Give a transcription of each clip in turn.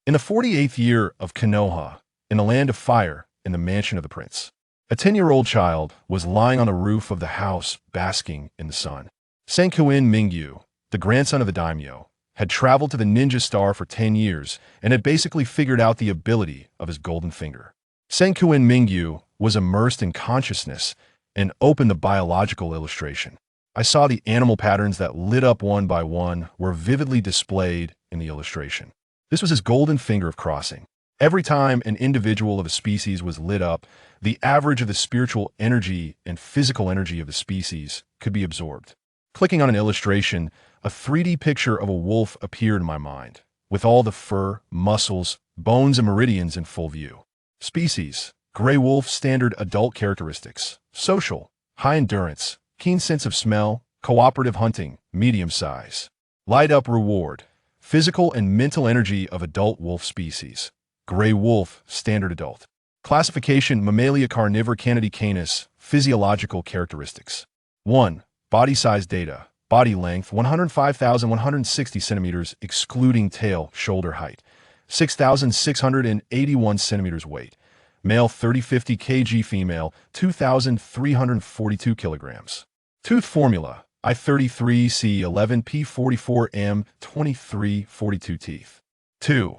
In the 48th year of Konoha, in the land of fire, in the mansion of the prince, a 10-year-old child was lying on the roof of the house, basking in the sun. Senkuin Mingyu, the grandson of the Daimyo, had traveled to the ninja star for 10 years and had basically figured out the ability of his golden finger. Senkuin Mingyu was immersed in consciousness and opened the biological illustration. I saw the animal patterns that lit up one by one were vividly displayed in the illustration. This was his golden finger of crossing. Every time an individual of a species was lit up, the average of the spiritual energy and physical energy of the species could be absorbed. Clicking on an illustration, a 3D picture of a wolf appeared in my mind, with all the fur, muscles, bones, and meridians in full view. Species: gray wolf, standard adult characteristics. Social: high endurance, keen sense of smell, cooperative hunting, medium size. Light up reward: physical and mental energy of adult wolf species. Gray wolf, standard adult. Classification: Mammalia carnivora Canidae canis. Physiological characteristics. 1. Body size data. Body length 105,160 centimeters excluding tail, shoulder height. 6,681 centimeters weight. Male 3050 kg, female 2,342 kilograms. Tooth formula: I33C11P44M 2342 teeth. 2.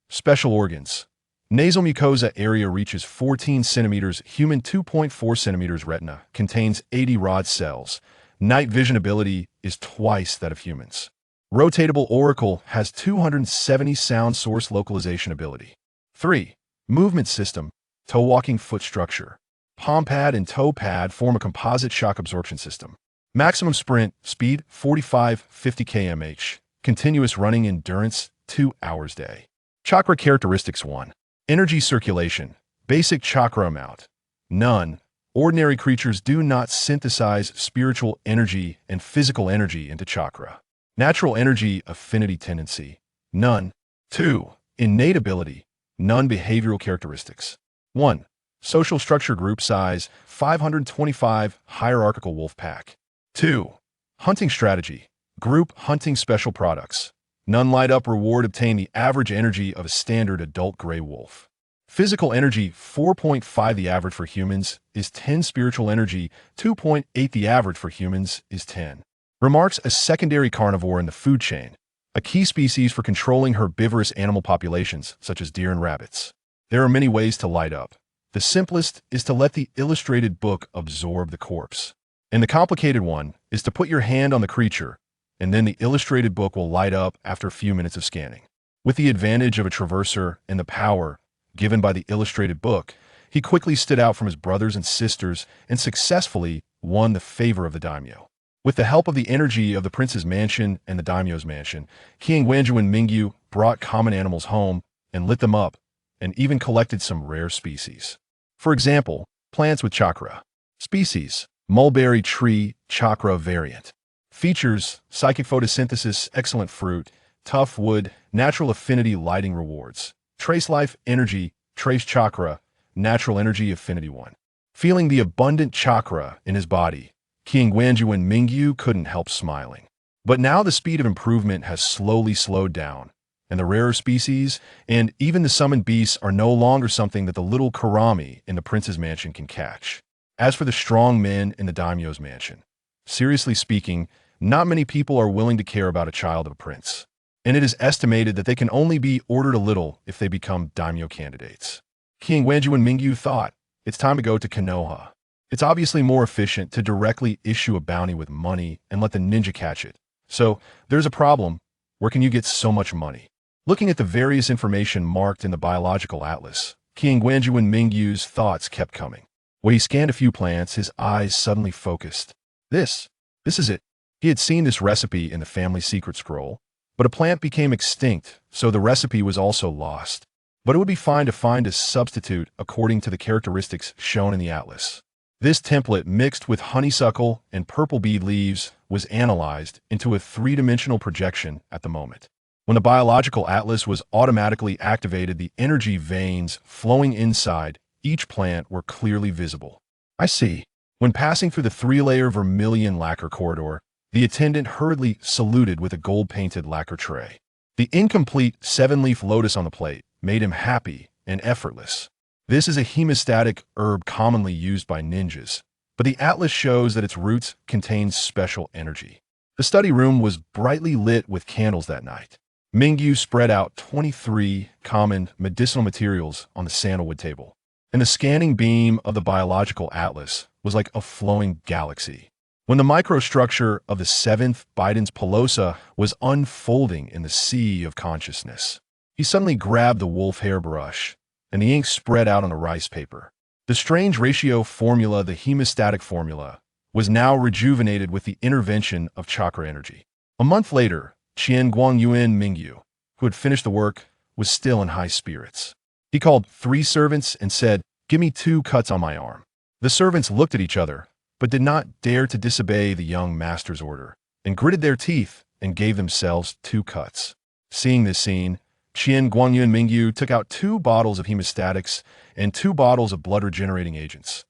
Special organs. Nasal mucosa area reaches 14 centimeters, human 2.4 centimeters. Retina contains 80 rod cells. Night vision ability is twice that of humans. Rotatable auricle has 270 sound source localization ability. 3. Movement system. Toe walking foot structure. Palm pad and toe pad form a composite shock absorption system. Maximum sprint speed 45-50 km/h. Continuous running endurance 2 hours day. Chakra characteristics. 1. Energy circulation. Basic chakra amount: none. Ordinary creatures do not synthesize spiritual energy and physical energy into chakra. Natural energy affinity tendency: none. 2. Innate ability: none. Behavioral characteristics: 1. Social structure, group size 525, hierarchical wolf pack. 2. Hunting strategy: group hunting, special products. None. Light up reward: obtain the average energy of a standard adult gray wolf. Physical energy 4.5, the average for humans is 10. Spiritual energy 2.8, the average for humans is 10. Remarks: a secondary carnivore in the food chain, a key species for controlling herbivorous animal populations such as deer and rabbits. There are many ways to light up. The simplest is to let the illustrated book absorb the corpse. And the complicated one is to put your hand on the creature, and then the illustrated book will light up after a few minutes of scanning. With the advantage of a traverser and the power given by the illustrated book, he quickly stood out from his brothers and sisters and successfully won the favor of the Daimyo. With the help of the energy of the prince's mansion and the Daimyo's mansion, King Wanjuan Mingyu brought common animals home and lit them up, and even collected some rare species. For example, plants with chakra. Species: mulberry tree, chakra variant. Features: psychic photosynthesis, excellent fruit, tough wood, natural affinity, lighting rewards. Trace life energy, trace chakra, natural energy affinity 1. Feeling the abundant chakra in his body, King Wanjuan Mingyu couldn't help smiling. But now the speed of improvement has slowly slowed down, and the rarer species and even the summoned beasts are no longer something that the little Karami in the prince's mansion can catch. As for the strong men in the daimyo's mansion, seriously speaking, not many people are willing to care about a child of a prince. And it is estimated that they can only be ordered a little if they become daimyo candidates. King Wanjuan Mingyu thought, it's time to go to Konoha. It's obviously more efficient to directly issue a bounty with money and let the ninja catch it. So, there's a problem. Where can you get so much money? Looking at the various information marked in the biological atlas, King Wanjuan Mingyu's thoughts kept coming. When he scanned a few plants, his eyes suddenly focused. This is it. He had seen this recipe in the family secret scroll. But a plant became extinct, so the recipe was also lost. But it would be fine to find a substitute according to the characteristics shown in the atlas. This template, mixed with honeysuckle and purple bead leaves, was analyzed into a 3-dimensional projection at the moment. When the biological atlas was automatically activated, the energy veins flowing inside each plant were clearly visible. I see. When passing through the 3-layer vermilion lacquer corridor, the attendant hurriedly saluted with a gold-painted lacquer tray. The incomplete seven-leaf lotus on the plate made him happy and effortless. This is a hemostatic herb commonly used by ninjas, but the atlas shows that its roots contain special energy. The study room was brightly lit with candles that night. Mingyu spread out 23 common medicinal materials on the sandalwood table, and the scanning beam of the biological atlas was like a flowing galaxy. When the microstructure of the seventh Biden's Pelosa was unfolding in the sea of consciousness, he suddenly grabbed the wolf hair brush, and the ink spread out on the rice paper. The strange ratio formula, the hemostatic formula, was now rejuvenated with the intervention of chakra energy. A month later, Qian Guangyuan Mingyu, who had finished the work, was still in high spirits. He called 3 servants and said, "Give me 2 cuts on my arm." The servants looked at each other, but did not dare to disobey the young master's order, and gritted their teeth and gave themselves 2 cuts. Seeing this scene, Qian Guangyuan Mingyu took out 2 bottles of hemostatics and 2 bottles of blood-regenerating agents.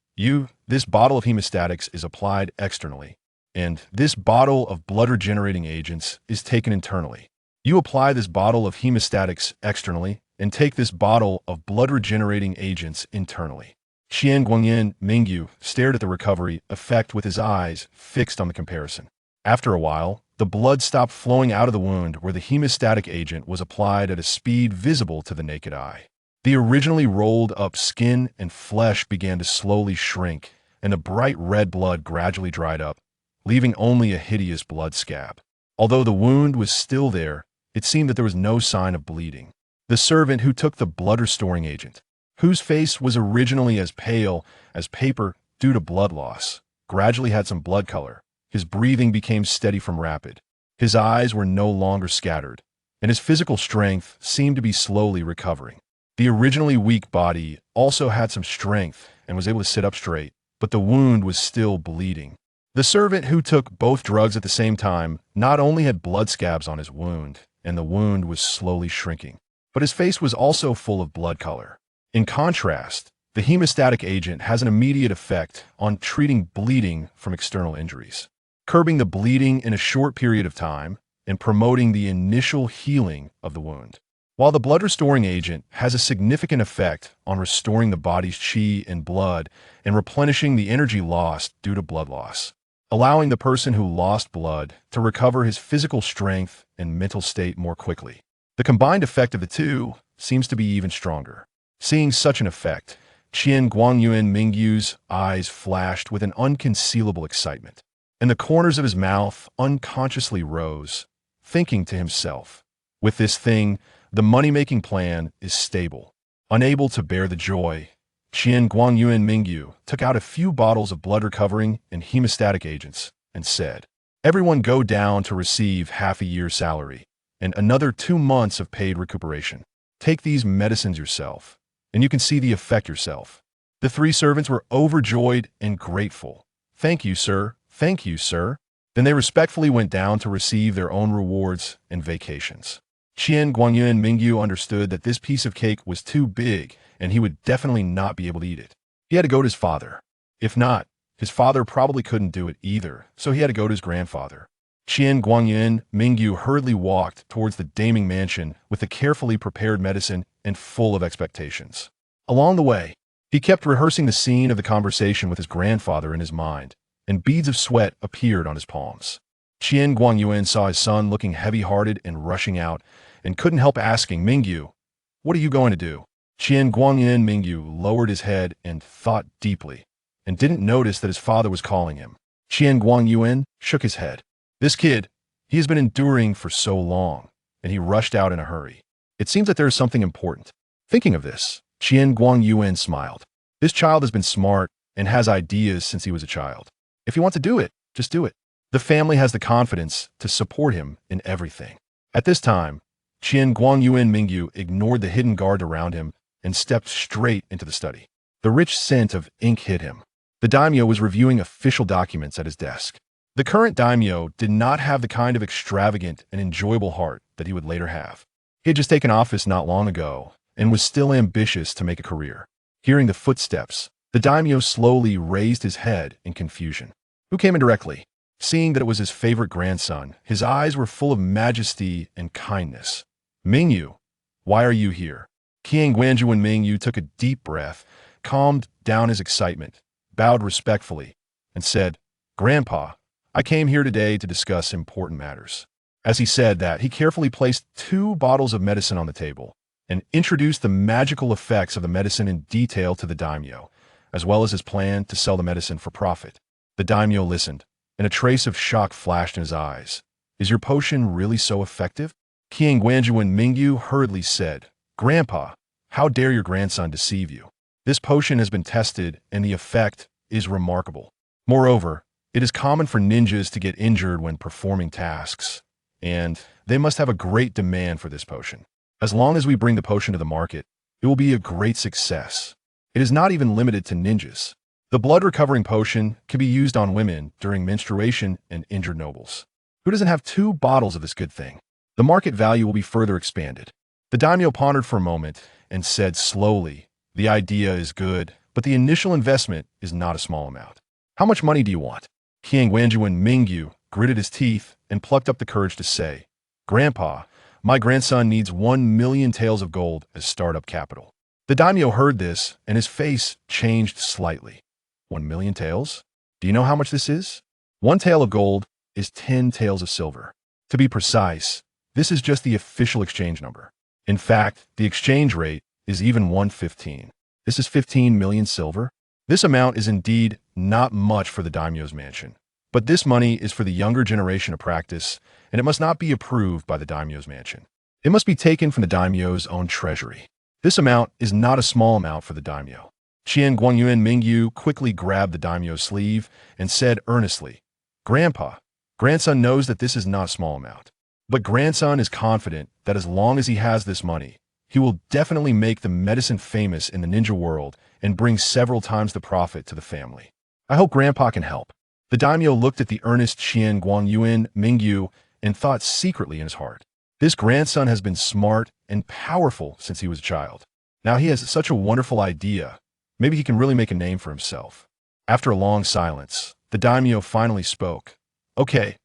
This bottle of hemostatics is applied externally, and this bottle of blood-regenerating agents is taken internally. You apply this bottle of hemostatics externally, and take this bottle of blood-regenerating agents internally. Qian Guangyuan Mingyu stared at the recovery effect with his eyes fixed on the comparison. After a while, the blood stopped flowing out of the wound where the hemostatic agent was applied at a speed visible to the naked eye. The originally rolled-up skin and flesh began to slowly shrink, and the bright red blood gradually dried up, leaving only a hideous blood scab. Although the wound was still there, it seemed that there was no sign of bleeding. The servant who took the blood-restoring agent, whose face was originally as pale as paper due to blood loss, gradually had some blood color. His breathing became steady from rapid. His eyes were no longer scattered, and his physical strength seemed to be slowly recovering. The originally weak body also had some strength and was able to sit up straight, but the wound was still bleeding. The servant who took both drugs at the same time not only had blood scabs on his wound, and the wound was slowly shrinking, but his face was also full of blood color. In contrast, the hemostatic agent has an immediate effect on treating bleeding from external injuries, curbing the bleeding in a short period of time and promoting the initial healing of the wound. While the blood-restoring agent has a significant effect on restoring the body's qi and blood and replenishing the energy lost due to blood loss, allowing the person who lost blood to recover his physical strength and mental state more quickly. The combined effect of the two seems to be even stronger. Seeing such an effect, Qian Guangyuan Mingyu's eyes flashed with an unconcealable excitement, and the corners of his mouth unconsciously rose, thinking to himself, "With this thing, the money-making plan is stable." Unable to bear the joy, Qian Guangyuan Mingyu took out a few bottles of blood-recovering and hemostatic agents and said, "Everyone go down to receive half a year's salary and another 2 months of paid recuperation. Take these medicines yourself, and you can see the effect yourself." The 3 servants were overjoyed and grateful. "Thank you, sir. Thank you, sir." Then they respectfully went down to receive their own rewards and vacations. Qian Guangyuan Mingyu understood that this piece of cake was too big, and he would definitely not be able to eat it. He had to go to his father. If not, his father probably couldn't do it either, so he had to go to his grandfather. Qian Guangyuan Mingyu hurriedly walked towards the Daimyo mansion with the carefully prepared medicine and full of expectations. Along the way, he kept rehearsing the scene of the conversation with his grandfather in his mind, and beads of sweat appeared on his palms. Qian Guangyuan saw his son looking heavy-hearted and rushing out, and couldn't help asking, "Mingyu, what are you going to do?" Qian Guangyuan Mingyu lowered his head and thought deeply, and didn't notice that his father was calling him. Qian Guangyuan shook his head. This kid, he has been enduring for so long, and he rushed out in a hurry. It seems that there is something important. Thinking of this, Qian Guangyuan smiled. This child has been smart and has ideas since he was a child. If you want to do it, just do it. The family has the confidence to support him in everything. At this time, Qian Guangyuan Mingyu ignored the hidden guard around him and stepped straight into the study. The rich scent of ink hit him. The daimyo was reviewing official documents at his desk. The current daimyo did not have the kind of extravagant and enjoyable heart that he would later have. He had just taken office not long ago and was still ambitious to make a career. Hearing the footsteps, the daimyo slowly raised his head in confusion. Who came in directly? Seeing that it was his favorite grandson, his eyes were full of majesty and kindness. Mingyu, why are you here? Qian Guanju and Mingyu took a deep breath, calmed down his excitement, bowed respectfully, and said, Grandpa, I came here today to discuss important matters. As he said that, he carefully placed 2 bottles of medicine on the table and introduced the magical effects of the medicine in detail to the daimyo, as well as his plan to sell the medicine for profit. The daimyo listened, and a trace of shock flashed in his eyes. Is your potion really so effective? Qian Guanju and Mingyu hurriedly said, Grandpa, how dare your grandson deceive you? This potion has been tested, and the effect is remarkable. Moreover, it is common for ninjas to get injured when performing tasks, and they must have a great demand for this potion. As long as we bring the potion to the market, it will be a great success. It is not even limited to ninjas. The blood-recovering potion can be used on women during menstruation and injured nobles. Who doesn't have 2 bottles of this good thing? The market value will be further expanded. The daimyo pondered for a moment and said slowly, the idea is good, but the initial investment is not a small amount. How much money do you want? Qian Guanju and Mingyu gritted his teeth and plucked up the courage to say, Grandpa, my grandson needs 1 million taels of gold as startup capital. The daimyo heard this, and his face changed slightly. 1 million taels? Do you know how much this is? 1 tael of gold is 10 taels of silver. To be precise, this is just the official exchange number. In fact, the exchange rate is even 115. This is 15 million silver. This amount is indeed not much for the daimyo's mansion. But this money is for the younger generation to practice, and it must not be approved by the daimyo's mansion. It must be taken from the daimyo's own treasury. This amount is not a small amount for the daimyo. Qian Guanyu and Mingyu quickly grabbed the daimyo's sleeve and said earnestly, Grandpa, grandson knows that this is not a small amount. But grandson is confident that as long as he has this money, he will definitely make the medicine famous in the ninja world and bring several times the profit to the family. I hope Grandpa can help. The daimyo looked at the earnest Qian Guangyuan Mingyu and thought secretly in his heart, this grandson has been smart and powerful since he was a child. Now he has such a wonderful idea. Maybe he can really make a name for himself. After a long silence, the daimyo finally spoke. Okay,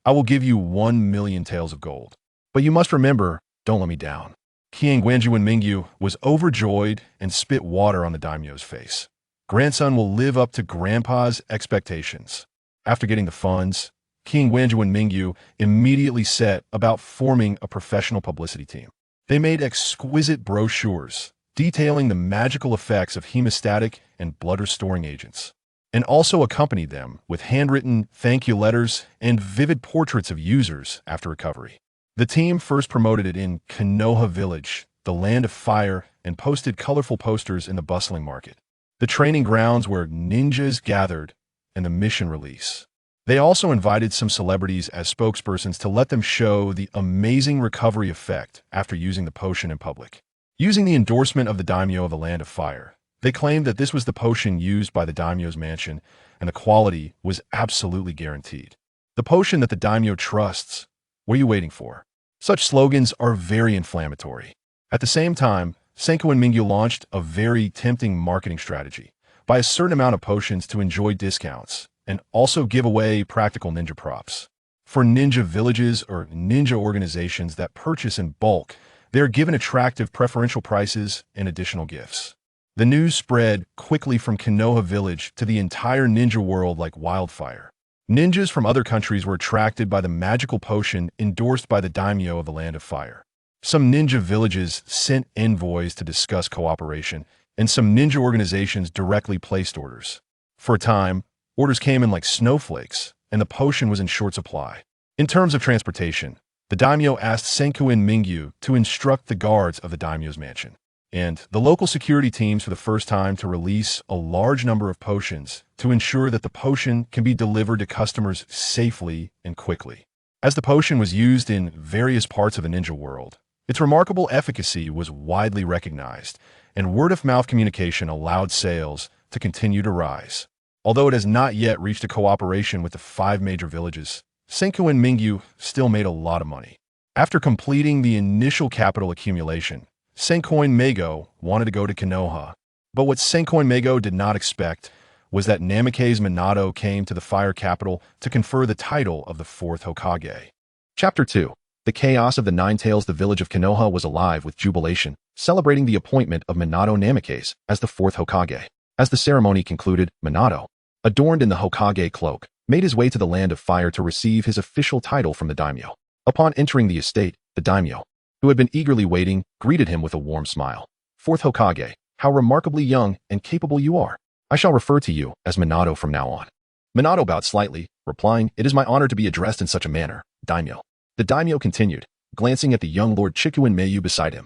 I will give you 1 million taels of gold. But you must remember, don't let me down. Qian Guanju and Mingyu was overjoyed and spit water on the daimyo's face. Grandson will live up to Grandpa's expectations. After getting the funds, Qian Guanju and Mingyu immediately set about forming a professional publicity team. They made exquisite brochures detailing the magical effects of hemostatic and blood-restoring agents, and also accompanied them with handwritten thank you letters and vivid portraits of users after recovery. The team first promoted it in Konoha village, the land of fire, and posted colorful posters in the bustling market, the training grounds where ninjas gathered, and the mission release. They also invited some celebrities as spokespersons to let them show the amazing recovery effect after using the potion in public. Using the endorsement of the daimyo of the land of fire, they claimed that this was the potion used by the daimyo's mansion, and the quality was absolutely guaranteed. The potion that the daimyo trusts. What are you waiting for? Such slogans are very inflammatory. At the same time, Senko and Mingyu launched a very tempting marketing strategy. Buy a certain amount of potions to enjoy discounts, and also give away practical ninja props. For ninja villages or ninja organizations that purchase in bulk, they are given attractive preferential prices and additional gifts. The news spread quickly from Konoha village to the entire ninja world like wildfire. Ninjas from other countries were attracted by the magical potion endorsed by the daimyo of the land of fire. Some ninja villages sent envoys to discuss cooperation, and some ninja organizations directly placed orders. For a time, orders came in like snowflakes, and the potion was in short supply. In terms of transportation, the daimyo asked Senku and Mingyu to instruct the guards of the daimyo's mansion, and the local security teams for the first time to release a large number of potions to ensure that the potion can be delivered to customers safely and quickly. As the potion was used in various parts of the ninja world, its remarkable efficacy was widely recognized, and word-of-mouth communication allowed sales to continue to rise. Although it has not yet reached a cooperation with the 5 major villages, Senku and Mingyu still made a lot of money. After completing the initial capital accumulation, Senko and Meigo wanted to go to Konoha. But what Senko and Meigo did not expect was that Namikaze Minato came to the fire capital to confer the title of the 4th Hokage. Chapter 2. The chaos of the Nine Tails, the village of Konoha, was alive with jubilation, celebrating the appointment of Minato Namikaze as the fourth Hokage. As the ceremony concluded, Minato, adorned in the Hokage cloak, made his way to the Land of Fire to receive his official title from the Daimyo. Upon entering the estate, the Daimyo, who had been eagerly waiting, greeted him with a warm smile. Fourth Hokage, how remarkably young and capable you are. I shall refer to you as Minato from now on. Minato bowed slightly, replying, "It is my honor to be addressed in such a manner, Daimyo." The Daimyo continued, glancing at the young Lord Chikuin Meiyu beside him.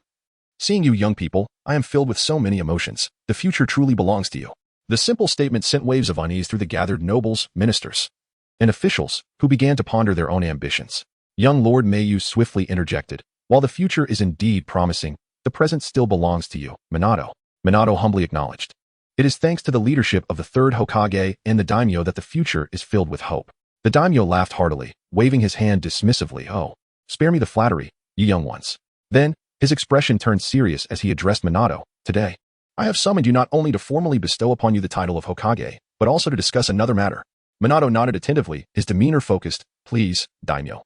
"Seeing you young people, I am filled with so many emotions. The future truly belongs to you." The simple statement sent waves of unease through the gathered nobles, ministers, and officials, who began to ponder their own ambitions. Young Lord Meiyu swiftly interjected, "While the future is indeed promising, the present still belongs to you, Minato." Minato humbly acknowledged, "It is thanks to the leadership of the third Hokage and the Daimyo that the future is filled with hope." The Daimyo laughed heartily, waving his hand dismissively. "Oh, spare me the flattery, you young ones." Then, his expression turned serious as he addressed Minato. "Today, I have summoned you not only to formally bestow upon you the title of Hokage, but also to discuss another matter." Minato nodded attentively, his demeanor focused. "Please, Daimyo.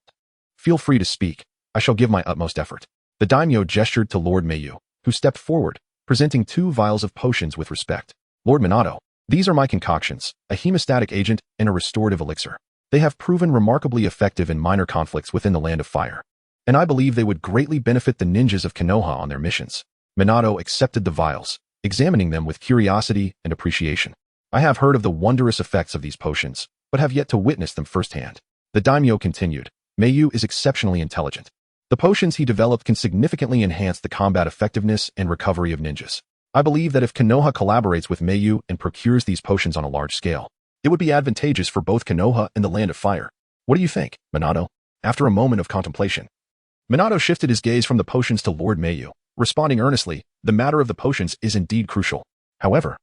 Feel free to speak. I shall give my utmost effort." The Daimyo gestured to Lord Meiyu, who stepped forward, presenting 2 vials of potions with respect. "Lord Minato, these are my concoctions, a hemostatic agent and a restorative elixir. They have proven remarkably effective in minor conflicts within the Land of Fire, and I believe they would greatly benefit the ninjas of Konoha on their missions." Minato accepted the vials, examining them with curiosity and appreciation. "I have heard of the wondrous effects of these potions, but have yet to witness them firsthand." The Daimyo continued, "Meiyu is exceptionally intelligent. The potions he developed can significantly enhance the combat effectiveness and recovery of ninjas. I believe that if Konoha collaborates with Meiyu and procures these potions on a large scale, it would be advantageous for both Konoha and the Land of Fire. What do you think, Minato?" After a moment of contemplation, Minato shifted his gaze from the potions to Lord Meiyu, responding earnestly, "The matter of the potions is indeed crucial. However,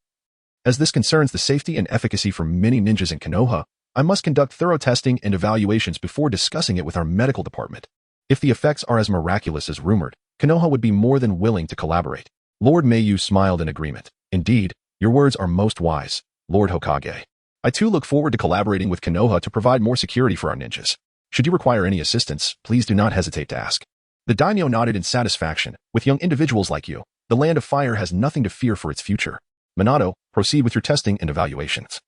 as this concerns the safety and efficacy for many ninjas in Konoha, I must conduct thorough testing and evaluations before discussing it with our medical department. If the effects are as miraculous as rumored, Konoha would be more than willing to collaborate." Lord Meiyu smiled in agreement. "Indeed, your words are most wise, Lord Hokage. I too look forward to collaborating with Konoha to provide more security for our ninjas. Should you require any assistance, please do not hesitate to ask." The Daimyo nodded in satisfaction. "With young individuals like you, the Land of Fire has nothing to fear for its future. Minato, proceed with your testing and evaluations.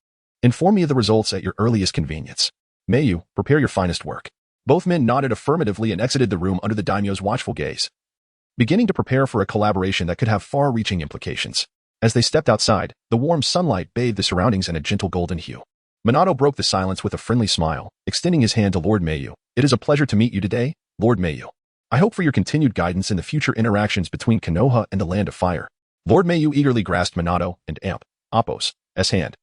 Inform me of the results at your earliest convenience. Meiyu, prepare your finest work." Both men nodded affirmatively and exited the room under the Daimyo's watchful gaze, beginning to prepare for a collaboration that could have far-reaching implications. As they stepped outside, the warm sunlight bathed the surroundings in a gentle golden hue. Minato broke the silence with a friendly smile, extending his hand to Lord Meiyu. "It is a pleasure to meet you today, Lord Meiyu. I hope for your continued guidance in the future interactions between Konoha and the Land of Fire." Lord Meiyu eagerly grasped Minato and Appo's hand.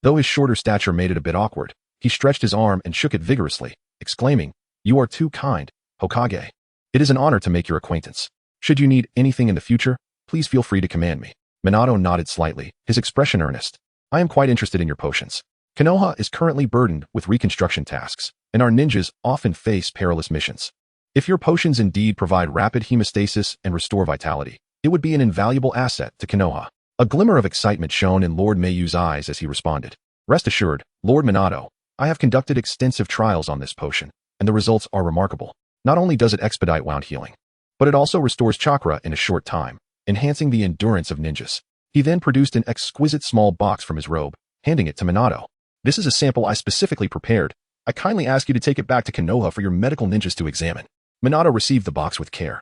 Though his shorter stature made it a bit awkward, he stretched his arm and shook it vigorously, exclaiming, "You are too kind, Hokage. It is an honor to make your acquaintance. Should you need anything in the future, please feel free to command me." Minato nodded slightly, his expression earnest. "I am quite interested in your potions. Konoha is currently burdened with reconstruction tasks, and our ninjas often face perilous missions. If your potions indeed provide rapid hemostasis and restore vitality, it would be an invaluable asset to Konoha." A glimmer of excitement shone in Lord Meiyu's eyes as he responded. "Rest assured, Lord Minato, I have conducted extensive trials on this potion, and the results are remarkable. Not only does it expedite wound healing, but it also restores chakra in a short time, enhancing the endurance of ninjas." He then produced an exquisite small box from his robe, handing it to Minato. "This is a sample I specifically prepared. I kindly ask you to take it back to Konoha for your medical ninjas to examine." Minato received the box with care,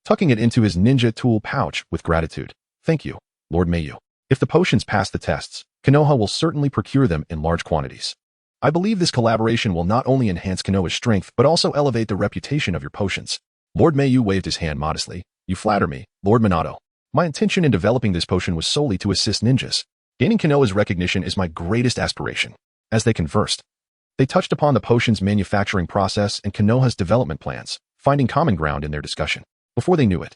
tucking it into his ninja tool pouch with gratitude. "Thank you, Lord Meiyu. If the potions pass the tests, Konoha will certainly procure them in large quantities. I believe this collaboration will not only enhance Konoha's strength but also elevate the reputation of your potions." Lord Meiyu waved his hand modestly. "You flatter me, Lord Minato. My intention in developing this potion was solely to assist ninjas. Gaining Konoha's recognition is my greatest aspiration." As they conversed, they touched upon the potion's manufacturing process and Konoha's development plans, finding common ground in their discussion. Before they knew it,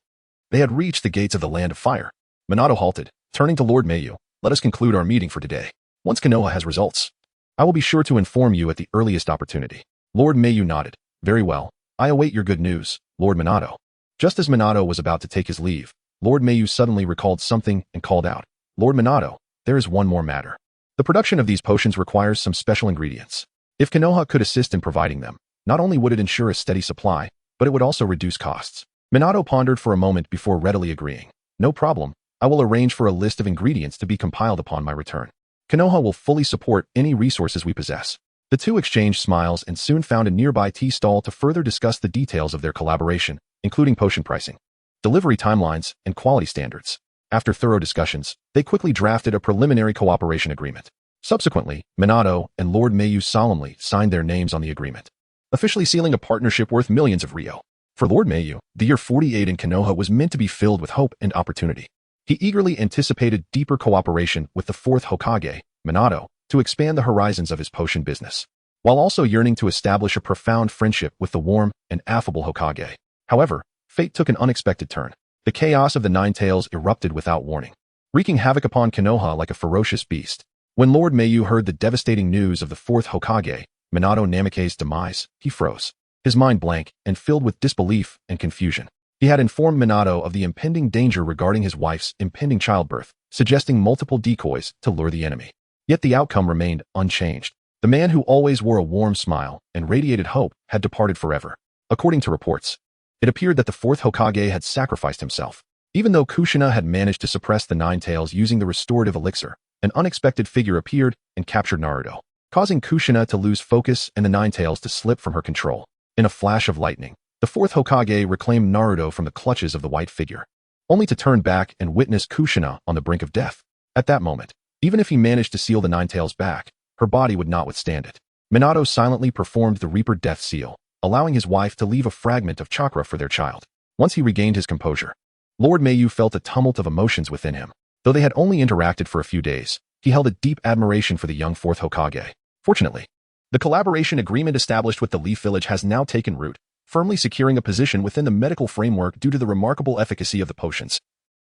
they had reached the gates of the Land of Fire. Minato halted, turning to Lord Meiyu. "Let us conclude our meeting for today. Once Konoha has results, I will be sure to inform you at the earliest opportunity." Lord Meiyu nodded. "Very well. I await your good news, Lord Minato." Just as Minato was about to take his leave, Lord Meiyu suddenly recalled something and called out, "Lord Minato, there is one more matter. The production of these potions requires some special ingredients. If Konoha could assist in providing them, not only would it ensure a steady supply, but it would also reduce costs. Minato pondered for a moment before readily agreeing. No problem, I will arrange for a list of ingredients to be compiled upon my return. Konoha will fully support any resources we possess. The two exchanged smiles and soon found a nearby tea stall to further discuss the details of their collaboration, including potion pricing, delivery timelines, and quality standards. After thorough discussions, they quickly drafted a preliminary cooperation agreement. Subsequently, Minato and Lord Mayu solemnly signed their names on the agreement, officially sealing a partnership worth millions of ryo. For Lord Mayu, the year 48 in Konoha was meant to be filled with hope and opportunity. He eagerly anticipated deeper cooperation with the fourth Hokage, Minato, to expand the horizons of his potion business, while also yearning to establish a profound friendship with the warm and affable Hokage. However, fate took an unexpected turn. The chaos of the Nine Tails erupted without warning, wreaking havoc upon Konoha like a ferocious beast. When Lord Mayu heard the devastating news of the fourth Hokage, Minato Namake's demise, he froze, his mind blank and filled with disbelief and confusion. He had informed Minato of the impending danger regarding his wife's impending childbirth, suggesting multiple decoys to lure the enemy. Yet the outcome remained unchanged. The man who always wore a warm smile and radiated hope had departed forever. According to reports, it appeared that the fourth Hokage had sacrificed himself. Even though Kushina had managed to suppress the Nine Tails using the restorative elixir, an unexpected figure appeared and captured Naruto, causing Kushina to lose focus and the Nine Tails to slip from her control. In a flash of lightning, the fourth Hokage reclaimed Naruto from the clutches of the white figure, only to turn back and witness Kushina on the brink of death. At that moment, even if he managed to seal the Nine Tails back, her body would not withstand it. Minato silently performed the Reaper Death Seal, allowing his wife to leave a fragment of chakra for their child. Once he regained his composure, Lord Mayu felt a tumult of emotions within him. Though they had only interacted for a few days, he held a deep admiration for the young fourth Hokage. Fortunately, the collaboration agreement established with the Leaf Village has now taken root, firmly securing a position within the medical framework due to the remarkable efficacy of the potions,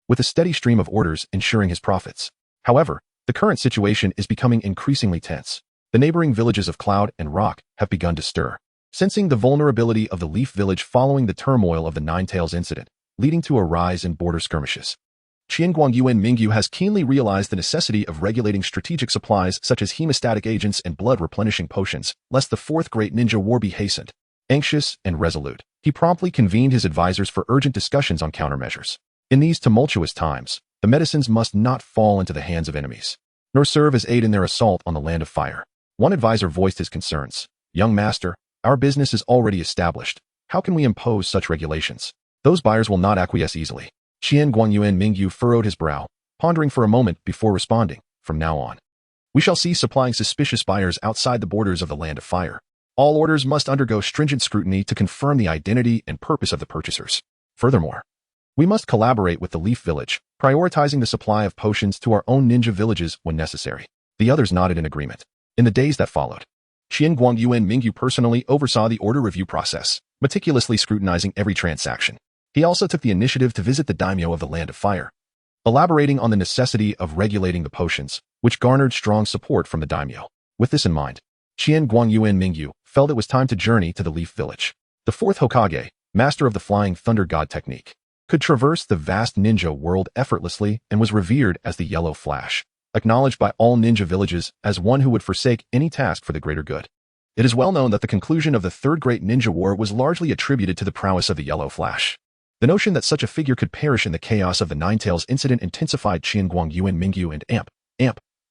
with a steady stream of orders ensuring his profits. However, the current situation is becoming increasingly tense. The neighboring villages of Cloud and Rock have begun to stir, sensing the vulnerability of the Leaf Village following the turmoil of the Nine Tails incident, leading to a rise in border skirmishes. Qian Guangyuan Mingyu has keenly realized the necessity of regulating strategic supplies such as hemostatic agents and blood-replenishing potions, lest the fourth great ninja war be hastened. Anxious and resolute, he promptly convened his advisors for urgent discussions on countermeasures. In these tumultuous times, the medicines must not fall into the hands of enemies, nor serve as aid in their assault on the land of fire. One advisor voiced his concerns. Young master, our business is already established. How can we impose such regulations? Those buyers will not acquiesce easily. Qian Guangyuan Mingyu furrowed his brow, pondering for a moment before responding. From now on, we shall cease supplying suspicious buyers outside the borders of the land of fire. All orders must undergo stringent scrutiny to confirm the identity and purpose of the purchasers. Furthermore, we must collaborate with the Leaf Village, prioritizing the supply of potions to our own ninja villages when necessary. The others nodded in agreement. In the days that followed, Qian Guangyuan Mingyu personally oversaw the order review process, meticulously scrutinizing every transaction. He also took the initiative to visit the Daimyo of the Land of Fire, elaborating on the necessity of regulating the potions, which garnered strong support from the Daimyo. With this in mind, Qian Guangyuan Mingyu felt it was time to journey to the Leaf Village. The fourth Hokage, master of the Flying Thunder God technique, could traverse the vast ninja world effortlessly and was revered as the Yellow Flash, acknowledged by all ninja villages as one who would forsake any task for the greater good. It is well known that the conclusion of the Third Great Ninja War was largely attributed to the prowess of the Yellow Flash. The notion that such a figure could perish in the chaos of the Nine Tails incident intensified Qian Guangyuan Mingyu and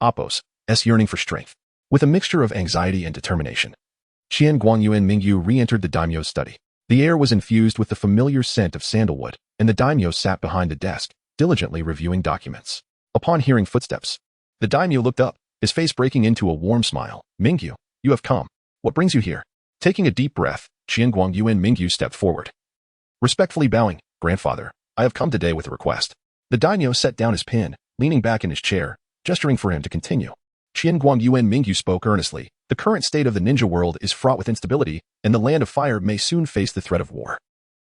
Appo's yearning for strength. With a mixture of anxiety and determination, Qian Guangyuan Mingyu re-entered the Daimyo's study. The air was infused with the familiar scent of sandalwood, and the Daimyo sat behind the desk, diligently reviewing documents. Upon hearing footsteps, the Daimyo looked up, his face breaking into a warm smile. Mingyu, you have come. What brings you here? Taking a deep breath, Qian Guangyuan Mingyu stepped forward. Respectfully bowing, Grandfather, I have come today with a request. The Daimyo set down his pen, leaning back in his chair, gesturing for him to continue. Qian Guangyuan Mingyu spoke earnestly. The current state of the ninja world is fraught with instability, and the Land of Fire may soon face the threat of war.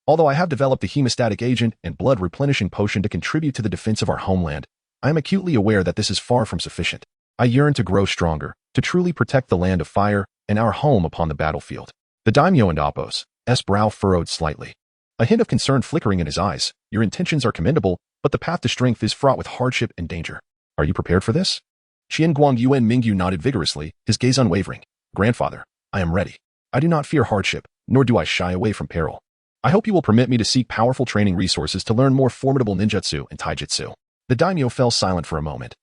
Although I have developed a hemostatic agent and blood-replenishing potion to contribute to the defense of our homeland, I am acutely aware that this is far from sufficient. I yearn to grow stronger, to truly protect the Land of Fire and our home upon the battlefield. The Daimyo and Appo's brow furrowed slightly, a hint of concern flickering in his eyes. Your intentions are commendable, but the path to strength is fraught with hardship and danger. Are you prepared for this? Qian Guangyuan Mingyu nodded vigorously, his gaze unwavering. Grandfather, I am ready. I do not fear hardship, nor do I shy away from peril. I hope you will permit me to seek powerful training resources to learn more formidable ninjutsu and taijutsu. The daimyo fell silent for a moment,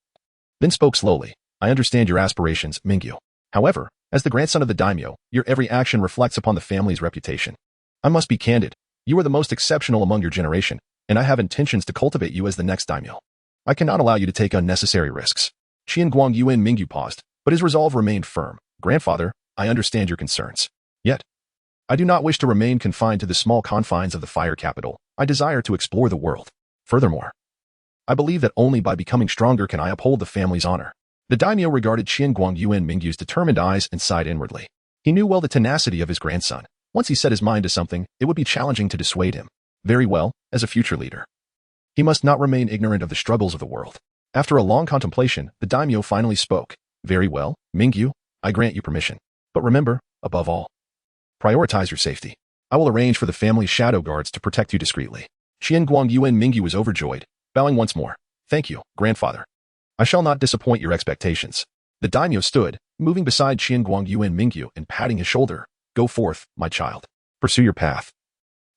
then spoke slowly. I understand your aspirations, Mingyu. However, as the grandson of the daimyo, your every action reflects upon the family's reputation. I must be candid. You are the most exceptional among your generation, and I have intentions to cultivate you as the next daimyo. I cannot allow you to take unnecessary risks. Qian Guangyuan Mingyu paused, but his resolve remained firm. Grandfather, I understand your concerns. Yet, I do not wish to remain confined to the small confines of the fire capital. I desire to explore the world. Furthermore, I believe that only by becoming stronger can I uphold the family's honor. The daimyo regarded Qian Guangyuan Mingyu's determined eyes and sighed inwardly. He knew well the tenacity of his grandson. Once he set his mind to something, it would be challenging to dissuade him. Very well, as a future leader, he must not remain ignorant of the struggles of the world. After a long contemplation, the daimyo finally spoke. Very well, Mingyu, I grant you permission. But remember, above all, prioritize your safety. I will arrange for the family's shadow guards to protect you discreetly. Qian Guangyuan Mingyu was overjoyed, bowing once more. Thank you, grandfather. I shall not disappoint your expectations. The daimyo stood, moving beside Qian Guangyuan Mingyu and patting his shoulder. Go forth, my child. Pursue your path.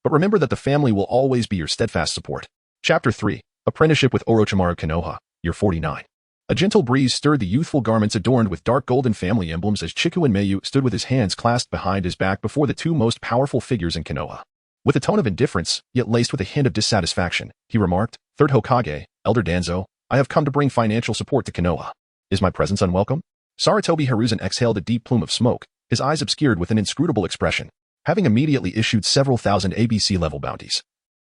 But remember that the family will always be your steadfast support. Chapter 3. Apprenticeship with Orochimaru Konoha, Year 49. A gentle breeze stirred the youthful garments adorned with dark golden family emblems as Chikuin Meiyu stood with his hands clasped behind his back before the two most powerful figures in Konoha. With a tone of indifference, yet laced with a hint of dissatisfaction, he remarked, Third Hokage, Elder Danzo, I have come to bring financial support to Konoha. Is my presence unwelcome? Sarutobi Hiruzen exhaled a deep plume of smoke, his eyes obscured with an inscrutable expression, having immediately issued several thousand ABC-level bounties,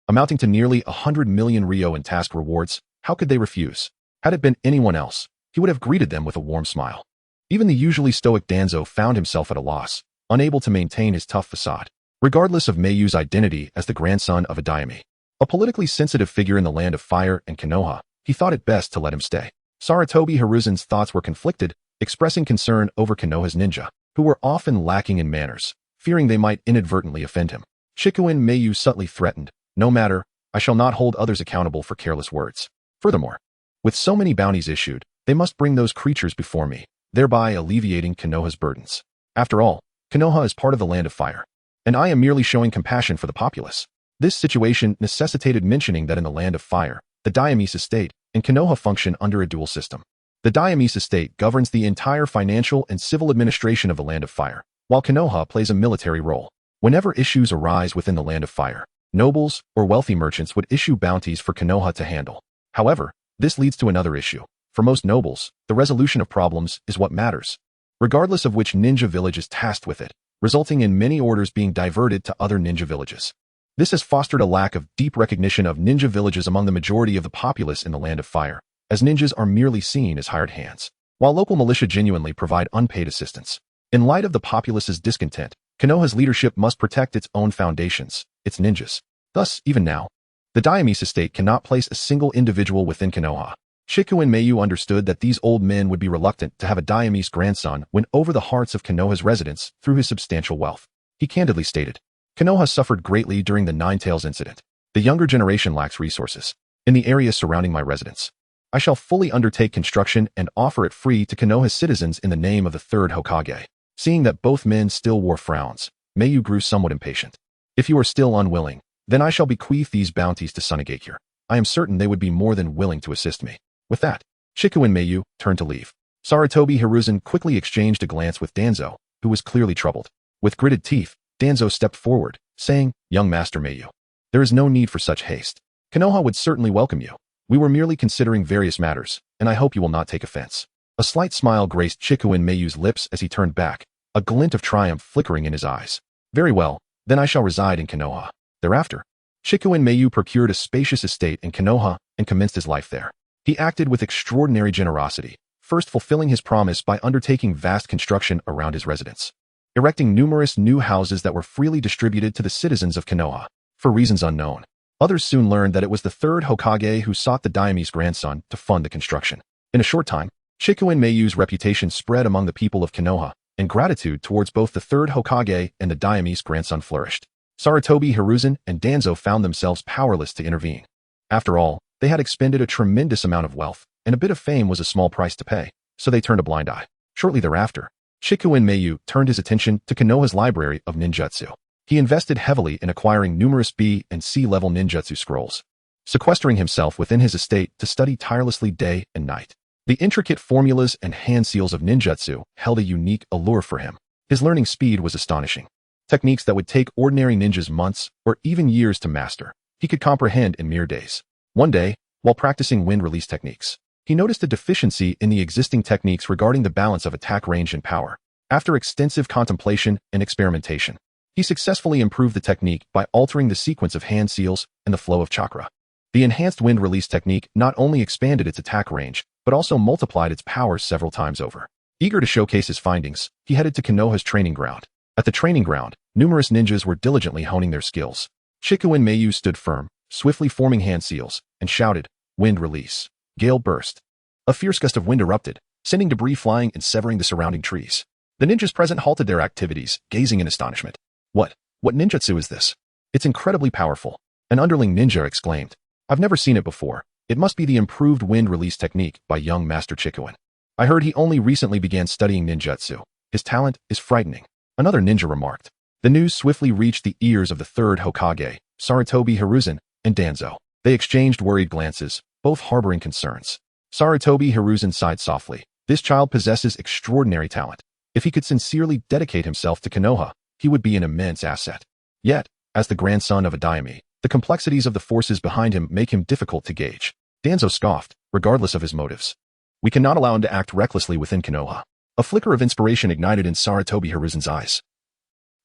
amounting to nearly 100 million Ryo in task rewards. How could they refuse? Had it been anyone else, he would have greeted them with a warm smile. Even the usually stoic Danzo found himself at a loss, unable to maintain his tough facade. Regardless of Meiyu's identity as the grandson of a daimyo, a politically sensitive figure in the land of fire and Konoha, he thought it best to let him stay. Sarutobi Hiruzen's thoughts were conflicted, expressing concern over Konoha's ninja, who were often lacking in manners, fearing they might inadvertently offend him. Chikuin Meiyu subtly threatened, no matter, I shall not hold others accountable for careless words. Furthermore, with so many bounties issued, they must bring those creatures before me, thereby alleviating Konoha's burdens. After all, Konoha is part of the land of fire, and I am merely showing compassion for the populace. This situation necessitated mentioning that in the land of fire, the Daimyo's estate and Konoha function under a dual system. The Daimyo's estate governs the entire financial and civil administration of the land of fire, while Konoha plays a military role. Whenever issues arise within the land of fire, nobles or wealthy merchants would issue bounties for Konoha to handle. However, this leads to another issue. For most nobles, the resolution of problems is what matters, regardless of which ninja village is tasked with it, resulting in many orders being diverted to other ninja villages. This has fostered a lack of deep recognition of ninja villages among the majority of the populace in the land of fire, as ninjas are merely seen as hired hands, while local militia genuinely provide unpaid assistance. In light of the populace's discontent, Konoha's leadership must protect its own foundations, its ninjas. Thus, even now, the daimyo's estate cannot place a single individual within Konoha. Chikuin Meiyu understood that these old men would be reluctant to have a daimyo's grandson win over the hearts of Konoha's residents through his substantial wealth. He candidly stated, Konoha suffered greatly during the Nine Tails incident. The younger generation lacks resources. In the area surrounding my residence, I shall fully undertake construction and offer it free to Konoha's citizens in the name of the third Hokage. Seeing that both men still wore frowns, Meiyu grew somewhat impatient. If you are still unwilling, then I shall bequeath these bounties to Sunagakure. I am certain they would be more than willing to assist me. With that, Chikuin Meiyu turned to leave. Sarutobi Hiruzen quickly exchanged a glance with Danzo, who was clearly troubled. With gritted teeth, Danzo stepped forward, saying, Young Master Meiyu, there is no need for such haste. Konoha would certainly welcome you. We were merely considering various matters, and I hope you will not take offense. A slight smile graced Chikuin Meiyu's lips as he turned back, a glint of triumph flickering in his eyes. Very well, then I shall reside in Konoha. Thereafter, Chikuin Meiyu procured a spacious estate in Konoha and commenced his life there. He acted with extraordinary generosity, first fulfilling his promise by undertaking vast construction around his residence, erecting numerous new houses that were freely distributed to the citizens of Konoha. For reasons unknown, others soon learned that it was the third Hokage who sought the daimyo's grandson to fund the construction. In a short time, Chikuin Meiyu's reputation spread among the people of Konoha, and gratitude towards both the third Hokage and the daimyo's grandson flourished. Sarutobi Hiruzen and Danzo found themselves powerless to intervene. After all, they had expended a tremendous amount of wealth, and a bit of fame was a small price to pay, so they turned a blind eye. Shortly thereafter, Chikuin Meiyu turned his attention to Konoha's library of ninjutsu. He invested heavily in acquiring numerous B and C-level ninjutsu scrolls, sequestering himself within his estate to study tirelessly day and night. The intricate formulas and hand seals of ninjutsu held a unique allure for him. His learning speed was astonishing. Techniques that would take ordinary ninjas months or even years to master, he could comprehend in mere days. One day, while practicing wind release techniques, he noticed a deficiency in the existing techniques regarding the balance of attack range and power. After extensive contemplation and experimentation, he successfully improved the technique by altering the sequence of hand seals and the flow of chakra. The enhanced wind release technique not only expanded its attack range, but also multiplied its power several times over. Eager to showcase his findings, he headed to Konoha's training ground. At the training ground, numerous ninjas were diligently honing their skills. Chikuin Mayu stood firm, swiftly forming hand seals, and shouted, "Wind release." Gale burst. A fierce gust of wind erupted, sending debris flying and severing the surrounding trees. The ninjas present halted their activities, gazing in astonishment. What ninjutsu is this? It's incredibly powerful. An underling ninja exclaimed. I've never seen it before. It must be the improved wind release technique by young Master Chikuin. I heard he only recently began studying ninjutsu. His talent is frightening. Another ninja remarked. The news swiftly reached the ears of the third Hokage, Sarutobi Hiruzen, and Danzo. They exchanged worried glances, both harboring concerns. Sarutobi Hiruzen sighed softly. This child possesses extraordinary talent. If he could sincerely dedicate himself to Konoha, he would be an immense asset. Yet, as the grandson of a daimyo, the complexities of the forces behind him make him difficult to gauge. Danzo scoffed, regardless of his motives. We cannot allow him to act recklessly within Konoha. A flicker of inspiration ignited in Sarutobi Hiruzen's eyes.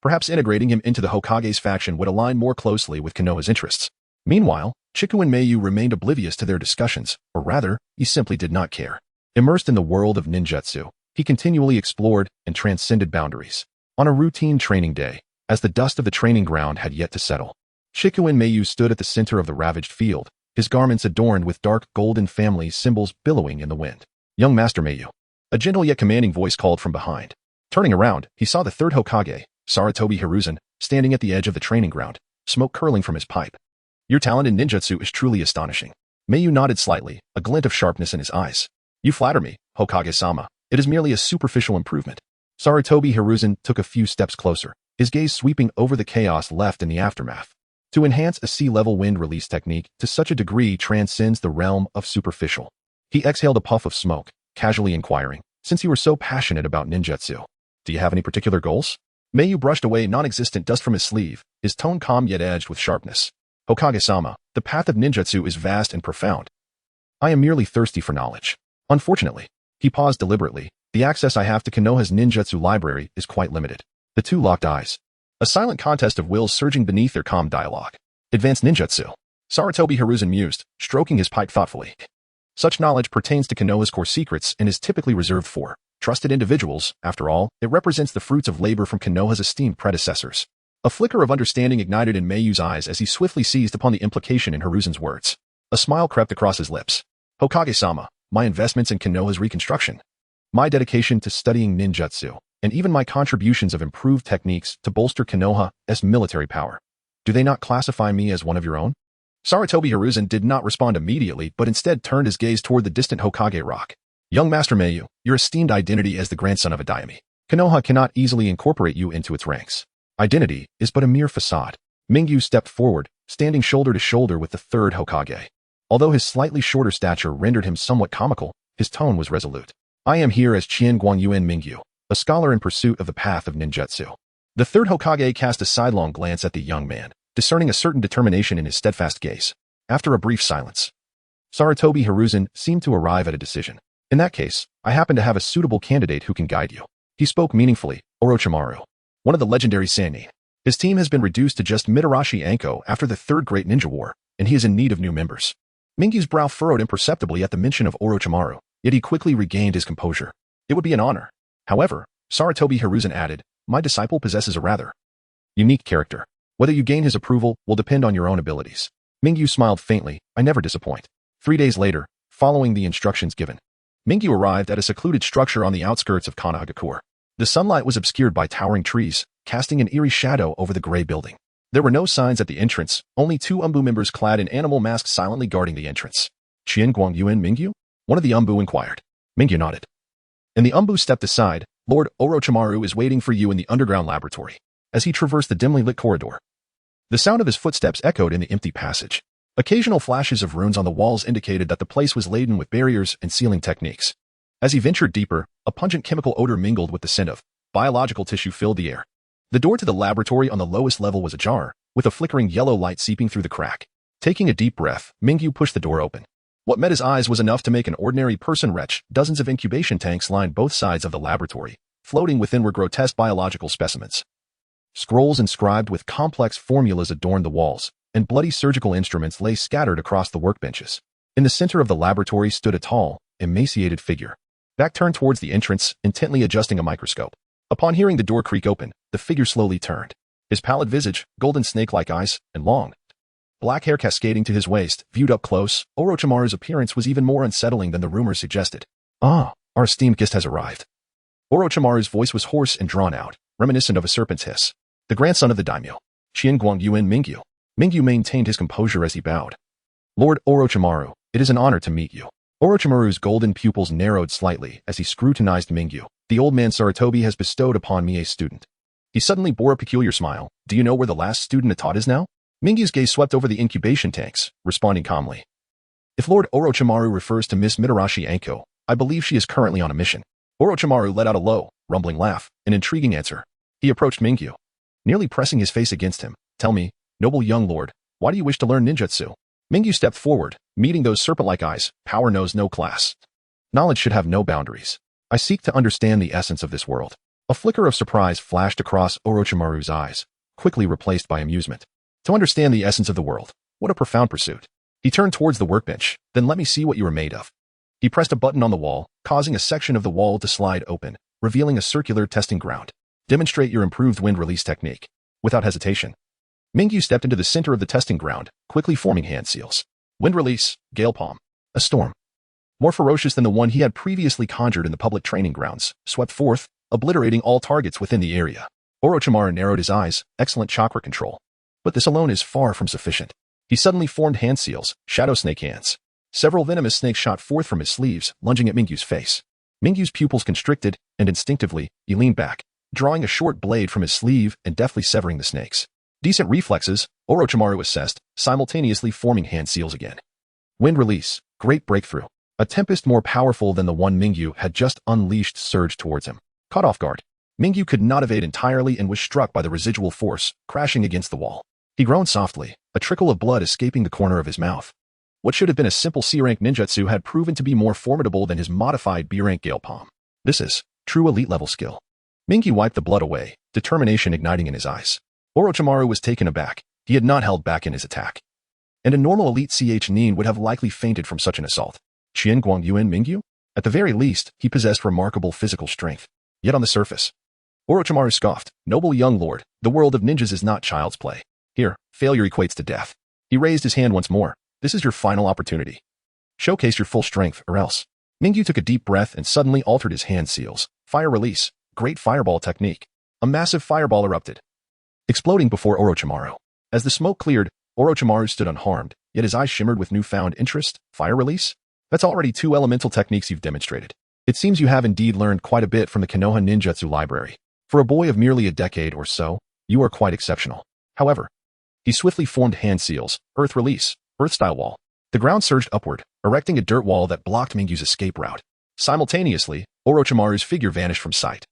Perhaps integrating him into the Hokage's faction would align more closely with Konoha's interests. Meanwhile, Chikuin Mayu remained oblivious to their discussions, or rather, he simply did not care. Immersed in the world of ninjutsu, he continually explored and transcended boundaries. On a routine training day, as the dust of the training ground had yet to settle, Chikuin Mayu stood at the center of the ravaged field, his garments adorned with dark golden family symbols billowing in the wind. Young Master Mayu. A gentle yet commanding voice called from behind. Turning around, he saw the third Hokage, Sarutobi Hiruzen, standing at the edge of the training ground, smoke curling from his pipe. Your talent in ninjutsu is truly astonishing. Mayu nodded slightly, a glint of sharpness in his eyes. You flatter me, Hokage-sama. It is merely a superficial improvement. Sarutobi Hiruzen took a few steps closer, his gaze sweeping over the chaos left in the aftermath. To enhance a sea-level wind release technique to such a degree transcends the realm of superficial. He exhaled a puff of smoke, casually inquiring, since you were so passionate about ninjutsu, do you have any particular goals? Mayu brushed away non-existent dust from his sleeve, his tone calm yet edged with sharpness. Hokage-sama, the path of ninjutsu is vast and profound. I am merely thirsty for knowledge. Unfortunately, he paused deliberately, the access I have to Konoha's ninjutsu library is quite limited. The two locked eyes. A silent contest of wills surging beneath their calm dialogue. Advanced ninjutsu. Sarutobi Hiruzen mused, stroking his pipe thoughtfully. Such knowledge pertains to Konoha's core secrets and is typically reserved for trusted individuals. After all, it represents the fruits of labor from Konoha's esteemed predecessors. A flicker of understanding ignited in Mayu's eyes as he swiftly seized upon the implication in Hiruzen's words. A smile crept across his lips. Hokage-sama, my investments in Konoha's reconstruction, my dedication to studying ninjutsu, and even my contributions of improved techniques to bolster Konoha's military power. Do they not classify me as one of your own? Sarutobi Hiruzen did not respond immediately, but instead turned his gaze toward the distant Hokage rock. Young Master Mayu, your esteemed identity as the grandson of a daimyo. Konoha cannot easily incorporate you into its ranks. Identity is but a mere facade. Mingyu stepped forward, standing shoulder to shoulder with the third Hokage. Although his slightly shorter stature rendered him somewhat comical, his tone was resolute. I am here as Qian Guangyuan Mingyu, a scholar in pursuit of the path of ninjutsu. The third Hokage cast a sidelong glance at the young man, discerning a certain determination in his steadfast gaze. After a brief silence, Sarutobi Hiruzen seemed to arrive at a decision. In that case, I happen to have a suitable candidate who can guide you. He spoke meaningfully, Orochimaru, one of the legendary Sannin. His team has been reduced to just Mitarashi Anko after the Third Great Ninja War, and he is in need of new members. Mingyu's brow furrowed imperceptibly at the mention of Orochimaru, yet he quickly regained his composure. It would be an honor. However, Sarutobi Hiruzen added, my disciple possesses a rather unique character. Whether you gain his approval will depend on your own abilities. Mingyu smiled faintly, I never disappoint. 3 days later, following the instructions given, Mingyu arrived at a secluded structure on the outskirts of Konohagakure. The sunlight was obscured by towering trees, casting an eerie shadow over the gray building. There were no signs at the entrance, only 2 Umbu members clad in animal masks silently guarding the entrance. Qian Guangyuan Mingyu? One of the Umbu inquired. Mingyu nodded. And the Umbu stepped aside. Lord Orochimaru is waiting for you in the underground laboratory. as he traversed the dimly lit corridor. The sound of his footsteps echoed in the empty passage. Occasional flashes of runes on the walls indicated that the place was laden with barriers and sealing techniques. As he ventured deeper, a pungent chemical odor mingled with the scent of biological tissue filled the air. The door to the laboratory on the lowest level was ajar, with a flickering yellow light seeping through the crack. Taking a deep breath, Mingyu pushed the door open. What met his eyes was enough to make an ordinary person retch. Dozens of incubation tanks lined both sides of the laboratory. Floating within were grotesque biological specimens. Scrolls inscribed with complex formulas adorned the walls, and bloody surgical instruments lay scattered across the workbenches. In the center of the laboratory stood a tall, emaciated figure, back turned towards the entrance, intently adjusting a microscope. Upon hearing the door creak open, the figure slowly turned. His pallid visage, golden snake-like eyes, and long, black hair cascading to his waist, viewed up close, Orochimaru's appearance was even more unsettling than the rumors suggested. "Ah, our esteemed guest has arrived." Orochimaru's voice was hoarse and drawn out, reminiscent of a serpent's hiss. The grandson of the Daimyo, Guangyuan Mingyu. Mingyu maintained his composure as he bowed. "Lord Orochimaru, it is an honor to meet you." Orochimaru's golden pupils narrowed slightly as he scrutinized Mingyu. "The old man Sarutobi has bestowed upon me a student." He suddenly bore a peculiar smile. "Do you know where the last student taught is now?" Mingyu's gaze swept over the incubation tanks, responding calmly. "If Lord Orochimaru refers to Miss Mitarashi Anko, I believe she is currently on a mission." Orochimaru let out a low, rumbling laugh, an intriguing answer. He approached Mingyu, nearly pressing his face against him. "Tell me, noble young lord, why do you wish to learn ninjutsu?" Mingyu stepped forward, meeting those serpent-like eyes. "Power knows no class. Knowledge should have no boundaries. I seek to understand the essence of this world." A flicker of surprise flashed across Orochimaru's eyes, quickly replaced by amusement. "To understand the essence of the world, what a profound pursuit." He turned towards the workbench. "Then let me see what you are made of." He pressed a button on the wall, causing a section of the wall to slide open, revealing a circular testing ground. "Demonstrate your improved wind release technique." Without hesitation, Mingyu stepped into the center of the testing ground, quickly forming hand seals. Wind release, gale palm. A storm, more ferocious than the one he had previously conjured in the public training grounds, swept forth, obliterating all targets within the area. Orochimaru narrowed his eyes. Excellent chakra control. But this alone is far from sufficient. He suddenly formed hand seals, shadow snake hands. Several venomous snakes shot forth from his sleeves, lunging at Mingyu's face. Mingyu's pupils constricted, and instinctively, he leaned back, drawing a short blade from his sleeve and deftly severing the snakes. Decent reflexes, Orochimaru assessed, simultaneously forming hand seals again. Wind release, great breakthrough. A tempest more powerful than the one Mingyu had just unleashed surged towards him. Caught off guard, Mingyu could not evade entirely and was struck by the residual force, crashing against the wall. He groaned softly, a trickle of blood escaping the corner of his mouth. What should have been a simple C-rank ninjutsu had proven to be more formidable than his modified B-rank gale palm. This is true elite-level skill. Mingyu wiped the blood away, determination igniting in his eyes. Orochimaru was taken aback. He had not held back in his attack. And a normal elite nin would have likely fainted from such an assault. Guangyuan Mingyu? At the very least, he possessed remarkable physical strength. Yet on the surface, Orochimaru scoffed. "Noble young lord, the world of ninjas is not child's play. Here, failure equates to death." He raised his hand once more. "This is your final opportunity. Showcase your full strength, or else." Mingyu took a deep breath and suddenly altered his hand seals. Fire release. Great fireball technique. A massive fireball erupted, exploding before Orochimaru. As the smoke cleared, Orochimaru stood unharmed, yet his eyes shimmered with newfound interest. "Fire release? That's already 2 elemental techniques you've demonstrated. It seems you have indeed learned quite a bit from the Konoha ninjutsu library. For a boy of merely a decade or so, you are quite exceptional." However, he swiftly formed hand seals. Earth release. Earth-style wall. The ground surged upward, erecting a dirt wall that blocked Mingyu's escape route. Simultaneously, Orochimaru's figure vanished from sight,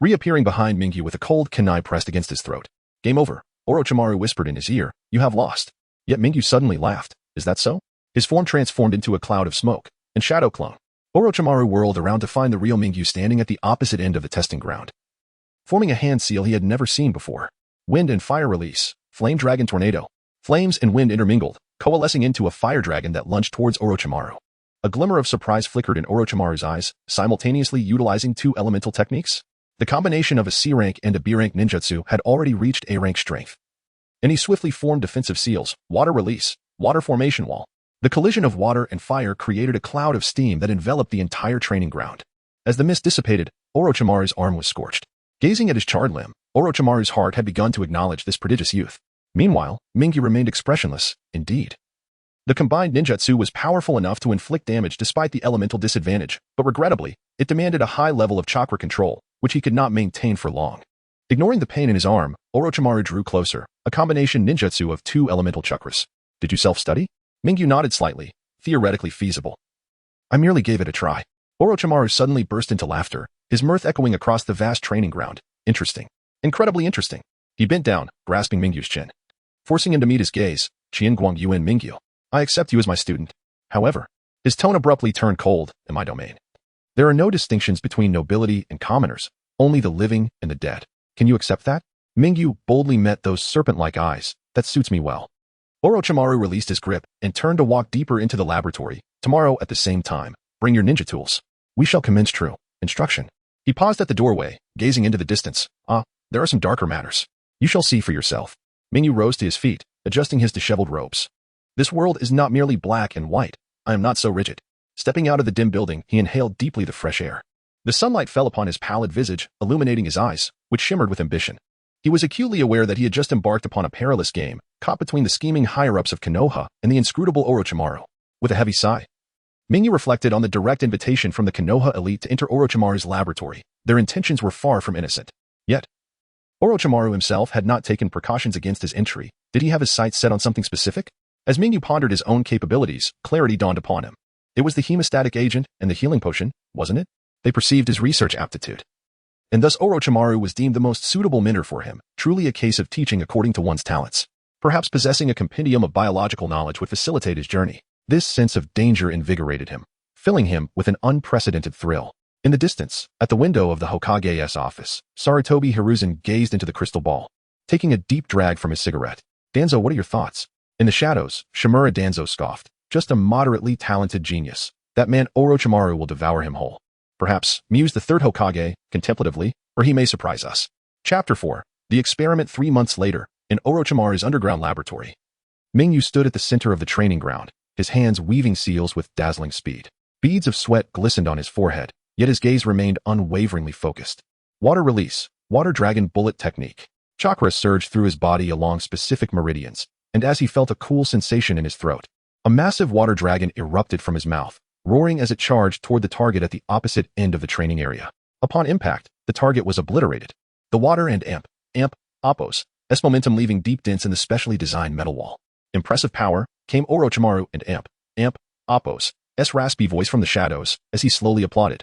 reappearing behind Mingyu with a cold kunai pressed against his throat. "Game over," Orochimaru whispered in his ear. "You have lost." Yet Mingyu suddenly laughed. "Is that so?" His form transformed into a cloud of smoke, and shadow clone. Orochimaru whirled around to find the real Mingyu standing at the opposite end of the testing ground, forming a hand seal he had never seen before. Wind and fire release. Flame dragon tornado. Flames and wind intermingled, coalescing into a fire dragon that lunged towards Orochimaru. A glimmer of surprise flickered in Orochimaru's eyes, simultaneously utilizing 2 elemental techniques. The combination of a C-rank and a B-rank ninjutsu had already reached A-rank strength. And he swiftly formed defensive seals. Water release. Water formation wall. The collision of water and fire created a cloud of steam that enveloped the entire training ground. As the mist dissipated, Orochimaru's arm was scorched. Gazing at his charred limb, Orochimaru's heart had begun to acknowledge this prodigious youth. Meanwhile, Mingyu remained expressionless. Indeed, the combined ninjutsu was powerful enough to inflict damage despite the elemental disadvantage, but regrettably, it demanded a high level of chakra control, which he could not maintain for long. Ignoring the pain in his arm, Orochimaru drew closer, a combination ninjutsu of 2 elemental chakras. Did you self-study? Mingyu nodded slightly. Theoretically feasible. I merely gave it a try. Orochimaru suddenly burst into laughter, his mirth echoing across the vast training ground. Interesting. Incredibly interesting. He bent down, grasping Mingyu's chin. Forcing him to meet his gaze, Qian Guang Yuan Mingyu. I accept you as my student. However, his tone abruptly turned cold in my domain. There are no distinctions between nobility and commoners, only the living and the dead. Can you accept that? Mingyu boldly met those serpent-like eyes. That suits me well. Orochimaru released his grip and turned to walk deeper into the laboratory. Tomorrow at the same time, bring your ninja tools. We shall commence true instruction. He paused at the doorway, gazing into the distance. There are some darker matters. You shall see for yourself. Mingyu rose to his feet, adjusting his disheveled robes. This world is not merely black and white. I am not so rigid. Stepping out of the dim building, he inhaled deeply the fresh air. The sunlight fell upon his pallid visage, illuminating his eyes, which shimmered with ambition. He was acutely aware that he had just embarked upon a perilous game, caught between the scheming higher-ups of Konoha and the inscrutable Orochimaru. With a heavy sigh, Mingyu reflected on the direct invitation from the Konoha elite to enter Orochimaru's laboratory. Their intentions were far from innocent. Yet, Orochimaru himself had not taken precautions against his entry. Did he have his sights set on something specific? As Mingyu pondered his own capabilities, clarity dawned upon him. It was the hemostatic agent and the healing potion, wasn't it? They perceived his research aptitude. And thus Orochimaru was deemed the most suitable mentor for him, truly a case of teaching according to one's talents. Perhaps possessing a compendium of biological knowledge would facilitate his journey. This sense of danger invigorated him, filling him with an unprecedented thrill. In the distance, at the window of the Hokage's office, Sarutobi Hiruzen gazed into the crystal ball, taking a deep drag from his cigarette. Danzo, what are your thoughts? In the shadows, Shimura Danzo scoffed. Just a moderately talented genius. That man Orochimaru will devour him whole. Perhaps, mused the third Hokage, contemplatively, or he may surprise us. Chapter 4. The experiment 3 months later, in Orochimaru's underground laboratory. Mingyu stood at the center of the training ground, his hands weaving seals with dazzling speed. Beads of sweat glistened on his forehead, yet his gaze remained unwaveringly focused. Water release, water dragon bullet technique. Chakra surged through his body along specific meridians, and as he felt a cool sensation in his throat, a massive water dragon erupted from his mouth, roaring as it charged toward the target at the opposite end of the training area. Upon impact, the target was obliterated. The water and Appos, momentum leaving deep dents in the specially designed metal wall. Impressive power, came Orochimaru and Appos' raspy voice from the shadows as he slowly applauded,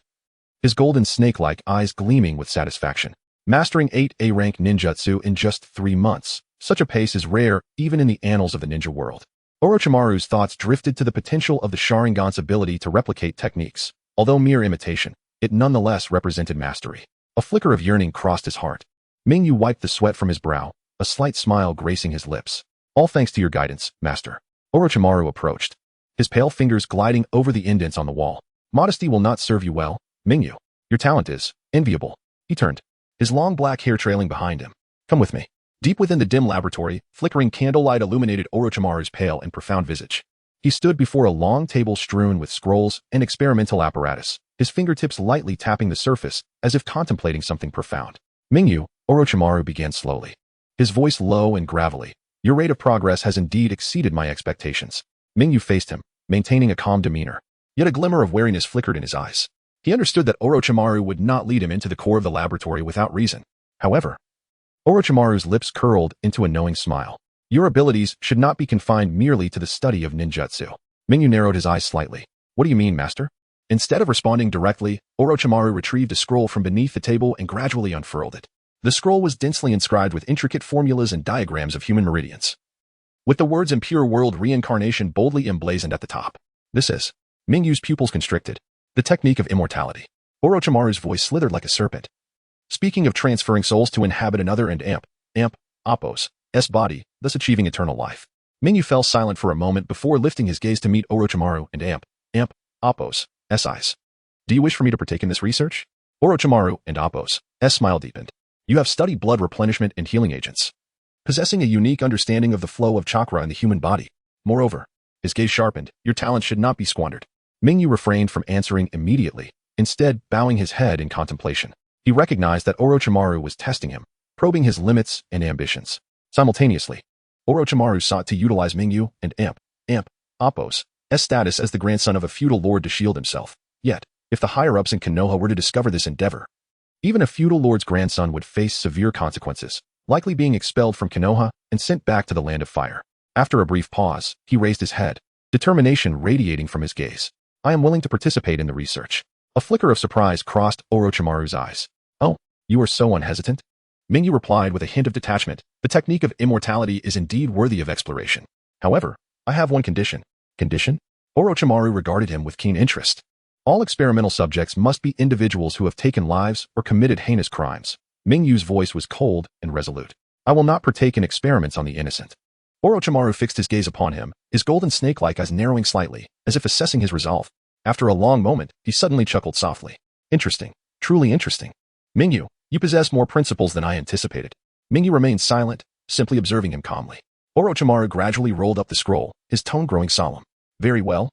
his golden snake-like eyes gleaming with satisfaction. Mastering 8A rank ninjutsu in just 3 months. Such a pace is rare even in the annals of the ninja world. Orochimaru's thoughts drifted to the potential of the Sharingan's ability to replicate techniques. Although mere imitation, it nonetheless represented mastery. A flicker of yearning crossed his heart. Mingyu wiped the sweat from his brow, a slight smile gracing his lips. All thanks to your guidance, master. Orochimaru approached, his pale fingers gliding over the indents on the wall. Modesty will not serve you well, Mingyu. Your talent is enviable. He turned, his long black hair trailing behind him. Come with me. Deep within the dim laboratory, flickering candlelight illuminated Orochimaru's pale and profound visage. He stood before a long table strewn with scrolls and experimental apparatus, his fingertips lightly tapping the surface as if contemplating something profound. Mingyu, Orochimaru began slowly, his voice low and gravelly. Your rate of progress has indeed exceeded my expectations. Mingyu faced him, maintaining a calm demeanor, yet a glimmer of wariness flickered in his eyes. He understood that Orochimaru would not lead him into the core of the laboratory without reason. However, Orochimaru's lips curled into a knowing smile. Your abilities should not be confined merely to the study of ninjutsu. Mingyu narrowed his eyes slightly. What do you mean, master? Instead of responding directly, Orochimaru retrieved a scroll from beneath the table and gradually unfurled it. The scroll was densely inscribed with intricate formulas and diagrams of human meridians, with the words Impure World Reincarnation boldly emblazoned at the top. This is. Mingyu's pupils constricted. The technique of immortality. Orochimaru's voice slithered like a serpent. Speaking of transferring souls to inhabit another and Appos' body, thus achieving eternal life. Mingyu fell silent for a moment before lifting his gaze to meet Orochimaru and Appos' eyes. Do you wish for me to partake in this research? Orochimaru and Appos' smile deepened. You have studied blood replenishment and healing agents, possessing a unique understanding of the flow of chakra in the human body. Moreover, his gaze sharpened, your talent should not be squandered. Mingyu refrained from answering immediately, instead bowing his head in contemplation. He recognized that Orochimaru was testing him, probing his limits and ambitions. Simultaneously, Orochimaru sought to utilize Mingyu and Appos' status as the grandson of a feudal lord to shield himself. Yet, if the higher-ups in Konoha were to discover this endeavor, Even a feudal lord's grandson would face severe consequences, likely being expelled from Konoha and sent back to the Land of Fire. After a brief pause, he raised his head, determination radiating from his gaze. I am willing to participate in the research. A flicker of surprise crossed Orochimaru's eyes. Oh, you are so unhesitant? Mingyu replied with a hint of detachment. The technique of immortality is indeed worthy of exploration. However, I have one condition. Condition? Orochimaru regarded him with keen interest. All experimental subjects must be individuals who have taken lives or committed heinous crimes. Mingyu's voice was cold and resolute. I will not partake in experiments on the innocent. Orochimaru fixed his gaze upon him, his golden snake-like eyes narrowing slightly, as if assessing his resolve. After a long moment, he suddenly chuckled softly. Interesting. Truly interesting. Mingyu, you possess more principles than I anticipated. Mingyu remained silent, simply observing him calmly. Orochimaru gradually rolled up the scroll, his tone growing solemn. Very well.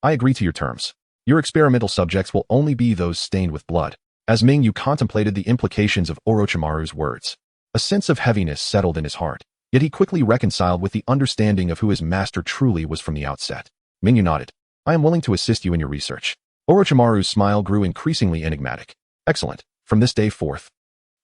I agree to your terms. Your experimental subjects will only be those stained with blood. As Mingyu contemplated the implications of Orochimaru's words, a sense of heaviness settled in his heart, yet he quickly reconciled with the understanding of who his master truly was from the outset. Mingyu nodded. I am willing to assist you in your research. Orochimaru's smile grew increasingly enigmatic. Excellent. From this day forth,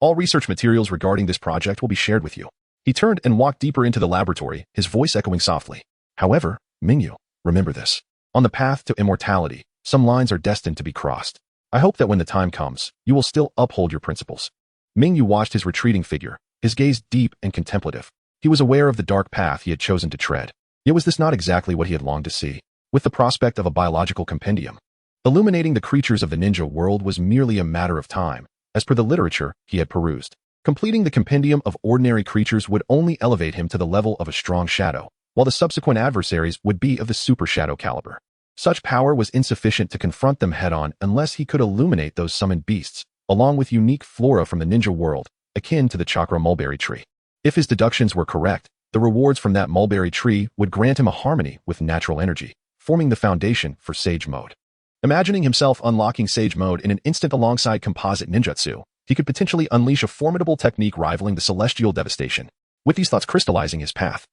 all research materials regarding this project will be shared with you. He turned and walked deeper into the laboratory, his voice echoing softly. However, Mingyu, remember this. On the path to immortality, some lines are destined to be crossed. I hope that when the time comes, you will still uphold your principles. Mingyu watched his retreating figure, his gaze deep and contemplative. He was aware of the dark path he had chosen to tread. Yet was this not exactly what he had longed to see? With the prospect of a biological compendium, illuminating the creatures of the ninja world was merely a matter of time, as per the literature he had perused. Completing the compendium of ordinary creatures would only elevate him to the level of a strong shadow, while the subsequent adversaries would be of the super shadow caliber. Such power was insufficient to confront them head-on unless he could illuminate those summoned beasts, along with unique flora from the ninja world, akin to the chakra mulberry tree. If his deductions were correct, the rewards from that mulberry tree would grant him a harmony with natural energy, forming the foundation for Sage Mode. Imagining himself unlocking Sage Mode in an instant alongside composite ninjutsu, he could potentially unleash a formidable technique rivaling the celestial devastation. With these thoughts crystallizing his path,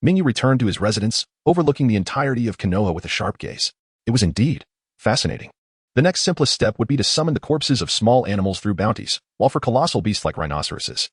Mingyu returned to his residence, overlooking the entirety of Konoha with a sharp gaze. It was indeed fascinating. The next simplest step would be to summon the corpses of small animals through bounties, while for colossal beasts like rhinoceroses,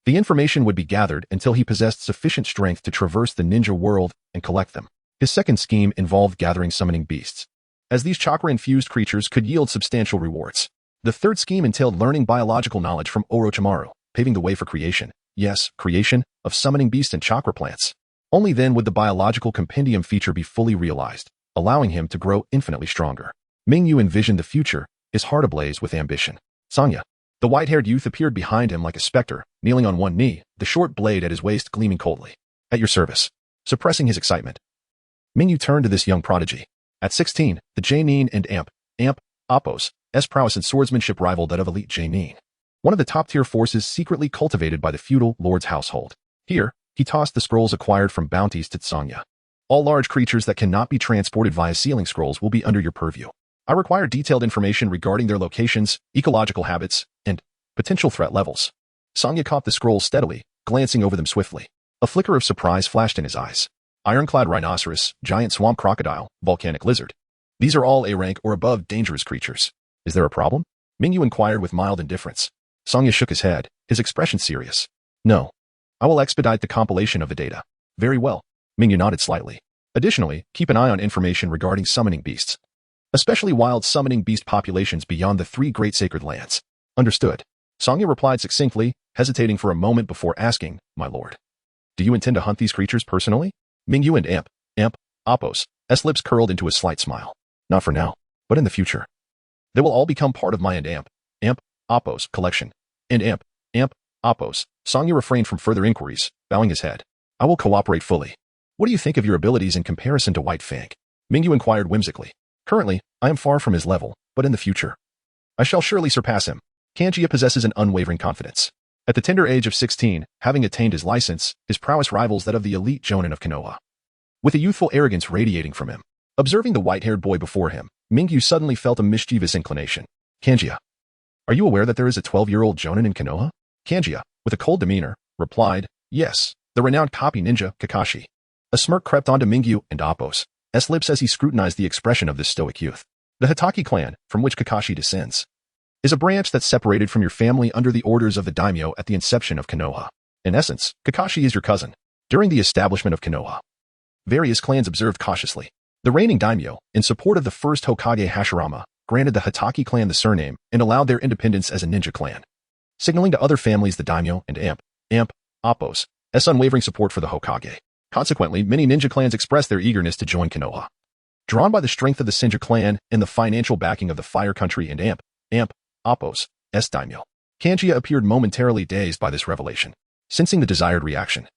the information would be gathered until he possessed sufficient strength to traverse the ninja world and collect them. His second scheme involved gathering summoning beasts, as these chakra-infused creatures could yield substantial rewards. The third scheme entailed learning biological knowledge from Orochimaru, paving the way for creation, yes, creation, of summoning beasts and chakra plants. Only then would the biological compendium feature be fully realized, allowing him to grow infinitely stronger. Mingyu envisioned the future, his heart ablaze with ambition. Sanya, the white-haired youth, appeared behind him like a specter, kneeling on one knee, the short blade at his waist gleaming coldly. At your service. Suppressing his excitement, Mingyu turned to this young prodigy. At 16, the Jainin and Appos' prowess and swordsmanship rivaled that of elite Jainin, one of the top-tier forces secretly cultivated by the feudal lord's household. Here, he tossed the scrolls acquired from bounties to Tsanya. All large creatures that cannot be transported via sealing scrolls will be under your purview. I require detailed information regarding their locations, ecological habits, and potential threat levels. Sanya caught the scrolls steadily, glancing over them swiftly. A flicker of surprise flashed in his eyes. Ironclad rhinoceros, giant swamp crocodile, volcanic lizard. These are all A rank or above dangerous creatures. Is there a problem? Mingyu inquired with mild indifference. Sanya shook his head, his expression serious. No. I will expedite the compilation of the data. Very well. Mingyu nodded slightly. Additionally, keep an eye on information regarding summoning beasts, especially wild summoning beast populations beyond the 3 great sacred lands. Understood. Sanya replied succinctly, hesitating for a moment before asking, my lord. Do you intend to hunt these creatures personally? Mingyu and Appos' lips curled into a slight smile. Not for now, but in the future. They will all become part of my and Appos' collection. And Appos. Sanya refrained from further inquiries, bowing his head. I will cooperate fully. What do you think of your abilities in comparison to White Fang? Mingyu inquired whimsically. Currently, I am far from his level, but in the future, I shall surely surpass him. Kanjia possesses an unwavering confidence. At the tender age of 16, having attained his license, his prowess rivals that of the elite jonin of Konoha. With a youthful arrogance radiating from him, observing the white-haired boy before him, Mingyu suddenly felt a mischievous inclination. Kanjia, are you aware that there is a 12-year-old jonin in Konoha? Kanjia, with a cold demeanor, replied, yes, the renowned copy ninja, Kakashi. A smirk crept onto Mingyu and Appos' lips as he scrutinized the expression of this stoic youth. The Hitaki clan, from which Kakashi descends, is a branch that's separated from your family under the orders of the Daimyo at the inception of Konoha. In essence, Kakashi is your cousin. During the establishment of Konoha, various clans observed cautiously. The reigning Daimyo, in support of the first Hokage Hashirama, granted the Hatake clan the surname and allowed their independence as a ninja clan, signaling to other families the Daimyo and Appo's unwavering support for the Hokage. Consequently, many ninja clans expressed their eagerness to join Konoha. Drawn by the strength of the Senju clan and the financial backing of the Fire Country and Appo's Daimyo, Kanjiya appeared momentarily dazed by this revelation. Sensing the desired reaction,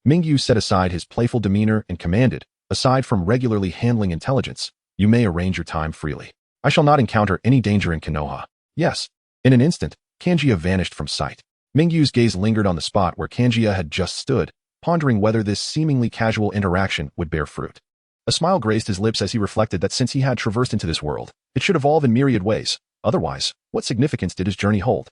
Mingyu set aside his playful demeanor and commanded, aside from regularly handling intelligence, you may arrange your time freely. I shall not encounter any danger in Konoha. Yes. In an instant, Kanjiya vanished from sight. Mingyu's gaze lingered on the spot where Kanjiya had just stood, pondering whether this seemingly casual interaction would bear fruit. A smile graced his lips as he reflected that since he had traversed into this world, it should evolve in myriad ways. Otherwise, what significance did his journey hold?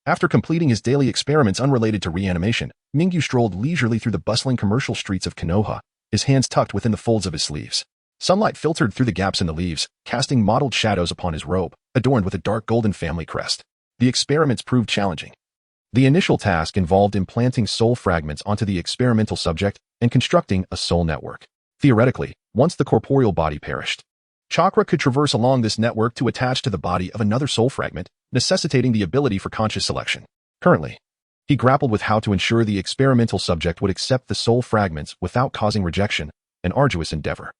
After completing his daily experiments unrelated to reanimation, Mingyu strolled leisurely through the bustling commercial streets of Konoha, his hands tucked within the folds of his sleeves. Sunlight filtered through the gaps in the leaves, casting mottled shadows upon his robe, adorned with a dark golden family crest. The experiments proved challenging. The initial task involved implanting soul fragments onto the experimental subject and constructing a soul network. Theoretically, once the corporeal body perished, chakra could traverse along this network to attach to the body of another soul fragment, necessitating the ability for conscious selection. Currently, he grappled with how to ensure the experimental subject would accept the soul fragments without causing rejection, an arduous endeavor.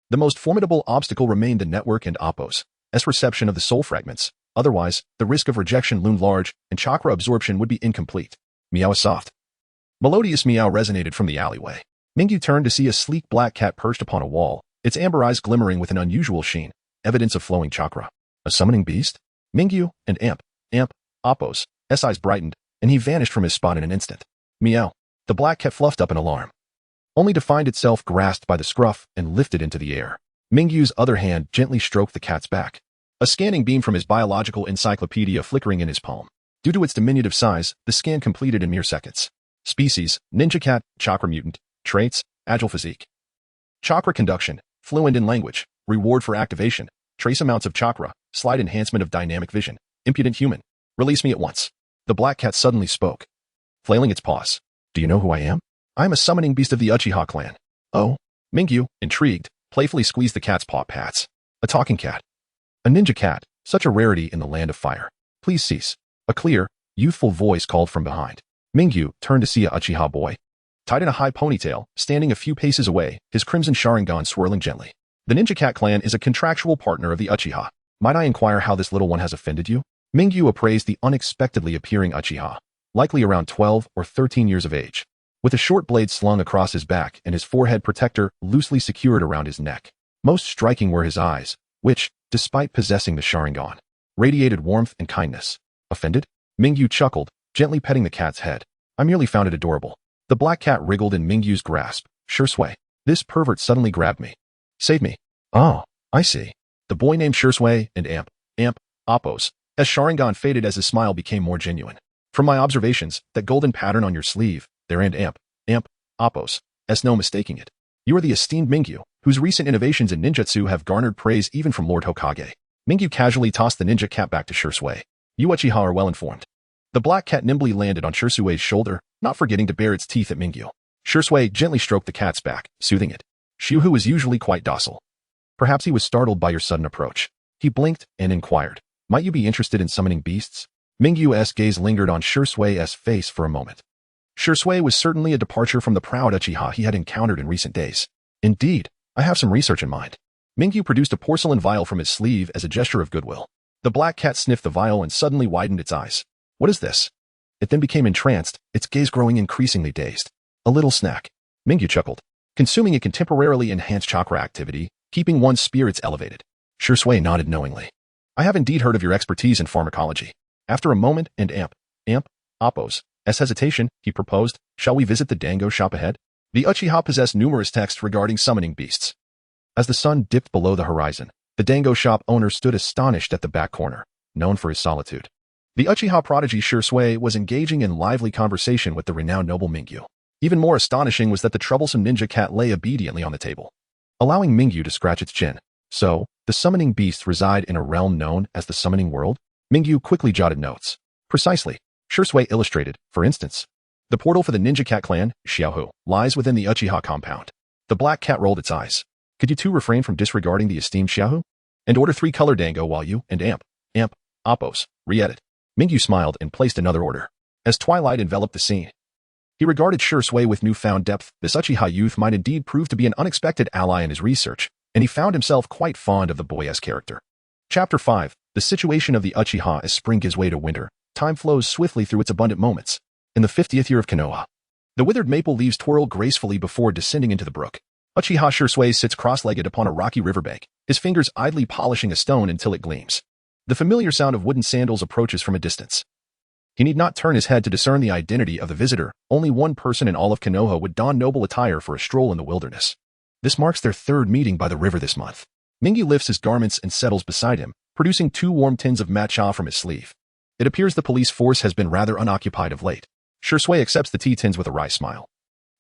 The most formidable obstacle remained the network and Appo's reception of the soul fragments. Otherwise, the risk of rejection loomed large, and chakra absorption would be incomplete. Meow, a soft, melodious meow resonated from the alleyway. Mingyu turned to see a sleek black cat perched upon a wall, its amber eyes glimmering with an unusual sheen, evidence of flowing chakra. A summoning beast? Mingyu and Appo's eyes brightened, and he vanished from his spot in an instant. Meow. The black cat fluffed up in alarm, only to find itself grasped by the scruff and lifted into the air. Mingyu's other hand gently stroked the cat's back, a scanning beam from his biological encyclopedia flickering in his palm. Due to its diminutive size, the scan completed in mere seconds. Species, ninja cat, chakra mutant. Traits, agile physique. Chakra conduction, fluent in language. Reward for activation, trace amounts of chakra, slight enhancement of dynamic vision. Impudent human. Release me at once. The black cat suddenly spoke, flailing its paws. Do you know who I am? I am a summoning beast of the Uchiha clan. Oh? Mingyu, intrigued, playfully squeezed the cat's paw pats. A talking cat. A ninja cat, such a rarity in the land of fire. Please cease. A clear, youthful voice called from behind. Mingyu turned to see a Uchiha boy, tied in a high ponytail, standing a few paces away, his crimson Sharingan swirling gently. The Ninja Cat clan is a contractual partner of the Uchiha. Might I inquire how this little one has offended you? Mingyu appraised the unexpectedly appearing Uchiha, likely around 12 or 13 years of age, with a short blade slung across his back and his forehead protector loosely secured around his neck. Most striking were his eyes, which, despite possessing the Sharingan, radiated warmth and kindness. Offended? Mingyu chuckled, gently petting the cat's head. I merely found it adorable. The black cat wriggled in Mingyu's grasp. Shursui. This pervert suddenly grabbed me. Save me. Oh, I see. The boy named Shursui and Appo's Sharingan faded as his smile became more genuine. From my observations, that golden pattern on your sleeve, there and Appo's, no mistaking it. You are the esteemed Mingyu, whose recent innovations in ninjutsu have garnered praise even from Lord Hokage. Mingyu casually tossed the ninja cat back to Shursui. You Uchiha are well informed. The black cat nimbly landed on Shursui's shoulder, not forgetting to bare its teeth at Mingyu. Shursui gently stroked the cat's back, soothing it. Shuhu is usually quite docile. Perhaps he was startled by your sudden approach. He blinked and inquired, might you be interested in summoning beasts? Mingyu's gaze lingered on Shursui's face for a moment. Shursui was certainly a departure from the proud Uchiha he had encountered in recent days. Indeed, I have some research in mind. Mingyu produced a porcelain vial from his sleeve as a gesture of goodwill. The black cat sniffed the vial and suddenly widened its eyes. What is this? It then became entranced, its gaze growing increasingly dazed. A little snack. Mingyu chuckled. Consuming it can temporarily enhance chakra activity, keeping one's spirits elevated. Shursui nodded knowingly. I have indeed heard of your expertise in pharmacology. After a moment and Appo's hesitation, he proposed, shall we visit the dango shop ahead? The Uchiha possessed numerous texts regarding summoning beasts. As the sun dipped below the horizon, the dango shop owner stood astonished at the back corner, known for his solitude. The Uchiha prodigy Shursui was engaging in lively conversation with the renowned noble Mingyu. Even more astonishing was that the troublesome ninja cat lay obediently on the table, allowing Mingyu to scratch its chin. So, the summoning beasts reside in a realm known as the summoning world? Mingyu quickly jotted notes. Precisely. Shursui illustrated, for instance. The portal for the Ninja Cat clan, Xiaohu, lies within the Uchiha compound. The black cat rolled its eyes. Could you two refrain from disregarding the esteemed Xiaohu? And order 3 color dango while you and Amp, Appos, re-edit. Mingyu smiled and placed another order. As twilight enveloped the scene, he regarded Shursui with newfound depth. This Uchiha youth might indeed prove to be an unexpected ally in his research, and he found himself quite fond of the boy-esque character. Chapter 5. The situation of the Uchiha as spring gives way to winter. Time flows swiftly through its abundant moments. In the 50th year of Konoha, the withered maple leaves twirl gracefully before descending into the brook. Uchiha Shursui sits cross-legged upon a rocky riverbank, his fingers idly polishing a stone until it gleams. The familiar sound of wooden sandals approaches from a distance. He need not turn his head to discern the identity of the visitor. Only one person in all of Konoha would don noble attire for a stroll in the wilderness. This marks their 3rd meeting by the river this month. Mingyu lifts his garments and settles beside him, producing 2 warm tins of matcha from his sleeve. It appears the police force has been rather unoccupied of late. Shursui accepts the tea tins with a wry smile,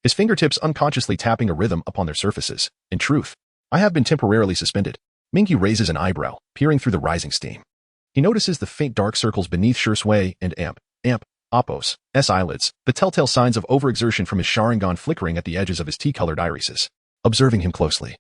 his fingertips unconsciously tapping a rhythm upon their surfaces. In truth, I have been temporarily suspended. Mingyu raises an eyebrow, peering through the rising steam. He notices the faint dark circles beneath Shursui and Appos' eyelids, the telltale signs of overexertion from his Sharingan flickering at the edges of his tea-colored irises. Observing him closely,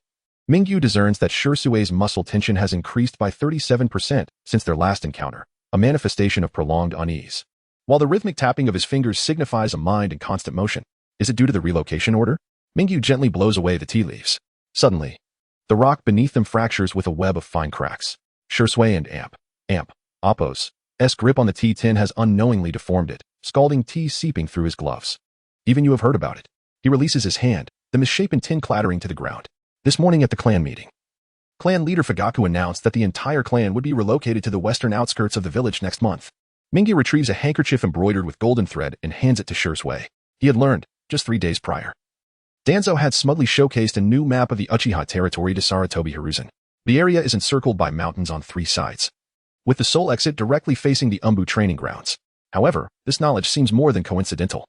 Mingyu discerns that Shursui's muscle tension has increased by 37% since their last encounter, a manifestation of prolonged unease. While the rhythmic tapping of his fingers signifies a mind in constant motion, is it due to the relocation order? Mingyu gently blows away the tea leaves. Suddenly, the rock beneath them fractures with a web of fine cracks. Shursui and Appos' grip on the tea tin has unknowingly deformed it, scalding tea seeping through his gloves. Even you have heard about it. He releases his hand, the misshapen tin clattering to the ground. This morning at the clan meeting, clan leader Fugaku announced that the entire clan would be relocated to the western outskirts of the village next month. Mingyu retrieves a handkerchief embroidered with golden thread and hands it to Shursui. He had learned, just 3 days prior, Danzo had smugly showcased a new map of the Uchiha territory to Sarutobi Hiruzen. The area is encircled by mountains on 3 sides, with the sole exit directly facing the Umbu training grounds. However, this knowledge seems more than coincidental.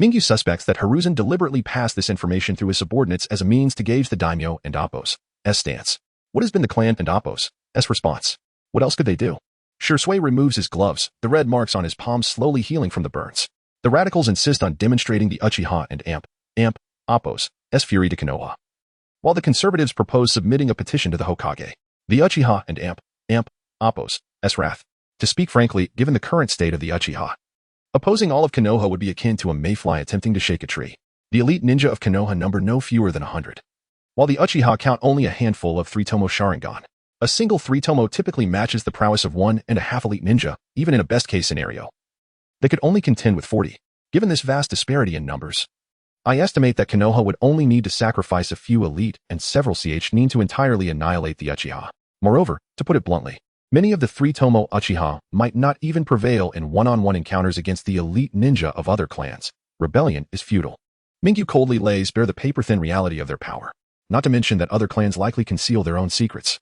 Mingyu suspects that Hiruzen deliberately passed this information through his subordinates as a means to gauge the Daimyo and Appos' stance. What has been the clan and Appos' response? What else could they do? Shursui removes his gloves, the red marks on his palms slowly healing from the burns. The radicals insist on demonstrating the Uchiha and Appos' fury to Konoha, while the conservatives propose submitting a petition to the Hokage. The Uchiha and Appos' wrath. To speak frankly, given the current state of the Uchiha, opposing all of Konoha would be akin to a mayfly attempting to shake a tree. The elite ninja of Konoha number no fewer than 100, while the Uchiha count only a handful of 3-tomo Sharingan. A single 3-tomo typically matches the prowess of 1.5 elite ninja, even in a best-case scenario. They could only contend with 40. Given this vast disparity in numbers, I estimate that Konoha would only need to sacrifice a few elite and several nin to entirely annihilate the Uchiha. Moreover, to put it bluntly, many of the 3-tomo Uchiha might not even prevail in one-on-one encounters against the elite ninja of other clans. Rebellion is futile. Mingyu coldly lays bare the paper-thin reality of their power, not to mention that other clans likely conceal their own secrets.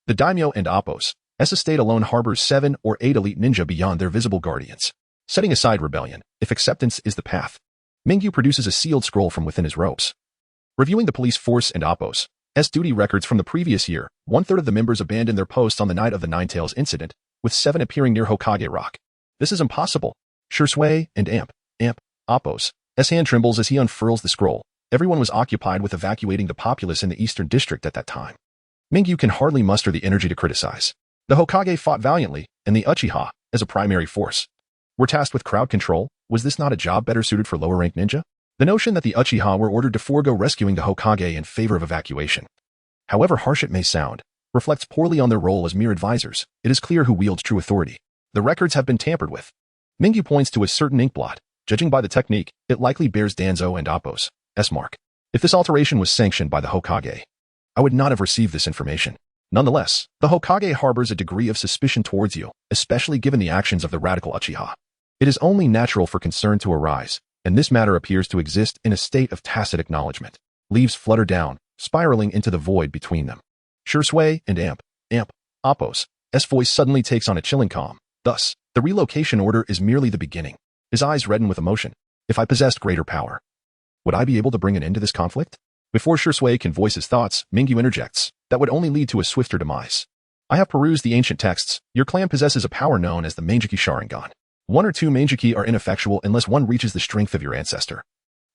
The Daimyo and Appos' estate alone harbors 7 or 8 elite ninja beyond their visible guardians. Setting aside rebellion, if acceptance is the path, Mingyu produces a sealed scroll from within his robes. Reviewing the police force and Appos' duty records from the previous year, 1/3 of the members abandoned their posts on the night of the Ninetails incident, with 7 appearing near Hokage Rock. This is impossible. Shursui and Appos' hand trembles as he unfurls the scroll. Everyone was occupied with evacuating the populace in the eastern district at that time. Mingyu can hardly muster the energy to criticize. The Hokage fought valiantly, and the Uchiha, as a primary force, were tasked with crowd control. Was this not a job better suited for lower-ranked ninja? The notion that the Uchiha were ordered to forego rescuing the Hokage in favor of evacuation, however harsh it may sound, reflects poorly on their role as mere advisors. It is clear who wields true authority. The records have been tampered with. Mingyu points to a certain inkblot. Judging by the technique, it likely bears Danzo and Appos' mark. If this alteration was sanctioned by the Hokage, I would not have received this information. Nonetheless, the Hokage harbors a degree of suspicion towards you, especially given the actions of the radical Uchiha. It is only natural for concern to arise, and this matter appears to exist in a state of tacit acknowledgement. Leaves flutter down, spiraling into the void between them. Shursui and Appos' voice suddenly takes on a chilling calm. Thus, the relocation order is merely the beginning. His eyes redden with emotion. If I possessed greater power, would I be able to bring an end to this conflict? Before Shursui can voice his thoughts, Mingyu interjects. That would only lead to a swifter demise. I have perused the ancient texts. Your clan possesses a power known as the Manjiki Sharingan. One or two Manjiki are ineffectual unless one reaches the strength of your ancestor.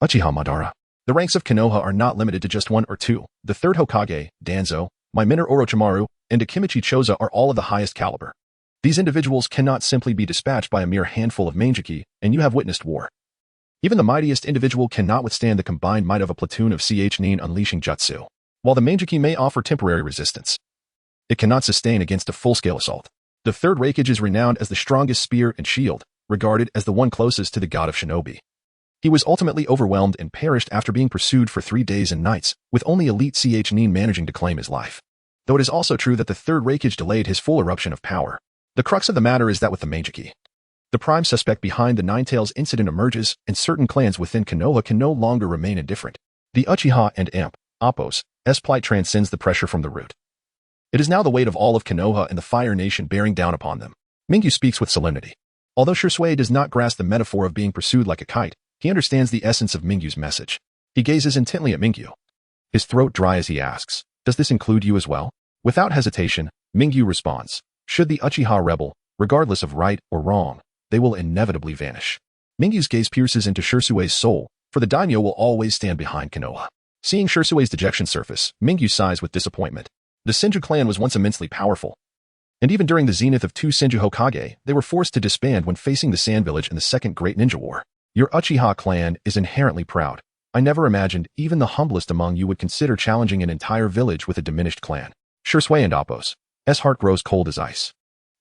Uchiha Madara. The ranks of Konoha are not limited to just one or two. The third Hokage, Danzo, my mentor Orochimaru, and Akimichi Choza are all of the highest caliber. These individuals cannot simply be dispatched by a mere handful of Manjiki, and you have witnessed war. Even the mightiest individual cannot withstand the combined might of a platoon of Nin unleashing jutsu. While the Manjiki may offer temporary resistance, it cannot sustain against a full-scale assault. The third Raikage is renowned as the strongest spear and shield, regarded as the one closest to the god of shinobi. He was ultimately overwhelmed and perished after being pursued for 3 days and nights, with only elite Nin managing to claim his life. Though it is also true that the third Raikage delayed his full eruption of power. The crux of the matter is that with the Manjiki, the prime suspect behind the Ninetales incident emerges, and certain clans within Konoha can no longer remain indifferent. The Uchiha and Appo's plight transcends the pressure from the root. It is now the weight of all of Konoha and the Fire Nation bearing down upon them. Mingyu speaks with solemnity. Although Shisui does not grasp the metaphor of being pursued like a kite, he understands the essence of Mingyu's message. He gazes intently at Mingyu. His throat dry as he asks, "Does this include you as well?" Without hesitation, Mingyu responds, "Should the Uchiha rebel, regardless of right or wrong, they will inevitably vanish." Mingyu's gaze pierces into Shisui's soul, for the Daimyo will always stand behind Konoha. Seeing Shisui's dejection surface, Mingyu sighs with disappointment. The Senju clan was once immensely powerful, and even during the zenith of 2 Senju Hokage, they were forced to disband when facing the Sand Village in the Second Great Ninja War. Your Uchiha clan is inherently proud. I never imagined even the humblest among you would consider challenging an entire village with a diminished clan. Shisui and Appo's heart grows cold as ice.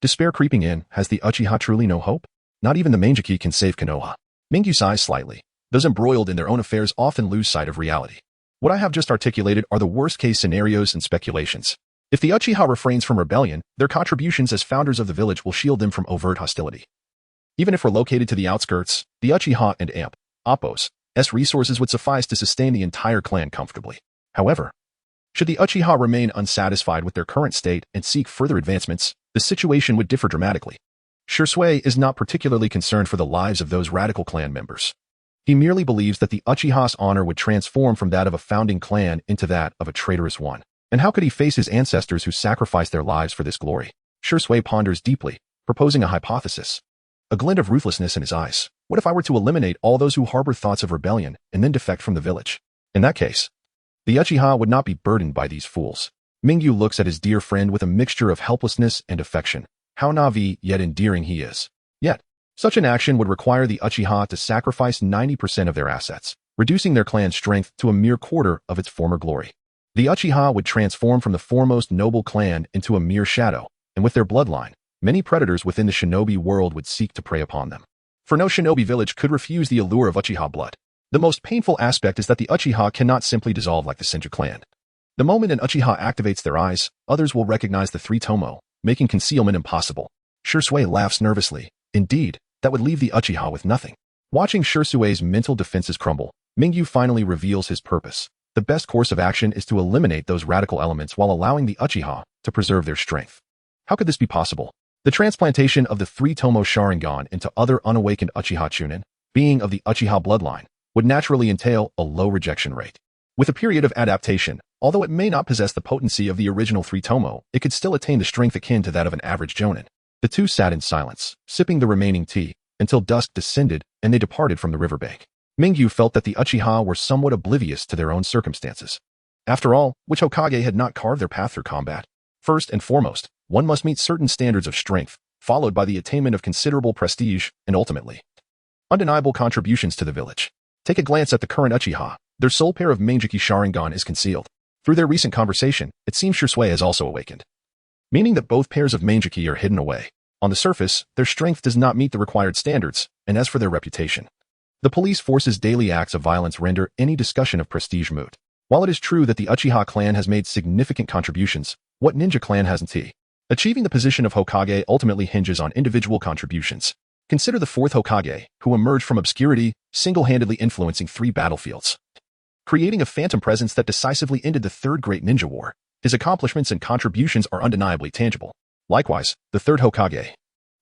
Despair creeping in, has the Uchiha truly no hope? Not even the Manjiki can save Konoha. Mingyu sighs slightly. Those embroiled in their own affairs often lose sight of reality. What I have just articulated are the worst-case scenarios and speculations. If the Uchiha refrains from rebellion, their contributions as founders of the village will shield them from overt hostility. Even if relocated to the outskirts, the Uchiha and Appo's resources would suffice to sustain the entire clan comfortably. However, should the Uchiha remain unsatisfied with their current state and seek further advancements, the situation would differ dramatically. Shisui is not particularly concerned for the lives of those radical clan members. He merely believes that the Uchiha's honor would transform from that of a founding clan into that of a traitorous one. And how could he face his ancestors who sacrificed their lives for this glory? Shisui ponders deeply, proposing a hypothesis. A glint of ruthlessness in his eyes. What if I were to eliminate all those who harbor thoughts of rebellion and then defect from the village? In that case, the Uchiha would not be burdened by these fools. Mingyu looks at his dear friend with a mixture of helplessness and affection. How naive yet endearing he is. Yet, such an action would require the Uchiha to sacrifice 90% of their assets, reducing their clan's strength to a mere quarter of its former glory. The Uchiha would transform from the foremost noble clan into a mere shadow, and with their bloodline, many predators within the shinobi world would seek to prey upon them. For no shinobi village could refuse the allure of Uchiha blood. The most painful aspect is that the Uchiha cannot simply dissolve like the Senju clan. The moment an Uchiha activates their eyes, others will recognize the 3 Tomo, making concealment impossible. Shisui laughs nervously. Indeed, that would leave the Uchiha with nothing. Watching Shisui's mental defenses crumble, Mingyu finally reveals his purpose. The best course of action is to eliminate those radical elements while allowing the Uchiha to preserve their strength. How could this be possible? The transplantation of the 3 Tomo Sharingan into other unawakened Uchiha Chunin, being of the Uchiha bloodline, would naturally entail a low rejection rate. With a period of adaptation, although it may not possess the potency of the original 3 Tomo, it could still attain the strength akin to that of an average Jonin. The two sat in silence, sipping the remaining tea, until dusk descended and they departed from the riverbank. Mingyu felt that the Uchiha were somewhat oblivious to their own circumstances. After all, which Hokage had not carved their path through combat? First and foremost, one must meet certain standards of strength, followed by the attainment of considerable prestige, and ultimately, undeniable contributions to the village. Take a glance at the current Uchiha. Their sole pair of Manjiki Sharingan is concealed. Through their recent conversation, it seems Shisui has also awakened, meaning that both pairs of Manjiki are hidden away. On the surface, their strength does not meet the required standards, and as for their reputation, the police force's daily acts of violence render any discussion of prestige moot. While it is true that the Uchiha clan has made significant contributions, what ninja clan hasn't he? Achieving the position of Hokage ultimately hinges on individual contributions. Consider the 4th Hokage, who emerged from obscurity, single-handedly influencing 3 battlefields, creating a phantom presence that decisively ended the 3rd Great Ninja War. His accomplishments and contributions are undeniably tangible. Likewise, the 3rd Hokage,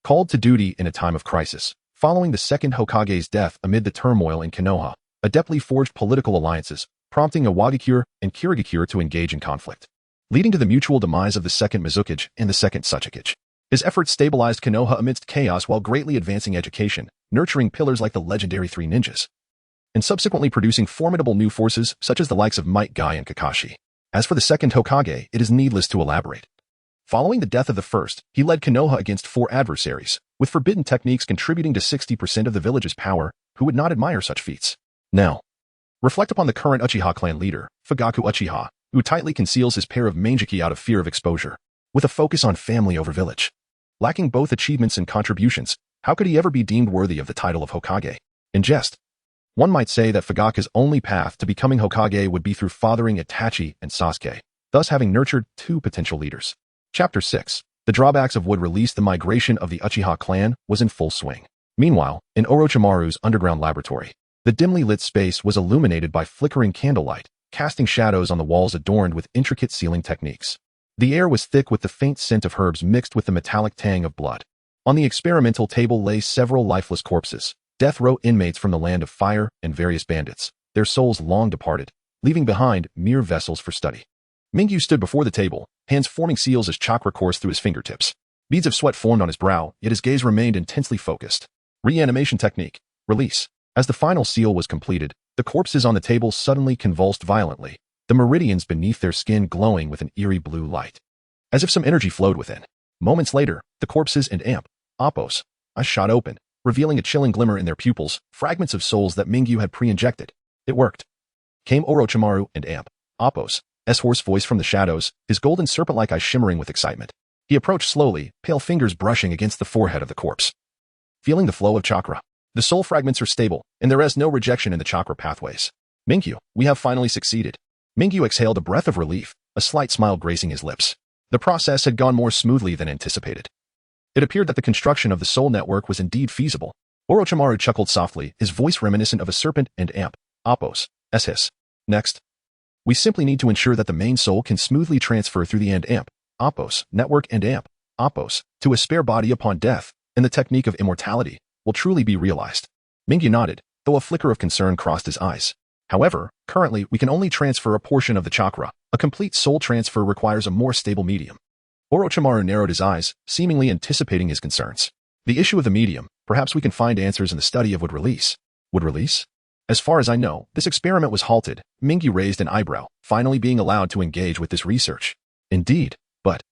called to duty in a time of crisis, following the 2nd Hokage's death amid the turmoil in Konoha, adeptly forged political alliances, prompting Iwagakure and Kirigakure to engage in conflict. leading to the mutual demise of the second Mizukage and the second Suchikage. His efforts stabilized Konoha amidst chaos while greatly advancing education, nurturing pillars like the legendary Three Ninjas, and subsequently producing formidable new forces such as the likes of Might Guy and Kakashi. As for the second Hokage, it is needless to elaborate. Following the death of the first, he led Konoha against 4 adversaries, with forbidden techniques contributing to 60% of the village's power. Who would not admire such feats? Now, reflect upon the current Uchiha clan leader, Fugaku Uchiha, who tightly conceals his pair of manjiki out of fear of exposure, with a focus on family over village. Lacking both achievements and contributions, how could he ever be deemed worthy of the title of Hokage? In jest, one might say that Fugaku's only path to becoming Hokage would be through fathering Itachi and Sasuke, thus having nurtured 2 potential leaders. Chapter 6. The drawbacks of would release. The migration of the Uchiha clan was in full swing. Meanwhile, in Orochimaru's underground laboratory, the dimly lit space was illuminated by flickering candlelight, casting shadows on the walls adorned with intricate sealing techniques. The air was thick with the faint scent of herbs mixed with the metallic tang of blood. On the experimental table lay several lifeless corpses, death row inmates from the land of fire and various bandits, their souls long departed, leaving behind mere vessels for study. Mingyu stood before the table, hands forming seals as chakra coursed through his fingertips. Beads of sweat formed on his brow, yet his gaze remained intensely focused. Reanimation technique. Release. As the final seal was completed, the corpses on the table suddenly convulsed violently, the meridians beneath their skin glowing with an eerie blue light, as if some energy flowed within. Moments later, the corpses and Appos eyes shot open, revealing a chilling glimmer in their pupils, fragments of souls that Mingyu had pre-injected. It worked. Came Orochimaru and Appos' hoarse voice from the shadows, his golden serpent-like eyes shimmering with excitement. He approached slowly, pale fingers brushing against the forehead of the corpse. Feeling the flow of chakra. The soul fragments are stable, and there is no rejection in the chakra pathways. Mingyu, we have finally succeeded. Mingyu exhaled a breath of relief, a slight smile gracing his lips. The process had gone more smoothly than anticipated. It appeared that the construction of the soul network was indeed feasible. Orochimaru chuckled softly, his voice reminiscent of a serpent and Appos' hiss. Next, we simply need to ensure that the main soul can smoothly transfer through the Appos network and Appos to a spare body upon death, and the technique of immortality will truly be realized. Mingyu nodded, though a flicker of concern crossed his eyes. However, currently we can only transfer a portion of the chakra. A complete soul transfer requires a more stable medium. Orochimaru narrowed his eyes, seemingly anticipating his concerns. The issue of the medium, perhaps we can find answers in the study of would release. Would release? As far as I know, this experiment was halted. Mingyu raised an eyebrow, finally being allowed to engage with this research. Indeed, but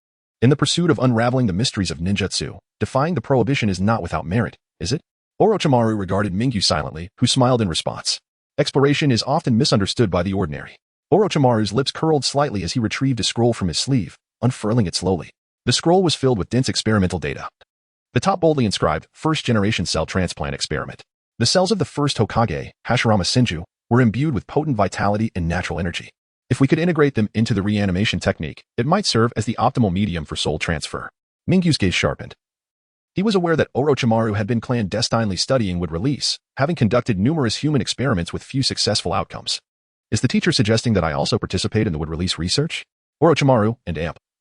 in the pursuit of unraveling the mysteries of ninjutsu, defying the prohibition is not without merit, is it? Orochimaru regarded Mingyu silently, who smiled in response. Exploration is often misunderstood by the ordinary. Orochimaru's lips curled slightly as he retrieved a scroll from his sleeve, unfurling it slowly. The scroll was filled with dense experimental data. The top boldly inscribed, First-Generation Cell Transplant Experiment. The cells of the first Hokage, Hashirama Senju, were imbued with potent vitality and natural energy. If we could integrate them into the reanimation technique, it might serve as the optimal medium for soul transfer. Mingyu's gaze sharpened. He was aware that Orochimaru had been clandestinely studying would release, having conducted numerous human experiments with few successful outcomes. Is the teacher suggesting that I also participate in the would release research? Orochimaru and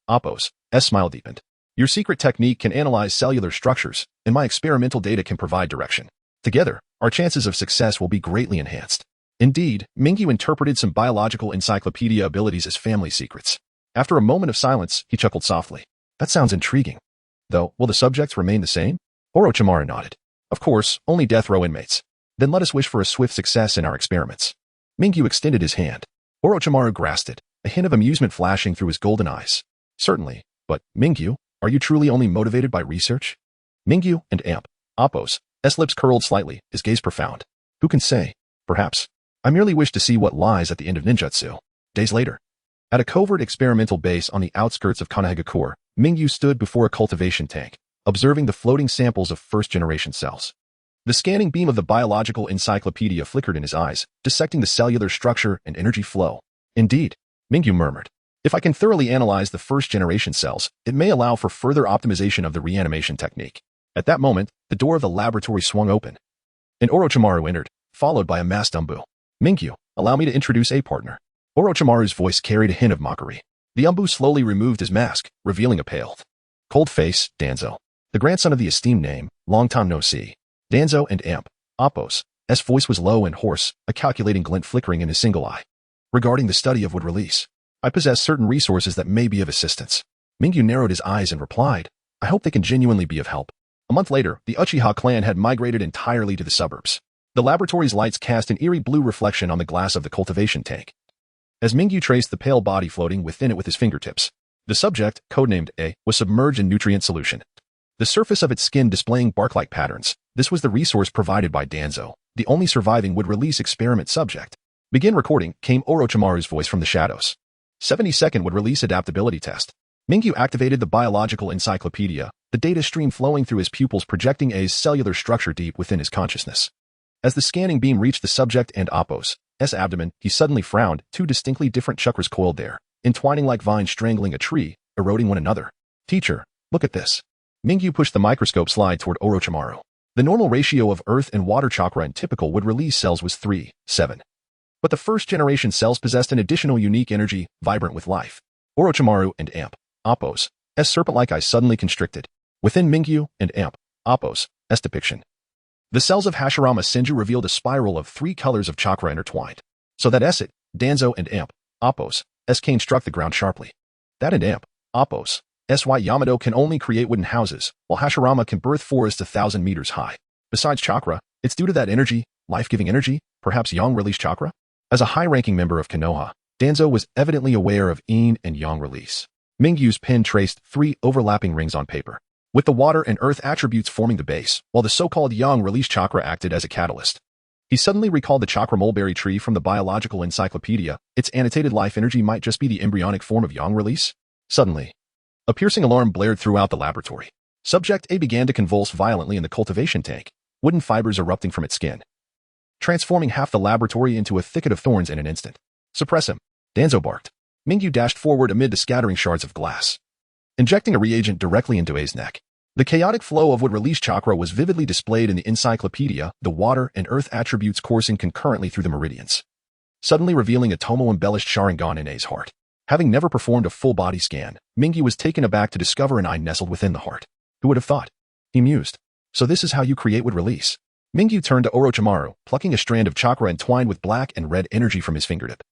Appos' smile deepened. Your secret technique can analyze cellular structures, and my experimental data can provide direction. Together, our chances of success will be greatly enhanced. Indeed, Mingyu interpreted some biological encyclopedia abilities as family secrets. After a moment of silence, he chuckled softly. That sounds intriguing. Though, will the subjects remain the same? Orochimaru nodded. Of course, only death row inmates. Then let us wish for a swift success in our experiments. Mingyu extended his hand. Orochimaru grasped it, a hint of amusement flashing through his golden eyes. Certainly, but, Mingyu, are you truly only motivated by research? Mingyu and Appos' lips curled slightly, his gaze profound. Who can say? Perhaps. I merely wish to see what lies at the end of ninjutsu. Days later, at a covert experimental base on the outskirts of Konohagakure, Mingyu stood before a cultivation tank, observing the floating samples of first-generation cells. The scanning beam of the biological encyclopedia flickered in his eyes, dissecting the cellular structure and energy flow. Indeed, Mingyu murmured. If I can thoroughly analyze the first-generation cells, it may allow for further optimization of the reanimation technique. At that moment, the door of the laboratory swung open, and Orochimaru entered, followed by a masked Umbu. Mingyu, allow me to introduce a partner. Orochimaru's voice carried a hint of mockery. The Umbu slowly removed his mask, revealing a pale, cold face, Danzo. The grandson of the esteemed name, long time no see. Danzo and Appos' voice was low and hoarse, a calculating glint flickering in his single eye. Regarding the study of would release. I possess certain resources that may be of assistance. Mingyu narrowed his eyes and replied, I hope they can genuinely be of help. A month later, the Uchiha clan had migrated entirely to the suburbs. The laboratory's lights cast an eerie blue reflection on the glass of the cultivation tank. As Mingyu traced the pale body floating within it with his fingertips, the subject, codenamed A, was submerged in nutrient solution. The surface of its skin displaying bark-like patterns. This was the resource provided by Danzo, the only surviving would-release experiment subject. Begin recording, came Orochimaru's voice from the shadows. 72nd would-release adaptability test. Mingyu activated the biological encyclopedia, the data stream flowing through his pupils projecting A's cellular structure deep within his consciousness. As the scanning beam reached the subject and Appo's abdomen, he suddenly frowned, two distinctly different chakras coiled there, entwining like vines strangling a tree, eroding one another. Teacher, look at this. Mingyu pushed the microscope slide toward Orochimaru. The normal ratio of earth and water chakra in typical would-release cells was 3:7. But the first-generation cells possessed an additional unique energy, vibrant with life. Orochimaru and Appo's serpent-like eyes suddenly constricted. Within Mingyu and Appo's depiction, the cells of Hashirama Senju revealed a spiral of 3 colors of chakra intertwined. So that Danzo and Appo's cane struck the ground sharply. That and Appo's Yamato can only create wooden houses, while Hashirama can birth forests 1,000 meters high. Besides chakra, it's due to that energy, life-giving energy, perhaps yang release chakra? As a high-ranking member of Konoha, Danzo was evidently aware of yin and yang release. Mingyu's pen traced 3 overlapping rings on paper, with the water and earth attributes forming the base, while the so-called yang release chakra acted as a catalyst. He suddenly recalled the chakra mulberry tree from the biological encyclopedia. Its annotated life energy might just be the embryonic form of yang release. Suddenly, a piercing alarm blared throughout the laboratory. Subject A began to convulse violently in the cultivation tank, wooden fibers erupting from its skin, transforming half the laboratory into a thicket of thorns in an instant. Suppress him, Danzo barked. Mingyu dashed forward amid the scattering shards of glass, injecting a reagent directly into A's neck. The chaotic flow of would-release chakra was vividly displayed in the encyclopedia, the water and earth attributes coursing concurrently through the meridians, suddenly revealing a Tomo-embellished Sharingan in A's heart. Having never performed a full-body scan, Mingyu was taken aback to discover an eye nestled within the heart. Who would have thought? He mused. So this is how you create would-release. Mingyu turned to Orochimaru, plucking a strand of chakra entwined with black and red energy from his fingertip.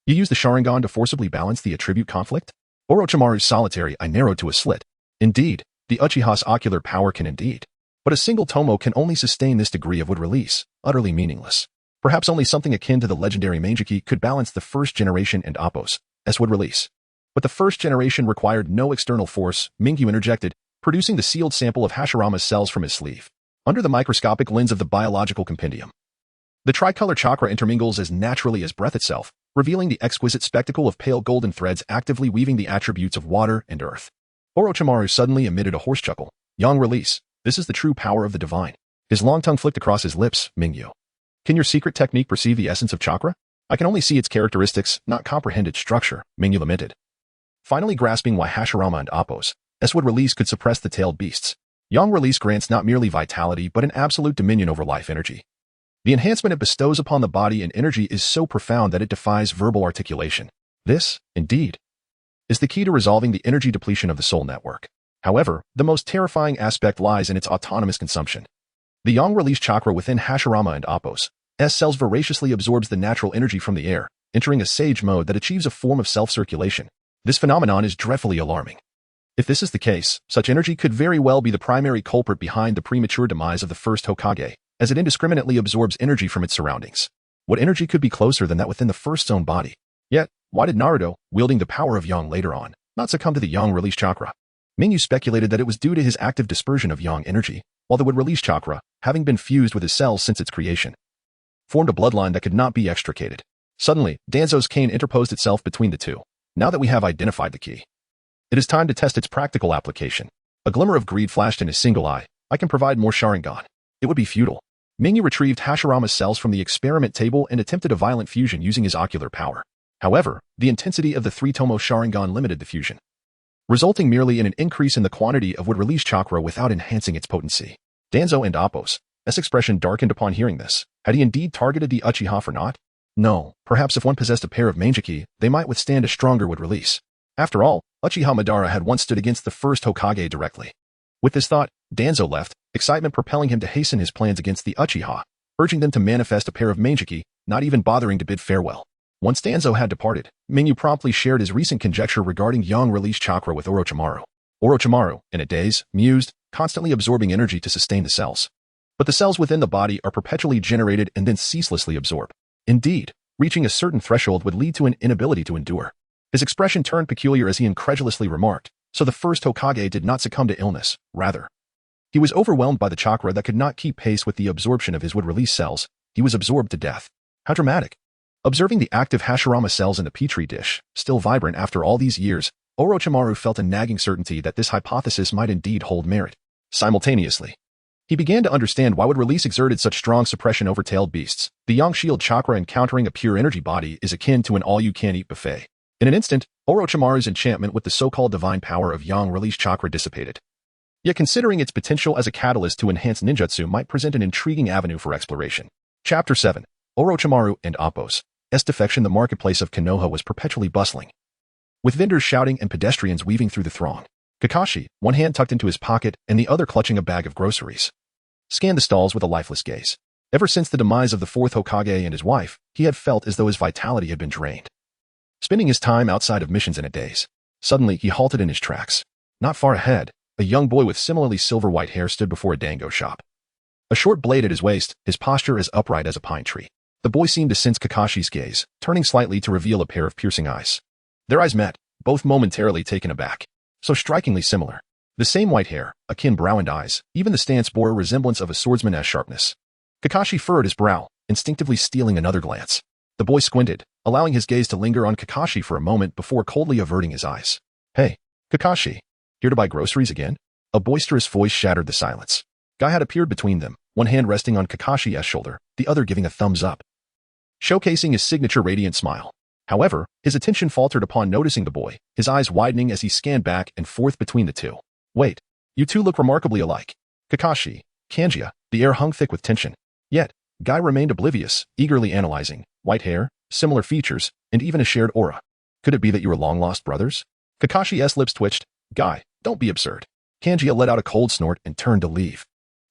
You use the Sharingan to forcibly balance the attribute conflict? Orochimaru's solitary eye narrowed to a slit. Indeed, the Uchiha's ocular power can indeed. But a single Tomo can only sustain this degree of would-release, utterly meaningless. Perhaps only something akin to the legendary Manjiki could balance the first generation and Appo's would-release. But the first generation required no external force, Mingyu interjected, producing the sealed sample of Hashirama's cells from his sleeve. Under the microscopic lens of the biological compendium, the tricolor chakra intermingles as naturally as breath itself, revealing the exquisite spectacle of pale golden threads actively weaving the attributes of water and earth. Orochimaru suddenly emitted a hoarse chuckle. Yang release. This is the true power of the divine. His long tongue flicked across his lips. Mingyu, can your secret technique perceive the essence of chakra? I can only see its characteristics, not comprehend its structure, Mingyu lamented, finally grasping why Hashirama and Appo's would-release could suppress the tailed beasts. Yang release grants not merely vitality but an absolute dominion over life energy. The enhancement it bestows upon the body and energy is so profound that it defies verbal articulation. This, indeed, is the key to resolving the energy depletion of the soul network. However, the most terrifying aspect lies in its autonomous consumption. The yang release chakra within Hashirama and Appo's cells voraciously absorbs the natural energy from the air, entering a sage mode that achieves a form of self-circulation. This phenomenon is dreadfully alarming. If this is the case, such energy could very well be the primary culprit behind the premature demise of the first Hokage, as it indiscriminately absorbs energy from its surroundings. What energy could be closer than that within the first's own body? Yet, why did Naruto, wielding the power of yang later on, not succumb to the yang release chakra? Mingyu speculated that it was due to his active dispersion of yang energy, while the would-release chakra, having been fused with his cells since its creation, formed a bloodline that could not be extricated. Suddenly, Danzo's cane interposed itself between the two. Now that we have identified the key, it is time to test its practical application. A glimmer of greed flashed in his single eye. I can provide more Sharingan. It would be futile. Mingyu retrieved Hashirama's cells from the experiment table and attempted a violent fusion using his ocular power. However, the intensity of the 3-tomo Sharingan limited the fusion, resulting merely in an increase in the quantity of would-release chakra without enhancing its potency. Danzo and Appo's expression darkened upon hearing this. Had he indeed targeted the Uchiha for naught? No, perhaps if one possessed a pair of Manjiki, they might withstand a stronger would-release. After all, Uchiha Madara had once stood against the first Hokage directly. With this thought, Danzo left, excitement propelling him to hasten his plans against the Uchiha, urging them to manifest a pair of Manjiki, not even bothering to bid farewell. Once Danzo had departed, Mingyu promptly shared his recent conjecture regarding yang release chakra with Orochimaru. Orochimaru, in a daze, mused, constantly absorbing energy to sustain the cells. But the cells within the body are perpetually generated and then ceaselessly absorbed. Indeed, reaching a certain threshold would lead to an inability to endure. His expression turned peculiar as he incredulously remarked, so the first Hokage did not succumb to illness, rather. He was overwhelmed by the chakra that could not keep pace with the absorption of his would-release cells. He was absorbed to death. How dramatic. Observing the active Hashirama cells in the petri dish, still vibrant after all these years, Orochimaru felt a nagging certainty that this hypothesis might indeed hold merit. Simultaneously, he began to understand why would-release exerted such strong suppression over tailed beasts. The yang shield chakra encountering a pure energy body is akin to an all-you-can-eat buffet. In an instant, Orochimaru's enchantment with the so-called divine power of yang release chakra dissipated. Yet considering its potential as a catalyst to enhance ninjutsu might present an intriguing avenue for exploration. Chapter 7. Orochimaru and Appo's defection. The marketplace of Konoha was perpetually bustling, with vendors shouting and pedestrians weaving through the throng. Kakashi, one hand tucked into his pocket and the other clutching a bag of groceries, scanned the stalls with a lifeless gaze. Ever since the demise of the fourth Hokage and his wife, he had felt as though his vitality had been drained. Spending his time outside of missions in a daze. Suddenly, he halted in his tracks. Not far ahead, a young boy with similarly silver-white hair stood before a dango shop. A short blade at his waist, his posture as upright as a pine tree. The boy seemed to sense Kakashi's gaze, turning slightly to reveal a pair of piercing eyes. Their eyes met, both momentarily taken aback. So strikingly similar. The same white hair, akin brow and eyes, even the stance bore a resemblance of a swordsman's sharpness. Kakashi furrowed his brow, instinctively stealing another glance. The boy squinted, allowing his gaze to linger on Kakashi for a moment before coldly averting his eyes. Hey, Kakashi, here to buy groceries again? A boisterous voice shattered the silence. Guy had appeared between them, one hand resting on Kakashi's shoulder, the other giving a thumbs up, showcasing his signature radiant smile. However, his attention faltered upon noticing the boy, his eyes widening as he scanned back and forth between the two. Wait, you two look remarkably alike. Kakashi, Kanjia, the air hung thick with tension. Yet, Guy remained oblivious, eagerly analyzing, white hair, similar features, and even a shared aura. Could it be that you were long-lost brothers? Kakashi's lips twitched. Guy, don't be absurd. Kanjia let out a cold snort and turned to leave.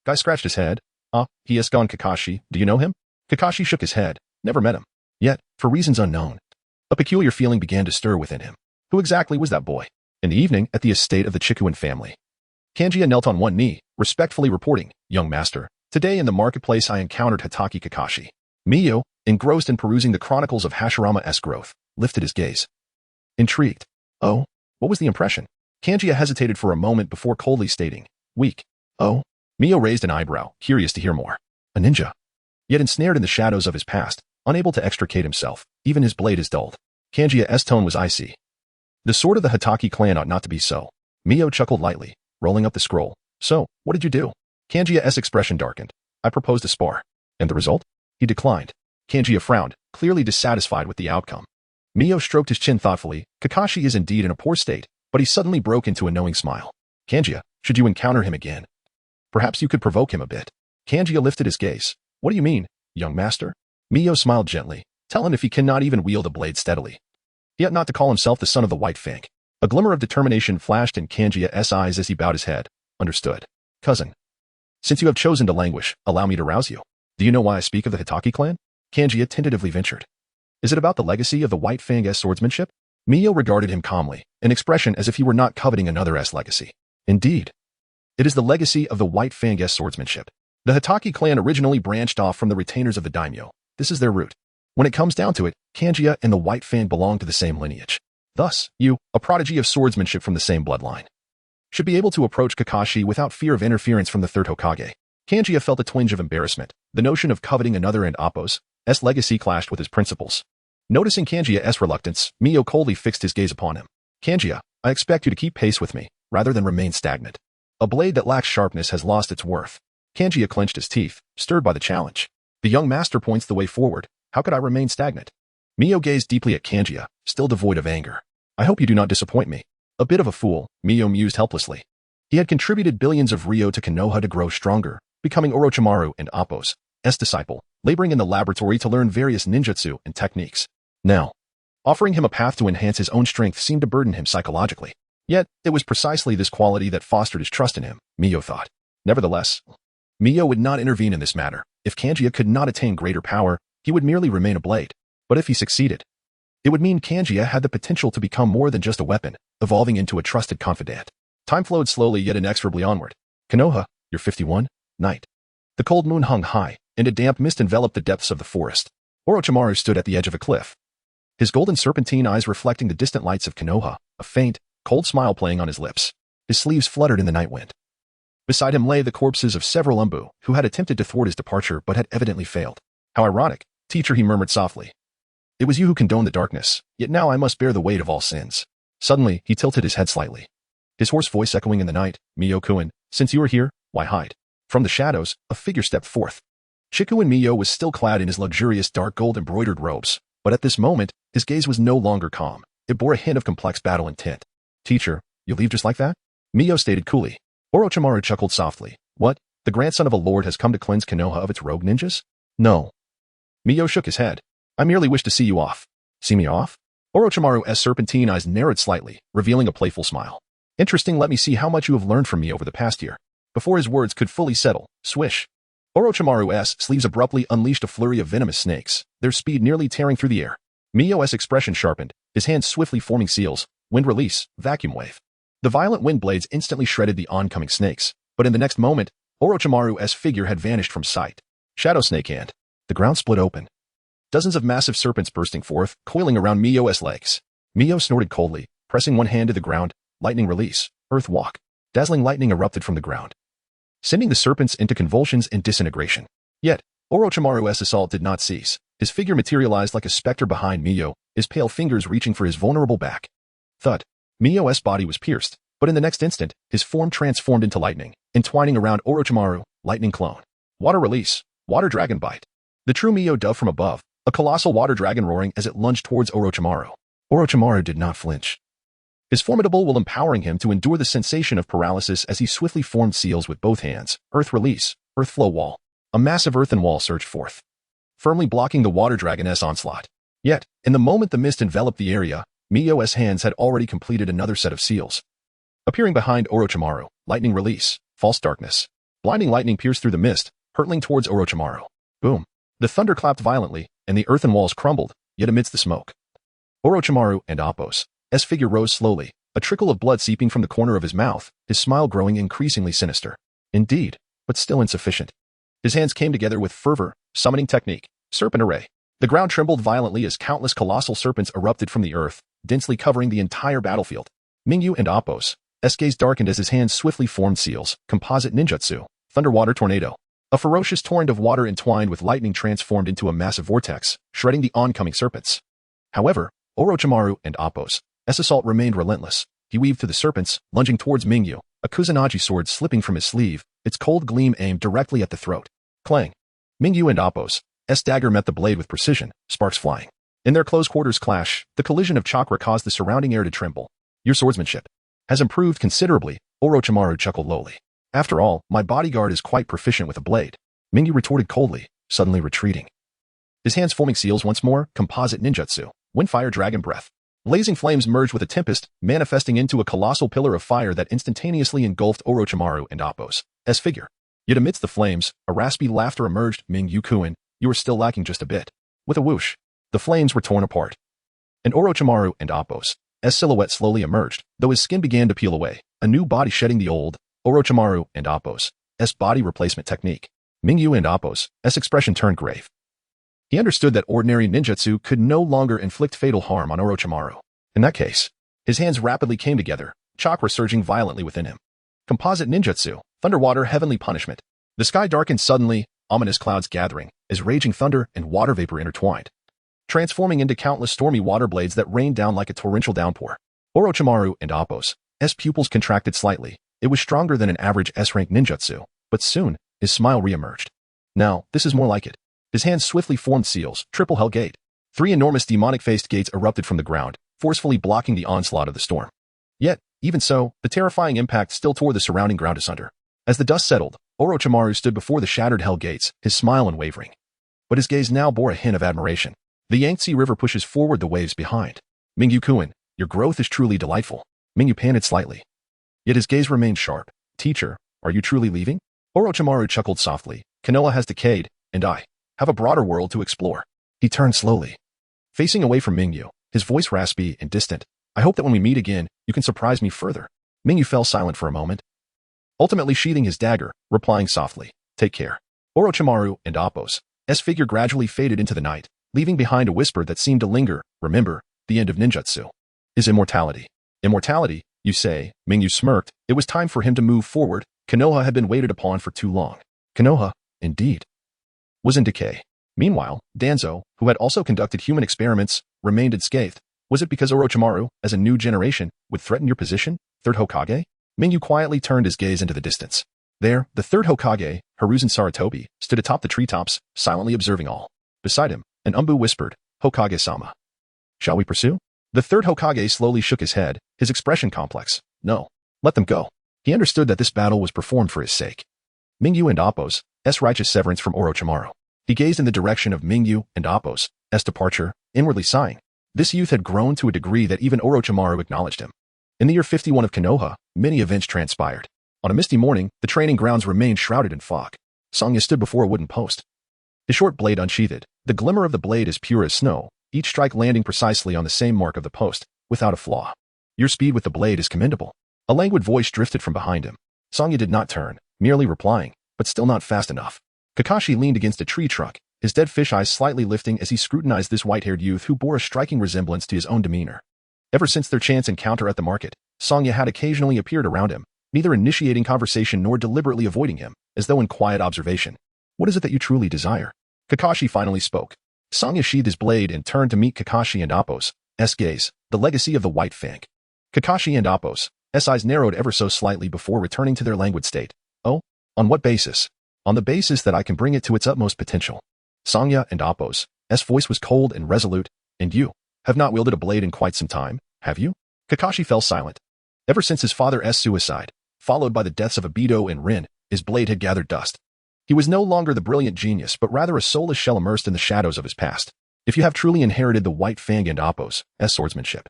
Guy scratched his head. He is gone. Kakashi, do you know him? Kakashi shook his head. Never met him. Yet, for reasons unknown, a peculiar feeling began to stir within him. Who exactly was that boy? In the evening, at the estate of the Chikuin family, Kanjia knelt on one knee, respectfully reporting, Young master, today in the marketplace I encountered Hatake Kakashi. Mio, engrossed in perusing the chronicles of Hashirama's growth, lifted his gaze. Intrigued. Oh, what was the impression? Kanjia hesitated for a moment before coldly stating, weak. Oh, Mio raised an eyebrow, curious to hear more. A ninja. Yet ensnared in the shadows of his past, unable to extricate himself, even his blade is dulled. Kanjia's tone was icy. The sword of the Hatake clan ought not to be so. Mio chuckled lightly, rolling up the scroll. So, what did you do? Kanjia's expression darkened. I proposed a spar. And the result? He declined. Kanjia frowned, clearly dissatisfied with the outcome. Mio stroked his chin thoughtfully. Kakashi is indeed in a poor state, but he suddenly broke into a knowing smile. Kanjia, should you encounter him again, perhaps you could provoke him a bit. Kanjia lifted his gaze. What do you mean, young master? Mio smiled gently. Tell him if he cannot even wield a blade steadily, he ought not to call himself the son of the White Fang. A glimmer of determination flashed in Kanjia's eyes as he bowed his head. Understood. Cousin. Since you have chosen to languish, allow me to rouse you. Do you know why I speak of the Hatake clan? Kanjia tentatively ventured. Is it about the legacy of the White Fang's swordsmanship? Mio regarded him calmly, an expression as if he were not coveting another's legacy. Indeed. It is the legacy of the White Fang's swordsmanship. The Hatake clan originally branched off from the retainers of the Daimyo. This is their root. When it comes down to it, Kanjia and the White Fang belong to the same lineage. Thus, you, a prodigy of swordsmanship from the same bloodline, should be able to approach Kakashi without fear of interference from the third Hokage. Kanjia felt a twinge of embarrassment. The notion of coveting another and Appo's legacy clashed with his principles. Noticing Kanjia's reluctance, Mio coldly fixed his gaze upon him. Kanjia, I expect you to keep pace with me, rather than remain stagnant. A blade that lacks sharpness has lost its worth. Kanjia clenched his teeth, stirred by the challenge. The young master points the way forward. How could I remain stagnant? Mio gazed deeply at Kanjia, still devoid of anger. I hope you do not disappoint me. A bit of a fool, Mio mused helplessly. He had contributed billions of Ryo to Konoha to grow stronger, becoming Orochimaru and Appo's disciple, laboring in the laboratory to learn various ninjutsu and techniques. Now, offering him a path to enhance his own strength seemed to burden him psychologically. Yet, it was precisely this quality that fostered his trust in him, Mio thought. Nevertheless, Mio would not intervene in this matter. If Kanjia could not attain greater power, he would merely remain a blade. But if he succeeded, It would mean Kanjia had the potential to become more than just a weapon, evolving into a trusted confidant. Time flowed slowly yet inexorably onward. Konoha, you're 51, night. The cold moon hung high, and a damp mist enveloped the depths of the forest. Orochimaru stood at the edge of a cliff, his golden serpentine eyes reflecting the distant lights of Konoha, a faint, cold smile playing on his lips. His sleeves fluttered in the night wind. Beside him lay the corpses of several Umbu, who had attempted to thwart his departure but had evidently failed. How ironic, teacher, he murmured softly. It was you who condoned the darkness, yet now I must bear the weight of all sins. Suddenly, he tilted his head slightly. His hoarse voice echoing in the night, Miyo-kun, since you are here, why hide? From the shadows, a figure stepped forth. Shikuen Miyo was still clad in his luxurious dark gold-embroidered robes, but at this moment, his gaze was no longer calm. It bore a hint of complex battle intent. Teacher, you leave just like that? Miyo stated coolly. Orochimaru chuckled softly. What? The grandson of a lord has come to cleanse Konoha of its rogue ninjas? No. Miyo shook his head. I merely wish to see you off. See me off? Orochimaru's serpentine eyes narrowed slightly, revealing a playful smile. Interesting, let me see how much you have learned from me over the past year. Before his words could fully settle, swish. Orochimaru's sleeves abruptly unleashed a flurry of venomous snakes, their speed nearly tearing through the air. Miyo's expression sharpened, his hands swiftly forming seals, wind release, vacuum wave. The violent wind blades instantly shredded the oncoming snakes, but in the next moment, Orochimaru's figure had vanished from sight. Shadow Snake Hand. The ground split open. Dozens of massive serpents bursting forth, coiling around Miyo's legs. Miyo snorted coldly, pressing one hand to the ground, lightning release, earth walk. Dazzling lightning erupted from the ground, sending the serpents into convulsions and disintegration. Yet, Orochimaru's assault did not cease. His figure materialized like a specter behind Miyo, his pale fingers reaching for his vulnerable back. Thud. Miyo's body was pierced, but in the next instant, his form transformed into lightning, entwining around Orochimaru, lightning clone. Water release, water dragon bite. The true Miyo dove from above, a colossal water dragon roaring as it lunged towards Orochimaru. Orochimaru did not flinch. His formidable will empowering him to endure the sensation of paralysis as he swiftly formed seals with both hands. Earth release, earth flow wall. A massive earthen wall surged forth, firmly blocking the water dragon's onslaught. Yet, in the moment the mist enveloped the area, Miyo's hands had already completed another set of seals. Appearing behind Orochimaru, lightning release, false darkness. Blinding lightning pierced through the mist, hurtling towards Orochimaru. Boom. The thunder clapped violently, and the earthen walls crumbled, yet amidst the smoke, Orochimaru and Appo's figure rose slowly, a trickle of blood seeping from the corner of his mouth, his smile growing increasingly sinister. Indeed, but still insufficient. His hands came together with fervor, summoning technique, serpent array. The ground trembled violently as countless colossal serpents erupted from the earth, densely covering the entire battlefield. Mingyu and Appo's gaze darkened as his hands swiftly formed seals, composite ninjutsu, thunderwater tornado. A ferocious torrent of water entwined with lightning transformed into a massive vortex, shredding the oncoming serpents. However, Orochimaru and Appo's assault remained relentless. He weaved to the serpents, lunging towards Mingyu, a Kusanagi sword slipping from his sleeve, its cold gleam aimed directly at the throat. Clang. Mingyu and Appo's dagger met the blade with precision, sparks flying. In their close quarters clash, the collision of chakra caused the surrounding air to tremble. Your swordsmanship has improved considerably, Orochimaru chuckled lowly. After all, my bodyguard is quite proficient with a blade. Mingyu retorted coldly, suddenly retreating. His hands forming seals once more, composite ninjutsu, windfire dragon breath. Blazing flames merged with a tempest, manifesting into a colossal pillar of fire that instantaneously engulfed Orochimaru and Appo's figure. Yet amidst the flames, a raspy laughter emerged. Mingyu-kun, you are still lacking just a bit. With a whoosh, the flames were torn apart, and Orochimaru and Appo's silhouette slowly emerged, though his skin began to peel away, a new body shedding the old. Orochimaru and Appo's body replacement technique. Mingyu and Appo's expression turned grave. He understood that ordinary ninjutsu could no longer inflict fatal harm on Orochimaru. In that case, his hands rapidly came together, chakra surging violently within him. Composite ninjutsu, thunderwater heavenly punishment. The sky darkened suddenly, ominous clouds gathering, as raging thunder and water vapor intertwined, transforming into countless stormy water blades that rained down like a torrential downpour. Orochimaru and Appo's pupils contracted slightly. It was stronger than an average S-rank ninjutsu, but soon, his smile re-emerged. Now, this is more like it. His hands swiftly formed seals, triple hell gate. 3 enormous demonic-faced gates erupted from the ground, forcefully blocking the onslaught of the storm. Yet, even so, the terrifying impact still tore the surrounding ground asunder. As the dust settled, Orochimaru stood before the shattered hell gates, his smile unwavering. But his gaze now bore a hint of admiration. The Yangtze River pushes forward the waves behind. Mingyu-kun, your growth is truly delightful. Mingyu panted slightly. Yet his gaze remained sharp. Teacher, are you truly leaving? Orochimaru chuckled softly. Konoha has decayed, and I have a broader world to explore. He turned slowly, facing away from Mingyu, his voice raspy and distant. I hope that when we meet again, you can surprise me further. Mingyu fell silent for a moment, ultimately sheathing his dagger, replying softly, take care. Orochimaru and Appo's figure gradually faded into the night, leaving behind a whisper that seemed to linger. Remember, the end of ninjutsu is immortality. Immortality, you say? Mingyu smirked. It was time for him to move forward. Konoha had been waited upon for too long. Konoha, indeed, was in decay. Meanwhile, Danzo, who had also conducted human experiments, remained unscathed. Was it because Orochimaru, as a new generation, would threaten your position, third Hokage? Mingyu quietly turned his gaze into the distance. There, the third Hokage, Hiruzen Sarutobi, stood atop the treetops, silently observing all. Beside him, an Umbu whispered, Hokage-sama. Shall we pursue? The third Hokage slowly shook his head, his expression complex. No. Let them go. He understood that this battle was performed for his sake. Mingyu and Appo's righteous severance from Orochimaru. He gazed in the direction of Mingyu and Appo's departure, inwardly sighing. This youth had grown to a degree that even Orochimaru acknowledged him. In the year 51 of Konoha, many events transpired. On a misty morning, the training grounds remained shrouded in fog. Sangya stood before a wooden post, his short blade unsheathed, the glimmer of the blade as pure as snow, each strike landing precisely on the same mark of the post, without a flaw. Your speed with the blade is commendable. A languid voice drifted from behind him. Sangya did not turn, merely replying, but still not fast enough. Kakashi leaned against a tree trunk, his dead fish eyes slightly lifting as he scrutinized this white-haired youth who bore a striking resemblance to his own demeanor. Ever since their chance encounter at the market, Sangya had occasionally appeared around him, neither initiating conversation nor deliberately avoiding him, as though in quiet observation. What is it that you truly desire? Kakashi finally spoke. Sangya sheathed his blade and turned to meet Kakashi and Appo's gaze, the legacy of the White Fang. Kakashi and Appo's eyes narrowed ever so slightly before returning to their languid state. Oh? On what basis? On the basis that I can bring it to its utmost potential. Sangya and Appo's voice was cold and resolute. And you have not wielded a blade in quite some time, have you? Kakashi fell silent. Ever since his father's suicide, followed by the deaths of Obito and Rin, his blade had gathered dust. He was no longer the brilliant genius but rather a soulless shell immersed in the shadows of his past. If you have truly inherited the White Fang and Appo's swordsmanship,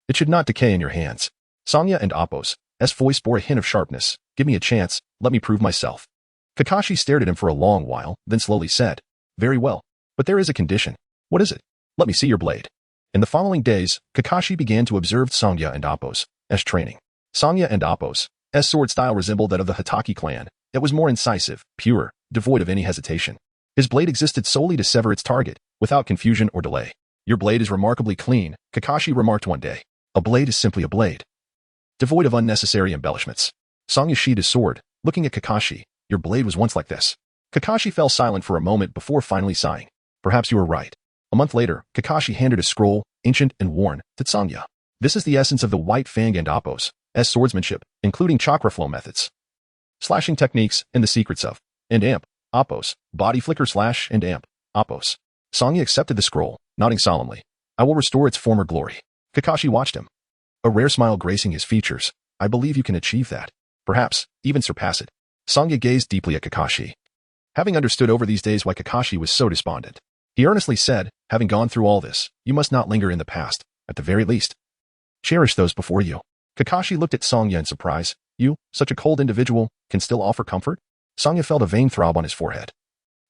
it should not decay in your hands. Sangya and Appo's voice bore a hint of sharpness. Give me a chance, let me prove myself. Kakashi stared at him for a long while, then slowly said, very well, but there is a condition. What is it? Let me see your blade. In the following days, Kakashi began to observe Sangya and Appo's training. Sangya and Appo's sword style resembled that of the Hatake clan. It was more incisive, pure, devoid of any hesitation. His blade existed solely to sever its target, without confusion or delay. Your blade is remarkably clean, Kakashi remarked one day. A blade is simply a blade, devoid of unnecessary embellishments. Sangya sheathed his sword, looking at Kakashi. Your blade was once like this. Kakashi fell silent for a moment before finally sighing. Perhaps you were right. A month later, Kakashi handed a scroll, ancient and worn, to Sangya. This is the essence of the White Fang and Appo's swordsmanship, including chakra flow methods, slashing techniques, and the secrets of and amp, Appo's, body flicker slash and amp, Appo's. Sangya accepted the scroll, nodding solemnly. I will restore its former glory. Kakashi watched him, a rare smile gracing his features. I believe you can achieve that. Perhaps, even surpass it. Sangya gazed deeply at Kakashi, having understood over these days why Kakashi was so despondent. He earnestly said, having gone through all this, you must not linger in the past, at the very least. Cherish those before you. Kakashi looked at Sangya in surprise. You, such a cold individual, can still offer comfort? Sangya felt a vain throb on his forehead.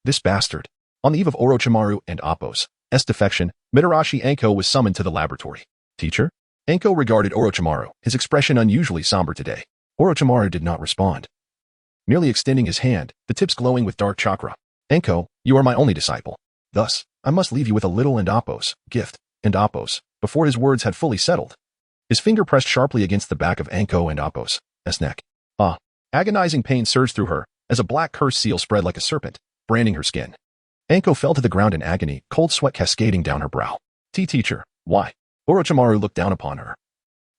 This bastard. On the eve of Orochimaru and Appo's defection, Mitarashi Anko was summoned to the laboratory. Teacher? Anko regarded Orochimaru, his expression unusually somber today. Orochimaru did not respond, merely extending his hand, the tips glowing with dark chakra. Anko, you are my only disciple. Thus, I must leave you with a little and Appo's gift, and Appo's, before his words had fully settled. His finger pressed sharply against the back of Anko and Appo's neck. Ah! Agonizing pain surged through her, as a black cursed seal spread like a serpent, branding her skin. Anko fell to the ground in agony, cold sweat cascading down her brow. Teacher, why? Orochimaru looked down upon her,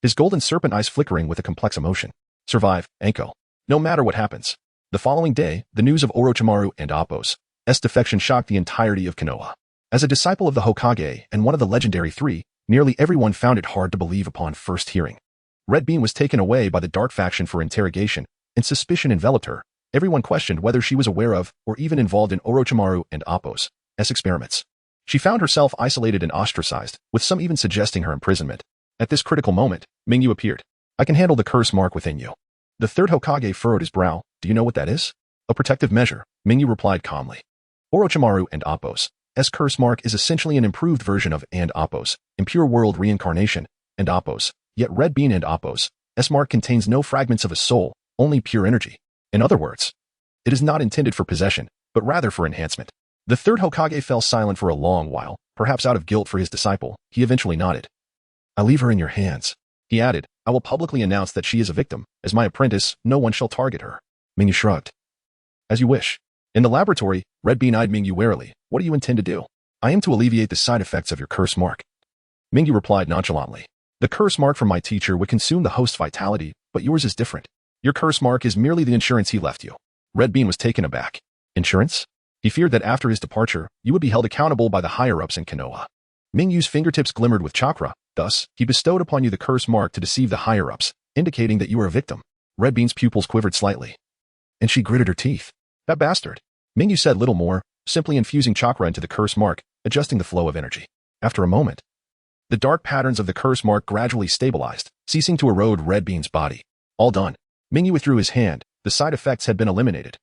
his golden serpent eyes flickering with a complex emotion. Survive, Anko. No matter what happens. The following day, the news of Orochimaru and Appo's defection shocked the entirety of Konoha. As a disciple of the Hokage and one of the legendary three, nearly everyone found it hard to believe upon first hearing. Red Bean was taken away by the Dark Faction for interrogation, and suspicion enveloped her. Everyone questioned whether she was aware of or even involved in Orochimaru and Appo's experiments. She found herself isolated and ostracized, with some even suggesting her imprisonment. At this critical moment, Mingyu appeared. I can handle the curse mark within you. The third Hokage furrowed his brow. Do you know what that is? A protective measure, Mingyu replied calmly. Orochimaru and Appo's S curse mark is essentially an improved version of and Appos, impure world reincarnation, and Appos, yet red bean and Appos. S mark contains no fragments of a soul, only pure energy. In other words, it is not intended for possession, but rather for enhancement. The third Hokage fell silent for a long while, perhaps out of guilt for his disciple. He eventually nodded. I leave her in your hands. He added, I will publicly announce that she is a victim. As my apprentice, no one shall target her. Mingyu shrugged. As you wish. In the laboratory, Red Bean eyed Mingyu warily. What do you intend to do? I aim to alleviate the side effects of your curse mark. Mingyu replied nonchalantly. The curse mark from my teacher would consume the host's vitality, but yours is different. Your curse mark is merely the insurance he left you. Red Bean was taken aback. Insurance? He feared that after his departure, you would be held accountable by the higher-ups in Konoha. Mingyu's fingertips glimmered with chakra. Thus, he bestowed upon you the curse mark to deceive the higher-ups, indicating that you are a victim. Red Bean's pupils quivered slightly. And she gritted her teeth. That bastard. Mingyu said little more, simply infusing chakra into the curse mark, adjusting the flow of energy. After a moment, the dark patterns of the curse mark gradually stabilized, ceasing to erode Red Bean's body. All done. Mingyu withdrew his hand. The side effects had been eliminated.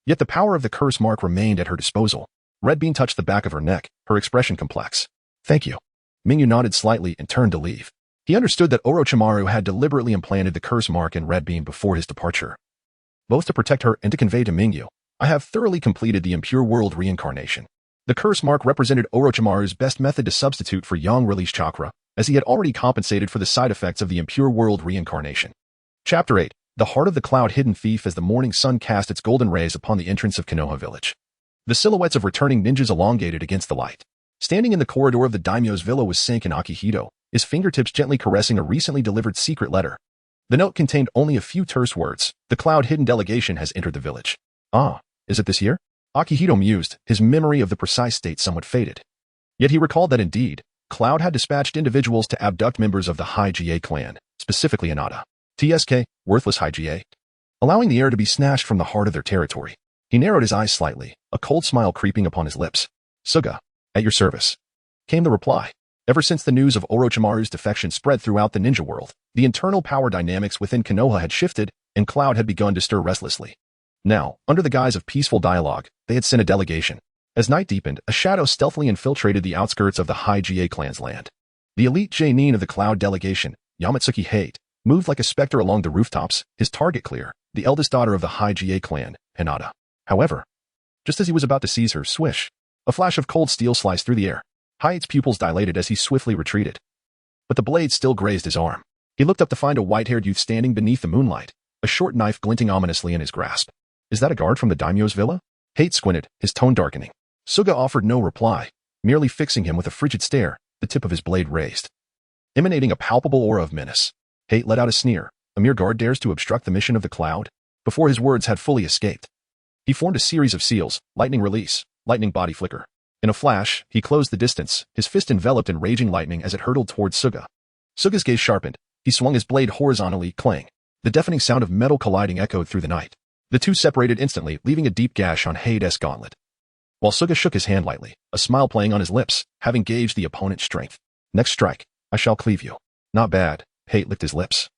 Yet the power of the curse mark remained at her disposal. Red Bean touched the back of her neck, her expression complex. Thank you. Mingyu nodded slightly and turned to leave. He understood that Orochimaru had deliberately implanted the curse mark in Red Bean before his departure, both to protect her and to convey to Mingyu, I have thoroughly completed the impure world reincarnation. The curse mark represented Orochimaru's best method to substitute for yang release chakra, as he had already compensated for the side effects of the impure world reincarnation. Chapter 8. The Heart of the Cloud Hidden Thief. As the morning sun cast its golden rays upon the entrance of Konoha village, the silhouettes of returning ninjas elongated against the light. Standing in the corridor of the Daimyo's villa was Senkin Akihito, his fingertips gently caressing a recently delivered secret letter. The note contained only a few terse words. The Cloud Hidden delegation has entered the village. Ah, is it this year? Akihito mused, his memory of the precise date somewhat faded. Yet he recalled that indeed, Cloud had dispatched individuals to abduct members of the High-GA clan, specifically Hinata. TSK, worthless High-GA. Allowing the air to be snatched from the heart of their territory. He narrowed his eyes slightly, a cold smile creeping upon his lips. Suga, at your service. Came the reply. Ever since the news of Orochimaru's defection spread throughout the ninja world, the internal power dynamics within Konoha had shifted, and Cloud had begun to stir restlessly. Now, under the guise of peaceful dialogue, they had sent a delegation. As night deepened, a shadow stealthily infiltrated the outskirts of the High-GA clan's land. The elite J-nin of the Cloud delegation, Yamatsuki Hate, moved like a specter along the rooftops, his target clear, the eldest daughter of the High-GA clan, Hinata. However, just as he was about to seize her, swish, a flash of cold steel sliced through the air. Hate's pupils dilated as he swiftly retreated. But the blade still grazed his arm. He looked up to find a white-haired youth standing beneath the moonlight, a short knife glinting ominously in his grasp. Is that a guard from the Daimyo's villa? Hate squinted, his tone darkening. Suga offered no reply, merely fixing him with a frigid stare, the tip of his blade raised, emanating a palpable aura of menace. Hate let out a sneer. A mere guard dares to obstruct the mission of the Cloud? Before his words had fully escaped, he formed a series of seals, lightning release, lightning body flicker. In a flash, he closed the distance, his fist enveloped in raging lightning as it hurtled towards Suga. Suga's gaze sharpened. He swung his blade horizontally, clang. The deafening sound of metal colliding echoed through the night. The two separated instantly, leaving a deep gash on Hate's gauntlet. While Suga shook his hand lightly, a smile playing on his lips, having gauged the opponent's strength. Next strike, I shall cleave you. Not bad. Hate licked his lips,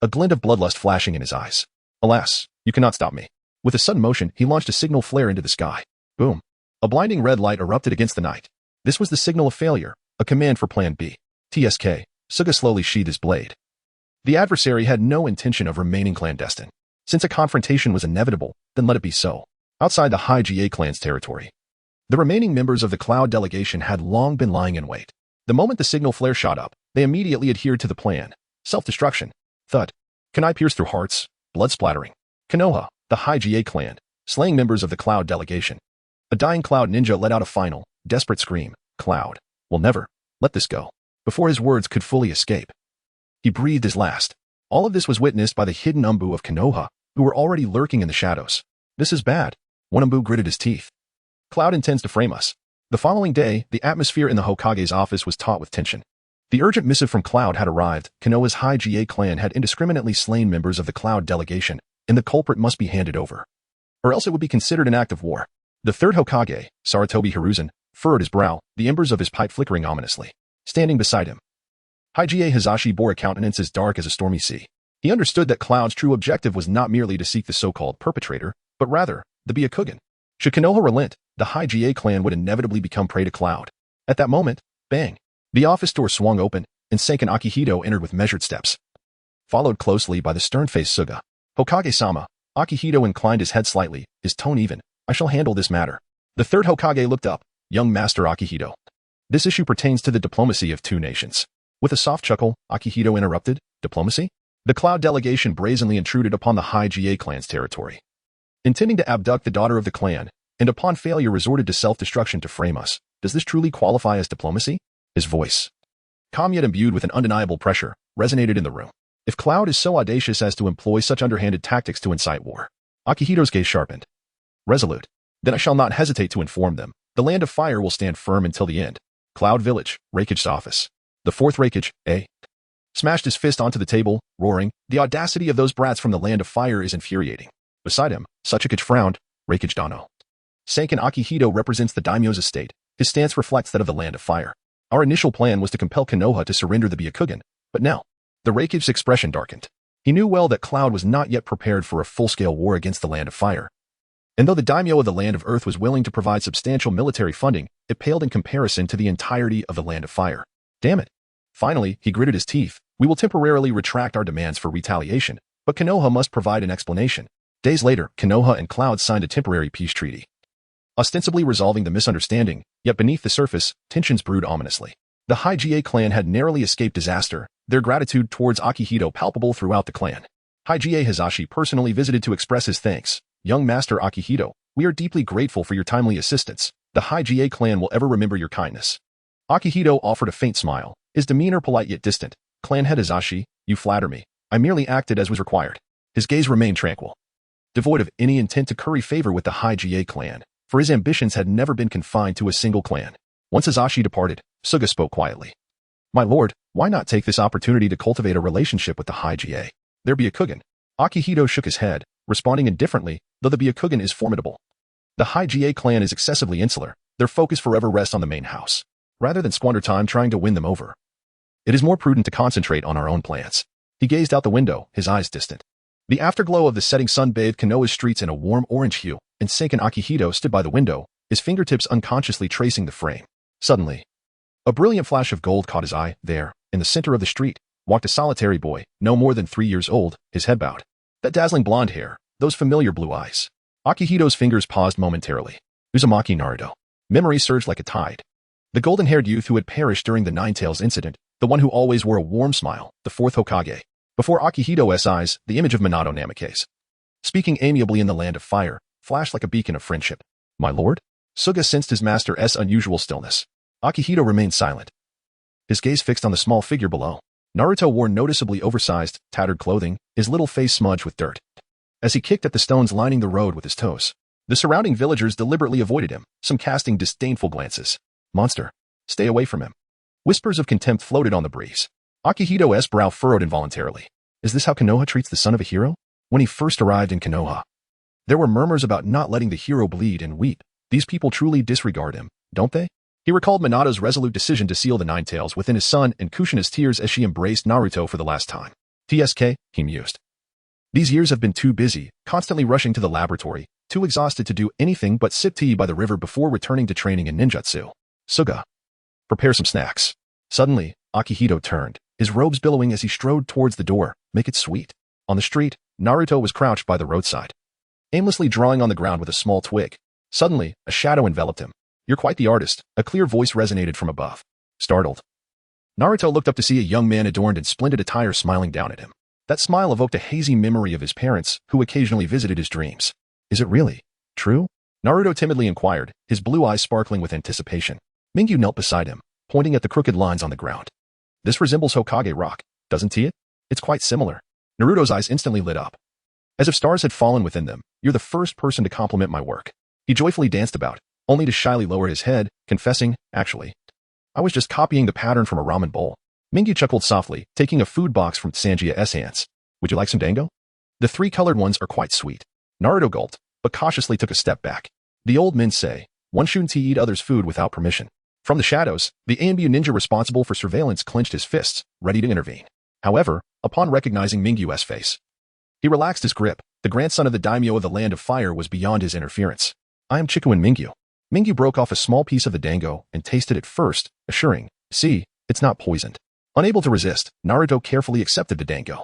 a glint of bloodlust flashing in his eyes. Alas, you cannot stop me. With a sudden motion, he launched a signal flare into the sky. Boom. A blinding red light erupted against the night. This was the signal of failure, a command for Plan B. TSK. Suga slowly sheathed his blade. The adversary had no intention of remaining clandestine. Since a confrontation was inevitable, then let it be so. Outside the High-GA clan's territory, the remaining members of the Cloud delegation had long been lying in wait. The moment the signal flare shot up, they immediately adhered to the plan. Self-destruction. Thud. Kunai pierced through hearts, blood splattering. Konoha, the High-GA clan, slaying members of the Cloud delegation. A dying Cloud ninja let out a final, desperate scream. Cloud will never let this go. Before his words could fully escape, he breathed his last. All of this was witnessed by the hidden Umbu of Konoha, who were already lurking in the shadows. This is bad. One Umbu gritted his teeth. Cloud intends to frame us. The following day, the atmosphere in the Hokage's office was taut with tension. The urgent missive from Cloud had arrived. Konoha's High-GA clan had indiscriminately slain members of the Cloud delegation, and the culprit must be handed over, or else it would be considered an act of war. The third Hokage, Sarutobi Hiruzen, furrowed his brow, the embers of his pipe flickering ominously. Standing beside him, High-GA Hizashi bore a countenance as dark as a stormy sea. He understood that Cloud's true objective was not merely to seek the so-called perpetrator, but rather, the Byakugan. Should Konoha relent, the High GA clan would inevitably become prey to Cloud. At that moment, bang! The office door swung open, and Seiken Akihito entered with measured steps, followed closely by the stern-faced Suga. Hokage-sama, Akihito inclined his head slightly, his tone even. I shall handle this matter. The third Hokage looked up. Young Master Akihito. This issue pertains to the diplomacy of two nations. With a soft chuckle, Akihito interrupted. Diplomacy? The Cloud delegation brazenly intruded upon the High GA clan's territory, intending to abduct the daughter of the clan, and upon failure resorted to self-destruction to frame us. Does this truly qualify as diplomacy? His voice, calm yet imbued with an undeniable pressure, resonated in the room. If Cloud is so audacious as to employ such underhanded tactics to incite war, Akihito's gaze sharpened. Resolute. Then I shall not hesitate to inform them. The Land of Fire will stand firm until the end. Cloud Village, Raikage's office. The fourth Raikage, smashed his fist onto the table, roaring, the audacity of those brats from the Land of Fire is infuriating. Beside him, Suchikage frowned. Raikage Dano. Seiken Akihito represents the Daimyo's estate. His stance reflects that of the Land of Fire. Our initial plan was to compel Konoha to surrender the Byakugan, but now, the Raikage's expression darkened. He knew well that Cloud was not yet prepared for a full-scale war against the Land of Fire. And though the Daimyo of the Land of Earth was willing to provide substantial military funding, it paled in comparison to the entirety of the Land of Fire. Damn it. Finally, he gritted his teeth. We will temporarily retract our demands for retaliation, but Konoha must provide an explanation. Days later, Konoha and Cloud signed a temporary peace treaty, ostensibly resolving the misunderstanding, yet beneath the surface, tensions brewed ominously. The High GA clan had narrowly escaped disaster, their gratitude towards Akihito palpable throughout the clan. High GA Hizashi personally visited to express his thanks. Young Master Akihito, we are deeply grateful for your timely assistance. The High GA clan will ever remember your kindness. Akihito offered a faint smile, his demeanor polite yet distant. Clan head Hizashi, you flatter me. I merely acted as was required. His gaze remained tranquil, devoid of any intent to curry favor with the High GA clan, for his ambitions had never been confined to a single clan. Once Hizashi departed, Suga spoke quietly. My lord, why not take this opportunity to cultivate a relationship with the High GA? There be a Byakugan. Akihito shook his head, responding indifferently, though the Byakugan is formidable. The High GA clan is excessively insular. Their focus forever rests on the main house, rather than squander time trying to win them over. It is more prudent to concentrate on our own plans. He gazed out the window, his eyes distant. The afterglow of the setting sun bathed Konoha's streets in a warm orange hue, and Seiken Akihito stood by the window, his fingertips unconsciously tracing the frame. Suddenly, a brilliant flash of gold caught his eye. There, in the center of the street, walked a solitary boy, no more than 3 years old, his head bowed. That dazzling blonde hair, those familiar blue eyes. Akihito's fingers paused momentarily. Uzumaki Naruto. Memory surged like a tide. The golden-haired youth who had perished during the Nine-Tails incident, the one who always wore a warm smile, the fourth Hokage. Before Akihito's eyes, the image of Minato Namikaze, speaking amiably in the Land of Fire, flashed like a beacon of friendship. My lord? Suga sensed his master's unusual stillness. Akihito remained silent, his gaze fixed on the small figure below. Naruto wore noticeably oversized, tattered clothing, his little face smudged with dirt, as he kicked at the stones lining the road with his toes. The surrounding villagers deliberately avoided him, some casting disdainful glances. Monster. Stay away from him. Whispers of contempt floated on the breeze. Akihito's brow furrowed involuntarily. Is this how Konoha treats the son of a hero? When he first arrived in Konoha, there were murmurs about not letting the hero bleed and weep. These people truly disregard him, don't they? He recalled Minato's resolute decision to seal the Nine-Tails within his son and Kushina's tears as she embraced Naruto for the last time. TSK, he mused. These years have been too busy, constantly rushing to the laboratory, too exhausted to do anything but sip tea by the river before returning to training in ninjutsu. Suga. Prepare some snacks. Suddenly, Akihito turned, his robes billowing as he strode towards the door. Make it sweet. On the street, Naruto was crouched by the roadside, aimlessly drawing on the ground with a small twig. Suddenly, a shadow enveloped him. You're quite the artist, a clear voice resonated from above. Startled, Naruto looked up to see a young man adorned in splendid attire smiling down at him. That smile evoked a hazy memory of his parents, who occasionally visited his dreams. Is it really true? Naruto timidly inquired, his blue eyes sparkling with anticipation. Mingyu knelt beside him, pointing at the crooked lines on the ground. This resembles Hokage rock, doesn't it? It's quite similar. Naruto's eyes instantly lit up, as if stars had fallen within them. You're the first person to compliment my work. He joyfully danced about, only to shyly lower his head, confessing, actually, I was just copying the pattern from a ramen bowl. Mingyu chuckled softly, taking a food box from Sanjia's hands. Would you like some dango? The 3 colored ones are quite sweet. Naruto gulped, but cautiously took a step back. The old men say, one shouldn't eat others' food without permission. From the shadows, the ANBU ninja responsible for surveillance clenched his fists, ready to intervene. However, upon recognizing Mingyu's face, he relaxed his grip. The grandson of the Daimyo of the Land of Fire was beyond his interference. I am Chikuin Mingyu. Mingyu broke off a small piece of the dango and tasted it first, assuring, "See, it's not poisoned." Unable to resist, Naruto carefully accepted the dango.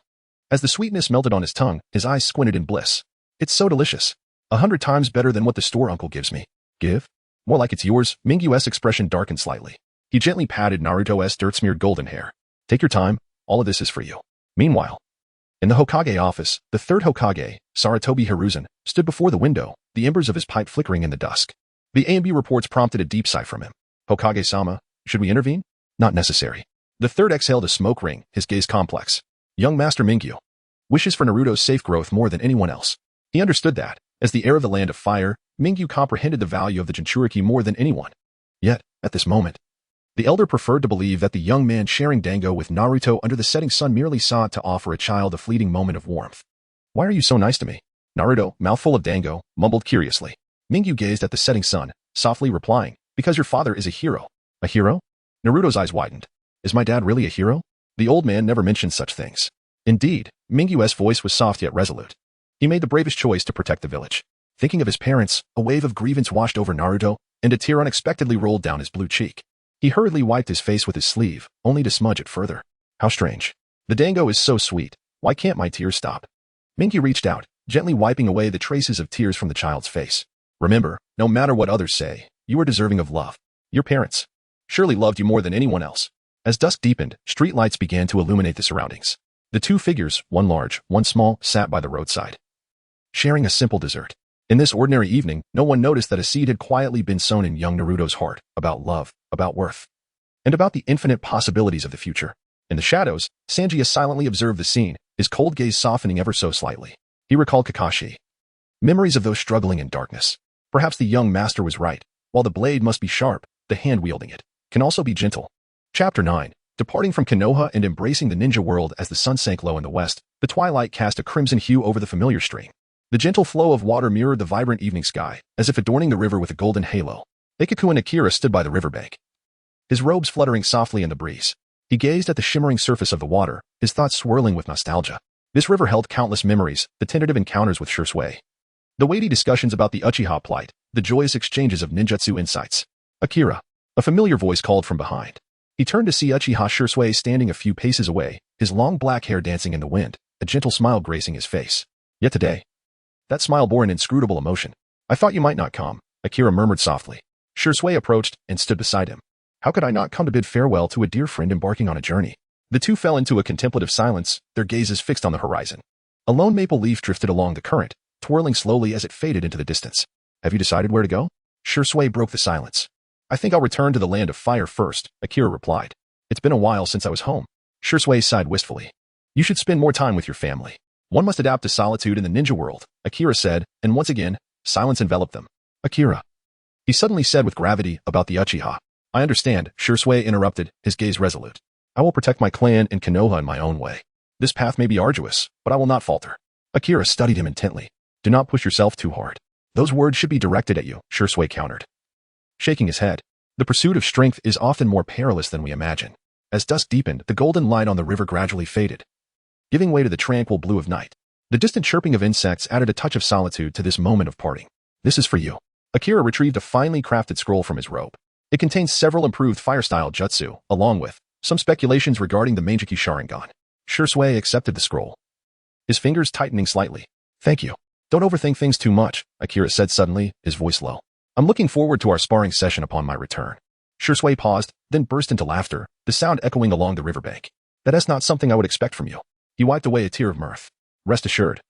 As the sweetness melted on his tongue, his eyes squinted in bliss. "It's so delicious. 100 times better than what the store uncle gives me." "Give? More like it's yours." Mingyu's expression darkened slightly. He gently patted Naruto's dirt-smeared golden hair. "Take your time. All of this is for you." Meanwhile, in the Hokage office, the third Hokage, Sarutobi Hiruzen, stood before the window, the embers of his pipe flickering in the dusk. The A&B reports prompted a deep sigh from him. "Hokage-sama, should we intervene?" "Not necessary." The third exhaled a smoke ring, his gaze complex. Young Master Mingyu wishes for Naruto's safe growth more than anyone else. He understood that, as the heir of the Land of Fire, Mingyu comprehended the value of the Jinchuriki more than anyone. Yet, at this moment, the elder preferred to believe that the young man sharing dango with Naruto under the setting sun merely sought to offer a child a fleeting moment of warmth. "Why are you so nice to me?" Naruto, mouthful of dango, mumbled curiously. Mingyu gazed at the setting sun, softly replying, "Because your father is a hero." "A hero?" Naruto's eyes widened. "Is my dad really a hero?" The old man never mentioned such things. Indeed, Mingyu's voice was soft yet resolute. He made the bravest choice to protect the village. Thinking of his parents, a wave of grievance washed over Naruto, and a tear unexpectedly rolled down his blue cheek. He hurriedly wiped his face with his sleeve, only to smudge it further. "How strange. The dango is so sweet. Why can't my tears stop?" Mingyu reached out, gently wiping away the traces of tears from the child's face. "Remember, no matter what others say, you are deserving of love. Your parents surely loved you more than anyone else." As dusk deepened, street lights began to illuminate the surroundings. The two figures, one large, one small, sat by the roadside, sharing a simple dessert. In this ordinary evening, no one noticed that a seed had quietly been sown in young Naruto's heart, about love, about worth, and about the infinite possibilities of the future. In the shadows, Sanjaya silently observed the scene, his cold gaze softening ever so slightly. He recalled Kakashi. Memories of those struggling in darkness. Perhaps the young master was right. While the blade must be sharp, the hand wielding it can also be gentle. Chapter 9. Departing from Konoha and embracing the ninja world as the sun sank low in the west, the twilight cast a crimson hue over the familiar stream. The gentle flow of water mirrored the vibrant evening sky, as if adorning the river with a golden halo. Ikaku and Akira stood by the riverbank, his robes fluttering softly in the breeze. He gazed at the shimmering surface of the water, his thoughts swirling with nostalgia. This river held countless memories, the tentative encounters with Shisui, the weighty discussions about the Uchiha plight, the joyous exchanges of ninjutsu insights. "Akira," a familiar voice called from behind. He turned to see Uchiha Shisui standing a few paces away, his long black hair dancing in the wind, a gentle smile gracing his face. Yet today, that smile bore an inscrutable emotion. "I thought you might not come," Akira murmured softly. Shisui approached and stood beside him. "How could I not come to bid farewell to a dear friend embarking on a journey?" The two fell into a contemplative silence, their gazes fixed on the horizon. A lone maple leaf drifted along the current, twirling slowly as it faded into the distance. "Have you decided where to go?" Shisui broke the silence. "I think I'll return to the Land of Fire first," Akira replied. "It's been a while since I was home." Shisui sighed wistfully. "You should spend more time with your family. One must adapt to solitude in the ninja world," Akira said, and once again, silence enveloped them. "Akira," he suddenly said with gravity about the Uchiha. "I understand," Shisui interrupted, his gaze resolute. "I will protect my clan and Konoha in my own way. This path may be arduous, but I will not falter." Akira studied him intently. "Do not push yourself too hard. Those words should be directed at you," Shisui countered, shaking his head. "The pursuit of strength is often more perilous than we imagine." As dusk deepened, the golden light on the river gradually faded, giving way to the tranquil blue of night. The distant chirping of insects added a touch of solitude to this moment of parting. "This is for you." Akira retrieved a finely crafted scroll from his robe. It contained several improved fire-style jutsu, along with some speculations regarding the Manjiki Sharingan. Shisui accepted the scroll, his fingers tightening slightly. "Thank you. Don't overthink things too much," Akira said suddenly, his voice low. "I'm looking forward to our sparring session upon my return." Shisui paused, then burst into laughter, the sound echoing along the riverbank. "That is not something I would expect from you." He wiped away a tear of mirth. "Rest assured,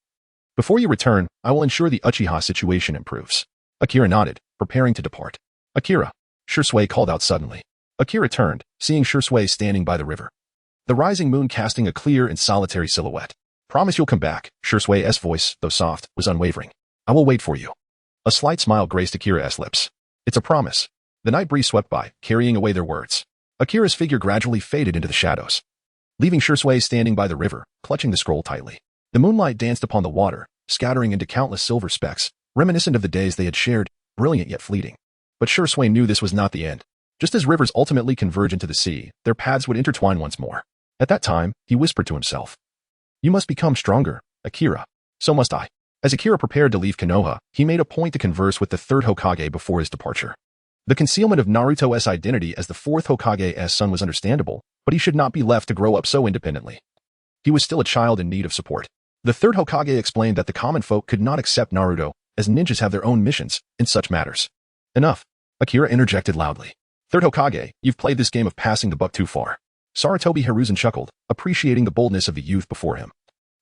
before you return, I will ensure the Uchiha situation improves." Akira nodded, preparing to depart. "Akira," Shisui called out suddenly. Akira turned, seeing Shisui standing by the river, the rising moon casting a clear and solitary silhouette. "Promise you'll come back." Shisui's voice, though soft, was unwavering. "I will wait for you." A slight smile graced Akira's lips. "It's a promise." The night breeze swept by, carrying away their words. Akira's figure gradually faded into the shadows, leaving Shisui standing by the river, clutching the scroll tightly. The moonlight danced upon the water, scattering into countless silver specks, reminiscent of the days they had shared, brilliant yet fleeting. But Shisui knew this was not the end. Just as rivers ultimately converge into the sea, their paths would intertwine once more. At that time, he whispered to himself, "You must become stronger, Akira. So must I." As Akira prepared to leave Konoha, he made a point to converse with the third Hokage before his departure. The concealment of Naruto's identity as the fourth Hokage's son was understandable, but he should not be left to grow up so independently. He was still a child in need of support. The third Hokage explained that the common folk could not accept Naruto, as ninjas have their own missions in such matters. Enough. Akira interjected loudly. Third Hokage, you've played this game of passing the buck too far. Sarutobi Hiruzen chuckled, appreciating the boldness of the youth before him,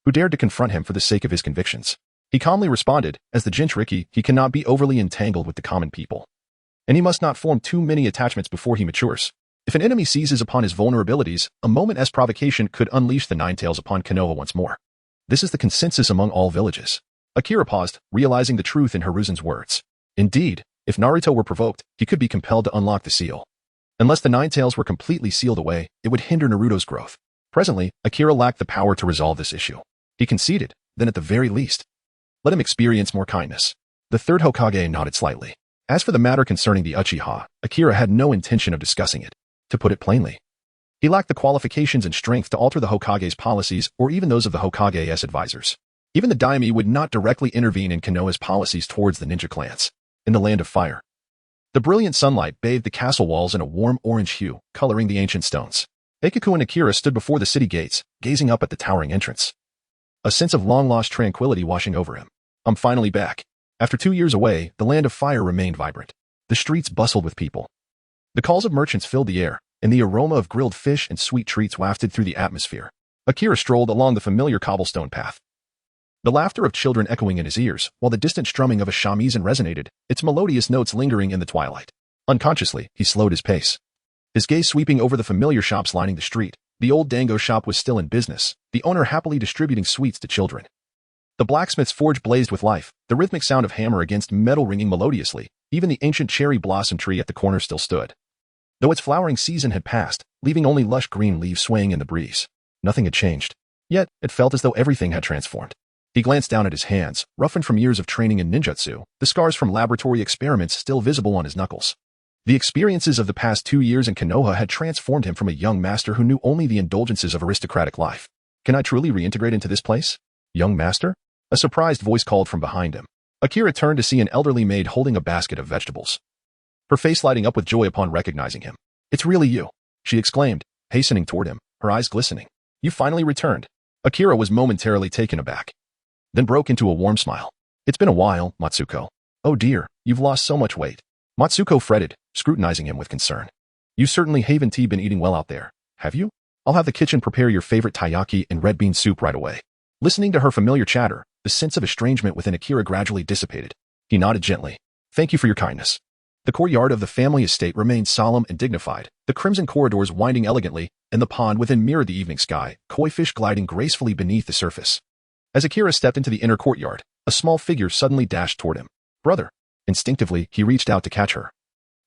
who dared to confront him for the sake of his convictions. He calmly responded, as the Jinchuriki, he cannot be overly entangled with the common people. And he must not form too many attachments before he matures. If an enemy seizes upon his vulnerabilities, a moment's provocation could unleash the Nine Tails upon Konoha once more. This is the consensus among all villages. Akira paused, realizing the truth in Hiruzen's words. Indeed, if Naruto were provoked, he could be compelled to unlock the seal. Unless the Nine Tails were completely sealed away, it would hinder Naruto's growth. Presently, Akira lacked the power to resolve this issue. He conceded, then at the very least, let him experience more kindness. The third Hokage nodded slightly. As for the matter concerning the Uchiha, Akira had no intention of discussing it. To put it plainly, he lacked the qualifications and strength to alter the Hokage's policies or even those of the Hokage's advisors. Even the Daimyo would not directly intervene in Konoha's policies towards the ninja clans. In the land of fire, the brilliant sunlight bathed the castle walls in a warm orange hue, coloring the ancient stones. Eikaku and Akira stood before the city gates, gazing up at the towering entrance. A sense of long-lost tranquility washing over him. I'm finally back. After 2 years away, the land of fire remained vibrant. The streets bustled with people. The calls of merchants filled the air, and the aroma of grilled fish and sweet treats wafted through the atmosphere. Akira strolled along the familiar cobblestone path, the laughter of children echoing in his ears, while the distant strumming of a shamisen resonated, its melodious notes lingering in the twilight. Unconsciously, he slowed his pace. His gaze sweeping over the familiar shops lining the street. The old dango shop was still in business, the owner happily distributing sweets to children. The blacksmith's forge blazed with life, the rhythmic sound of hammer against metal ringing melodiously. Even the ancient cherry blossom tree at the corner still stood, though its flowering season had passed, leaving only lush green leaves swaying in the breeze. Nothing had changed. Yet, it felt as though everything had transformed. He glanced down at his hands, roughened from years of training in ninjutsu, the scars from laboratory experiments still visible on his knuckles. The experiences of the past 2 years in Konoha had transformed him from a young master who knew only the indulgences of aristocratic life. Can I truly reintegrate into this place? Young master? A surprised voice called from behind him. Akira turned to see an elderly maid holding a basket of vegetables, her face lighting up with joy upon recognizing him. It's really you, she exclaimed, hastening toward him, her eyes glistening. You finally returned. Akira was momentarily taken aback, then broke into a warm smile. It's been a while, Matsuko. Oh dear, you've lost so much weight. Matsuko fretted, scrutinizing him with concern. You certainly haven't been eating well out there, have you? I'll have the kitchen prepare your favorite taiyaki and red bean soup right away. Listening to her familiar chatter, the sense of estrangement within Akira gradually dissipated. He nodded gently. Thank you for your kindness. The courtyard of the family estate remained solemn and dignified, the crimson corridors winding elegantly, and the pond within mirrored the evening sky, koi fish gliding gracefully beneath the surface. As Akira stepped into the inner courtyard, a small figure suddenly dashed toward him. Brother. Instinctively, he reached out to catch her,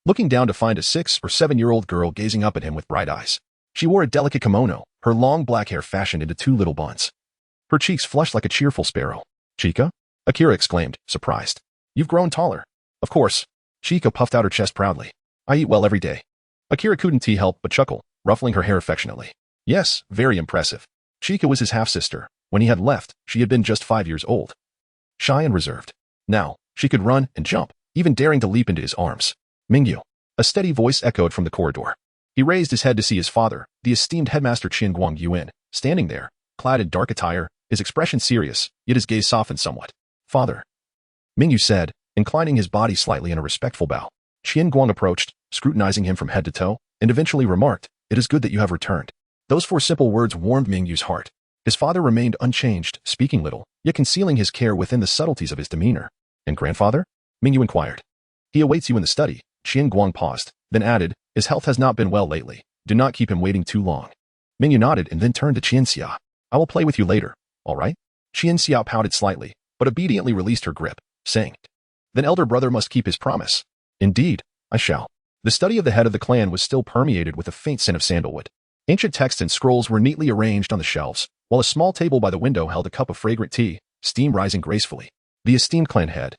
looking down to find a 6 or 7-year-old girl gazing up at him with bright eyes. She wore a delicate kimono, her long black hair fashioned into 2 little buns. Her cheeks flushed like a cheerful sparrow. Chika? Akira exclaimed, surprised. You've grown taller. Of course. Chika puffed out her chest proudly. I eat well every day. Akira couldn't help but chuckle, ruffling her hair affectionately. Yes, very impressive. Chika was his half-sister. When he had left, she had been just 5 years old, shy and reserved. Now, she could run and jump, even daring to leap into his arms. Mingyu. A steady voice echoed from the corridor. He raised his head to see his father, the esteemed headmaster Qin Guang Yuan, standing there, clad in dark attire, his expression serious, yet his gaze softened somewhat. Father. Mingyu said, inclining his body slightly in a respectful bow. Qin Guang approached, scrutinizing him from head to toe, and eventually remarked, It is good that you have returned. Those 4 simple words warmed Mingyu's heart. His father remained unchanged, speaking little, yet concealing his care within the subtleties of his demeanor. And grandfather? Mingyu inquired. He awaits you in the study. Qin Guang paused, then added, His health has not been well lately. Do not keep him waiting too long. Mingyu nodded and then turned to Qian Xia. I will play with you later, all right? Qian Xia pouted slightly, but obediently released her grip, saying, Then elder brother must keep his promise. Indeed, I shall. The study of the head of the clan was still permeated with a faint scent of sandalwood. Ancient texts and scrolls were neatly arranged on the shelves, while a small table by the window held a cup of fragrant tea, steam rising gracefully. The esteemed clan head,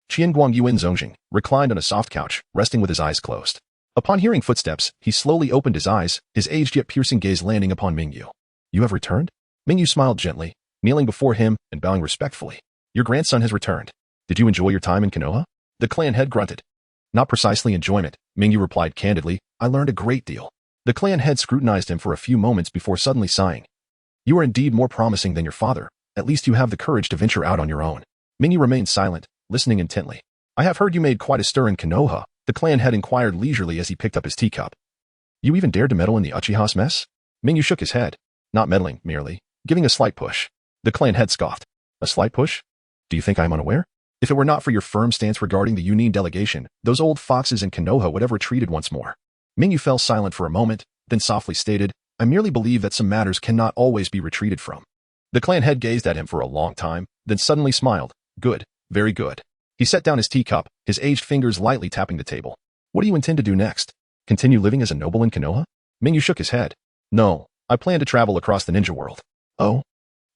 Qin Guang Yuan Zongjing, reclined on a soft couch, resting with his eyes closed. Upon hearing footsteps, he slowly opened his eyes, his aged yet piercing gaze landing upon Mingyu. You have returned? Mingyu smiled gently, kneeling before him and bowing respectfully. Your grandson has returned. Did you enjoy your time in Konoha? The clan head grunted. Not precisely enjoyment, Mingyu replied candidly. I learned a great deal. The clan head scrutinized him for a few moments before suddenly sighing. You are indeed more promising than your father. At least you have the courage to venture out on your own. Mingyu remained silent, listening intently. I have heard you made quite a stir in Konoha, the clan head inquired leisurely as he picked up his teacup. You even dared to meddle in the Uchiha's mess? Mingyu shook his head. Not meddling, merely giving a slight push. The clan head scoffed. A slight push? Do you think I am unaware? If it were not for your firm stance regarding the Union delegation, those old foxes in Konoha would have retreated once more. Mingyu fell silent for a moment, then softly stated, I merely believe that some matters cannot always be retreated from. The clan head gazed at him for a long time, then suddenly smiled. Good, very good. He set down his teacup, his aged fingers lightly tapping the table. What do you intend to do next? Continue living as a noble in Konoha? Mingyu shook his head. No, I plan to travel across the ninja world. Oh?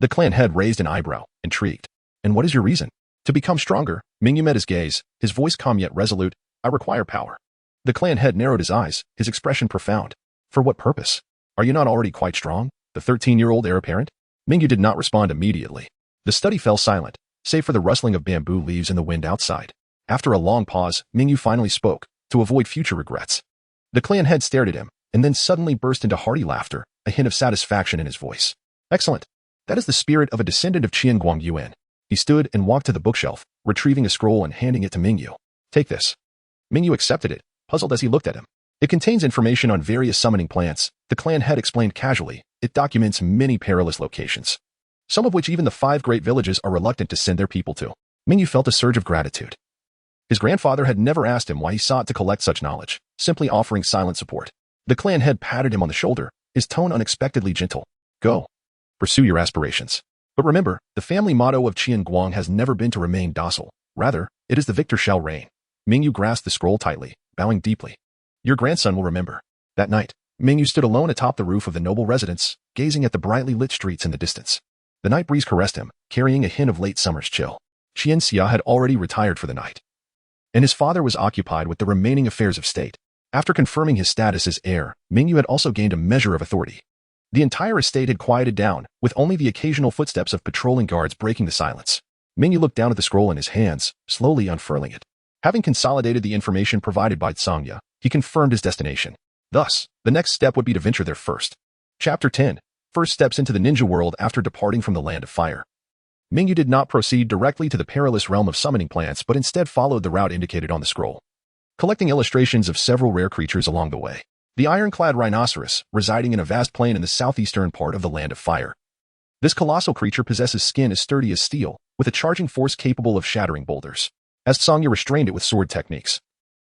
The clan head raised an eyebrow, intrigued. And what is your reason? To become stronger, Mingyu met his gaze, his voice calm yet resolute. I require power. The clan head narrowed his eyes, his expression profound. For what purpose? Are you not already quite strong? The 13-year-old heir apparent? Mingyu did not respond immediately. The study fell silent, save for the rustling of bamboo leaves in the wind outside. After a long pause, Mingyu finally spoke, to avoid future regrets. The clan head stared at him, and then suddenly burst into hearty laughter, a hint of satisfaction in his voice. Excellent. That is the spirit of a descendant of Qian Guangyuan. He stood and walked to the bookshelf, retrieving a scroll and handing it to Mingyu. Take this. Mingyu accepted it, puzzled as he looked at him. It contains information on various summoning plants, the clan head explained casually. It documents many perilous locations, some of which even the 5 great villages are reluctant to send their people to. Mingyu felt a surge of gratitude. His grandfather had never asked him why he sought to collect such knowledge, simply offering silent support. The clan head patted him on the shoulder, his tone unexpectedly gentle. Go. Pursue your aspirations. But remember, the family motto of Qian Guang has never been to remain docile. Rather, it is the victor shall reign. Mingyu grasped the scroll tightly, bowing deeply. Your grandson will remember. That night, Mingyu stood alone atop the roof of the noble residence, gazing at the brightly lit streets in the distance. The night breeze caressed him, carrying a hint of late summer's chill. Qian Xia had already retired for the night, and his father was occupied with the remaining affairs of state. After confirming his status as heir, Mingyu had also gained a measure of authority. The entire estate had quieted down, with only the occasional footsteps of patrolling guards breaking the silence. Mingyu looked down at the scroll in his hands, slowly unfurling it. Having consolidated the information provided by Sangya, he confirmed his destination. Thus, the next step would be to venture there first. Chapter 10. First steps into the ninja world after departing from the Land of Fire. Mingyu did not proceed directly to the perilous realm of summoning plants but instead followed the route indicated on the scroll, collecting illustrations of several rare creatures along the way. The iron-clad rhinoceros, residing in a vast plain in the southeastern part of the Land of Fire. This colossal creature possesses skin as sturdy as steel, with a charging force capable of shattering boulders. As Sangya restrained it with sword techniques,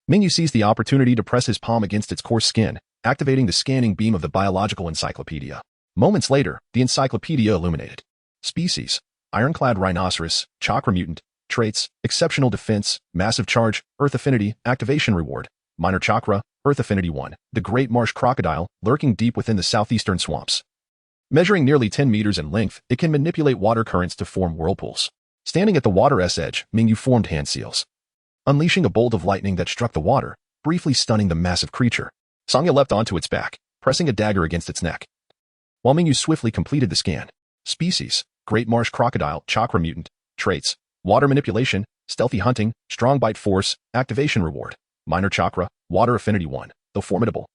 Mingyu seized the opportunity to press his palm against its coarse skin, activating the scanning beam of the biological encyclopedia. Moments later, the encyclopedia illuminated. Species: ironclad rhinoceros, chakra mutant, traits: exceptional defense, massive charge, earth affinity, activation reward, minor chakra, earth affinity 1, the great marsh crocodile, lurking deep within the southeastern swamps. Measuring nearly 10 meters in length, it can manipulate water currents to form whirlpools. Standing at the water's edge, Mingyu formed hand seals, unleashing a bolt of lightning that struck the water, briefly stunning the massive creature. Sangya leapt onto its back, pressing a dagger against its neck, while Mingyu swiftly completed the scan. Species: great marsh crocodile, chakra mutant, traits: water manipulation, stealthy hunting, strong bite force, activation reward, minor chakra, water affinity 1, though formidable.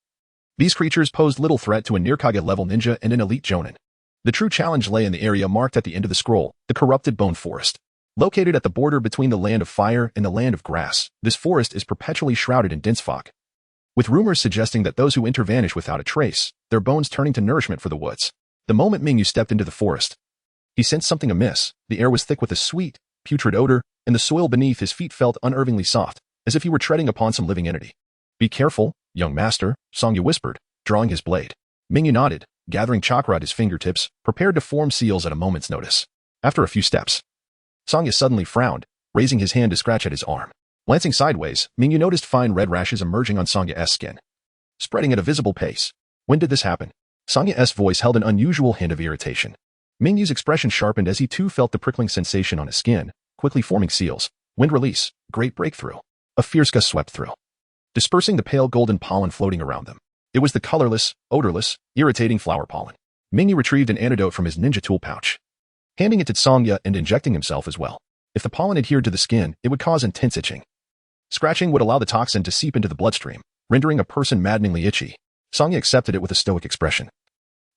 These creatures posed little threat to a Near-Kage-level ninja and an elite jonin. The true challenge lay in the area marked at the end of the scroll, the corrupted bone forest. Located at the border between the Land of Fire and the Land of Grass, this forest is perpetually shrouded in dense fog, with rumors suggesting that those who enter vanish without a trace, their bones turning to nourishment for the woods. The moment Mingyu stepped into the forest, he sensed something amiss. The air was thick with a sweet, putrid odor, and the soil beneath his feet felt unervingly soft, as if he were treading upon some living entity. Be careful, young master, Sangya whispered, drawing his blade. Mingyu nodded, gathering chakra at his fingertips, prepared to form seals at a moment's notice. After a few steps, Sangya suddenly frowned, raising his hand to scratch at his arm. Glancing sideways, Mingyu noticed fine red rashes emerging on Sangya's skin, spreading at a visible pace. When did this happen? Sangya's voice held an unusual hint of irritation. Mingyu's expression sharpened as he too felt the prickling sensation on his skin, quickly forming seals. Wind release, great breakthrough. A fierce gust swept through, dispersing the pale golden pollen floating around them. It was the colorless, odorless, irritating flower pollen. Mingyu retrieved an antidote from his ninja tool pouch, handing it to Sangya and injecting himself as well. If the pollen adhered to the skin, it would cause intense itching. Scratching would allow the toxin to seep into the bloodstream, rendering a person maddeningly itchy. Sangya accepted it with a stoic expression.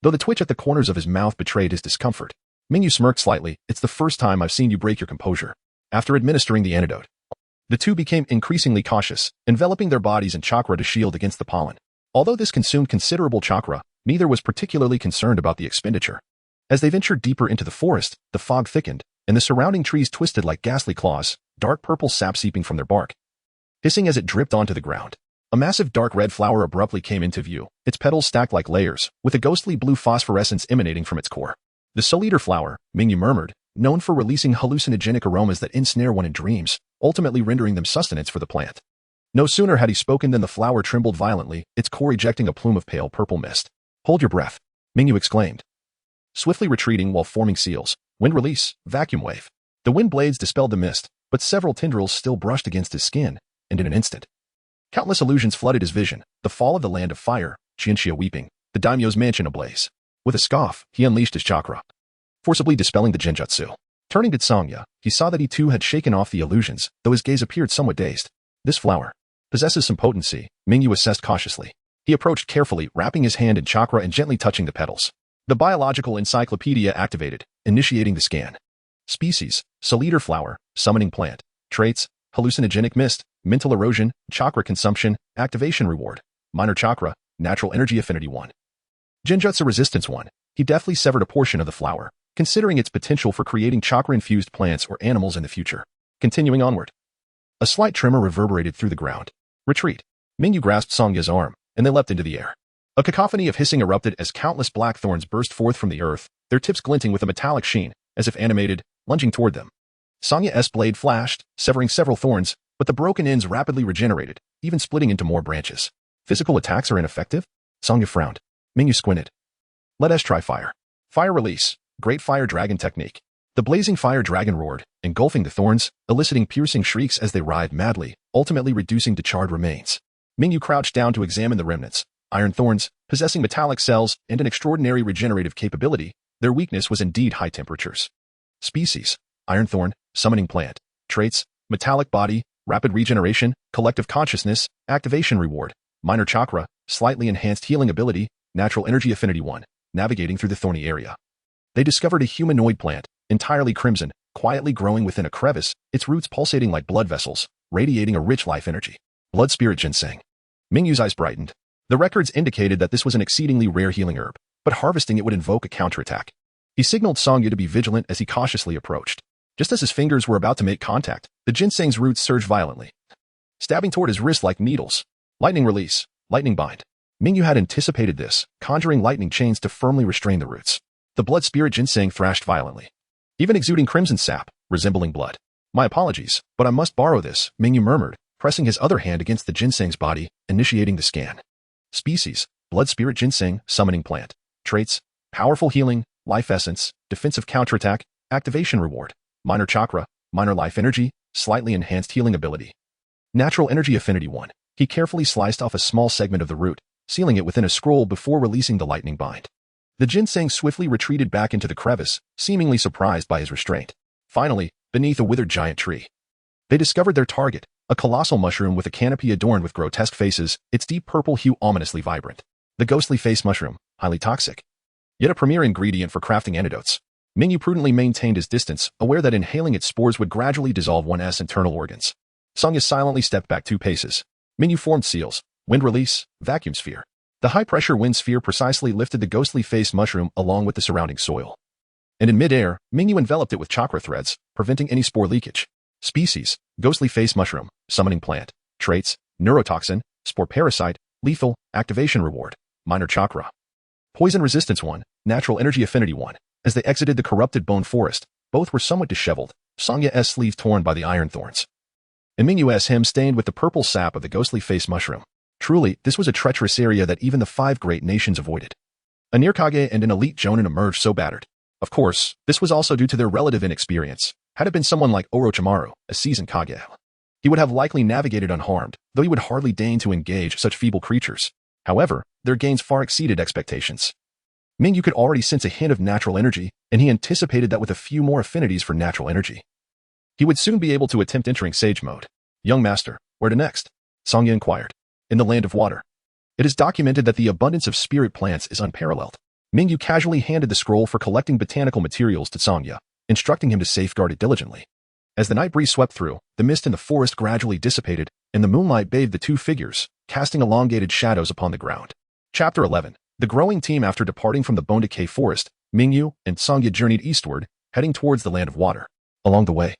Though the twitch at the corners of his mouth betrayed his discomfort, Mingyu smirked slightly. It's the first time I've seen you break your composure. After administering the antidote, the two became increasingly cautious, enveloping their bodies in chakra to shield against the pollen. Although this consumed considerable chakra, neither was particularly concerned about the expenditure. As they ventured deeper into the forest, the fog thickened, and the surrounding trees twisted like ghastly claws, dark purple sap seeping from their bark, hissing as it dripped onto the ground. A massive dark red flower abruptly came into view, its petals stacked like layers, with a ghostly blue phosphorescence emanating from its core. The soul-eater flower, Mingyu murmured, known for releasing hallucinogenic aromas that ensnare one in dreams, ultimately rendering them sustenance for the plant. No sooner had he spoken than the flower trembled violently, its core ejecting a plume of pale purple mist. Hold your breath, Mingyu exclaimed, swiftly retreating while forming seals. Wind release, vacuum wave. The wind blades dispelled the mist, but several tendrils still brushed against his skin, and in an instant, countless illusions flooded his vision. The fall of the land of fire, Jinchuriki weeping, the daimyo's mansion ablaze. With a scoff, he unleashed his chakra, forcibly dispelling the genjutsu. Turning to Sangya, he saw that he too had shaken off the illusions, though his gaze appeared somewhat dazed. This flower possesses some potency, Mingyu assessed cautiously. He approached carefully, wrapping his hand in chakra and gently touching the petals. The biological encyclopedia activated, initiating the scan. Species, soul-eater flower, summoning plant. Traits, hallucinogenic mist, mental erosion, chakra consumption, activation reward. Minor chakra, natural energy affinity 1. Genjutsu resistance 1. He deftly severed a portion of the flower, considering its potential for creating chakra-infused plants or animals in the future. Continuing onward. A slight tremor reverberated through the ground. Retreat. Mingyu grasped Sangya's arm, and they leapt into the air. A cacophony of hissing erupted as countless black thorns burst forth from the earth, their tips glinting with a metallic sheen, as if animated, lunging toward them. Sangya's blade flashed, severing several thorns, but the broken ends rapidly regenerated, even splitting into more branches. Physical attacks are ineffective? Sangya frowned. Mingyu squinted. Let us try fire. Fire release. Great fire dragon technique. The blazing fire dragon roared, engulfing the thorns, eliciting piercing shrieks as they writhed madly, ultimately reducing to charred remains. Mingyu crouched down to examine the remnants. Iron thorns, possessing metallic cells and an extraordinary regenerative capability, their weakness was indeed high temperatures. Species, iron thorn, summoning plant. Traits, metallic body, rapid regeneration, collective consciousness, activation reward. Minor chakra, slightly enhanced healing ability, natural energy affinity 1, navigating through the thorny area. They discovered a humanoid plant, entirely crimson, quietly growing within a crevice, its roots pulsating like blood vessels, radiating a rich life energy. Blood spirit ginseng. Mingyu's eyes brightened. The records indicated that this was an exceedingly rare healing herb, but harvesting it would invoke a counterattack. He signaled Sangya to be vigilant as he cautiously approached. Just as his fingers were about to make contact, the ginseng's roots surged violently, stabbing toward his wrist like needles. Lightning release, lightning bind. Mingyu had anticipated this, conjuring lightning chains to firmly restrain the roots. The blood spirit ginseng thrashed violently, even exuding crimson sap, resembling blood. My apologies, but I must borrow this, Mingyu murmured, pressing his other hand against the ginseng's body, initiating the scan. Species, blood spirit ginseng, summoning plant. Traits, powerful healing, life essence, defensive counterattack, activation reward. Minor chakra, minor life energy, slightly enhanced healing ability. Natural energy affinity 1. He carefully sliced off a small segment of the root, sealing it within a scroll before releasing the lightning bind. The ginseng swiftly retreated back into the crevice, seemingly surprised by his restraint. Finally, beneath a withered giant tree, they discovered their target, a colossal mushroom with a canopy adorned with grotesque faces, its deep purple hue ominously vibrant. The ghostly face mushroom, highly toxic, yet a premier ingredient for crafting antidotes. Mingyu prudently maintained his distance, aware that inhaling its spores would gradually dissolve one's internal organs. Sangya silently stepped back 2 paces. Mingyu formed seals, wind release, vacuum sphere. The high-pressure wind sphere precisely lifted the ghostly face mushroom along with the surrounding soil. And in mid-air, Mingyu enveloped it with chakra threads, preventing any spore leakage. Species, ghostly face mushroom, summoning plant. Traits, neurotoxin, spore parasite, lethal, activation reward. Minor chakra. Poison resistance 1, natural energy affinity 1. As they exited the corrupted bone forest, both were somewhat disheveled, Sangya's sleeve torn by the iron thorns, and Mingyu's hem stained with the purple sap of the ghostly face mushroom. Truly, this was a treacherous area that even the 5 great nations avoided. A near-kage and an elite jonin emerged so battered. Of course, this was also due to their relative inexperience. Had it been someone like Orochimaru, a seasoned kage, he would have likely navigated unharmed, though he would hardly deign to engage such feeble creatures. However, their gains far exceeded expectations. Mingyu could already sense a hint of natural energy, and he anticipated that with a few more affinities for natural energy, he would soon be able to attempt entering Sage Mode. Young Master, Where to next? Songya inquired. In the land of water. It is documented that the abundance of spirit plants is unparalleled. Mingyu casually handed the scroll for collecting botanical materials to Songya, instructing him to safeguard it diligently. As the night breeze swept through, the mist in the forest gradually dissipated, and the moonlight bathed the two figures, casting elongated shadows upon the ground. Chapter 11. The growing team. After departing from the Bone Decay forest, Mingyu and Songya journeyed eastward, heading towards the land of water. Along the way,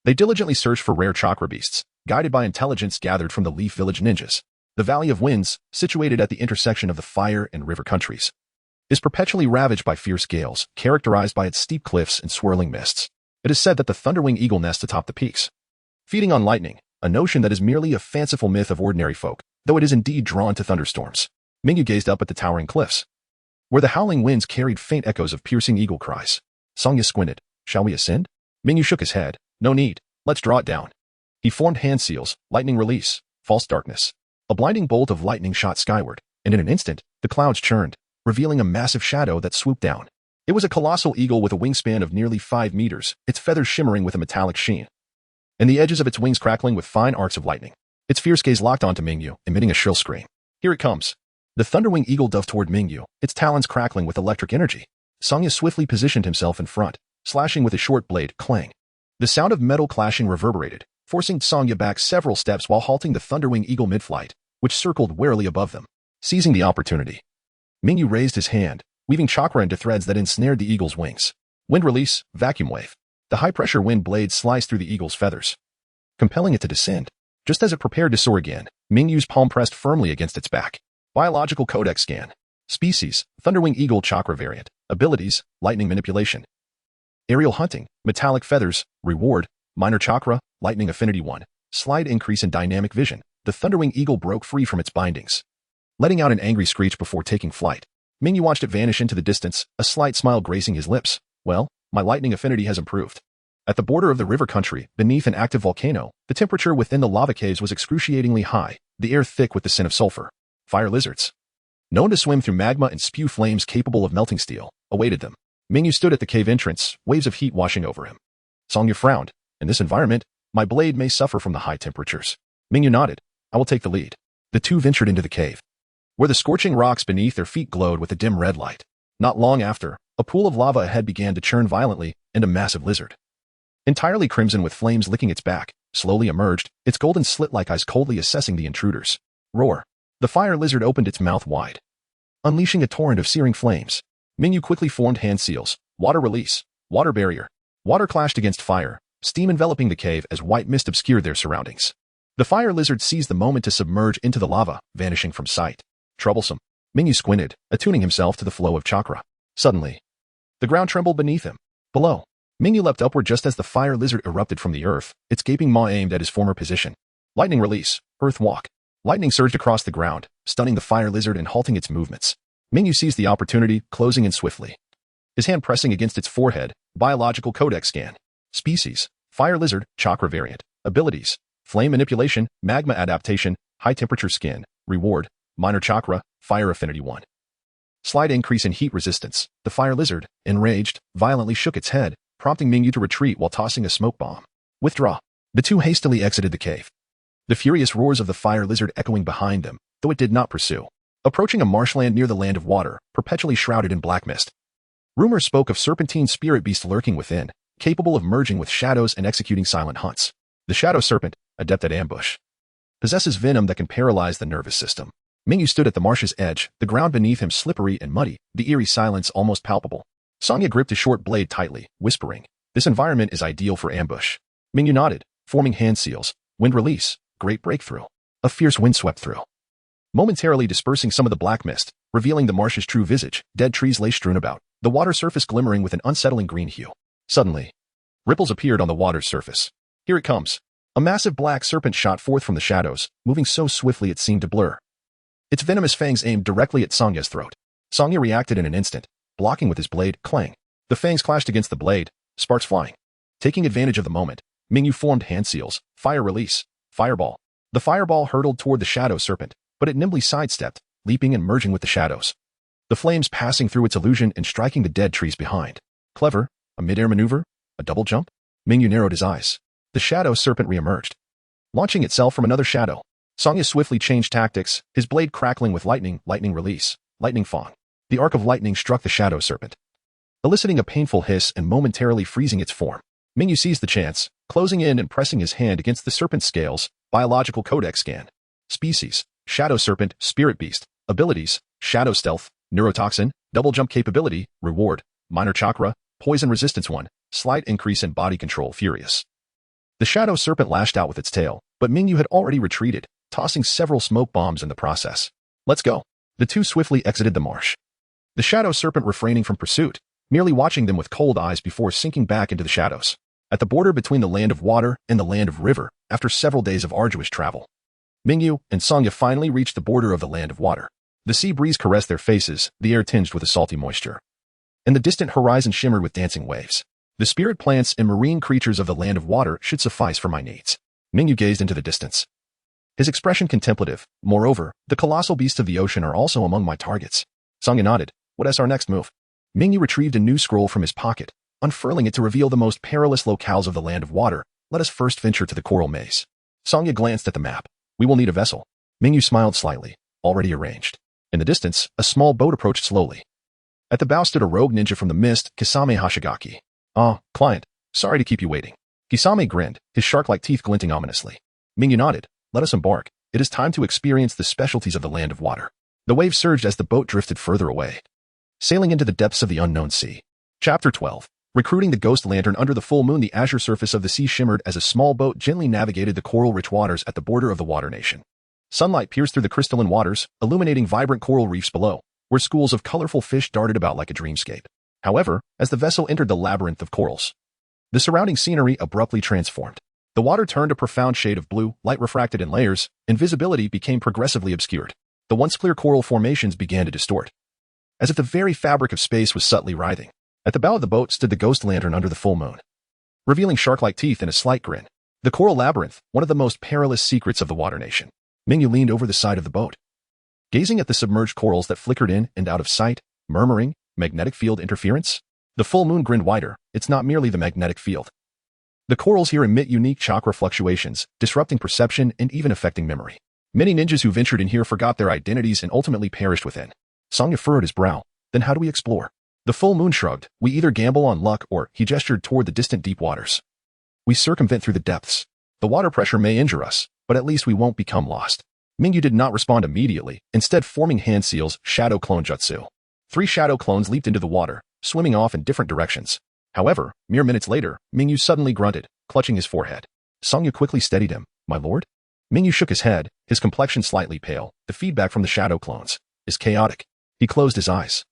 they diligently searched for rare chakra beasts, guided by intelligence gathered from the Leaf Village ninjas. The Valley of Winds, situated at the intersection of the fire and river countries, is perpetually ravaged by fierce gales, characterized by its steep cliffs and swirling mists. It is said that the thunderwing eagle nests atop the peaks, feeding on lightning, a notion that is merely a fanciful myth of ordinary folk, though it is indeed drawn to thunderstorms. Mingyu gazed up at the towering cliffs, where the howling winds carried faint echoes of piercing eagle cries. Songya squinted. Shall we ascend? Mingyu shook his head. No need. Let's draw it down. He formed hand seals, lightning release, false darkness. A blinding bolt of lightning shot skyward, and in an instant, the clouds churned, revealing a massive shadow that swooped down. It was a colossal eagle with a wingspan of nearly 5 meters, its feathers shimmering with a metallic sheen, and the edges of its wings crackling with fine arcs of lightning. Its fierce gaze locked onto Mingyu, emitting a shrill scream. Here it comes. The thunderwing eagle dove toward Mingyu, its talons crackling with electric energy. Songya swiftly positioned himself in front, slashing with his short blade, clang. The sound of metal clashing reverberated, forcing Songya back several steps while halting the thunderwing eagle mid-flight, which circled warily above them. Seizing the opportunity, Mingyu raised his hand, weaving chakra into threads that ensnared the eagle's wings. Wind release, vacuum wave. The high-pressure wind blade sliced through the eagle's feathers, compelling it to descend. Just as it prepared to soar again, Mingyu's palm pressed firmly against its back. Biological codex scan. Species, thunderwing eagle chakra variant. Abilities, lightning manipulation. Aerial hunting, metallic feathers. Reward, minor chakra, lightning affinity 1. Slight increase in dynamic vision. The thunderwing eagle broke free from its bindings, letting out an angry screech before taking flight. Mingyu watched it vanish into the distance, a slight smile gracing his lips. Well, my lightning affinity has improved. At the border of the river country, beneath an active volcano, the temperature within the lava caves was excruciatingly high, the air thick with the scent of sulfur. Fire lizards, known to swim through magma and spew flames capable of melting steel, awaited them. Mingyu stood at the cave entrance, waves of heat washing over him. Songya frowned. In this environment, my blade may suffer from the high temperatures. Mingyu nodded. I will take the lead. The two ventured into the cave, where the scorching rocks beneath their feet glowed with a dim red light. Not long after, a pool of lava ahead began to churn violently, and a massive lizard, entirely crimson with flames licking its back, slowly emerged, its golden slit-like eyes coldly assessing the intruders. Roar. The fire lizard opened its mouth wide, unleashing a torrent of searing flames. Mingyu quickly formed hand seals, water release, water barrier. Water clashed against fire, steam enveloping the cave as white mist obscured their surroundings. The fire lizard seized the moment to submerge into the lava, vanishing from sight. Troublesome. Mingyu squinted, attuning himself to the flow of chakra. Suddenly, the ground trembled beneath him. Below, Mingyu leapt upward just as the fire lizard erupted from the earth, its gaping maw aimed at his former position. Lightning release, earth walk. Lightning surged across the ground, stunning the fire lizard and halting its movements. Mingyu seized the opportunity, closing in swiftly, his hand pressing against its forehead. Biological codex scan. Species, fire lizard, chakra variant. Abilities, flame manipulation, magma adaptation, high temperature skin. Reward, minor chakra, fire affinity 1. Slight increase in heat resistance. The fire lizard, enraged, violently shook its head, prompting Mingyu to retreat while tossing a smoke bomb. Withdraw. The two hastily exited the cave, the furious roars of the fire lizard echoing behind them, though it did not pursue. Approaching a marshland near the land of water, perpetually shrouded in black mist, rumors spoke of serpentine spirit beast lurking within, capable of merging with shadows and executing silent hunts. The shadow serpent, adept at ambush, possesses venom that can paralyze the nervous system. Mingyu stood at the marsh's edge, the ground beneath him slippery and muddy, the eerie silence almost palpable. Songya gripped his short blade tightly, whispering, this environment is ideal for ambush. Mingyu nodded, forming hand seals. Wind release, great breakthrough. A fierce wind swept through, momentarily dispersing some of the black mist, revealing the marsh's true visage. Dead trees lay strewn about, the water surface glimmering with an unsettling green hue. Suddenly, ripples appeared on the water's surface. Here it comes. A massive black serpent shot forth from the shadows, moving so swiftly it seemed to blur, its venomous fangs aimed directly at Songya's throat. Songya reacted in an instant, blocking with his blade. Clang. The fangs clashed against the blade, sparks flying. Taking advantage of the moment, Mingyu formed hand seals, fire release, fireball. The fireball hurtled toward the shadow serpent, but it nimbly sidestepped, leaping and merging with the shadows, the flames passing through its illusion and striking the dead trees behind. Clever. A mid-air maneuver? A double jump? Mingyu narrowed his eyes. The shadow serpent reemerged, launching itself from another shadow. Sangya swiftly changed tactics, his blade crackling with lightning release, lightning fang. The arc of lightning struck the shadow serpent, eliciting a painful hiss and momentarily freezing its form. Mingyu seized the chance, closing in and pressing his hand against the serpent's scales. Biological codex scan. Species: Shadow Serpent, Spirit Beast. Abilities: Shadow Stealth, Neurotoxin, Double Jump Capability, Reward, Minor Chakra, Poison Resistance 1, Slight Increase in Body Control, Furious. The Shadow Serpent lashed out with its tail, but Mingyu had already retreated, tossing several smoke bombs in the process. Let's go. The two swiftly exited the marsh, the Shadow Serpent refraining from pursuit, merely watching them with cold eyes before sinking back into the shadows. At the border between the land of water and the land of river, after several days of arduous travel, Mingyu and Sangya finally reached the border of the land of water. The sea breeze caressed their faces, the air tinged with a salty moisture, and the distant horizon shimmered with dancing waves. The spirit plants and marine creatures of the land of water should suffice for my needs. Mingyu gazed into the distance, his expression contemplative. Moreover, the colossal beasts of the ocean are also among my targets. Sangya nodded. What is our next move? Mingyu retrieved a new scroll from his pocket, unfurling it to reveal the most perilous locales of the land of water. Let us first venture to the coral maze. Sangya glanced at the map. We will need a vessel. Mingyu smiled slightly. Already arranged. In the distance, a small boat approached slowly. At the bow stood a rogue ninja from the mist, Kisame Hashigaki. Ah, client. Sorry to keep you waiting. Kisame grinned, his shark-like teeth glinting ominously. Mingyu nodded. Let us embark. It is time to experience the specialties of the land of water. The waves surged as the boat drifted further away, sailing into the depths of the unknown sea. Chapter 12. Recruiting the ghost lantern under the full moon. The azure surface of the sea shimmered as a small boat gently navigated the coral-rich waters at the border of the water nation. Sunlight pierced through the crystalline waters, illuminating vibrant coral reefs below, where schools of colorful fish darted about like a dreamscape. However, as the vessel entered the labyrinth of corals, the surrounding scenery abruptly transformed. The water turned a profound shade of blue, light refracted in layers, and visibility became progressively obscured. The once clear coral formations began to distort, as if the very fabric of space was subtly writhing. At the bow of the boat stood the ghost lantern under the full moon, revealing shark-like teeth and a slight grin. The coral labyrinth, one of the most perilous secrets of the water nation. Mingyu leaned over the side of the boat, gazing at the submerged corals that flickered in and out of sight, murmuring, magnetic field interference? The full moon grinned wider. It's not merely the magnetic field. The corals here emit unique chakra fluctuations, disrupting perception and even affecting memory. Many ninjas who ventured in here forgot their identities and ultimately perished within. Sangya furrowed his brow. Then how do we explore? The full moon shrugged. We either gamble on luck or, he gestured toward the distant deep waters, we circumvent through the depths. The water pressure may injure us, but at least we won't become lost. Mingyu did not respond immediately, instead forming hand seals, shadow clone jutsu. 3 shadow clones leaped into the water, swimming off in different directions. However, mere minutes later, Mingyu suddenly grunted, clutching his forehead. Sangya quickly steadied him. My lord? Mingyu shook his head, his complexion slightly pale. The feedback from the shadow clones is chaotic. He closed his eyes,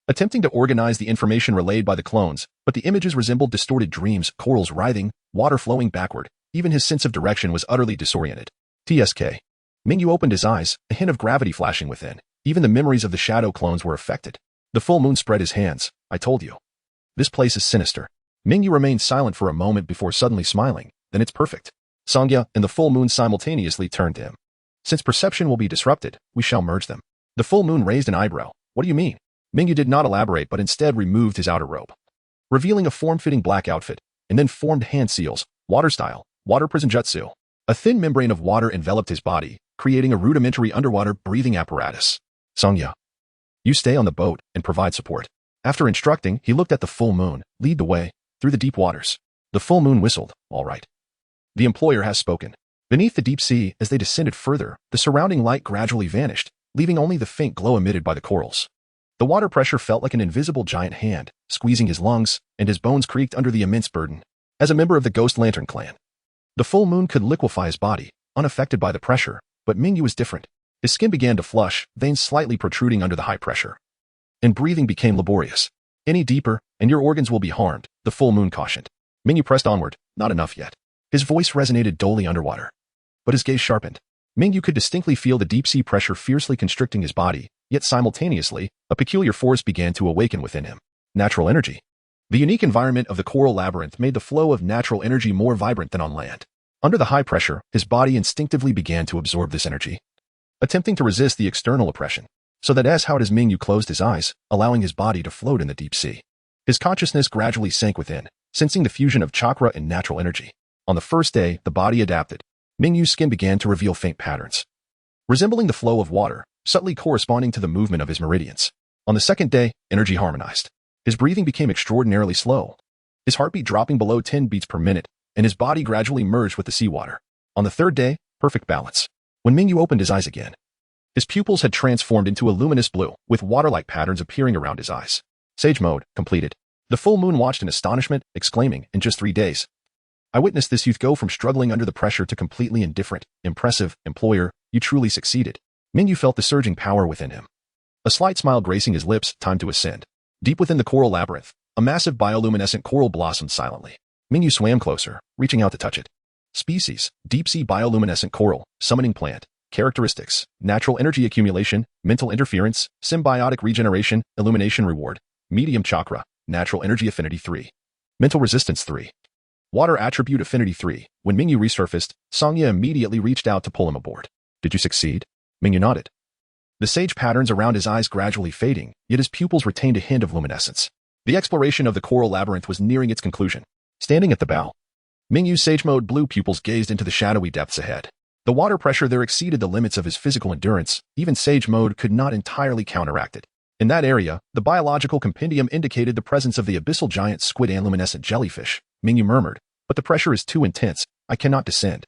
attempting to organize the information relayed by the clones, but the images resembled distorted dreams, corals writhing, water flowing backward. Even his sense of direction was utterly disoriented. TSK. Mingyu opened his eyes, a hint of gravity flashing within. Even the memories of the shadow clones were affected. The full moon spread his hands. I told you. This place is sinister. Mingyu remained silent for a moment before suddenly smiling. Then it's perfect. Sangya and the full moon simultaneously turned to him. Since perception will be disrupted, we shall merge them. The full moon raised an eyebrow. What do you mean? Mingyu did not elaborate but instead removed his outer robe, revealing a form-fitting black outfit, and then formed hand seals, water-style, water prison jutsu. A thin membrane of water enveloped his body, creating a rudimentary underwater breathing apparatus. Sangya, you stay on the boat and provide support. After instructing, he looked at the full moon. Lead the way, through the deep waters. The full moon whistled. All right. The employer has spoken. Beneath the deep sea, as they descended further, the surrounding light gradually vanished, leaving only the faint glow emitted by the corals. The water pressure felt like an invisible giant hand, squeezing his lungs, and his bones creaked under the immense burden. As a member of the Ghost Lantern clan, the full moon could liquefy his body, unaffected by the pressure, but Mingyu was different. His skin began to flush, veins slightly protruding under the high pressure, and breathing became laborious. Any deeper, and your organs will be harmed, the full moon cautioned. Mingyu pressed onward. Not enough yet. His voice resonated dully underwater, but his gaze sharpened. Mingyu could distinctly feel the deep-sea pressure fiercely constricting his body, yet simultaneously, a peculiar force began to awaken within him. Natural energy. The unique environment of the coral labyrinth made the flow of natural energy more vibrant than on land. Under the high pressure, his body instinctively began to absorb this energy, attempting to resist the external oppression, so that as Mingyu closed his eyes, allowing his body to float in the deep sea. His consciousness gradually sank within, sensing the fusion of chakra and natural energy. On the first day, the body adapted. Mingyu's skin began to reveal faint patterns, resembling the flow of water, subtly corresponding to the movement of his meridians. On the second day, energy harmonized. His breathing became extraordinarily slow, his heartbeat dropping below 10 beats per minute, and his body gradually merged with the seawater. On the third day, perfect balance. When Mingyu opened his eyes again, his pupils had transformed into a luminous blue, with water-like patterns appearing around his eyes. Sage mode completed. The full moon watched in astonishment, exclaiming, in just 3 days, I witnessed this youth go from struggling under the pressure to completely indifferent. Impressive, employer, you truly succeeded. Mingyu felt the surging power within him. A slight smile gracing his lips, time to ascend. Deep within the coral labyrinth, a massive bioluminescent coral blossomed silently. Mingyu swam closer, reaching out to touch it. Species, deep-sea bioluminescent coral, summoning plant. Characteristics, natural energy accumulation, mental interference, symbiotic regeneration, illumination reward. Medium chakra, natural energy affinity 3. Mental resistance 3. Water attribute affinity 3. When Mingyu resurfaced, Sangya immediately reached out to pull him aboard. Did you succeed? Mingyu nodded. The sage patterns around his eyes gradually fading, yet his pupils retained a hint of luminescence. The exploration of the coral labyrinth was nearing its conclusion. Standing at the bow, Mingyu's sage mode blue pupils gazed into the shadowy depths ahead. The water pressure there exceeded the limits of his physical endurance. Even sage mode could not entirely counteract it. In that area, the biological compendium indicated the presence of the abyssal giant squid and luminescent jellyfish. Mingyu murmured, but the pressure is too intense. I cannot descend.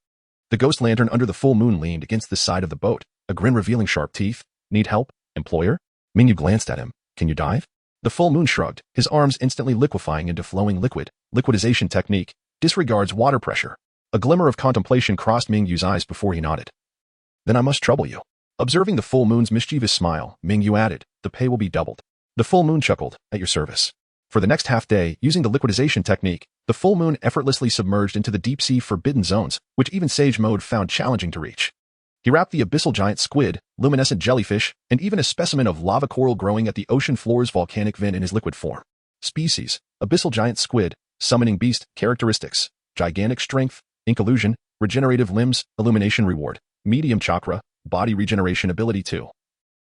The ghost lantern under the full moon leaned against the side of the boat, a grin revealing sharp teeth. Need help, employer? Mingyu glanced at him. Can you dive? The full moon shrugged, his arms instantly liquefying into flowing liquid. Liquidization technique. Disregards water pressure. A glimmer of contemplation crossed Mingyu's eyes before he nodded. Then I must trouble you. Observing the full moon's mischievous smile, Mingyu added, the pay will be doubled. The full moon chuckled, at your service. For the next half day, using the liquidization technique, the full moon effortlessly submerged into the deep-sea forbidden zones, which even sage mode found challenging to reach. He wrapped the abyssal giant squid, luminescent jellyfish, and even a specimen of lava coral growing at the ocean floor's volcanic vent in his liquid form. Species, abyssal giant squid, summoning beast, characteristics, gigantic strength, ink illusion, regenerative limbs, illumination reward, medium chakra, body regeneration ability 2.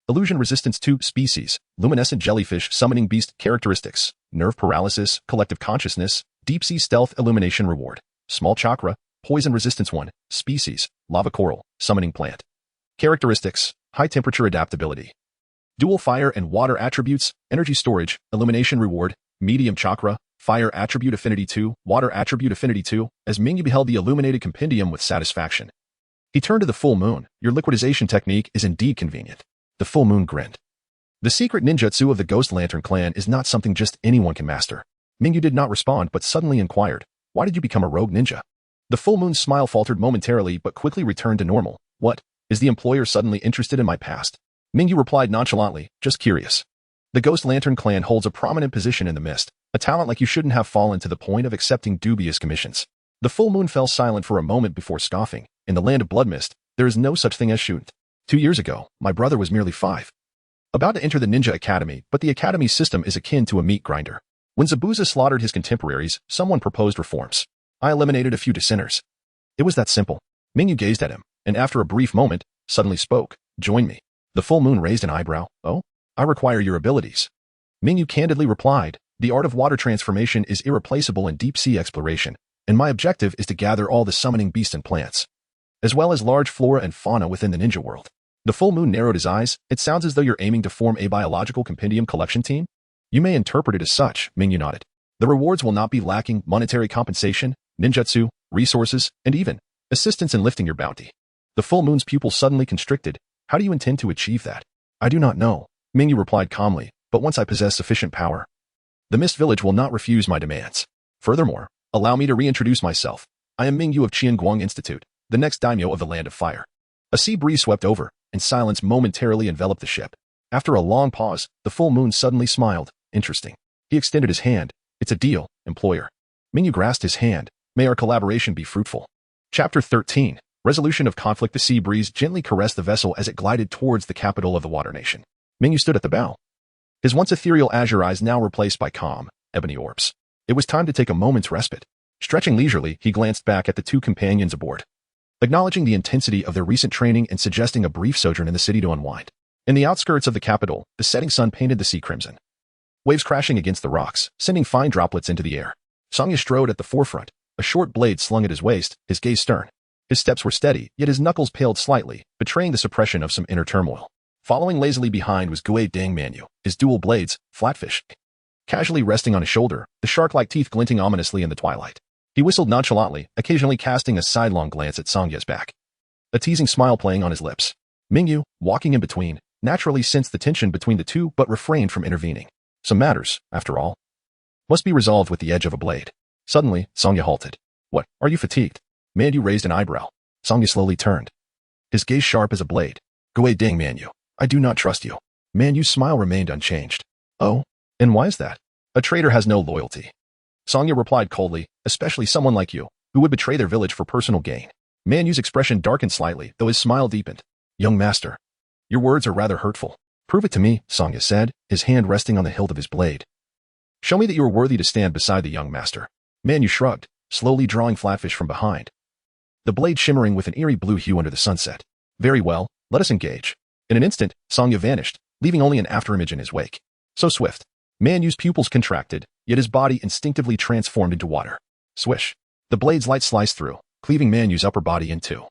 Illusion resistance 2. Species, luminescent jellyfish, summoning beast, characteristics, nerve paralysis, collective consciousness, deep-sea stealth, illumination reward, small chakra, poison resistance 1. Species, lava coral, summoning plant. Characteristics, high temperature adaptability. Dual fire and water attributes, energy storage, illumination reward, medium chakra, fire attribute affinity 2, water attribute affinity 2, as Mingyu beheld the illuminated compendium with satisfaction. He turned to the full moon. Your liquidization technique is indeed convenient. The full moon grinned. The secret ninjutsu of the Ghost Lantern clan is not something just anyone can master. Mingyu did not respond but suddenly inquired, why did you become a rogue ninja? The full moon's smile faltered momentarily but quickly returned to normal. What? Is the employer suddenly interested in my past? Mingyu replied nonchalantly, just curious. The Ghost Lantern clan holds a prominent position in the mist. A talent like you shouldn't have fallen to the point of accepting dubious commissions. The full moon fell silent for a moment before scoffing. In the land of blood mist, there is no such thing as shouldn't. 2 years ago, my brother was merely 5. About to enter the ninja academy, but the academy's system is akin to a meat grinder. When Zabuza slaughtered his contemporaries, someone proposed reforms. I eliminated a few dissenters. It was that simple. Mingyu gazed at him, and after a brief moment, suddenly spoke, join me. The full moon raised an eyebrow. Oh? I require your abilities. Mingyu candidly replied, the art of water transformation is irreplaceable in deep-sea exploration, and my objective is to gather all the summoning beasts and plants, as well as large flora and fauna within the ninja world. The full moon narrowed his eyes. It sounds as though you're aiming to form a biological compendium collection team? You may interpret it as such, Mingyu nodded. The rewards will not be lacking monetary compensation, ninjutsu, resources, and even assistance in lifting your bounty. The full moon's pupil suddenly constricted. How do you intend to achieve that? I do not know, Mingyu replied calmly, but once I possess sufficient power, the Mist Village will not refuse my demands. Furthermore, allow me to reintroduce myself. I am Mingyu of Qianguang Institute, the next daimyo of the Land of Fire. A sea breeze swept over, and silence momentarily enveloped the ship. After a long pause, the full moon suddenly smiled. Interesting. He extended his hand. It's a deal, employer. Mingyu grasped his hand. May our collaboration be fruitful. Chapter 13. Resolution of conflict. The sea breeze gently caressed the vessel as it glided towards the capital of the Water Nation. Mingyu stood at the bow, his once ethereal azure eyes now replaced by calm, ebony orbs. It was time to take a moment's respite. Stretching leisurely, he glanced back at the 2 companions aboard, acknowledging the intensity of their recent training and suggesting a brief sojourn in the city to unwind. In the outskirts of the capital, the setting sun painted the sea crimson, waves crashing against the rocks, sending fine droplets into the air. Sangya strode at the forefront, a short blade slung at his waist, his gaze stern. His steps were steady, yet his knuckles paled slightly, betraying the suppression of some inner turmoil. Following lazily behind was Gue Dangmanyu, his dual blades, Flatfish, casually resting on his shoulder, the shark-like teeth glinting ominously in the twilight. He whistled nonchalantly, occasionally casting a sidelong glance at Songye's back, a teasing smile playing on his lips. Mingyu, walking in between, naturally sensed the tension between the two but refrained from intervening. Some matters, after all, must be resolved with the edge of a blade. Suddenly, Songye halted. What, are you fatigued? Manyu raised an eyebrow. Songye slowly turned, his gaze sharp as a blade. Gue Dangmanyu, I do not trust you. Manyu's smile remained unchanged. Oh? And why is that? A traitor has no loyalty. Songye replied coldly, especially someone like you, who would betray their village for personal gain. Manyu's expression darkened slightly, though his smile deepened. Young master, your words are rather hurtful. Prove it to me, Songye said, his hand resting on the hilt of his blade. Show me that you are worthy to stand beside the young master. Manyu shrugged, slowly drawing Flatfish from behind, the blade shimmering with an eerie blue hue under the sunset. Very well, let us engage. In an instant, Songye vanished, leaving only an afterimage in his wake. So swift. Manyu's pupils contracted, yet his body instinctively transformed into water. Swish. The blade's light sliced through, cleaving Manyu's upper body in two.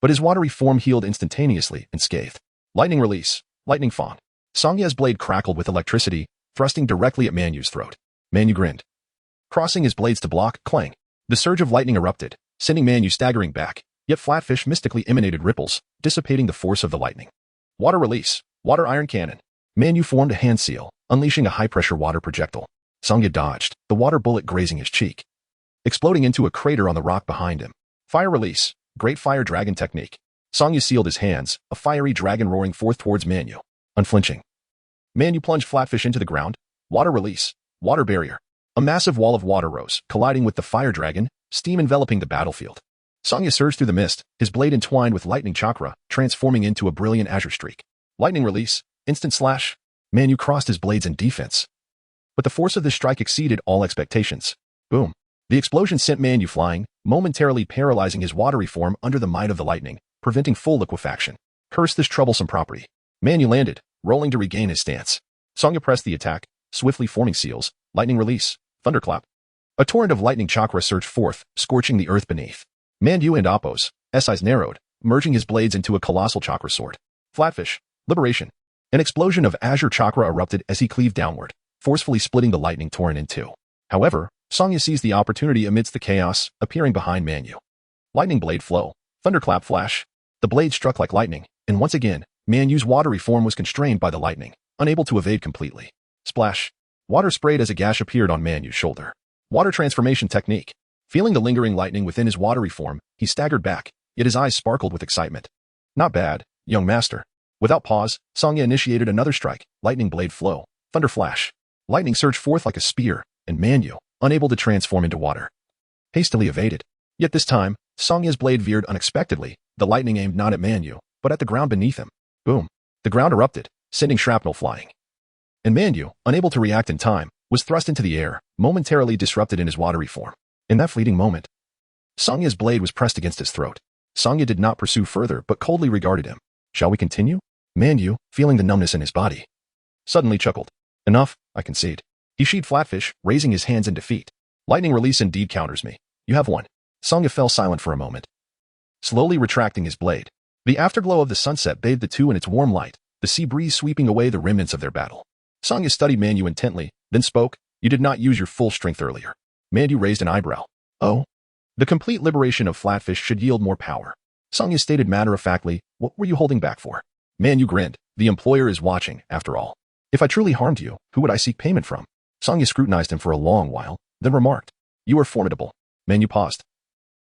But his watery form healed instantaneously, unscathed. Lightning release. Lightning fawn. Songye's blade crackled with electricity, thrusting directly at Manyu's throat. Manyu grinned, crossing his blades to block. Clang. The surge of lightning erupted, sending Manyu staggering back, yet Flatfish mystically emanated ripples, dissipating the force of the lightning. Water release. Water iron cannon. Manyu formed a hand seal, unleashing a high-pressure water projectile. Songye dodged, the water bullet grazing his cheek, exploding into a crater on the rock behind him. Fire release. Great fire dragon technique. Songye sealed his hands, a fiery dragon roaring forth towards Manyu. Unflinching, Manyu plunged Flatfish into the ground. Water release. Water barrier. A massive wall of water rose, colliding with the fire dragon, steam enveloping the battlefield. Songye surged through the mist, his blade entwined with lightning chakra, transforming into a brilliant azure streak. Lightning release. Instant slash. Manyu crossed his blades in defense, but the force of this strike exceeded all expectations. Boom. The explosion sent Manyu flying, momentarily paralyzing his watery form under the might of the lightning, preventing full liquefaction. Curse this troublesome property. Manyu landed, rolling to regain his stance. Songye pressed the attack, swiftly forming seals. Lightning release. Thunderclap. A torrent of lightning chakra surged forth, scorching the earth beneath. Manyu and Appo's eyes narrowed, merging his blades into a colossal chakra sword. Flatfish. Liberation. An explosion of azure chakra erupted as he cleaved downward, forcefully splitting the lightning torrent in two. However, Songye seized the opportunity amidst the chaos, appearing behind Manyu. Lightning blade flow. Thunderclap flash. The blade struck like lightning, and once again, Manyu's watery form was constrained by the lightning, unable to evade completely. Splash. Water sprayed as a gash appeared on Manyu's shoulder. Water transformation technique. Feeling the lingering lightning within his watery form, he staggered back, yet his eyes sparkled with excitement. Not bad, young master. Without pause, Songye initiated another strike. Lightning blade flow. Thunder flash. Lightning surged forth like a spear, and Manyu, unable to transform into water, hastily evaded. Yet this time, Songye's blade veered unexpectedly, the lightning aimed not at Manyu, but at the ground beneath him. Boom. The ground erupted, sending shrapnel flying. And Manyu, unable to react in time, was thrust into the air, momentarily disrupted in his watery form. In that fleeting moment, Songye's blade was pressed against his throat. Songye did not pursue further but coldly regarded him. Shall we continue? Manyu, feeling the numbness in his body, suddenly chuckled. Enough, I concede. He sheathed Flatfish, raising his hands in defeat. Lightning release indeed counters me. You have won. Songye fell silent for a moment, slowly retracting his blade. The afterglow of the sunset bathed the two in its warm light, the sea breeze sweeping away the remnants of their battle. Songye studied Manyu intently, then spoke. You did not use your full strength earlier. Manyu raised an eyebrow. Oh? The complete liberation of Flatfish should yield more power. Songye stated matter-of-factly. What were you holding back for? Manyu grinned. The employer is watching, after all. If I truly harmed you, who would I seek payment from? Songye scrutinized him for a long while, then remarked. You are formidable. Manyu paused,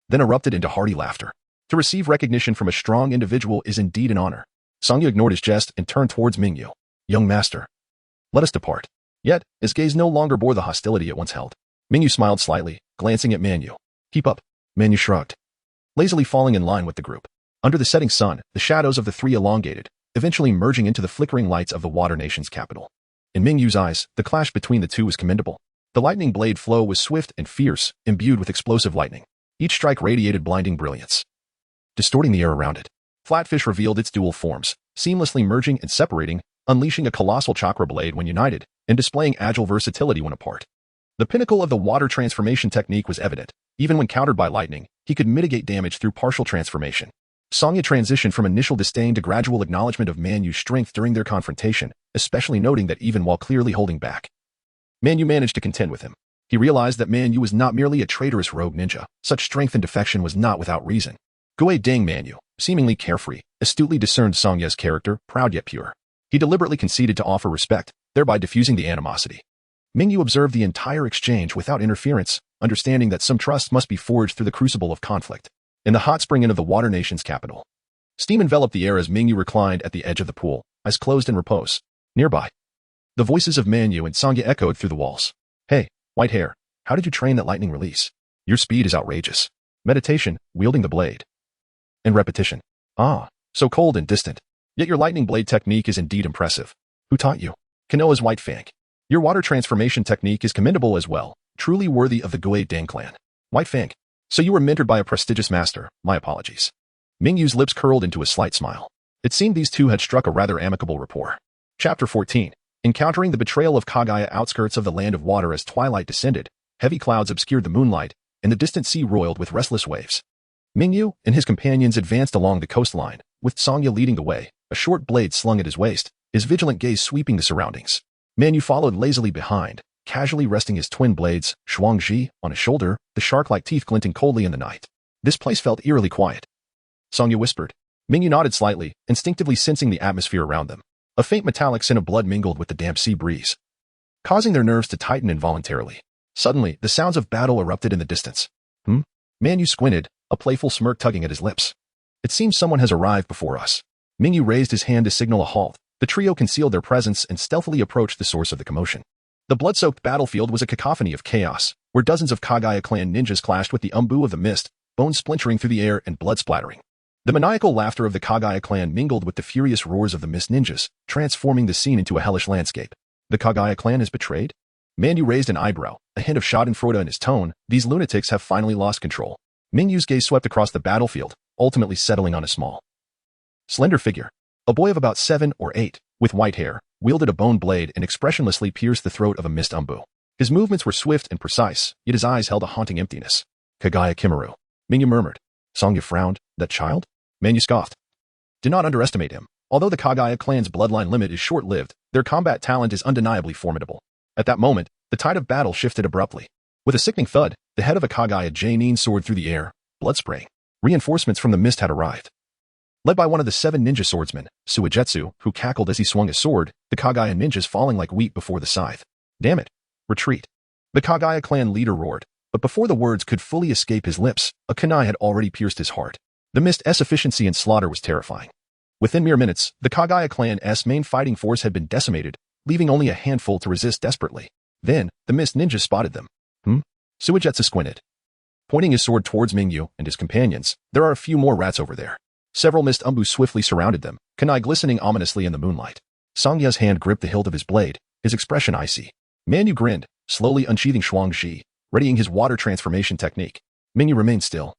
then erupted into hearty laughter. To receive recognition from a strong individual is indeed an honor. Songye ignored his jest and turned towards Mingyu. Young master, let us depart. Yet, his gaze no longer bore the hostility it once held. Mingyu smiled slightly, glancing at Manyu. Keep up. Manyu shrugged, lazily falling in line with the group. Under the setting sun, the shadows of the three elongated, eventually merging into the flickering lights of the Water Nation's capital. In Mingyu's eyes, the clash between the two was commendable. The lightning blade flow was swift and fierce, imbued with explosive lightning. Each strike radiated blinding brilliance, distorting the air around it. Flatfish revealed its dual forms, seamlessly merging and separating, unleashing a colossal chakra blade when united, and displaying agile versatility when apart. The pinnacle of the water transformation technique was evident. Even when countered by lightning, he could mitigate damage through partial transformation. Sangya transitioned from initial disdain to gradual acknowledgement of Man Yu's strength during their confrontation, especially noting that even while clearly holding back, Man Yu managed to contend with him. He realized that Man Yu was not merely a traitorous rogue ninja. Such strength and defection was not without reason. Goei Deng Man Yu, seemingly carefree, astutely discerned Sangya's character, proud yet pure. He deliberately conceded to offer respect, thereby diffusing the animosity. Mingyu observed the entire exchange without interference, understanding that some trust must be forged through the crucible of conflict. In the hot spring inn of the Water Nation's capital, steam enveloped the air as Mingyu reclined at the edge of the pool, eyes closed in repose. Nearby, the voices of Man Yu and Sangya echoed through the walls. Hey, white hair, how did you train that lightning release? Your speed is outrageous. Meditation, wielding the blade. And repetition. Ah, so cold and distant. Yet your lightning blade technique is indeed impressive. Who taught you? Konoha's White Fang. Your water transformation technique is commendable as well, truly worthy of the Goei Deng clan. White Fang. So you were mentored by a prestigious master, my apologies. Mingyu's lips curled into a slight smile. It seemed these two had struck a rather amicable rapport. Chapter 14. Encountering the betrayal of Kagaya outskirts of the land of water as twilight descended, heavy clouds obscured the moonlight, and the distant sea roiled with restless waves. Mingyu and his companions advanced along the coastline, with Sangya leading the way, a short blade slung at his waist, his vigilant gaze sweeping the surroundings. Man Yu followed lazily behind, casually resting his twin blades, Shuangji, on his shoulder, the shark-like teeth glinting coldly in the night. This place felt eerily quiet. Sangya whispered. Mingyu nodded slightly, instinctively sensing the atmosphere around them. A faint metallic scent of blood mingled with the damp sea breeze, causing their nerves to tighten involuntarily. Suddenly, the sounds of battle erupted in the distance. Man Yu squinted, a playful smirk tugging at his lips. It seems someone has arrived before us. Mingyu raised his hand to signal a halt. The trio concealed their presence and stealthily approached the source of the commotion. The blood-soaked battlefield was a cacophony of chaos, where dozens of Kagaya clan ninjas clashed with the Umbu of the mist, bones splintering through the air and blood splattering. The maniacal laughter of the Kagaya clan mingled with the furious roars of the mist ninjas, transforming the scene into a hellish landscape. The Kagaya clan is betrayed? Man Yu raised an eyebrow, a hint of schadenfreude in his tone. These lunatics have finally lost control. Mingyu's gaze swept across the battlefield, ultimately settling on a small, slender figure. A boy of about 7 or 8, with white hair, wielded a bone blade and expressionlessly pierced the throat of a mist Umbu. His movements were swift and precise, yet his eyes held a haunting emptiness. Kagaya Kimaru. Mingyu murmured. Sangya frowned. That child? Man Yu scoffed. Do not underestimate him. Although the Kagaya clan's bloodline limit is short-lived, their combat talent is undeniably formidable. At that moment, the tide of battle shifted abruptly. With a sickening thud, the head of a Kagaya Jainin soared through the air, blood spraying. Reinforcements from the mist had arrived. Led by one of the 7 ninja swordsmen, Suigetsu, who cackled as he swung his sword, the Kagaya ninjas falling like wheat before the scythe. Damn it. Retreat. The Kagaya clan leader roared, but before the words could fully escape his lips, a kunai had already pierced his heart. The mist's efficiency and slaughter was terrifying. Within mere minutes, the Kagaya clan's main fighting force had been decimated, leaving only a handful to resist desperately. Then, the mist ninjas spotted them. Suigetsu squinted. Pointing his sword towards Mingyu and his companions, there are a few more rats over there. Several mist Umbu swiftly surrounded them, kunai glistening ominously in the moonlight. Sangya's hand gripped the hilt of his blade, his expression icy. Man Yu grinned, slowly unsheathing Shuangji, readying his water transformation technique. Mingyu remained still,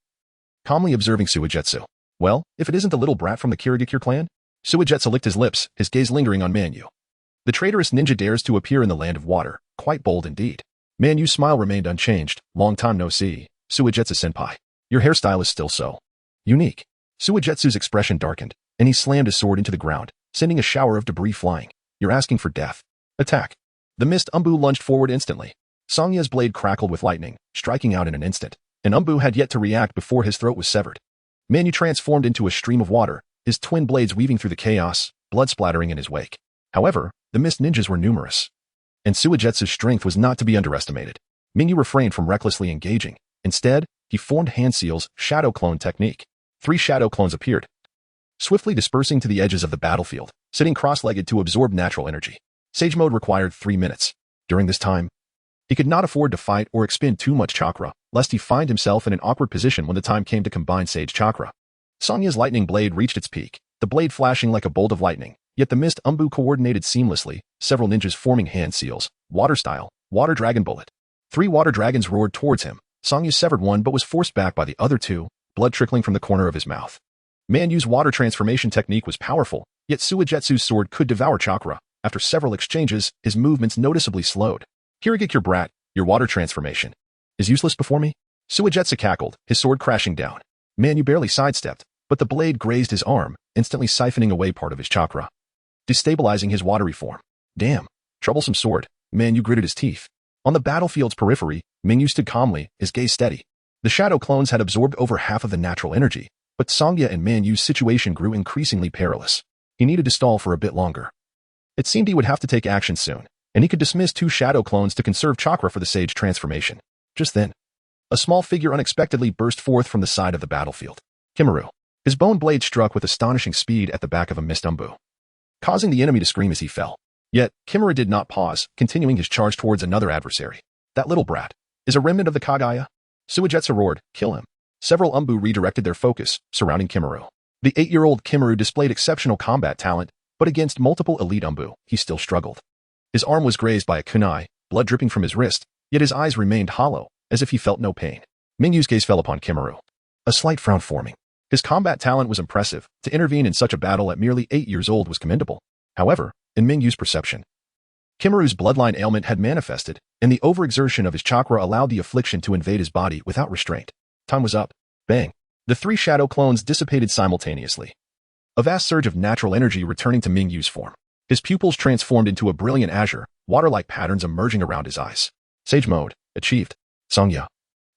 calmly observing Suigetsu. Well, if it isn't the little brat from the Kirigikure clan? Suigetsu licked his lips, his gaze lingering on Man Yu. The traitorous ninja dares to appear in the land of water, quite bold indeed. Man Yu's smile remained unchanged. Long time no see, Suigetsu-senpai. Your hairstyle is still so unique. Suigetsu's expression darkened, and he slammed his sword into the ground, sending a shower of debris flying. You're asking for death. Attack. The mist Umbu lunged forward instantly. Sangya's blade crackled with lightning, striking out in an instant. And Umbu had yet to react before his throat was severed. Man Yu transformed into a stream of water, his twin blades weaving through the chaos, blood splattering in his wake. However, the mist ninjas were numerous, and Suigetsu's strength was not to be underestimated. Mingyu refrained from recklessly engaging. Instead, he formed hand seals, shadow clone technique. 3 shadow clones appeared, swiftly dispersing to the edges of the battlefield, sitting cross-legged to absorb natural energy. Sage mode required 3 minutes. During this time, he could not afford to fight or expend too much chakra, lest he find himself in an awkward position when the time came to combine sage chakra. Sanya's lightning blade reached its peak, the blade flashing like a bolt of lightning, yet the mist Umbu coordinated seamlessly, several ninjas forming hand seals, water style, water dragon bullet. 3 water dragons roared towards him. Sangya severed one but was forced back by the other 2, blood trickling from the corner of his mouth. Man Yu's water transformation technique was powerful, yet Suigetsu's sword could devour chakra. After several exchanges, his movements noticeably slowed. Kirigikure brat, your water transformation is useless before me? Suigetsu cackled, his sword crashing down. Manyu barely sidestepped, but the blade grazed his arm, instantly siphoning away part of his chakra, destabilizing his watery form. Damn, troublesome sword. Manyu gritted his teeth. On the battlefield's periphery, Mingyu stood calmly, his gaze steady. The shadow clones had absorbed over half of the natural energy, but Songya and Manyu's situation grew increasingly perilous. He needed to stall for a bit longer. It seemed he would have to take action soon, and he could dismiss 2 shadow clones to conserve chakra for the sage transformation. Just then, a small figure unexpectedly burst forth from the side of the battlefield. Kimaru. His bone blade struck with astonishing speed at the back of a mist umbu, causing the enemy to scream as he fell. Yet, Kimaru did not pause, continuing his charge towards another adversary. That little brat is a remnant of the Kagaya. Suigetsu roared, kill him. Several umbu redirected their focus, surrounding Kimaru. The 8-year-old Kimaru displayed exceptional combat talent, but against multiple elite umbu, he still struggled. His arm was grazed by a kunai, blood dripping from his wrist, yet his eyes remained hollow, as if he felt no pain. Mingyu's gaze fell upon Kimaru, a slight frown forming. His combat talent was impressive. To intervene in such a battle at merely 8 years old was commendable. However, in Mingyu's perception, Kimaru's bloodline ailment had manifested, and the overexertion of his chakra allowed the affliction to invade his body without restraint. Time was up. Bang. The 3 shadow clones dissipated simultaneously. A vast surge of natural energy returning to Mingyu's form. His pupils transformed into a brilliant azure, water-like patterns emerging around his eyes. Sage mode, achieved. Songya,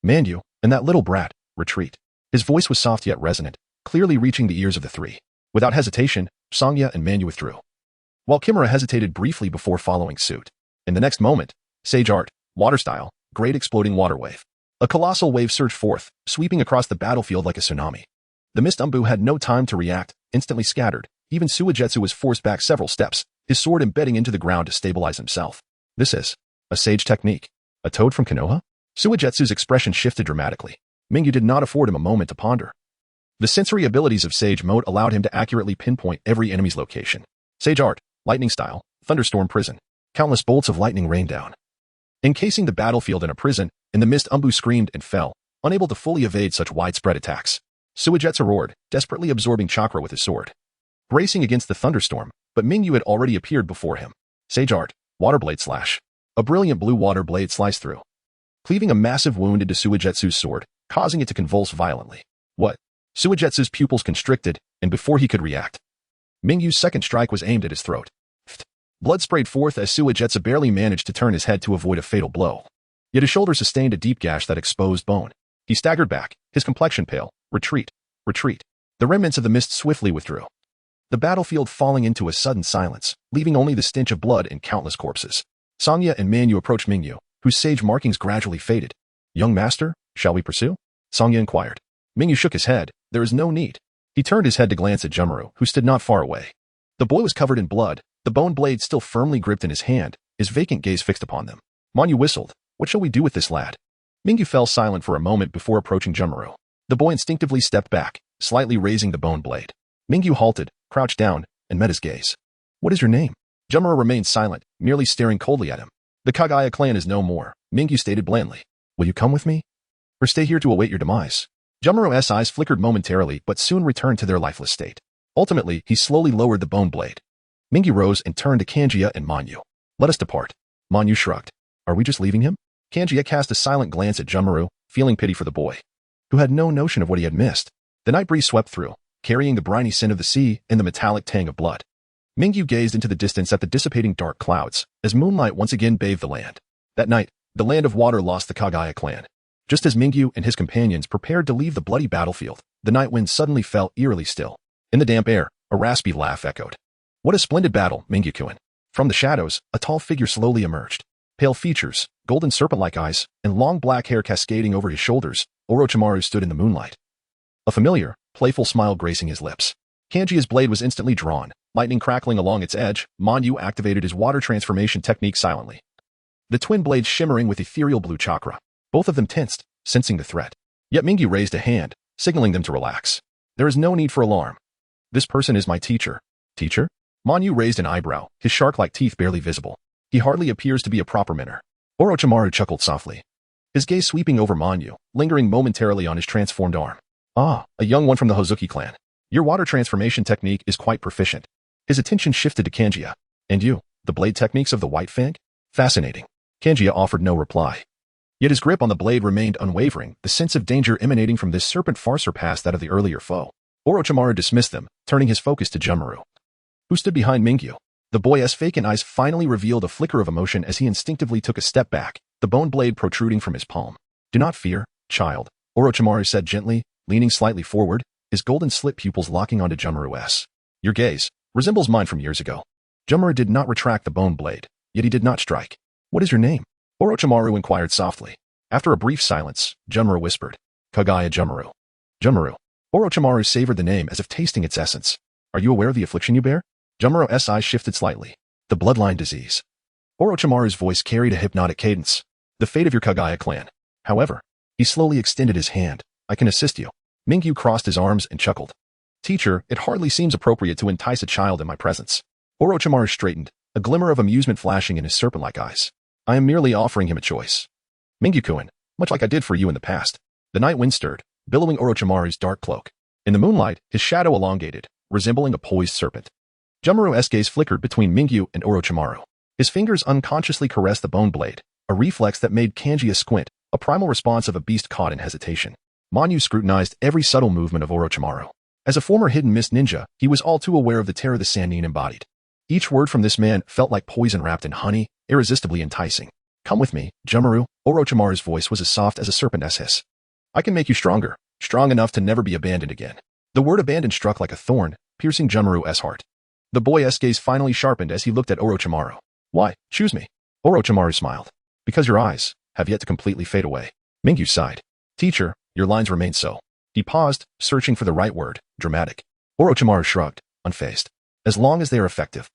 Manyu, and that little brat, retreat. His voice was soft yet resonant, clearly reaching the ears of the 3. Without hesitation, Songya and Manyu withdrew, while Kimura hesitated briefly before following suit. In the next moment, Sage Art, Water Style, Great Exploding Water Wave. A colossal wave surged forth, sweeping across the battlefield like a tsunami. The Mist Umbu had no time to react, instantly scattered. Even Suigetsu was forced back several steps, his sword embedding into the ground to stabilize himself. This is a sage technique. A toad from Konoha? Suigetsu's expression shifted dramatically. Mingyu did not afford him a moment to ponder. The sensory abilities of Sage Mode allowed him to accurately pinpoint every enemy's location. Sage Art, Lightning Style, Thunderstorm Prison. Countless bolts of lightning rained down, encasing the battlefield in a prison, and the Mist Umbu screamed and fell, unable to fully evade such widespread attacks. Suigetsu roared, desperately absorbing chakra with his sword, bracing against the thunderstorm, but Mingyu had already appeared before him. Sage Art, Water Blade Slash. A brilliant blue water blade sliced through, cleaving a massive wound into Suigetsu's sword, causing it to convulse violently. What? Suigetsu's pupils constricted, and before he could react, Mingyu's second strike was aimed at his throat. Blood sprayed forth as Suigetsu barely managed to turn his head to avoid a fatal blow. Yet his shoulder sustained a deep gash that exposed bone. He staggered back, his complexion pale. Retreat. Retreat. The remnants of the mist swiftly withdrew, the battlefield falling into a sudden silence, leaving only the stench of blood and countless corpses. Songya and Manyu approached Mingyu, whose sage markings gradually faded. Young master, shall we pursue? Songya inquired. Mingyu shook his head. There is no need. He turned his head to glance at Jumaru, who stood not far away. The boy was covered in blood, the bone blade still firmly gripped in his hand, his vacant gaze fixed upon them. Manyu whistled. What shall we do with this lad? Mingyu fell silent for a moment before approaching Jumaru. The boy instinctively stepped back, slightly raising the bone blade. Mingyu halted, crouched down, and met his gaze. What is your name? Jumaru remained silent, merely staring coldly at him. The Kagaya clan is no more, Mingyu stated blandly. Will you come with me? Or stay here to await your demise? Jumaru's eyes flickered momentarily but soon returned to their lifeless state. Ultimately, he slowly lowered the bone blade. Mingyu rose and turned to Kanjiya and Manyu. Let us depart. Manyu shrugged. Are we just leaving him? Kanjiya cast a silent glance at Jumaru, feeling pity for the boy, who had no notion of what he had missed. The night breeze swept through, carrying the briny scent of the sea and the metallic tang of blood. Mingyu gazed into the distance at the dissipating dark clouds, as moonlight once again bathed the land. That night, the Land of Water lost the Kagaya clan. Just as Mingyu and his companions prepared to leave the bloody battlefield, the night wind suddenly fell eerily still. In the damp air, a raspy laugh echoed. What a splendid battle, Mingyu-kun. From the shadows, a tall figure slowly emerged. Pale features, golden serpent-like eyes, and long black hair cascading over his shoulders, Orochimaru stood in the moonlight, a familiar, playful smile gracing his lips. Kanjiya's blade was instantly drawn, lightning crackling along its edge. Manyu activated his water transformation technique silently, the twin blades shimmering with ethereal blue chakra. Both of them tensed, sensing the threat. Yet Mingyu raised a hand, signaling them to relax. There is no need for alarm. This person is my teacher. Teacher? Manyu raised an eyebrow, his shark-like teeth barely visible. He hardly appears to be a proper mentor. Orochimaru chuckled softly, his gaze sweeping over Manyu, lingering momentarily on his transformed arm. Ah, a young one from the Hozuki clan. Your water transformation technique is quite proficient. His attention shifted to Kanjiya. And you, the blade techniques of the White Fang? Fascinating. Kanjiya offered no reply. Yet his grip on the blade remained unwavering, the sense of danger emanating from this serpent far surpassed that of the earlier foe. Orochimaru dismissed them, turning his focus to Jinchuriki, who stood behind Mingyu. The boy's vacant eyes finally revealed a flicker of emotion as he instinctively took a step back, the bone blade protruding from his palm. "Do not fear, child," Orochimaru said gently, leaning slightly forward, his golden slit pupils locking onto Jinchuruki's. "Your gaze resembles mine from years ago." Jinchuriki did not retract the bone blade, yet he did not strike. "What is your name?" Orochimaru inquired softly. After a brief silence, Jinchuriki whispered, "Kagaya Jinchuriki." Jinchuriki. Orochimaru savored the name as if tasting its essence. "Are you aware of the affliction you bear?" Jinchuruki's eyes shifted slightly. "The bloodline disease." Orochimaru's voice carried a hypnotic cadence. "The fate of your Kagaya clan." However, he slowly extended his hand. "I can assist you." Mingyu crossed his arms and chuckled. "Teacher, it hardly seems appropriate to entice a child in my presence." Orochimaru straightened, a glimmer of amusement flashing in his serpent-like eyes. "I am merely offering him a choice. Mingyu-kun, much like I did for you in the past." The night wind stirred, billowing Orochimaru's dark cloak. In the moonlight, his shadow elongated, resembling a poised serpent. Jinchuruki's gaze flickered between Mingyu and Orochimaru. His fingers unconsciously caressed the bone blade, a reflex that made Kanji squint, a primal response of a beast caught in hesitation. Manyu scrutinized every subtle movement of Orochimaru. As a former hidden mist ninja, he was all too aware of the terror the Sannin embodied. Each word from this man felt like poison wrapped in honey, irresistibly enticing. "Come with me, Jinchuriki." Orochimaru's voice was as soft as a serpent's hiss. "I can make you stronger, strong enough to never be abandoned again." The word abandoned struck like a thorn, piercing Jinchuruki's heart. The boy's gaze finally sharpened as he looked at Orochimaru. "Why, choose me?" Orochimaru smiled. "Because your eyes have yet to completely fade away." Mingyu sighed. "Teacher, your lines remain so." He paused, searching for the right word, dramatic. Orochimaru shrugged, unfazed. "As long as they are effective."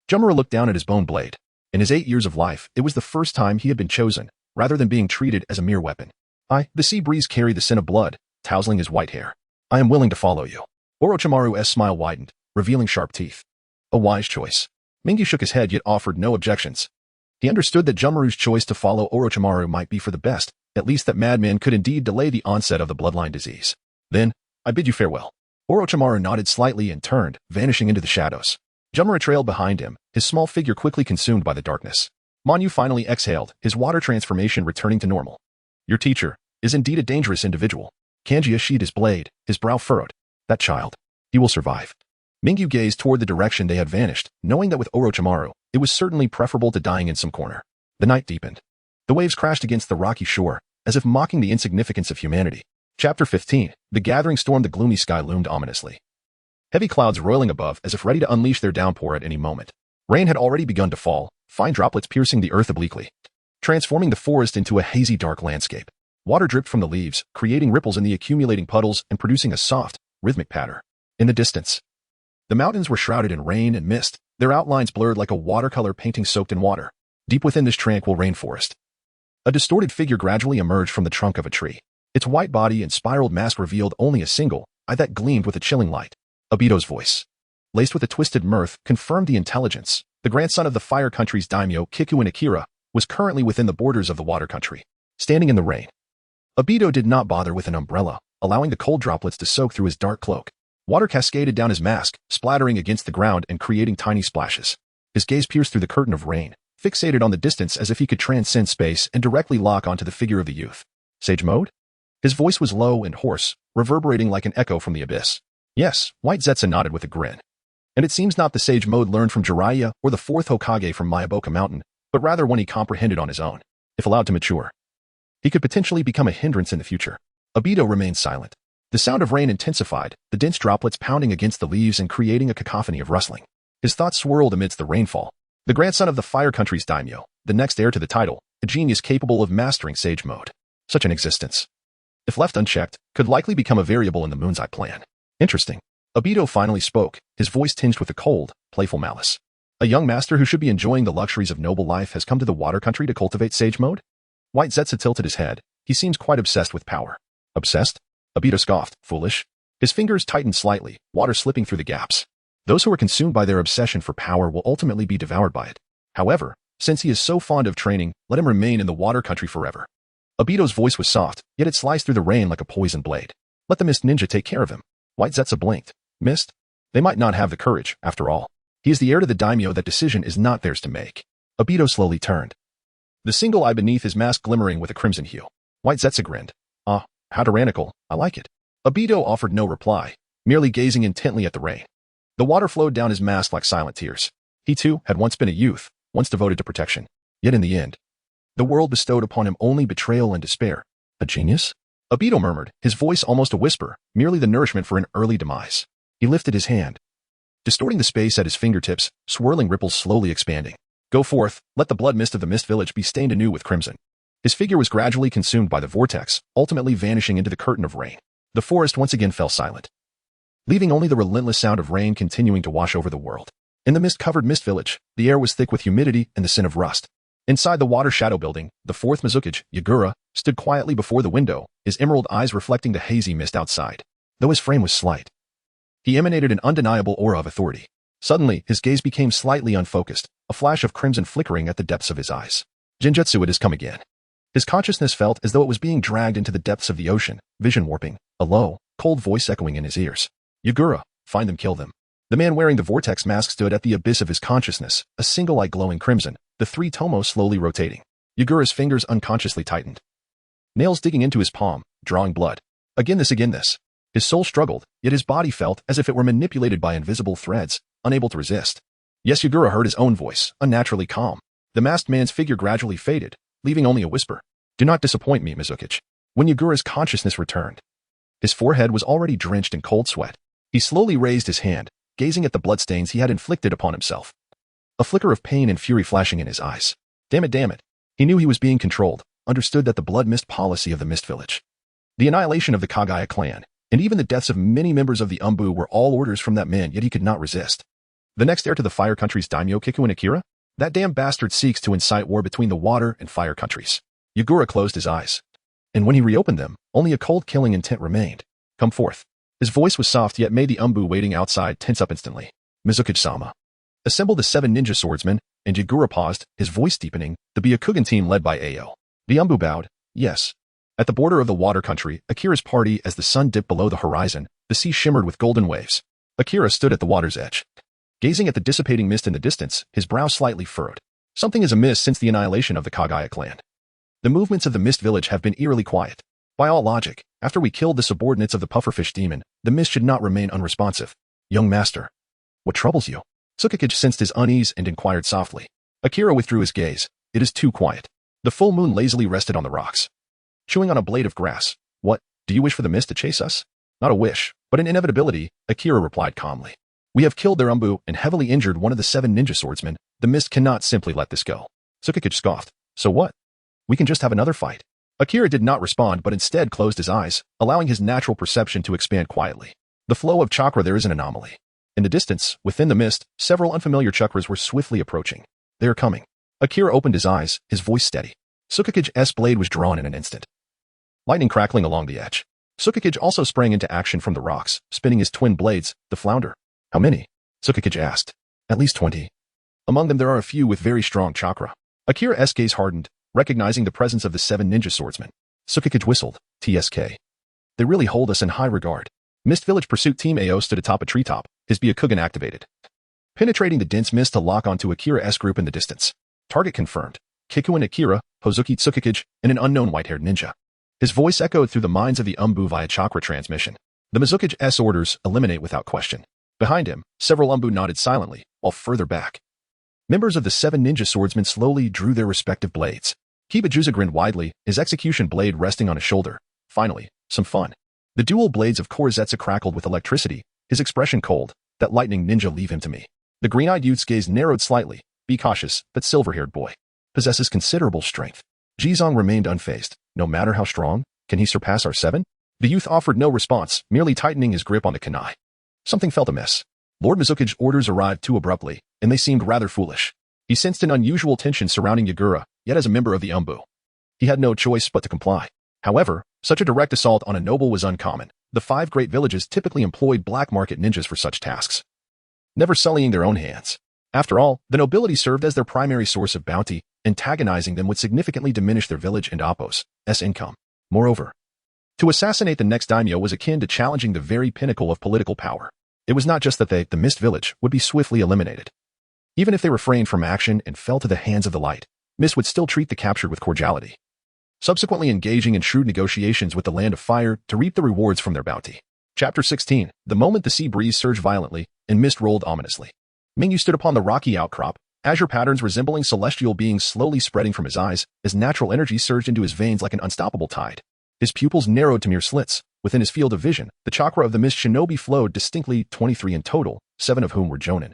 Jinchuriki looked down at his bone blade. In his 8 years of life, it was the first time he had been chosen, rather than being treated as a mere weapon. The sea breeze carried the scent of blood, tousling his white hair. "I am willing to follow you." Orochimaru's smile widened, revealing sharp teeth. "A wise choice." Mingyu shook his head yet offered no objections. He understood that Jinchuruki's choice to follow Orochimaru might be for the best, at least that madman could indeed delay the onset of the bloodline disease. "Then, I bid you farewell." Orochimaru nodded slightly and turned, vanishing into the shadows. Jinchuriki trailed behind him, his small figure quickly consumed by the darkness. Manyu finally exhaled, his water transformation returning to normal. "Your teacher is indeed a dangerous individual." Kanji sheathed his blade, his brow furrowed. "That child, he will survive." Mingyu gazed toward the direction they had vanished, knowing that with Orochimaru, it was certainly preferable to dying in some corner. The night deepened. The waves crashed against the rocky shore, as if mocking the insignificance of humanity. Chapter 15. The gathering storm. The gloomy sky loomed ominously. Heavy clouds roiling above as if ready to unleash their downpour at any moment. Rain had already begun to fall, fine droplets piercing the earth obliquely, transforming the forest into a hazy dark landscape. Water dripped from the leaves, creating ripples in the accumulating puddles and producing a soft, rhythmic patter. In the distance, the mountains were shrouded in rain and mist, their outlines blurred like a watercolor painting soaked in water. Deep within this tranquil rainforest, a distorted figure gradually emerged from the trunk of a tree. Its white body and spiraled mask revealed only a single eye that gleamed with a chilling light. Obito's voice, laced with a twisted mirth, confirmed the intelligence. The grandson of the Fire Country's Daimyo, Kiku and Akira, was currently within the borders of the Water Country, standing in the rain. Obito did not bother with an umbrella, allowing the cold droplets to soak through his dark cloak. Water cascaded down his mask, splattering against the ground and creating tiny splashes. His gaze pierced through the curtain of rain, fixated on the distance as if he could transcend space and directly lock onto the figure of the youth. "Sage mode?" His voice was low and hoarse, reverberating like an echo from the abyss. "Yes," White Zetsu nodded with a grin. "And it seems not the sage mode learned from Jiraiya or the fourth Hokage from Miyaboka Mountain, but rather one he comprehended on his own. If allowed to mature, he could potentially become a hindrance in the future." Obito remained silent. The sound of rain intensified, the dense droplets pounding against the leaves and creating a cacophony of rustling. His thoughts swirled amidst the rainfall. The grandson of the Fire Country's Daimyo, the next heir to the title, a genius capable of mastering sage mode. Such an existence, if left unchecked, could likely become a variable in the Moon's Eye plan. Interesting. Obito finally spoke, his voice tinged with a cold, playful malice. "A young master who should be enjoying the luxuries of noble life has come to the Water Country to cultivate sage mode?" White Zetsu tilted his head. He seems quite obsessed with power. "Obsessed?" Obito scoffed. "Foolish." His fingers tightened slightly, water slipping through the gaps. Those who are consumed by their obsession for power will ultimately be devoured by it. However, since he is so fond of training, let him remain in the Water Country forever. Obito's voice was soft, yet it sliced through the rain like a poison blade. "Let the Mist Ninja take care of him." White Zetsu blinked. "Mist? They might not have the courage, after all. He is the heir to the Daimyo. That decision is not theirs to make." Obito slowly turned. the single eye beneath his mask glimmering with a crimson hue. White Zetsu grinned. Ah, how tyrannical, I like it. Obito offered no reply, merely gazing intently at the rain. The water flowed down his mask like silent tears. He too had once been a youth, once devoted to protection. Yet in the end, the world bestowed upon him only betrayal and despair. A genius? Obito murmured, his voice almost a whisper, merely the nourishment for an early demise. He lifted his hand, distorting the space at his fingertips, swirling ripples slowly expanding. Go forth, let the blood mist of the Mist Village be stained anew with crimson. His figure was gradually consumed by the vortex, ultimately vanishing into the curtain of rain. The forest once again fell silent, leaving only the relentless sound of rain continuing to wash over the world. In the mist-covered Mist Village, the air was thick with humidity and the scent of rust. Inside the water shadow building, the fourth Mizukage, Yagura, stood quietly before the window, his emerald eyes reflecting the hazy mist outside. Though his frame was slight, he emanated an undeniable aura of authority. Suddenly, his gaze became slightly unfocused, a flash of crimson flickering at the depths of his eyes. Jinjutsu, it has come again. His consciousness felt as though it was being dragged into the depths of the ocean, vision warping, a low, cold voice echoing in his ears. Yagura, find them, kill them. The man wearing the vortex mask stood at the abyss of his consciousness, a single eye glowing crimson, the three tomos slowly rotating. Yagura's fingers unconsciously tightened, nails digging into his palm, drawing blood. Again this. His soul struggled, yet his body felt as if it were manipulated by invisible threads, unable to resist. Yes, Yagura heard his own voice, unnaturally calm. The masked man's figure gradually faded, leaving only a whisper. Do not disappoint me, Mizukage. When Yagura's consciousness returned, his forehead was already drenched in cold sweat. He slowly raised his hand, gazing at the bloodstains he had inflicted upon himself. A flicker of pain and fury flashing in his eyes. Damn it. He knew he was being controlled, understood that the blood mist policy of the Mist Village, the annihilation of the Kagaya clan, and even the deaths of many members of the Umbu were all orders from that man, yet he could not resist. The next heir to the fire country's Daimyo, Kikuin Akira? That damn bastard seeks to incite war between the water and fire countries. Yagura closed his eyes, and when he reopened them, only a cold killing intent remained. Come forth. His voice was soft, yet made the Umbu waiting outside tense up instantly. Mizukage-sama. Assemble the 7 ninja swordsmen, and Yagura paused, his voice deepening, the Byakugan team led by Ao. The Umbu bowed, yes. At the border of the water country, Akira's party, as the sun dipped below the horizon, the sea shimmered with golden waves. Akira stood at the water's edge, gazing at the dissipating mist in the distance, his brow slightly furrowed. Something is amiss since the annihilation of the Kagaya clan. The movements of the Mist Village have been eerily quiet. By all logic, after we killed the subordinates of the pufferfish demon, the mist should not remain unresponsive. Young master, what troubles you? Tsukikage sensed his unease and inquired softly. Akira withdrew his gaze. It is too quiet. The full moon lazily rested on the rocks, chewing on a blade of grass. What, do you wish for the mist to chase us? Not a wish, but an inevitability, Akira replied calmly. We have killed their Umbu and heavily injured one of the 7 ninja swordsmen. The mist cannot simply let this go. Tsukikage scoffed. So what? We can just have another fight. Akira did not respond but instead closed his eyes, allowing his natural perception to expand quietly. The flow of chakra there is an anomaly. In the distance, within the mist, several unfamiliar chakras were swiftly approaching. They are coming. Akira opened his eyes, his voice steady. Tsukikage's blade was drawn in an instant, lightning crackling along the edge. Tsukikage also sprang into action from the rocks, spinning his twin blades, the flounder. How many? Tsukikage asked. At least 20. Among them there are a few with very strong chakra. Akira's gaze hardened, recognizing the presence of the 7 ninja swordsmen. Tsukikage whistled. TSK. They really hold us in high regard. Mist Village Pursuit Team Ao stood atop a treetop, his Byakugan activated, penetrating the dense mist to lock onto Akira's group in the distance. Target confirmed. Kikuin Akira, Hozuki Tsukikage, and an unknown white-haired ninja. His voice echoed through the minds of the Umbu via chakra transmission. The Mizukage's orders eliminate without question. Behind him, several Umbu nodded silently, while further back, members of the 7 ninja swordsmen slowly drew their respective blades. Kibajusa grinned widely, his execution blade resting on his shoulder. Finally, some fun. The dual blades of Koruzetsu crackled with electricity, his expression cold. That lightning ninja, leave him to me. The green-eyed youth's gaze narrowed slightly. Be cautious, that silver-haired boy possesses considerable strength. Jizong remained unfazed. No matter how strong, can he surpass our 7? The youth offered no response, merely tightening his grip on the kunai. Something felt amiss. Lord Mizukage's orders arrived too abruptly, and they seemed rather foolish. He sensed an unusual tension surrounding Yagura, yet as a member of the Umbu, he had no choice but to comply. However, such a direct assault on a noble was uncommon. The 5 great villages typically employed black market ninjas for such tasks, never sullying their own hands. After all, the nobility served as their primary source of bounty. Antagonizing them would significantly diminish their village and Appo's income. Moreover, to assassinate the next daimyo was akin to challenging the very pinnacle of political power. It was not just that the Mist Village, would be swiftly eliminated. Even if they refrained from action and fell to the hands of the light, Mist would still treat the captured with cordiality, subsequently engaging in shrewd negotiations with the Land of Fire to reap the rewards from their bounty. Chapter 16. The moment the sea breeze surged violently, and mist rolled ominously. Mingyu stood upon the rocky outcrop, azure patterns resembling celestial beings slowly spreading from his eyes as natural energy surged into his veins like an unstoppable tide. His pupils narrowed to mere slits. Within his field of vision, the chakra of the mist shinobi flowed distinctly, 23 in total, 7 of whom were Jonin,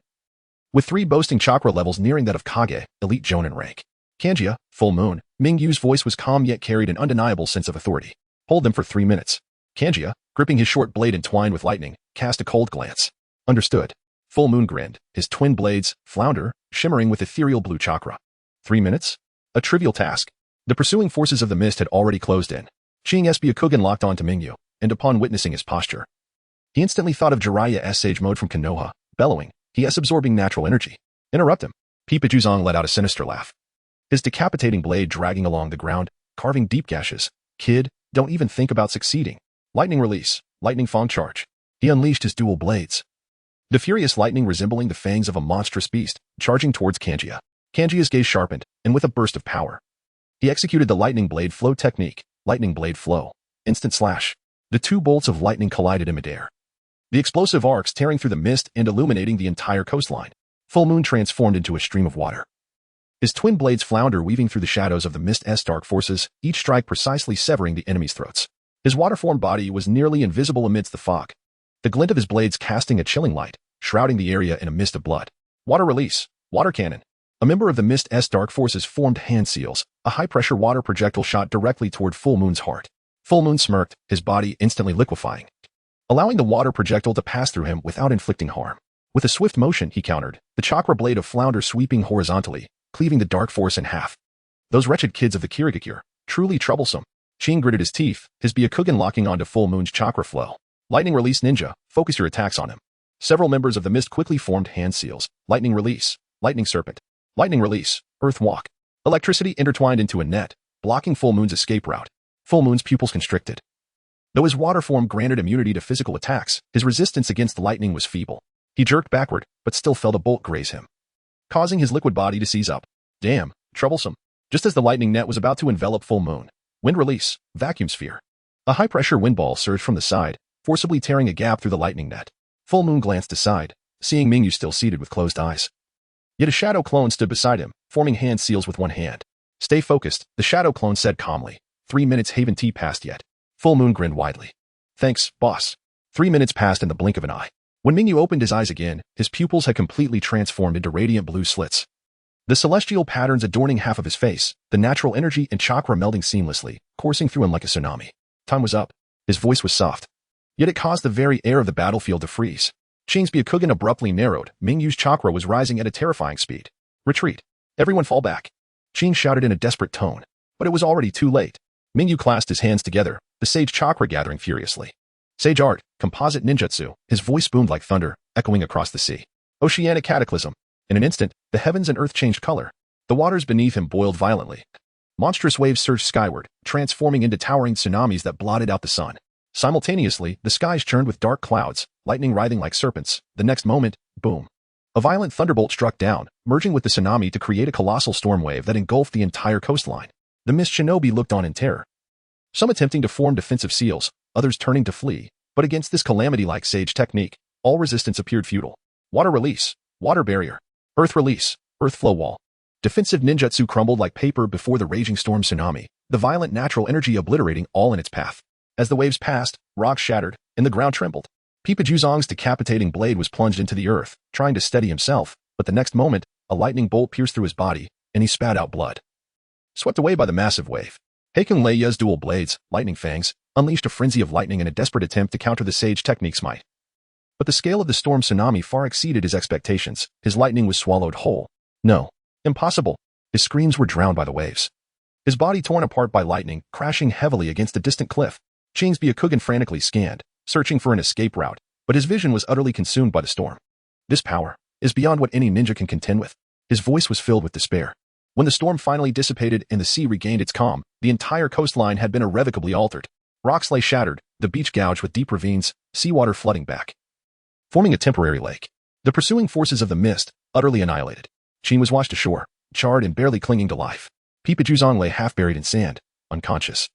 with 3 boasting chakra levels nearing that of Kage, elite Jonin rank. Kanjia, full moon. Mingyu's voice was calm yet carried an undeniable sense of authority. Hold them for 3 minutes. Kanjia, gripping his short blade entwined with lightning, cast a cold glance. Understood. Full moon grinned, his twin blades, flounder, shimmering with ethereal blue chakra. 3 minutes? A trivial task. The pursuing forces of the mist had already closed in. Ching's Byakugan locked on to Mingyu, and upon witnessing his posture, he instantly thought of Jiraiya's sage mode from Konoha, bellowing, he is absorbing natural energy. Interrupt him. Pipa Juzong let out a sinister laugh, his decapitating blade dragging along the ground, carving deep gashes. Kid, don't even think about succeeding. Lightning release, lightning fang charge. He unleashed his dual blades, the furious lightning resembling the fangs of a monstrous beast, charging towards Kanjia. Kanjia's gaze sharpened, and with a burst of power, he executed the lightning blade flow technique. Lightning blade flow. Instant slash. The 2 bolts of lightning collided in midair, the explosive arcs tearing through the mist and illuminating the entire coastline. Full moon transformed into a stream of water, his twin blades flounder weaving through the shadows of the mist's dark forces, each strike precisely severing the enemy's throats. His water-formed body was nearly invisible amidst the fog, the glint of his blades casting a chilling light, shrouding the area in a mist of blood. Water release. Water cannon. A member of the mist's dark forces formed hand seals, a high-pressure water projectile shot directly toward Full Moon's heart. Full Moon smirked, his body instantly liquefying, allowing the water projectile to pass through him without inflicting harm. With a swift motion, he countered, the chakra blade of flounder sweeping horizontally, cleaving the dark force in half. Those wretched kids of the Kirigakure, truly troublesome. Shin gritted his teeth, his Byakugan locking onto Full Moon's chakra flow. Lightning release ninja, focus your attacks on him. Several members of the mist quickly formed hand seals. Lightning release, lightning serpent. Lightning release, earth walk. Electricity intertwined into a net, blocking Full Moon's escape route. Full Moon's pupils constricted. Though his water form granted immunity to physical attacks, his resistance against the lightning was feeble. He jerked backward, but still felt a bolt graze him, causing his liquid body to seize up. Damn, troublesome. Just as the lightning net was about to envelop Full Moon, wind release, vacuum sphere. A high-pressure wind ball surged from the side, forcibly tearing a gap through the lightning net. Full Moon glanced aside, seeing Mingyu still seated with closed eyes. Yet a shadow clone stood beside him, forming hand seals with one hand. Stay focused, the shadow clone said calmly. 3 minutes haven't passed yet. Full Moon grinned widely. Thanks, boss. 3 minutes passed in the blink of an eye. When Mingyu opened his eyes again, his pupils had completely transformed into radiant blue slits, the celestial patterns adorning half of his face, the natural energy and chakra melding seamlessly, coursing through him like a tsunami. Time was up. His voice was soft, yet it caused the very air of the battlefield to freeze. Ching's Byakugan abruptly narrowed. Mingyu's chakra was rising at a terrifying speed. Retreat. Everyone fall back. Ching shouted in a desperate tone, but it was already too late. Mingyu clasped his hands together, the sage chakra gathering furiously. Sage art, composite ninjutsu, his voice boomed like thunder, echoing across the sea. Oceanic cataclysm. In an instant, the heavens and earth changed color. The waters beneath him boiled violently. Monstrous waves surged skyward, transforming into towering tsunamis that blotted out the sun. Simultaneously, the skies churned with dark clouds, lightning writhing like serpents. The next moment, boom. A violent thunderbolt struck down, merging with the tsunami to create a colossal storm wave that engulfed the entire coastline. The mist shinobi looked on in terror, some attempting to form defensive seals, others turning to flee. But against this calamity-like sage technique, all resistance appeared futile. Water release, water barrier. Earth release, earth flow wall. Defensive ninjutsu crumbled like paper before the raging storm tsunami, the violent natural energy obliterating all in its path. As the waves passed, rocks shattered, and the ground trembled. Pipa Juzong's decapitating blade was plunged into the earth, trying to steady himself, but the next moment, a lightning bolt pierced through his body, and he spat out blood, swept away by the massive wave. Heikun Leia's dual blades, lightning fangs, unleashed a frenzy of lightning in a desperate attempt to counter the sage technique's might. But the scale of the storm tsunami far exceeded his expectations. His lightning was swallowed whole. No. Impossible. His screams were drowned by the waves, his body torn apart by lightning, crashing heavily against a distant cliff. Ching's Byakugan frantically scanned, searching for an escape route, but his vision was utterly consumed by the storm. This power is beyond what any ninja can contend with. His voice was filled with despair. When the storm finally dissipated and the sea regained its calm, the entire coastline had been irrevocably altered. Rocks lay shattered, the beach gouged with deep ravines, seawater flooding back, forming a temporary lake. The pursuing forces of the mist, utterly annihilated. Ching was washed ashore, charred and barely clinging to life. Pipajuzong lay half-buried in sand, unconscious.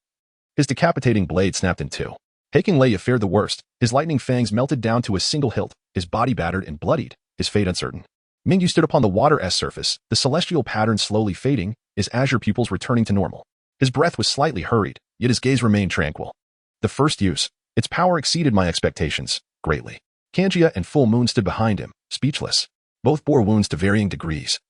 His decapitating blade snapped in two. Taking Leia fared the worst. His lightning fangs melted down to a single hilt, his body battered and bloodied, his fate uncertain. Mingyu stood upon the water-s surface, the celestial pattern slowly fading, his azure pupils returning to normal. His breath was slightly hurried, yet his gaze remained tranquil. The first use. Its power exceeded my expectations, greatly. Kanjia and Full Moon stood behind him, speechless. Both bore wounds to varying degrees.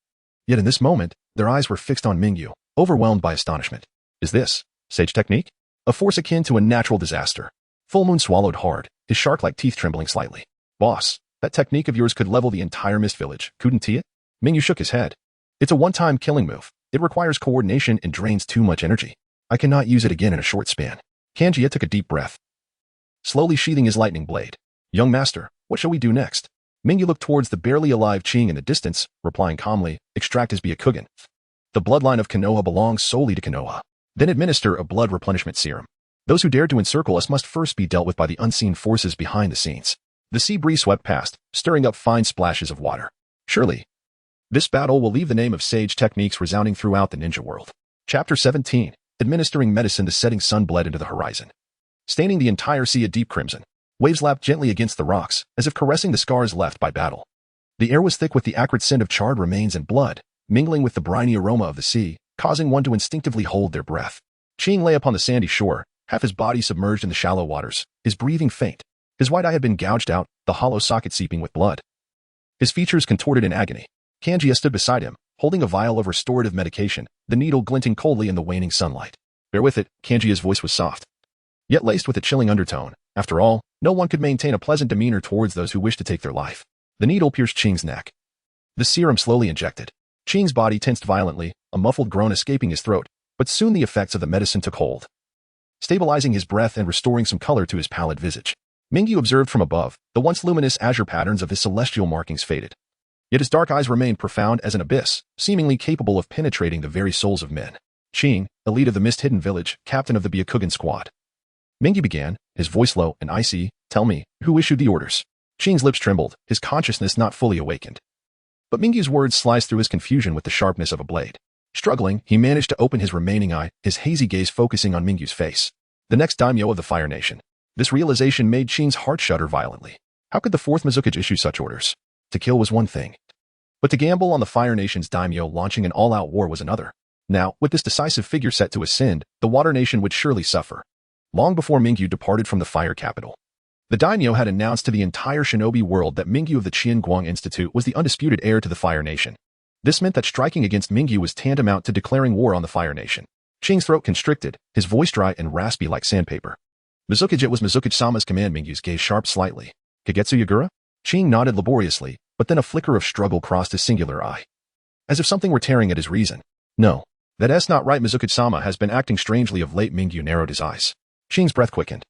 Yet in this moment, their eyes were fixed on Mingyu, overwhelmed by astonishment. Is this sage technique? A force akin to a natural disaster. Full Moon swallowed hard, his shark-like teeth trembling slightly. Boss, that technique of yours could level the entire Mist Village, couldn't it? Mingyu shook his head. It's a one-time killing move. It requires coordination and drains too much energy. I cannot use it again in a short span. Kanjia took a deep breath, slowly sheathing his lightning blade. Young master, what shall we do next? Mingyu looked towards the barely alive Qing in the distance, replying calmly, extract his Byakugan. The bloodline of Konoha belongs solely to Konoha. Then administer a blood replenishment serum. Those who dare to encircle us must first be dealt with by the unseen forces behind the scenes. The sea breeze swept past, stirring up fine splashes of water. Surely, this battle will leave the name of sage techniques resounding throughout the ninja world. Chapter 17. Administering medicine. The setting sun bled into the horizon, staining the entire sea a deep crimson. Waves lapped gently against the rocks, as if caressing the scars left by battle. The air was thick with the acrid scent of charred remains and blood, mingling with the briny aroma of the sea, causing one to instinctively hold their breath. Qing lay upon the sandy shore, half his body submerged in the shallow waters, his breathing faint. His white eye had been gouged out, the hollow socket seeping with blood. His features contorted in agony. Kanjia stood beside him, holding a vial of restorative medication, the needle glinting coldly in the waning sunlight. Bear with it, Kanjia's voice was soft, yet laced with a chilling undertone. After all, no one could maintain a pleasant demeanor towards those who wished to take their life. The needle pierced Qing's neck. The serum slowly injected. Qing's body tensed violently, a muffled groan escaping his throat, but soon the effects of the medicine took hold, stabilizing his breath and restoring some color to his pallid visage. Mingyu observed from above, the once luminous azure patterns of his celestial markings faded. Yet his dark eyes remained profound as an abyss, seemingly capable of penetrating the very souls of men. Qing, elite of the Mist-Hidden Village, captain of the Byakugan squad. Mingyu began, his voice low and icy, tell me, who issued the orders? Qing's lips trembled, his consciousness not fully awakened. But Mingyu's words sliced through his confusion with the sharpness of a blade. Struggling, he managed to open his remaining eye, his hazy gaze focusing on Mingyu's face. The next daimyo of the Fire Nation. This realization made Qing's heart shudder violently. How could the fourth Mizukage issue such orders? To kill was one thing, but to gamble on the Fire Nation's daimyo launching an all-out war was another. Now, with this decisive figure set to ascend, the Water Nation would surely suffer. Long before Mingyu departed from the Fire Capital, the daimyo had announced to the entire shinobi world that Mingyu of the Qianguang Institute was the undisputed heir to the Fire Nation. This meant that striking against Mingyu was tantamount to declaring war on the Fire Nation. Qing's throat constricted, his voice dry and raspy like sandpaper. Mizukage, it was Mizukage-sama's command. Mingyu's gaze sharp slightly. Kagetsu Yagura? Qing nodded laboriously, but then a flicker of struggle crossed his singular eye, as if something were tearing at his reason. No, that's not right. Mizukage-sama has been acting strangely of late. Mingyu narrowed his eyes. Qing's breath quickened,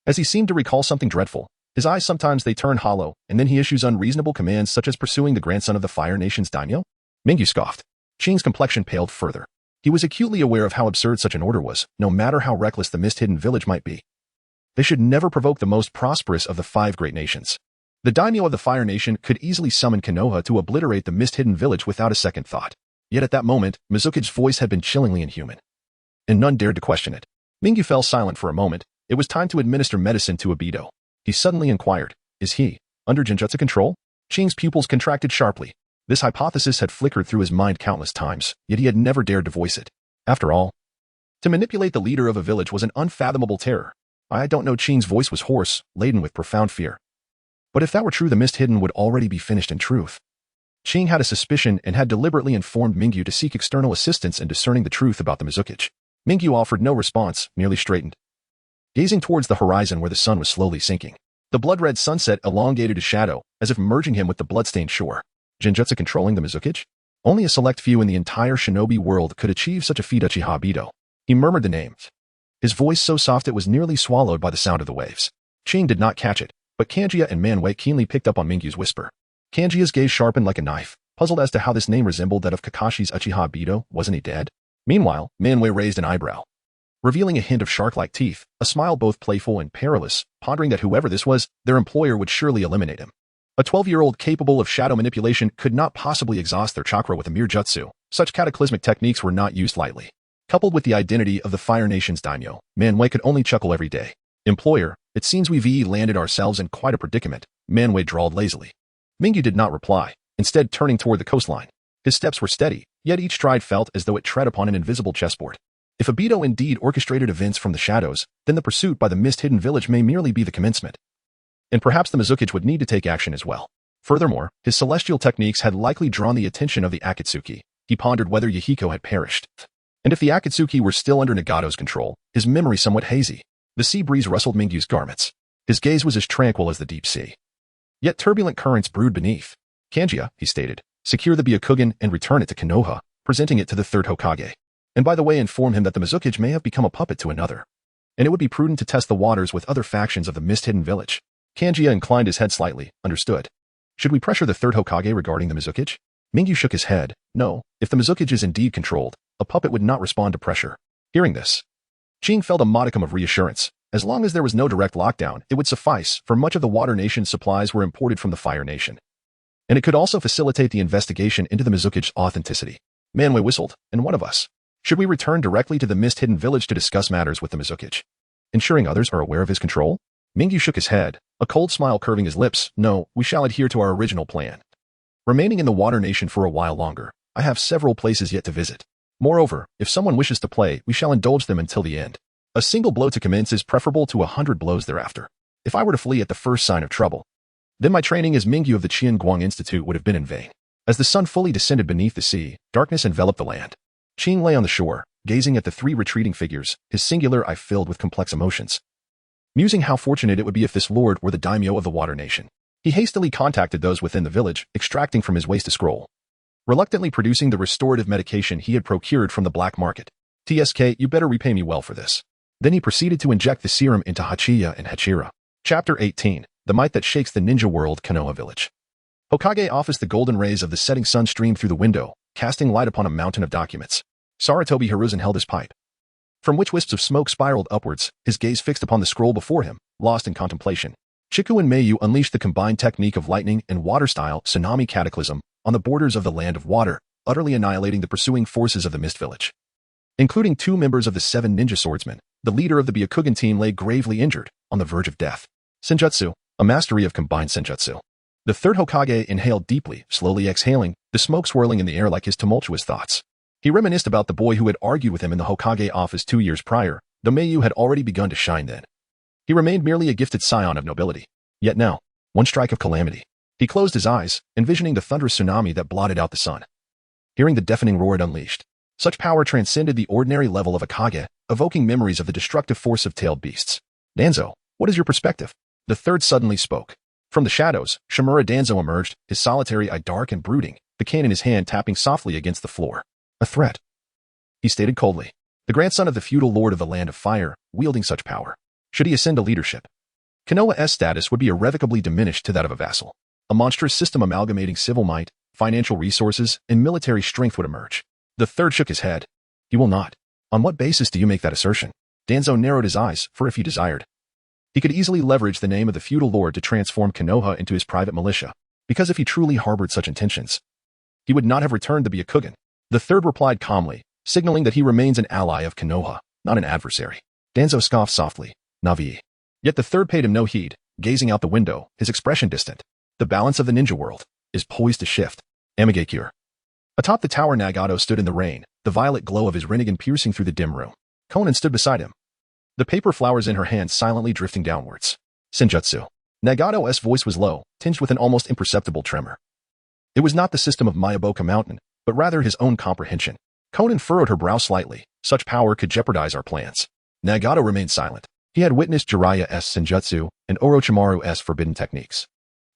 as he seemed to recall something dreadful. His eyes sometimes they turn hollow, and then he issues unreasonable commands such as pursuing the grandson of the Fire Nation's daimyo? Mingyu scoffed. Qing's complexion paled further. He was acutely aware of how absurd such an order was, no matter how reckless the Mist-Hidden Village might be. They should never provoke the most prosperous of the 5 great nations. The daimyo of the Fire Nation could easily summon Konoha to obliterate the Mist-Hidden Village without a second thought. Yet at that moment, Mizukage's voice had been chillingly inhuman, and none dared to question it. Mingyu fell silent for a moment. It was time to administer medicine to Obito. He suddenly inquired, is he under Jinjutsu control? Qing's pupils contracted sharply. This hypothesis had flickered through his mind countless times, yet he had never dared to voice it. After all, to manipulate the leader of a village was an unfathomable terror. I don't know. Qing's voice was hoarse, laden with profound fear. But if that were true, the Mist-Hidden would already be finished in truth. Qing had a suspicion and had deliberately informed Mingyu to seek external assistance in discerning the truth about the Mizukage. Mingyu offered no response, merely straightened, gazing towards the horizon where the sun was slowly sinking. The blood-red sunset elongated his shadow, as if merging him with the blood-stained shore. Jinjutsu controlling the Mizukage? Only a select few in the entire shinobi world could achieve such a feat. Uchiha Obito. He murmured the name, his voice so soft it was nearly swallowed by the sound of the waves. Qing did not catch it, but Kanjia and Manwei keenly picked up on Mingyu's whisper. Kanjia's gaze sharpened like a knife, puzzled as to how this name resembled that of Kakashi's Uchiha Obito. Wasn't he dead? Meanwhile, Manwei raised an eyebrow, revealing a hint of shark-like teeth, a smile both playful and perilous, pondering that whoever this was, their employer would surely eliminate him. A 12-year-old capable of shadow manipulation could not possibly exhaust their chakra with a mere jutsu, Such cataclysmic techniques were not used lightly. Coupled with the identity of the Fire Nation's Daimyo, Manwë could only chuckle every day. Employer, it seems we've landed ourselves in quite a predicament, Manwë drawled lazily. Mingyu did not reply, instead turning toward the coastline. His steps were steady, yet each stride felt as though it tread upon an invisible chessboard. If Obito indeed orchestrated events from the shadows, then the pursuit by the mist-hidden village may merely be the commencement. And perhaps the Mizukichi would need to take action as well. Furthermore, his celestial techniques had likely drawn the attention of the Akatsuki. He pondered whether Yahiko had perished. And if the Akatsuki were still under Nagato's control, his memory somewhat hazy. The sea breeze rustled Mingyu's garments. His gaze was as tranquil as the deep sea. Yet turbulent currents brewed beneath. Kanjia, he stated, secure the Byakugan and return it to Konoha, presenting it to the third Hokage. And by the way, inform him that the Mizukichi may have become a puppet to another. And it would be prudent to test the waters with other factions of the mist-hidden village. Kanjia inclined his head slightly, understood. Should we pressure the third Hokage regarding the Mizukichi? Mingyu shook his head. No, if the Mizukichi is indeed controlled, a puppet would not respond to pressure. Hearing this, Ching felt a modicum of reassurance. As long as there was no direct lockdown, it would suffice, for much of the Water Nation's supplies were imported from the Fire Nation. And it could also facilitate the investigation into the Mizukichi's authenticity. Manwë whistled, and one of us. Should we return directly to the mist-hidden village to discuss matters with the Mizukichi, ensuring others are aware of his control? Mingyu shook his head, a cold smile curving his lips. No, we shall adhere to our original plan. Remaining in the Water Nation for a while longer, I have several places yet to visit. Moreover, if someone wishes to play, we shall indulge them until the end. A single blow to commence is preferable to 100 blows thereafter. If I were to flee at the first sign of trouble, then my training as Mingyu of the Qianguang Institute would have been in vain. As the sun fully descended beneath the sea, darkness enveloped the land. Qing lay on the shore, gazing at the three retreating figures, his singular eye filled with complex emotions. Musing how fortunate it would be if this lord were the daimyo of the Water Nation. He hastily contacted those within the village, extracting from his waist a scroll. Reluctantly producing the restorative medication he had procured from the black market. TSK, you better repay me well for this. Then he proceeded to inject the serum into Hachiya and Hachira. Chapter 18, The Might That Shakes the Ninja World, Konoha Village. Hokage Office. The golden rays of the setting sun streamed through the window, casting light upon a mountain of documents. Sarutobi Hiruzen held his pipe, from which wisps of smoke spiraled upwards, his gaze fixed upon the scroll before him, lost in contemplation. Chiku and Mayu unleashed the combined technique of lightning and water-style tsunami cataclysm on the borders of the Land of Water, utterly annihilating the pursuing forces of the Mist Village. Including 2 members of the 7 ninja swordsmen, the leader of the Byakugan team lay gravely injured, on the verge of death. Senjutsu, a mastery of combined senjutsu. The third Hokage inhaled deeply, slowly exhaling, the smoke swirling in the air like his tumultuous thoughts. He reminisced about the boy who had argued with him in the Hokage office 2 years prior, though Mayu had already begun to shine then. He remained merely a gifted scion of nobility. Yet now, one strike of calamity. He closed his eyes, envisioning the thunderous tsunami that blotted out the sun. Hearing the deafening roar it unleashed. Such power transcended the ordinary level of a Kage, evoking memories of the destructive force of tailed beasts. Danzo, what is your perspective? The third suddenly spoke. From the shadows, Shimura Danzo emerged, his solitary eye dark and brooding, the cane in his hand tapping softly against the floor. A threat, he stated coldly. The grandson of the feudal lord of the Land of Fire, wielding such power. Should he ascend to leadership, Konoha's status would be irrevocably diminished to that of a vassal. A monstrous system amalgamating civil might, financial resources, and military strength would emerge. The third shook his head. He will not. On what basis do you make that assertion? Danzo narrowed his eyes, for if he desired, he could easily leverage the name of the feudal lord to transform Konoha into his private militia. Because if he truly harbored such intentions, he would not have returned the Byakugan. The third replied calmly, signaling that he remains an ally of Konoha, not an adversary. Danzo scoffed softly. Navi. Yet the third paid him no heed, gazing out the window, his expression distant. The balance of the ninja world is poised to shift. Amigakure. Atop the tower, Nagato stood in the rain, the violet glow of his Rinnegan piercing through the dim room. Konan stood beside him, the paper flowers in her hand silently drifting downwards. Senjutsu. Nagato's voice was low, tinged with an almost imperceptible tremor. It was not the system of Mayaboka Mountain, but rather his own comprehension. Konan furrowed her brow slightly. Such power could jeopardize our plans. Nagato remained silent. He had witnessed Jiraiya's senjutsu and Orochimaru's forbidden techniques.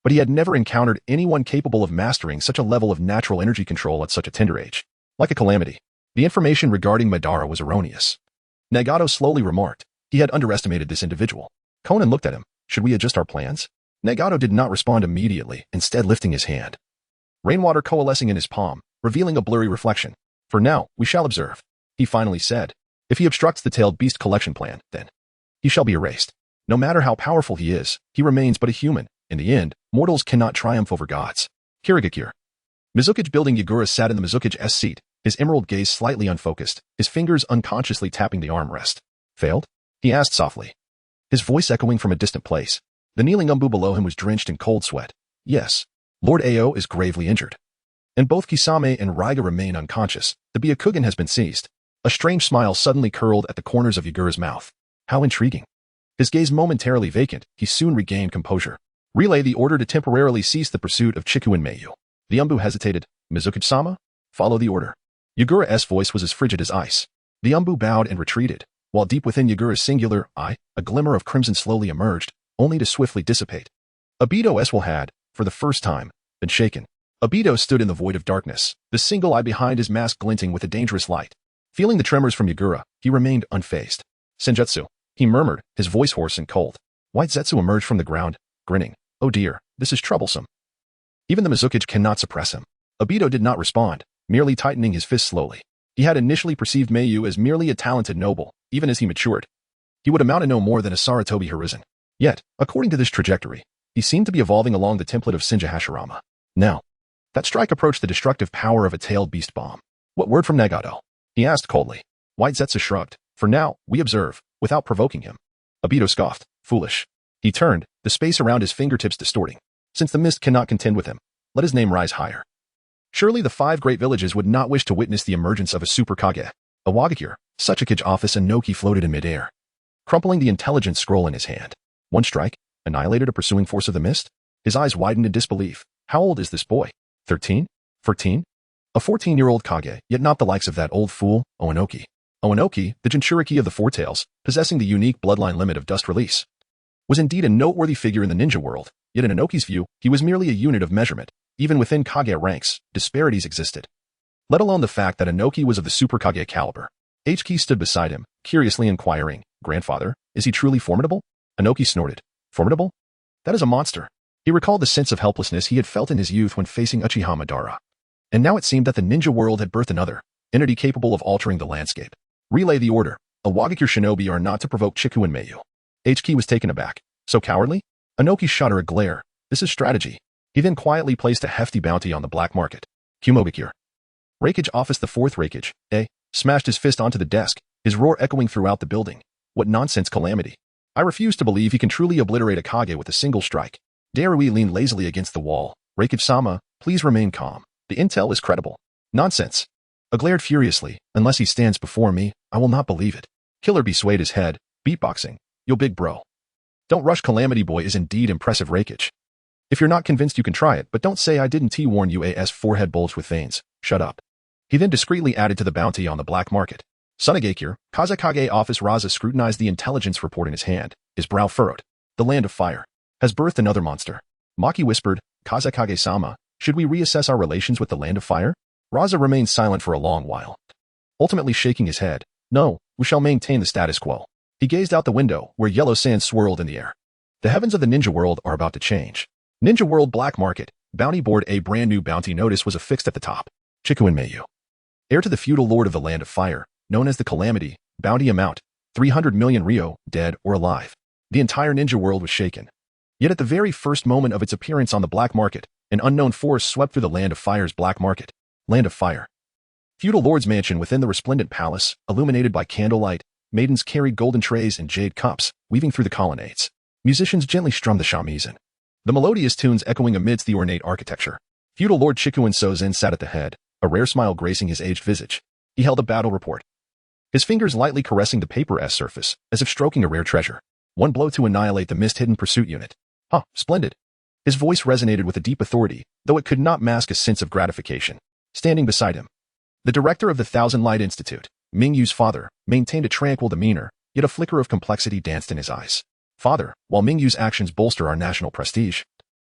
But he had never encountered anyone capable of mastering such a level of natural energy control at such a tender age. Like a calamity, the information regarding Madara was erroneous. Nagato slowly remarked. He had underestimated this individual. Konan looked at him. Should we adjust our plans? Nagato did not respond immediately, instead lifting his hand. Rainwater coalescing in his palm, revealing a blurry reflection. For now, we shall observe. He finally said. If he obstructs the tailed beast collection plan, then he shall be erased. No matter how powerful he is, he remains but a human. In the end, mortals cannot triumph over gods. Kirigakure. Mizukichi building Yagura sat in the Mizukichi's seat, his emerald gaze slightly unfocused, his fingers unconsciously tapping the armrest. Failed? He asked softly, his voice echoing from a distant place. The kneeling Umbu below him was drenched in cold sweat. Yes, Lord Ao is gravely injured. And both Kisame and Raiga remain unconscious. The Byakugan has been seized. A strange smile suddenly curled at the corners of Yagura's mouth. How intriguing. His gaze momentarily vacant, he soon regained composure. Relay the order to temporarily cease the pursuit of Chikuen Meiyu. The Umbu hesitated. Mizuki-sama? Follow the order. Yagura's voice was as frigid as ice. The Umbu bowed and retreated, while deep within Yagura's singular eye, a glimmer of crimson slowly emerged, only to swiftly dissipate. Obito's will had, for the first time, been shaken. Obito stood in the void of darkness, the single eye behind his mask glinting with a dangerous light. Feeling the tremors from Yagura, he remained unfazed. Senjutsu, he murmured, his voice hoarse and cold. White Zetsu emerged from the ground, grinning. Oh dear, this is troublesome. Even the Mizukage cannot suppress him. Obito did not respond, merely tightening his fist slowly. He had initially perceived Meiyu as merely a talented noble, even as he matured. He would amount to no more than a Saratobi Hiruzen. Yet, according to this trajectory, he seemed to be evolving along the template of Shinja Hashirama. Now, that strike approached the destructive power of a tailed beast bomb. What word from Nagato? He asked coldly. White Zetsu shrugged. For now, we observe, without provoking him. Obito scoffed. Foolish. He turned, the space around his fingertips distorting. Since the mist cannot contend with him, let his name rise higher. Surely the 5 great villages would not wish to witness the emergence of a super Kage. A Wagakure, Suchikage office and Noki floated in midair, crumpling the intelligence scroll in his hand. One strike, annihilated a pursuing force of the mist? His eyes widened in disbelief. How old is this boy? 13? 14? A 14-year-old Kage, yet not the likes of that old fool, Oanoki. Oanoki, the Jinchuriki of the Four Tails, possessing the unique bloodline limit of dust release, was indeed a noteworthy figure in the ninja world, yet in Anoki's view, he was merely a unit of measurement. Even within Kage ranks, disparities existed. Let alone the fact that Anoki was of the Super Kage caliber. HK stood beside him, curiously inquiring, Grandfather, is he truly formidable? Anoki snorted. Formidable? That is a monster. He recalled the sense of helplessness he had felt in his youth when facing Uchiha Madara. And now it seemed that the ninja world had birthed another entity capable of altering the landscape. Relay the order. A Wagakure shinobi are not to provoke Chikuen Meiyu. HK was taken aback. So cowardly? Anoki shot her a glare. This is strategy. He then quietly placed a hefty bounty on the black market. Kumogakure. Raikage office the 4th Raikage, smashed his fist onto the desk, his roar echoing throughout the building. What nonsense calamity. I refuse to believe he can truly obliterate a Kage with a single strike. Darui leaned lazily against the wall. Raikage-sama, please remain calm. The intel is credible. Nonsense. I glared furiously. Unless he stands before me, I will not believe it. Killer Bee swayed his head. Beatboxing. Yo big bro. Don't rush Calamity Boy is indeed impressive Raikage. If you're not convinced you can try it, but don't say I didn't warn you as forehead bulged with veins. Shut up. He then discreetly added to the bounty on the black market. Sunagakure, Kazakage office Raza scrutinized the intelligence report in his hand, his brow furrowed. The land of fire has birthed another monster. Maki whispered, Kazakage-sama, should we reassess our relations with the land of fire? Raza remained silent for a long while, ultimately shaking his head. No, we shall maintain the status quo. He gazed out the window, where yellow sand swirled in the air. The heavens of the ninja world are about to change. Ninja World Black Market, Bounty Board. A brand new bounty notice was affixed at the top. Chikuen Meiyu, heir to the feudal lord of the land of fire, known as the Calamity, bounty amount, 300 million Ryo, dead or alive. The entire ninja world was shaken. Yet at the very first moment of its appearance on the black market, an unknown force swept through the land of fire's black market. Land of fire. Feudal lord's mansion within the resplendent palace, illuminated by candlelight, maidens carried golden trays and jade cups, weaving through the colonnades. Musicians gently strummed the shamisen, the melodious tunes echoing amidst the ornate architecture. Feudal Lord Chikuen Sozen sat at the head, a rare smile gracing his aged visage. He held a battle report, his fingers lightly caressing the paper's surface, as if stroking a rare treasure. One blow to annihilate the mist-hidden pursuit unit. Splendid. His voice resonated with a deep authority, though it could not mask a sense of gratification. Standing beside him, the director of the Thousand Light Institute, Mingyu's father, maintained a tranquil demeanor, yet a flicker of complexity danced in his eyes. Father, while Mingyu's actions bolster our national prestige,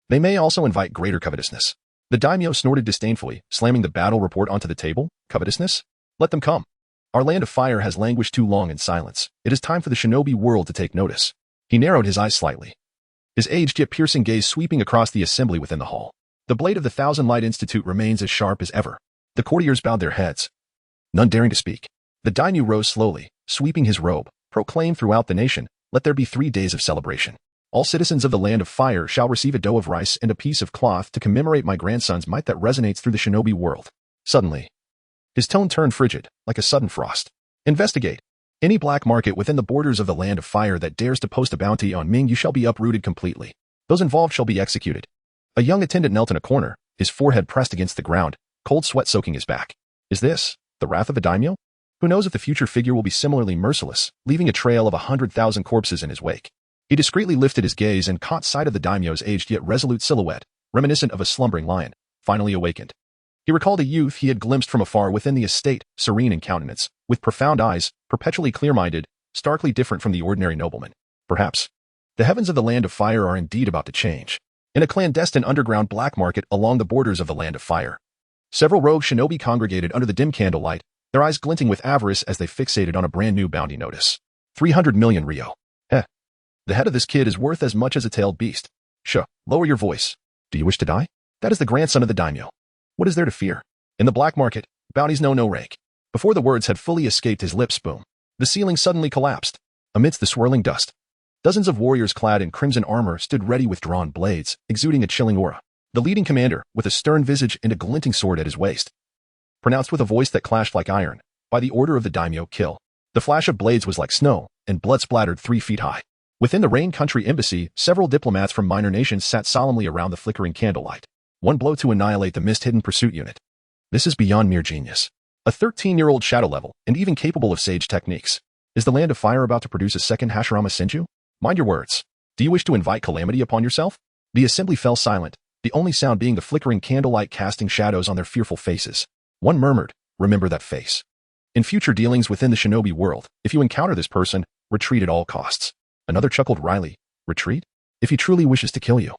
they may also invite greater covetousness. The daimyo snorted disdainfully, slamming the battle report onto the table. Covetousness? Let them come. Our land of fire has languished too long in silence. It is time for the shinobi world to take notice. He narrowed his eyes slightly, his aged yet piercing gaze sweeping across the assembly within the hall. The blade of the Thousand Light Institute remains as sharp as ever. The courtiers bowed their heads, none daring to speak. The daimyo rose slowly, sweeping his robe, proclaimed throughout the nation, let there be 3 days of celebration. All citizens of the land of fire shall receive a dough of rice and a piece of cloth to commemorate my grandson's might that resonates through the shinobi world. Suddenly, His tone turned frigid, like a sudden frost. Investigate. Any black market within the borders of the Land of Fire that dares to post a bounty on Ming, you shall be uprooted completely. Those involved shall be executed. A young attendant knelt in a corner, his forehead pressed against the ground, cold sweat soaking his back. Is this the wrath of a daimyo? Who knows if the future figure will be similarly merciless, leaving a trail of 100,000 corpses in his wake. He discreetly lifted his gaze and caught sight of the daimyo's aged yet resolute silhouette, reminiscent of a slumbering lion, finally awakened. He recalled a youth he had glimpsed from afar within the estate, serene in countenance, with profound eyes, perpetually clear-minded, starkly different from the ordinary nobleman. Perhaps the heavens of the Land of Fire are indeed about to change. In a clandestine underground black market along the borders of the Land of Fire, several rogue shinobi congregated under the dim candlelight, their eyes glinting with avarice as they fixated on a brand-new bounty notice. 300 million ryo. Heh. The head of this kid is worth as much as a tailed beast. Shh, lower your voice. Do you wish to die? That is the grandson of the daimyo. What is there to fear? In the black market, bounties know no rank. Before the words had fully escaped his lips, boom. The ceiling suddenly collapsed. Amidst the swirling dust, dozens of warriors clad in crimson armor stood ready with drawn blades, exuding a chilling aura. The leading commander, with a stern visage and a glinting sword at his waist, pronounced with a voice that clashed like iron, by the order of the daimyo, kill. The flash of blades was like snow, and blood splattered 3 feet high. Within the Rain Country embassy, several diplomats from minor nations sat solemnly around the flickering candlelight. One blow to annihilate the mist-hidden pursuit unit. This is beyond mere genius. A 13-year-old shadow level, and even capable of sage techniques. Is the Land of Fire about to produce a second Hashirama Senju? Mind your words. Do you wish to invite calamity upon yourself? The assembly fell silent, the only sound being the flickering candlelight casting shadows on their fearful faces. One murmured, remember that face. In future dealings within the shinobi world, if you encounter this person, retreat at all costs. Another chuckled wryly, retreat? If he truly wishes to kill you,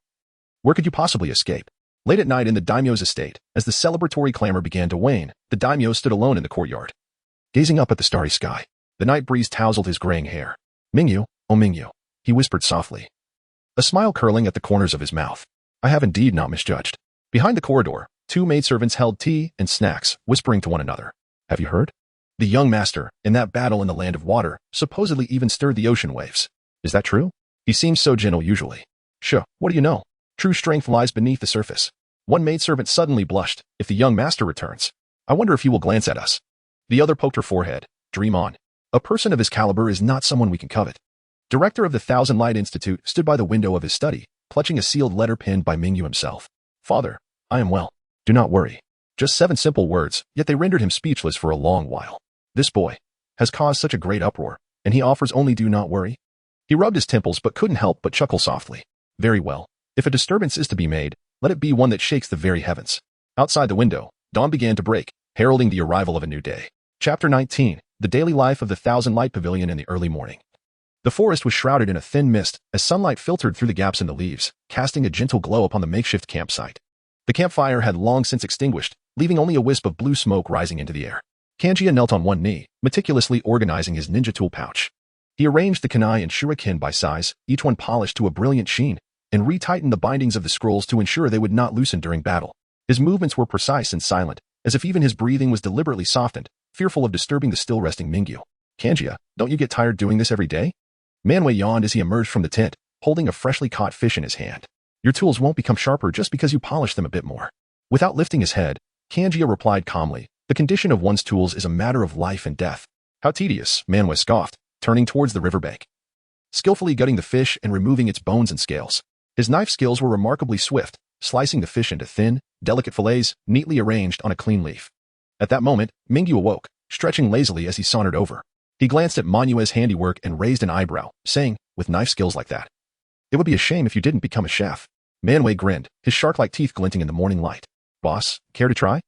where could you possibly escape? Late at night in the daimyo's estate, as the celebratory clamor began to wane, the daimyo stood alone in the courtyard. Gazing up at the starry sky, the night breeze tousled his graying hair. Mingyu, oh Mingyu, he whispered softly, a smile curling at the corners of his mouth. I have indeed not misjudged. Behind the corridor, 2 maidservants held tea and snacks, whispering to one another. Have you heard? The young master, in that battle in the Land of Water, supposedly even stirred the ocean waves. Is that true? He seems so gentle usually. Sure, what do you know? True strength lies beneath the surface. One maidservant suddenly blushed. If the young master returns, I wonder if he will glance at us. The other poked her forehead. Dream on. A person of his caliber is not someone we can covet. Director of the Thousand Light Institute stood by the window of his study, clutching a sealed letter penned by Mingyu himself. Father, I am well. Do not worry. Just 7 simple words, yet they rendered him speechless for a long while. This boy has caused such a great uproar, and he offers only do not worry. He rubbed his temples but couldn't help but chuckle softly. Very well. If a disturbance is to be made, let it be one that shakes the very heavens. Outside the window, dawn began to break, heralding the arrival of a new day. Chapter 19, The Daily Life of the Thousand Light Pavilion in the Early Morning. The forest was shrouded in a thin mist as sunlight filtered through the gaps in the leaves, casting a gentle glow upon the makeshift campsite. The campfire had long since extinguished, leaving only a wisp of blue smoke rising into the air. Kanjiya knelt on one knee, meticulously organizing his ninja tool pouch. He arranged the kunai and shuriken by size, each one polished to a brilliant sheen, and retightened the bindings of the scrolls to ensure they would not loosen during battle. His movements were precise and silent, as if even his breathing was deliberately softened, fearful of disturbing the still-resting Mingyu. Kanjiya, don't you get tired doing this every day? Manwei yawned as he emerged from the tent, holding a freshly caught fish in his hand. Your tools won't become sharper just because you polish them a bit more. Without lifting his head, Kanjiya replied calmly, the condition of one's tools is a matter of life and death. How tedious, Manwei scoffed, turning towards the riverbank. Skillfully gutting the fish and removing its bones and scales. His knife skills were remarkably swift, slicing the fish into thin, delicate fillets, neatly arranged on a clean leaf. At that moment, Mingyu awoke, stretching lazily as he sauntered over. He glanced at Manue's handiwork and raised an eyebrow, saying, with knife skills like that, it would be a shame if you didn't become a chef. Manwei grinned, his shark-like teeth glinting in the morning light. Boss, care to try?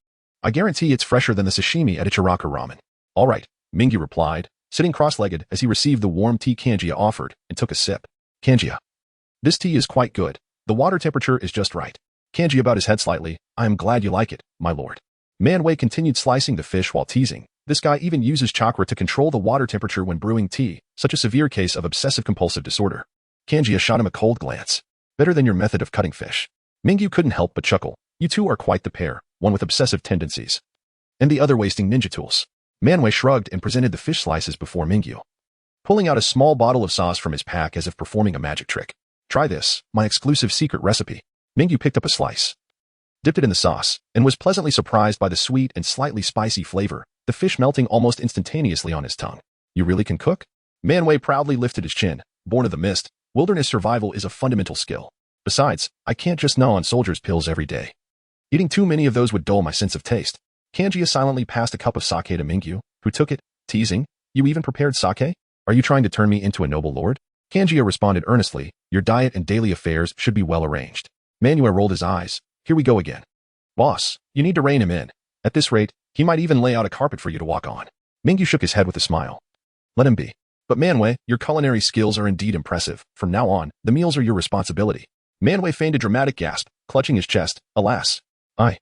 I guarantee it's fresher than the sashimi at Ichiraka Ramen. All right, Mingyu replied, sitting cross-legged as he received the warm tea Kanjiya offered and took a sip. Kanjiya, this tea is quite good. The water temperature is just right. Kanjiya bowed his head slightly. I am glad you like it, my lord. Manwei continued slicing the fish while teasing. This guy even uses chakra to control the water temperature when brewing tea, such a severe case of obsessive-compulsive disorder. Kanjiya shot him a cold glance. Better than your method of cutting fish. Mingyu couldn't help but chuckle. You two are quite the pair, one with obsessive tendencies, and the other wasting ninja tools. Manwei shrugged and presented the fish slices before Mingyu, pulling out a small bottle of sauce from his pack as if performing a magic trick. Try this, my exclusive secret recipe. Mingyu picked up a slice, dipped it in the sauce, and was pleasantly surprised by the sweet and slightly spicy flavor, the fish melting almost instantaneously on his tongue. You really can cook? Manwë proudly lifted his chin. Born of the mist, wilderness survival is a fundamental skill. Besides, I can't just gnaw on soldiers' pills every day. Eating too many of those would dull my sense of taste. Kanjiya silently passed a cup of sake to Mingyu, who took it, teasing, "You even prepared sake? Are you trying to turn me into a noble lord?" Kanjiya responded earnestly, "Your diet and daily affairs should be well arranged." Manwë rolled his eyes. "Here we go again. Boss, you need to rein him in. At this rate, he might even lay out a carpet for you to walk on." Mingyu shook his head with a smile. "Let him be. But Manwë, your culinary skills are indeed impressive. From now on, the meals are your responsibility." Manwë feigned a dramatic gasp, clutching his chest. "Alas, I,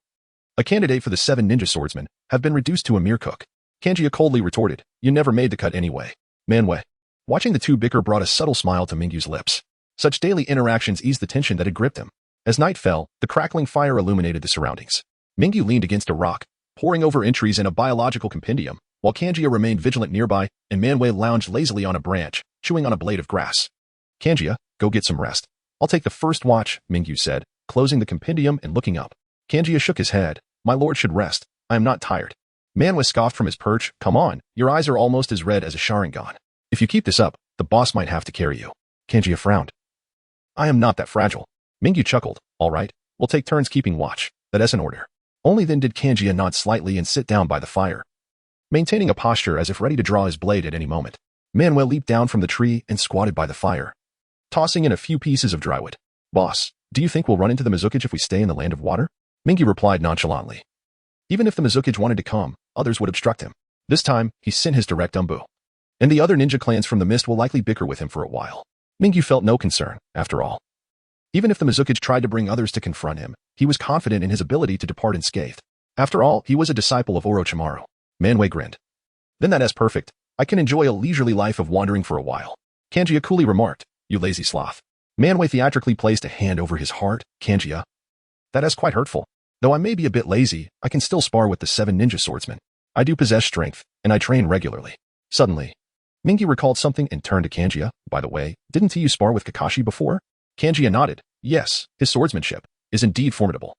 a candidate for the 7 ninja swordsmen, have been reduced to a mere cook." Kanjiya coldly retorted, "You never made the cut anyway." Manwë, watching the two bicker, brought a subtle smile to Mingyu's lips. Such daily interactions eased the tension that had gripped him. As night fell, the crackling fire illuminated the surroundings. Mingyu leaned against a rock, poring over entries in a biological compendium, while Kanjiya remained vigilant nearby, and Manwë lounged lazily on a branch, chewing on a blade of grass. "Kanjiya, go get some rest. I'll take the first watch," Mingyu said, closing the compendium and looking up. Kanjiya shook his head. "My lord should rest. I am not tired." Manwë scoffed from his perch. "Come on, your eyes are almost as red as a Sharingan. If you keep this up, the boss might have to carry you." Kanjiya frowned. "I am not that fragile." Mingyu chuckled. "All right, we'll take turns keeping watch. That's an order." Only then did Kanjiya nod slightly and sit down by the fire, maintaining a posture as if ready to draw his blade at any moment. Manwë leaped down from the tree and squatted by the fire, tossing in a few pieces of dry wood. "Boss, do you think we'll run into the Mizukage if we stay in the land of water?" Mingyu replied nonchalantly. Even if the Mizukage wanted to come, others would obstruct him. This time, he sent his direct umbu. And the other ninja clans from the mist will likely bicker with him for a while. Mingyu felt no concern, after all. Even if the Mizukage tried to bring others to confront him, he was confident in his ability to depart unscathed. After all, he was a disciple of Orochimaru. Manwë grinned. "Then that's perfect. I can enjoy a leisurely life of wandering for a while." Kanjiya coolly remarked, "You lazy sloth." Manwë theatrically placed a hand over his heart. "Kanjiya, that is quite hurtful. Though I may be a bit lazy, I can still spar with the 7 ninja swordsmen. I do possess strength, and I train regularly." Suddenly, Mingyu recalled something and turned to Kanjiya. "By the way, didn't he spar with Kakashi before?" Kanjiya nodded. "Yes, his swordsmanship is indeed formidable."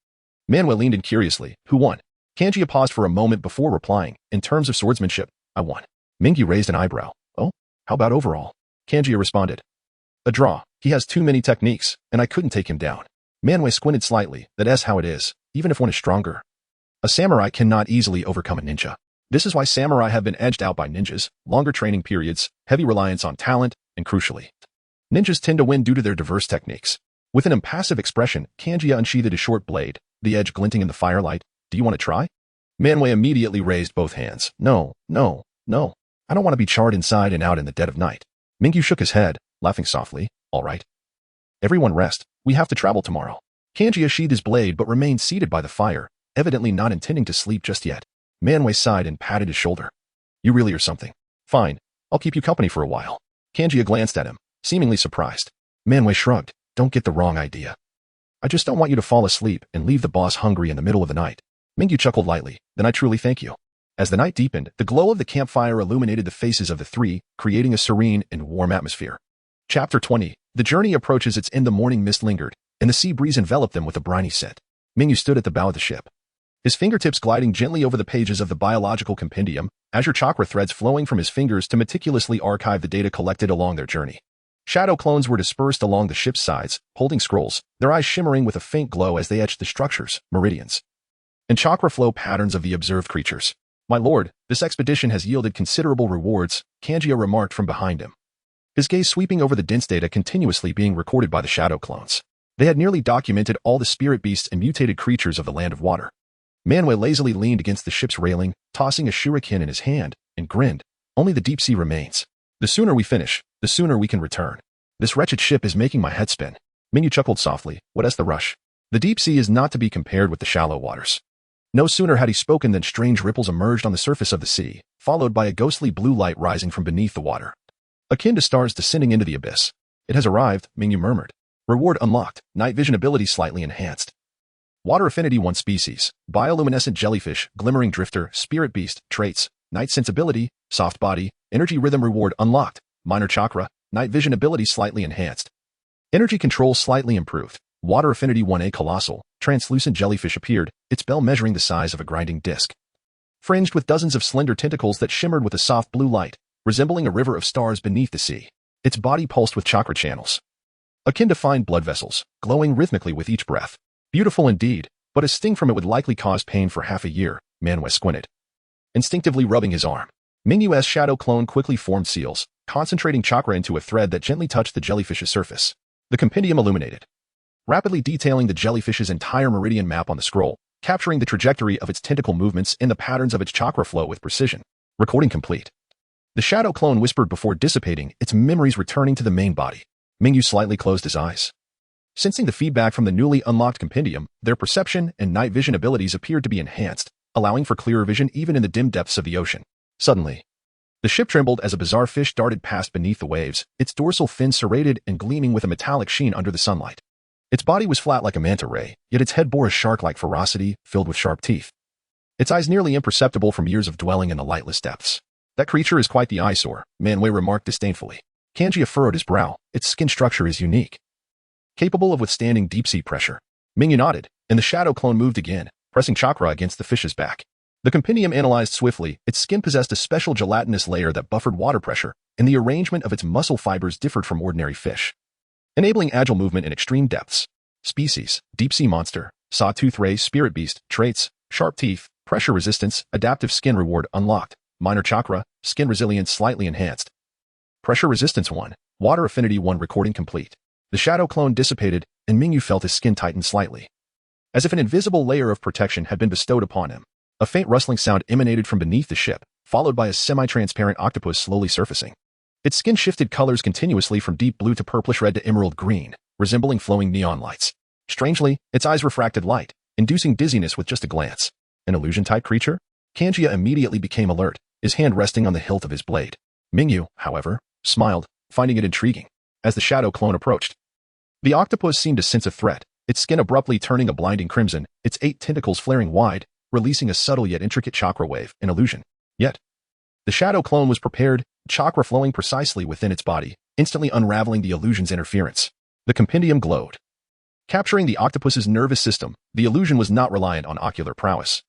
Manwë leaned in curiously. "Who won?" Kanjiya paused for a moment before replying. "In terms of swordsmanship, I won." Mingyu raised an eyebrow. "Oh, how about overall?" Kanjiya responded. "A draw. He has too many techniques, and I couldn't take him down." Manwë squinted slightly. "That's how it is, even if one is stronger. A samurai cannot easily overcome a ninja. This is why samurai have been edged out by ninjas: longer training periods, heavy reliance on talent, and crucially, ninjas tend to win due to their diverse techniques." With an impassive expression, Kanjiya unsheathed his short blade, the edge glinting in the firelight. "Do you want to try?" Manwë immediately raised both hands. No. I don't want to be charred inside and out in the dead of night." Mingyu shook his head, laughing softly. "All right. Everyone rest. We have to travel tomorrow." Kanjiya sheathed his blade but remained seated by the fire, evidently not intending to sleep just yet. Manwë sighed and patted his shoulder. "You really are something. Fine. I'll keep you company for a while." Kanjiya glanced at him, seemingly surprised. Manwë shrugged. "Don't get the wrong idea. I just don't want you to fall asleep and leave the boss hungry in the middle of the night." Mingyu chuckled lightly. "Then I truly thank you." As the night deepened, the glow of the campfire illuminated the faces of the three, creating a serene and warm atmosphere. Chapter 20. The journey approaches its end. The morning mist lingered, and the sea breeze enveloped them with a briny scent. Mingyu stood at the bow of the ship, his fingertips gliding gently over the pages of the biological compendium, azure chakra threads flowing from his fingers to meticulously archive the data collected along their journey. Shadow clones were dispersed along the ship's sides, holding scrolls, their eyes shimmering with a faint glow as they etched the structures, meridians, and chakra flow patterns of the observed creatures. "My lord, this expedition has yielded considerable rewards," Kanjiya remarked from behind him, his gaze sweeping over the dense data continuously being recorded by the shadow clones. They had nearly documented all the spirit beasts and mutated creatures of the land of water. Manwë lazily leaned against the ship's railing, tossing a shuriken in his hand, and grinned. "Only the deep sea remains. The sooner we finish, the sooner we can return. This wretched ship is making my head spin." Mingyu chuckled softly. "What is the rush? The deep sea is not to be compared with the shallow waters." No sooner had he spoken than strange ripples emerged on the surface of the sea, followed by a ghostly blue light rising from beneath the water, akin to stars descending into the abyss. "It has arrived," Mingyu murmured. "Reward unlocked. Night vision ability slightly enhanced. Water affinity 1 species. Bioluminescent jellyfish, glimmering drifter, spirit beast, traits. Night sensibility, soft body, energy rhythm reward unlocked. Minor chakra, night vision ability slightly enhanced. Energy control slightly improved. Water Affinity 1A colossal, translucent jellyfish appeared, its bell measuring the size of a grinding disc. Fringed with dozens of slender tentacles that shimmered with a soft blue light, resembling a river of stars beneath the sea. Its body pulsed with chakra channels, akin to fine blood vessels, glowing rhythmically with each breath. Beautiful indeed, but a sting from it would likely cause pain for half a year, Manwë squinted, instinctively rubbing his arm. Mingyu's shadow clone quickly formed seals, concentrating chakra into a thread that gently touched the jellyfish's surface. The compendium illuminated, rapidly detailing the jellyfish's entire meridian map on the scroll, capturing the trajectory of its tentacle movements and the patterns of its chakra flow with precision. Recording complete. The shadow clone whispered before dissipating, its memories returning to the main body. Mingyu slightly closed his eyes. Sensing the feedback from the newly unlocked compendium, their perception and night vision abilities appeared to be enhanced, allowing for clearer vision even in the dim depths of the ocean. Suddenly, the ship trembled as a bizarre fish darted past beneath the waves, its dorsal fin serrated and gleaming with a metallic sheen under the sunlight. Its body was flat like a manta ray, yet its head bore a shark-like ferocity, filled with sharp teeth. Its eyes nearly imperceptible from years of dwelling in the lightless depths. That creature is quite the eyesore, Manwë remarked disdainfully. Kanji furrowed his brow. Its skin structure is unique, capable of withstanding deep-sea pressure. Mingyu nodded, and the shadow clone moved again, pressing chakra against the fish's back. The compendium analyzed swiftly. Its skin possessed a special gelatinous layer that buffered water pressure, and the arrangement of its muscle fibers differed from ordinary fish, enabling agile movement in extreme depths. Species: deep-sea monster, sawtooth ray, spirit beast. Traits: sharp teeth, pressure resistance, adaptive skin reward unlocked, minor chakra, skin resilience slightly enhanced. Pressure resistance 1, water affinity 1. Recording complete. The shadow clone dissipated, and Mingyu felt his skin tighten slightly, as if an invisible layer of protection had been bestowed upon him. A faint rustling sound emanated from beneath the ship, followed by a semi-transparent octopus slowly surfacing. Its skin shifted colors continuously from deep blue to purplish red to emerald green, resembling flowing neon lights. Strangely, its eyes refracted light, inducing dizziness with just a glance. An illusion-type creature? Kanji immediately became alert, his hand resting on the hilt of his blade. Mingyu, however, smiled, finding it intriguing. As the shadow clone approached, the octopus seemed to sense a threat, its skin abruptly turning a blinding crimson, its 8 tentacles flaring wide, releasing a subtle yet intricate chakra wave, an illusion. Yet, the shadow clone was prepared, chakra flowing precisely within its body, instantly unraveling the illusion's interference. The compendium glowed, capturing the octopus's nervous system. The illusion was not reliant on ocular prowess,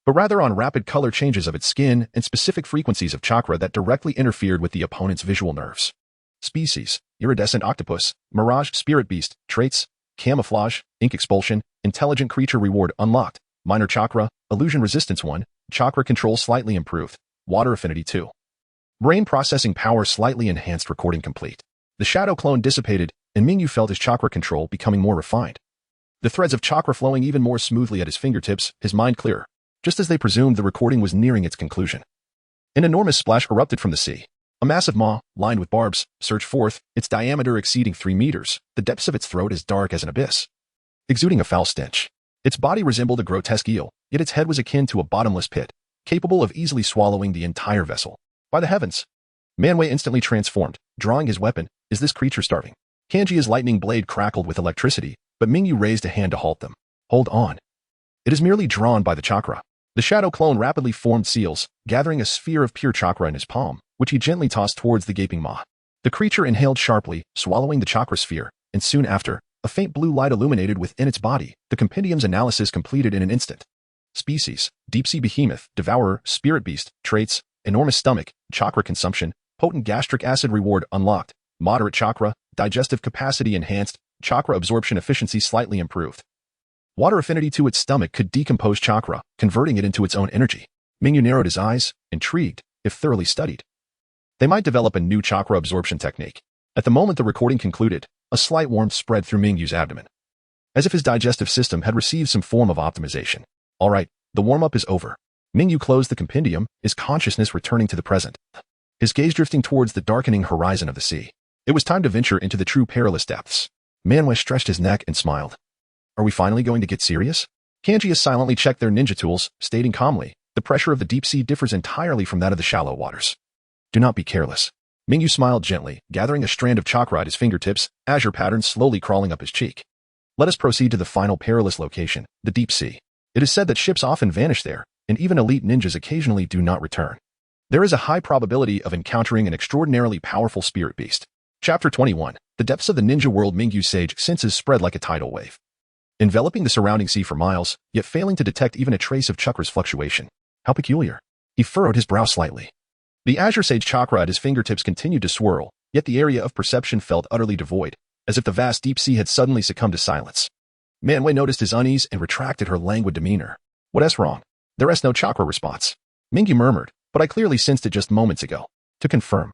but rather on rapid color changes of its skin and specific frequencies of chakra that directly interfered with the opponent's visual nerves. Species: iridescent octopus, mirage spirit beast. Traits: camouflage, ink expulsion, intelligent creature reward unlocked, minor chakra, illusion resistance 1, chakra control slightly improved, water affinity 2. Brain processing power slightly enhanced. Recording complete. The shadow clone dissipated, and Mingyu felt his chakra control becoming more refined. The threads of chakra flowing even more smoothly at his fingertips, his mind clearer. Just as they presumed, the recording was nearing its conclusion. An enormous splash erupted from the sea. A massive maw, lined with barbs, surged forth, its diameter exceeding 3 meters, the depths of its throat as dark as an abyss, exuding a foul stench. Its body resembled a grotesque eel, yet its head was akin to a bottomless pit, capable of easily swallowing the entire vessel. By the heavens! Manwë instantly transformed, drawing his weapon. Is this creature starving? Kanji's lightning blade crackled with electricity, but Mingyu raised a hand to halt them. Hold on. It is merely drawn by the chakra. The shadow clone rapidly formed seals, gathering a sphere of pure chakra in his palm, which he gently tossed towards the gaping maw. The creature inhaled sharply, swallowing the chakra sphere, and soon after, a faint blue light illuminated within its body. The compendium's analysis completed in an instant. Species: deep-sea behemoth, devourer, spirit beast. Traits: enormous stomach, chakra consumption, potent gastric acid reward unlocked, moderate chakra, digestive capacity enhanced, chakra absorption efficiency slightly improved. Water affinity to its stomach could decompose chakra, converting it into its own energy. Mingyu narrowed his eyes, intrigued. If thoroughly studied, they might develop a new chakra absorption technique. At the moment the recording concluded, a slight warmth spread through Mingyu's abdomen, as if his digestive system had received some form of optimization. All right, the warm-up is over. Mingyu closed the compendium, his consciousness returning to the present, his gaze drifting towards the darkening horizon of the sea. It was time to venture into the true perilous depths. Manwë stretched his neck and smiled. Are we finally going to get serious? Kanji silently checked their ninja tools, stating calmly, the pressure of the deep sea differs entirely from that of the shallow waters. Do not be careless. Mingyu smiled gently, gathering a strand of chakra at his fingertips, azure patterns slowly crawling up his cheek. Let us proceed to the final perilous location, the deep sea. It is said that ships often vanish there, and even elite ninjas occasionally do not return. There is a high probability of encountering an extraordinarily powerful spirit beast. Chapter 21. The depths of the ninja world. Mingyu's sage senses spread like a tidal wave, enveloping the surrounding sea for miles, yet failing to detect even a trace of chakra's fluctuation. How peculiar. He furrowed his brow slightly. The azure sage chakra at his fingertips continued to swirl, yet the area of perception felt utterly devoid, as if the vast deep sea had suddenly succumbed to silence. Manwë noticed his unease and retracted her languid demeanor. What's wrong? There's no chakra response. Mingyu murmured, but I clearly sensed it just moments ago. To confirm,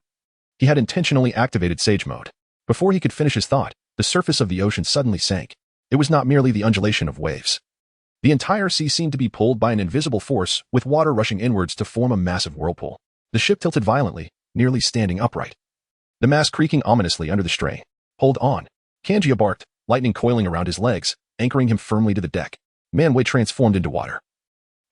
he had intentionally activated sage mode. Before he could finish his thought, the surface of the ocean suddenly sank. It was not merely the undulation of waves. The entire sea seemed to be pulled by an invisible force, with water rushing inwards to form a massive whirlpool. The ship tilted violently, nearly standing upright, the mast creaking ominously under the strain. Hold on. Kanji barked, lightning coiling around his legs, anchoring him firmly to the deck. Manwë transformed into water,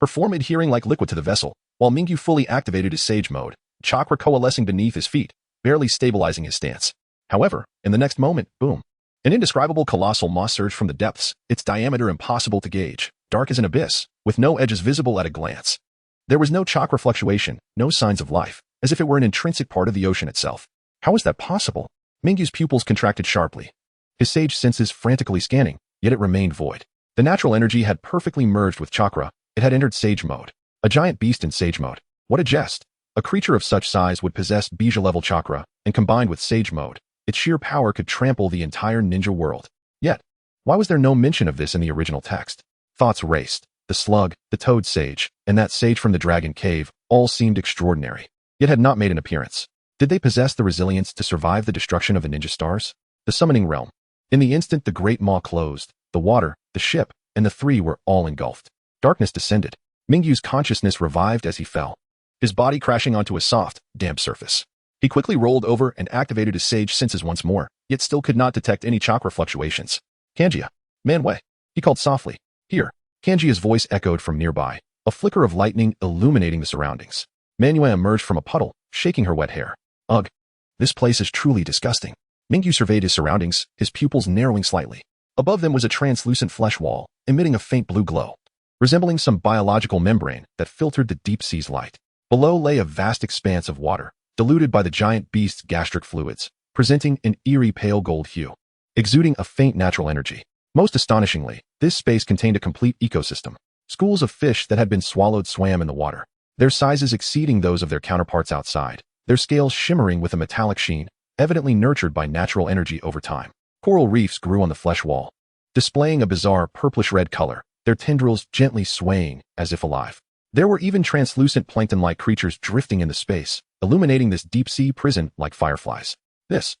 her form adhering like liquid to the vessel, while Mingyu fully activated his sage mode, chakra coalescing beneath his feet, barely stabilizing his stance. However, in the next moment, boom. An indescribable colossal mass surged from the depths, its diameter impossible to gauge, dark as an abyss, with no edges visible at a glance. There was no chakra fluctuation, no signs of life, as if it were an intrinsic part of the ocean itself. How was that possible? Mingyu's pupils contracted sharply, his sage senses frantically scanning, yet it remained void. The natural energy had perfectly merged with chakra. It had entered sage mode. A giant beast in sage mode. What a jest. A creature of such size would possess Bija-level chakra, and combined with sage mode, its sheer power could trample the entire ninja world. Yet, why was there no mention of this in the original text? Thoughts raced. The slug, the toad sage, and that sage from the dragon cave all seemed extraordinary, yet had not made an appearance. Did they possess the resilience to survive the destruction of the ninja stars? The summoning realm. In the instant the great maw closed, the water, the ship, and the three were all engulfed. Darkness descended. Mingyu's consciousness revived as he fell, his body crashing onto a soft, damp surface. He quickly rolled over and activated his sage senses once more, yet still could not detect any chakra fluctuations. Kanji, Manwë, he called softly. Here. Kanji's voice echoed from nearby, a flicker of lightning illuminating the surroundings. Manwë emerged from a puddle, shaking her wet hair. Ugh, this place is truly disgusting. Mingyu surveyed his surroundings, his pupils narrowing slightly. Above them was a translucent flesh wall, emitting a faint blue glow, resembling some biological membrane that filtered the deep sea's light. Below lay a vast expanse of water, diluted by the giant beast's gastric fluids, presenting an eerie pale gold hue, exuding a faint natural energy. Most astonishingly, this space contained a complete ecosystem. Schools of fish that had been swallowed swam in the water, their sizes exceeding those of their counterparts outside, their scales shimmering with a metallic sheen, evidently nurtured by natural energy over time. Coral reefs grew on the flesh wall, displaying a bizarre purplish-red color, their tendrils gently swaying as if alive. There were even translucent plankton-like creatures drifting into space, illuminating this deep-sea prison like fireflies. This.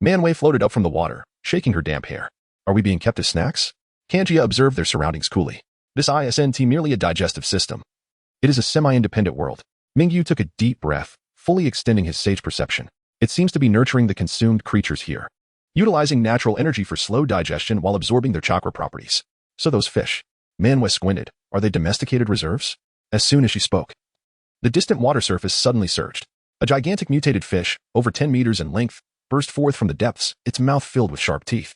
Manwë floated up from the water, shaking her damp hair. Are we being kept as snacks? Kanji observed their surroundings coolly. This isn't merely a digestive system. It is a semi-independent world. Mingyu took a deep breath, fully extending his sage perception. It seems to be nurturing the consumed creatures here, utilizing natural energy for slow digestion while absorbing their chakra properties. So those fish. Manwë squinted. Are they domesticated reserves? As soon as she spoke, the distant water surface suddenly surged. A gigantic mutated fish, over 10 meters in length, burst forth from the depths, its mouth filled with sharp teeth.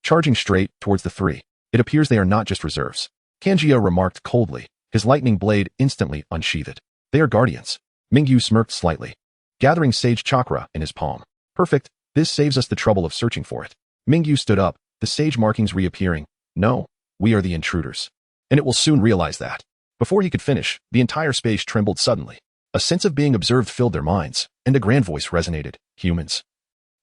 Charging straight towards the three. It appears they are not just reserves. Kanji remarked coldly, his lightning blade instantly unsheathed. They are guardians. Mingyu smirked slightly, gathering sage chakra in his palm. Perfect. This saves us the trouble of searching for it. Mingyu stood up, the sage markings reappearing. No, we are the intruders. And it will soon realize that. Before he could finish, the entire space trembled suddenly. A sense of being observed filled their minds, and a grand voice resonated. Humans.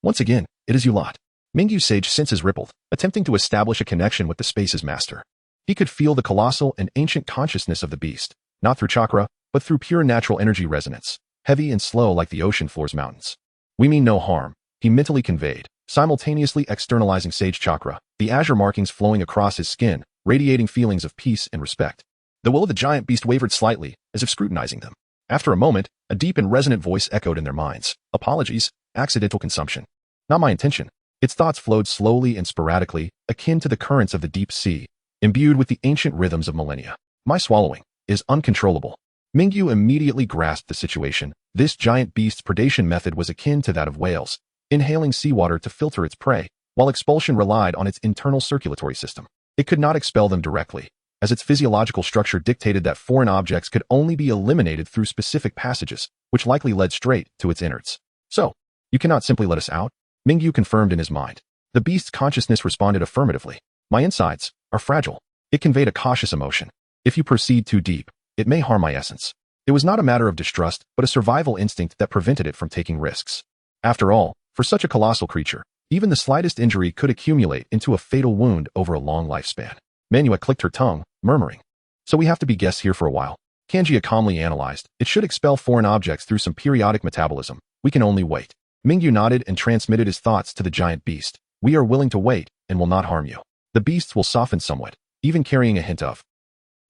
Once again, it is you lot. Mingyu's sage senses rippled, attempting to establish a connection with the space's master. He could feel the colossal and ancient consciousness of the beast, not through chakra, but through pure natural energy resonance, heavy and slow like the ocean floor's mountains. We mean no harm, he mentally conveyed, simultaneously externalizing sage chakra, the azure markings flowing across his skin, radiating feelings of peace and respect. The will of the giant beast wavered slightly, as if scrutinizing them. After a moment, a deep and resonant voice echoed in their minds. Apologies, accidental consumption. Not my intention. Its thoughts flowed slowly and sporadically, akin to the currents of the deep sea, imbued with the ancient rhythms of millennia. My swallowing is uncontrollable. Mingyu immediately grasped the situation. This giant beast's predation method was akin to that of whales, inhaling seawater to filter its prey, while expulsion relied on its internal circulatory system. It could not expel them directly, as its physiological structure dictated that foreign objects could only be eliminated through specific passages, which likely led straight to its innards. So, you cannot simply let us out? Mingyu confirmed in his mind. The beast's consciousness responded affirmatively. My insides are fragile. It conveyed a cautious emotion. If you proceed too deep, it may harm my essence. It was not a matter of distrust, but a survival instinct that prevented it from taking risks. After all, for such a colossal creature, even the slightest injury could accumulate into a fatal wound over a long lifespan. Manua clicked her tongue, murmuring. So we have to be guests here for a while. Kanjia calmly analyzed. It should expel foreign objects through some periodic metabolism. We can only wait. Mingyu nodded and transmitted his thoughts to the giant beast. We are willing to wait and will not harm you. The beasts will soften somewhat, even carrying a hint of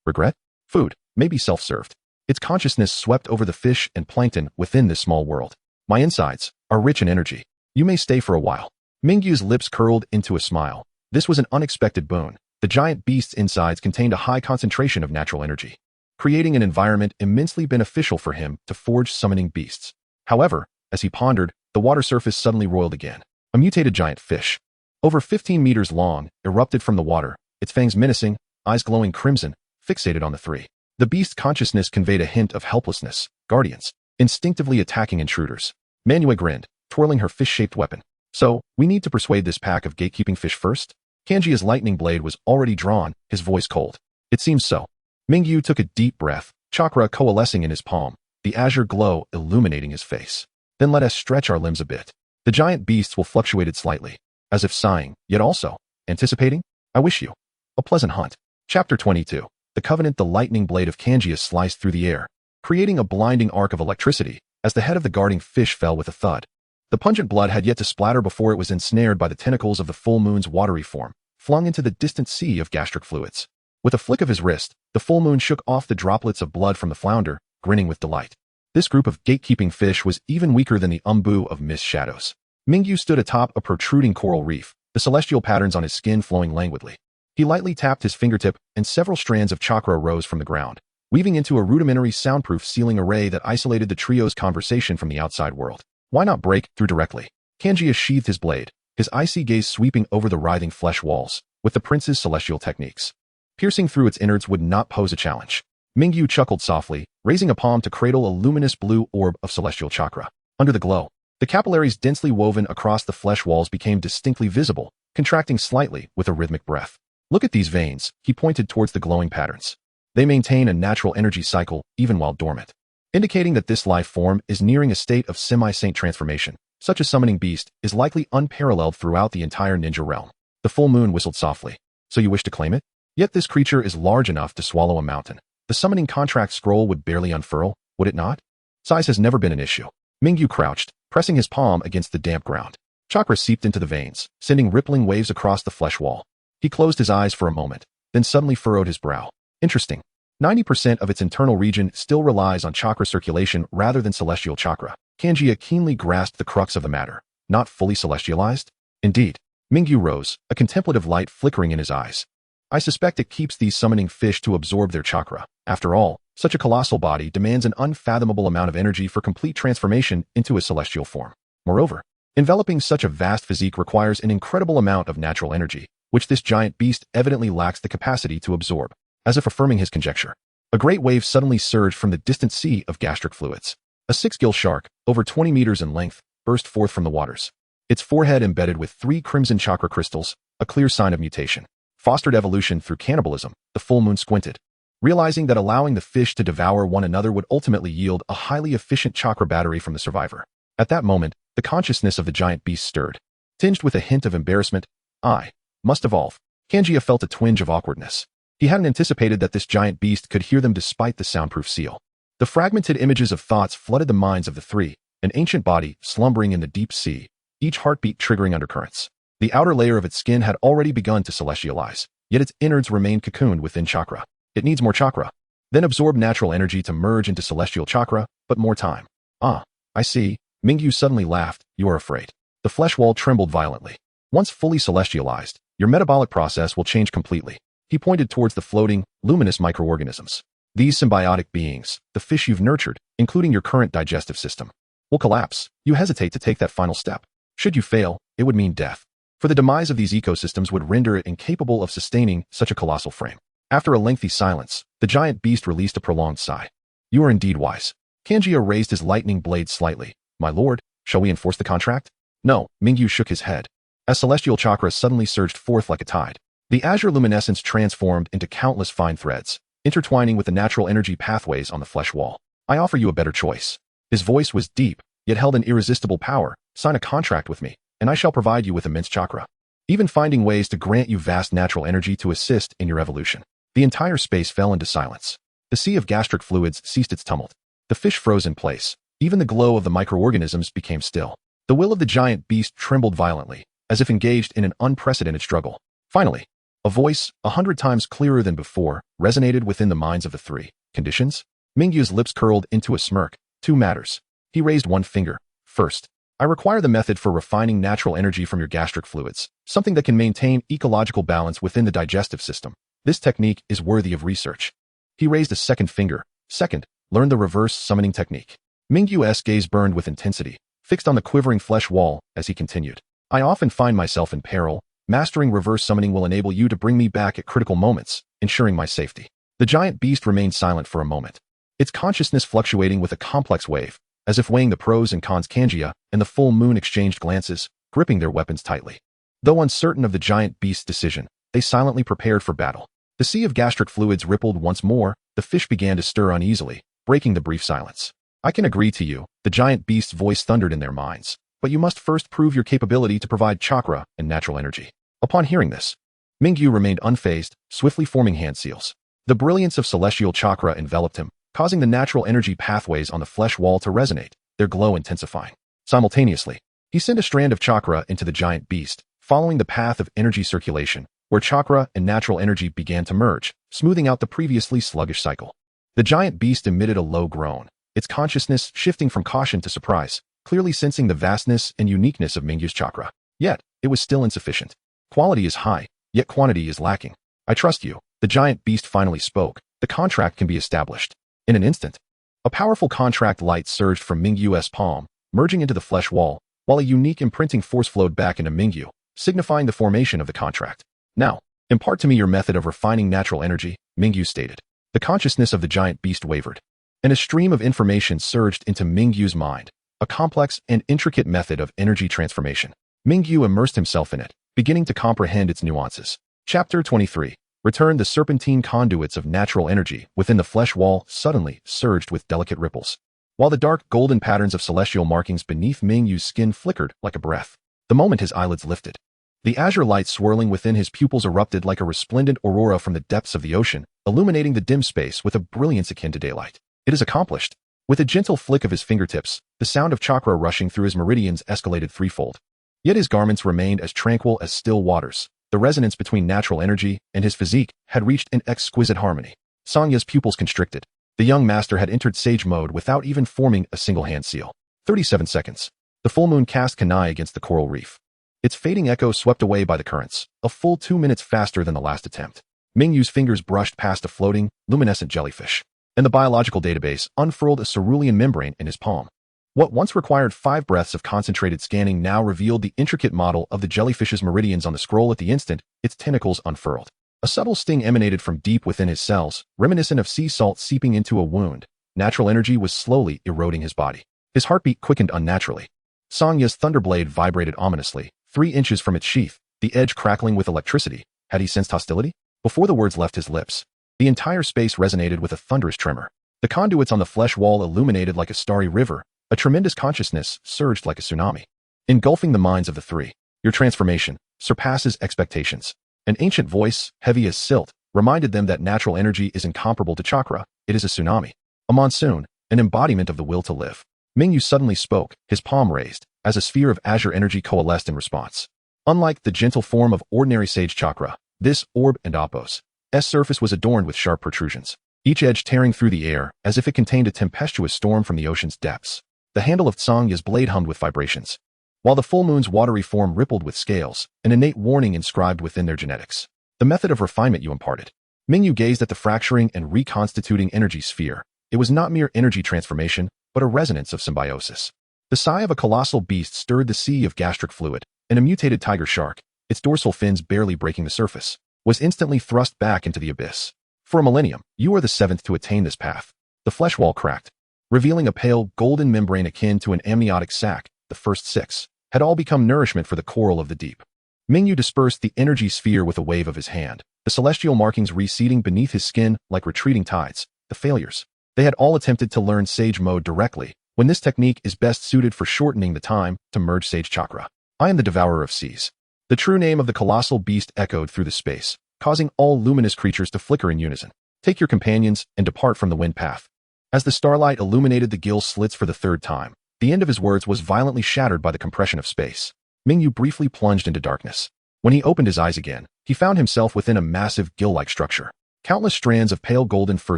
regret. Food, maybe self-served. Its consciousness swept over the fish and plankton within this small world. My insides are rich in energy. You may stay for a while. Mingyu's lips curled into a smile. This was an unexpected boon. The giant beast's insides contained a high concentration of natural energy, creating an environment immensely beneficial for him to forge summoning beasts. However, as he pondered, the water surface suddenly roiled again. A mutated giant fish, over 15 meters long, erupted from the water, its fangs menacing, eyes glowing crimson, fixated on the three. The beast's consciousness conveyed a hint of helplessness, guardians, instinctively attacking intruders. Manua grinned, twirling her fish-shaped weapon. So, we need to persuade this pack of gatekeeping fish first? Kanji's lightning blade was already drawn, his voice cold. It seems so. Mingyu took a deep breath, chakra coalescing in his palm, the azure glow illuminating his face. Then let us stretch our limbs a bit. The giant beasts will fluctuated slightly, as if sighing, yet also anticipating. I wish you a pleasant hunt. Chapter 22. The Covenant. The lightning blade of Kanjia sliced through the air, creating a blinding arc of electricity, as the head of the guarding fish fell with a thud. The pungent blood had yet to splatter before it was ensnared by the tentacles of the full moon's watery form, flung into the distant sea of gastric fluids. With a flick of his wrist, the full moon shook off the droplets of blood from the flounder, grinning with delight. This group of gatekeeping fish was even weaker than the umbu of mist shadows. Mingyu stood atop a protruding coral reef, the celestial patterns on his skin flowing languidly. He lightly tapped his fingertip, and several strands of chakra rose from the ground, weaving into a rudimentary soundproof ceiling array that isolated the trio's conversation from the outside world. Why not break through directly? Kanjia sheathed his blade, his icy gaze sweeping over the writhing flesh walls, with the prince's celestial techniques. Piercing through its innards would not pose a challenge. Mingyu chuckled softly, raising a palm to cradle a luminous blue orb of celestial chakra. Under the glow, the capillaries densely woven across the flesh walls became distinctly visible, contracting slightly with a rhythmic breath. Look at these veins, he pointed towards the glowing patterns. They maintain a natural energy cycle even while dormant, indicating that this life form is nearing a state of semi-saint transformation. Such a summoning beast is likely unparalleled throughout the entire ninja realm. The full moon whistled softly. So you wish to claim it? Yet this creature is large enough to swallow a mountain. The summoning contract scroll would barely unfurl, would it not? Size has never been an issue. Mingyu crouched, pressing his palm against the damp ground. Chakra seeped into the veins, sending rippling waves across the flesh wall. He closed his eyes for a moment, then suddenly furrowed his brow. Interesting. 90% of its internal region still relies on chakra circulation rather than celestial chakra. Kanjia keenly grasped the crux of the matter. Not fully celestialized? Indeed. Mingyu rose, a contemplative light flickering in his eyes. I suspect it keeps these summoning fish to absorb their chakra. After all, such a colossal body demands an unfathomable amount of energy for complete transformation into a celestial form. Moreover, enveloping such a vast physique requires an incredible amount of natural energy, which this giant beast evidently lacks the capacity to absorb. As if affirming his conjecture, a great wave suddenly surged from the distant sea of gastric fluids. A six-gill shark, over 20 meters in length, burst forth from the waters. Its forehead embedded with 3 crimson chakra crystals, a clear sign of mutation. Fostered evolution through cannibalism, the full moon squinted, realizing that allowing the fish to devour one another would ultimately yield a highly efficient chakra battery from the survivor. At that moment, the consciousness of the giant beast stirred. Tinged with a hint of embarrassment, I must evolve. Kanjia felt a twinge of awkwardness. He hadn't anticipated that this giant beast could hear them despite the soundproof seal. The fragmented images of thoughts flooded the minds of the three, an ancient body slumbering in the deep sea, each heartbeat triggering undercurrents. The outer layer of its skin had already begun to celestialize, yet its innards remained cocooned within chakra. It needs more chakra. Then absorb natural energy to merge into celestial chakra, but more time. Ah, I see. Mingyu suddenly laughed. You are afraid. The flesh wall trembled violently. Once fully celestialized, your metabolic process will change completely. He pointed towards the floating, luminous microorganisms. These symbiotic beings, the fish you've nurtured, including your current digestive system, will collapse. You hesitate to take that final step. Should you fail, it would mean death. For the demise of these ecosystems would render it incapable of sustaining such a colossal frame. After a lengthy silence, the giant beast released a prolonged sigh. You are indeed wise. Kanjia raised his lightning blade slightly. My lord, shall we enforce the contract? No, Mingyu shook his head, as celestial chakra suddenly surged forth like a tide. The azure luminescence transformed into countless fine threads, intertwining with the natural energy pathways on the flesh wall. I offer you a better choice. His voice was deep, yet held an irresistible power. Sign a contract with me, and I shall provide you with immense chakra, even finding ways to grant you vast natural energy to assist in your evolution. The entire space fell into silence. The sea of gastric fluids ceased its tumult. The fish froze in place. Even the glow of the microorganisms became still. The will of the giant beast trembled violently, as if engaged in an unprecedented struggle. Finally, a voice, 100 times clearer than before, resonated within the minds of the three. Conditions? Mingyu's lips curled into a smirk. 2 matters. He raised one finger. First, I require the method for refining natural energy from your gastric fluids, something that can maintain ecological balance within the digestive system. This technique is worthy of research. He raised a second finger. Second, learn the reverse summoning technique. Mingyu's gaze burned with intensity, fixed on the quivering flesh wall as he continued. I often find myself in peril. Mastering reverse summoning will enable you to bring me back at critical moments, ensuring my safety. The giant beast remained silent for a moment, its consciousness fluctuating with a complex wave, as if weighing the pros and cons. Kanjia and the full moon exchanged glances, gripping their weapons tightly. Though uncertain of the giant beast's decision, they silently prepared for battle. The sea of gastric fluids rippled once more. The fish began to stir uneasily, breaking the brief silence. I can agree to you, the giant beast's voice thundered in their minds, but you must first prove your capability to provide chakra and natural energy. Upon hearing this, Mingyu remained unfazed, swiftly forming hand seals. The brilliance of celestial chakra enveloped him, causing the natural energy pathways on the flesh wall to resonate, their glow intensifying. Simultaneously, he sent a strand of chakra into the giant beast, following the path of energy circulation, where chakra and natural energy began to merge, smoothing out the previously sluggish cycle. The giant beast emitted a low groan, its consciousness shifting from caution to surprise, clearly sensing the vastness and uniqueness of Mingyu's chakra. Yet, it was still insufficient. Quality is high, yet quantity is lacking. I trust you. The giant beast finally spoke. The contract can be established. In an instant, a powerful contract light surged from Mingyu's palm, merging into the flesh wall, while a unique imprinting force flowed back into Mingyu, signifying the formation of the contract. Now, impart to me your method of refining natural energy, Mingyu stated. The consciousness of the giant beast wavered, and a stream of information surged into Mingyu's mind, a complex and intricate method of energy transformation. Mingyu immersed himself in it, beginning to comprehend its nuances. Chapter 23. Return. The serpentine conduits of natural energy within the flesh wall suddenly surged with delicate ripples, while the dark golden patterns of celestial markings beneath Mingyu's skin flickered like a breath. The moment his eyelids lifted, the azure light swirling within his pupils erupted like a resplendent aurora from the depths of the ocean, illuminating the dim space with a brilliance akin to daylight. It is accomplished. With a gentle flick of his fingertips, the sound of chakra rushing through his meridians escalated threefold. Yet his garments remained as tranquil as still waters. The resonance between natural energy and his physique had reached an exquisite harmony. Sonya's pupils constricted. The young master had entered sage mode without even forming a single hand seal. 37 seconds. The full moon cast Kanai against the coral reef, its fading echo swept away by the currents, a full 2 minutes faster than the last attempt. Mingyu's fingers brushed past a floating, luminescent jellyfish, and the biological database unfurled a cerulean membrane in his palm. What once required 5 breaths of concentrated scanning now revealed the intricate model of the jellyfish's meridians on the scroll. At the instant, its tentacles unfurled. A subtle sting emanated from deep within his cells, reminiscent of sea salt seeping into a wound. Natural energy was slowly eroding his body. His heartbeat quickened unnaturally. Sonya's thunderblade vibrated ominously, 3 inches from its sheath, the edge crackling with electricity. Had he sensed hostility? Before the words left his lips, the entire space resonated with a thunderous tremor. The conduits on the flesh wall illuminated like a starry river. A tremendous consciousness surged like a tsunami, engulfing the minds of the three. Your transformation surpasses expectations. An ancient voice, heavy as silt, reminded them that natural energy is incomparable to chakra. It is a tsunami, a monsoon, an embodiment of the will to live. Mingyu suddenly spoke, his palm raised, as a sphere of azure energy coalesced in response. Unlike the gentle form of ordinary sage chakra, this orb and Apos' surface was adorned with sharp protrusions, each edge tearing through the air as if it contained a tempestuous storm from the ocean's depths. The handle of Tsongya's blade hummed with vibrations, while the full moon's watery form rippled with scales, an innate warning inscribed within their genetics. The method of refinement you imparted. Mingyu gazed at the fracturing and reconstituting energy sphere. It was not mere energy transformation, but a resonance of symbiosis. The sigh of a colossal beast stirred the sea of gastric fluid, and a mutated tiger shark, its dorsal fins barely breaking the surface, was instantly thrust back into the abyss. For a millennium, you are the 7th to attain this path. The flesh wall cracked, revealing a pale, golden membrane akin to an amniotic sac. The first 6. had all become nourishment for the coral of the deep. Mingyu dispersed the energy sphere with a wave of his hand, the celestial markings receding beneath his skin like retreating tides. The failures. They had all attempted to learn Sage Mode directly, when this technique is best suited for shortening the time to merge Sage Chakra. I am the Devourer of Seas. The true name of the colossal beast echoed through the space, causing all luminous creatures to flicker in unison. Take your companions and depart from the wind path. As the starlight illuminated the gill slits for the third time, the end of his words was violently shattered by the compression of space. Mingyu briefly plunged into darkness. When he opened his eyes again, he found himself within a massive gill-like structure. Countless strands of pale golden fur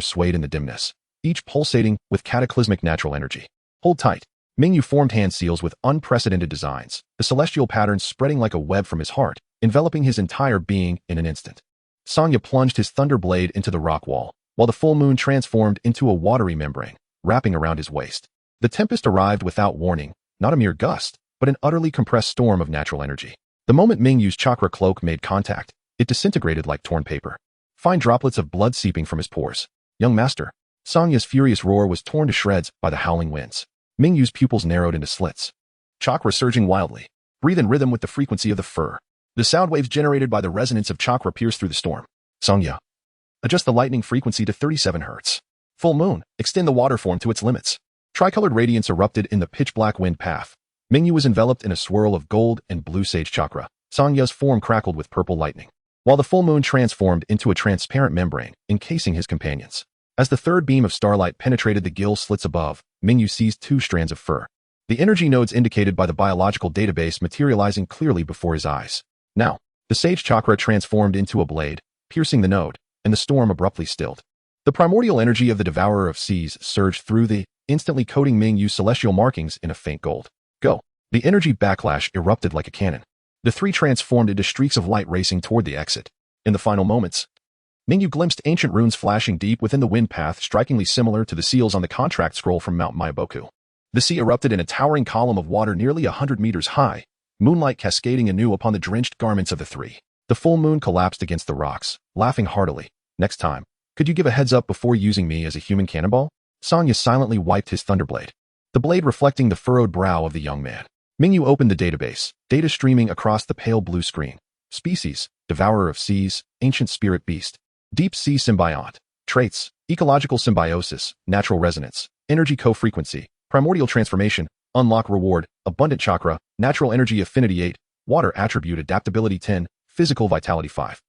swayed in the dimness, each pulsating with cataclysmic natural energy. Hold tight. Mingyu formed hand seals with unprecedented designs, the celestial patterns spreading like a web from his heart, enveloping his entire being in an instant. Sanya plunged his thunder blade into the rock wall, while the full moon transformed into a watery membrane, wrapping around his waist. The tempest arrived without warning, not a mere gust, but an utterly compressed storm of natural energy. The moment Mingyu's chakra cloak made contact, it disintegrated like torn paper. Fine droplets of blood seeping from his pores. Young master. Sanya's furious roar was torn to shreds by the howling winds. Mingyu's pupils narrowed into slits. Chakra surging wildly. Breathe in rhythm with the frequency of the fur. The sound waves generated by the resonance of chakra pierced through the storm. Sanya. Adjust the lightning frequency to 37 Hz. Full moon. Extend the water form to its limits. Tricolored radiance erupted in the pitch-black wind path. Mingyu was enveloped in a swirl of gold and blue sage chakra. Sanya's form crackled with purple lightning, while the full moon transformed into a transparent membrane, encasing his companions. As the third beam of starlight penetrated the gill slits above, Mingyu seized 2 strands of fur. The energy nodes indicated by the biological database materializing clearly before his eyes. Now, the sage chakra transformed into a blade, piercing the node, and the storm abruptly stilled. The primordial energy of the Devourer of Seas surged through the, instantly coating Mingyu's celestial markings in a faint gold. Go! The energy backlash erupted like a cannon. The 3 transformed into streaks of light racing toward the exit. In the final moments, Mingyu glimpsed ancient runes flashing deep within the wind path, strikingly similar to the seals on the contract scroll from Mount Myaboku. The sea erupted in a towering column of water nearly 100 meters high, moonlight cascading anew upon the drenched garments of the 3. The full moon collapsed against the rocks, laughing heartily. Next time, could you give a heads up before using me as a human cannonball? Sanya silently wiped his thunderblade, the blade reflecting the furrowed brow of the young man. Mingyu opened the database, data streaming across the pale blue screen. Species, Devourer of Seas, Ancient Spirit Beast. Deep Sea Symbiont. Traits, Ecological Symbiosis, Natural Resonance, Energy Co-Frequency, Primordial Transformation, Unlock Reward, Abundant Chakra, Natural Energy Affinity 8, Water Attribute Adaptability 10, Physical Vitality 5.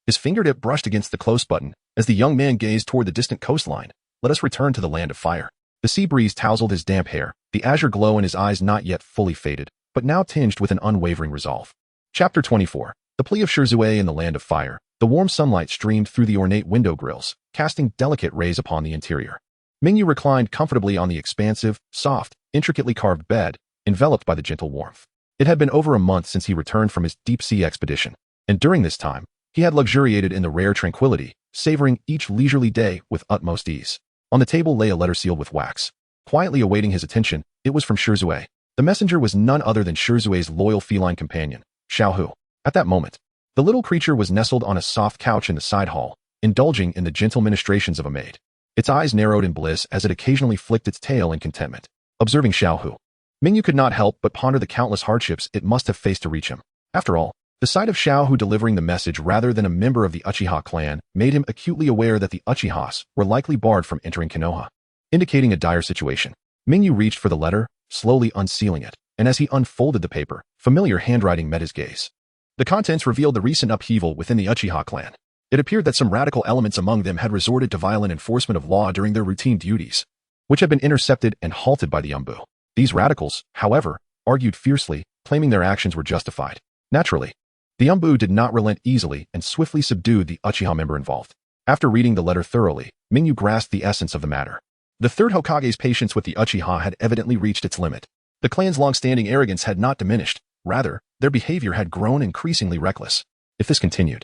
His fingertip brushed against the close button as the young man gazed toward the distant coastline. Let us return to the land of fire. The sea breeze tousled his damp hair, the azure glow in his eyes not yet fully faded, but now tinged with an unwavering resolve. Chapter 24. The Plea of Shirzue in the Land of Fire. The warm sunlight streamed through the ornate window grills, casting delicate rays upon the interior. Mingyu reclined comfortably on the expansive, soft, intricately carved bed, enveloped by the gentle warmth. It had been over a month since he returned from his deep-sea expedition, and during this time, he had luxuriated in the rare tranquility, savoring each leisurely day with utmost ease. On the table lay a letter sealed with wax. Quietly awaiting his attention, it was from Shirzue. The messenger was none other than Shirzue's loyal feline companion, Xiaohu. At that moment, the little creature was nestled on a soft couch in the side hall, indulging in the gentle ministrations of a maid. Its eyes narrowed in bliss as it occasionally flicked its tail in contentment. Observing Xiaohu, Mingyu could not help but ponder the countless hardships it must have faced to reach him. After all, the sight of Xiaohu delivering the message rather than a member of the Uchiha clan made him acutely aware that the Uchihas were likely barred from entering Konoha, indicating a dire situation. Mingyu reached for the letter, slowly unsealing it, and as he unfolded the paper, familiar handwriting met his gaze. The contents revealed the recent upheaval within the Uchiha clan. It appeared that some radical elements among them had resorted to violent enforcement of law during their routine duties, which had been intercepted and halted by the Umbu. These radicals, however, argued fiercely, claiming their actions were justified. Naturally, the Umbu did not relent easily and swiftly subdued the Uchiha member involved. After reading the letter thoroughly, Mingyu grasped the essence of the matter. The third Hokage's patience with the Uchiha had evidently reached its limit. The clan's long-standing arrogance had not diminished. Rather, their behavior had grown increasingly reckless. If this continued,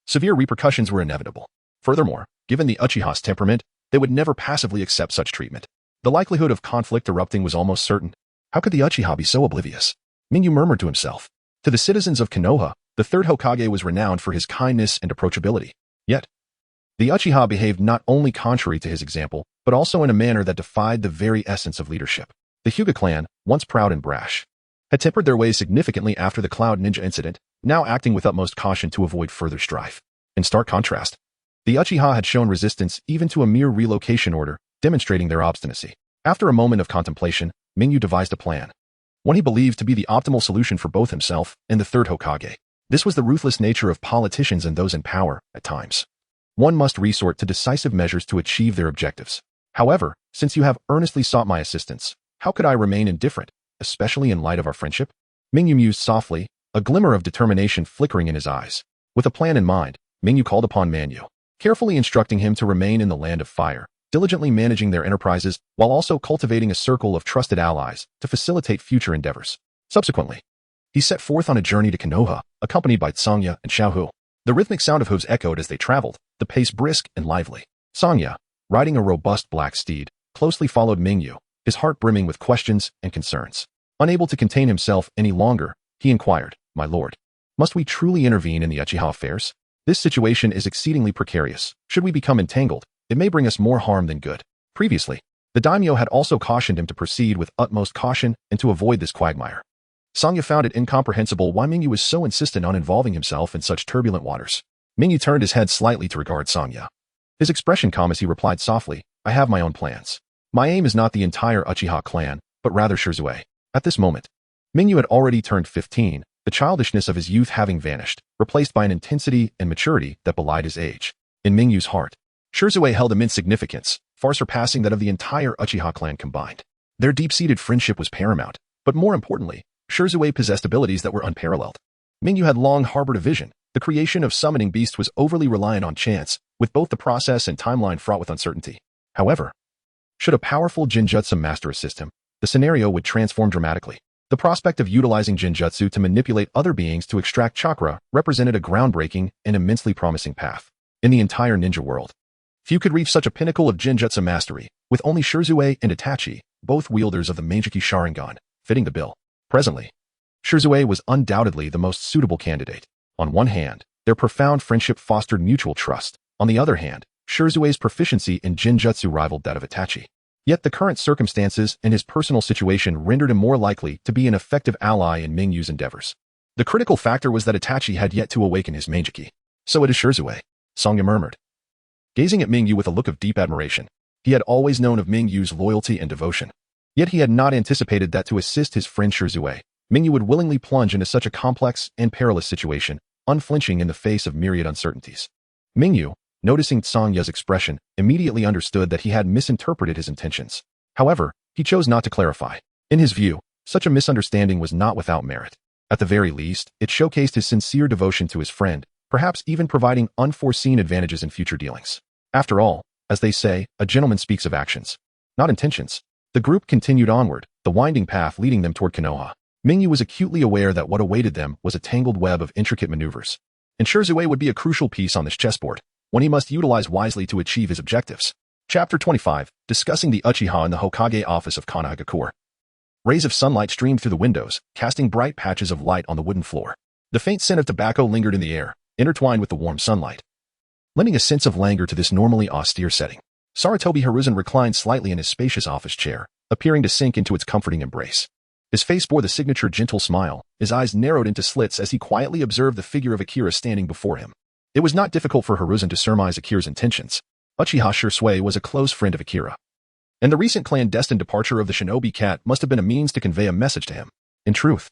severe repercussions were inevitable. Furthermore, given the Uchiha's temperament, they would never passively accept such treatment. The likelihood of conflict erupting was almost certain. How could the Uchiha be so oblivious? Mingyu murmured to himself. To the citizens of Konoha, the third Hokage was renowned for his kindness and approachability. Yet, the Uchiha behaved not only contrary to his example, but also in a manner that defied the very essence of leadership. The Hyuga clan, once proud and brash, had tempered their ways significantly after the Cloud Ninja incident, now acting with utmost caution to avoid further strife. In stark contrast, the Uchiha had shown resistance even to a mere relocation order, demonstrating their obstinacy. After a moment of contemplation, Mingyu devised a plan, one he believed to be the optimal solution for both himself and the third Hokage. This was the ruthless nature of politicians and those in power, at times. One must resort to decisive measures to achieve their objectives. However, since you have earnestly sought my assistance, how could I remain indifferent, especially in light of our friendship? Mingyu mused softly, a glimmer of determination flickering in his eyes. With a plan in mind, Mingyu called upon Manyu, carefully instructing him to remain in the Land of Fire, diligently managing their enterprises while also cultivating a circle of trusted allies to facilitate future endeavors. Subsequently, he set forth on a journey to Konoha, accompanied by Sangya and Xiaohu. The rhythmic sound of hooves echoed as they traveled, the pace brisk and lively. Sangya, riding a robust black steed, closely followed Mingyu, his heart brimming with questions and concerns. Unable to contain himself any longer, he inquired, "My lord, must we truly intervene in the Uchiha affairs? This situation is exceedingly precarious. Should we become entangled, it may bring us more harm than good." Previously, the daimyo had also cautioned him to proceed with utmost caution and to avoid this quagmire. Sangya found it incomprehensible why Mingyu was so insistent on involving himself in such turbulent waters. Mingyu turned his head slightly to regard Sangya. His expression calm as he replied softly, "I have my own plans. My aim is not the entire Uchiha clan, but rather Shirzue." At this moment, Mingyu had already turned 15, the childishness of his youth having vanished, replaced by an intensity and maturity that belied his age. In Mingyu's heart, Shirzue held immense significance, far surpassing that of the entire Uchiha clan combined. Their deep-seated friendship was paramount, but more importantly, Shirzue possessed abilities that were unparalleled. Mingyu had long harbored a vision. The creation of summoning beasts was overly reliant on chance, with both the process and timeline fraught with uncertainty. However, should a powerful Jinjutsu master assist him, the scenario would transform dramatically. The prospect of utilizing Jinjutsu to manipulate other beings to extract chakra represented a groundbreaking and immensely promising path. In the entire ninja world, few could reach such a pinnacle of Jinjutsu mastery, with only Shirzue and Itachi, both wielders of the Meijiki Sharingan, fitting the bill. Presently, Shirzue was undoubtedly the most suitable candidate. On one hand, their profound friendship fostered mutual trust. On the other hand, Shirzue's proficiency in Jinjutsu rivaled that of Itachi. Yet the current circumstances and his personal situation rendered him more likely to be an effective ally in Mingyu's endeavors. The critical factor was that Itachi had yet to awaken his Meijiki. "So it is Shirzue," Sangya murmured, gazing at Mingyu with a look of deep admiration. He had always known of Mingyu's loyalty and devotion. Yet he had not anticipated that to assist his friend Shirzue, Mingyu would willingly plunge into such a complex and perilous situation, unflinching in the face of myriad uncertainties. Mingyu, noticing Sangya's expression, immediately understood that he had misinterpreted his intentions. However, he chose not to clarify. In his view, such a misunderstanding was not without merit. At the very least, it showcased his sincere devotion to his friend, perhaps even providing unforeseen advantages in future dealings. After all, as they say, a gentleman speaks of actions, not intentions. The group continued onward, the winding path leading them toward Konoha. Mingyu was acutely aware that what awaited them was a tangled web of intricate maneuvers. And Shirzue would be a crucial piece on this chessboard, one he must utilize wisely to achieve his objectives. Chapter 25, discussing the Uchiha in the Hokage office of Konoha. Rays of sunlight streamed through the windows, casting bright patches of light on the wooden floor. The faint scent of tobacco lingered in the air, intertwined with the warm sunlight, lending a sense of languor to this normally austere setting. Sarutobi Hiruzen reclined slightly in his spacious office chair, appearing to sink into its comforting embrace. His face bore the signature gentle smile, his eyes narrowed into slits as he quietly observed the figure of Akira standing before him. It was not difficult for Hiruzen to surmise Akira's intentions. Uchiha Shirzue was a close friend of Akira, and the recent clandestine departure of the shinobi cat must have been a means to convey a message to him. In truth,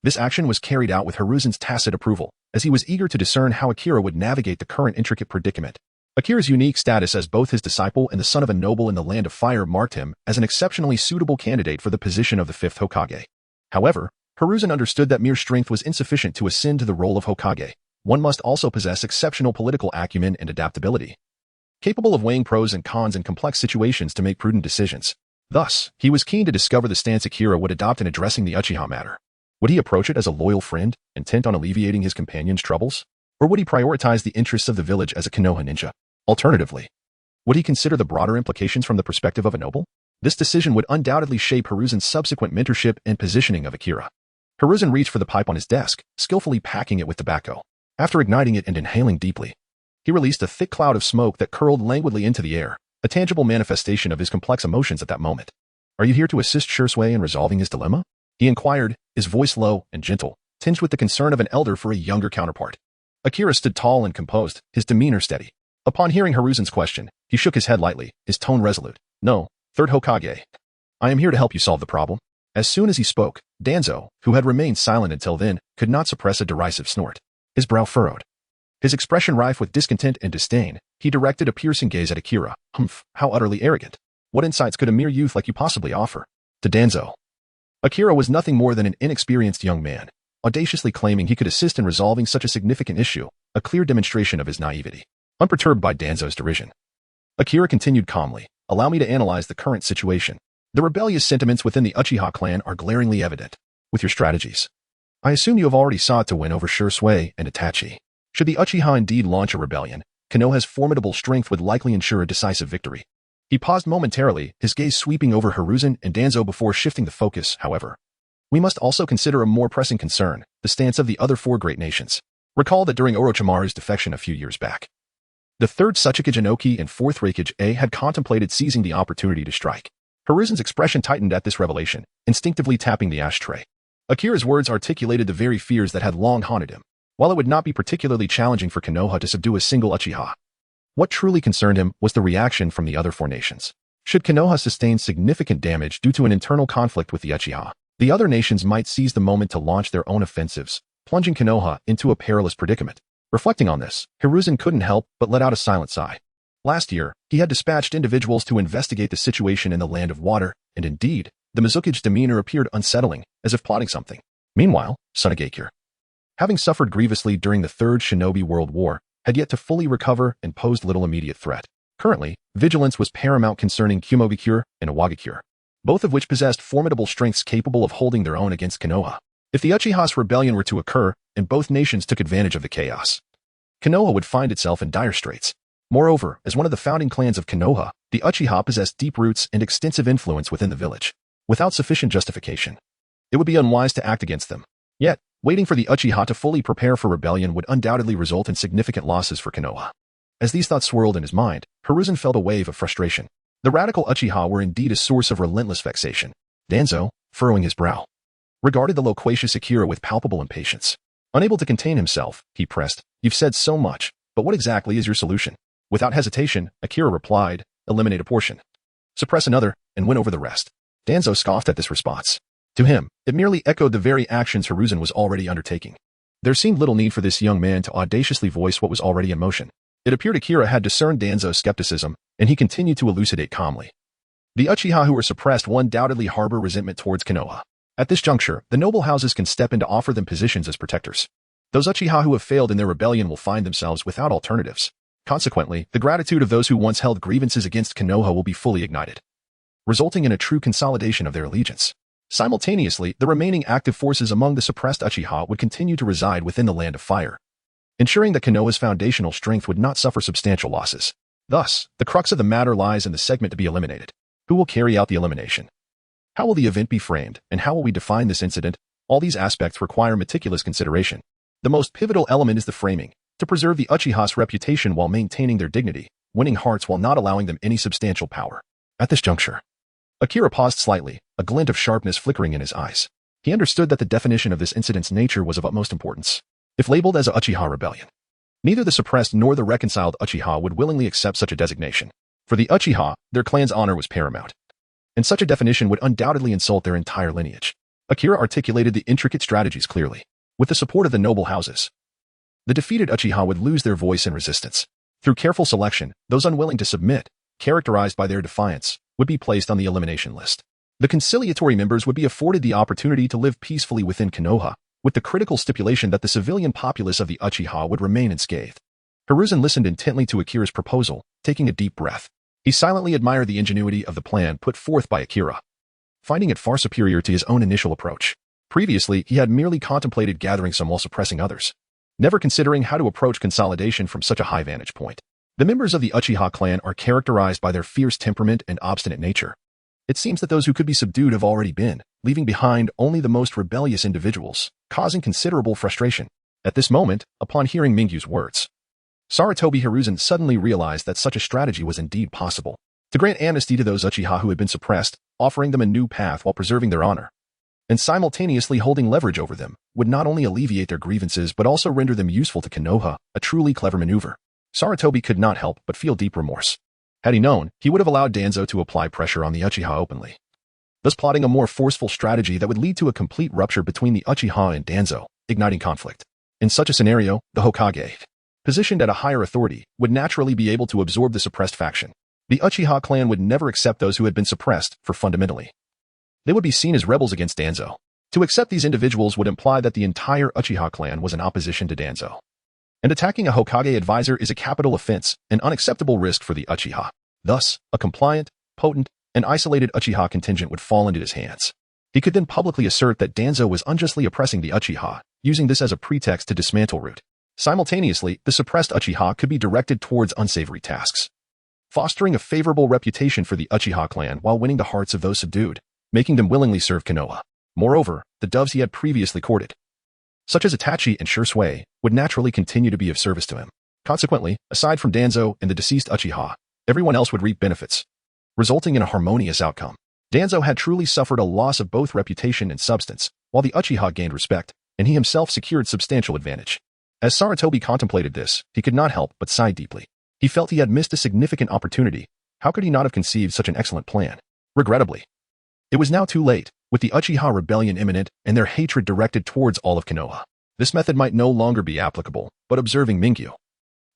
this action was carried out with Hiruzen's tacit approval, as he was eager to discern how Akira would navigate the current intricate predicament. Akira's unique status as both his disciple and the son of a noble in the Land of Fire marked him as an exceptionally suitable candidate for the position of the fifth Hokage. However, Hiruzen understood that mere strength was insufficient to ascend to the role of Hokage. One must also possess exceptional political acumen and adaptability, capable of weighing pros and cons in complex situations to make prudent decisions. Thus, he was keen to discover the stance Akira would adopt in addressing the Uchiha matter. Would he approach it as a loyal friend, intent on alleviating his companion's troubles? Or would he prioritize the interests of the village as a Konoha ninja? Alternatively, would he consider the broader implications from the perspective of a noble? This decision would undoubtedly shape Hiruzen's subsequent mentorship and positioning of Akira. Hiruzen reached for the pipe on his desk, skillfully packing it with tobacco. After igniting it and inhaling deeply, he released a thick cloud of smoke that curled languidly into the air, a tangible manifestation of his complex emotions at that moment. "Are you here to assist Shirzue in resolving his dilemma?" he inquired, his voice low and gentle, tinged with the concern of an elder for a younger counterpart. Akira stood tall and composed, his demeanor steady. Upon hearing Hiruzen's question, he shook his head lightly, his tone resolute. No, Third Hokage. I am here to help you solve the problem. As soon as he spoke, Danzo, who had remained silent until then, could not suppress a derisive snort. His brow furrowed. His expression rife with discontent and disdain, he directed a piercing gaze at Akira. Humph, how utterly arrogant. What insights could a mere youth like you possibly offer? To Danzo. Akira was nothing more than an inexperienced young man, audaciously claiming he could assist in resolving such a significant issue, a clear demonstration of his naivety. Unperturbed by Danzo's derision, Akira continued calmly, allow me to analyze the current situation. The rebellious sentiments within the Uchiha clan are glaringly evident. With your strategies, I assume you have already sought to win over Shursui and Itachi. Should the Uchiha indeed launch a rebellion, Konoha's formidable strength would likely ensure a decisive victory. He paused momentarily, his gaze sweeping over Hiruzen and Danzo before shifting the focus, however. We must also consider a more pressing concern, the stance of the other four great nations. Recall that during Orochimaru's defection a few years back, the 3rd Tsuchikage Inoki and 4th Reikage A had contemplated seizing the opportunity to strike. Hiruzen's expression tightened at this revelation, instinctively tapping the ashtray. Akira's words articulated the very fears that had long haunted him. While it would not be particularly challenging for Konoha to subdue a single Uchiha, what truly concerned him was the reaction from the other four nations. Should Konoha sustain significant damage due to an internal conflict with the Uchiha, the other nations might seize the moment to launch their own offensives, plunging Konoha into a perilous predicament. Reflecting on this, Hiruzen couldn't help but let out a silent sigh. Last year, he had dispatched individuals to investigate the situation in the Land of Water, and indeed, the Mizuki's demeanor appeared unsettling, as if plotting something. Meanwhile, Tsunagakure, having suffered grievously during the Third Shinobi World War, had yet to fully recover and posed little immediate threat. Currently, vigilance was paramount concerning Kumogakure and Iwagakure, both of which possessed formidable strengths capable of holding their own against Konoha. If the Uchiha's rebellion were to occur, and both nations took advantage of the chaos, Konoha would find itself in dire straits. Moreover, as one of the founding clans of Konoha, the Uchiha possessed deep roots and extensive influence within the village. Without sufficient justification, it would be unwise to act against them. Yet, waiting for the Uchiha to fully prepare for rebellion would undoubtedly result in significant losses for Konoha. As these thoughts swirled in his mind, Hiruzen felt a wave of frustration. The radical Uchiha were indeed a source of relentless vexation. Danzo, furrowing his brow, regarded the loquacious Akira with palpable impatience. Unable to contain himself, he pressed, "You've said so much, but what exactly is your solution?" Without hesitation, Akira replied, "Eliminate a portion, suppress another, and win over the rest." Danzo scoffed at this response. To him, it merely echoed the very actions Hiruzen was already undertaking. There seemed little need for this young man to audaciously voice what was already in motion. It appeared Akira had discerned Danzo's skepticism, and he continued to elucidate calmly. The Uchiha who were suppressed will undoubtedly harbor resentment towards Konoha. At this juncture, the noble houses can step in to offer them positions as protectors. Those Uchiha who have failed in their rebellion will find themselves without alternatives. Consequently, the gratitude of those who once held grievances against Konoha will be fully ignited, resulting in a true consolidation of their allegiance. Simultaneously, the remaining active forces among the suppressed Uchiha would continue to reside within the Land of Fire, ensuring that Konoha's foundational strength would not suffer substantial losses. Thus, the crux of the matter lies in the segment to be eliminated. Who will carry out the elimination? How will the event be framed, and how will we define this incident? All these aspects require meticulous consideration. The most pivotal element is the framing, to preserve the Uchiha's reputation while maintaining their dignity, winning hearts while not allowing them any substantial power. At this juncture, Akira paused slightly, a glint of sharpness flickering in his eyes. He understood that the definition of this incident's nature was of utmost importance. If labeled as a Uchiha rebellion, neither the suppressed nor the reconciled Uchiha would willingly accept such a designation. For the Uchiha, their clan's honor was paramount, and such a definition would undoubtedly insult their entire lineage. Akira articulated the intricate strategies clearly. With the support of the noble houses, the defeated Uchiha would lose their voice in resistance. Through careful selection, those unwilling to submit, characterized by their defiance, would be placed on the elimination list. The conciliatory members would be afforded the opportunity to live peacefully within Konoha, with the critical stipulation that the civilian populace of the Uchiha would remain unscathed. Hiruzen listened intently to Akira's proposal, taking a deep breath. He silently admired the ingenuity of the plan put forth by Akira, finding it far superior to his own initial approach. Previously, he had merely contemplated gathering some while suppressing others, never considering how to approach consolidation from such a high vantage point. The members of the Uchiha clan are characterized by their fierce temperament and obstinate nature. It seems that those who could be subdued have already been, leaving behind only the most rebellious individuals, causing considerable frustration. At this moment, upon hearing Mingyu's words, Sarutobi Hiruzen suddenly realized that such a strategy was indeed possible. To grant amnesty to those Uchiha who had been suppressed, offering them a new path while preserving their honor, and simultaneously holding leverage over them would not only alleviate their grievances but also render them useful to Konoha, a truly clever maneuver. Sarutobi could not help but feel deep remorse. Had he known, he would have allowed Danzo to apply pressure on the Uchiha openly, thus plotting a more forceful strategy that would lead to a complete rupture between the Uchiha and Danzo, igniting conflict. In such a scenario, the Hokage, positioned at a higher authority, would naturally be able to absorb the suppressed faction. The Uchiha clan would never accept those who had been suppressed, for fundamentally, they would be seen as rebels against Danzo. To accept these individuals would imply that the entire Uchiha clan was in opposition to Danzo. And attacking a Hokage advisor is a capital offense, an unacceptable risk for the Uchiha. Thus, a compliant, potent, and isolated Uchiha contingent would fall into his hands. He could then publicly assert that Danzo was unjustly oppressing the Uchiha, using this as a pretext to dismantle Root. Simultaneously, the suppressed Uchiha could be directed towards unsavory tasks, fostering a favorable reputation for the Uchiha clan while winning the hearts of those subdued, making them willingly serve Konoha. Moreover, the doves he had previously courted, such as Itachi and Shisui, would naturally continue to be of service to him. Consequently, aside from Danzo and the deceased Uchiha, everyone else would reap benefits, resulting in a harmonious outcome. Danzo had truly suffered a loss of both reputation and substance, while the Uchiha gained respect, and he himself secured substantial advantage. As Sarutobi contemplated this, he could not help but sigh deeply. He felt he had missed a significant opportunity. How could he not have conceived such an excellent plan? Regrettably, it was now too late, with the Uchiha rebellion imminent and their hatred directed towards all of Konoha. This method might no longer be applicable, but observing Mingyu,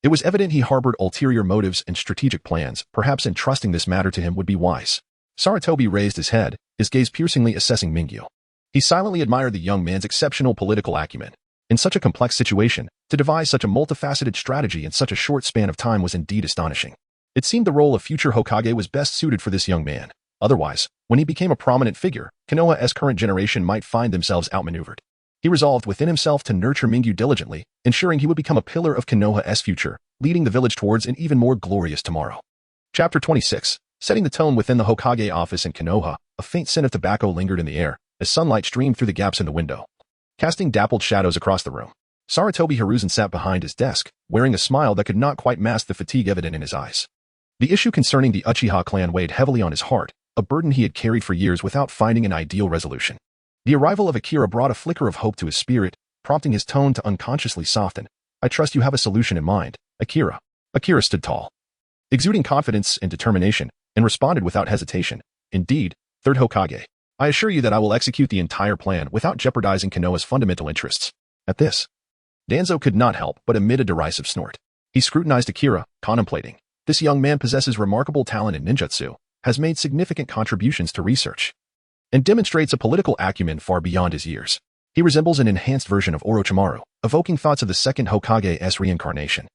it was evident he harbored ulterior motives and strategic plans. Perhaps entrusting this matter to him would be wise. Sarutobi raised his head, his gaze piercingly assessing Mingyu. He silently admired the young man's exceptional political acumen. In such a complex situation, to devise such a multifaceted strategy in such a short span of time was indeed astonishing. It seemed the role of future Hokage was best suited for this young man. Otherwise, when he became a prominent figure, Konoha's current generation might find themselves outmaneuvered. He resolved within himself to nurture Mingyu diligently, ensuring he would become a pillar of Konoha's future, leading the village towards an even more glorious tomorrow. Chapter 26. Setting the tone within the Hokage office in Konoha, a faint scent of tobacco lingered in the air, as sunlight streamed through the gaps in the window, casting dappled shadows across the room. Sarutobi Hiruzen sat behind his desk, wearing a smile that could not quite mask the fatigue evident in his eyes. The issue concerning the Uchiha clan weighed heavily on his heart, a burden he had carried for years without finding an ideal resolution. The arrival of Akira brought a flicker of hope to his spirit, prompting his tone to unconsciously soften. "I trust you have a solution in mind, Akira." Akira stood tall, exuding confidence and determination, and responded without hesitation. "Indeed, Third Hokage. I assure you that I will execute the entire plan without jeopardizing Konoha's fundamental interests." At this, Danzo could not help but emit a derisive snort. He scrutinized Akira, contemplating. This young man possesses remarkable talent in ninjutsu, has made significant contributions to research, and demonstrates a political acumen far beyond his years. He resembles an enhanced version of Orochimaru, evoking thoughts of the second Hokage's reincarnation.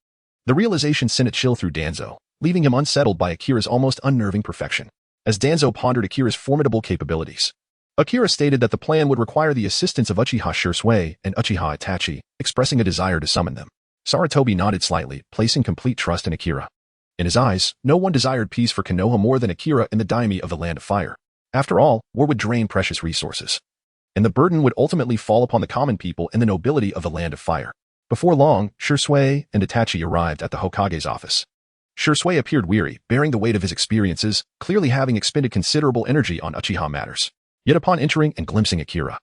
The realization sent a chill through Danzo, leaving him unsettled by Akira's almost unnerving perfection. As Danzo pondered Akira's formidable capabilities, Akira stated that the plan would require the assistance of Uchiha Shisui and Uchiha Itachi, expressing a desire to summon them. Sarutobi nodded slightly, placing complete trust in Akira. In his eyes, no one desired peace for Konoha more than Akira and the Daimyo of the Land of Fire. After all, war would drain precious resources, and the burden would ultimately fall upon the common people and the nobility of the Land of Fire. Before long, Shisui and Itachi arrived at the Hokage's office. Shisui appeared weary, bearing the weight of his experiences, clearly having expended considerable energy on Uchiha matters. Yet upon entering and glimpsing Akira,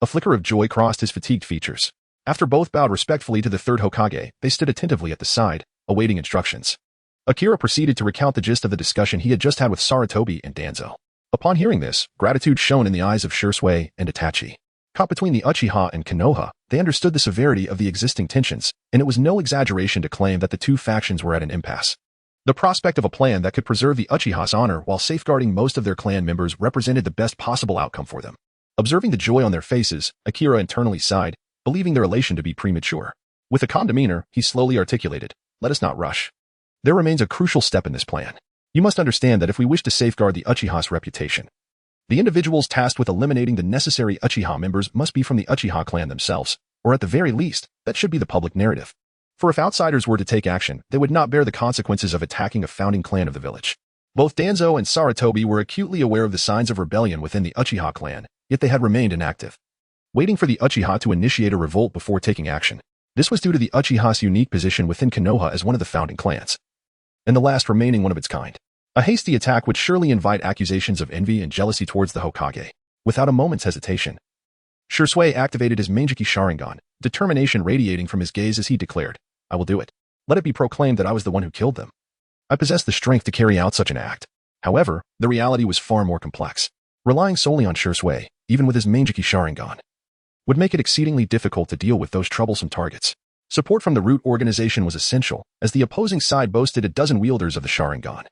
a flicker of joy crossed his fatigued features. After both bowed respectfully to the third Hokage, they stood attentively at the side, awaiting instructions. Akira proceeded to recount the gist of the discussion he had just had with Sarutobi and Danzo. Upon hearing this, gratitude shone in the eyes of Shisui and Itachi. Caught between the Uchiha and Konoha, they understood the severity of the existing tensions, and it was no exaggeration to claim that the two factions were at an impasse. The prospect of a plan that could preserve the Uchiha's honor while safeguarding most of their clan members represented the best possible outcome for them. Observing the joy on their faces, Akira internally sighed, believing their elation to be premature. With a calm demeanor, he slowly articulated, "Let us not rush. There remains a crucial step in this plan. You must understand that if we wish to safeguard the Uchiha's reputation, the individuals tasked with eliminating the necessary Uchiha members must be from the Uchiha clan themselves, or at the very least, that should be the public narrative. For if outsiders were to take action, they would not bear the consequences of attacking a founding clan of the village." Both Danzo and Sarutobi were acutely aware of the signs of rebellion within the Uchiha clan, yet they had remained inactive, waiting for the Uchiha to initiate a revolt before taking action. This was due to the Uchiha's unique position within Konoha as one of the founding clans, and the last remaining one of its kind. A hasty attack would surely invite accusations of envy and jealousy towards the Hokage. Without a moment's hesitation, Shisui activated his Manjiki Sharingan, determination radiating from his gaze as he declared, "I will do it. Let it be proclaimed that I was the one who killed them. I possess the strength to carry out such an act." However, the reality was far more complex. Relying solely on Shisui, even with his Manjiki Sharingan, would make it exceedingly difficult to deal with those troublesome targets. Support from the root organization was essential, as the opposing side boasted a dozen wielders of the Sharingan,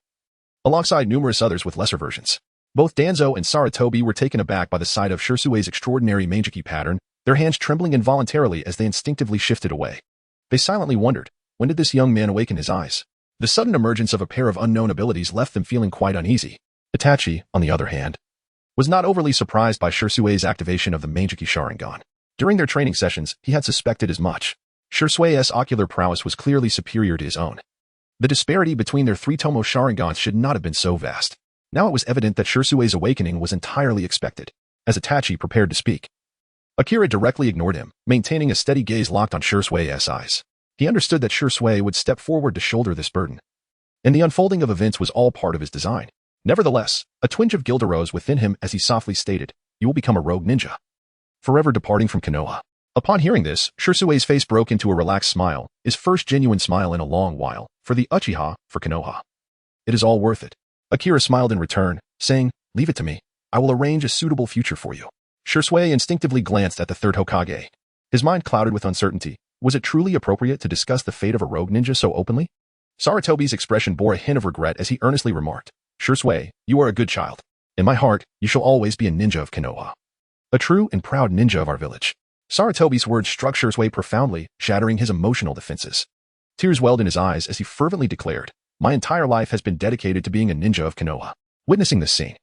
alongside numerous others with lesser versions. Both Danzo and Saratobi were taken aback by the sight of Shisui's extraordinary Manjiki pattern, their hands trembling involuntarily as they instinctively shifted away. They silently wondered, when did this young man awaken his eyes? The sudden emergence of a pair of unknown abilities left them feeling quite uneasy. Itachi, on the other hand, was not overly surprised by Shisui's activation of the Manjiki Sharingan. During their training sessions, he had suspected as much. Shisui's ocular prowess was clearly superior to his own. The disparity between their three Tomo Sharingans should not have been so vast. Now it was evident that Shisui's awakening was entirely expected. As Itachi prepared to speak, Akira directly ignored him, maintaining a steady gaze locked on Shisui's eyes. He understood that Shisui would step forward to shoulder this burden, and the unfolding of events was all part of his design. Nevertheless, a twinge of guilt arose within him as he softly stated, "You will become a rogue ninja, forever departing from Konoha." Upon hearing this, Shisui's face broke into a relaxed smile, his first genuine smile in a long while, for the Uchiha, for Konoha. "It is all worth it." Akira smiled in return, saying, "Leave it to me. I will arrange a suitable future for you." Shisui instinctively glanced at the third Hokage. His mind clouded with uncertainty. Was it truly appropriate to discuss the fate of a rogue ninja so openly? Saratobi's expression bore a hint of regret as he earnestly remarked, "Shisui, you are a good child. In my heart, you shall always be a ninja of Konoha, a true and proud ninja of our village." Saratobi's words struck Shisui profoundly, shattering his emotional defenses. Tears welled in his eyes as he fervently declared, "My entire life has been dedicated to being a ninja of Konoha." Witnessing this scene,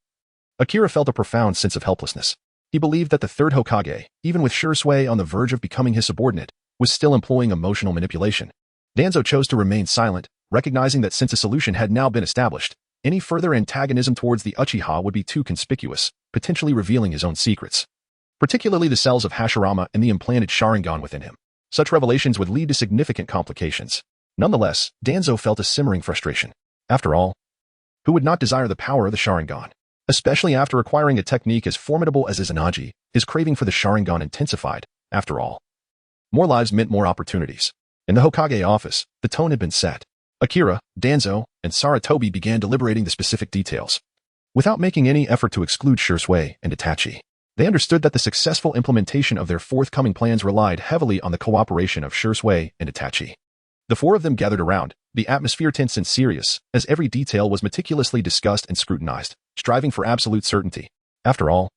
Akira felt a profound sense of helplessness. He believed that the third Hokage, even with Shisui on the verge of becoming his subordinate, was still employing emotional manipulation. Danzo chose to remain silent, recognizing that since a solution had now been established, any further antagonism towards the Uchiha would be too conspicuous, potentially revealing his own secrets, particularly the cells of Hashirama and the implanted Sharingan within him. Such revelations would lead to significant complications. Nonetheless, Danzo felt a simmering frustration. After all, who would not desire the power of the Sharingan? Especially after acquiring a technique as formidable as Izanagi, his craving for the Sharingan intensified. After all, more lives meant more opportunities. In the Hokage office, the tone had been set. Akira, Danzo, and Saratobi began deliberating the specific details. Without making any effort to exclude Shisui and Itachi, they understood that the successful implementation of their forthcoming plans relied heavily on the cooperation of Shisui and Itachi. The four of them gathered around, the atmosphere tense and serious, as every detail was meticulously discussed and scrutinized, striving for absolute certainty. After all,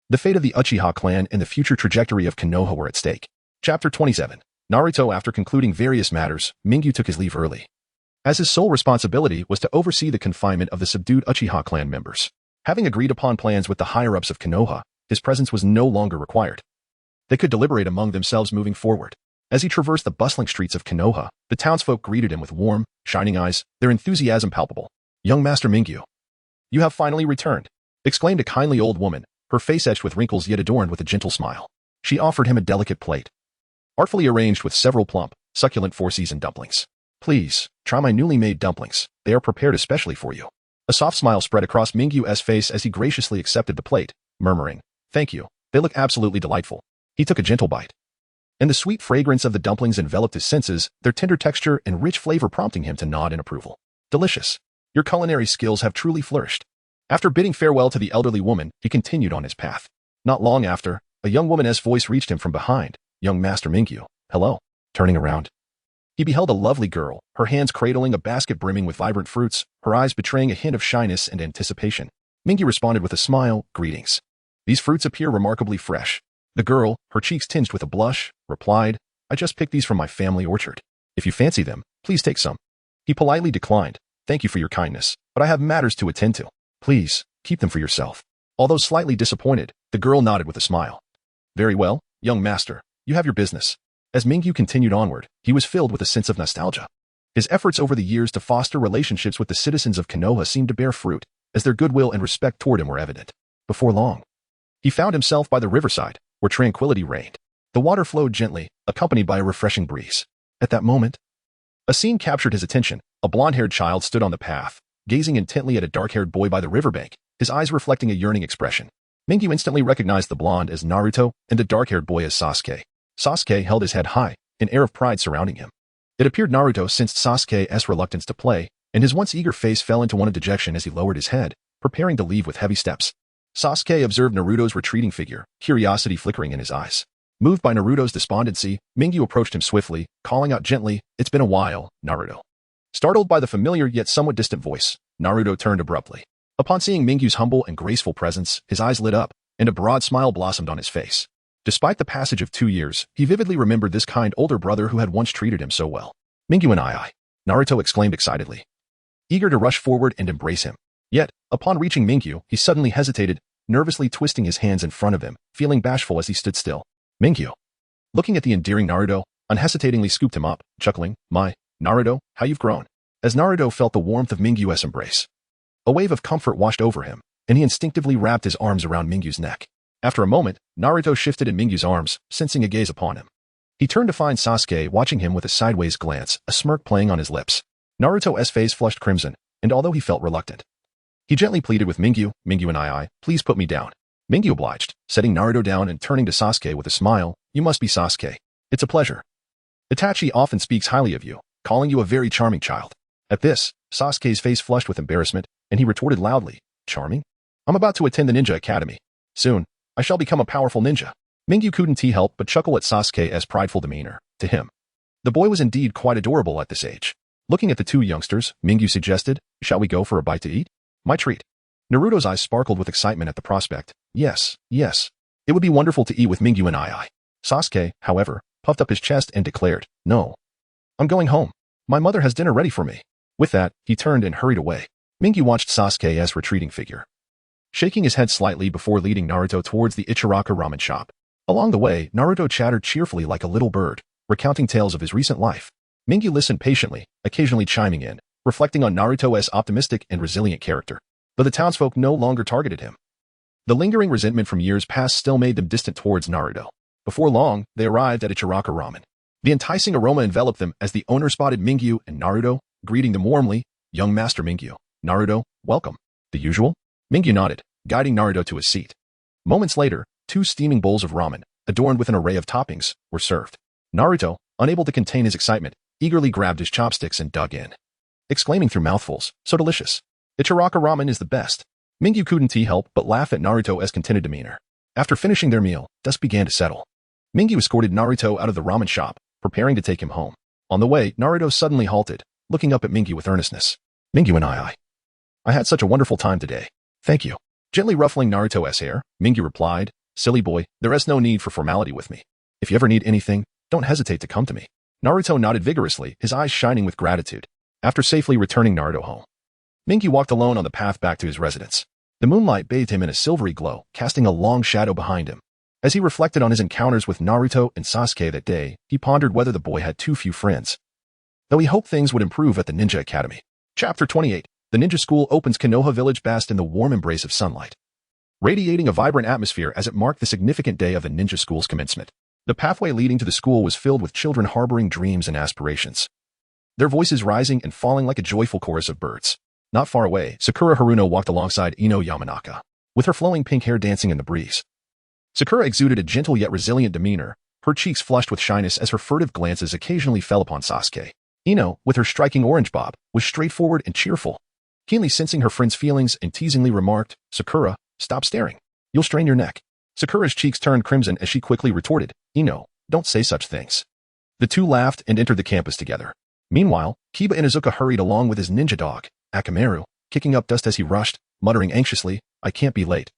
the fate of the Uchiha clan and the future trajectory of Konoha were at stake. Chapter 27. Naruto. After concluding various matters, Mingyu took his leave early, as his sole responsibility was to oversee the confinement of the subdued Uchiha clan members. Having agreed upon plans with the higher-ups of Konoha, his presence was no longer required. They could deliberate among themselves moving forward. As he traversed the bustling streets of Konoha, the townsfolk greeted him with warm, shining eyes, their enthusiasm palpable. "Young Master Mingyu, you have finally returned," exclaimed a kindly old woman, her face etched with wrinkles yet adorned with a gentle smile. She offered him a delicate plate, artfully arranged with several plump, succulent four-seasoned dumplings. "Please, try my newly made dumplings. They are prepared especially for you." A soft smile spread across Mingyu's face as he graciously accepted the plate, murmuring, "Thank you. They look absolutely delightful." He took a gentle bite, and the sweet fragrance of the dumplings enveloped his senses, their tender texture and rich flavor prompting him to nod in approval. "Delicious. Your culinary skills have truly flourished." After bidding farewell to the elderly woman, he continued on his path. Not long after, a young woman's voice reached him from behind. "Young Master Mingyu, hello." Turning around, he beheld a lovely girl, her hands cradling a basket brimming with vibrant fruits, her eyes betraying a hint of shyness and anticipation. Mingyu responded with a smile, "Greetings. These fruits appear remarkably fresh." The girl, her cheeks tinged with a blush, replied, "I just picked these from my family orchard. If you fancy them, please take some." He politely declined, "Thank you for your kindness, but I have matters to attend to. Please, keep them for yourself." Although slightly disappointed, the girl nodded with a smile. "Very well, young master, you have your business." As Mingyu continued onward, he was filled with a sense of nostalgia. His efforts over the years to foster relationships with the citizens of Konoha seemed to bear fruit, as their goodwill and respect toward him were evident. Before long, he found himself by the riverside, where tranquility reigned. The water flowed gently, accompanied by a refreshing breeze. At that moment, a scene captured his attention. A blonde-haired child stood on the path, gazing intently at a dark-haired boy by the riverbank, his eyes reflecting a yearning expression. Mingyu instantly recognized the blonde as Naruto and the dark-haired boy as Sasuke. Sasuke held his head high, an air of pride surrounding him. It appeared Naruto sensed Sasuke's reluctance to play, and his once eager face fell into one of dejection as he lowered his head, preparing to leave with heavy steps. Sasuke observed Naruto's retreating figure, curiosity flickering in his eyes. Moved by Naruto's despondency, Mingyu approached him swiftly, calling out gently, "It's been a while, Naruto." Startled by the familiar yet somewhat distant voice, Naruto turned abruptly. Upon seeing Mingyu's humble and graceful presence, his eyes lit up, and a broad smile blossomed on his face. Despite the passage of 2 years, he vividly remembered this kind older brother who had once treated him so well. "Mingyu and I," Naruto exclaimed excitedly, eager to rush forward and embrace him. Yet, upon reaching Mingyu, he suddenly hesitated, nervously twisting his hands in front of him, feeling bashful as he stood still. Mingyu, looking at the endearing Naruto, unhesitatingly scooped him up, chuckling, "My, Naruto, how you've grown." As Naruto felt the warmth of Mingyu's embrace, a wave of comfort washed over him, and he instinctively wrapped his arms around Mingyu's neck. After a moment, Naruto shifted in Mingyu's arms, sensing a gaze upon him. He turned to find Sasuke watching him with a sideways glance, a smirk playing on his lips. Naruto's face flushed crimson, and although he felt reluctant, he gently pleaded with Mingyu, "Mingyu and I, please put me down." Mingyu obliged, setting Naruto down and turning to Sasuke with a smile, "You must be Sasuke. It's a pleasure. Itachi often speaks highly of you, calling you a very charming child." At this, Sasuke's face flushed with embarrassment, and he retorted loudly, "Charming? I'm about to attend the Ninja Academy. Soon, I shall become a powerful ninja." Mingyu couldn't help but chuckle at Sasuke's prideful demeanor. To him, the boy was indeed quite adorable at this age. Looking at the two youngsters, Mingyu suggested, "Shall we go for a bite to eat?" "My treat." Naruto's eyes sparkled with excitement at the prospect. Yes. It would be wonderful to eat with Mingyu and I. Sasuke, however, puffed up his chest and declared, "No. I'm going home. My mother has dinner ready for me." With that, he turned and hurried away. Mingyu watched Sasuke's retreating figure, shaking his head slightly before leading Naruto towards the Ichiraka ramen shop. Along the way, Naruto chattered cheerfully like a little bird, recounting tales of his recent life. Mingyu listened patiently, occasionally chiming in, reflecting on Naruto's optimistic and resilient character. But the townsfolk no longer targeted him. The lingering resentment from years past still made them distant towards Naruto. Before long, they arrived at Ichiraka ramen. The enticing aroma enveloped them as the owner spotted Mingyu and Naruto, greeting them warmly, "Young Master Mingyu, Naruto, welcome." "The usual?" Mingyu nodded, guiding Naruto to his seat. Moments later, 2 steaming bowls of ramen, adorned with an array of toppings, were served. Naruto, unable to contain his excitement, eagerly grabbed his chopsticks and dug in, exclaiming through mouthfuls, "So delicious. Ichiraka ramen is the best." Mingyu couldn't help but laugh at Naruto's contented demeanor. After finishing their meal, dusk began to settle. Mingyu escorted Naruto out of the ramen shop, preparing to take him home. On the way, Naruto suddenly halted, looking up at Mingyu with earnestness. "Mingyu and I had such a wonderful time today. Thank you." Gently ruffling Naruto's hair, Mingyu replied, "Silly boy, there is no need for formality with me. If you ever need anything, don't hesitate to come to me." Naruto nodded vigorously, his eyes shining with gratitude. After safely returning Naruto home, Mingyu walked alone on the path back to his residence. The moonlight bathed him in a silvery glow, casting a long shadow behind him. As he reflected on his encounters with Naruto and Sasuke that day, he pondered whether the boy had too few friends, though he hoped things would improve at the Ninja Academy. Chapter 28. The Ninja School opens. Konoha Village basked in the warm embrace of sunlight, radiating a vibrant atmosphere as it marked the significant day of the ninja school's commencement. The pathway leading to the school was filled with children harboring dreams and aspirations, their voices rising and falling like a joyful chorus of birds. Not far away, Sakura Haruno walked alongside Ino Yamanaka, with her flowing pink hair dancing in the breeze. Sakura exuded a gentle yet resilient demeanor, her cheeks flushed with shyness as her furtive glances occasionally fell upon Sasuke. Ino, with her striking orange bob, was straightforward and cheerful. Keenly sensing her friend's feelings and teasingly remarked, "Sakura, stop staring. You'll strain your neck." Sakura's cheeks turned crimson as she quickly retorted, "Ino, don't say such things." The two laughed and entered the campus together. Meanwhile, Kiba Inuzuka hurried along with his ninja dog, Akamaru, kicking up dust as he rushed, muttering anxiously, "I can't be late,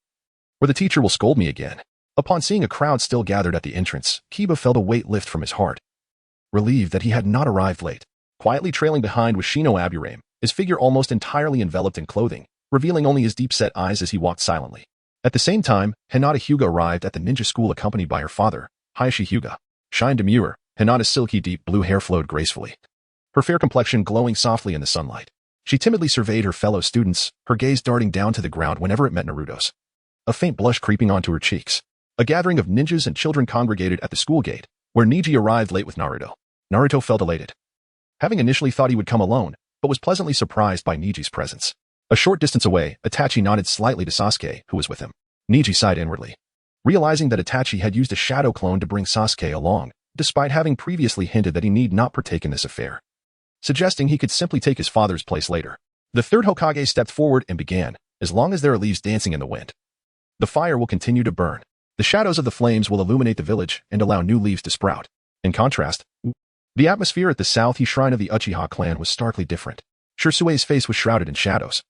or the teacher will scold me again." Upon seeing a crowd still gathered at the entrance, Kiba felt a weight lift from his heart, relieved that he had not arrived late. Quietly trailing behind was Shino Aburame, his figure almost entirely enveloped in clothing, revealing only his deep-set eyes as he walked silently. At the same time, Hinata Hyuga arrived at the ninja school accompanied by her father, Hayashi Hyuga. Shine demure, Hinata's silky deep blue hair flowed gracefully, her fair complexion glowing softly in the sunlight. She timidly surveyed her fellow students, her gaze darting down to the ground whenever it met Naruto's, a faint blush creeping onto her cheeks. A gathering of ninjas and children congregated at the school gate, where Neji arrived late with Naruto. Naruto felt elated, having initially thought he would come alone, but was pleasantly surprised by Neji's presence. A short distance away, Itachi nodded slightly to Sasuke, who was with him. Niji sighed inwardly, realizing that Itachi had used a shadow clone to bring Sasuke along, despite having previously hinted that he need not partake in this affair, suggesting he could simply take his father's place later. The third Hokage stepped forward and began, as long as there are leaves dancing in the wind, the fire will continue to burn. The shadows of the flames will illuminate the village and allow new leaves to sprout. In contrast, the atmosphere at the South Shrine of the Uchiha clan was starkly different. Shirsue's face was shrouded in shadows,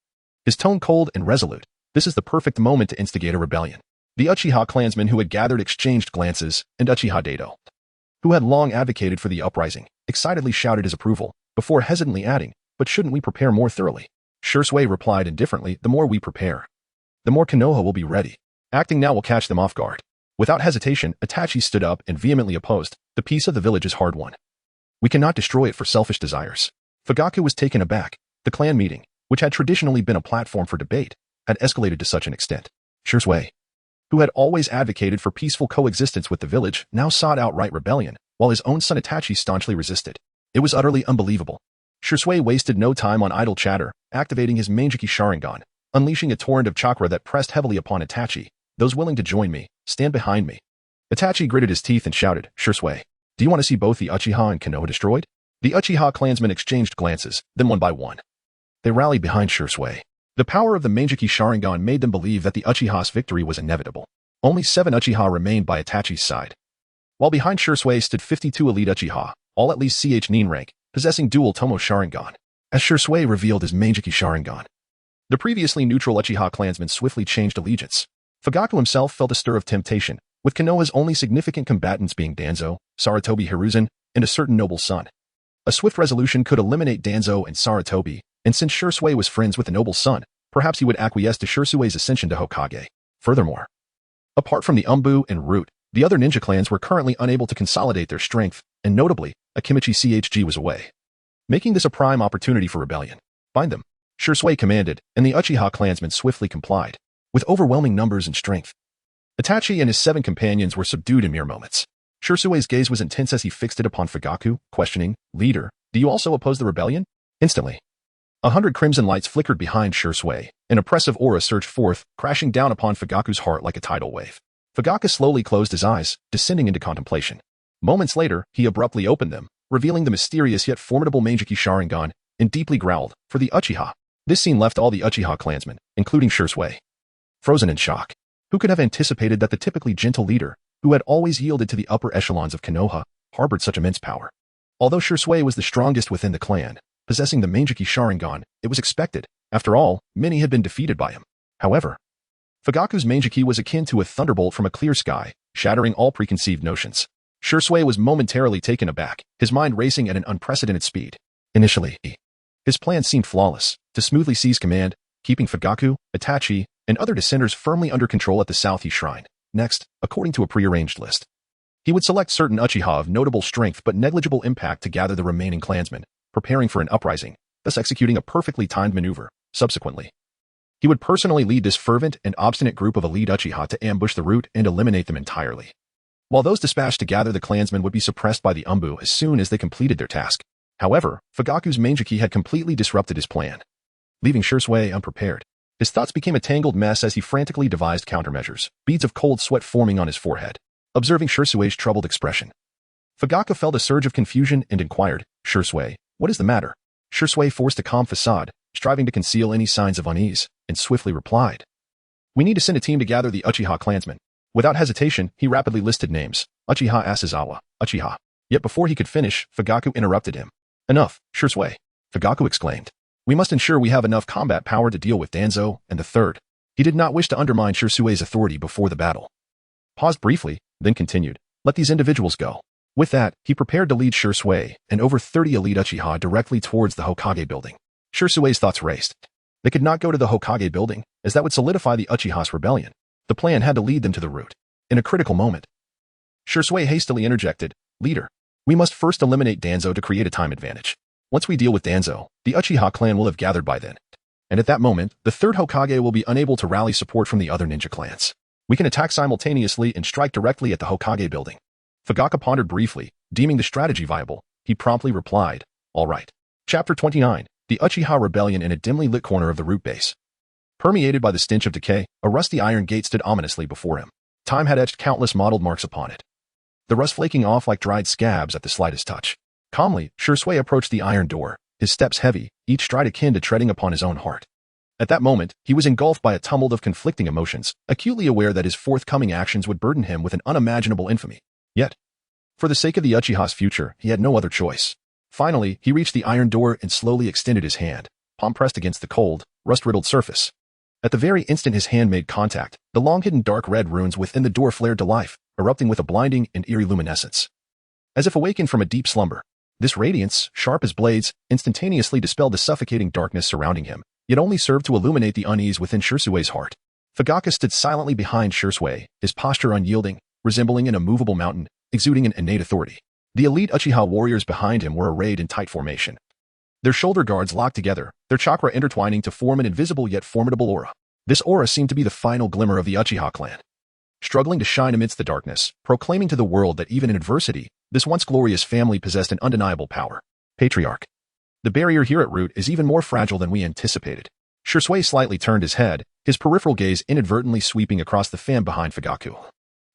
his tone cold and resolute. This is the perfect moment to instigate a rebellion. The Uchiha clansmen who had gathered exchanged glances, and Uchiha Dato, who had long advocated for the uprising, excitedly shouted his approval, before hesitantly adding, "But shouldn't we prepare more thoroughly?" Shirsue replied indifferently, "The more we prepare, the more Konoha will be ready. Acting now will catch them off guard." Without hesitation, Itachi stood up and vehemently opposed, "The peace of the village is hard won. We cannot destroy it for selfish desires." Fugaku was taken aback. The clan meeting, which had traditionally been a platform for debate, had escalated to such an extent. Shirsue, who had always advocated for peaceful coexistence with the village, now sought outright rebellion, while his own son Itachi staunchly resisted. It was utterly unbelievable. Shirsue wasted no time on idle chatter, activating his Manjiki Sharingan, unleashing a torrent of chakra that pressed heavily upon Itachi. "Those willing to join me, stand behind me." Itachi gritted his teeth and shouted, "Shirsue, do you want to see both the Uchiha and Konoha destroyed?" The Uchiha clansmen exchanged glances, then one by one, they rallied behind Shirsue. The power of the Manjiki Sharingan made them believe that the Uchiha's victory was inevitable. Only 7 Uchiha remained by Itachi's side, while behind Shirsue stood 52 elite Uchiha, all at least CH Nin rank, possessing dual Tomo Sharingan. As Shirsue revealed his Manjiki Sharingan, the previously neutral Uchiha clansmen swiftly changed allegiance. Fugaku himself felt a stir of temptation, with Konoha's only significant combatants being Danzo, Sarutobi Hiruzen, and a certain noble son. A swift resolution could eliminate Danzo and Sarutobi, and since Shirsue was friends with the noble son, perhaps he would acquiesce to Shirsue's ascension to Hokage. Furthermore, apart from the Umbu and Root, the other ninja clans were currently unable to consolidate their strength, and notably, Akimichi CHG was away, making this a prime opportunity for rebellion. "Bind them," Shirsue commanded, and the Uchiha clansmen swiftly complied. With overwhelming numbers and strength, Itachi and his 7 companions were subdued in mere moments. Shirsue's gaze was intense as he fixed it upon Fugaku, questioning, "Leader, do you also oppose the rebellion?" Instantly, 100 crimson lights flickered behind Shirsue. An oppressive aura surged forth, crashing down upon Fugaku's heart like a tidal wave. Fugaku slowly closed his eyes, descending into contemplation. Moments later, he abruptly opened them, revealing the mysterious yet formidable Manjiki Sharingan, and deeply growled, "For the Uchiha." This scene left all the Uchiha clansmen, including Shirsue, frozen in shock. Who could have anticipated that the typically gentle leader, who had always yielded to the upper echelons of Konoha, harbored such immense power? Although Shirsue was the strongest within the clan, possessing the Manjiki Sharingan, it was expected. After all, many had been defeated by him. However, Fugaku's Manjiki was akin to a thunderbolt from a clear sky, shattering all preconceived notions. Shirsue was momentarily taken aback, his mind racing at an unprecedented speed. Initially, his plan seemed flawless, to smoothly seize command, keeping Fugaku, Itachi, and other descenders firmly under control at the South Shrine. Next, according to a prearranged list, he would select certain Uchiha of notable strength but negligible impact to gather the remaining clansmen, preparing for an uprising, thus executing a perfectly timed maneuver. Subsequently, he would personally lead this fervent and obstinate group of elite Uchiha to ambush the Root and eliminate them entirely, while those dispatched to gather the clansmen would be suppressed by the Umbu as soon as they completed their task. However, Fugaku's Manjiki had completely disrupted his plan, leaving Shirsue unprepared. His thoughts became a tangled mess as he frantically devised countermeasures, beads of cold sweat forming on his forehead. Observing Shirsue's troubled expression, Fugaku felt a surge of confusion and inquired, "Shirsue, what is the matter?" Shirsue forced a calm facade, striving to conceal any signs of unease, and swiftly replied, "We need to send a team to gather the Uchiha clansmen." Without hesitation, he rapidly listed names, Uchiha Asazawa, Uchiha. Yet before he could finish, Fugaku interrupted him. "Enough, Shirsue," Fugaku exclaimed. "We must ensure we have enough combat power to deal with Danzo and the third." He did not wish to undermine Shirsue's authority before the battle. Paused briefly, then continued, "Let these individuals go." With that, he prepared to lead Shirsue and over 30 elite Uchiha directly towards the Hokage building. Shirsue's thoughts raced. They could not go to the Hokage building, as that would solidify the Uchiha's rebellion. The plan had to lead them to the Root. In a critical moment, Shirsue hastily interjected, "Leader, we must first eliminate Danzo to create a time advantage. Once we deal with Danzo, the Uchiha clan will have gathered by then. And at that moment, the third Hokage will be unable to rally support from the other ninja clans. We can attack simultaneously and strike directly at the Hokage building." Fugaku pondered briefly, deeming the strategy viable. He promptly replied, "All right." Chapter 29, The Uchiha Rebellion in a dimly lit corner of the Root base. Permeated by the stench of decay, a rusty iron gate stood ominously before him. Time had etched countless mottled marks upon it, the rust flaking off like dried scabs at the slightest touch. Calmly, Shui approached the iron door, his steps heavy, each stride akin to treading upon his own heart. At that moment, he was engulfed by a tumult of conflicting emotions, acutely aware that his forthcoming actions would burden him with an unimaginable infamy. Yet, for the sake of the Uchiha's future, he had no other choice. Finally, he reached the iron door and slowly extended his hand, palm pressed against the cold, rust-riddled surface. At the very instant his hand made contact, the long-hidden dark red runes within the door flared to life, erupting with a blinding and eerie luminescence. As if awakened from a deep slumber, this radiance, sharp as blades, instantaneously dispelled the suffocating darkness surrounding him, yet only served to illuminate the unease within Shirsui's heart. Fugaku stood silently behind Shirsui, his posture unyielding, resembling an immovable mountain, exuding an innate authority. The elite Uchiha warriors behind him were arrayed in tight formation, their shoulder guards locked together, their chakra intertwining to form an invisible yet formidable aura. This aura seemed to be the final glimmer of the Uchiha clan, struggling to shine amidst the darkness, proclaiming to the world that even in adversity, this once glorious family possessed an undeniable power. Patriarch. The barrier here at root is even more fragile than we anticipated. Shirsui slightly turned his head, his peripheral gaze inadvertently sweeping across the fan behind Fugaku,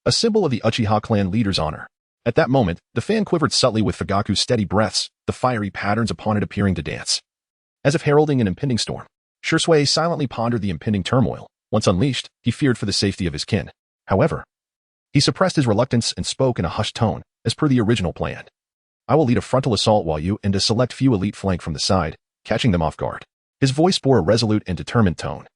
a symbol of the Uchiha clan leader's honor. At that moment, the fan quivered subtly with Fugaku's steady breaths, the fiery patterns upon it appearing to dance, as if heralding an impending storm. Shirsui silently pondered the impending turmoil. Once unleashed, he feared for the safety of his kin. However, he suppressed his reluctance and spoke in a hushed tone, as per the original plan. I will lead a frontal assault while you and a select few elite flank from the side, catching them off guard. His voice bore a resolute and determined tone,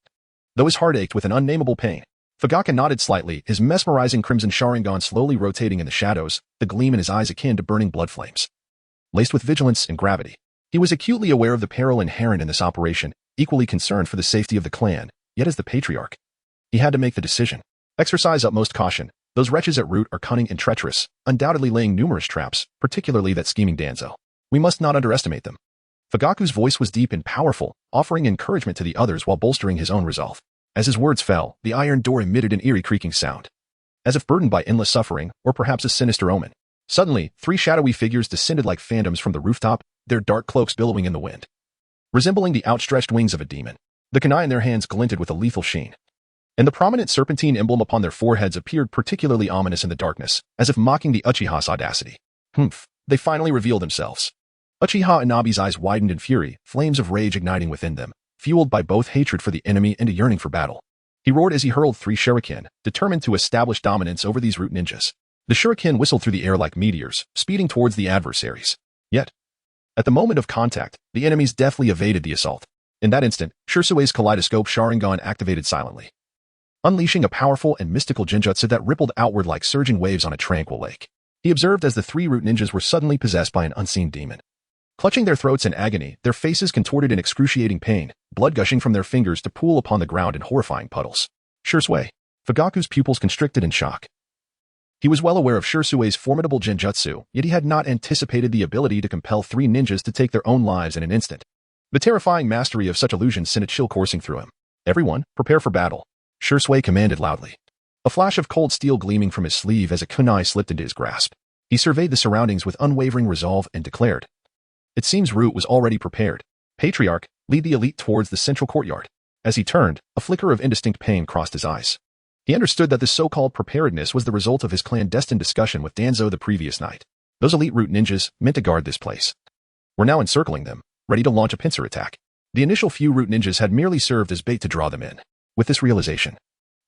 though his heart ached with an unnameable pain. Fugaku nodded slightly, his mesmerizing crimson Sharingan slowly rotating in the shadows, the gleam in his eyes akin to burning blood flames. Laced with vigilance and gravity, he was acutely aware of the peril inherent in this operation, equally concerned for the safety of the clan, yet as the patriarch, he had to make the decision. Exercise utmost caution. Those wretches at root are cunning and treacherous, undoubtedly laying numerous traps, particularly that scheming Danzo. We must not underestimate them. Fugaku's voice was deep and powerful, offering encouragement to the others while bolstering his own resolve. As his words fell, the iron door emitted an eerie creaking sound, as if burdened by endless suffering, or perhaps a sinister omen. Suddenly, 3 shadowy figures descended like phantoms from the rooftop, their dark cloaks billowing in the wind, resembling the outstretched wings of a demon. The kunai in their hands glinted with a lethal sheen, and the prominent serpentine emblem upon their foreheads appeared particularly ominous in the darkness, as if mocking the Uchiha's audacity. They finally revealed themselves. Uchiha Inabe's eyes widened in fury, flames of rage igniting within them, fueled by both hatred for the enemy and a yearning for battle. He roared as he hurled 3 shuriken, determined to establish dominance over these root ninjas. The shuriken whistled through the air like meteors, speeding towards the adversaries. Yet, at the moment of contact, the enemies deftly evaded the assault. In that instant, Shirsui's kaleidoscope Sharingan activated silently, unleashing a powerful and mystical Jinjutsu that rippled outward like surging waves on a tranquil lake. He observed as the 3 root ninjas were suddenly possessed by an unseen demon. Clutching their throats in agony, their faces contorted in excruciating pain, blood gushing from their fingers to pool upon the ground in horrifying puddles. Shirsui. Fugaku's pupils constricted in shock. He was well aware of Shirsui's formidable Jinjutsu, yet he had not anticipated the ability to compel 3 ninjas to take their own lives in an instant. The terrifying mastery of such illusions sent a chill coursing through him. Everyone, prepare for battle. Shirsui commanded loudly, a flash of cold steel gleaming from his sleeve as a kunai slipped into his grasp. He surveyed the surroundings with unwavering resolve and declared, it seems Root was already prepared. Patriarch, lead the elite towards the central courtyard. As he turned, a flicker of indistinct pain crossed his eyes. He understood that this so-called preparedness was the result of his clandestine discussion with Danzo the previous night. Those elite root ninjas, meant to guard this place, were now encircling them, ready to launch a pincer attack. The initial few root ninjas had merely served as bait to draw them in. With this realization,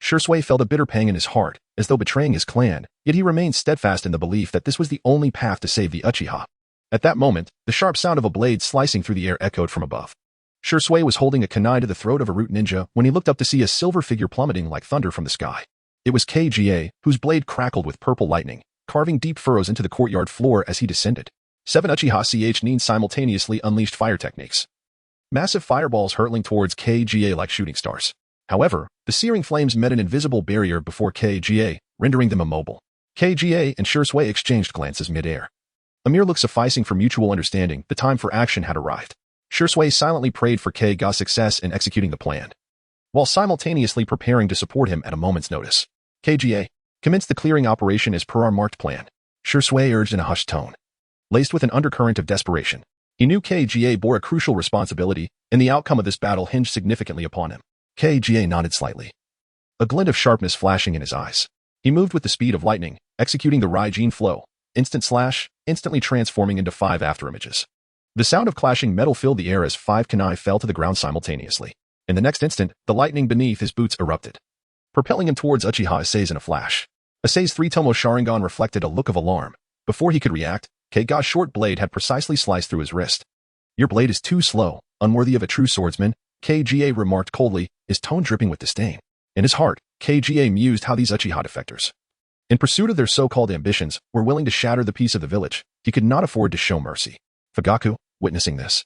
Shirsui felt a bitter pang in his heart, as though betraying his clan, yet he remained steadfast in the belief that this was the only path to save the Uchiha. At that moment, the sharp sound of a blade slicing through the air echoed from above. Shirsui was holding a kunai to the throat of a root ninja when he looked up to see a silver figure plummeting like thunder from the sky. It was Kga, whose blade crackled with purple lightning, carving deep furrows into the courtyard floor as he descended. 7 Uchiha Ch simultaneously unleashed fire techniques, massive fireballs hurtling towards Kga like shooting stars. However, the searing flames met an invisible barrier before Kga, rendering them immobile. Kga and Shirsui exchanged glances mid-air. A mere look sufficing for mutual understanding, the time for action had arrived. Shirsui silently prayed for Kga's success in executing the plan, while simultaneously preparing to support him at a moment's notice. Kga, commence the clearing operation as per our marked plan. Shirsui urged in a hushed tone, laced with an undercurrent of desperation. He knew Kga bore a crucial responsibility, and the outcome of this battle hinged significantly upon him. Kga nodded slightly, a glint of sharpness flashing in his eyes. He moved with the speed of lightning, executing the Raijin flow, instant slash, instantly transforming into 5 afterimages. The sound of clashing metal filled the air as 5 kunai fell to the ground simultaneously. In the next instant, the lightning beneath his boots erupted, propelling him towards Uchiha Issei's in a flash. Issei's 3-tomo Sharingan reflected a look of alarm. Before he could react, Kaga's short blade had precisely sliced through his wrist. "Your blade is too slow, unworthy of a true swordsman," Kga remarked coldly, his tone dripping with disdain. In his heart, Kga mused how these Uchiha defectors, in pursuit of their so-called ambitions, were willing to shatter the peace of the village. He could not afford to show mercy. Fugaku, witnessing this,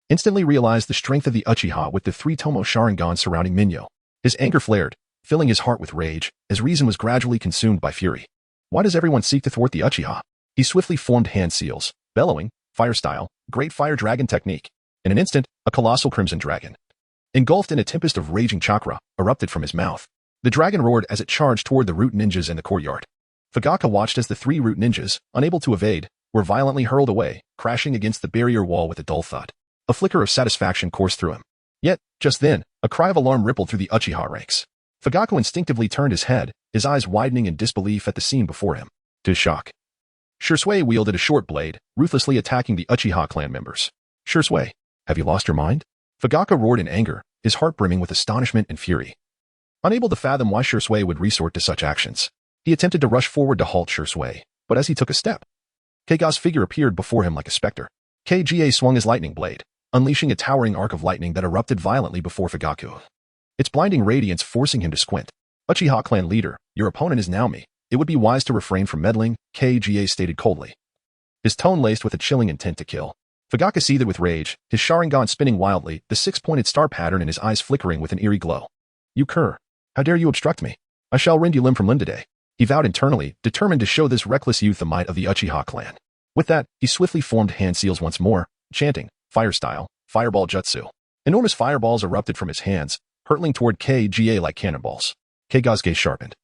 instantly realized the strength of the Uchiha with the 3-tomo Sharingan surrounding Minyo. His anger flared, filling his heart with rage, as reason was gradually consumed by fury. Why does everyone seek to thwart the Uchiha? He swiftly formed hand seals, bellowing, fire style, great fire dragon technique. In an instant, a colossal crimson dragon, engulfed in a tempest of raging chakra, erupted from his mouth. The dragon roared as it charged toward the root ninjas in the courtyard. Fugaku watched as the 3 root ninjas, unable to evade, were violently hurled away, crashing against the barrier wall with a dull thud. A flicker of satisfaction coursed through him. Yet, just then, a cry of alarm rippled through the Uchiha ranks. Fugaku instinctively turned his head, his eyes widening in disbelief at the scene before him. To his shock, Shisui wielded a short blade, ruthlessly attacking the Uchiha clan members. "Shisui, have you lost your mind?" Fugaku roared in anger, his heart brimming with astonishment and fury. Unable to fathom why Shisui would resort to such actions, he attempted to rush forward to halt Shisui, but as he took a step, Kaga's figure appeared before him like a specter. Kga swung his lightning blade, unleashing a towering arc of lightning that erupted violently before Fugaku, its blinding radiance forcing him to squint. "Uchiha clan leader, your opponent is now me. It would be wise to refrain from meddling," Kga stated coldly, his tone laced with a chilling intent to kill. Fugaku seethed with rage, his Sharingan spinning wildly, the 6-pointed star pattern in his eyes flickering with an eerie glow. "You cur! How dare you obstruct me? I shall rend you limb from limb today," he vowed internally, determined to show this reckless youth the might of the Uchiha clan. With that, he swiftly formed hand seals once more, chanting, "Fire style, fireball jutsu." Enormous fireballs erupted from his hands, hurtling toward Kga like cannonballs. Kaga's gaze sharpened,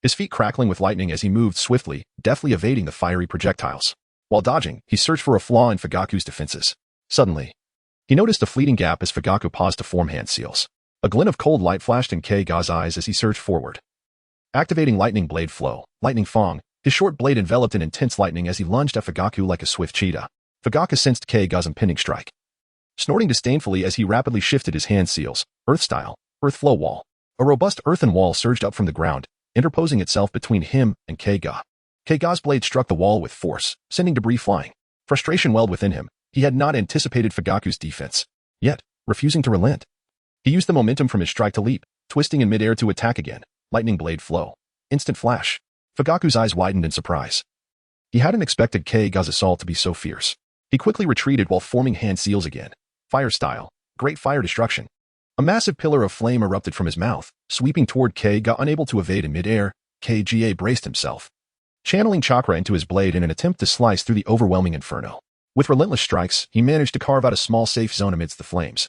his feet crackling with lightning as he moved swiftly, deftly evading the fiery projectiles. While dodging, he searched for a flaw in Fugaku's defenses. Suddenly, he noticed a fleeting gap as Fugaku paused to form hand seals. A glint of cold light flashed in Kaga's eyes as he surged forward, activating lightning blade flow, lightning fong. His short blade enveloped in intense lightning as he lunged at Fugaku like a swift cheetah. Fugaku sensed Kaga's impending strike, snorting disdainfully as he rapidly shifted his hand seals, earth style, earth flow wall. A robust earthen wall surged up from the ground, interposing itself between him and Kga. Kaga's blade struck the wall with force, sending debris flying. Frustration welled within him. He had not anticipated Fugaku's defense, yet, refusing to relent, he used the momentum from his strike to leap, twisting in midair to attack again. Lightning blade flow. Instant flash. Fugaku's eyes widened in surprise. He hadn't expected Kaga's assault to be so fierce. He quickly retreated while forming hand seals again. Fire style. Great fire destruction. A massive pillar of flame erupted from his mouth, sweeping toward Kga. Unable to evade in midair, Kga braced himself, channeling chakra into his blade in an attempt to slice through the overwhelming inferno. With relentless strikes, he managed to carve out a small safe zone amidst the flames,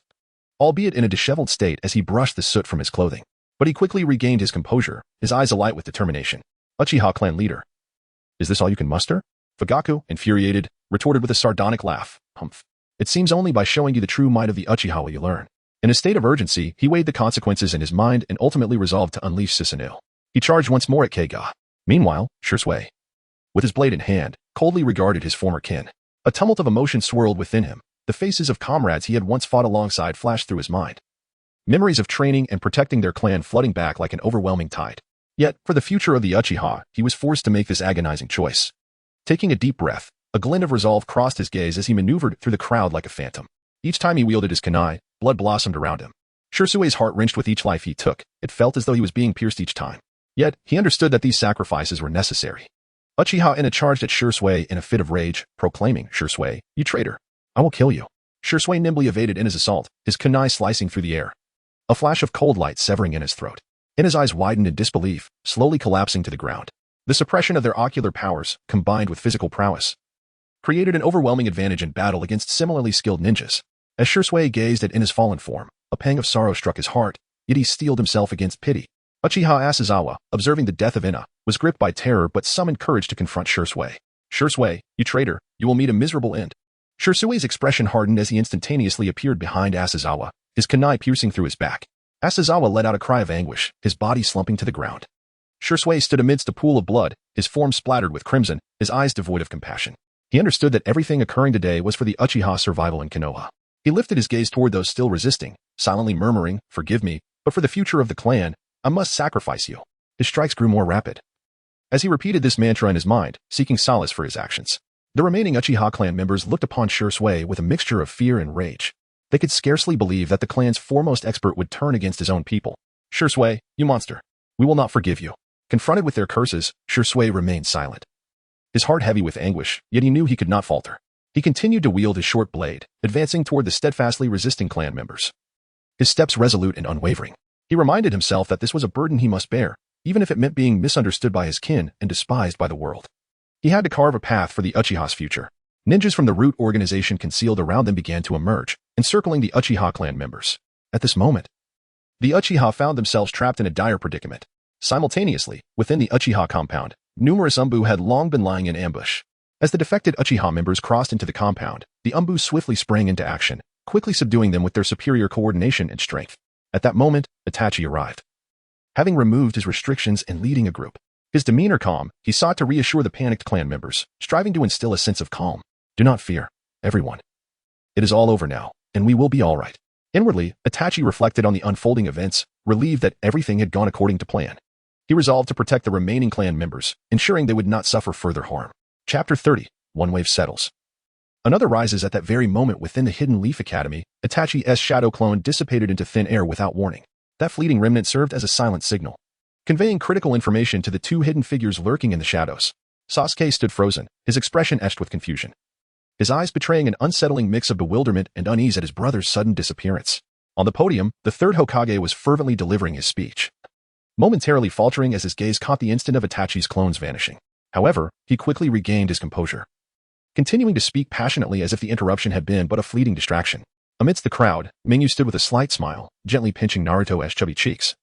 albeit in a disheveled state as he brushed the soot from his clothing. But he quickly regained his composure, his eyes alight with determination. "Uchiha clan leader, is this all you can muster?" Fugaku, infuriated, retorted with a sardonic laugh. "Humph. It seems only by showing you the true might of the Uchiha will you learn." In a state of urgency, he weighed the consequences in his mind and ultimately resolved to unleash Susanoo. He charged once more at Kga. Meanwhile, Shisui, with his blade in hand, coldly regarded his former kin. A tumult of emotion swirled within him. The faces of comrades he had once fought alongside flashed through his mind, memories of training and protecting their clan flooding back like an overwhelming tide. Yet, for the future of the Uchiha, he was forced to make this agonizing choice. Taking a deep breath, a glint of resolve crossed his gaze as he maneuvered through the crowd like a phantom. Each time he wielded his kunai, blood blossomed around him. Shisui's heart wrenched with each life he took. It felt as though he was being pierced each time. Yet, he understood that these sacrifices were necessary. Uchiha Ina charged at Shisui in a fit of rage, proclaiming, "Shisui, you traitor! I will kill you." Shisui nimbly evaded Ina's assault, his kunai slicing through the air, a flash of cold light severing Ina's throat. Ina's eyes widened in disbelief, slowly collapsing to the ground. The suppression of their ocular powers, combined with physical prowess, created an overwhelming advantage in battle against similarly skilled ninjas. As Shisui gazed at Ina's fallen form, a pang of sorrow struck his heart, yet he steeled himself against pity. Uchiha Asazawa, observing the death of Ina, was gripped by terror but summoned courage to confront Shisui. "Shisui, you traitor, you will meet a miserable end." Shisui's expression hardened as he instantaneously appeared behind Asazawa, his kunai piercing through his back. Asazawa let out a cry of anguish, his body slumping to the ground. Shursui stood amidst a pool of blood, his form splattered with crimson, his eyes devoid of compassion. He understood that everything occurring today was for the Uchiha survival in Konoha. He lifted his gaze toward those still resisting, silently murmuring, "Forgive me, but for the future of the clan, I must sacrifice you." His strikes grew more rapid. As he repeated this mantra in his mind, seeking solace for his actions, the remaining Uchiha clan members looked upon Shursui with a mixture of fear and rage. They could scarcely believe that the clan's foremost expert would turn against his own people. "Shursui, you monster. We will not forgive you." Confronted with their curses, Shursui remained silent. His heart heavy with anguish, yet he knew he could not falter. He continued to wield his short blade, advancing toward the steadfastly resisting clan members. His steps resolute and unwavering. He reminded himself that this was a burden he must bear, even if it meant being misunderstood by his kin and despised by the world. He had to carve a path for the Uchiha's future. Ninjas from the root organization concealed around them began to emerge, encircling the Uchiha clan members. At this moment, the Uchiha found themselves trapped in a dire predicament. Simultaneously, within the Uchiha compound, numerous Umbu had long been lying in ambush. As the defected Uchiha members crossed into the compound, the Umbu swiftly sprang into action, quickly subduing them with their superior coordination and strength. At that moment, Itachi arrived. Having removed his restrictions and leading a group, his demeanor calm, he sought to reassure the panicked clan members, striving to instill a sense of calm. "Do not fear, everyone. It is all over now, and we will be all right." Inwardly, Itachi reflected on the unfolding events, relieved that everything had gone according to plan. He resolved to protect the remaining clan members, ensuring they would not suffer further harm. Chapter 30. One wave settles. Another rises at that very moment within the Hidden Leaf Academy. Itachi's shadow clone dissipated into thin air without warning. That fleeting remnant served as a silent signal, conveying critical information to the two hidden figures lurking in the shadows. Sasuke stood frozen, his expression etched with confusion, his eyes betraying an unsettling mix of bewilderment and unease at his brother's sudden disappearance. On the podium, the third Hokage was fervently delivering his speech, momentarily faltering as his gaze caught the instant of Itachi's clones vanishing. However, he quickly regained his composure, continuing to speak passionately as if the interruption had been but a fleeting distraction. Amidst the crowd, Mingyu stood with a slight smile, gently pinching Naruto's chubby cheeks.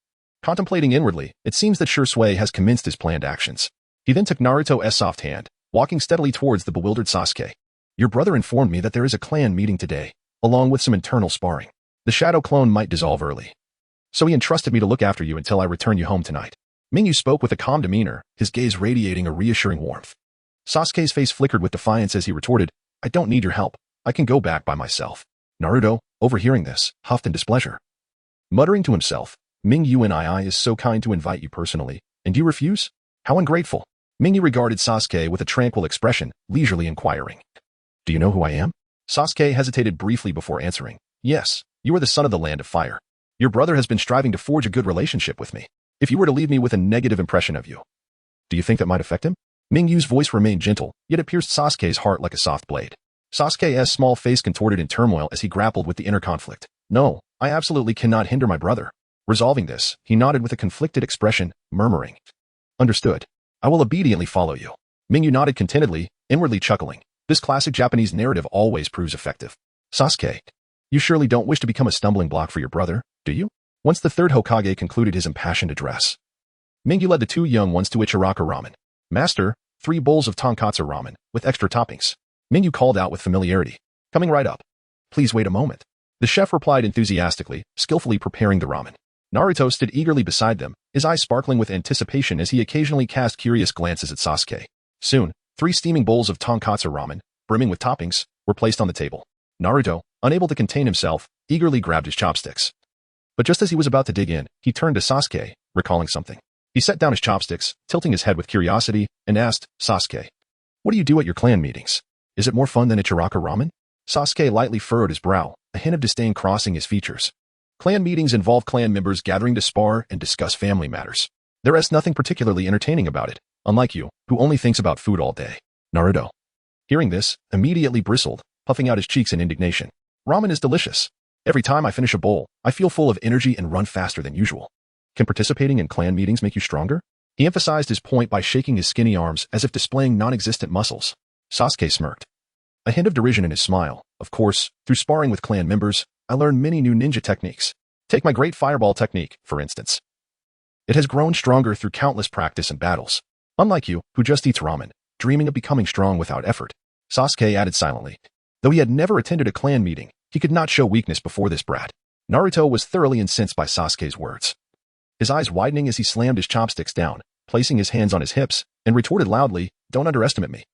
Contemplating inwardly, it seems that Shursui has commenced his planned actions. He then took Naruto's soft hand, walking steadily towards the bewildered Sasuke. "Your brother informed me that there is a clan meeting today, along with some internal sparring. The shadow clone might dissolve early, so he entrusted me to look after you until I return you home tonight." Mingyu spoke with a calm demeanor, his gaze radiating a reassuring warmth. Sasuke's face flickered with defiance as he retorted, "I don't need your help. I can go back by myself." Naruto, overhearing this, huffed in displeasure. Muttering to himself, "Mingyu and I is so kind to invite you personally, and you refuse? How ungrateful." Mingyu regarded Sasuke with a tranquil expression, leisurely inquiring, "Do you know who I am?" Sasuke hesitated briefly before answering, "Yes, you are the son of the Land of Fire. Your brother has been striving to forge a good relationship with me. If you were to leave me with a negative impression of you, do you think that might affect him?" Mingyu's voice remained gentle, yet it pierced Sasuke's heart like a soft blade. Sasuke's small face contorted in turmoil as he grappled with the inner conflict. "No, I absolutely cannot hinder my brother." Resolving this, he nodded with a conflicted expression, murmuring, "Understood. I will obediently follow you." Mingyu nodded contentedly, inwardly chuckling. This classic Japanese narrative always proves effective. "Sasuke, you surely don't wish to become a stumbling block for your brother, do you?" Once the third Hokage concluded his impassioned address, Mingyu led the two young ones to Ichiraka ramen. "Master, 3 bowls of tonkatsu ramen, with extra toppings." Mingyu called out with familiarity. "Coming right up." "Please wait a moment." The chef replied enthusiastically, skillfully preparing the ramen. Naruto stood eagerly beside them, his eyes sparkling with anticipation as he occasionally cast curious glances at Sasuke. Soon, 3 steaming bowls of tonkatsu ramen, brimming with toppings, were placed on the table. Naruto, unable to contain himself, eagerly grabbed his chopsticks. But just as he was about to dig in, he turned to Sasuke, recalling something. He set down his chopsticks, tilting his head with curiosity, and asked, "Sasuke, what do you do at your clan meetings? Is it more fun than Ichiraka ramen?" Sasuke lightly furrowed his brow, a hint of disdain crossing his features. Clan meetings involve clan members gathering to spar and discuss family matters. There is nothing particularly entertaining about it, unlike you, who only thinks about food all day. Naruto, hearing this, immediately bristled, puffing out his cheeks in indignation. "Ramen is delicious. Every time I finish a bowl, I feel full of energy and run faster than usual. Can participating in clan meetings make you stronger?" He emphasized his point by shaking his skinny arms as if displaying non-existent muscles. Sasuke smirked, a hint of derision in his smile. "Of course, through sparring with clan members, I learned many new ninja techniques. Take my great fireball technique, for instance. It has grown stronger through countless practice and battles. Unlike you, who just eats ramen, dreaming of becoming strong without effort." Sasuke added silently. Though he had never attended a clan meeting, he could not show weakness before this brat. Naruto was thoroughly incensed by Sasuke's words. His eyes widening as he slammed his chopsticks down, placing his hands on his hips, and retorted loudly, "Don't underestimate me.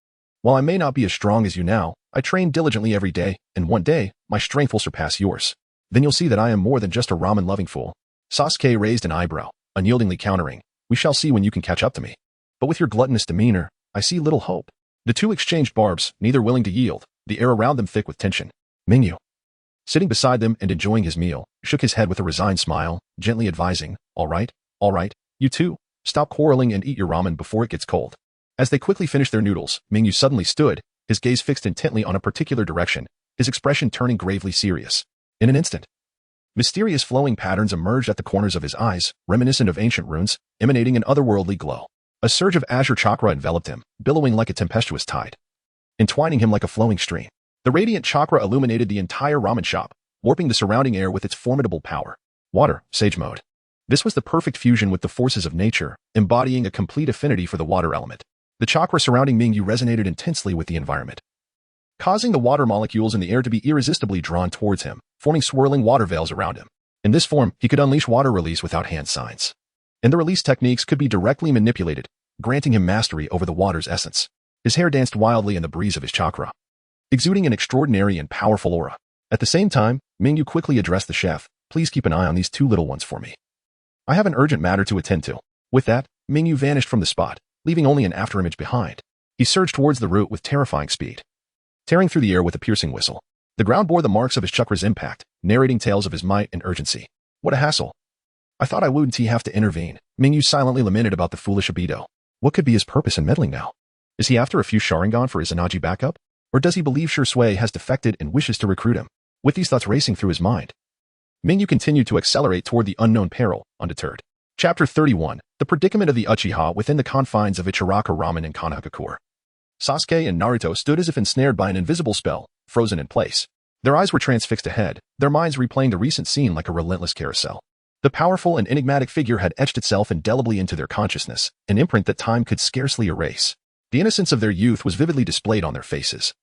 While I may not be as strong as you now, I train diligently every day, and one day, my strength will surpass yours. Then you'll see that I am more than just a ramen-loving fool." Sasuke raised an eyebrow, unyieldingly countering, "We shall see when you can catch up to me. But with your gluttonous demeanor, I see little hope." The two exchanged barbs, neither willing to yield, the air around them thick with tension. Mingyu, sitting beside them and enjoying his meal, shook his head with a resigned smile, gently advising, all right, you two, stop quarreling and eat your ramen before it gets cold." As they quickly finished their noodles, Mingyu suddenly stood, his gaze fixed intently on a particular direction, his expression turning gravely serious. In an instant, mysterious flowing patterns emerged at the corners of his eyes, reminiscent of ancient runes, emanating an otherworldly glow. A surge of azure chakra enveloped him, billowing like a tempestuous tide, entwining him like a flowing stream. The radiant chakra illuminated the entire ramen shop, warping the surrounding air with its formidable power. Water, Sage Mode. This was the perfect fusion with the forces of nature, embodying a complete affinity for the water element. The chakra surrounding Mingyu resonated intensely with the environment, causing the water molecules in the air to be irresistibly drawn towards him, forming swirling water veils around him. In this form, he could unleash water release without hand signs, and the release techniques could be directly manipulated, granting him mastery over the water's essence. His hair danced wildly in the breeze of his chakra, exuding an extraordinary and powerful aura. At the same time, Mingyu quickly addressed the chef, "Please keep an eye on these two little ones for me. I have an urgent matter to attend to." With that, Mingyu vanished from the spot, leaving only an afterimage behind. He surged towards the route with terrifying speed, tearing through the air with a piercing whistle. The ground bore the marks of his chakra's impact, narrating tales of his might and urgency. What a hassle. I thought I wouldn't have to intervene. Mingyu silently lamented about the foolish Abido. What could be his purpose in meddling now? Is he after a few Sharingan for his Izanagi backup? Or does he believe Shui has defected and wishes to recruit him? With these thoughts racing through his mind, Mingyu continued to accelerate toward the unknown peril, undeterred. Chapter 31. The predicament of the Uchiha within the confines of Ichiraka Ramen and Konoha. Sasuke and Naruto stood as if ensnared by an invisible spell, frozen in place. Their eyes were transfixed ahead, their minds replaying the recent scene like a relentless carousel. The powerful and enigmatic figure had etched itself indelibly into their consciousness, an imprint that time could scarcely erase. The innocence of their youth was vividly displayed on their faces,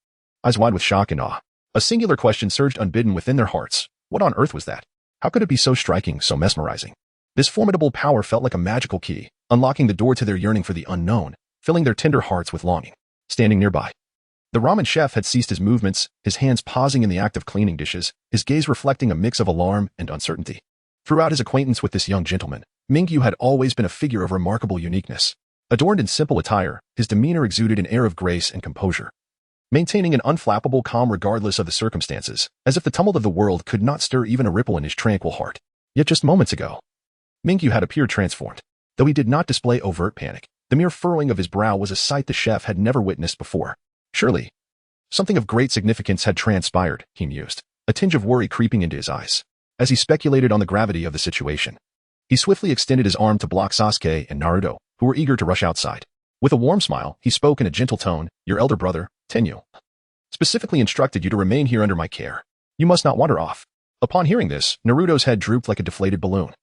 eyes wide with shock and awe. A singular question surged unbidden within their hearts. What on earth was that? How could it be so striking, so mesmerizing? This formidable power felt like a magical key, unlocking the door to their yearning for the unknown, filling their tender hearts with longing. Standing nearby, the ramen chef had ceased his movements, his hands pausing in the act of cleaning dishes, his gaze reflecting a mix of alarm and uncertainty. Throughout his acquaintance with this young gentleman, Mingyu had always been a figure of remarkable uniqueness. Adorned in simple attire, his demeanor exuded an air of grace and composure, maintaining an unflappable calm regardless of the circumstances, as if the tumult of the world could not stir even a ripple in his tranquil heart. Yet just moments ago, Mingyu had appeared transformed. Though he did not display overt panic, the mere furrowing of his brow was a sight the chef had never witnessed before. Surely, something of great significance had transpired, he mused, a tinge of worry creeping into his eyes. As he speculated on the gravity of the situation, he swiftly extended his arm to block Sasuke and Naruto, who were eager to rush outside. With a warm smile, he spoke in a gentle tone, "Your elder brother, Daimyo, specifically instructed you to remain here under my care. You must not wander off." Upon hearing this, Naruto's head drooped like a deflated balloon,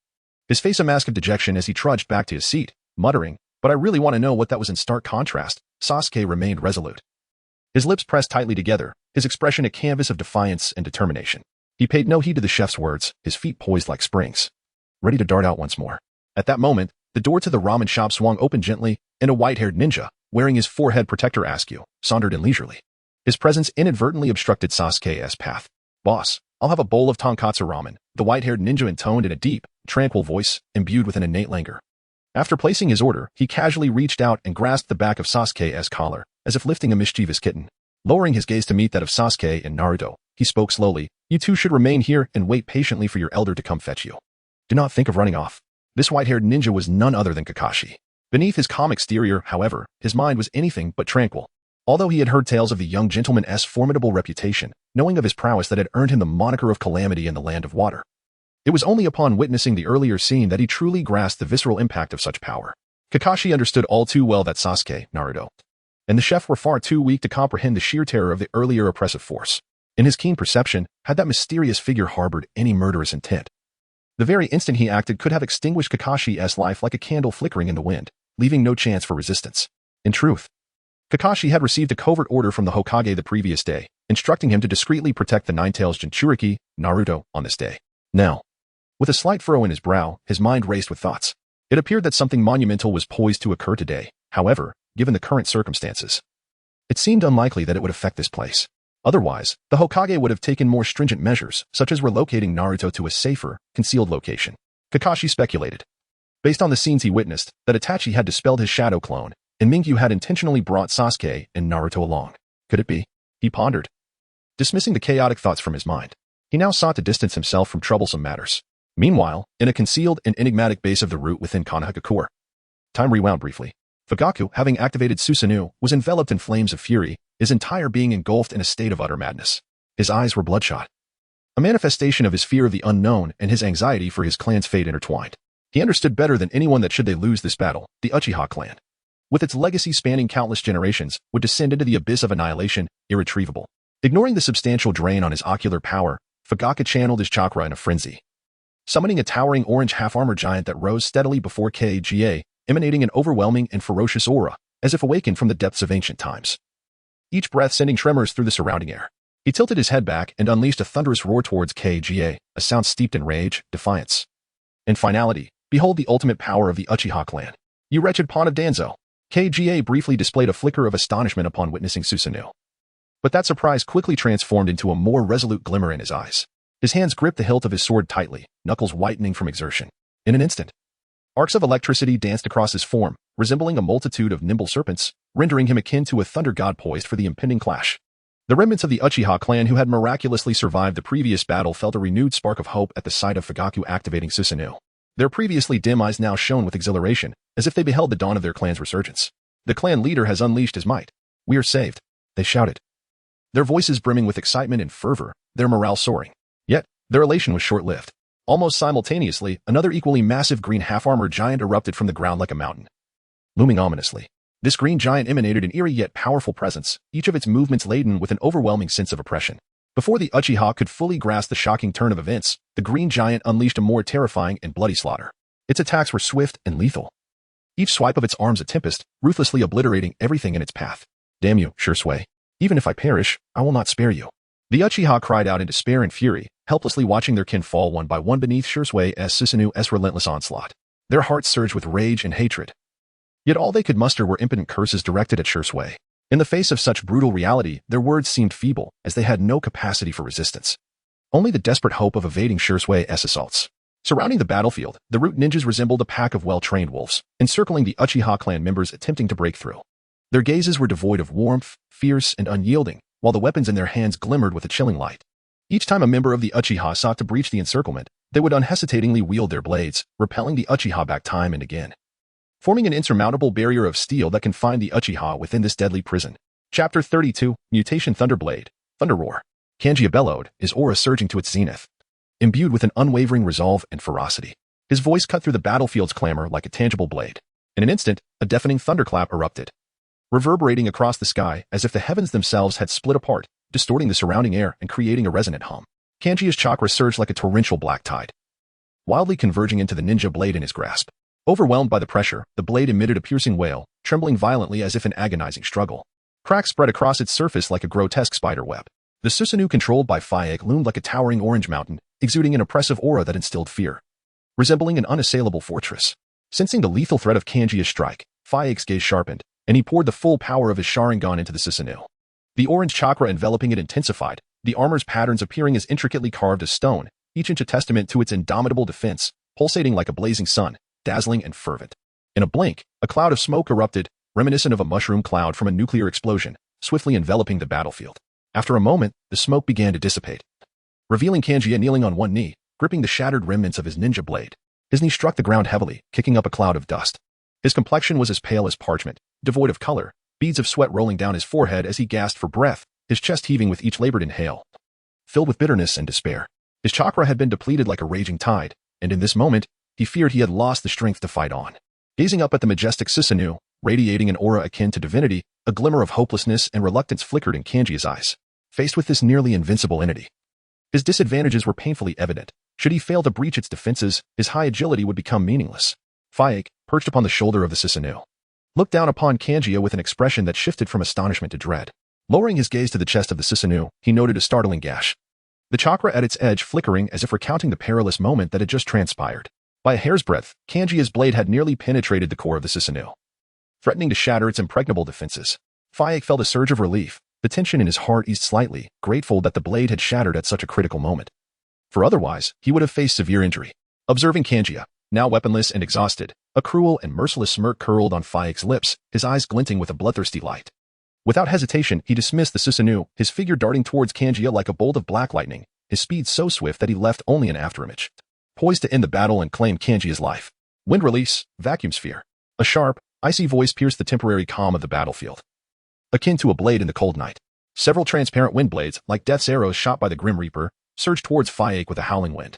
his face a mask of dejection as he trudged back to his seat, muttering, "But I really want to know what that was." In stark contrast, Sasuke remained resolute, his lips pressed tightly together, his expression a canvas of defiance and determination. He paid no heed to the chef's words, his feet poised like springs, ready to dart out once more. At that moment, the door to the ramen shop swung open gently, and a white-haired ninja, wearing his forehead protector askew, sauntered in leisurely. His presence inadvertently obstructed Sasuke's path. "Boss, I'll have a bowl of tonkatsu ramen," the white-haired ninja intoned in a deep, tranquil voice, imbued with an innate languor. After placing his order, he casually reached out and grasped the back of Sasuke's collar, as if lifting a mischievous kitten. Lowering his gaze to meet that of Sasuke and Naruto, he spoke slowly, "You two should remain here and wait patiently for your elder to come fetch you. Do not think of running off." This white-haired ninja was none other than Kakashi. Beneath his calm exterior, however, his mind was anything but tranquil. Although he had heard tales of the young gentleman's formidable reputation, knowing of his prowess that had earned him the moniker of Calamity in the Land of Water, it was only upon witnessing the earlier scene that he truly grasped the visceral impact of such power. Kakashi understood all too well that Sasuke, Naruto, and the chef were far too weak to comprehend the sheer terror of the earlier oppressive force. In his keen perception, had that mysterious figure harbored any murderous intent, the very instant he acted could have extinguished Kakashi's life like a candle flickering in the wind, leaving no chance for resistance. In truth, Kakashi had received a covert order from the Hokage the previous day, instructing him to discreetly protect the Nine-Tails Jinchuriki, Naruto, on this day. Now, with a slight furrow in his brow, his mind raced with thoughts. It appeared that something monumental was poised to occur today. However, given the current circumstances, it seemed unlikely that it would affect this place. Otherwise, the Hokage would have taken more stringent measures, such as relocating Naruto to a safer, concealed location. Kakashi speculated. Based on the scenes he witnessed, that Itachi had dispelled his shadow clone, and Mingyu had intentionally brought Sasuke and Naruto along. Could it be? He pondered. Dismissing the chaotic thoughts from his mind, he now sought to distance himself from troublesome matters. Meanwhile, in a concealed and enigmatic base of the root within Konoha, time rewound briefly. Fugaku, having activated Susanoo, was enveloped in flames of fury, his entire being engulfed in a state of utter madness. His eyes were bloodshot, a manifestation of his fear of the unknown and his anxiety for his clan's fate intertwined. He understood better than anyone that should they lose this battle, the Uchiha clan, with its legacy spanning countless generations, would descend into the abyss of annihilation, irretrievable. Ignoring the substantial drain on his ocular power, Fugaku channeled his chakra in a frenzy, summoning a towering orange half-armor giant that rose steadily before Kage, emanating an overwhelming and ferocious aura, as if awakened from the depths of ancient times. Each breath sending tremors through the surrounding air. He tilted his head back and unleashed a thunderous roar towards Kage, a sound steeped in rage, defiance, and finality. Behold the ultimate power of the Uchiha clan. You wretched pawn of Danzo. Kage briefly displayed a flicker of astonishment upon witnessing Susanoo. But that surprise quickly transformed into a more resolute glimmer in his eyes. His hands gripped the hilt of his sword tightly, knuckles whitening from exertion. In an instant, arcs of electricity danced across his form, resembling a multitude of nimble serpents, rendering him akin to a thunder god poised for the impending clash. The remnants of the Uchiha clan who had miraculously survived the previous battle felt a renewed spark of hope at the sight of Fugaku activating Susanoo. Their previously dim eyes now shone with exhilaration, as if they beheld the dawn of their clan's resurgence. The clan leader has unleashed his might. We are saved, they shouted, their voices brimming with excitement and fervor, their morale soaring. Yet, their elation was short-lived. Almost simultaneously, another equally massive green half-armor giant erupted from the ground like a mountain, looming ominously. This green giant emanated an eerie yet powerful presence, each of its movements laden with an overwhelming sense of oppression. Before the Uchiha could fully grasp the shocking turn of events, the green giant unleashed a more terrifying and bloody slaughter. Its attacks were swift and lethal, each swipe of its arms a tempest, ruthlessly obliterating everything in its path. Damn you, Shursui. Even if I perish, I will not spare you. The Uchiha cried out in despair and fury, helplessly watching their kin fall one by one beneath Shursui-'s Susanoo's relentless onslaught. Their hearts surged with rage and hatred. Yet all they could muster were impotent curses directed at Shursui. In the face of such brutal reality, their words seemed feeble, as they had no capacity for resistance. Only the desperate hope of evading Shursui-'s assaults. Surrounding the battlefield, the root ninjas resembled a pack of well-trained wolves, encircling the Uchiha clan members attempting to break through. Their gazes were devoid of warmth, fierce and unyielding, while the weapons in their hands glimmered with a chilling light. Each time a member of the Uchiha sought to breach the encirclement, they would unhesitatingly wield their blades, repelling the Uchiha back time and again, forming an insurmountable barrier of steel that confined the Uchiha within this deadly prison. Chapter 32, Mutation Thunderblade, Thunder Roar. Kanji bellowed, his aura surging to its zenith, imbued with an unwavering resolve and ferocity. His voice cut through the battlefield's clamor like a tangible blade. In an instant, a deafening thunderclap erupted, reverberating across the sky as if the heavens themselves had split apart, distorting the surrounding air and creating a resonant hum. Kanji's chakra surged like a torrential black tide, wildly converging into the ninja blade in his grasp. Overwhelmed by the pressure, the blade emitted a piercing wail, trembling violently as if in agonizing struggle. Cracks spread across its surface like a grotesque spider web. The Susanoo controlled by Fayek loomed like a towering orange mountain, exuding an oppressive aura that instilled fear, resembling an unassailable fortress. Sensing the lethal threat of Kanji's strike, Fayek's gaze sharpened, and he poured the full power of his Sharingan into the Susanoo. The orange chakra enveloping it intensified, the armor's patterns appearing as intricately carved as stone, each inch a testament to its indomitable defense, pulsating like a blazing sun, dazzling and fervent. In a blink, a cloud of smoke erupted, reminiscent of a mushroom cloud from a nuclear explosion, swiftly enveloping the battlefield. After a moment, the smoke began to dissipate, revealing Kanji kneeling on one knee, gripping the shattered remnants of his ninja blade. His knee struck the ground heavily, kicking up a cloud of dust. His complexion was as pale as parchment, devoid of color, beads of sweat rolling down his forehead as he gasped for breath, his chest heaving with each labored inhale. Filled with bitterness and despair, his chakra had been depleted like a raging tide, and in this moment, he feared he had lost the strength to fight on. Gazing up at the majestic Susanoo, radiating an aura akin to divinity, a glimmer of hopelessness and reluctance flickered in Kanji's eyes. Faced with this nearly invincible entity, his disadvantages were painfully evident. Should he fail to breach its defenses, his high agility would become meaningless. Fayek, perched upon the shoulder of the Susanoo, looked down upon Kanji with an expression that shifted from astonishment to dread. Lowering his gaze to the chest of the Susanoo, he noted a startling gash. the chakra at its edge flickering as if recounting the perilous moment that had just transpired. By a hair's breadth, Kanjiya's blade had nearly penetrated the core of the Susanoo, threatening to shatter its impregnable defenses. Fayek felt a surge of relief. The tension in his heart eased slightly, grateful that the blade had shattered at such a critical moment. For otherwise, he would have faced severe injury. Observing Kanjiya, now weaponless and exhausted, a cruel and merciless smirk curled on Fayek's lips, his eyes glinting with a bloodthirsty light. Without hesitation, he dismissed the Susanoo, his figure darting towards Kanjiya like a bolt of black lightning, his speed so swift that he left only an afterimage, poised to end the battle and claim Kanjiya's life. Wind release, vacuum sphere. A sharp, icy voice pierced the temporary calm of the battlefield, akin to a blade in the cold night. Several transparent wind blades, like death's arrows shot by the Grim Reaper, surged towards Fayek with a howling wind.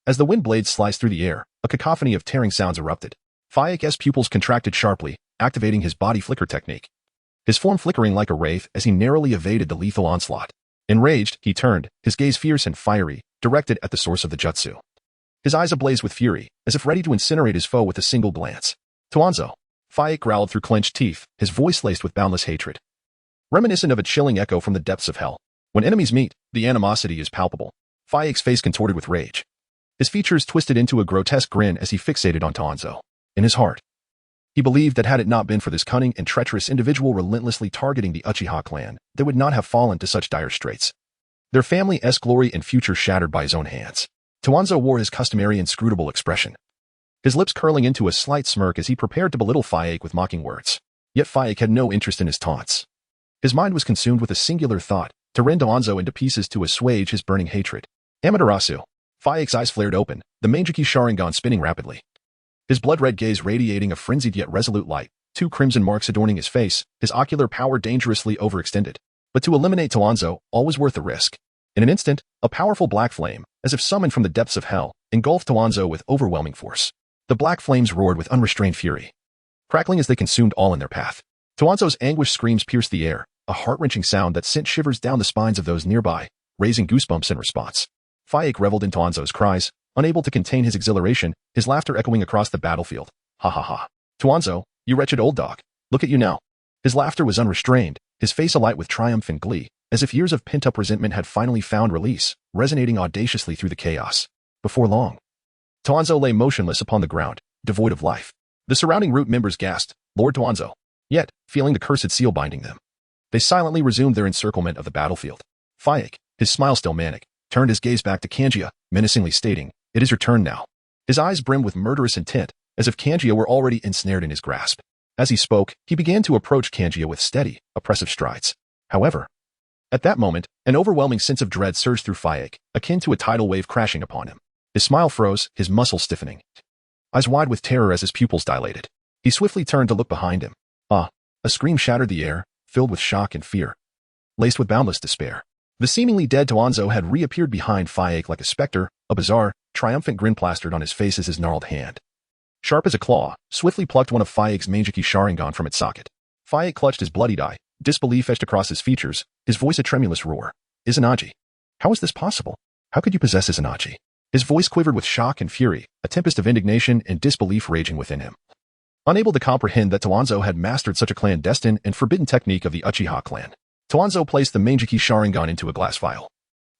As the wind blades sliced through the air, a cacophony of tearing sounds erupted. Fayek's pupils contracted sharply, activating his body flicker technique, his form flickering like a wraith as he narrowly evaded the lethal onslaught. Enraged, he turned, his gaze fierce and fiery, directed at the source of the jutsu. His eyes ablaze with fury, as if ready to incinerate his foe with a single glance. Tuanzo. Fayek growled through clenched teeth, his voice laced with boundless hatred, reminiscent of a chilling echo from the depths of hell. When enemies meet, the animosity is palpable. Fayek's face contorted with rage, his features twisted into a grotesque grin as he fixated on Tuanzo. In his heart, he believed that had it not been for this cunning and treacherous individual relentlessly targeting the Uchiha clan, they would not have fallen to such dire straits, their family's glory and future shattered by his own hands. Tuanzo wore his customary inscrutable expression, his lips curling into a slight smirk as he prepared to belittle Fayek with mocking words. Yet Fayek had no interest in his taunts. His mind was consumed with a singular thought, to rend Tuanzo into pieces to assuage his burning hatred. Amaterasu. Fayek's eyes flared open, the Manjiki Sharingan spinning rapidly, his blood-red gaze radiating a frenzied yet resolute light, 2 crimson marks adorning his face, his ocular power dangerously overextended. But to eliminate Tuanzo, all was worth the risk. In an instant, a powerful black flame, as if summoned from the depths of hell, engulfed Tuanzo with overwhelming force. The black flames roared with unrestrained fury, crackling as they consumed all in their path. Tuanzo's anguished screams pierced the air, a heart-wrenching sound that sent shivers down the spines of those nearby, raising goosebumps in response. Fayek reveled in Tuanzo's cries, unable to contain his exhilaration, his laughter echoing across the battlefield. Ha ha ha. Tuanzo, you wretched old dog. Look at you now. His laughter was unrestrained, his face alight with triumph and glee, as if years of pent-up resentment had finally found release, resonating audaciously through the chaos. Before long, Tuanzo lay motionless upon the ground, devoid of life. The surrounding root members gasped, Lord Tuanzo. Yet, feeling the cursed seal binding them, they silently resumed their encirclement of the battlefield. Fayek, his smile still manic, turned his gaze back to Kanjiya, menacingly stating, It is your turn now. His eyes brimmed with murderous intent, as if Kanjiya were already ensnared in his grasp. As he spoke, he began to approach Kanjiya with steady, oppressive strides. However, at that moment, an overwhelming sense of dread surged through Fayek, akin to a tidal wave crashing upon him. His smile froze, his muscles stiffening, eyes wide with terror as his pupils dilated. He swiftly turned to look behind him. Ah! A scream shattered the air, filled with shock and fear, laced with boundless despair. The seemingly dead Tuanzo had reappeared behind Fayek like a specter, a bizarre, triumphant grin plastered on his face as his gnarled hand, sharp as a claw, swiftly plucked one of Fayek's Manjiki Sharingan from its socket. Fayek clutched his bloodied eye, disbelief etched across his features, his voice a tremulous roar. Izanagi. How is this possible? How could you possess Izanagi? His voice quivered with shock and fury, a tempest of indignation and disbelief raging within him. Unable to comprehend that Tuanzo had mastered such a clandestine and forbidden technique of the Uchiha clan, Tuanzo placed the Manjiki Sharingan into a glass vial,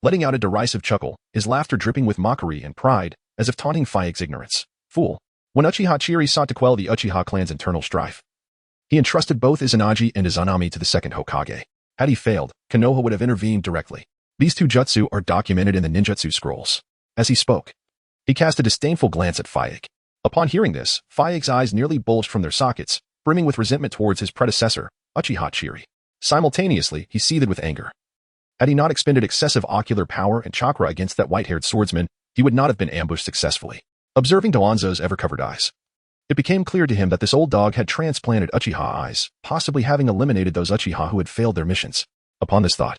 letting out a derisive chuckle, his laughter dripping with mockery and pride, as if taunting Fayek's ignorance. Fool. When Uchiha Chiri sought to quell the Uchiha clan's internal strife, he entrusted both Izanagi and Izanami to the second Hokage. Had he failed, Konoha would have intervened directly. These 2 jutsu are documented in the ninjutsu scrolls. As he spoke, he cast a disdainful glance at Fayek. Upon hearing this, Fayek's eyes nearly bulged from their sockets, brimming with resentment towards his predecessor, Uchiha Chiri. Simultaneously, he seethed with anger. Had he not expended excessive ocular power and chakra against that white-haired swordsman, he would not have been ambushed successfully. Observing Tuanzo's ever-covered eyes, it became clear to him that this old dog had transplanted Uchiha eyes, possibly having eliminated those Uchiha who had failed their missions. Upon this thought,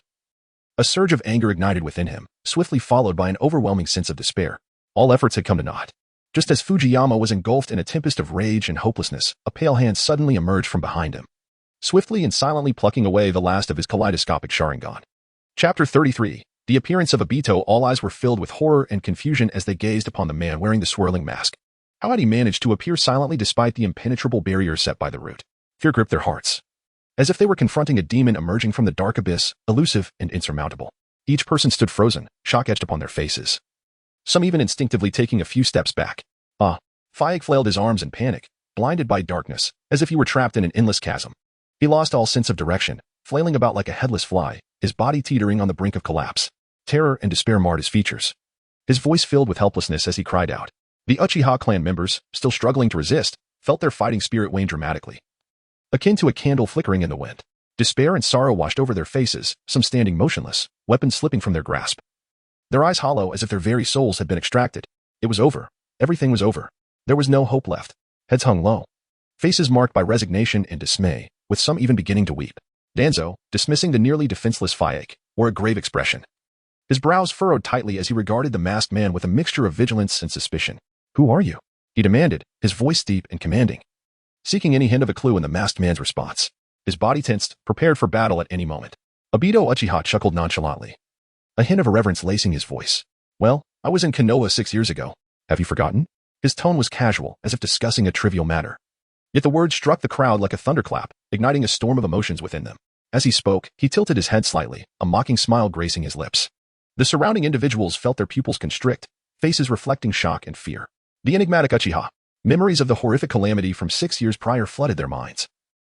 a surge of anger ignited within him, swiftly followed by an overwhelming sense of despair. All efforts had come to naught. Just as Fujiyama was engulfed in a tempest of rage and hopelessness, a pale hand suddenly emerged from behind him, swiftly and silently plucking away the last of his kaleidoscopic Sharingan. Chapter 33. The appearance of Obito. All eyes were filled with horror and confusion as they gazed upon the man wearing the swirling mask. How had he managed to appear silently despite the impenetrable barrier set by the root? Fear gripped their hearts, as if they were confronting a demon emerging from the dark abyss, elusive and insurmountable. Each person stood frozen, shock etched upon their faces. Some even instinctively taking a few steps back. Faik flailed his arms in panic, blinded by darkness, as if he were trapped in an endless chasm. He lost all sense of direction, flailing about like a headless fly, his body teetering on the brink of collapse. Terror and despair marred his features. His voice filled with helplessness as he cried out. The Uchiha clan members, still struggling to resist, felt their fighting spirit wane dramatically. Akin to a candle flickering in the wind. Despair and sorrow washed over their faces, some standing motionless, weapons slipping from their grasp. Their eyes hollow as if their very souls had been extracted. It was over. Everything was over. There was no hope left. Heads hung low. Faces marked by resignation and dismay, with some even beginning to weep. Danzo, dismissing the nearly defenseless Faik, wore a grave expression. His brows furrowed tightly as he regarded the masked man with a mixture of vigilance and suspicion. "Who are you?" he demanded, his voice deep and commanding. Seeking any hint of a clue in the masked man's response. His body tensed, prepared for battle at any moment. Obito Uchiha chuckled nonchalantly. A hint of irreverence lacing his voice. "Well, I was in Konoha 6 years ago. Have you forgotten?" His tone was casual, as if discussing a trivial matter. Yet the words struck the crowd like a thunderclap, igniting a storm of emotions within them. As he spoke, he tilted his head slightly, a mocking smile gracing his lips. The surrounding individuals felt their pupils constrict, faces reflecting shock and fear. The enigmatic Uchiha. Memories of the horrific calamity from 6 years prior flooded their minds,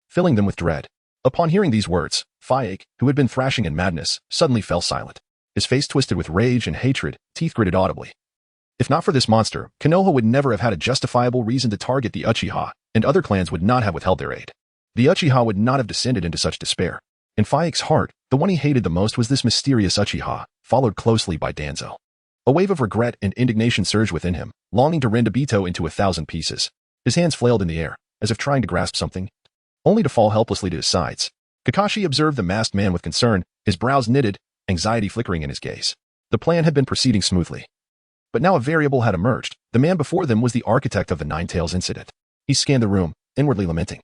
filling them with dread. Upon hearing these words, Faik, who had been thrashing in madness, suddenly fell silent. His face twisted with rage and hatred, teeth gritted audibly. If not for this monster, Konoha would never have had a justifiable reason to target the Uchiha, and other clans would not have withheld their aid. The Uchiha would not have descended into such despair. In Faik's heart, the one he hated the most was this mysterious Uchiha, followed closely by Danzo. A wave of regret and indignation surged within him, longing to rend Obito into 1,000 pieces. His hands flailed in the air, as if trying to grasp something, only to fall helplessly to his sides. Kakashi observed the masked man with concern, his brows knitted, anxiety flickering in his gaze. The plan had been proceeding smoothly. But now a variable had emerged. The man before them was the architect of the Nine Tails incident. He scanned the room, inwardly lamenting.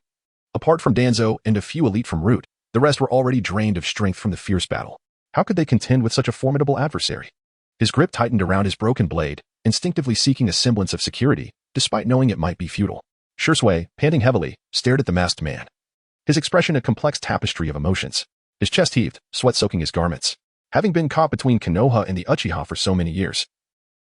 Apart from Danzo and a few elite from Root, the rest were already drained of strength from the fierce battle. How could they contend with such a formidable adversary? His grip tightened around his broken blade, instinctively seeking a semblance of security, despite knowing it might be futile. Shursui, panting heavily, stared at the masked man. His expression a complex tapestry of emotions. His chest heaved, sweat soaking his garments. Having been caught between Konoha and the Uchiha for so many years,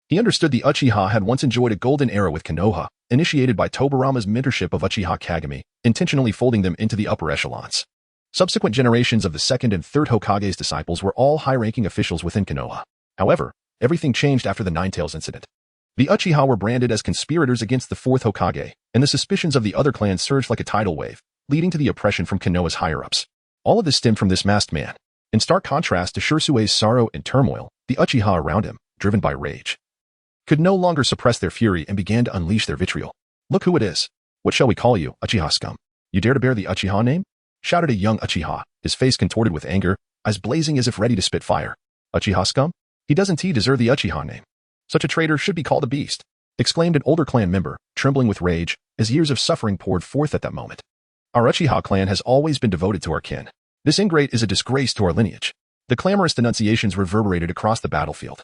he understood the Uchiha had once enjoyed a golden era with Konoha, initiated by Tobarama's mentorship of Uchiha Kagami, intentionally folding them into the upper echelons. Subsequent generations of the second and third Hokage's disciples were all high-ranking officials within Konoha. However, everything changed after the Nine Tails incident. The Uchiha were branded as conspirators against the fourth Hokage, and the suspicions of the other clans surged like a tidal wave, leading to the oppression from Konoha's higher-ups. All of this stemmed from this masked man. In stark contrast to Shursue's sorrow and turmoil, the Uchiha around him, driven by rage, could no longer suppress their fury and began to unleash their vitriol. "Look who it is. What shall we call you, Uchiha scum? You dare to bear the Uchiha name?" shouted a young Uchiha, his face contorted with anger, eyes blazing as if ready to spit fire. "Uchiha scum? He doesn't deserve the Uchiha name. Such a traitor should be called a beast," exclaimed an older clan member, trembling with rage, as years of suffering poured forth at that moment. "Our Uchiha clan has always been devoted to our kin. This ingrate is a disgrace to our lineage." The clamorous denunciations reverberated across the battlefield,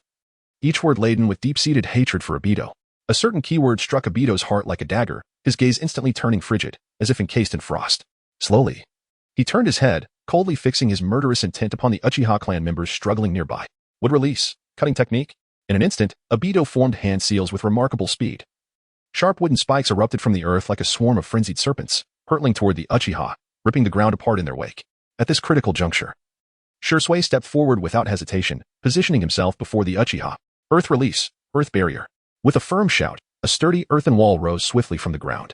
each word laden with deep-seated hatred for Obito. A certain keyword struck Obito's heart like a dagger, his gaze instantly turning frigid, as if encased in frost. Slowly, he turned his head, coldly fixing his murderous intent upon the Uchiha clan members struggling nearby. Would release. Cutting technique. In an instant, Obito formed hand seals with remarkable speed. Sharp wooden spikes erupted from the earth like a swarm of frenzied serpents, hurtling toward the Uchiha, ripping the ground apart in their wake. At this critical juncture, Shursui stepped forward without hesitation, positioning himself before the Uchiha. Earth release, earth barrier. With a firm shout, a sturdy earthen wall rose swiftly from the ground,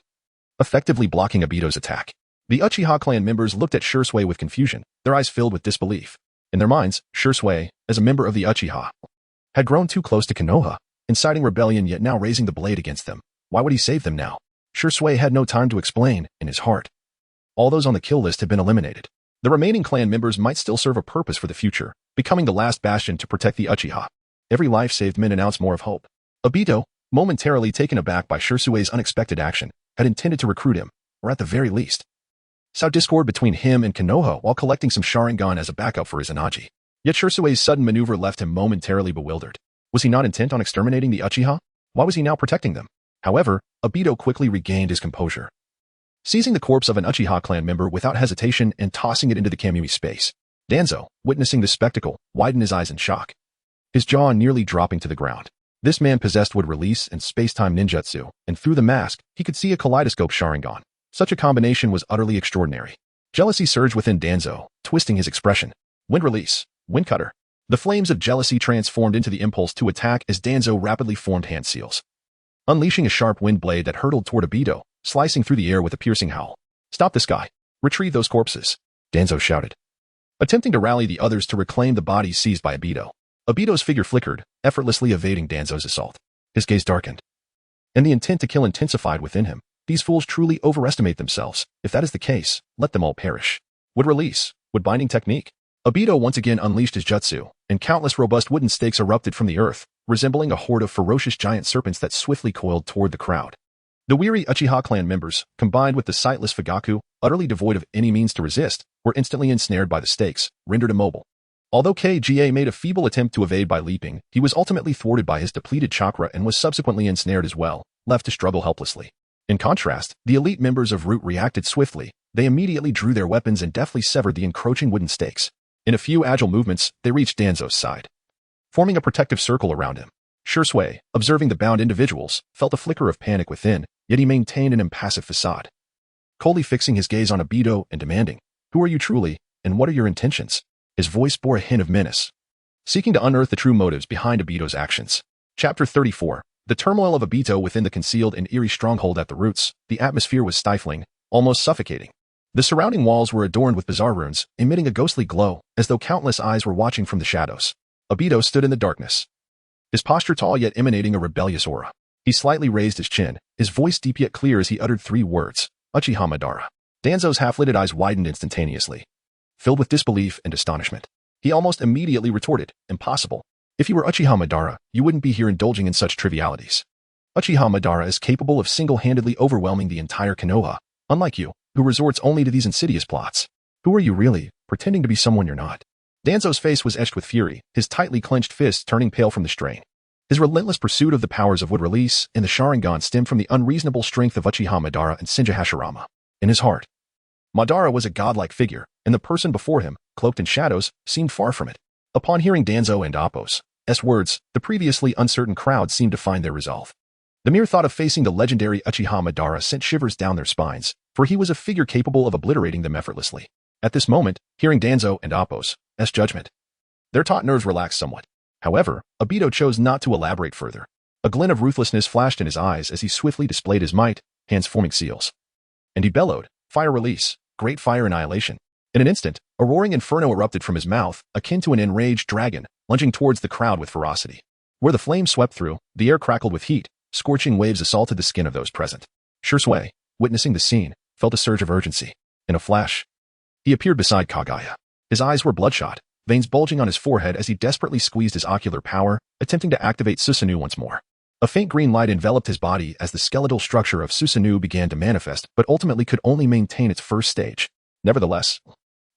effectively blocking Obito's attack. The Uchiha clan members looked at Shursui with confusion, their eyes filled with disbelief. In their minds, Shursui, as a member of the Uchiha, had grown too close to Konoha, inciting rebellion yet now raising the blade against them. Why would he save them now? Shursui had no time to explain, in his heart. All those on the kill list had been eliminated. The remaining clan members might still serve a purpose for the future, becoming the last bastion to protect the Uchiha. Every life saved meant an ounce more of hope. Obito, momentarily taken aback by Shursue's unexpected action, had intended to recruit him, or at the very least, sow discord between him and Konoha while collecting some Sharingan as a backup for his Izanagi. Yet Shursue's sudden maneuver left him momentarily bewildered. Was he not intent on exterminating the Uchiha? Why was he now protecting them? However, Obito quickly regained his composure. Seizing the corpse of an Uchiha clan member without hesitation and tossing it into the Kamui space, Danzo, witnessing this spectacle, widened his eyes in shock, his jaw nearly dropping to the ground. This man possessed would release and space-time ninjutsu, and through the mask, he could see a kaleidoscope Sharingan. Such a combination was utterly extraordinary. Jealousy surged within Danzo, twisting his expression. Wind release, wind cutter. The flames of jealousy transformed into the impulse to attack as Danzo rapidly formed hand seals, unleashing a sharp wind blade that hurtled toward Obito, slicing through the air with a piercing howl. Stop this guy. Retrieve those corpses, Danzo shouted, attempting to rally the others to reclaim the bodies seized by Obito. Obito's figure flickered, effortlessly evading Danzo's assault. His gaze darkened, and the intent to kill intensified within him. These fools truly overestimate themselves. If that is the case, let them all perish. Would release, would binding technique. Obito once again unleashed his jutsu, and countless robust wooden stakes erupted from the earth, resembling a horde of ferocious giant serpents that swiftly coiled toward the crowd. The weary Uchiha clan members, combined with the sightless Fugaku, utterly devoid of any means to resist, were instantly ensnared by the stakes, rendered immobile. Although Kga made a feeble attempt to evade by leaping, he was ultimately thwarted by his depleted chakra and was subsequently ensnared as well, left to struggle helplessly. In contrast, the elite members of Root reacted swiftly. They immediately drew their weapons and deftly severed the encroaching wooden stakes. In a few agile movements, they reached Danzo's side, forming a protective circle around him. Shursui, observing the bound individuals, felt a flicker of panic within, yet he maintained an impassive facade, coldly fixing his gaze on Obito and demanding, "Who are you truly, and what are your intentions?" His voice bore a hint of menace, seeking to unearth the true motives behind Obito's actions. Chapter 34. The turmoil of Obito within the concealed and eerie stronghold at the roots. The atmosphere was stifling, almost suffocating. The surrounding walls were adorned with bizarre runes, emitting a ghostly glow, as though countless eyes were watching from the shadows. Obito stood in the darkness, his posture tall yet emanating a rebellious aura. He slightly raised his chin, his voice deep yet clear as he uttered three words, Uchiha Madara. Danzo's half-lidded eyes widened instantaneously, filled with disbelief and astonishment. He almost immediately retorted, "Impossible. If you were Uchiha Madara, you wouldn't be here indulging in such trivialities. Uchiha Madara is capable of single-handedly overwhelming the entire Konoha, unlike you, who resorts only to these insidious plots. Who are you really, pretending to be someone you're not?" Danzo's face was etched with fury, his tightly clenched fists turning pale from the strain. His relentless pursuit of the powers of wood release and the Sharingan stemmed from the unreasonable strength of Uchiha Madara and Shinja Hashirama. In his heart, Madara was a godlike figure, and the person before him, cloaked in shadows, seemed far from it. Upon hearing Danzo and Appo's words, the previously uncertain crowd seemed to find their resolve. The mere thought of facing the legendary Uchiha Madara sent shivers down their spines, for he was a figure capable of obliterating them effortlessly. At this moment, hearing Danzo and Appo's judgment, their taut nerves relaxed somewhat. However, Obito chose not to elaborate further. A glint of ruthlessness flashed in his eyes as he swiftly displayed his might, hands forming seals. And he bellowed, "Fire release, great fire annihilation." In an instant, a roaring inferno erupted from his mouth, akin to an enraged dragon, lunging towards the crowd with ferocity. Where the flames swept through, the air crackled with heat, scorching waves assaulted the skin of those present. Shursui, witnessing the scene, felt a surge of urgency. In a flash, he appeared beside Kaguya. His eyes were bloodshot, veins bulging on his forehead as he desperately squeezed his ocular power, attempting to activate Susanoo once more. A faint green light enveloped his body as the skeletal structure of Susanoo began to manifest, but ultimately could only maintain its first stage. Nevertheless,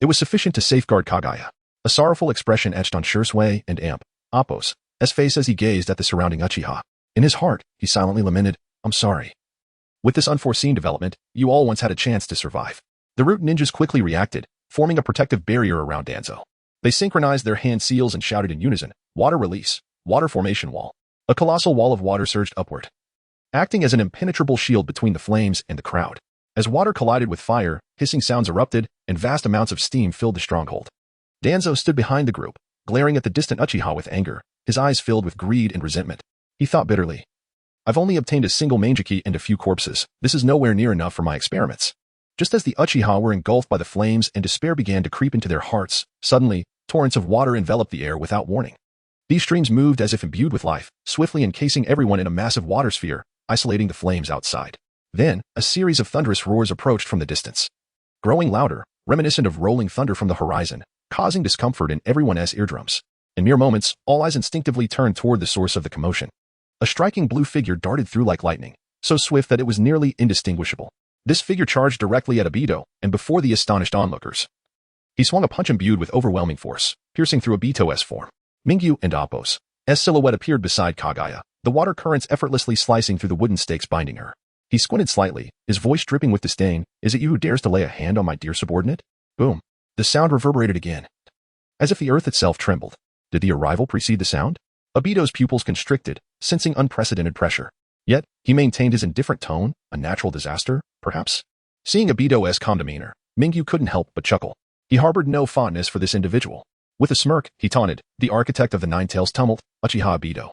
it was sufficient to safeguard Kaguya. A sorrowful expression etched on Shursui and Appo's face as he gazed at the surrounding Uchiha. In his heart, he silently lamented, "I'm sorry. With this unforeseen development, you all once had a chance to survive." The Root ninjas quickly reacted, forming a protective barrier around Danzo. They synchronized their hand seals and shouted in unison, "Water release, water formation wall." A colossal wall of water surged upward, acting as an impenetrable shield between the flames and the crowd. As water collided with fire, hissing sounds erupted, and vast amounts of steam filled the stronghold. Danzo stood behind the group, glaring at the distant Uchiha with anger, his eyes filled with greed and resentment. He thought bitterly, "I've only obtained a single Manjiki and a few corpses. This is nowhere near enough for my experiments." Just as the Uchiha were engulfed by the flames and despair began to creep into their hearts, suddenly, torrents of water enveloped the air without warning. These streams moved as if imbued with life, swiftly encasing everyone in a massive water sphere, isolating the flames outside. Then, a series of thunderous roars approached from the distance, growing louder, reminiscent of rolling thunder from the horizon, causing discomfort in everyone's eardrums. In mere moments, all eyes instinctively turned toward the source of the commotion. A striking blue figure darted through like lightning, so swift that it was nearly indistinguishable. This figure charged directly at Obito, and before the astonished onlookers, he swung a punch imbued with overwhelming force, piercing through Obito's form. Mingyu and Appo's silhouette appeared beside Kaguya, the water currents effortlessly slicing through the wooden stakes binding her. He squinted slightly, his voice dripping with disdain. "Is it you who dares to lay a hand on my dear subordinate?" Boom. The sound reverberated again, as if the earth itself trembled. Did the arrival precede the sound? Obito's pupils constricted, sensing unprecedented pressure. Yet, he maintained his indifferent tone, a natural disaster, perhaps? Seeing Obito's calm demeanor, Mingyu couldn't help but chuckle. He harbored no fondness for this individual. With a smirk, he taunted, the architect of the Nine Tails tumult, Uchiha Obito.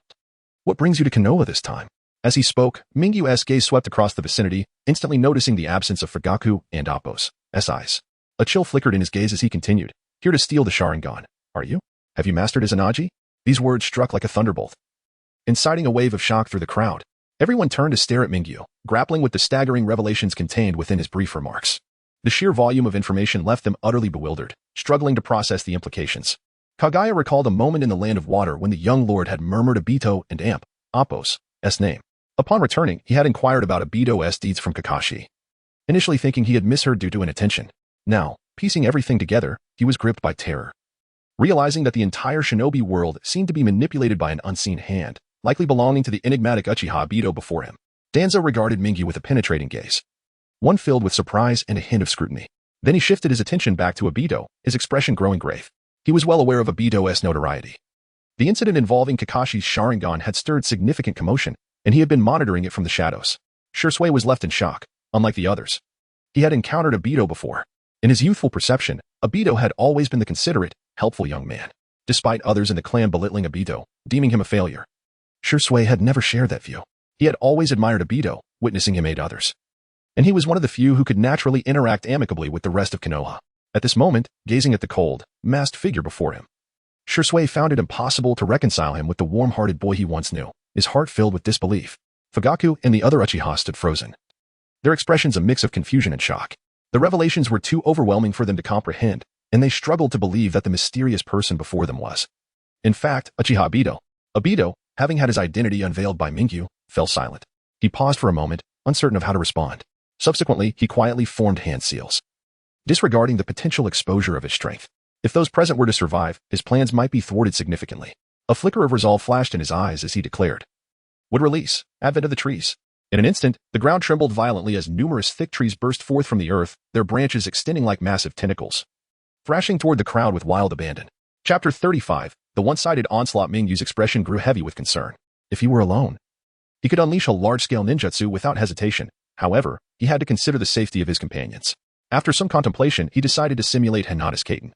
What brings you to Konoha this time? As he spoke, Mingyu's gaze swept across the vicinity, instantly noticing the absence of Fugaku and Appo's eyes. A chill flickered in his gaze as he continued, here to steal the Sharingan. Are you? Have you mastered Izanagi? These words struck like a thunderbolt, inciting a wave of shock through the crowd. Everyone turned to stare at Mingyu, grappling with the staggering revelations contained within his brief remarks. The sheer volume of information left them utterly bewildered, struggling to process the implications. Kaguya recalled a moment in the Land of Water when the young lord had murmured Obito and Appo's name. Upon returning, he had inquired about Obito's deeds from Kakashi, initially thinking he had misheard due to inattention. Now, piecing everything together, he was gripped by terror. Realizing that the entire shinobi world seemed to be manipulated by an unseen hand, likely belonging to the enigmatic Uchiha Obito before him. Danzo regarded Mingyu with a penetrating gaze, one filled with surprise and a hint of scrutiny. Then he shifted his attention back to Obito, his expression growing grave. He was well aware of Obito's notoriety. The incident involving Kakashi's Sharingan had stirred significant commotion, and he had been monitoring it from the shadows. Shursui was left in shock, unlike the others. He had encountered Obito before. In his youthful perception, Obito had always been the considerate, helpful young man, despite others in the clan belittling Obito, deeming him a failure. Shursui had never shared that view. He had always admired Obito, witnessing him aid others. And he was one of the few who could naturally interact amicably with the rest of Konoha. At this moment, gazing at the cold, masked figure before him, Shursui found it impossible to reconcile him with the warm-hearted boy he once knew, his heart filled with disbelief. Fugaku and the other Uchiha stood frozen, their expressions a mix of confusion and shock. The revelations were too overwhelming for them to comprehend, and they struggled to believe that the mysterious person before them was, in fact, Uchiha Obito. Obito, having had his identity unveiled by Mingyu, fell silent. He paused for a moment, uncertain of how to respond. Subsequently, he quietly formed hand seals, disregarding the potential exposure of his strength. If those present were to survive, his plans might be thwarted significantly. A flicker of resolve flashed in his eyes as he declared, would release, advent of the trees. In an instant, the ground trembled violently as numerous thick trees burst forth from the earth, their branches extending like massive tentacles, thrashing toward the crowd with wild abandon. Chapter 35, the one-sided onslaught. Mingyu's expression grew heavy with concern. If he were alone, he could unleash a large-scale ninjutsu without hesitation. However, he had to consider the safety of his companions. After some contemplation, he decided to simulate Hinata's Kaiten,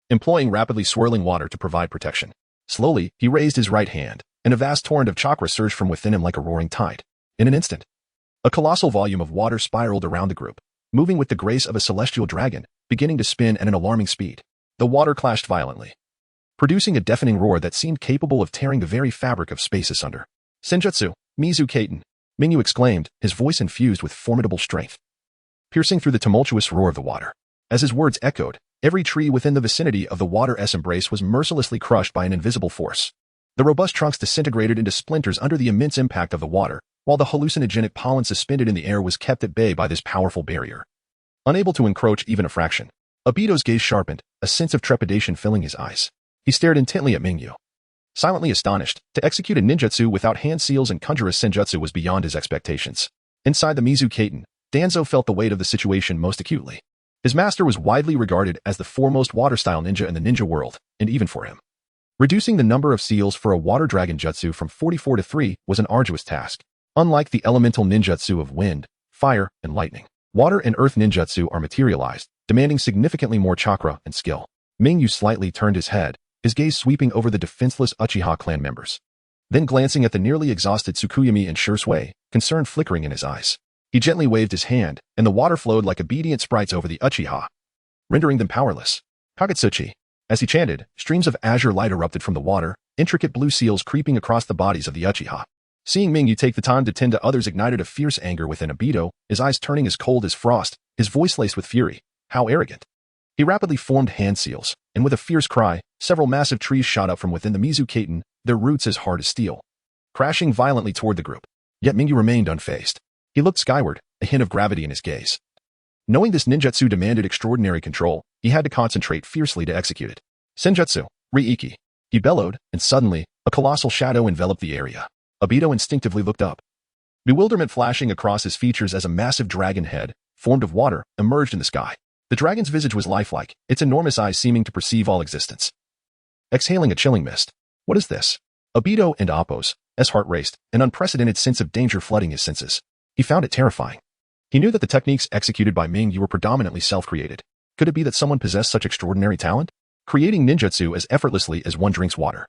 employing rapidly swirling water to provide protection. Slowly, he raised his right hand, and a vast torrent of chakra surged from within him like a roaring tide. In an instant, a colossal volume of water spiraled around the group, moving with the grace of a celestial dragon, beginning to spin at an alarming speed. The water clashed violently, producing a deafening roar that seemed capable of tearing the very fabric of space asunder. Senjutsu, Mizu Kaiten, Mingyu exclaimed, his voice infused with formidable strength, piercing through the tumultuous roar of the water. As his words echoed, every tree within the vicinity of the water's embrace was mercilessly crushed by an invisible force. The robust trunks disintegrated into splinters under the immense impact of the water, while the hallucinogenic pollen suspended in the air was kept at bay by this powerful barrier, unable to encroach even a fraction. Obito's gaze sharpened, a sense of trepidation filling his eyes. He stared intently at Mingyu, silently astonished. To execute a ninjutsu without hand seals and conjurer's senjutsu was beyond his expectations. Inside the Mizu Kaiten, Danzo felt the weight of the situation most acutely. His master was widely regarded as the foremost water-style ninja in the ninja world, and even for him, reducing the number of seals for a water dragon jutsu from 44 to 3 was an arduous task. Unlike the elemental ninjutsu of wind, fire, and lightning, water and earth ninjutsu are materialized, demanding significantly more chakra and skill. Mingyu slightly turned his head, his gaze sweeping over the defenseless Uchiha clan members. Then glancing at the nearly exhausted Tsukuyomi and Shursui, concern flickering in his eyes. He gently waved his hand, and the water flowed like obedient sprites over the Uchiha, rendering them powerless. Kagutsuchi. As he chanted, streams of azure light erupted from the water, intricate blue seals creeping across the bodies of the Uchiha. Seeing Mingyu take the time to tend to others ignited a fierce anger within Obito, his eyes turning as cold as frost, his voice laced with fury. How arrogant. He rapidly formed hand seals, and with a fierce cry, several massive trees shot up from within the Mizu Kaiten, their roots as hard as steel, crashing violently toward the group. Yet Mingyu remained unfazed. He looked skyward, a hint of gravity in his gaze. Knowing this ninjutsu demanded extraordinary control, he had to concentrate fiercely to execute it. Senjutsu, Riiki. He bellowed, and suddenly, a colossal shadow enveloped the area. Obito instinctively looked up, bewilderment flashing across his features as a massive dragon head, formed of water, emerged in the sky. The dragon's visage was lifelike, its enormous eyes seeming to perceive all existence. exhaling a chilling mist. What is this? Obito and Appo's heart raced, an unprecedented sense of danger flooding his senses. He found it terrifying. He knew that the techniques executed by Mingyu were predominantly self-created. Could it be that someone possessed such extraordinary talent? Creating ninjutsu as effortlessly as one drinks water.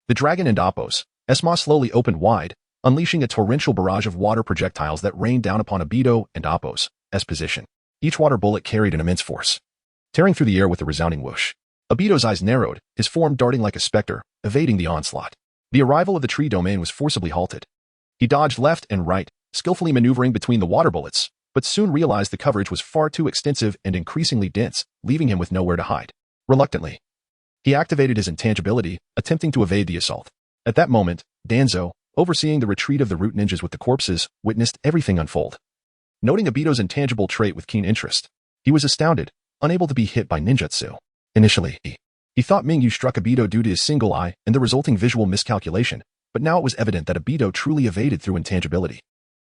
The dragon and Appo's maw slowly opened wide, unleashing a torrential barrage of water projectiles that rained down upon Obito and Appo's position. Each water bullet carried an immense force, tearing through the air with a resounding whoosh. Obito's eyes narrowed, his form darting like a specter, evading the onslaught. The arrival of the tree domain was forcibly halted. He dodged left and right, skillfully maneuvering between the water bullets, but soon realized the coverage was far too extensive and increasingly dense, leaving him with nowhere to hide. Reluctantly, he activated his intangibility, attempting to evade the assault. At that moment, Danzo, overseeing the retreat of the root ninjas with the corpses, witnessed everything unfold. Noting Obito's intangible trait with keen interest, he was astounded, unable to be hit by ninjutsu. Initially, he thought Mingyu struck Obito due to his single eye and the resulting visual miscalculation, but now it was evident that Obito truly evaded through intangibility.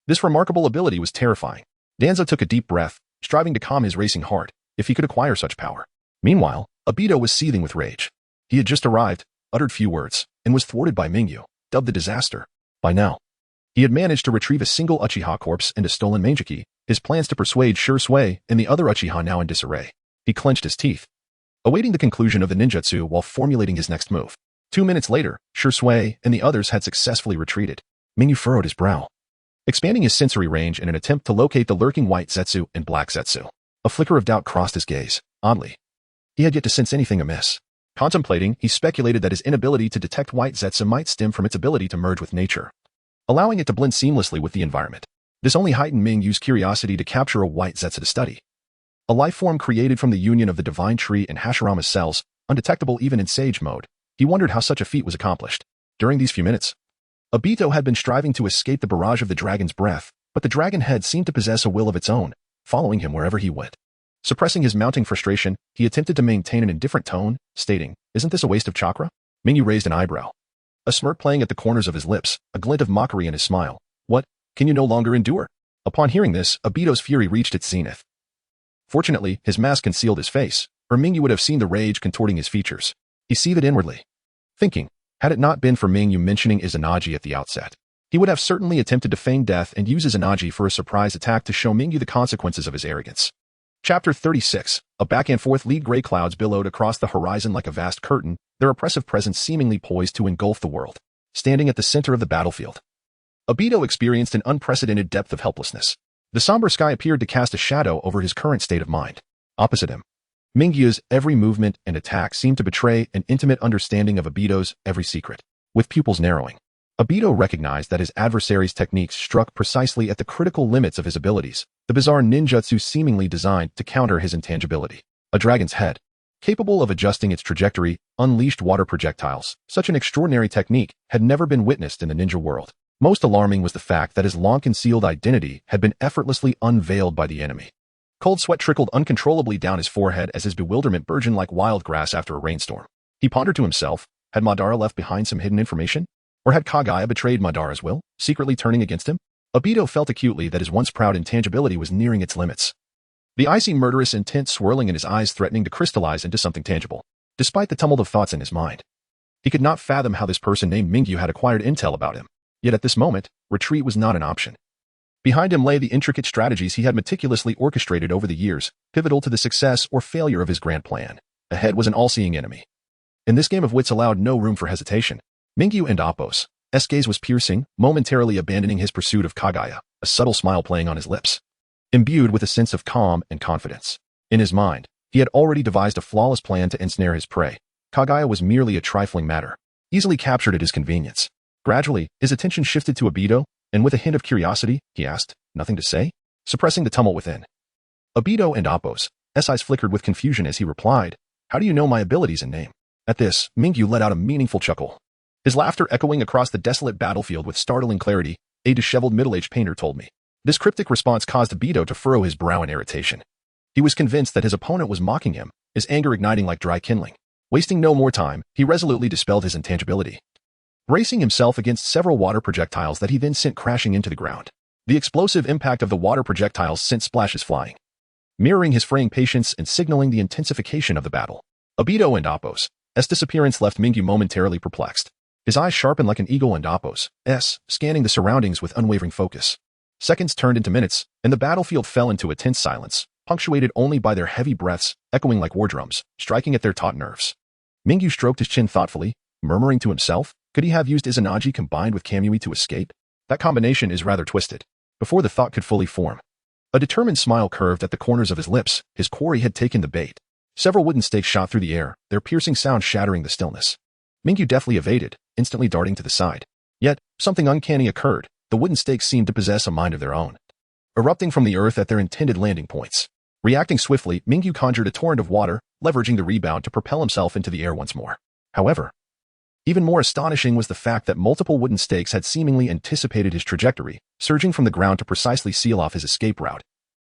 This remarkable ability was terrifying. Danzo took a deep breath, striving to calm his racing heart, if he could acquire such power. Meanwhile, Obito was seething with rage. He had just arrived, uttered few words, and was thwarted by Mingyu, dubbed the disaster. By now, he had managed to retrieve a single Uchiha corpse and a stolen Manjiki, his plans to persuade Shursui and the other Uchiha now in disarray. He clenched his teeth, awaiting the conclusion of the ninjutsu while formulating his next move. 2 minutes later, Shursui and the others had successfully retreated. Mingyu furrowed his brow, expanding his sensory range in an attempt to locate the lurking white Zetsu and black Zetsu. A flicker of doubt crossed his gaze. Oddly, he had yet to sense anything amiss. Contemplating, he speculated that his inability to detect white Zetsu might stem from its ability to merge with nature, allowing it to blend seamlessly with the environment. This only heightened Mingyu's curiosity to capture a white Zetsu to study. A life form created from the union of the divine tree and Hashirama's cells, undetectable even in sage mode. He wondered how such a feat was accomplished. During these few minutes, Obito had been striving to escape the barrage of the dragon's breath, but the dragon head seemed to possess a will of its own, following him wherever he went. Suppressing his mounting frustration, he attempted to maintain an indifferent tone, stating, "Isn't this a waste of chakra?" Mingyu raised an eyebrow, a smirk playing at the corners of his lips, a glint of mockery in his smile. "What? Can you no longer endure?" Upon hearing this, Obito's fury reached its zenith. Fortunately, his mask concealed his face, or Mingyu would have seen the rage contorting his features. He seethed inwardly, thinking, had it not been for Mingyu mentioning Izanagi at the outset, he would have certainly attempted to feign death and use Izanagi for a surprise attack to show Mingyu the consequences of his arrogance. Chapter 36. A back and forth lead gray clouds billowed across the horizon like a vast curtain, their oppressive presence seemingly poised to engulf the world. Standing at the center of the battlefield, Obito experienced an unprecedented depth of helplessness. The somber sky appeared to cast a shadow over his current state of mind. Opposite him, Mingyu's every movement and attack seemed to betray an intimate understanding of Obito's every secret. With pupils narrowing, Obito recognized that his adversary's techniques struck precisely at the critical limits of his abilities, the bizarre ninjutsu seemingly designed to counter his intangibility. A dragon's head, capable of adjusting its trajectory, unleashed water projectiles. Such an extraordinary technique had never been witnessed in the ninja world. Most alarming was the fact that his long-concealed identity had been effortlessly unveiled by the enemy. Cold sweat trickled uncontrollably down his forehead as his bewilderment burgeoned like wild grass after a rainstorm. He pondered to himself, had Madara left behind some hidden information? Or had Kagaya betrayed Madara's will, secretly turning against him? Obito felt acutely that his once proud intangibility was nearing its limits. The icy murderous intent swirling in his eyes threatening to crystallize into something tangible. Despite the tumult of thoughts in his mind, he could not fathom how this person named Mingyu had acquired intel about him. Yet at this moment, retreat was not an option. Behind him lay the intricate strategies he had meticulously orchestrated over the years, pivotal to the success or failure of his grand plan. Ahead was an all-seeing enemy. In this game of wits allowed no room for hesitation. Mingyu and Appo's gaze was piercing, momentarily abandoning his pursuit of Kagaya, a subtle smile playing on his lips, imbued with a sense of calm and confidence. In his mind, he had already devised a flawless plan to ensnare his prey. Kagaya was merely a trifling matter, easily captured at his convenience. Gradually, his attention shifted to Obito, and with a hint of curiosity, he asked, "Nothing to say?" Suppressing the tumult within, Obito and Appo's eyes flickered with confusion as he replied, "How do you know my abilities and name?" At this, Mingyu let out a meaningful chuckle, his laughter echoing across the desolate battlefield with startling clarity. "A disheveled middle-aged painter told me." This cryptic response caused Obito to furrow his brow in irritation. He was convinced that his opponent was mocking him, his anger igniting like dry kindling. Wasting no more time, he resolutely dispelled his intangibility, bracing himself against several water projectiles that he then sent crashing into the ground. The explosive impact of the water projectiles sent splashes flying, mirroring his fraying patience and signaling the intensification of the battle. Obito and Appo's disappearance left Mingyu momentarily perplexed. His eyes sharpened like an eagle and Appo's, scanning the surroundings with unwavering focus. Seconds turned into minutes, and the battlefield fell into a tense silence, punctuated only by their heavy breaths, echoing like war drums, striking at their taut nerves. Mingyu stroked his chin thoughtfully, murmuring to himself, could he have used Izanagi combined with Kamui to escape? That combination is rather twisted. Before the thought could fully form, a determined smile curved at the corners of his lips. His quarry had taken the bait. Several wooden stakes shot through the air, their piercing sound shattering the stillness. Mingyu deftly evaded, instantly darting to the side. Yet, something uncanny occurred. The wooden stakes seemed to possess a mind of their own, erupting from the earth at their intended landing points. Reacting swiftly, Mingyu conjured a torrent of water, leveraging the rebound to propel himself into the air once more. However, even more astonishing was the fact that multiple wooden stakes had seemingly anticipated his trajectory, surging from the ground to precisely seal off his escape route,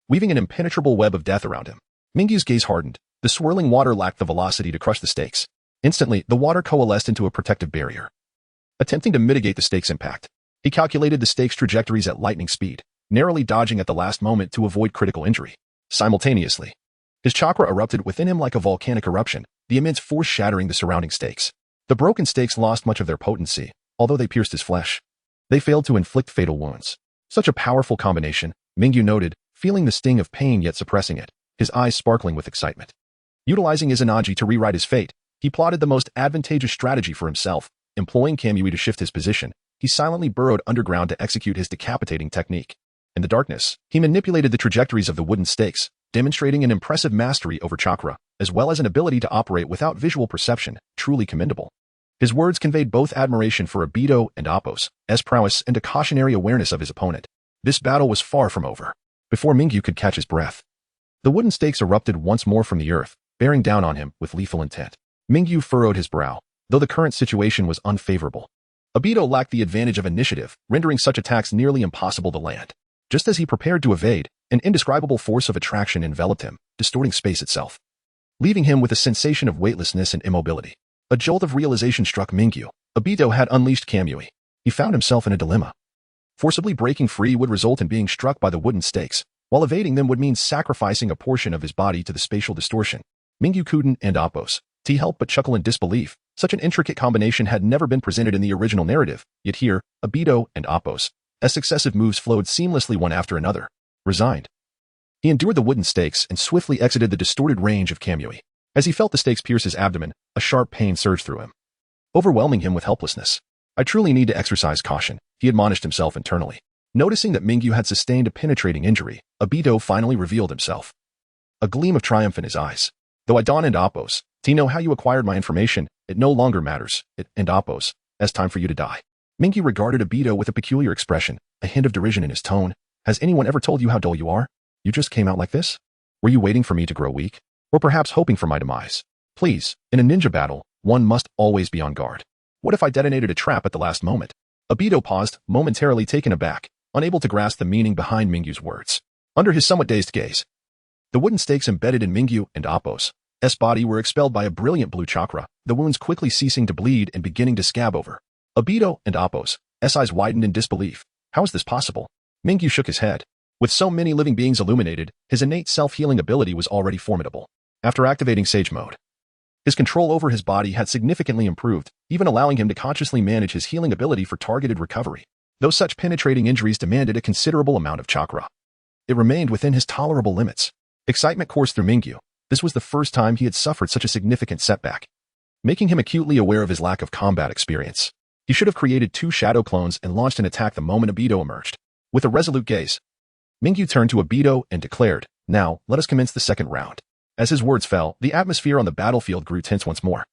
weaving an impenetrable web of death around him. Mingyu's gaze hardened. The swirling water lacked the velocity to crush the stakes. Instantly, the water coalesced into a protective barrier, attempting to mitigate the stakes' impact. He calculated the stakes' trajectories at lightning speed, narrowly dodging at the last moment to avoid critical injury. Simultaneously, his chakra erupted within him like a volcanic eruption, the immense force shattering the surrounding stakes. The broken stakes lost much of their potency, although they pierced his flesh. They failed to inflict fatal wounds. Such a powerful combination, Mingyu noted, feeling the sting of pain yet suppressing it, his eyes sparkling with excitement. Utilizing Izanagi to rewrite his fate, he plotted the most advantageous strategy for himself. Employing Kamui to shift his position, he silently burrowed underground to execute his decapitating technique. In the darkness, he manipulated the trajectories of the wooden stakes, demonstrating an impressive mastery over chakra, as well as an ability to operate without visual perception, truly commendable. His words conveyed both admiration for Obito and Appo's prowess and a cautionary awareness of his opponent. This battle was far from over. Before Mingyu could catch his breath, the wooden stakes erupted once more from the earth, bearing down on him with lethal intent. Mingyu furrowed his brow, though the current situation was unfavorable. Obito lacked the advantage of initiative, rendering such attacks nearly impossible to land. Just as he prepared to evade, an indescribable force of attraction enveloped him, distorting space itself, leaving him with a sensation of weightlessness and immobility. A jolt of realization struck Mingyu. Obito had unleashed Kamui. He found himself in a dilemma. Forcibly breaking free would result in being struck by the wooden stakes, while evading them would mean sacrificing a portion of his body to the spatial distortion. Mingyu couldn't and Appo's helped but chuckle in disbelief. Such an intricate combination had never been presented in the original narrative, yet here, Obito and Appo's successive moves flowed seamlessly one after another. Resigned, he endured the wooden stakes and swiftly exited the distorted range of Kamui. As he felt the stakes pierce his abdomen, a sharp pain surged through him, overwhelming him with helplessness. I truly need to exercise caution, he admonished himself internally. Noticing that Mingyu had sustained a penetrating injury, Obito finally revealed himself, a gleam of triumph in his eyes. Though I don't and Appo's, to know how you acquired my information, it no longer matters. It and Appo's, as time for you to die. Mingyu regarded Obito with a peculiar expression, a hint of derision in his tone. Has anyone ever told you how dull you are? You just came out like this? Were you waiting for me to grow weak? Or perhaps hoping for my demise? Please, in a ninja battle, one must always be on guard. What if I detonated a trap at the last moment? Obito paused, momentarily taken aback, unable to grasp the meaning behind Mingyu's words. Under his somewhat dazed gaze, the wooden stakes embedded in Mingyu and Appo's body were expelled by a brilliant blue chakra, the wounds quickly ceasing to bleed and beginning to scab over. Obito and Appo's eyes widened in disbelief. How is this possible? Mingyu shook his head. With so many living beings illuminated, his innate self-healing ability was already formidable. After activating Sage Mode, his control over his body had significantly improved, even allowing him to consciously manage his healing ability for targeted recovery. Though such penetrating injuries demanded a considerable amount of chakra, it remained within his tolerable limits. Excitement coursed through Mingyu. This was the first time he had suffered such a significant setback, making him acutely aware of his lack of combat experience. He should have created 2 shadow clones and launched an attack the moment Obito emerged. With a resolute gaze, Mingyu turned to Obito and declared, "Now, let us commence the second round." As his words fell, the atmosphere on the battlefield grew tense once more,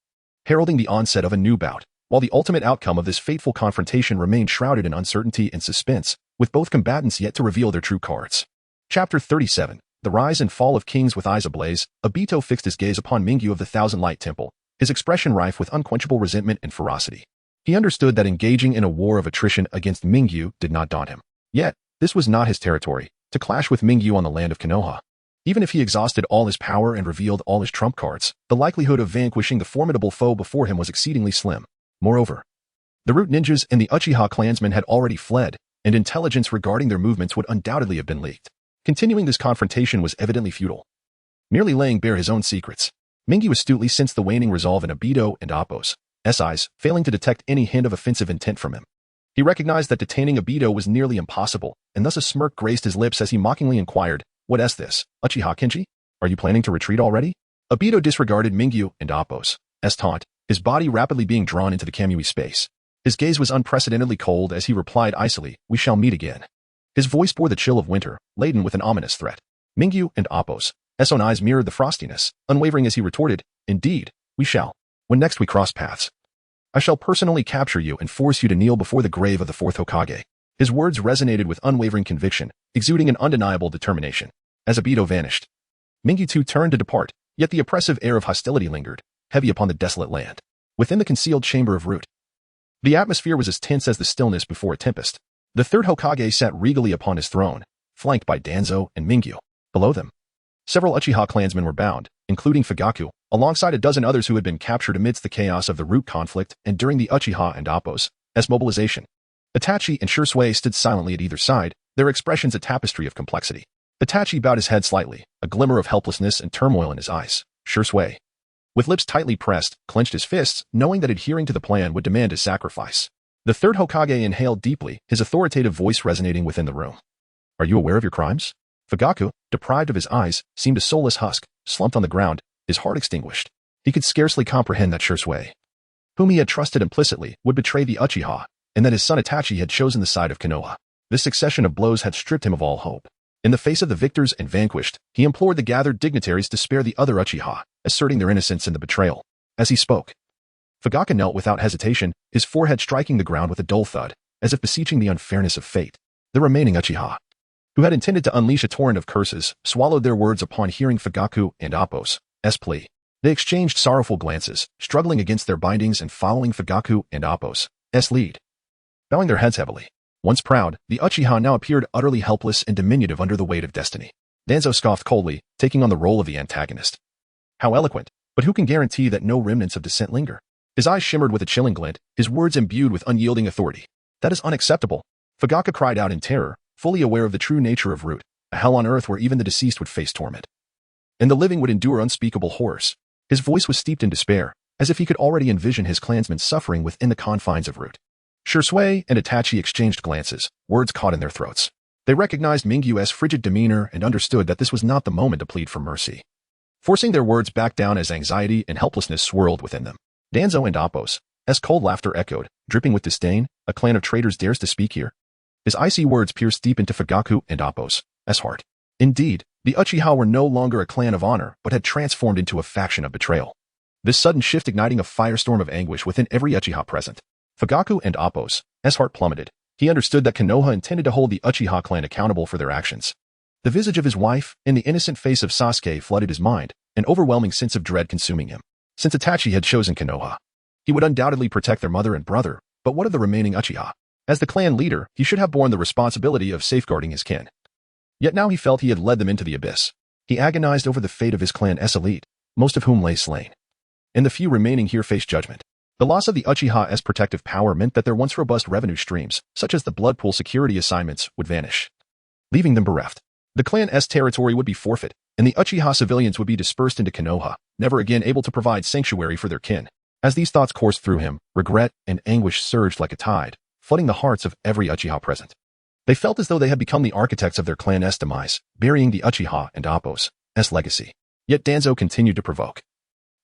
heralding the onset of a new bout. While the ultimate outcome of this fateful confrontation remained shrouded in uncertainty and suspense, with both combatants yet to reveal their true cards. Chapter 37. The Rise and Fall of Kings. With eyes ablaze, Obito fixed his gaze upon Mingyu of the Thousand Light Temple, his expression rife with unquenchable resentment and ferocity. He understood that engaging in a war of attrition against Mingyu did not daunt him. Yet, this was not his territory, to clash with Mingyu on the land of Konoha. Even if he exhausted all his power and revealed all his trump cards, the likelihood of vanquishing the formidable foe before him was exceedingly slim. Moreover, the root ninjas and the Uchiha clansmen had already fled, and intelligence regarding their movements would undoubtedly have been leaked. Continuing this confrontation was evidently futile. Merely laying bare his own secrets, Mingyu astutely sensed the waning resolve in Obito and Appo's eyes, failing to detect any hint of offensive intent from him. He recognized that detaining Obito was nearly impossible, and thus a smirk graced his lips as he mockingly inquired, "What this, Uchiha Kenshi? Are you planning to retreat already?" Obito disregarded Mingyu and Appo's taunt, his body rapidly being drawn into the Kamui space. His gaze was unprecedentedly cold as he replied icily, "We shall meet again." His voice bore the chill of winter, laden with an ominous threat. Mingyu and Appo's own eyes mirrored the frostiness, unwavering as he retorted, "Indeed, we shall. When next we cross paths, I shall personally capture you and force you to kneel before the grave of the fourth Hokage." His words resonated with unwavering conviction, exuding an undeniable determination. As Obito vanished, Mingyu too turned to depart, yet the oppressive air of hostility lingered, heavy upon the desolate land. Within the concealed chamber of Root, the atmosphere was as tense as the stillness before a tempest. The third Hokage sat regally upon his throne, flanked by Danzo and Mingyu. Below them, several Uchiha clansmen were bound, including Fugaku, alongside a dozen others who had been captured amidst the chaos of the Root conflict and during the Uchiha and Appo's mobilization. Itachi and Shursui stood silently at either side, their expressions a tapestry of complexity. Itachi bowed his head slightly, a glimmer of helplessness and turmoil in his eyes. Shursui, with lips tightly pressed, clenched his fists, knowing that adhering to the plan would demand his sacrifice. The third Hokage inhaled deeply, his authoritative voice resonating within the room. "Are you aware of your crimes?" Fugaku, deprived of his eyes, seemed a soulless husk, slumped on the ground, his heart extinguished. He could scarcely comprehend that Shursui, whom he had trusted implicitly, would betray the Uchiha, and that his son Itachi had chosen the side of Konoha. This succession of blows had stripped him of all hope. In the face of the victors and vanquished, he implored the gathered dignitaries to spare the other Uchiha, asserting their innocence in the betrayal. As he spoke, Fugaku knelt without hesitation, his forehead striking the ground with a dull thud, as if beseeching the unfairness of fate. The remaining Uchiha, who had intended to unleash a torrent of curses, swallowed their words upon hearing Fugaku and Appo's plea. They exchanged sorrowful glances, struggling against their bindings and following Fugaku and Appo's lead. Bowing their heads heavily. Once proud, the Uchiha now appeared utterly helpless and diminutive under the weight of destiny. Danzo scoffed coldly, taking on the role of the antagonist. How eloquent, but who can guarantee that no remnants of dissent linger? His eyes shimmered with a chilling glint, his words imbued with unyielding authority. "That is unacceptable." Fugaku cried out in terror, fully aware of the true nature of Root, a hell on earth where even the deceased would face torment, and the living would endure unspeakable horrors. His voice was steeped in despair, as if he could already envision his clansmen suffering within the confines of Root. Shursui and Itachi exchanged glances, words caught in their throats. They recognized Mingyu's frigid demeanor and understood that this was not the moment to plead for mercy. Forcing their words back down as anxiety and helplessness swirled within them. Danzo and Appo's cold laughter echoed, dripping with disdain. "A clan of traitors dares to speak here?" His icy words pierced deep into Fugaku and Appo's heart. Indeed, the Uchiha were no longer a clan of honor, but had transformed into a faction of betrayal. This sudden shift igniting a firestorm of anguish within every Uchiha present. Fugaku and Appo's heart plummeted. He understood that Konoha intended to hold the Uchiha clan accountable for their actions. The visage of his wife and the innocent face of Sasuke flooded his mind, an overwhelming sense of dread consuming him. Since Itachi had chosen Konoha, he would undoubtedly protect their mother and brother, but what of the remaining Uchiha? As the clan leader, he should have borne the responsibility of safeguarding his kin. Yet now he felt he had led them into the abyss. He agonized over the fate of his clan's elite, most of whom lay slain. And the few remaining here faced judgment. The loss of the Uchiha's protective power meant that their once robust revenue streams, such as the blood pool security assignments, would vanish, leaving them bereft. The clan's territory would be forfeit, and the Uchiha civilians would be dispersed into Konoha, never again able to provide sanctuary for their kin. As these thoughts coursed through him, regret and anguish surged like a tide, flooding the hearts of every Uchiha present. They felt as though they had become the architects of their clan's demise, burying the Uchiha and Appo's legacy. Yet Danzo continued to provoke.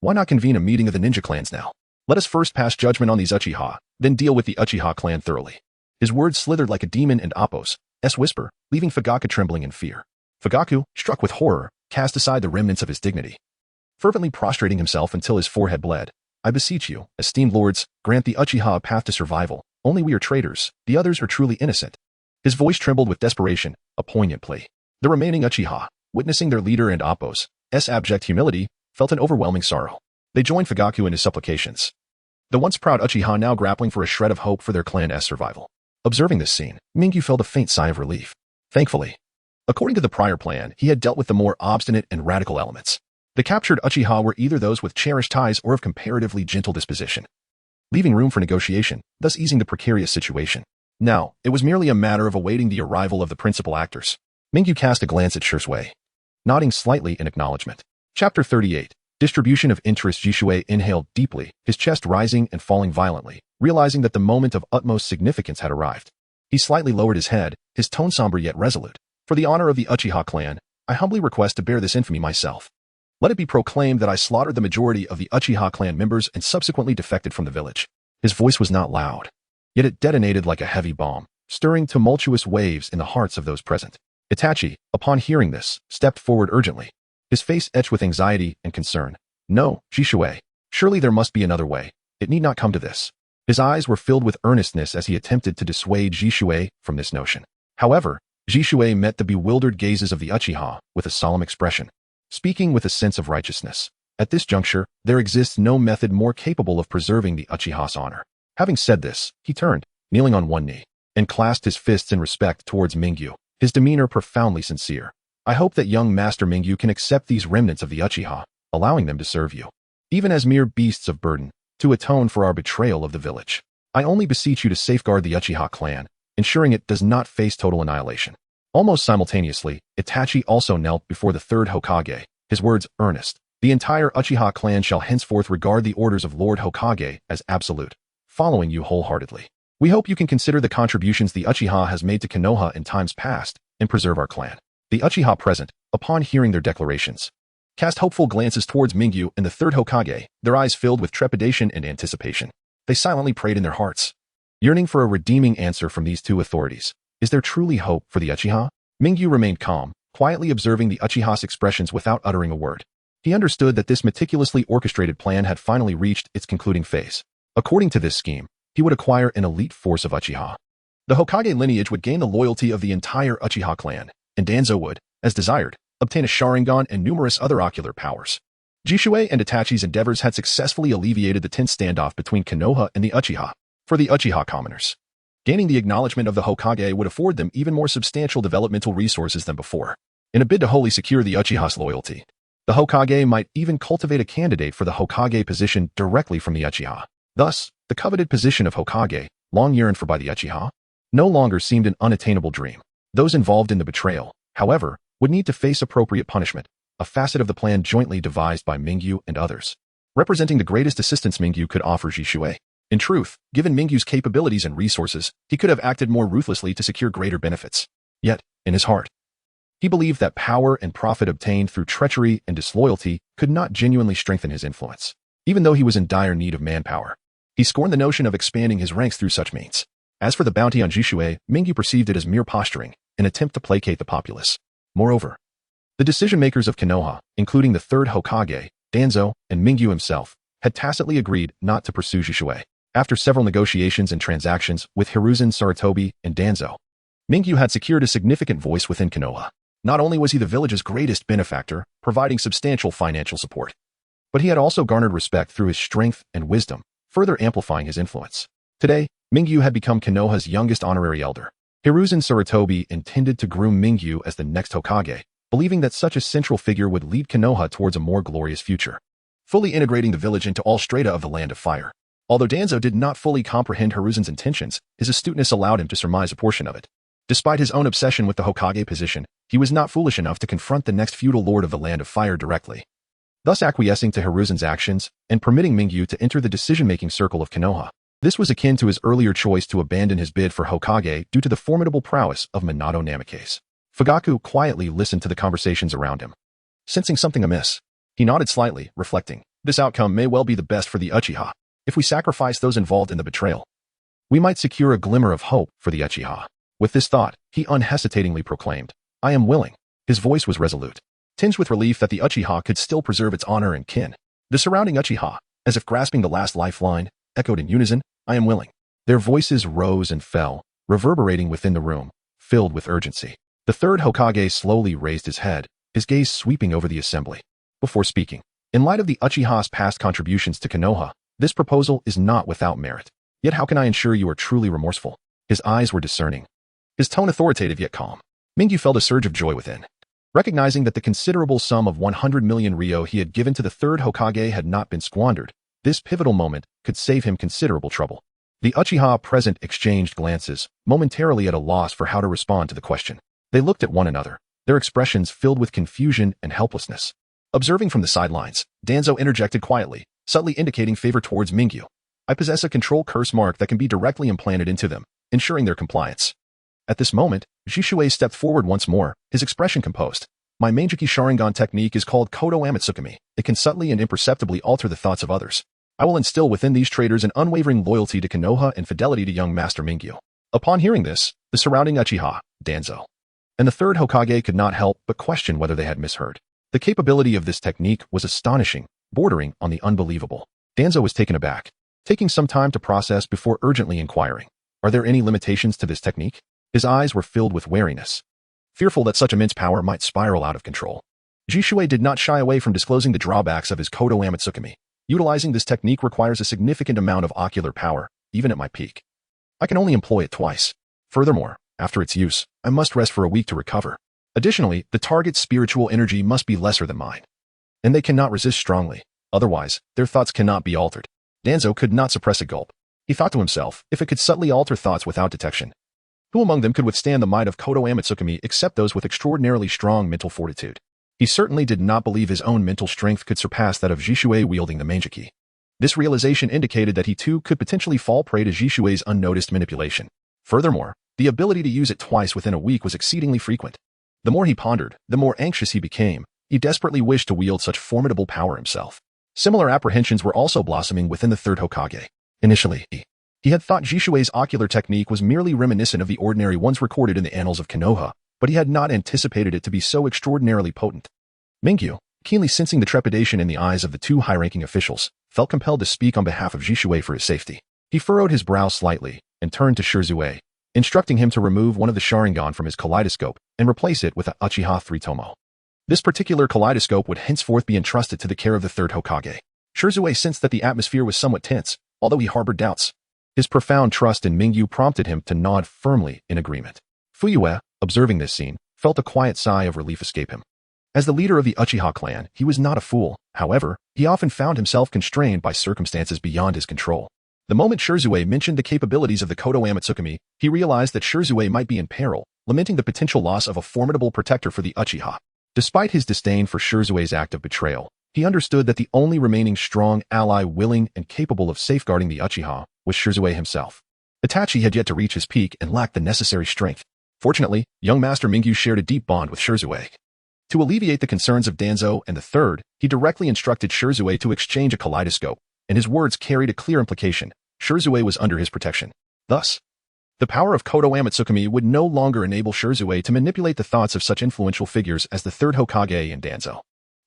"Why not convene a meeting of the ninja clans now? Let us first pass judgment on these Uchiha, then deal with the Uchiha clan thoroughly." His words slithered like a demon in Appo's whisper, leaving Fugaku trembling in fear. Fugaku, struck with horror, cast aside the remnants of his dignity. Fervently prostrating himself until his forehead bled, "I beseech you, esteemed lords, grant the Uchiha a path to survival. Only we are traitors, the others are truly innocent." His voice trembled with desperation, a poignant plea. The remaining Uchiha, witnessing their leader and Appo's abject humility, felt an overwhelming sorrow. They joined Fugaku in his supplications. The once proud Uchiha now grappling for a shred of hope for their clan's survival. Observing this scene, Mingyu felt a faint sigh of relief. Thankfully, according to the prior plan, he had dealt with the more obstinate and radical elements. The captured Uchiha were either those with cherished ties or of comparatively gentle disposition, leaving room for negotiation, thus easing the precarious situation. Now, it was merely a matter of awaiting the arrival of the principal actors. Mingyu cast a glance at Shursui, nodding slightly in acknowledgement. Chapter 38. Distribution of interest. Jishui inhaled deeply, his chest rising and falling violently, realizing that the moment of utmost significance had arrived. He slightly lowered his head, his tone somber yet resolute. For the honor of the Uchiha clan, I humbly request to bear this infamy myself. Let it be proclaimed that I slaughtered the majority of the Uchiha clan members and subsequently defected from the village. His voice was not loud, yet it detonated like a heavy bomb, stirring tumultuous waves in the hearts of those present. Itachi, upon hearing this, stepped forward urgently, his face etched with anxiety and concern. No, Jishui. Surely there must be another way. It need not come to this. His eyes were filled with earnestness as he attempted to dissuade Jishui from this notion. However, Jishui met the bewildered gazes of the Uchiha with a solemn expression, speaking with a sense of righteousness. At this juncture, there exists no method more capable of preserving the Uchiha's honor. Having said this, he turned, kneeling on one knee, and clasped his fists in respect towards Mingyu, his demeanor profoundly sincere. I hope that young Master Mingyu can accept these remnants of the Uchiha, allowing them to serve you, even as mere beasts of burden, to atone for our betrayal of the village. I only beseech you to safeguard the Uchiha clan, ensuring it does not face total annihilation. Almost simultaneously, Itachi also knelt before the third Hokage, his words earnest. The entire Uchiha clan shall henceforth regard the orders of Lord Hokage as absolute, following you wholeheartedly. We hope you can consider the contributions the Uchiha has made to Konoha in times past and preserve our clan. The Uchiha present, upon hearing their declarations, cast hopeful glances towards Mingyu and the third Hokage, their eyes filled with trepidation and anticipation. They silently prayed in their hearts, yearning for a redeeming answer from these two authorities. Is there truly hope for the Uchiha? Mingyu remained calm, quietly observing the Uchiha's expressions without uttering a word. He understood that this meticulously orchestrated plan had finally reached its concluding phase. According to this scheme, he would acquire an elite force of Uchiha. The Hokage lineage would gain the loyalty of the entire Uchiha clan, and Danzo would, as desired, obtain a Sharingan and numerous other ocular powers. Jishui and Itachi's endeavors had successfully alleviated the tense standoff between Konoha and the Uchiha. For the Uchiha commoners, gaining the acknowledgement of the Hokage would afford them even more substantial developmental resources than before. In a bid to wholly secure the Uchiha's loyalty, the Hokage might even cultivate a candidate for the Hokage position directly from the Uchiha. Thus, the coveted position of Hokage, long yearned for by the Uchiha, no longer seemed an unattainable dream. Those involved in the betrayal, however, would need to face appropriate punishment, a facet of the plan jointly devised by Mingyu and others. Representing the greatest assistance Mingyu could offer Jishui. In truth, given Mingyu's capabilities and resources, he could have acted more ruthlessly to secure greater benefits. Yet, in his heart, he believed that power and profit obtained through treachery and disloyalty could not genuinely strengthen his influence. Even though he was in dire need of manpower, he scorned the notion of expanding his ranks through such means. As for the bounty on Jishui, Mingyu perceived it as mere posturing, an attempt to placate the populace. Moreover, the decision-makers of Konoha, including the third Hokage, Danzo, and Mingyu himself, had tacitly agreed not to pursue Jishui. After several negotiations and transactions with Hiruzen Sarutobi and Danzo, Mingyu had secured a significant voice within Konoha. Not only was he the village's greatest benefactor, providing substantial financial support, but he had also garnered respect through his strength and wisdom, further amplifying his influence. Today, Mingyu had become Konoha's youngest honorary elder. Hiruzen Sarutobi intended to groom Mingyu as the next Hokage, believing that such a central figure would lead Konoha towards a more glorious future, fully integrating the village into all strata of the Land of Fire. Although Danzo did not fully comprehend Hiruzen's intentions, his astuteness allowed him to surmise a portion of it. Despite his own obsession with the Hokage position, he was not foolish enough to confront the next feudal lord of the Land of Fire directly, thus acquiescing to Hiruzen's actions and permitting Mingyu to enter the decision-making circle of Konoha. This was akin to his earlier choice to abandon his bid for Hokage due to the formidable prowess of Minato Namikaze. Fugaku quietly listened to the conversations around him. Sensing something amiss, he nodded slightly, reflecting, this outcome may well be the best for the Uchiha. If we sacrifice those involved in the betrayal, we might secure a glimmer of hope for the Uchiha. With this thought, he unhesitatingly proclaimed, I am willing. His voice was resolute, tinged with relief that the Uchiha could still preserve its honor and kin. The surrounding Uchiha, as if grasping the last lifeline, echoed in unison, I am willing. Their voices rose and fell, reverberating within the room, filled with urgency. The third Hokage slowly raised his head, his gaze sweeping over the assembly. Before speaking, in light of the Uchiha's past contributions to Konoha, this proposal is not without merit. Yet how can I ensure you are truly remorseful? His eyes were discerning, his tone authoritative yet calm. Mingyu felt a surge of joy within, recognizing that the considerable sum of 100 million ryo he had given to the third Hokage had not been squandered. This pivotal moment could save him considerable trouble. The Uchiha present exchanged glances, momentarily at a loss for how to respond to the question. They looked at one another, their expressions filled with confusion and helplessness. Observing from the sidelines, Danzo interjected quietly, subtly indicating favor towards Mingyu. I possess a control curse mark that can be directly implanted into them, ensuring their compliance. At this moment, Jishui stepped forward once more, his expression composed. My Manjiki Sharingan technique is called Kodo Amatsukami. It can subtly and imperceptibly alter the thoughts of others. I will instill within these traitors an unwavering loyalty to Konoha and fidelity to young Master Mingyu. Upon hearing this, the surrounding Uchiha, Danzo, and the third Hokage could not help but question whether they had misheard. The capability of this technique was astonishing, bordering on the unbelievable. Danzo was taken aback, taking some time to process before urgently inquiring. Are there any limitations to this technique? His eyes were filled with wariness, fearful that such immense power might spiral out of control. Jishui did not shy away from disclosing the drawbacks of his Kodo Amatsukami. Utilizing this technique requires a significant amount of ocular power, even at my peak. I can only employ it twice. Furthermore, after its use, I must rest for a week to recover. Additionally, the target's spiritual energy must be lesser than mine, and they cannot resist strongly. Otherwise, their thoughts cannot be altered. Danzo could not suppress a gulp. He thought to himself, if it could subtly alter thoughts without detection, who among them could withstand the might of Kodo Amatsukami except those with extraordinarily strong mental fortitude? He certainly did not believe his own mental strength could surpass that of Jishui wielding the Manjiki. This realization indicated that he too could potentially fall prey to Jishui's unnoticed manipulation. Furthermore, the ability to use it twice within a week was exceedingly frequent. The more he pondered, the more anxious he became. He desperately wished to wield such formidable power himself. Similar apprehensions were also blossoming within the third Hokage. Initially, he had thought Jishui's ocular technique was merely reminiscent of the ordinary ones recorded in the annals of Konoha, but he had not anticipated it to be so extraordinarily potent. Mingyu, keenly sensing the trepidation in the eyes of the two high-ranking officials, felt compelled to speak on behalf of Jishui for his safety. He furrowed his brow slightly and turned to Shirzue, instructing him to remove one of the Sharingan from his kaleidoscope and replace it with a Uchiha 3-tomo. This particular kaleidoscope would henceforth be entrusted to the care of the third Hokage. Shirzue sensed that the atmosphere was somewhat tense, although he harbored doubts. His profound trust in Mingyu prompted him to nod firmly in agreement. Fuyue, observing this scene, felt a quiet sigh of relief escape him. As the leader of the Uchiha clan, he was not a fool. However, he often found himself constrained by circumstances beyond his control. The moment Shirzue mentioned the capabilities of the Kodo Amatsukami, he realized that Shirzue might be in peril, lamenting the potential loss of a formidable protector for the Uchiha. Despite his disdain for Shirzue's act of betrayal, he understood that the only remaining strong ally willing and capable of safeguarding the Uchiha was Shirzue himself. Itachi had yet to reach his peak and lacked the necessary strength. Fortunately, young Master Mingyu shared a deep bond with Shirzue. To alleviate the concerns of Danzo and the third, he directly instructed Shirzue to exchange a kaleidoscope, and his words carried a clear implication. Shirzue was under his protection. Thus, the power of Kodo Amatsukami would no longer enable Shirzue to manipulate the thoughts of such influential figures as the third Hokage and Danzo.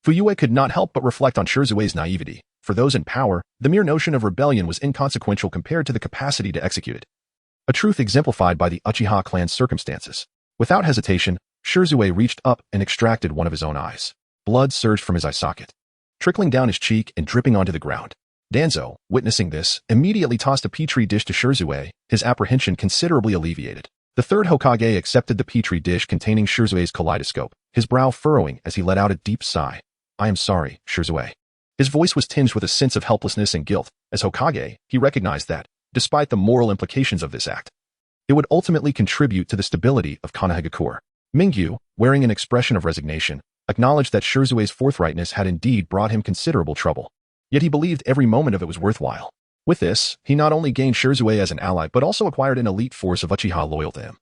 Fuyue could not help but reflect on Shirzue's naivety. For those in power, the mere notion of rebellion was inconsequential compared to the capacity to execute it. A truth exemplified by the Uchiha clan's circumstances. Without hesitation, Shirzue reached up and extracted one of his own eyes. Blood surged from his eye socket, trickling down his cheek and dripping onto the ground. Danzo, witnessing this, immediately tossed a petri dish to Shirzue, his apprehension considerably alleviated. The third Hokage accepted the petri dish containing Shirzue's kaleidoscope, his brow furrowing as he let out a deep sigh. I am sorry, Shirzue. His voice was tinged with a sense of helplessness and guilt. As Hokage, he recognized that, despite the moral implications of this act, it would ultimately contribute to the stability of Konohagakure. Mingyu, wearing an expression of resignation, acknowledged that Shirzue's forthrightness had indeed brought him considerable trouble. Yet he believed every moment of it was worthwhile. With this, he not only gained Shirzue as an ally but also acquired an elite force of Uchiha loyal to him,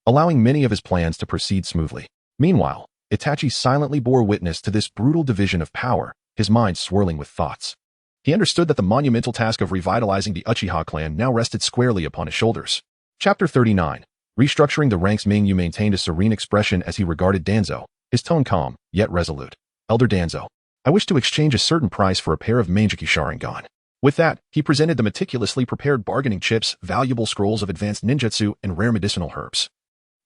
allowing many of his plans to proceed smoothly. Meanwhile, Itachi silently bore witness to this brutal division of power, his mind swirling with thoughts. He understood that the monumental task of revitalizing the Uchiha clan now rested squarely upon his shoulders. Chapter 39. Restructuring the ranks. Mingyu maintained a serene expression as he regarded Danzo, his tone calm, yet resolute. Elder Danzo, I wish to exchange a certain price for a pair of Manjiki Sharingan. With that, he presented the meticulously prepared bargaining chips, valuable scrolls of advanced ninjutsu, and rare medicinal herbs.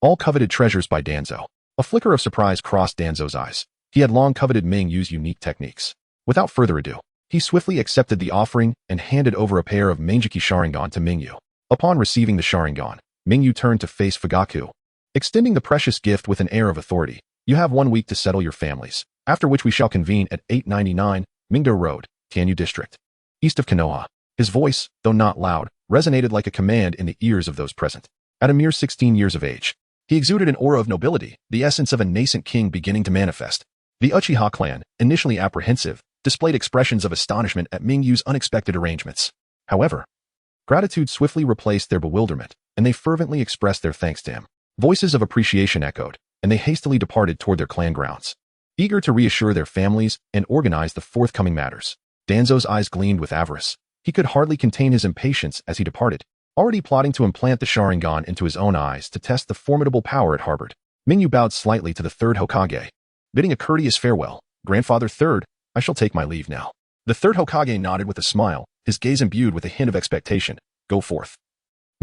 All coveted treasures by Danzo. A flicker of surprise crossed Danzo's eyes. He had long coveted Mingyu's unique techniques. Without further ado, he swiftly accepted the offering and handed over a pair of Manjiki Sharingan to Mingyu. Upon receiving the Sharingan, Mingyu turned to face Fugaku, extending the precious gift with an air of authority. You have 1 week to settle your families, after which we shall convene at 899 Mingdo Road, Tianyu District, east of Konoha. His voice, though not loud, resonated like a command in the ears of those present. At a mere 16 years of age, he exuded an aura of nobility, the essence of a nascent king beginning to manifest. The Uchiha clan, initially apprehensive, displayed expressions of astonishment at Mingyu's unexpected arrangements. However, gratitude swiftly replaced their bewilderment, and they fervently expressed their thanks to him. Voices of appreciation echoed, and they hastily departed toward their clan grounds, eager to reassure their families and organize the forthcoming matters. Danzo's eyes gleamed with avarice. He could hardly contain his impatience as he departed, already plotting to implant the Sharingan into his own eyes to test the formidable power it harbored. Mingyu bowed slightly to the third Hokage, bidding a courteous farewell. "Grandfather Third, I shall take my leave now." The third Hokage nodded with a smile, his gaze imbued with a hint of expectation. "Go forth,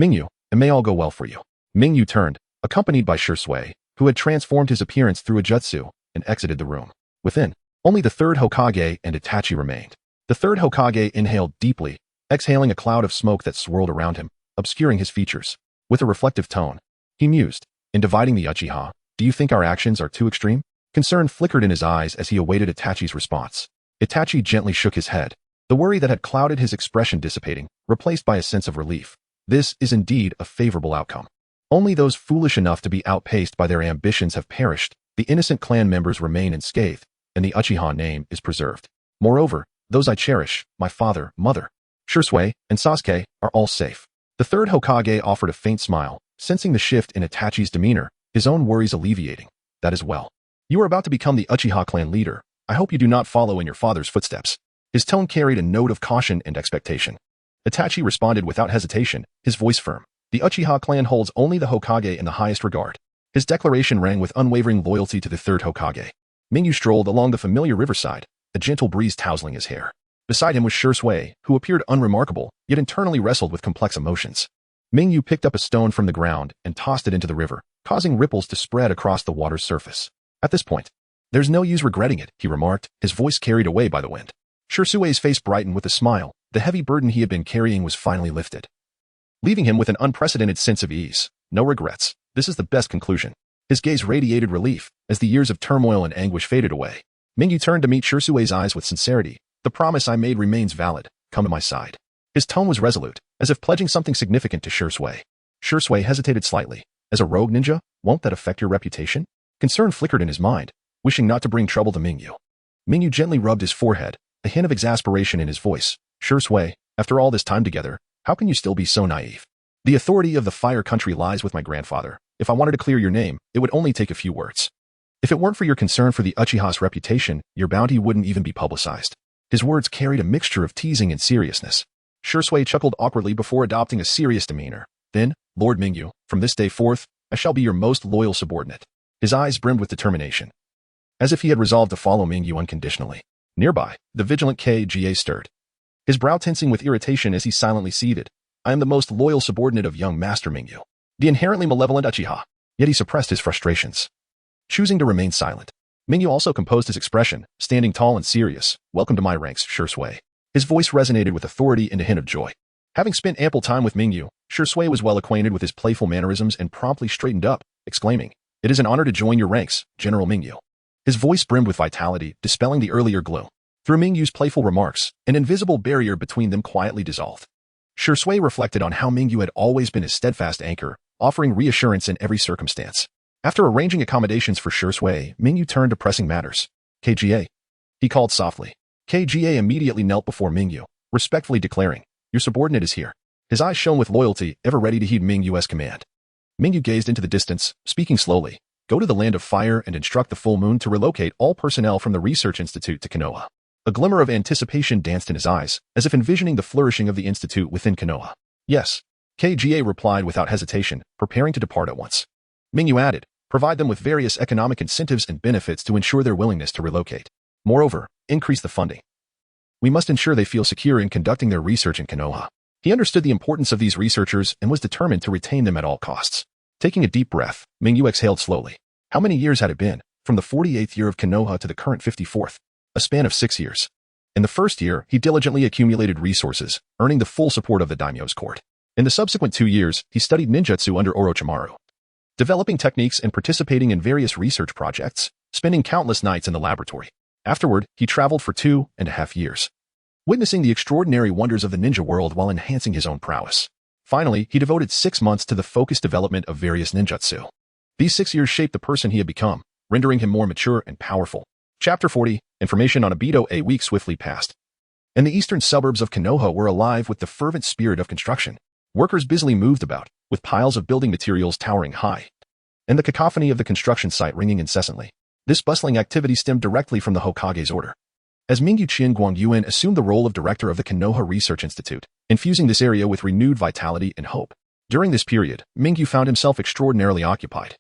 Mingyu, and may all go well for you." Mingyu turned, accompanied by Shisui, who had transformed his appearance through a jutsu, and exited the room. Within, only the third Hokage and Itachi remained. The third Hokage inhaled deeply, exhaling a cloud of smoke that swirled around him, obscuring his features. With a reflective tone, he mused, "In dividing the Uchiha, do you think our actions are too extreme?" Concern flickered in his eyes as he awaited Itachi's response. Itachi gently shook his head, the worry that had clouded his expression dissipating, replaced by a sense of relief. "This is indeed a favorable outcome. Only those foolish enough to be outpaced by their ambitions have perished, the innocent clan members remain unscathed, and the Uchiha name is preserved. Moreover, those I cherish, my father, mother, Shisui, and Sasuke, are all safe." The third Hokage offered a faint smile, sensing the shift in Itachi's demeanor, his own worries alleviating. "That is well. You are about to become the Uchiha clan leader. I hope you do not follow in your father's footsteps." His tone carried a note of caution and expectation. Itachi responded without hesitation, his voice firm. "The Uchiha clan holds only the Hokage in the highest regard." His declaration rang with unwavering loyalty to the third Hokage. Mingyu strolled along the familiar riverside, a gentle breeze tousling his hair. Beside him was Shisui, who appeared unremarkable, yet internally wrestled with complex emotions. Mingyu picked up a stone from the ground and tossed it into the river, causing ripples to spread across the water's surface. At this point, "There's no use regretting it," he remarked, his voice carried away by the wind. Shisui's face brightened with a smile. The heavy burden he had been carrying was finally lifted, leaving him with an unprecedented sense of ease. "No regrets. This is the best conclusion." His gaze radiated relief as the years of turmoil and anguish faded away. Mingyu turned to meet Shisui's eyes with sincerity. "The promise I made remains valid. Come to my side." His tone was resolute, as if pledging something significant to Shisui. Shisui hesitated slightly. "As a rogue ninja, won't that affect your reputation?" Concern flickered in his mind, wishing not to bring trouble to Mingyu. Mingyu gently rubbed his forehead, a hint of exasperation in his voice. "Shisui, after all this time together, how can you still be so naive? The authority of the Fire Country lies with my grandfather. If I wanted to clear your name, it would only take a few words. If it weren't for your concern for the Uchiha's reputation, your bounty wouldn't even be publicized." His words carried a mixture of teasing and seriousness. Shisui chuckled awkwardly before adopting a serious demeanor. "Then, Lord Mingyu, from this day forth, I shall be your most loyal subordinate." His eyes brimmed with determination, as if he had resolved to follow Mingyu unconditionally. Nearby, the vigilant Kga stirred, his brow tensing with irritation as he silently seethed. "I am the most loyal subordinate of young Master Mingyu, the inherently malevolent Uchiha." Yet he suppressed his frustrations, choosing to remain silent. Mingyu also composed his expression, standing tall and serious. "Welcome to my ranks, Shisui." His voice resonated with authority and a hint of joy. Having spent ample time with Mingyu, Shisui was well acquainted with his playful mannerisms and promptly straightened up, exclaiming, "It is an honor to join your ranks, General Mingyu." His voice brimmed with vitality, dispelling the earlier gloom. Through Mingyu's playful remarks, an invisible barrier between them quietly dissolved. Shisui reflected on how Mingyu had always been his steadfast anchor, offering reassurance in every circumstance. After arranging accommodations for Shisui, Mingyu turned to pressing matters. "Kga," he called softly. Kga immediately knelt before Mingyu, respectfully declaring, "Your subordinate is here." His eyes shone with loyalty, ever ready to heed Mingyu's command. Mingyu gazed into the distance, speaking slowly. "Go to the Land of Fire and instruct the Full Moon to relocate all personnel from the Research Institute to Konoha." A glimmer of anticipation danced in his eyes, as if envisioning the flourishing of the institute within Konoha. "Yes," Kga replied without hesitation, preparing to depart at once. Mingyu added, "Provide them with various economic incentives and benefits to ensure their willingness to relocate. Moreover, increase the funding. We must ensure they feel secure in conducting their research in Konoha." He understood the importance of these researchers and was determined to retain them at all costs. Taking a deep breath, Mingyu exhaled slowly. How many years had it been, from the 48th year of Konoha to the current 54th? A span of 6 years. In the first year, he diligently accumulated resources, earning the full support of the Daimyo's court. In the subsequent 2 years, he studied ninjutsu under Orochimaru, developing techniques and participating in various research projects, spending countless nights in the laboratory. Afterward, he traveled for 2.5 years, witnessing the extraordinary wonders of the ninja world while enhancing his own prowess. Finally, he devoted 6 months to the focused development of various ninjutsu. These 6 years shaped the person he had become, rendering him more mature and powerful. Chapter 40, Information on Obito. A week swiftly passed, and the eastern suburbs of Konoha were alive with the fervent spirit of construction. Workers busily moved about, with piles of building materials towering high, and the cacophony of the construction site ringing incessantly. This bustling activity stemmed directly from the Hokage's order. As Mingyu Qin Guangyuan assumed the role of director of the Konoha Research Institute, infusing this area with renewed vitality and hope. During this period, Mingyu found himself extraordinarily occupied,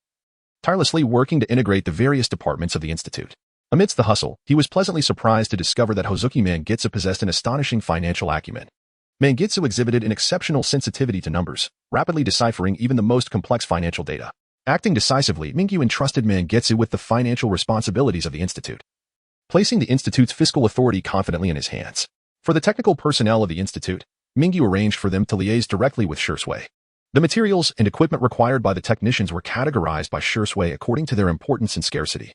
tirelessly working to integrate the various departments of the institute. Amidst the hustle, he was pleasantly surprised to discover that Hozuki Mangitsu possessed an astonishing financial acumen. Mangitsu exhibited an exceptional sensitivity to numbers, rapidly deciphering even the most complex financial data. Acting decisively, Mingyu entrusted Mangitsu with the financial responsibilities of the institute, placing the institute's fiscal authority confidently in his hands. For the technical personnel of the institute, Mingyu arranged for them to liaise directly with Shursui. The materials and equipment required by the technicians were categorized by Shursui according to their importance and scarcity,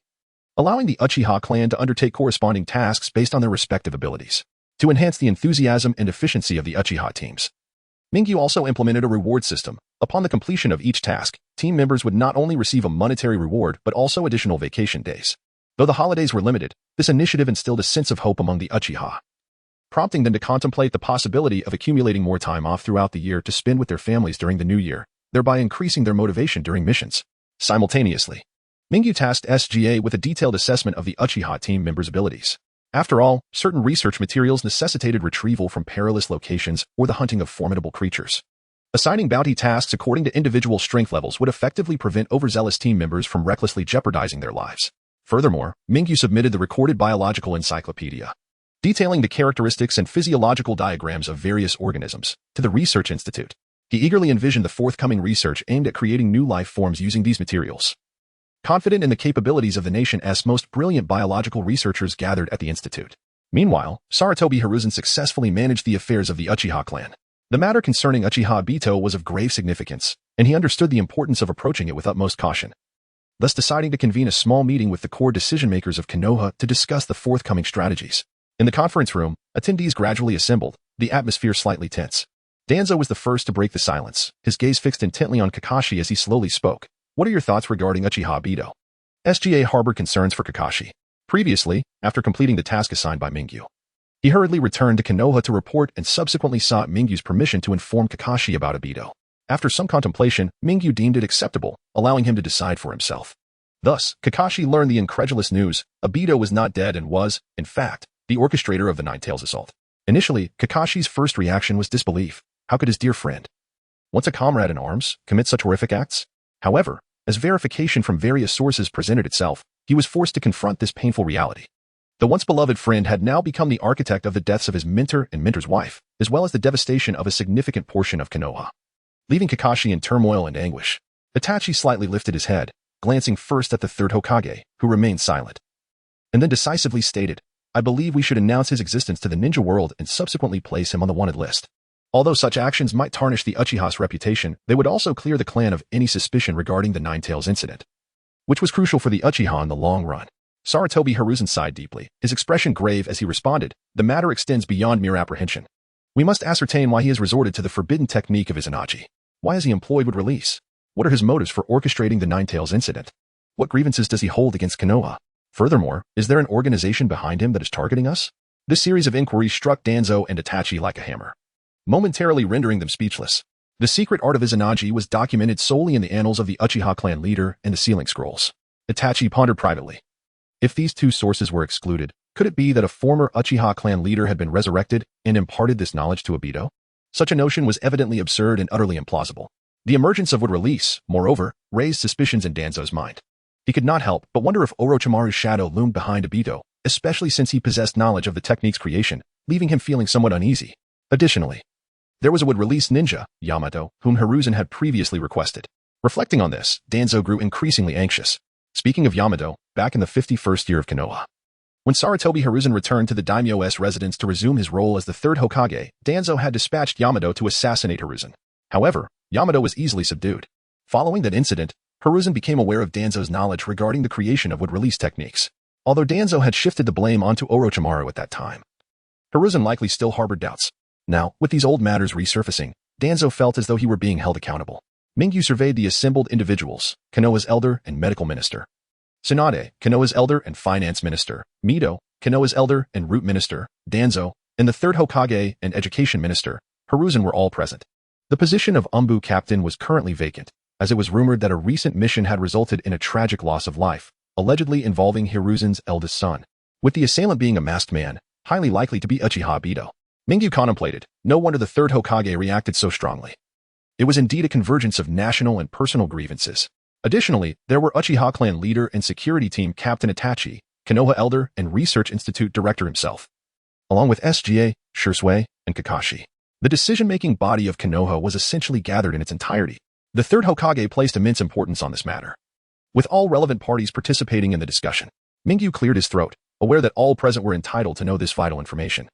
allowing the Uchiha clan to undertake corresponding tasks based on their respective abilities. To enhance the enthusiasm and efficiency of the Uchiha teams, Mingyu also implemented a reward system. Upon the completion of each task, team members would not only receive a monetary reward but also additional vacation days. Though the holidays were limited, this initiative instilled a sense of hope among the Uchiha, prompting them to contemplate the possibility of accumulating more time off throughout the year to spend with their families during the new year, thereby increasing their motivation during missions. Simultaneously, Mingyu tasked SGA with a detailed assessment of the Uchiha team members' abilities. After all, certain research materials necessitated retrieval from perilous locations or the hunting of formidable creatures. Assigning bounty tasks according to individual strength levels would effectively prevent overzealous team members from recklessly jeopardizing their lives. Furthermore, Mingyu submitted the recorded biological encyclopedia, detailing the characteristics and physiological diagrams of various organisms, to the Research Institute. He eagerly envisioned the forthcoming research aimed at creating new life forms using these materials. Confident in the capabilities of the nation's most brilliant biological researchers gathered at the institute. Meanwhile, Sarutobi Hiruzen successfully managed the affairs of the Uchiha clan. The matter concerning Uchiha Obito was of grave significance, and he understood the importance of approaching it with utmost caution, thus deciding to convene a small meeting with the core decision-makers of Konoha to discuss the forthcoming strategies. In the conference room, attendees gradually assembled, the atmosphere slightly tense. Danzo was the first to break the silence, his gaze fixed intently on Kakashi as he slowly spoke. What are your thoughts regarding Uchiha Obito? SGA harbored concerns for Kakashi. Previously, after completing the task assigned by Mingyu, he hurriedly returned to Konoha to report and subsequently sought Mingyu's permission to inform Kakashi about Obito. After some contemplation, Mingyu deemed it acceptable, allowing him to decide for himself. Thus, Kakashi learned the incredulous news: Obito was not dead and was, in fact, the orchestrator of the Nine-Tails assault. Initially, Kakashi's first reaction was disbelief. How could his dear friend, once a comrade in arms, commit such horrific acts? However, as verification from various sources presented itself, he was forced to confront this painful reality. The once beloved friend had now become the architect of the deaths of his mentor and mentor's wife, as well as the devastation of a significant portion of Konoha. Leaving Kakashi in turmoil and anguish, Itachi slightly lifted his head, glancing first at the third Hokage, who remained silent, and then decisively stated, I believe we should announce his existence to the ninja world and subsequently place him on the wanted list. Although such actions might tarnish the Uchiha's reputation, they would also clear the clan of any suspicion regarding the Nine-Tails incident, which was crucial for the Uchiha in the long run. Sarutobi Hiruzen sighed deeply, his expression grave as he responded, the matter extends beyond mere apprehension. We must ascertain why he has resorted to the forbidden technique of Izanaji. Why has he employed wood release? What are his motives for orchestrating the Nine-Tails incident? What grievances does he hold against Konoha? Furthermore, is there an organization behind him that is targeting us? This series of inquiries struck Danzo and Itachi like a hammer, momentarily rendering them speechless. The secret art of Izanaji was documented solely in the annals of the Uchiha clan leader and the sealing scrolls. Itachi pondered privately. If these two sources were excluded, could it be that a former Uchiha clan leader had been resurrected and imparted this knowledge to Obito? Such a notion was evidently absurd and utterly implausible. The emergence of wood release, moreover, raised suspicions in Danzo's mind. He could not help but wonder if Orochimaru's shadow loomed behind Obito, especially since he possessed knowledge of the technique's creation, leaving him feeling somewhat uneasy. Additionally, there was a wood-release ninja, Yamato, whom Hiruzen had previously requested. Reflecting on this, Danzo grew increasingly anxious. Speaking of Yamato, back in the 51st year of Konoha, when Sarutobi Hiruzen returned to the Daimyo's residence to resume his role as the third Hokage, Danzo had dispatched Yamato to assassinate Hiruzen. However, Yamato was easily subdued. Following that incident, Hiruzen became aware of Danzo's knowledge regarding the creation of wood-release techniques. Although Danzo had shifted the blame onto Orochimaru at that time, Hiruzen likely still harbored doubts. Now, with these old matters resurfacing, Danzo felt as though he were being held accountable. Mingyu surveyed the assembled individuals, Konoha's elder and medical minister, Tsunade, Konoha's elder and finance minister, Mito, Konoha's elder and root minister, Danzo, and the third Hokage and education minister, Hiruzen were all present. The position of Umbu captain was currently vacant, as it was rumored that a recent mission had resulted in a tragic loss of life, allegedly involving Hiruzen's eldest son, with the assailant being a masked man, highly likely to be Uchiha Ibito. Mingyu contemplated, no wonder the third Hokage reacted so strongly. It was indeed a convergence of national and personal grievances. Additionally, there were Uchiha clan leader and security team captain Itachi, Konoha elder and research institute director himself, along with SGA, Shisui, and Kakashi. The decision-making body of Konoha was essentially gathered in its entirety. The third Hokage placed immense importance on this matter, with all relevant parties participating in the discussion. Mingyu cleared his throat, aware that all present were entitled to know this vital information,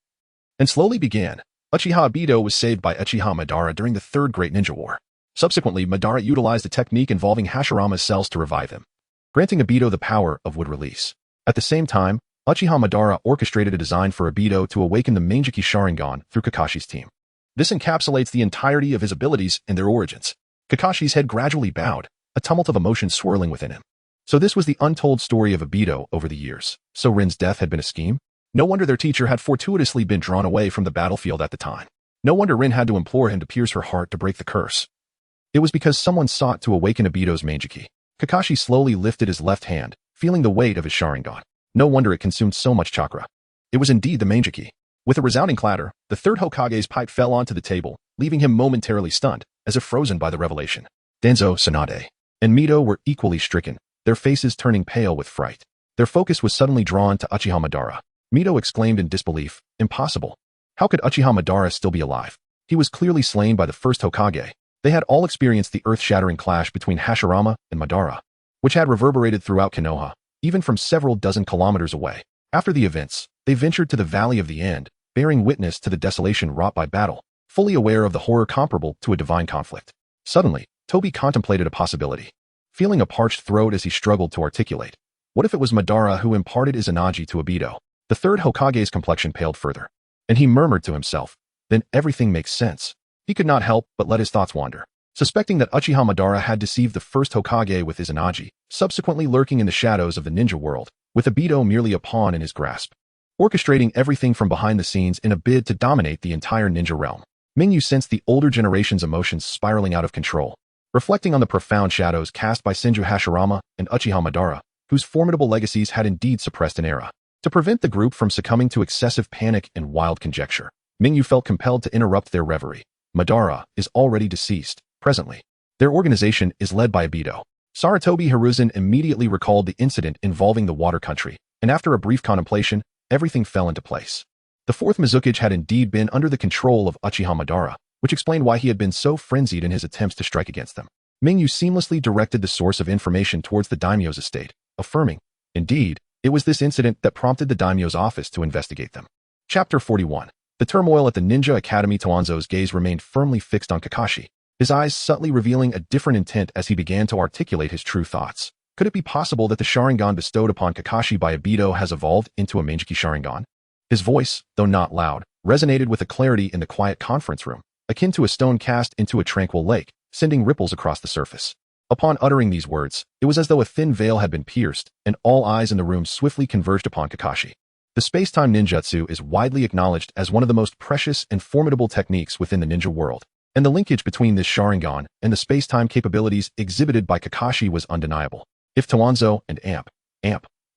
and slowly began. Uchiha Ibito was saved by Uchiha Madara during the Third Great Ninja War. Subsequently, Madara utilized a technique involving Hashirama's cells to revive him, granting Ibito the power of wood release. At the same time, Uchiha Madara orchestrated a design for Ibito to awaken the Manjiki Sharingan through Kakashi's team. This encapsulates the entirety of his abilities and their origins. Kakashi's head gradually bowed, a tumult of emotion swirling within him. So this was the untold story of Ibito over the years. So Rin's death had been a scheme? No wonder their teacher had fortuitously been drawn away from the battlefield at the time. No wonder Rin had to implore him to pierce her heart to break the curse. It was because someone sought to awaken Ibito's Manjiki. Kakashi slowly lifted his left hand, feeling the weight of his Sharingan. No wonder it consumed so much chakra. It was indeed the Manjiki. With a resounding clatter, the third Hokage's pipe fell onto the table, leaving him momentarily stunned, as if frozen by the revelation. Danzo, Tsunade, and Mito were equally stricken, their faces turning pale with fright. Their focus was suddenly drawn to Uchiha Madara. Mito exclaimed in disbelief, impossible. How could Uchiha Madara still be alive? He was clearly slain by the first Hokage. They had all experienced the earth-shattering clash between Hashirama and Madara, which had reverberated throughout Konoha, even from several dozen kilometers away. After the events, they ventured to the Valley of the End, bearing witness to the desolation wrought by battle, fully aware of the horror comparable to a divine conflict. Suddenly, Tobi contemplated a possibility, feeling a parched throat as he struggled to articulate. What if it was Madara who imparted Izanagi to Ibito? The third Hokage's complexion paled further, and he murmured to himself, then everything makes sense. He could not help but let his thoughts wander, suspecting that Uchiha Madara had deceived the first Hokage with Izanagi, subsequently lurking in the shadows of the ninja world, with Ibito merely a pawn in his grasp, orchestrating everything from behind the scenes in a bid to dominate the entire ninja realm. Mingyu sensed the older generation's emotions spiraling out of control, reflecting on the profound shadows cast by Senju Hashirama and Uchiha Madara, whose formidable legacies had indeed suppressed an era. To prevent the group from succumbing to excessive panic and wild conjecture, Mingyu felt compelled to interrupt their reverie. Madara is already deceased. Presently, their organization is led by Ibito. Sarutobi Hiruzen immediately recalled the incident involving the water country, and after a brief contemplation, everything fell into place. The fourth Mizukage had indeed been under the control of Uchiha Madara, which explained why he had been so frenzied in his attempts to strike against them. Mingyu seamlessly directed the source of information towards the Daimyo's estate, affirming, indeed, it was this incident that prompted the Daimyo's office to investigate them. Chapter 41. The turmoil at the Ninja Academy. Toanzo's gaze remained firmly fixed on Kakashi, his eyes subtly revealing a different intent as he began to articulate his true thoughts. Could it be possible that the Sharingan bestowed upon Kakashi by Ibito has evolved into a Manjiki Sharingan? His voice, though not loud, resonated with a clarity in the quiet conference room, akin to a stone cast into a tranquil lake, sending ripples across the surface. Upon uttering these words, it was as though a thin veil had been pierced, and all eyes in the room swiftly converged upon Kakashi. The space-time ninjutsu is widely acknowledged as one of the most precious and formidable techniques within the ninja world, and the linkage between this Sharingan and the space-time capabilities exhibited by Kakashi was undeniable. If Toanzo and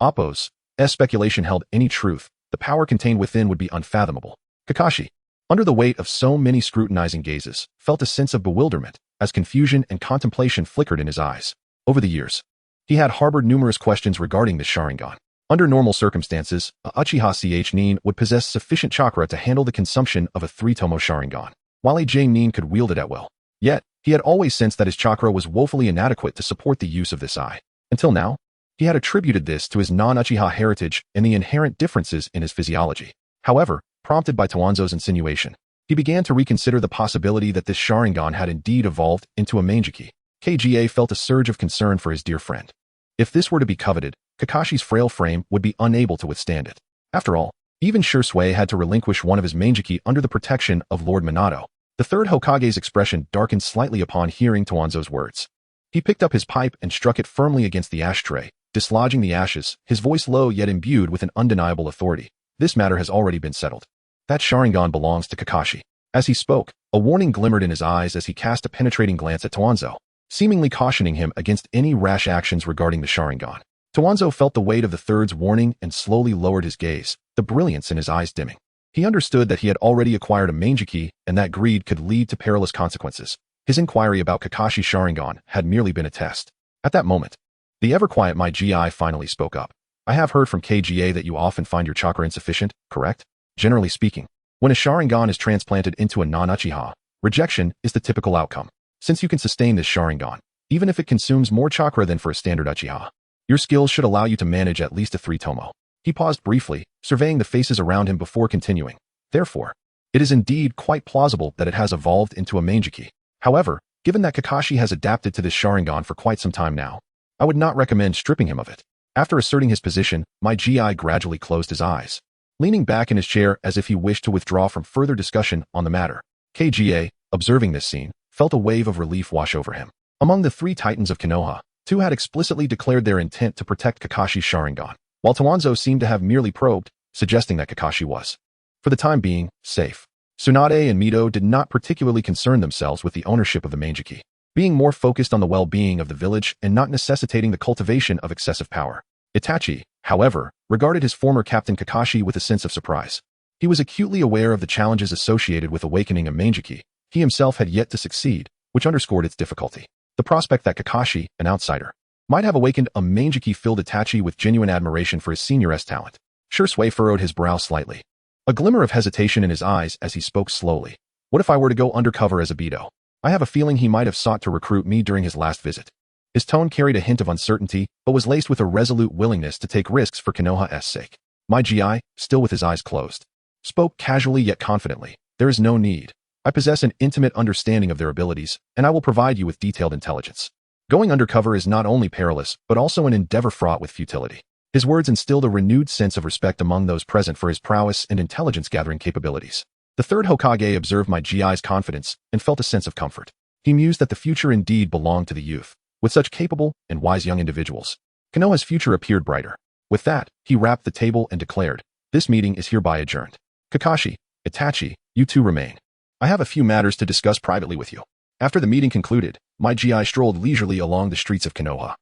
Appo's speculation held any truth, the power contained within would be unfathomable. Kakashi, under the weight of so many scrutinizing gazes, felt a sense of bewilderment as confusion and contemplation flickered in his eyes. Over the years, he had harbored numerous questions regarding this Sharingan. Under normal circumstances, a Uchiha Nin would possess sufficient chakra to handle the consumption of a 3-tomo Sharingan, while a Nin could wield it at will. Yet, he had always sensed that his chakra was woefully inadequate to support the use of this eye. Until now, he had attributed this to his non-Uchiha heritage and the inherent differences in his physiology. However, prompted by Toanzo's insinuation, he began to reconsider the possibility that this Sharingan had indeed evolved into a Manjiki. Kga felt a surge of concern for his dear friend. If this were to be coveted, Kakashi's frail frame would be unable to withstand it. After all, even Shisui had to relinquish one of his Manjiki under the protection of Lord Minato. The third Hokage's expression darkened slightly upon hearing Toanzo's words. He picked up his pipe and struck it firmly against the ashtray, dislodging the ashes, his voice low yet imbued with an undeniable authority. This matter has already been settled. That Sharingan belongs to Kakashi. As he spoke, a warning glimmered in his eyes as he cast a penetrating glance at Toanzo, seemingly cautioning him against any rash actions regarding the Sharingan. Toanzo felt the weight of the third's warning and slowly lowered his gaze, the brilliance in his eyes dimming. He understood that he had already acquired a Manjiki and that greed could lead to perilous consequences. His inquiry about Kakashi's Sharingan had merely been a test. At that moment, the ever-quiet Mai Gi finally spoke up. I have heard from KGA that you often find your chakra insufficient, correct? Generally speaking, when a Sharingan is transplanted into a non-Uchiha, rejection is the typical outcome. Since you can sustain this Sharingan, even if it consumes more chakra than for a standard Uchiha, your skills should allow you to manage at least a 3 tomo. He paused briefly, surveying the faces around him before continuing. Therefore, it is indeed quite plausible that it has evolved into a Manjiki. However, given that Kakashi has adapted to this Sharingan for quite some time now, I would not recommend stripping him of it. After asserting his position, Mai Gi gradually closed his eyes, leaning back in his chair as if he wished to withdraw from further discussion on the matter. KGA, observing this scene, felt a wave of relief wash over him. Among the 3 titans of Konoha, 2 had explicitly declared their intent to protect Kakashi's Sharingan, while Toanzo seemed to have merely probed, suggesting that Kakashi was, for the time being, safe. Tsunade and Mito did not particularly concern themselves with the ownership of the Manjiki, being more focused on the well-being of the village and not necessitating the cultivation of excessive power. Itachi, however, regarded his former captain Kakashi with a sense of surprise. He was acutely aware of the challenges associated with awakening a Manjiki. He himself had yet to succeed, which underscored its difficulty. The prospect that Kakashi, an outsider, might have awakened a Manjiki filled Itachi with genuine admiration for his senior's talent. Shursui furrowed his brow slightly, a glimmer of hesitation in his eyes as he spoke slowly. What if I were to go undercover as a Beto? I have a feeling he might have sought to recruit me during his last visit. His tone carried a hint of uncertainty, but was laced with a resolute willingness to take risks for Konoha's sake. Mai Gi, still with his eyes closed, spoke casually yet confidently. There is no need. I possess an intimate understanding of their abilities, and I will provide you with detailed intelligence. Going undercover is not only perilous, but also an endeavor fraught with futility. His words instilled a renewed sense of respect among those present for his prowess and intelligence-gathering capabilities. The 3rd Hokage observed Mai Gi's confidence and felt a sense of comfort. He mused that the future indeed belonged to the youth. With such capable and wise young individuals, Konoha's future appeared brighter. With that, he rapped the table and declared, "This meeting is hereby adjourned. Kakashi, Itachi, you 2 remain. I have a few matters to discuss privately with you." After the meeting concluded, Mai Gi strolled leisurely along the streets of Konoha,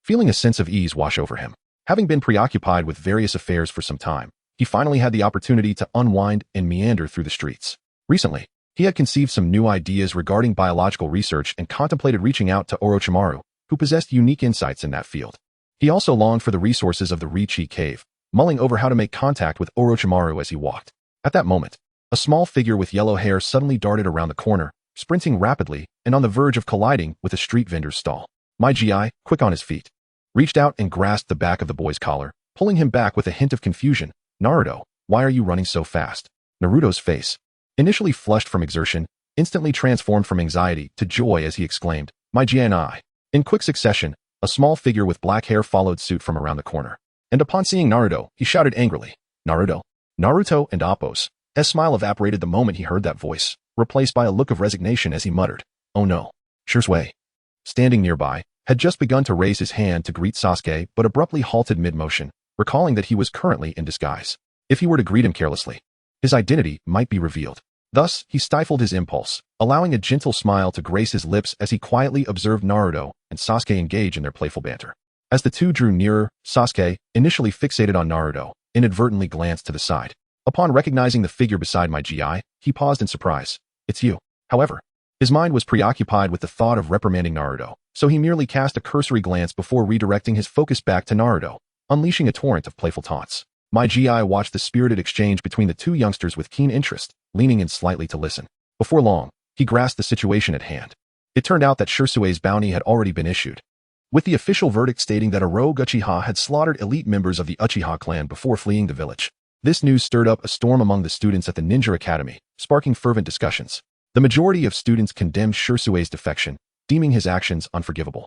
feeling a sense of ease wash over him. Having been preoccupied with various affairs for some time, he finally had the opportunity to unwind and meander through the streets. Recently, he had conceived some new ideas regarding biological research and contemplated reaching out to Orochimaru, who possessed unique insights in that field. He also longed for the resources of the Richi cave, mulling over how to make contact with Orochimaru as he walked. At that moment, a small figure with yellow hair suddenly darted around the corner, sprinting rapidly and on the verge of colliding with a street vendor's stall. Mai Gi, quick on his feet, reached out and grasped the back of the boy's collar, pulling him back with a hint of confusion. "Naruto, why are you running so fast?" Naruto's face, initially flushed from exertion, instantly transformed from anxiety to joy as he exclaimed, "Mai Gi and I." In quick succession, a small figure with black hair followed suit from around the corner, and upon seeing Naruto, he shouted angrily, "Naruto!" Naruto and Appo's smile evaporated the moment he heard that voice, replaced by a look of resignation as he muttered, "Oh no." Shursui, standing nearby, had just begun to raise his hand to greet Sasuke but abruptly halted mid-motion, recalling that he was currently in disguise. If he were to greet him carelessly, his identity might be revealed. Thus, he stifled his impulse, allowing a gentle smile to grace his lips as he quietly observed Naruto and Sasuke engage in their playful banter. As the 2 drew nearer, Sasuke, initially fixated on Naruto, inadvertently glanced to the side. Upon recognizing the figure beside Mai Gi, he paused in surprise. "It's you." However, his mind was preoccupied with the thought of reprimanding Naruto, so he merely cast a cursory glance before redirecting his focus back to Naruto, unleashing a torrent of playful taunts. Mai Gi watched the spirited exchange between the 2 youngsters with keen interest, leaning in slightly to listen. Before long, he grasped the situation at hand. It turned out that Shursui's bounty had already been issued, with the official verdict stating that a rogue Uchiha had slaughtered elite members of the Uchiha clan before fleeing the village. This news stirred up a storm among the students at the Ninja Academy, sparking fervent discussions. The majority of students condemned Shursui's defection, deeming his actions unforgivable.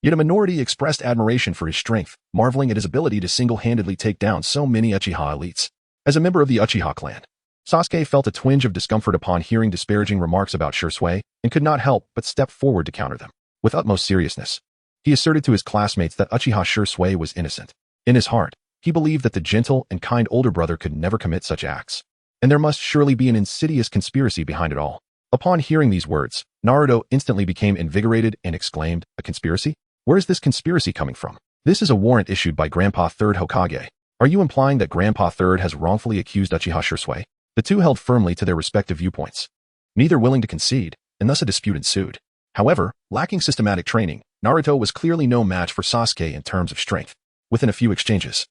Yet a minority expressed admiration for his strength, marveling at his ability to single-handedly take down so many Uchiha elites. As a member of the Uchiha clan, Sasuke felt a twinge of discomfort upon hearing disparaging remarks about Shursui and could not help but step forward to counter them. With utmost seriousness, He asserted to his classmates that Uchiha Shisui was innocent. In his heart, he believed that the gentle and kind older brother could never commit such acts, and there must surely be an insidious conspiracy behind it all. Upon hearing these words, Naruto instantly became invigorated and exclaimed, "A conspiracy? Where is this conspiracy coming from? This is a warrant issued by Grandpa Third Hokage. Are you implying that Grandpa Third has wrongfully accused Uchiha Shisui?" The two held firmly to their respective viewpoints, neither willing to concede, and thus a dispute ensued. However, lacking systematic training, Naruto was clearly no match for Sasuke in terms of strength. Within a few exchanges,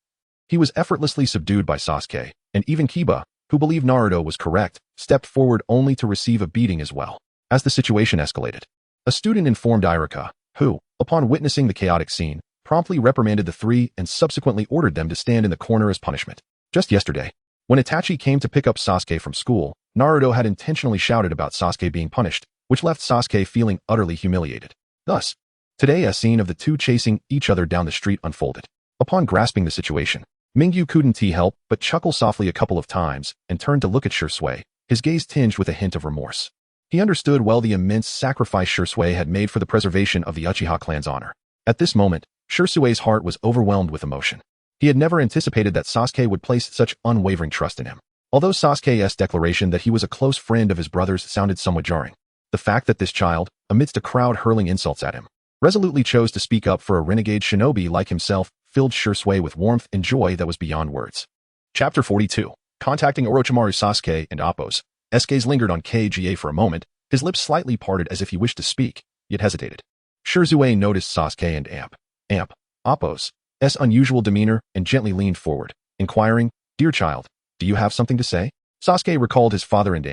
he was effortlessly subdued by Sasuke, and even Kiba, who believed Naruto was correct, stepped forward only to receive a beating as well. As the situation escalated, a student informed Iruka, who, upon witnessing the chaotic scene, promptly reprimanded the three and subsequently ordered them to stand in the corner as punishment. Just yesterday, when Itachi came to pick up Sasuke from school, Naruto had intentionally shouted about Sasuke being punished, which left Sasuke feeling utterly humiliated. Thus, today a scene of the two chasing each other down the street unfolded. Upon grasping the situation, Mingyu couldn't help but chuckle softly a couple of times and turned to look at Shisui, his gaze tinged with a hint of remorse. He understood well the immense sacrifice Shisui had made for the preservation of the Uchiha clan's honor. At this moment, Shisui's heart was overwhelmed with emotion. He had never anticipated that Sasuke would place such unwavering trust in him. Although Sasuke's declaration that he was a close friend of his brother's sounded somewhat jarring, the fact that this child, amidst a crowd hurling insults at him, resolutely chose to speak up for a renegade shinobi like himself filled Shisui with warmth and joy that was beyond words. Chapter 42. Contacting Orochimaru. Sasuke and Appo's gaze lingered on Kage for a moment, his lips slightly parted as if he wished to speak, yet hesitated. Shisui noticed Sasuke and Appo's unusual demeanor and gently leaned forward, inquiring, "Dear child, do you have something to say?" Sasuke recalled his father and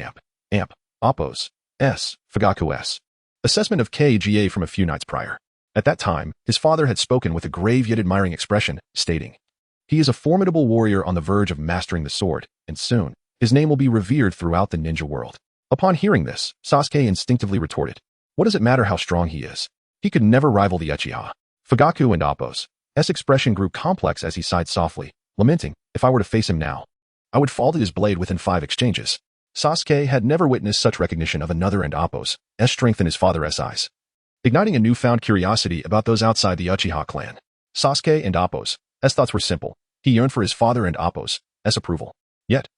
Appo's Fugaku's assessment of Kage from a few nights prior. At that time, his father had spoken with a grave yet admiring expression, stating, "He is a formidable warrior on the verge of mastering the sword, and soon, his name will be revered throughout the ninja world." Upon hearing this, Sasuke instinctively retorted, "What does it matter how strong he is? He could never rival the Uchiha." Fugaku and Appo's expression grew complex as he sighed softly, lamenting, "If I were to face him now, I would fall to his blade within 5 exchanges." Sasuke had never witnessed such recognition of another and Appo's strength in his father's eyes, igniting a newfound curiosity about those outside the Uchiha clan. Sasuke and Appo's thoughts were simple. He yearned for his father and Appo's approval. Yet,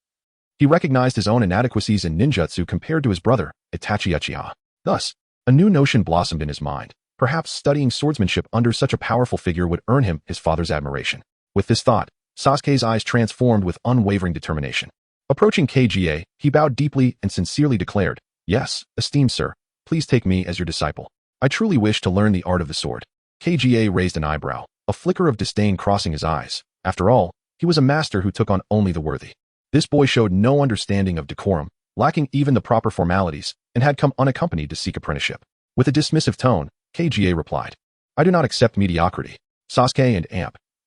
he recognized his own inadequacies in ninjutsu compared to his brother, Itachi Uchiha. Thus, a new notion blossomed in his mind. Perhaps studying swordsmanship under such a powerful figure would earn him his father's admiration. With this thought, Sasuke's eyes transformed with unwavering determination. Approaching Kage, he bowed deeply and sincerely declared, "Yes, esteemed sir, please take me as your disciple. I truly wish to learn the art of the sword." Kage raised an eyebrow, a flicker of disdain crossing his eyes. After all, he was a master who took on only the worthy. This boy showed no understanding of decorum, lacking even the proper formalities, and had come unaccompanied to seek apprenticeship. With a dismissive tone, Kage replied, "I do not accept mediocrity." Sasuke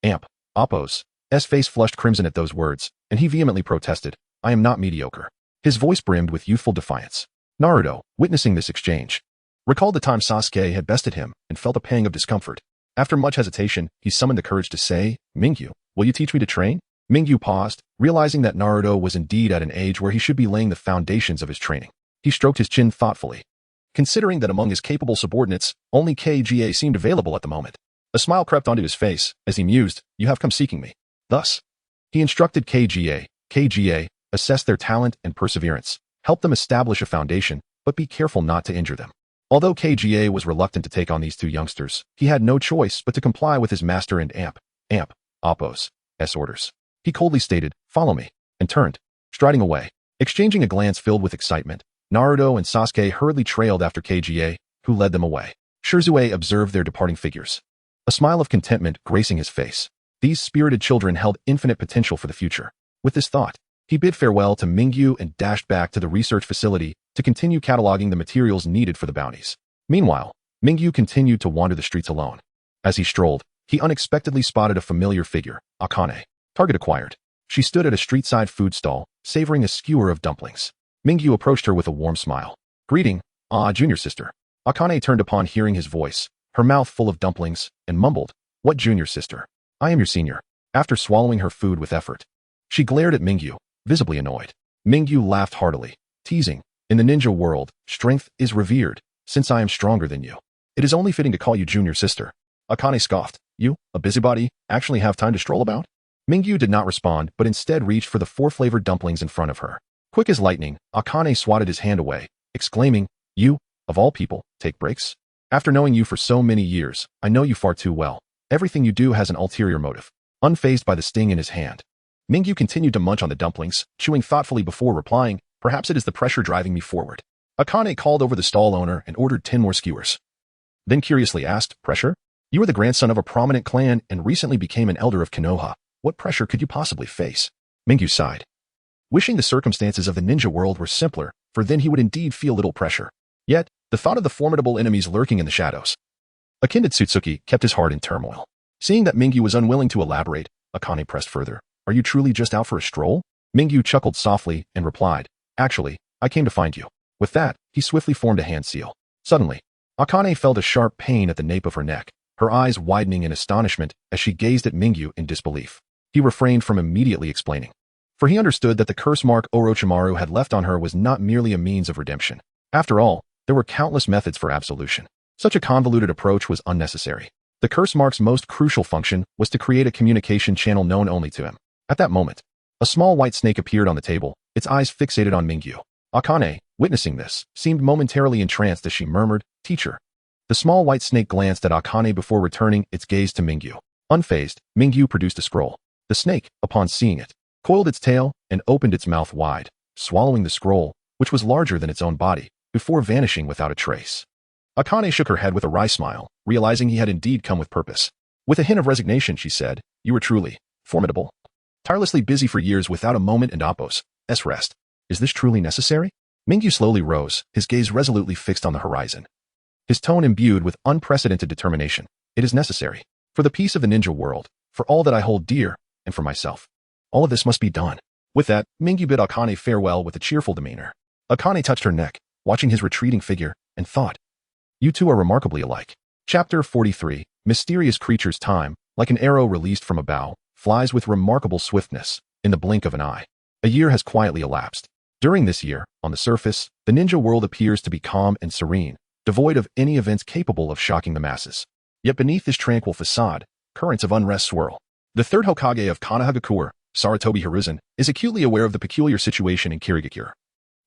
and Appo's face flushed crimson at those words, and he vehemently protested, "I am not mediocre." His voice brimmed with youthful defiance. Naruto, witnessing this exchange, recalled the time Sasuke had bested him and felt a pang of discomfort. After much hesitation, he summoned the courage to say, "Mingyu, will you teach me to train?" Mingyu paused, realizing that Naruto was indeed at an age where he should be laying the foundations of his training. He stroked his chin thoughtfully, considering that among his capable subordinates, only Kage seemed available at the moment. A smile crept onto his face as he mused, "You have come seeking me." Thus, he instructed Kage, assess their talent and perseverance, help them establish a foundation, but be careful not to injure them. Although Kage was reluctant to take on these two youngsters, he had no choice but to comply with his master and Appo's orders. He coldly stated, "Follow me," and turned, striding away. Exchanging a glance filled with excitement, Naruto and Sasuke hurriedly trailed after Kage, who led them away. Shisui observed their departing figures, a smile of contentment gracing his face. These spirited children held infinite potential for the future. With this thought, he bid farewell to Mingyu and dashed back to the research facility to continue cataloging the materials needed for the bounties. Meanwhile, Mingyu continued to wander the streets alone. As he strolled, he unexpectedly spotted a familiar figure, Akane. Target acquired. She stood at a street-side food stall, savoring a skewer of dumplings. Mingyu approached her with a warm smile. "Greeting, junior sister." Akane turned upon hearing his voice, her mouth full of dumplings, and mumbled, "What junior sister? I am your senior." After swallowing her food with effort, she glared at Mingyu, visibly annoyed. Mingyu laughed heartily, teasing, "In the ninja world, strength is revered. Since I am stronger than you, it is only fitting to call you junior sister." Akane scoffed. You, a busybody, actually have time to stroll about? Mingyu did not respond, but instead reached for the 4-flavored dumplings in front of her. Quick as lightning, Akane swatted his hand away, exclaiming, You, of all people, take breaks? After knowing you for so many years, I know you far too well. Everything you do has an ulterior motive. Unfazed by the sting in his hand, Mingyu continued to munch on the dumplings, chewing thoughtfully before replying, Perhaps it is the pressure driving me forward. Akane called over the stall owner and ordered 10 more skewers. Then curiously asked, Pressure? You are the grandson of a prominent clan and recently became an elder of Konoha. What pressure could you possibly face? Mingyu sighed, wishing the circumstances of the ninja world were simpler, for then he would indeed feel little pressure. Yet, the thought of the formidable enemies lurking in the shadows, akin to Tsutsuki, kept his heart in turmoil. Seeing that Mingyu was unwilling to elaborate, Akane pressed further. Are you truly just out for a stroll? Mingyu chuckled softly and replied, Actually, I came to find you. With that, he swiftly formed a hand seal. Suddenly, Akane felt a sharp pain at the nape of her neck, her eyes widening in astonishment as she gazed at Mingyu in disbelief. He refrained from immediately explaining, for he understood that the curse mark Orochimaru had left on her was not merely a means of redemption. After all, there were countless methods for absolution. Such a convoluted approach was unnecessary. The curse mark's most crucial function was to create a communication channel known only to him. At that moment, a small white snake appeared on the table, its eyes fixated on Mingyu. Akane, witnessing this, seemed momentarily entranced as she murmured, Teacher. The small white snake glanced at Akane before returning its gaze to Mingyu. Unfazed, Mingyu produced a scroll. The snake, upon seeing it, coiled its tail and opened its mouth wide, swallowing the scroll, which was larger than its own body, before vanishing without a trace. Akane shook her head with a wry smile, realizing he had indeed come with purpose. With a hint of resignation, she said, You were truly formidable. Tirelessly busy for years without a moment and Appo's rest. Is this truly necessary? Mingyu slowly rose, his gaze resolutely fixed on the horizon. His tone imbued with unprecedented determination. It is necessary. For the peace of the ninja world, for all that I hold dear, and for myself. All of this must be done. With that, Mingyu bid Akane farewell with a cheerful demeanor. Akane touched her neck, watching his retreating figure, and thought, You two are remarkably alike. Chapter 43, Mysterious Creature's Time, like an arrow released from a bow, flies with remarkable swiftness, in the blink of an eye. A year has quietly elapsed. During this year, on the surface, the ninja world appears to be calm and serene, devoid of any events capable of shocking the masses. Yet beneath this tranquil facade, currents of unrest swirl. The third Hokage of Konoha, Sarutobi Hiruzen, is acutely aware of the peculiar situation in Kirigakure,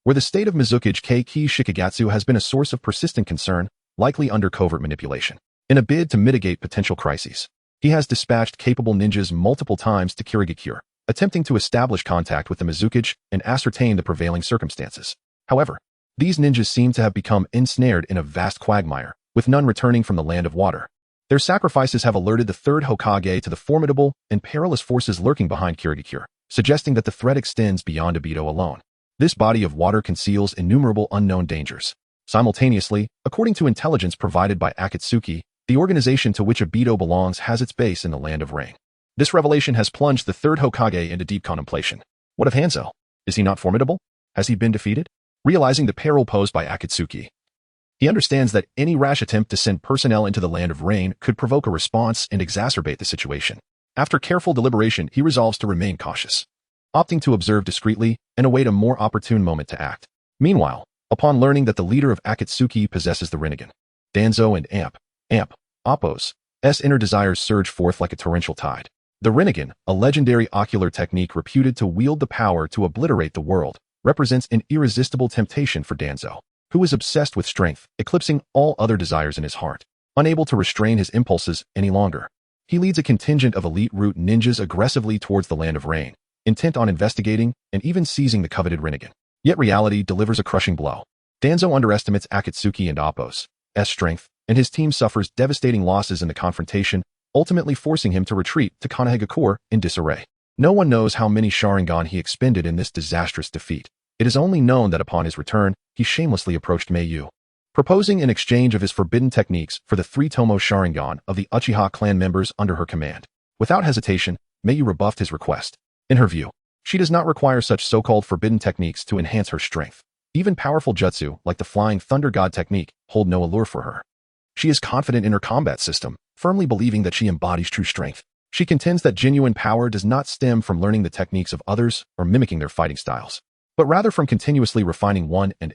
where the state of Mizukage Keiki Shikagatsu has been a source of persistent concern, likely under covert manipulation. In a bid to mitigate potential crises, he has dispatched capable ninjas multiple times to Kirigakure, attempting to establish contact with the Mizukage and ascertain the prevailing circumstances. However, these ninjas seem to have become ensnared in a vast quagmire, with none returning from the land of water. Their sacrifices have alerted the third Hokage to the formidable and perilous forces lurking behind Kirigakure, suggesting that the threat extends beyond Obito alone. This body of water conceals innumerable unknown dangers. Simultaneously, according to intelligence provided by Akatsuki, the organization to which Obito belongs has its base in the land of rain. This revelation has plunged the third Hokage into deep contemplation. What of Hanzo? Is he not formidable? Has he been defeated? Realizing the peril posed by Akatsuki, he understands that any rash attempt to send personnel into the land of rain could provoke a response and exacerbate the situation. After careful deliberation, he resolves to remain cautious, opting to observe discreetly and await a more opportune moment to act. Meanwhile, upon learning that the leader of Akatsuki possesses the Rinnegan, Danzo and Appo's inner desires surge forth like a torrential tide. The Rinnegan, a legendary ocular technique reputed to wield the power to obliterate the world, represents an irresistible temptation for Danzo, who is obsessed with strength, eclipsing all other desires in his heart. Unable to restrain his impulses any longer, he leads a contingent of elite root ninjas aggressively towards the land of rain, intent on investigating and even seizing the coveted Rinnegan. Yet reality delivers a crushing blow. Danzo underestimates Akatsuki and Appo's strength, and his team suffers devastating losses in the confrontation, ultimately forcing him to retreat to Konoha in disarray. No one knows how many Sharingan he expended in this disastrous defeat. It is only known that upon his return, he shamelessly approached Meiyu, proposing an exchange of his forbidden techniques for the 3 Tomo Sharingan of the Uchiha clan members under her command. Without hesitation, Meiyu rebuffed his request. In her view, she does not require such so-called forbidden techniques to enhance her strength. Even powerful jutsu, like the Flying Thunder God technique, hold no allure for her. She is confident in her combat system, firmly believing that she embodies true strength. She contends that genuine power does not stem from learning the techniques of others or mimicking their fighting styles, but rather from continuously refining one and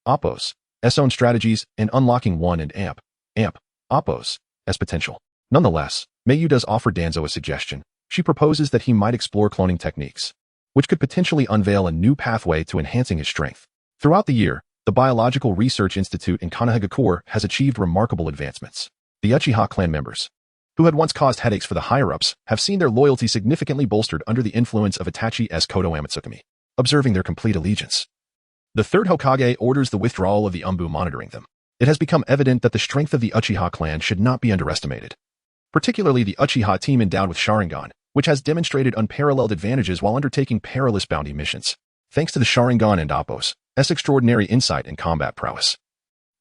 Appo's own strategies and unlocking one and Appo's as potential. Nonetheless, Meiyu does offer Danzo a suggestion. She proposes that he might explore cloning techniques, which could potentially unveil a new pathway to enhancing his strength. Throughout the year, the Biological Research Institute in Konoha has achieved remarkable advancements. The Uchiha clan members, who had once caused headaches for the higher-ups, have seen their loyalty significantly bolstered under the influence of Itachi's Kodo Amatsukami, observing their complete allegiance. The third Hokage orders the withdrawal of the Umbu monitoring them. It has become evident that the strength of the Uchiha clan should not be underestimated, particularly the Uchiha team endowed with Sharingan, which has demonstrated unparalleled advantages while undertaking perilous bounty missions, thanks to the Sharingan and Appos' extraordinary insight and combat prowess.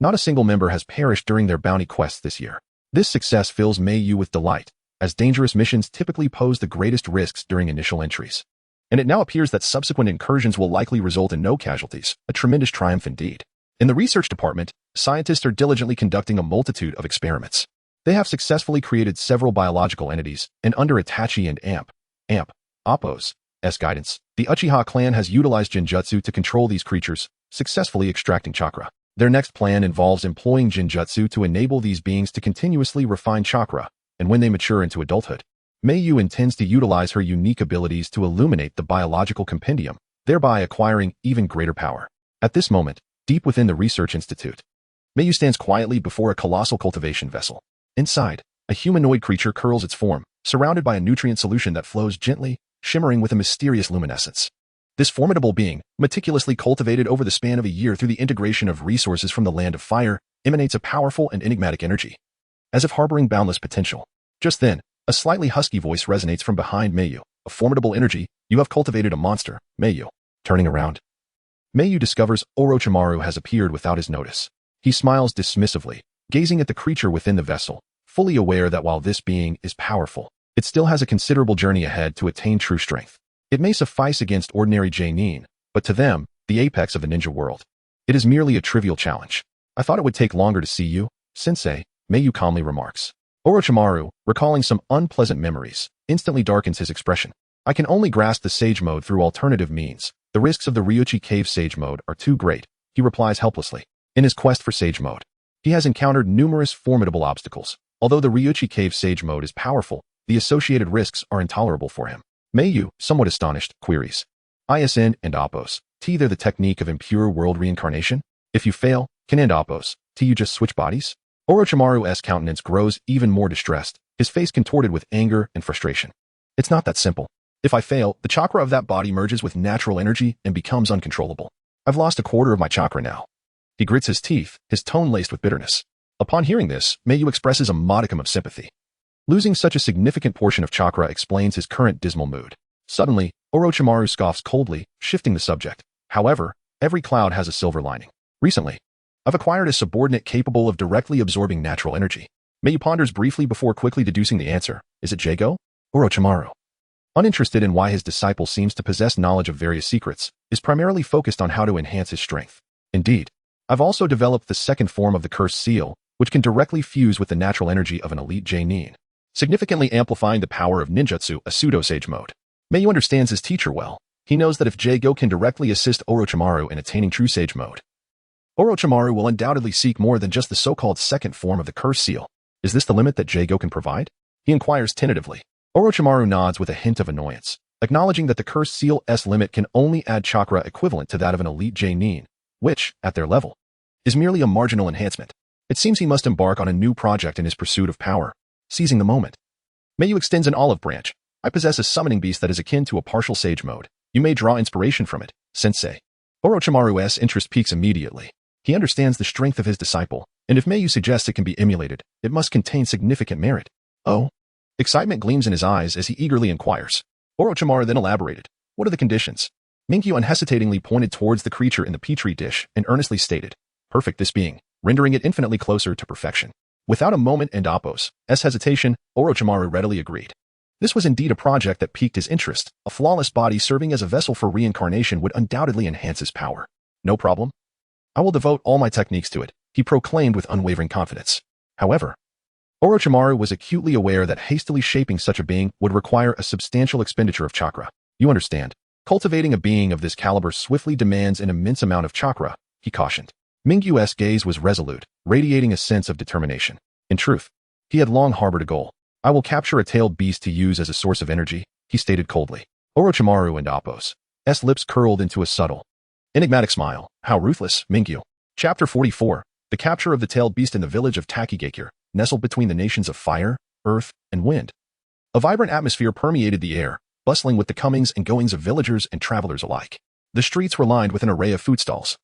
Not a single member has perished during their bounty quests this year. This success fills Meiyu with delight, as dangerous missions typically pose the greatest risks during initial entries. And it now appears that subsequent incursions will likely result in no casualties, a tremendous triumph indeed. In the research department, scientists are diligently conducting a multitude of experiments. They have successfully created several biological entities, and under Itachi and Appos' guidance, the Uchiha clan has utilized Jinjutsu to control these creatures, successfully extracting chakra. Their next plan involves employing Jinjutsu to enable these beings to continuously refine chakra, and when they mature into adulthood, Meiyu intends to utilize her unique abilities to illuminate the biological compendium, thereby acquiring even greater power. At this moment, deep within the research institute, Meiyu stands quietly before a colossal cultivation vessel. Inside, a humanoid creature curls its form, surrounded by a nutrient solution that flows gently, shimmering with a mysterious luminescence. This formidable being, meticulously cultivated over the span of a year through the integration of resources from the Land of Fire, emanates a powerful and enigmatic energy, as if harboring boundless potential. Just then, a slightly husky voice resonates from behind Meiyu. A formidable energy, you have cultivated a monster, Meiyu. Turning around, Meiyu discovers Orochimaru has appeared without his notice. He smiles dismissively, gazing at the creature within the vessel, fully aware that while this being is powerful, it still has a considerable journey ahead to attain true strength. It may suffice against ordinary Jonin, but to them, the apex of the ninja world, it is merely a trivial challenge. I thought it would take longer to see you, Sensei, Meiyu calmly remarks. Orochimaru, recalling some unpleasant memories, instantly darkens his expression. I can only grasp the Sage Mode through alternative means. The risks of the Ryuchi Cave Sage Mode are too great, he replies helplessly. In his quest for Sage Mode, he has encountered numerous formidable obstacles. Although the Ryuchi Cave Sage Mode is powerful, the associated risks are intolerable for him. Meiyu, somewhat astonished, queries. ISN and Appos, they're the technique of impure world reincarnation? If you fail, can and Appos, you just switch bodies? Orochimaru's countenance grows even more distressed, his face contorted with anger and frustration. It's not that simple. If I fail, the chakra of that body merges with natural energy and becomes uncontrollable. I've lost a quarter of my chakra now. He grits his teeth, his tone laced with bitterness. Upon hearing this, Meiyu expresses a modicum of sympathy. Losing such a significant portion of chakra explains his current dismal mood. Suddenly, Orochimaru scoffs coldly, shifting the subject. However, every cloud has a silver lining. Recently, I've acquired a subordinate capable of directly absorbing natural energy. Meiyu ponders briefly before quickly deducing the answer. Is it Jago? Orochimaru, uninterested in why his disciple seems to possess knowledge of various secrets, is primarily focused on how to enhance his strength. Indeed, I've also developed the second form of the cursed seal, which can directly fuse with the natural energy of an elite Jonin, significantly amplifying the power of ninjutsu, a pseudo-sage mode. Meiyu understands his teacher well. He knows that if Jago can directly assist Orochimaru in attaining true sage mode, Orochimaru will undoubtedly seek more than just the so-called second form of the cursed seal. Is this the limit that Jago can provide? He inquires tentatively. Orochimaru nods with a hint of annoyance, acknowledging that the cursed seal's limit can only add chakra equivalent to that of an elite Jonin, which, at their level, is merely a marginal enhancement. It seems he must embark on a new project in his pursuit of power. Seizing the moment, Meiyu extends an olive branch. I possess a summoning beast that is akin to a partial sage mode. You may draw inspiration from it, Sensei. Orochimaru's interest peaks immediately. He understands the strength of his disciple, and if Meiyu suggests it can be emulated, it must contain significant merit. Oh? Excitement gleams in his eyes as he eagerly inquires. Orochimaru then elaborated. What are the conditions? Minkyu unhesitatingly pointed towards the creature in the petri dish and earnestly stated, perfect this being, rendering it infinitely closer to perfection. Without a moment and Appos' hesitation, Orochimaru readily agreed. This was indeed a project that piqued his interest. A flawless body serving as a vessel for reincarnation would undoubtedly enhance his power. No problem. I will devote all my techniques to it, he proclaimed with unwavering confidence. However, Orochimaru was acutely aware that hastily shaping such a being would require a substantial expenditure of chakra. You understand. Cultivating a being of this caliber swiftly demands an immense amount of chakra, he cautioned. Mingyu's gaze was resolute, radiating a sense of determination. In truth, He had long harbored a goal. I will capture a tailed beast to use as a source of energy, he stated coldly. Orochimaru and Appo's lips curled into a subtle, enigmatic smile. How ruthless, Mingyu. Chapter 44. The capture of the tailed beast in the village of Takigakure, nestled between the nations of fire, earth, and wind. A vibrant atmosphere permeated the air, bustling with the comings and goings of villagers and travelers alike. The streets were lined with an array of food stalls,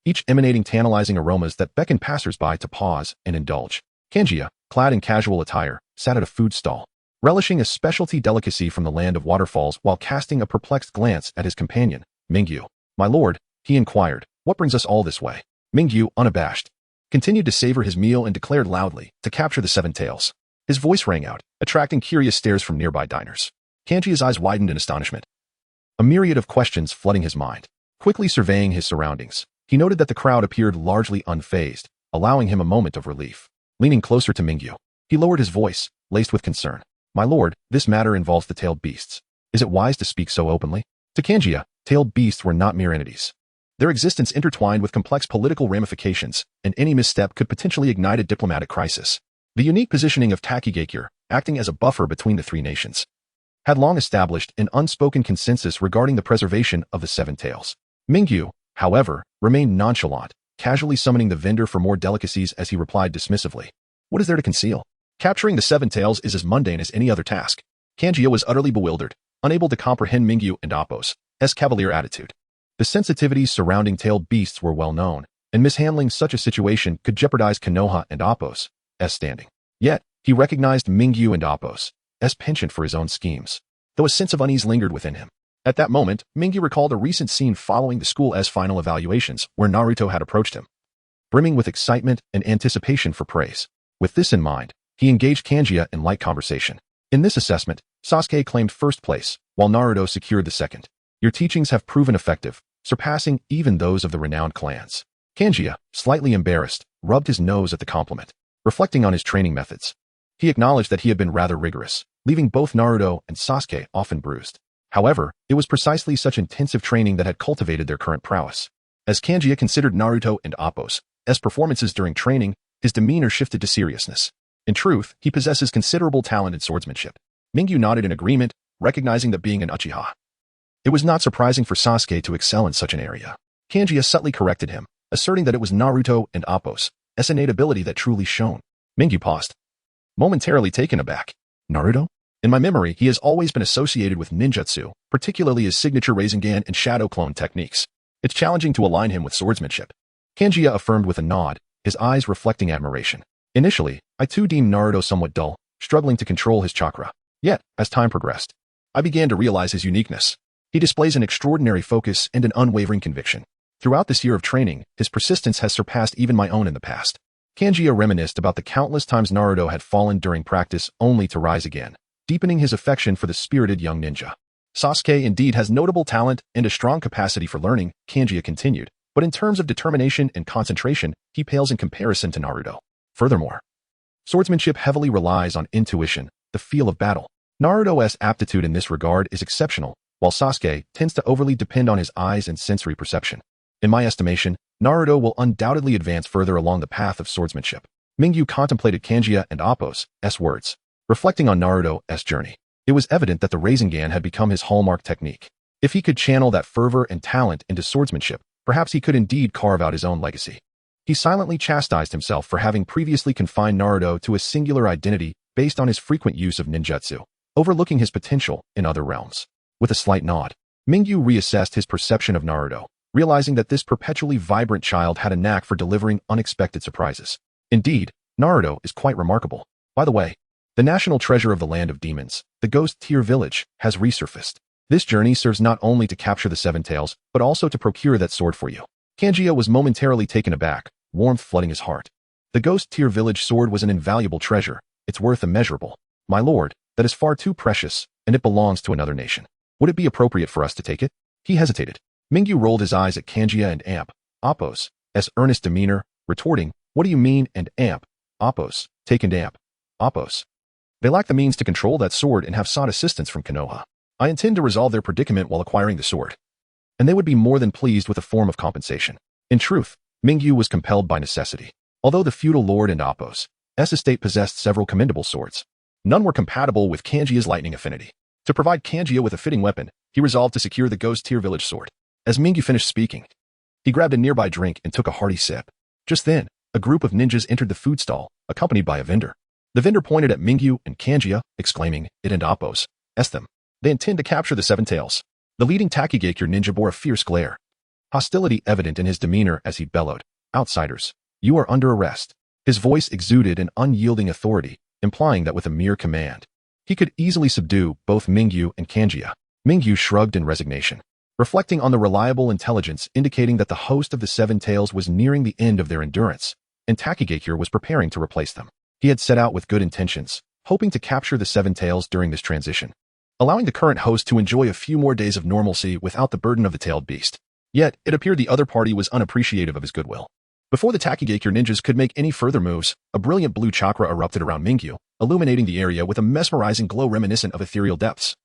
each emanating tantalizing aromas that beckoned passers-by to pause and indulge. Kanjia, clad in casual attire, sat at a food stall, relishing a specialty delicacy from the land of waterfalls while casting a perplexed glance at his companion, Mingyu. My lord, he inquired, what brings us all this way? Mingyu, unabashed, continued to savor his meal and declared loudly, to capture the seven tails. His voice rang out, attracting curious stares from nearby diners. Kanjia's eyes widened in astonishment, a myriad of questions flooding his mind. Quickly surveying his surroundings, he noted that the crowd appeared largely unfazed, allowing him a moment of relief. Leaning closer to Mingyu, he lowered his voice, laced with concern. My lord, this matter involves the tailed beasts. Is it wise to speak so openly? To Kanjia, tailed beasts were not mere entities. Their existence intertwined with complex political ramifications, and any misstep could potentially ignite a diplomatic crisis. The unique positioning of Takigakure, acting as a buffer between the three nations, had long established an unspoken consensus regarding the preservation of the seven tails. Mingyu, however, remained nonchalant, casually summoning the vendor for more delicacies as he replied dismissively. What is there to conceal? Capturing the seven tails is as mundane as any other task. Kanjia was utterly bewildered, unable to comprehend Mingyu and Appo's cavalier attitude. The sensitivities surrounding tailed beasts were well known, and mishandling such a situation could jeopardize Konoha and Appo's standing. Yet, he recognized Mingyu and Appo's penchant for his own schemes, though a sense of unease lingered within him. At that moment, Mingyu recalled a recent scene following the school's final evaluations where Naruto had approached him, brimming with excitement and anticipation for praise. With this in mind, he engaged Kanjia in light conversation. In this assessment, Sasuke claimed first place, while Naruto secured the second. Your teachings have proven effective, surpassing even those of the renowned clans. Kanjia, slightly embarrassed, rubbed his nose at the compliment. Reflecting on his training methods, he acknowledged that he had been rather rigorous, leaving both Naruto and Sasuke often bruised. However, it was precisely such intensive training that had cultivated their current prowess. As Kanjia considered Naruto and Appo's performances during training, his demeanor shifted to seriousness. In truth, he possesses considerable talent in swordsmanship. Mingyu nodded in agreement, recognizing that being an Uchiha, it was not surprising for Sasuke to excel in such an area. Kanjia subtly corrected him, asserting that it was Naruto and Appo's innate ability that truly shone. Mingyu paused, momentarily taken aback. Naruto? In my memory, he has always been associated with ninjutsu, particularly his signature Rasengan and shadow clone techniques. It's challenging to align him with swordsmanship. Kanjia affirmed with a nod, his eyes reflecting admiration. Initially, I too deemed Naruto somewhat dull, struggling to control his chakra. Yet, as time progressed, I began to realize his uniqueness. He displays an extraordinary focus and an unwavering conviction. Throughout this year of training, his persistence has surpassed even my own in the past. Kanjia reminisced about the countless times Naruto had fallen during practice only to rise again, deepening his affection for the spirited young ninja. Sasuke indeed has notable talent and a strong capacity for learning, Kanjia continued, but in terms of determination and concentration, he pales in comparison to Naruto. Furthermore, swordsmanship heavily relies on intuition, the feel of battle. Naruto's aptitude in this regard is exceptional, while Sasuke tends to overly depend on his eyes and sensory perception. In my estimation, Naruto will undoubtedly advance further along the path of swordsmanship. Mingyu contemplated Kanjia and Appo's words. Reflecting on Naruto's journey, it was evident that the Rasengan had become his hallmark technique. If he could channel that fervor and talent into swordsmanship, perhaps he could indeed carve out his own legacy. He silently chastised himself for having previously confined Naruto to a singular identity based on his frequent use of ninjutsu, overlooking his potential in other realms. With a slight nod, Mingyu reassessed his perception of Naruto, realizing that this perpetually vibrant child had a knack for delivering unexpected surprises. Indeed, Naruto is quite remarkable. By the way, the national treasure of the land of demons, the Ghost Tier Village, has resurfaced. This journey serves not only to capture the seven tails, but also to procure that sword for you. Kanjia was momentarily taken aback, warmth flooding his heart. The Ghost Tier Village sword was an invaluable treasure, its worth immeasurable. My lord, that is far too precious, and it belongs to another nation. Would it be appropriate for us to take it? He hesitated. Mingyu rolled his eyes at Kanjia and Appo's earnest demeanor, retorting, what do you mean and Appo's, take and Appo's. They lack the means to control that sword and have sought assistance from Konoha. I intend to resolve their predicament while acquiring the sword, and they would be more than pleased with a form of compensation. In truth, Mingyu was compelled by necessity. Although the feudal lord and Appo's estate possessed several commendable swords. None were compatible with Kanjiya's lightning affinity. To provide Kanjiya with a fitting weapon, he resolved to secure the Ghost Tier Village sword. As Mingyu finished speaking, he grabbed a nearby drink and took a hearty sip. Just then, a group of ninjas entered the food stall, accompanied by a vendor. The vendor pointed at Mingyu and Kanjiya, exclaiming, "It and Appos. S them. They intend to capture the Seven Tails." The leading Takigakure ninja bore a fierce glare, hostility evident in his demeanor as he bellowed, "Outsiders, you are under arrest." His voice exuded an unyielding authority, implying that with a mere command, he could easily subdue both Mingyu and Kanjiya. Mingyu shrugged in resignation, reflecting on the reliable intelligence indicating that the host of the Seven Tails was nearing the end of their endurance, and Takigakure was preparing to replace them. He had set out with good intentions, hoping to capture the Seven Tails during this transition, allowing the current host to enjoy a few more days of normalcy without the burden of the tailed beast. Yet, it appeared the other party was unappreciative of his goodwill. Before the Takigakure ninjas could make any further moves, a brilliant blue chakra erupted around Mingyu, illuminating the area with a mesmerizing glow reminiscent of ethereal depths,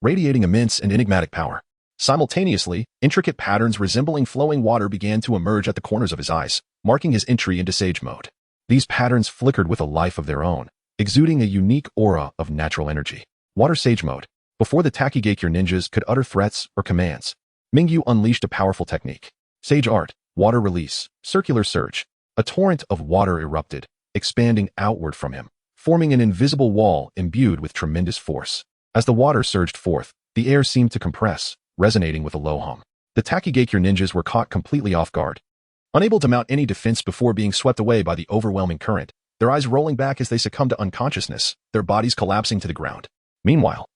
radiating immense and enigmatic power. Simultaneously, intricate patterns resembling flowing water began to emerge at the corners of his eyes, marking his entry into sage mode. These patterns flickered with a life of their own, exuding a unique aura of natural energy. Water Sage Mode. Before the Takigakure ninjas could utter threats or commands, Mingyu unleashed a powerful technique. Sage Art, Water Release, Circular Surge. A torrent of water erupted, expanding outward from him, forming an invisible wall imbued with tremendous force. As the water surged forth, the air seemed to compress, resonating with a low hum. The Takigakure ninjas were caught completely off guard, unable to mount any defense before being swept away by the overwhelming current, their eyes rolling back as they succumbed to unconsciousness, their bodies collapsing to the ground. Meanwhile,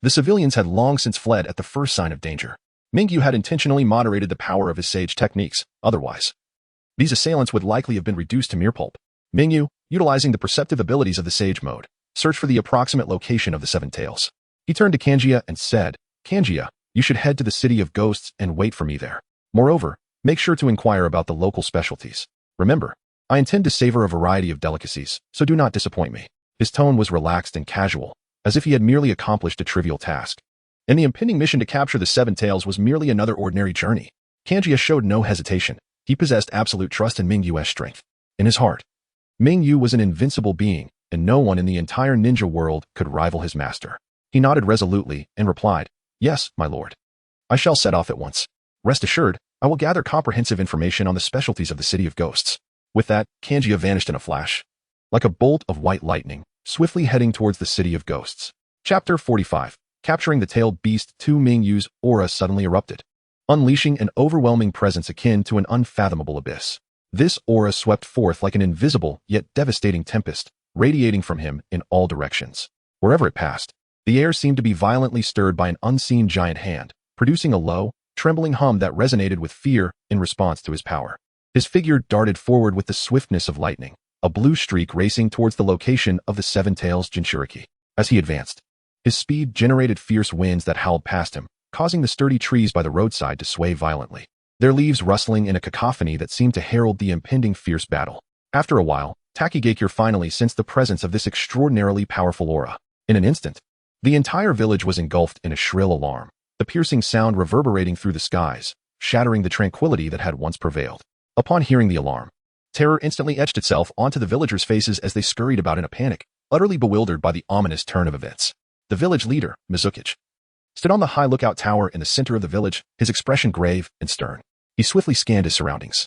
the civilians had long since fled at the first sign of danger. Mingyu had intentionally moderated the power of his sage techniques, otherwise these assailants would likely have been reduced to mere pulp. Mingyu, utilizing the perceptive abilities of the sage mode, searched for the approximate location of the Seven Tails. He turned to Kanjiya and said, "Kanjiya, you should head to the City of Ghosts and wait for me there. Moreover, make sure to inquire about the local specialties. Remember, I intend to savor a variety of delicacies, so do not disappoint me." His tone was relaxed and casual, as if he had merely accomplished a trivial task, and the impending mission to capture the Seven Tails was merely another ordinary journey. Kanjiya showed no hesitation. He possessed absolute trust in Mingyu's strength. In his heart, Mingyu was an invincible being, and no one in the entire ninja world could rival his master. He nodded resolutely and replied, "Yes, my lord. I shall set off at once. Rest assured, I will gather comprehensive information on the specialties of the City of Ghosts." With that, Kanjiya vanished in a flash, like a bolt of white lightning, swiftly heading towards the City of Ghosts. Chapter 45. Capturing the Tailed Beast. 2. Mingyu's aura suddenly erupted, unleashing an overwhelming presence akin to an unfathomable abyss. This aura swept forth like an invisible yet devastating tempest, radiating from him in all directions. Wherever it passed, the air seemed to be violently stirred by an unseen giant hand, producing a low, trembling hum that resonated with fear in response to his power. His figure darted forward with the swiftness of lightning, a blue streak racing towards the location of the Seven Tails Jinchuriki. As he advanced, his speed generated fierce winds that howled past him, causing the sturdy trees by the roadside to sway violently, their leaves rustling in a cacophony that seemed to herald the impending fierce battle. After a while, Takigakure finally sensed the presence of this extraordinarily powerful aura. In an instant, the entire village was engulfed in a shrill alarm, the piercing sound reverberating through the skies, shattering the tranquility that had once prevailed. Upon hearing the alarm, terror instantly etched itself onto the villagers' faces as they scurried about in a panic, utterly bewildered by the ominous turn of events. The village leader, Mizukichi, stood on the high lookout tower in the center of the village, his expression grave and stern. He swiftly scanned his surroundings,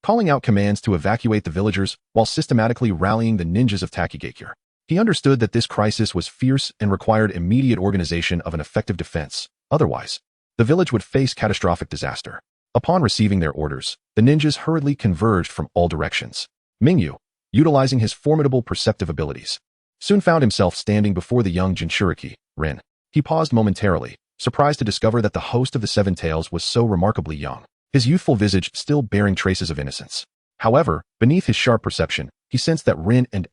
calling out commands to evacuate the villagers while systematically rallying the ninjas of Takigakure. He understood that this crisis was fierce and required immediate organization of an effective defense. Otherwise, the village would face catastrophic disaster. Upon receiving their orders, the ninjas hurriedly converged from all directions. Mingyu, utilizing his formidable perceptive abilities, soon found himself standing before the young Jinchuriki, Rin. He paused momentarily, surprised to discover that the host of the Seven Tails was so remarkably young, his youthful visage still bearing traces of innocence. However, beneath his sharp perception, he sensed that Rin and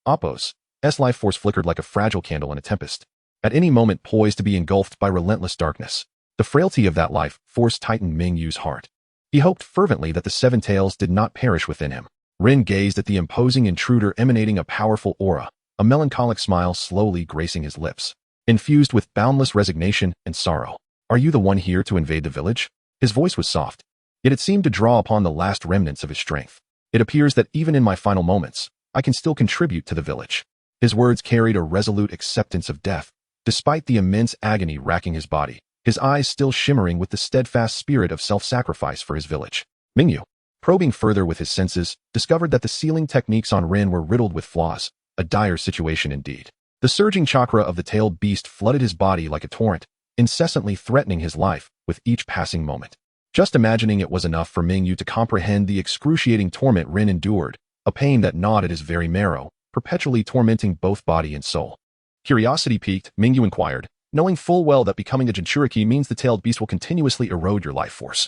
Appos' life force flickered like a fragile candle in a tempest, at any moment poised to be engulfed by relentless darkness. The frailty of that life force tightened Mingyu's heart. He hoped fervently that the Seven Tails did not perish within him. Rin gazed at the imposing intruder emanating a powerful aura, a melancholic smile slowly gracing his lips, infused with boundless resignation and sorrow. "Are you the one here to invade the village?" His voice was soft, yet it seemed to draw upon the last remnants of his strength. "It appears that even in my final moments, I can still contribute to the village. His words carried a resolute acceptance of death, despite the immense agony racking his body, his eyes still shimmering with the steadfast spirit of self-sacrifice for his village. Mingyu, probing further with his senses, discovered that the sealing techniques on Rin were riddled with flaws, a dire situation indeed. The surging chakra of the tailed beast flooded his body like a torrent, incessantly threatening his life with each passing moment. Just imagining it was enough for Mingyu to comprehend the excruciating torment Rin endured, a pain that gnawed at his very marrow, perpetually tormenting both body and soul. Curiosity piqued, Mingyu inquired, knowing full well that becoming a Jinchuriki means the tailed beast will continuously erode your life force.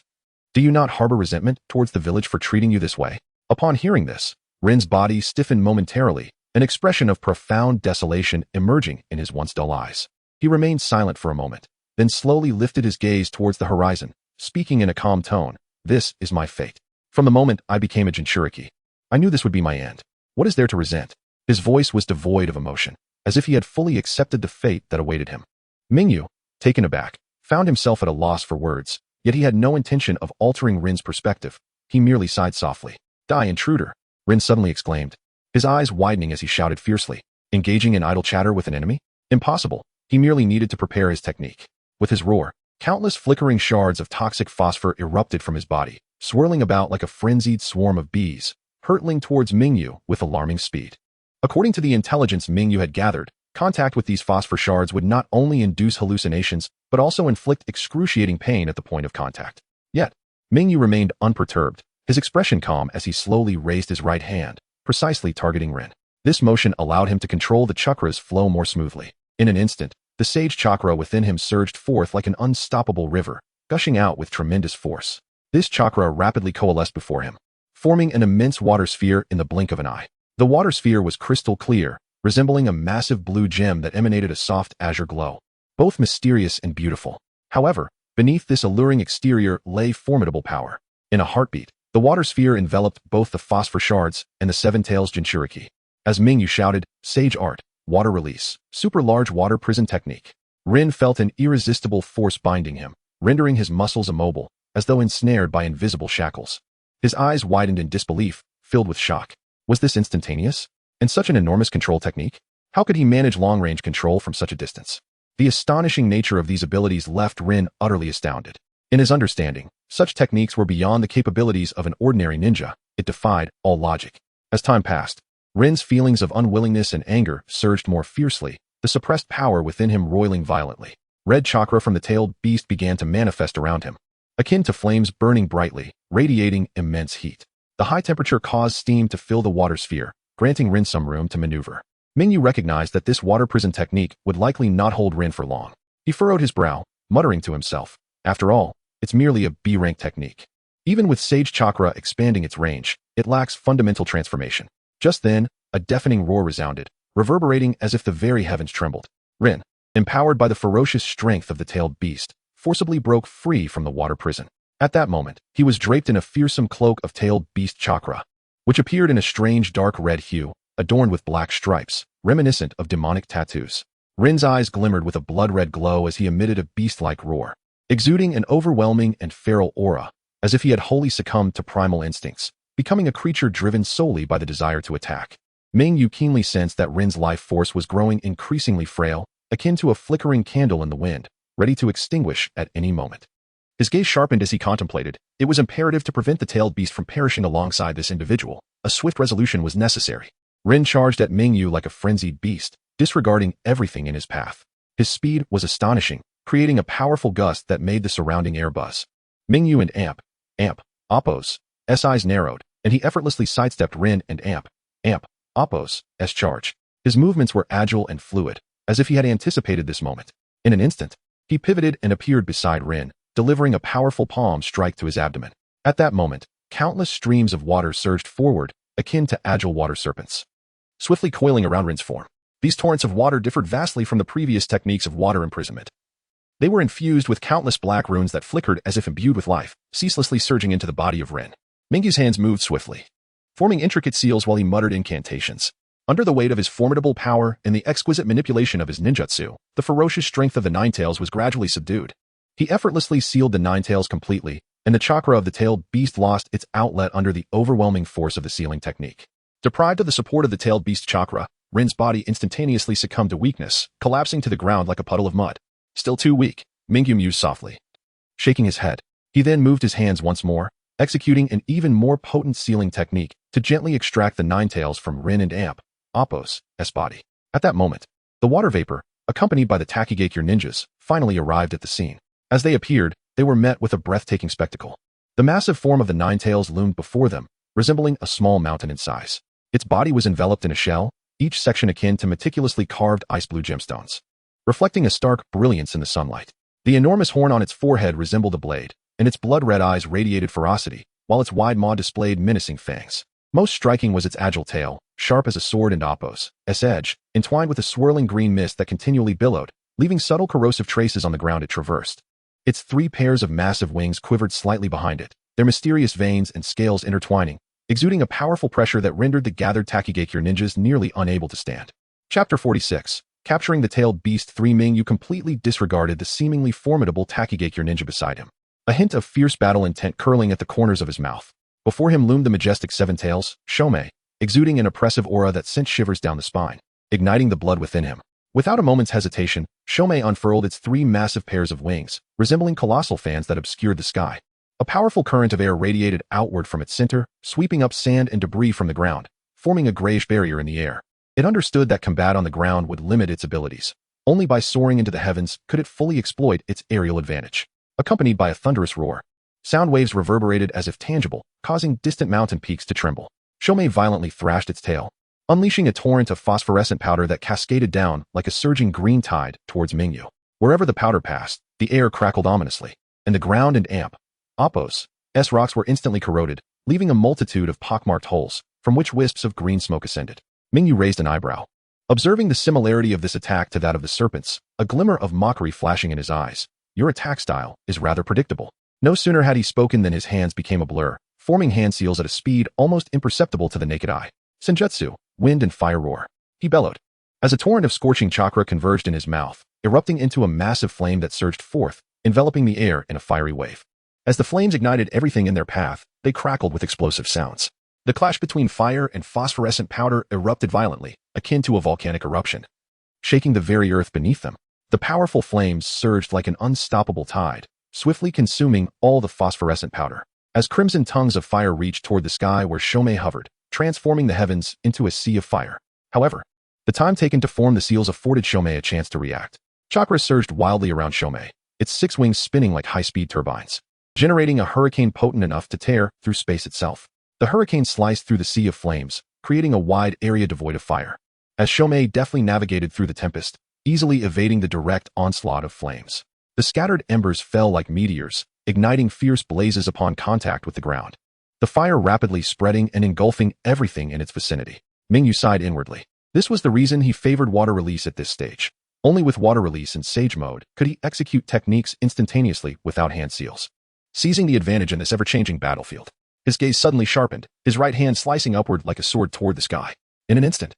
Do you not harbor resentment towards the village for treating you this way? Upon hearing this, Rin's body stiffened momentarily, an expression of profound desolation emerging in his once dull eyes. He remained silent for a moment, then slowly lifted his gaze towards the horizon, speaking in a calm tone. This is my fate. From the moment I became a Jinchuriki, I knew this would be my end. What is there to resent? His voice was devoid of emotion, as if he had fully accepted the fate that awaited him. Mingyu, taken aback, found himself at a loss for words, yet he had no intention of altering Rin's perspective. He merely sighed softly. Die, intruder! Rin suddenly exclaimed, his eyes widening as he shouted fiercely. Engaging in idle chatter with an enemy? Impossible. He merely needed to prepare his technique. With his roar, countless flickering shards of toxic phosphor erupted from his body, swirling about like a frenzied swarm of bees, hurtling towards Mingyu with alarming speed. According to the intelligence Mingyu had gathered, contact with these phosphor shards would not only induce hallucinations, but also inflict excruciating pain at the point of contact. Yet, Mingyu remained unperturbed, his expression calm as he slowly raised his right hand, precisely targeting Rin. This motion allowed him to control the chakra's flow more smoothly. In an instant, the sage chakra within him surged forth like an unstoppable river, gushing out with tremendous force. This chakra rapidly coalesced before him, forming an immense water sphere in the blink of an eye. The water sphere was crystal clear, resembling a massive blue gem that emanated a soft azure glow, both mysterious and beautiful. However, beneath this alluring exterior lay formidable power. In a heartbeat, the water sphere enveloped both the phosphor shards and the Seven Tails Jinchuriki. As Mingyu shouted, Sage Art, Water Release, Super Large Water Prison Technique, Rin felt an irresistible force binding him, rendering his muscles immobile, as though ensnared by invisible shackles. His eyes widened in disbelief, filled with shock. Was this instantaneous? And such an enormous control technique? How could he manage long-range control from such a distance? The astonishing nature of these abilities left Rin utterly astounded. In his understanding, such techniques were beyond the capabilities of an ordinary ninja. It defied all logic. As time passed, Rin's feelings of unwillingness and anger surged more fiercely, the suppressed power within him roiling violently. Red chakra from the tailed beast began to manifest around him, akin to flames burning brightly, radiating immense heat. The high temperature caused steam to fill the water sphere, granting Rin some room to maneuver. Mingyu recognized that this water prison technique would likely not hold Rin for long. He furrowed his brow, muttering to himself, after all, it's merely a B-rank technique. Even with Sage Chakra expanding its range, it lacks fundamental transformation. Just then, a deafening roar resounded, reverberating as if the very heavens trembled. Rin, empowered by the ferocious strength of the tailed beast, forcibly broke free from the water prison. At that moment, he was draped in a fearsome cloak of tailed beast chakra, which appeared in a strange dark red hue, adorned with black stripes, reminiscent of demonic tattoos. Rin's eyes glimmered with a blood-red glow as he emitted a beast-like roar, exuding an overwhelming and feral aura, as if he had wholly succumbed to primal instincts, becoming a creature driven solely by the desire to attack. Mingyu keenly sensed that Rin's life force was growing increasingly frail, akin to a flickering candle in the wind, ready to extinguish at any moment. His gaze sharpened as he contemplated. It was imperative to prevent the tailed beast from perishing alongside this individual. A swift resolution was necessary. Rin charged at Mingyu like a frenzied beast, disregarding everything in his path. His speed was astonishing, creating a powerful gust that made the surrounding air buzz. Mingyu and Appo's eyes narrowed, and he effortlessly sidestepped Rin and Appo's charge. His movements were agile and fluid, as if he had anticipated this moment. In an instant, he pivoted and appeared beside Rin, delivering a powerful palm strike to his abdomen. At that moment, countless streams of water surged forward, akin to agile water serpents, swiftly coiling around Rin's form. These torrents of water differed vastly from the previous techniques of water imprisonment. They were infused with countless black runes that flickered as if imbued with life, ceaselessly surging into the body of Rin. Mingyu's hands moved swiftly, forming intricate seals while he muttered incantations. Under the weight of his formidable power and the exquisite manipulation of his ninjutsu, the ferocious strength of the Nine Tails was gradually subdued. He effortlessly sealed the Nine Tails completely, and the chakra of the tailed beast lost its outlet under the overwhelming force of the sealing technique. Deprived of the support of the tailed beast chakra, Rin's body instantaneously succumbed to weakness, collapsing to the ground like a puddle of mud. Still too weak, Mingyu mused softly. Shaking his head, he then moved his hands once more, executing an even more potent sealing technique to gently extract the nine tails from Rin and Appo's body. At that moment, the water vapor, accompanied by the Takigakure ninjas, finally arrived at the scene. As they appeared, they were met with a breathtaking spectacle. The massive form of the nine tails loomed before them, resembling a small mountain in size. Its body was enveloped in a shell, each section akin to meticulously carved ice-blue gemstones, reflecting a stark brilliance in the sunlight. The enormous horn on its forehead resembled a blade, and its blood-red eyes radiated ferocity, while its wide maw displayed menacing fangs. Most striking was its agile tail, sharp as a sword, and Appo's edge, entwined with a swirling green mist that continually billowed, leaving subtle corrosive traces on the ground it traversed. Its 3 pairs of massive wings quivered slightly behind it, their mysterious veins and scales intertwining, exuding a powerful pressure that rendered the gathered Takigakure ninjas nearly unable to stand. Chapter 46. Capturing the tailed beast 3. Mingyu completely disregarded the seemingly formidable Takigakure ninja beside him, a hint of fierce battle intent curling at the corners of his mouth. Before him loomed the majestic 7 tails, Shomei, exuding an oppressive aura that sent shivers down the spine, igniting the blood within him. Without a moment's hesitation, Shomei unfurled its 3 massive pairs of wings, resembling colossal fans that obscured the sky. A powerful current of air radiated outward from its center, sweeping up sand and debris from the ground, forming a grayish barrier in the air. It understood that combat on the ground would limit its abilities. Only by soaring into the heavens could it fully exploit its aerial advantage. Accompanied by a thunderous roar, sound waves reverberated as if tangible, causing distant mountain peaks to tremble. Shomei violently thrashed its tail, unleashing a torrent of phosphorescent powder that cascaded down like a surging green tide towards Mingyu. Wherever the powder passed, the air crackled ominously, and the ground and Appo's rocks were instantly corroded, leaving a multitude of pockmarked holes, from which wisps of green smoke ascended. Mingyu raised an eyebrow, observing the similarity of this attack to that of the serpents, a glimmer of mockery flashing in his eyes. Your attack style is rather predictable. No sooner had he spoken than his hands became a blur, forming hand seals at a speed almost imperceptible to the naked eye. Senjutsu, wind and fire roar. He bellowed, as a torrent of scorching chakra converged in his mouth, erupting into a massive flame that surged forth, enveloping the air in a fiery wave. As the flames ignited everything in their path, they crackled with explosive sounds. The clash between fire and phosphorescent powder erupted violently, akin to a volcanic eruption, shaking the very earth beneath them. The powerful flames surged like an unstoppable tide, swiftly consuming all the phosphorescent powder. As crimson tongues of fire reached toward the sky where Shomei hovered, transforming the heavens into a sea of fire. However, the time taken to form the seals afforded Shomei a chance to react. Chakra surged wildly around Shomei, its 6 wings spinning like high-speed turbines, generating a hurricane potent enough to tear through space itself. The hurricane sliced through the sea of flames, creating a wide area devoid of fire. As Shomei deftly navigated through the tempest, easily evading the direct onslaught of flames, the scattered embers fell like meteors, igniting fierce blazes upon contact with the ground. The fire rapidly spreading and engulfing everything in its vicinity. Mingyu sighed inwardly. This was the reason he favored water release at this stage. Only with water release in Sage mode could he execute techniques instantaneously without hand seals. Seizing the advantage in this ever-changing battlefield, his gaze suddenly sharpened, his right hand slicing upward like a sword toward the sky. In an instant,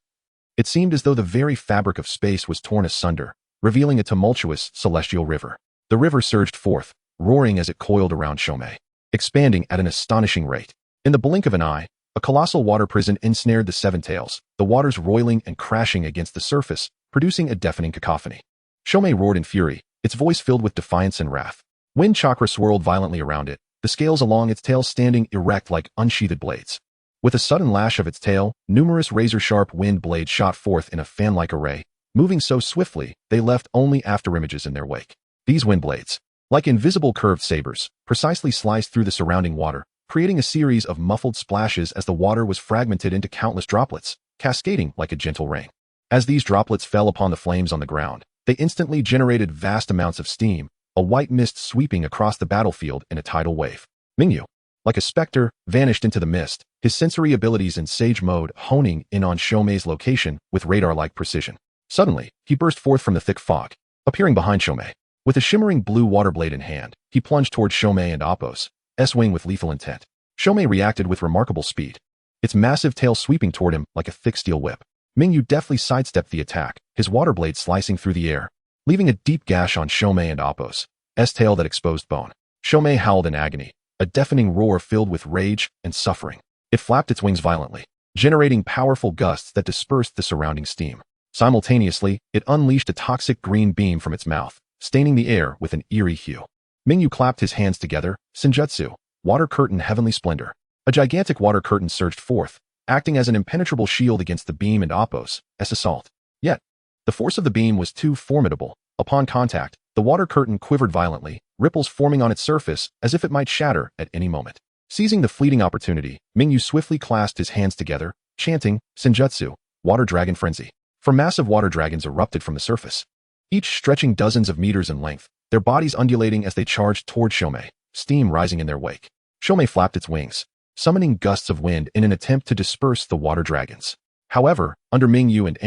it seemed as though the very fabric of space was torn asunder, revealing a tumultuous celestial river. The river surged forth, roaring as it coiled around Shomei, expanding at an astonishing rate. In the blink of an eye, a colossal water prison ensnared the 7 tails, the waters roiling and crashing against the surface, producing a deafening cacophony. Shomei roared in fury, its voice filled with defiance and wrath. Wind chakra swirled violently around it, the scales along its tail standing erect like unsheathed blades. With a sudden lash of its tail, numerous razor-sharp wind blades shot forth in a fan-like array, moving so swiftly they left only afterimages in their wake. These wind blades, like invisible curved sabers, precisely sliced through the surrounding water, creating a series of muffled splashes as the water was fragmented into countless droplets, cascading like a gentle rain. As these droplets fell upon the flames on the ground, they instantly generated vast amounts of steam, a white mist sweeping across the battlefield in a tidal wave. Mingyu, like a specter, vanished into the mist, his sensory abilities in Sage mode honing in on Shomei's location with radar-like precision. Suddenly, he burst forth from the thick fog, appearing behind Shomei. With a shimmering blue water blade in hand, he plunged towards Shomei and Appo's wing with lethal intent. Shomei reacted with remarkable speed, its massive tail sweeping toward him like a thick steel whip. Mingyu deftly sidestepped the attack, his water blade slicing through the air, leaving a deep gash on Shomei and Appo's tail that exposed bone. Shomei howled in agony, a deafening roar filled with rage and suffering. It flapped its wings violently, generating powerful gusts that dispersed the surrounding steam. Simultaneously, it unleashed a toxic green beam from its mouth, staining the air with an eerie hue. Mingyu clapped his hands together, Senjutsu, water curtain heavenly splendor. A gigantic water curtain surged forth, acting as an impenetrable shield against the beam and Appo's assault. Yet, the force of the beam was too formidable. Upon contact, the water curtain quivered violently, ripples forming on its surface as if it might shatter at any moment. Seizing the fleeting opportunity, Mingyu swiftly clasped his hands together, chanting, Senjutsu, water dragon frenzy. For massive water dragons erupted from the surface, each stretching dozens of meters in length, their bodies undulating as they charged toward Shomei, steam rising in their wake. Shomei flapped its wings, summoning gusts of wind in an attempt to disperse the water dragons. However, under Mingyu and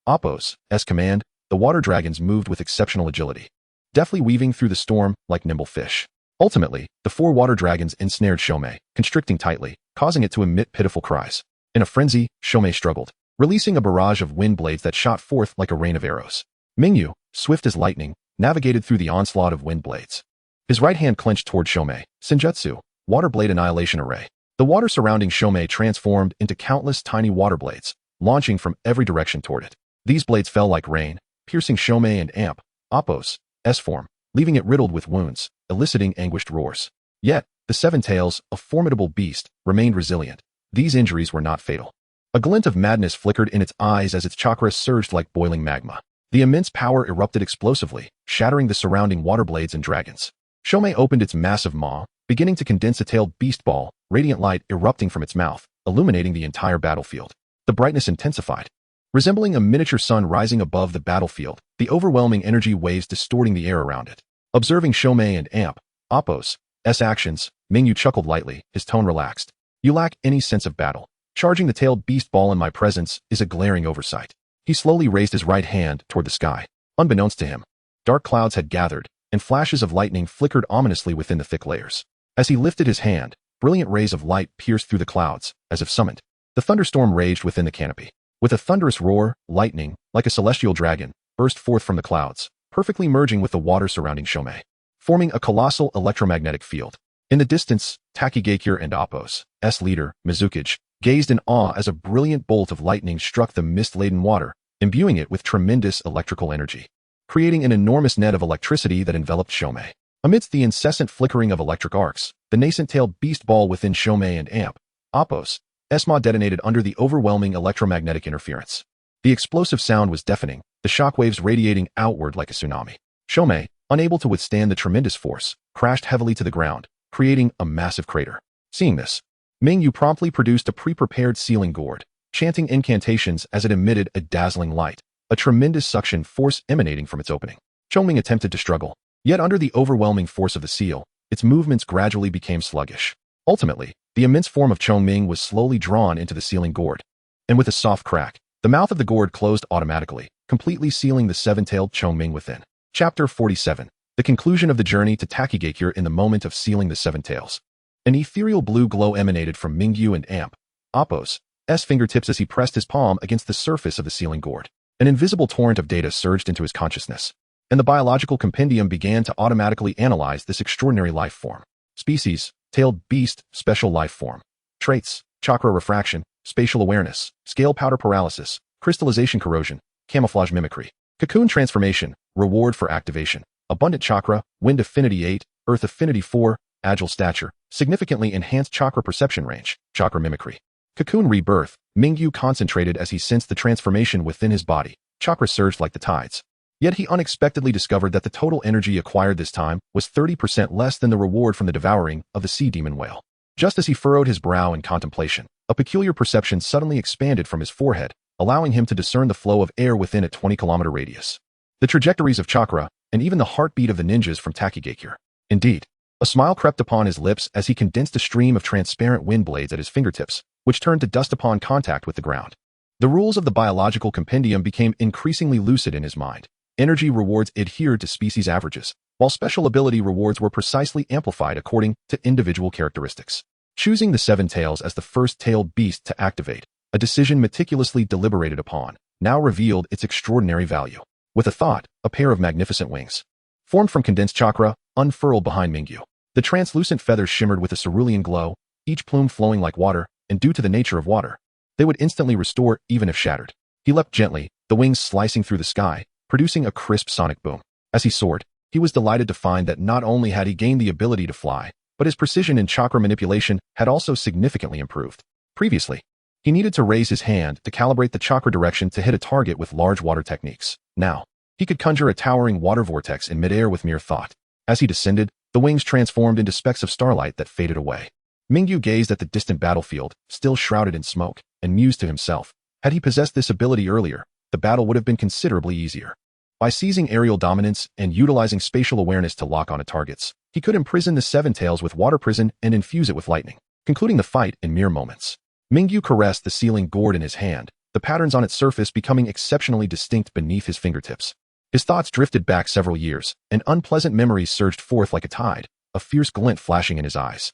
Appo's command, the water dragons moved with exceptional agility, deftly weaving through the storm like nimble fish. Ultimately, the 4 water dragons ensnared Shomei, constricting tightly, causing it to emit pitiful cries. In a frenzy, Shomei struggled, releasing a barrage of wind blades that shot forth like a rain of arrows. Mingyu, swift as lightning, navigated through the onslaught of wind blades. His right hand clenched toward Shomei, Senjutsu, water blade annihilation array. The water surrounding Shomei transformed into countless tiny water blades, launching from every direction toward it. These blades fell like rain, piercing Shomei and Appo's form, leaving it riddled with wounds, eliciting anguished roars. Yet, the 7 tails, a formidable beast, remained resilient. These injuries were not fatal. A glint of madness flickered in its eyes as its chakra surged like boiling magma. The immense power erupted explosively, shattering the surrounding water blades and dragons. Shomei opened its massive maw, beginning to condense a tailed beast ball, radiant light erupting from its mouth, illuminating the entire battlefield. The brightness intensified. Resembling a miniature sun rising above the battlefield, the overwhelming energy waves distorting the air around it. Observing Shomei and Appo's actions, Mingyu chuckled lightly, his tone relaxed. You lack any sense of battle. Charging the tailed beast ball in my presence is a glaring oversight. He slowly raised his right hand toward the sky. Unbeknownst to him, dark clouds had gathered, and flashes of lightning flickered ominously within the thick layers. As he lifted his hand, brilliant rays of light pierced through the clouds, as if summoned. The thunderstorm raged within the canopy. With a thunderous roar, lightning, like a celestial dragon, burst forth from the clouds, perfectly merging with the water surrounding Shomei, forming a colossal electromagnetic field. In the distance, Takigakure and Appo's leader, Mizukage, gazed in awe as a brilliant bolt of lightning struck the mist-laden water, imbuing it with tremendous electrical energy, creating an enormous net of electricity that enveloped Shomei. Amidst the incessant flickering of electric arcs, the nascent-tailed beast ball within Shomei and Appo's maw detonated under the overwhelming electromagnetic interference. The explosive sound was deafening, the shockwaves radiating outward like a tsunami. Shomei, unable to withstand the tremendous force, crashed heavily to the ground, creating a massive crater. Seeing this, Mingyu promptly produced a pre-prepared sealing gourd, chanting incantations as it emitted a dazzling light, a tremendous suction force emanating from its opening. Chongming attempted to struggle, yet under the overwhelming force of the seal, its movements gradually became sluggish. Ultimately, the immense form of Chongming was slowly drawn into the sealing gourd, and with a soft crack, the mouth of the gourd closed automatically, completely sealing the 7-tailed Chongming within. Chapter 47. The conclusion of the journey to Takigakure in the moment of sealing the 7 tails. An ethereal blue glow emanated from Mingyu and Appo's fingertips as he pressed his palm against the surface of the sealing gourd. An invisible torrent of data surged into his consciousness, and the biological compendium began to automatically analyze this extraordinary life form. Species, tailed beast, special life form. Traits, chakra refraction, spatial awareness, scale powder paralysis, crystallization corrosion, camouflage mimicry. Cocoon transformation, reward for activation. Abundant chakra, wind affinity 8, earth affinity 4, agile stature, significantly enhanced chakra perception range, chakra mimicry. Cocoon rebirth, Mingyu concentrated as he sensed the transformation within his body. Chakra surged like the tides. Yet he unexpectedly discovered that the total energy acquired this time was 30% less than the reward from the devouring of the sea demon whale. Just as he furrowed his brow in contemplation, a peculiar perception suddenly expanded from his forehead, allowing him to discern the flow of air within a 20-kilometer radius. The trajectories of chakra, and even the heartbeat of the ninjas from Takigakure. Indeed, a smile crept upon his lips as he condensed a stream of transparent wind blades at his fingertips, which turned to dust upon contact with the ground. The rules of the biological compendium became increasingly lucid in his mind. Energy rewards adhered to species averages, while special ability rewards were precisely amplified according to individual characteristics. Choosing the 7 tails as the first tailed beast to activate, a decision meticulously deliberated upon, now revealed its extraordinary value. With a thought, a pair of magnificent wings, formed from condensed chakra, unfurled behind Mingyu. The translucent feathers shimmered with a cerulean glow, each plume flowing like water, and due to the nature of water, They would instantly restore even if shattered. He leapt gently, the wings slicing through the sky, producing a crisp sonic boom. As he soared, he was delighted to find that not only had he gained the ability to fly, but his precision in chakra manipulation had also significantly improved. Previously, he needed to raise his hand to calibrate the chakra direction to hit a target with large water techniques. Now, he could conjure a towering water vortex in midair with mere thought. As he descended, the wings transformed into specks of starlight that faded away. Mingyu gazed at the distant battlefield, still shrouded in smoke, and mused to himself. Had he possessed this ability earlier, the battle would have been considerably easier. By seizing aerial dominance and utilizing spatial awareness to lock onto targets, he could imprison the Seven Tails with water prison and infuse it with lightning, concluding the fight in mere moments. Mingyu caressed the sealing gourd in his hand, the patterns on its surface becoming exceptionally distinct beneath his fingertips. His thoughts drifted back several years, and unpleasant memories surged forth like a tide, a fierce glint flashing in his eyes.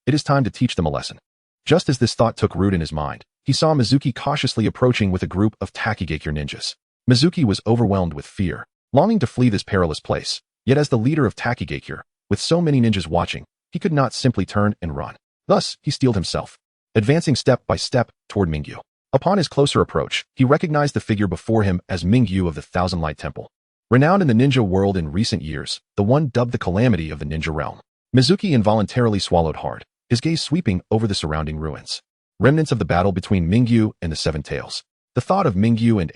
It is time to teach them a lesson. Just as this thought took root in his mind, he saw Mizuki cautiously approaching with a group of Takigakure ninjas. Mizuki was overwhelmed with fear, longing to flee this perilous place, yet as the leader of Takigakure, with so many ninjas watching, he could not simply turn and run. Thus, he steeled himself, advancing step by step toward Mingyu. Upon his closer approach, he recognized the figure before him as Mingyu of the Thousand Light Temple. Renowned in the ninja world in recent years, the one dubbed the Calamity of the ninja realm. Mizuki involuntarily swallowed hard, his gaze sweeping over the surrounding ruins. Remnants of the battle between Mingyu and the Seven Tails. The thought of Mingyu and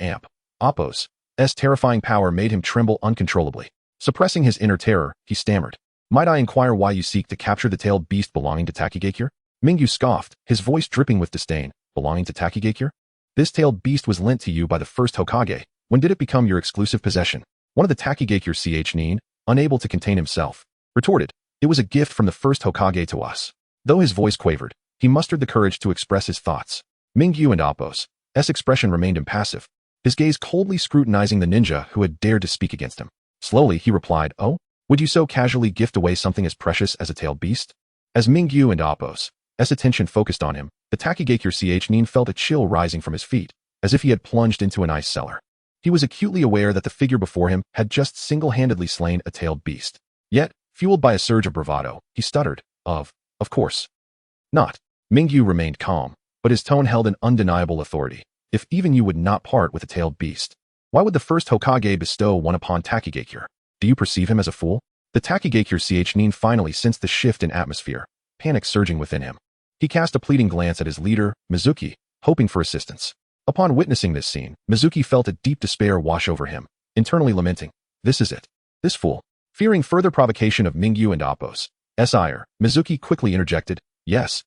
Appo's terrifying power made him tremble uncontrollably. Suppressing his inner terror, he stammered. Might I inquire why you seek to capture the tailed beast belonging to Takigakure? Mingyu scoffed, his voice dripping with disdain. Belonging to Takigakure? This tailed beast was lent to you by the first Hokage. When did it become your exclusive possession? One of the Takigakure Nin, unable to contain himself, retorted. It was a gift from the first Hokage to us. Though his voice quavered, he mustered the courage to express his thoughts. Mingyu and Appo's expression remained impassive, his gaze coldly scrutinizing the ninja who had dared to speak against him. Slowly, he replied, "Oh, would you so casually gift away something as precious as a tailed beast?" As Mingyu and Appo's attention focused on him, the Takigakure Nin felt a chill rising from his feet, as if he had plunged into an ice cellar. He was acutely aware that the figure before him had just single-handedly slain a tailed beast. Yet, fueled by a surge of bravado, he stuttered, Of course not." Mingyu remained calm, but his tone held an undeniable authority. "If even you would not part with a tailed beast, why would the first Hokage bestow one upon Takigakure? Do you perceive him as a fool?" The Takigakure Nin finally sensed the shift in atmosphere, panic surging within him. He cast a pleading glance at his leader, Mizuki, hoping for assistance. Upon witnessing this scene, Mizuki felt a deep despair wash over him, internally lamenting, "This is it. This fool." Fearing further provocation of Mingyu and Appo's ire, Mizuki quickly interjected, Yes,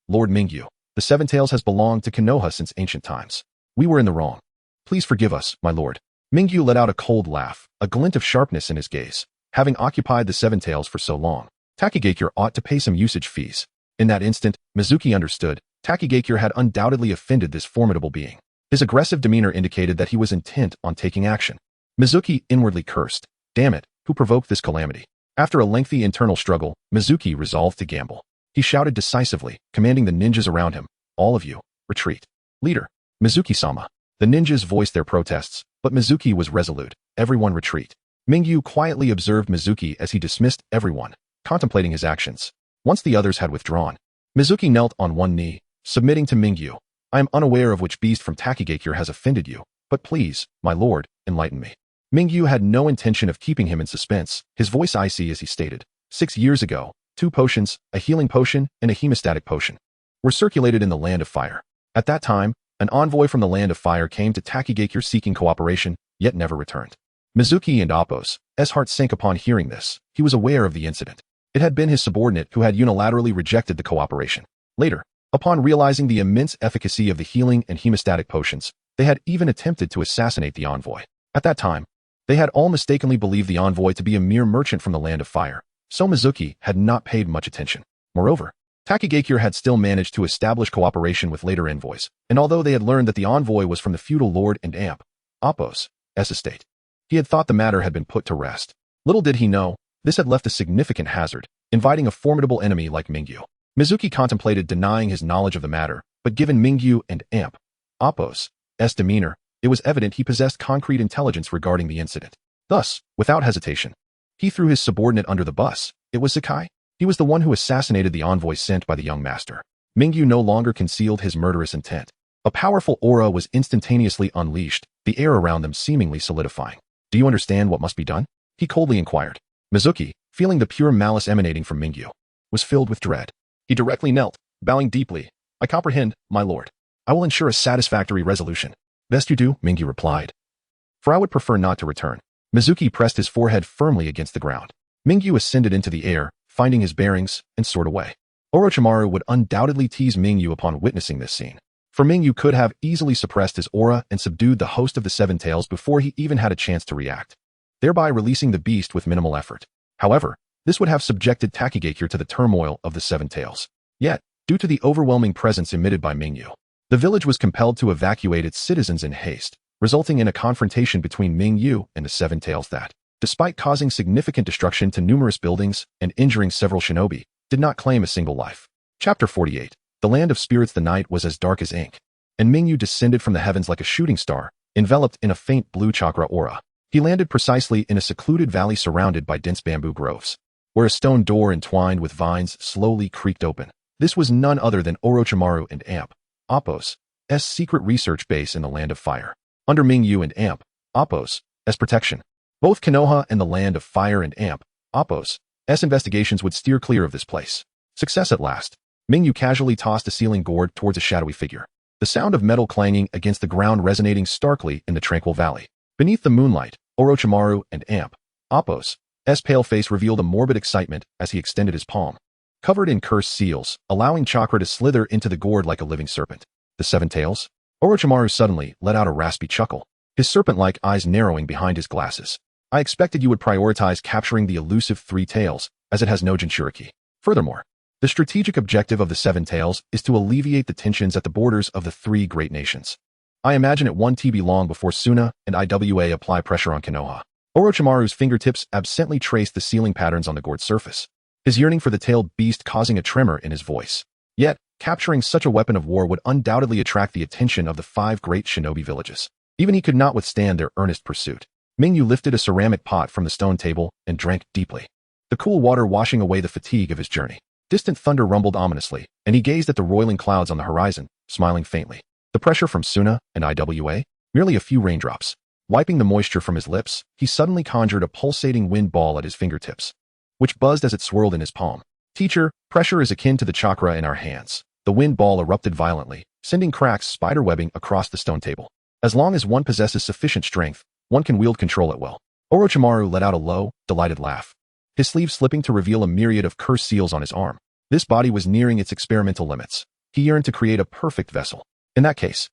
Lord Mingyu. The Seven Tails has belonged to Konoha since ancient times. We were in the wrong. Please forgive us, my lord." Mingyu let out a cold laugh, a glint of sharpness in his gaze. Having occupied the Seven Tails for so long, Takigakure ought to pay some usage fees. In that instant, Mizuki understood. Takigakure had undoubtedly offended this formidable being. His aggressive demeanor indicated that he was intent on taking action. Mizuki inwardly cursed. Damn it, who provoked this calamity? After a lengthy internal struggle, Mizuki resolved to gamble. He shouted decisively, commanding the ninjas around him, "All of you, retreat." "Leader, Mizuki-sama." The ninjas voiced their protests, but Mizuki was resolute. "Everyone retreat." Mingyu quietly observed Mizuki as he dismissed everyone, contemplating his actions. Once the others had withdrawn, Mizuki knelt on one knee, submitting to Mingyu. "I am unaware of which beast from Takigakure has offended you, but please, my lord, enlighten me." Mingyu had no intention of keeping him in suspense, his voice icy as he stated, 6 years ago, 2 potions, a healing potion and a hemostatic potion, were circulated in the Land of Fire. At that time, an envoy from the Land of Fire came to Takigakure seeking cooperation, yet never returned. Mizuki and Appo's heart sank upon hearing this. He was aware of the incident. It had been his subordinate who had unilaterally rejected the cooperation. Later, upon realizing the immense efficacy of the healing and hemostatic potions, they had even attempted to assassinate the envoy. At that time, they had all mistakenly believed the envoy to be a mere merchant from the Land of Fire, so Mizuki had not paid much attention. Moreover, Takigakure had still managed to establish cooperation with later envoys, and although they had learned that the envoy was from the feudal lord and Appo's estate, he had thought the matter had been put to rest. Little did he know, this had left a significant hazard, inviting a formidable enemy like Mingyu. Mizuki contemplated denying his knowledge of the matter, but given Mingyu and Appo's demeanor, it was evident he possessed concrete intelligence regarding the incident. Thus, without hesitation, he threw his subordinate under the bus. It was Sakai. He was the one who assassinated the envoy sent by the young master. Mingyu no longer concealed his murderous intent. A powerful aura was instantaneously unleashed, the air around them seemingly solidifying. Do you understand what must be done? He coldly inquired. Mizuki, feeling the pure malice emanating from Mingyu, was filled with dread. He directly knelt, bowing deeply. I comprehend, my lord. I will ensure a satisfactory resolution. Best you do, Mingyu replied. For I would prefer not to return. Mizuki pressed his forehead firmly against the ground. Mingyu ascended into the air, finding his bearings, and soared away. Orochimaru would undoubtedly tease Mingyu upon witnessing this scene. For Mingyu could have easily suppressed his aura and subdued the host of the Seven Tails before he even had a chance to react, thereby releasing the beast with minimal effort. However, this would have subjected Takigakure to the turmoil of the Seven Tails. Yet, due to the overwhelming presence emitted by Mingyu, the village was compelled to evacuate its citizens in haste, resulting in a confrontation between Mingyu and the Seven Tails that, despite causing significant destruction to numerous buildings and injuring several shinobi, did not claim a single life. Chapter 48. The land of spirits. The night was as dark as ink, and Mingyu descended from the heavens like a shooting star, enveloped in a faint blue chakra aura. He landed precisely in a secluded valley surrounded by dense bamboo groves, where a stone door entwined with vines slowly creaked open. This was none other than Orochimaru and Appo's secret research base in the Land of Fire. Under Mingyu and Appo's protection, both Konoha and the Land of Fire and Appo's investigations would steer clear of this place. Success at last. Mingyu casually tossed a ceiling gourd towards a shadowy figure, the sound of metal clanging against the ground resonating starkly in the tranquil valley. Beneath the moonlight, Orochimaru and Appo's pale face revealed a morbid excitement as he extended his palm, covered in cursed seals, allowing chakra to slither into the gourd like a living serpent. The Seven Tails? Orochimaru suddenly let out a raspy chuckle, his serpent-like eyes narrowing behind his glasses. I expected you would prioritize capturing the elusive Three Tails, as it has no Jinchuriki. Furthermore, the strategic objective of the Seven Tails is to alleviate the tensions at the borders of the three great nations. I imagine it won't be long before Suna and IWA apply pressure on Konoha. Orochimaru's fingertips absently traced the sealing patterns on the gourd's surface, his yearning for the tailed beast causing a tremor in his voice. Yet, capturing such a weapon of war would undoubtedly attract the attention of the five great shinobi villages. Even he could not withstand their earnest pursuit. Mingyu lifted a ceramic pot from the stone table and drank deeply, the cool water washing away the fatigue of his journey. Distant thunder rumbled ominously, and he gazed at the roiling clouds on the horizon, smiling faintly. The pressure from Suna and IWA? Merely a few raindrops. Wiping the moisture from his lips, he suddenly conjured a pulsating wind ball at his fingertips, which buzzed as it swirled in his palm. Teacher, pressure is akin to the chakra in our hands. The wind ball erupted violently, sending cracks spiderwebbing across the stone table. As long as one possesses sufficient strength, one can wield control at will. Orochimaru let out a low, delighted laugh, his sleeve slipping to reveal a myriad of cursed seals on his arm. This body was nearing its experimental limits. He yearned to create a perfect vessel. In that case,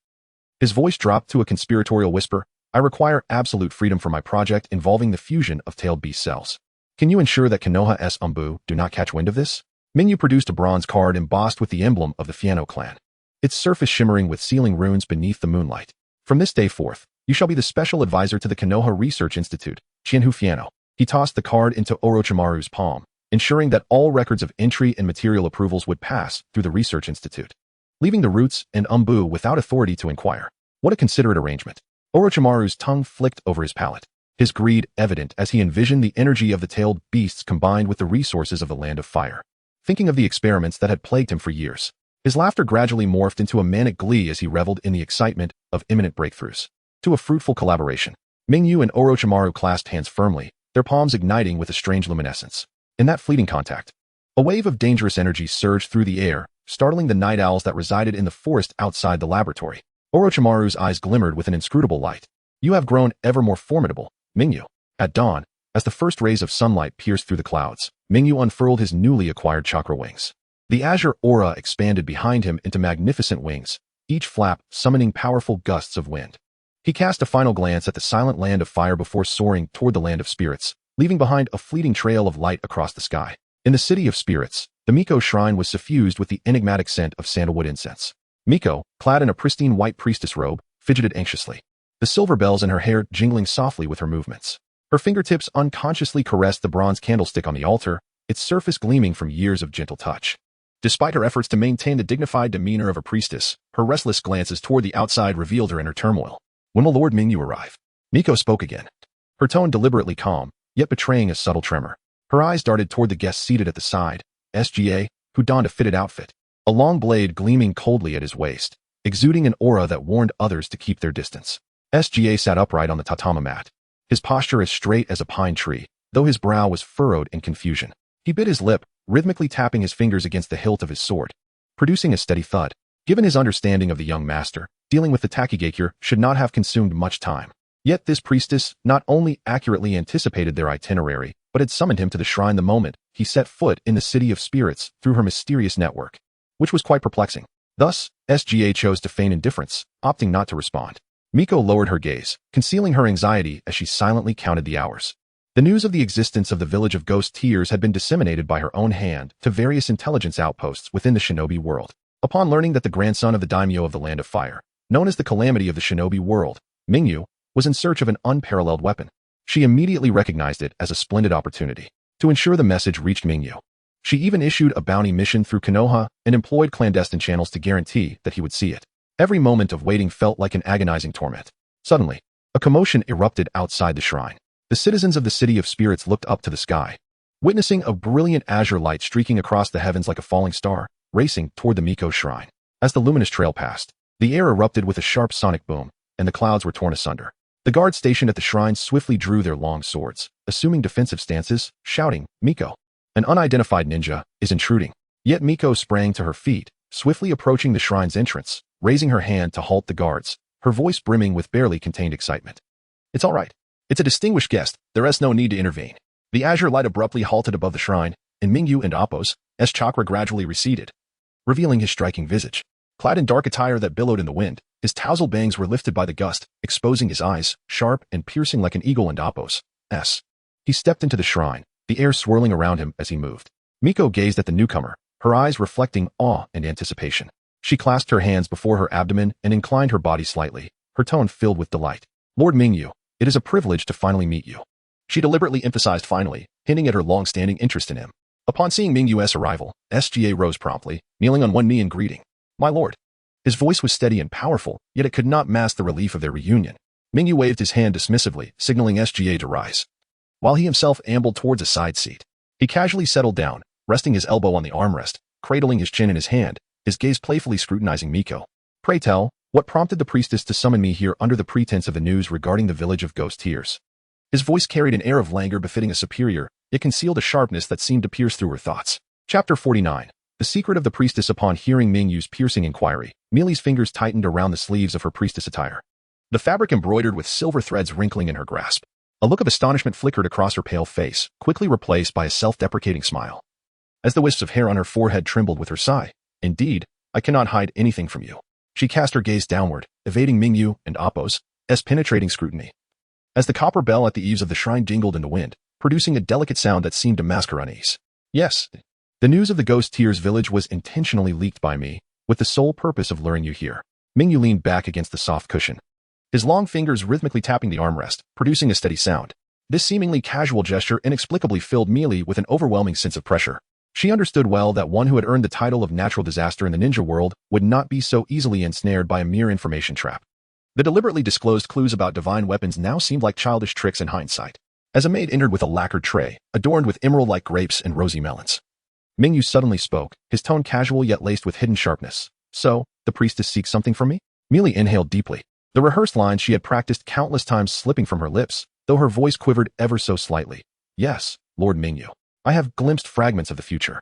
his voice dropped to a conspiratorial whisper, I require absolute freedom for my project involving the fusion of tailed beast cells. Can you ensure that Konoha's Umbu do not catch wind of this? Mingyu produced a bronze card embossed with the emblem of the Fiano clan, its surface shimmering with sealing runes beneath the moonlight. From this day forth, you shall be the special advisor to the Konoha Research Institute, Chienhu Fiano. He tossed the card into Orochimaru's palm, ensuring that all records of entry and material approvals would pass through the Research Institute, leaving the Roots and Umbu without authority to inquire. What a considerate arrangement. Orochimaru's tongue flicked over his palate, his greed evident as he envisioned the energy of the tailed beasts combined with the resources of the Land of Fire. Thinking of the experiments that had plagued him for years, his laughter gradually morphed into a manic glee as he reveled in the excitement of imminent breakthroughs. To a fruitful collaboration, Mingyu and Orochimaru clasped hands firmly, their palms igniting with a strange luminescence. In that fleeting contact, a wave of dangerous energy surged through the air, startling the night owls that resided in the forest outside the laboratory. Orochimaru's eyes glimmered with an inscrutable light. You have grown ever more formidable, Mingyu. At dawn, as the first rays of sunlight pierced through the clouds, Mingyu unfurled his newly acquired chakra wings. The azure aura expanded behind him into magnificent wings, each flap summoning powerful gusts of wind. He cast a final glance at the silent Land of Fire before soaring toward the Land of Spirits, leaving behind a fleeting trail of light across the sky. In the City of Spirits, the Miko shrine was suffused with the enigmatic scent of sandalwood incense. Miko, clad in a pristine white priestess robe, fidgeted anxiously, the silver bells in her hair jingling softly with her movements. Her fingertips unconsciously caressed the bronze candlestick on the altar, its surface gleaming from years of gentle touch. Despite her efforts to maintain the dignified demeanor of a priestess, her restless glances toward the outside revealed her inner turmoil. When will Lord Mingyu arrive? Miko spoke again, her tone deliberately calm, yet betraying a subtle tremor. Her eyes darted toward the guest seated at the side, SGA, who donned a fitted outfit, a long blade gleaming coldly at his waist, exuding an aura that warned others to keep their distance. SGA sat upright on the tatama mat, his posture as straight as a pine tree, though his brow was furrowed in confusion. He bit his lip, rhythmically tapping his fingers against the hilt of his sword, producing a steady thud. Given his understanding of the young master, dealing with the Takigakure should not have consumed much time. Yet this priestess not only accurately anticipated their itinerary, but had summoned him to the shrine the moment he set foot in the city of spirits through her mysterious network, which was quite perplexing. Thus, SGA chose to feign indifference, opting not to respond. Miko lowered her gaze, concealing her anxiety as she silently counted the hours. The news of the existence of the village of Ghost Tears had been disseminated by her own hand to various intelligence outposts within the shinobi world. Upon learning that the grandson of the Daimyo of the Land of Fire, known as the Calamity of the Shinobi World, Mingyu, was in search of an unparalleled weapon, she immediately recognized it as a splendid opportunity to ensure the message reached Mingyu. She even issued a bounty mission through Konoha and employed clandestine channels to guarantee that he would see it. Every moment of waiting felt like an agonizing torment. Suddenly, a commotion erupted outside the shrine. The citizens of the City of Spirits looked up to the sky, witnessing a brilliant azure light streaking across the heavens like a falling star, racing toward the Miko shrine. As the luminous trail passed, the air erupted with a sharp sonic boom, and the clouds were torn asunder. The guards stationed at the shrine swiftly drew their long swords, assuming defensive stances, shouting, "Miko! An unidentified ninja is intruding." Yet Miko sprang to her feet, swiftly approaching the shrine's entrance, raising her hand to halt the guards, her voice brimming with barely contained excitement. "It's all right. It's a distinguished guest. There is no need to intervene." The azure light abruptly halted above the shrine, and Mingyu and Appo's chakra gradually receded, revealing his striking visage. Clad in dark attire that billowed in the wind, his tousled bangs were lifted by the gust, exposing his eyes, sharp and piercing like an eagle and Appo's. He stepped into the shrine, the air swirling around him as he moved. Miko gazed at the newcomer, her eyes reflecting awe and anticipation. She clasped her hands before her abdomen and inclined her body slightly, her tone filled with delight. "Lord Mingyu, it is a privilege to finally meet you." She deliberately emphasized finally, hinting at her long-standing interest in him. Upon seeing Mingyu's arrival, SGA rose promptly, kneeling on one knee in greeting. "My lord." His voice was steady and powerful, yet it could not mask the relief of their reunion. Mingyu waved his hand dismissively, signaling SGA to rise, while he himself ambled towards a side seat. He casually settled down, resting his elbow on the armrest, cradling his chin in his hand, his gaze playfully scrutinizing Miko. "Pray tell, what prompted the priestess to summon me here under the pretense of the news regarding the village of Ghost Tears?" His voice carried an air of languor befitting a superior, yet concealed a sharpness that seemed to pierce through her thoughts. Chapter 49. The secret of the priestess. Upon hearing Mingyu's piercing inquiry, Meili's fingers tightened around the sleeves of her priestess attire, the fabric embroidered with silver threads wrinkling in her grasp. A look of astonishment flickered across her pale face, quickly replaced by a self-deprecating smile. As the wisps of hair on her forehead trembled with her sigh, "Indeed, I cannot hide anything from you." She cast her gaze downward, evading Mingyu and Appo's penetrating scrutiny. As the copper bell at the eaves of the shrine jingled in the wind, producing a delicate sound that seemed to mask her unease. "Yes, the news of the Ghost Tears village was intentionally leaked by me, with the sole purpose of luring you here." Mingyu leaned back against the soft cushion, his long fingers rhythmically tapping the armrest, producing a steady sound. This seemingly casual gesture inexplicably filled Meili with an overwhelming sense of pressure. She understood well that one who had earned the title of natural disaster in the ninja world would not be so easily ensnared by a mere information trap. The deliberately disclosed clues about divine weapons now seemed like childish tricks in hindsight. As a maid entered with a lacquered tray, adorned with emerald-like grapes and rosy melons, Mingyu suddenly spoke, his tone casual yet laced with hidden sharpness. "So, the priestess seeks something from me?" Meili inhaled deeply, the rehearsed lines she had practiced countless times slipping from her lips, though her voice quivered ever so slightly. "Yes, Lord Mingyu. I have glimpsed fragments of the future."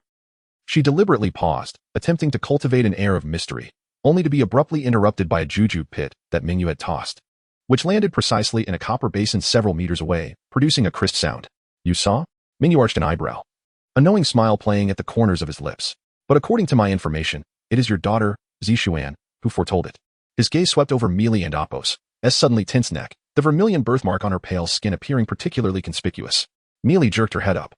She deliberately paused, attempting to cultivate an air of mystery, only to be abruptly interrupted by a juju pit that Mingyu had tossed, which landed precisely in a copper basin several meters away, producing a crisp sound. "You saw?" Mingyu arched an eyebrow, a knowing smile playing at the corners of his lips. "But according to my information, it is your daughter, Zishuan, who foretold it." His gaze swept over Meili and Appo's suddenly tense neck, the vermilion birthmark on her pale skin appearing particularly conspicuous. Meili jerked her head up,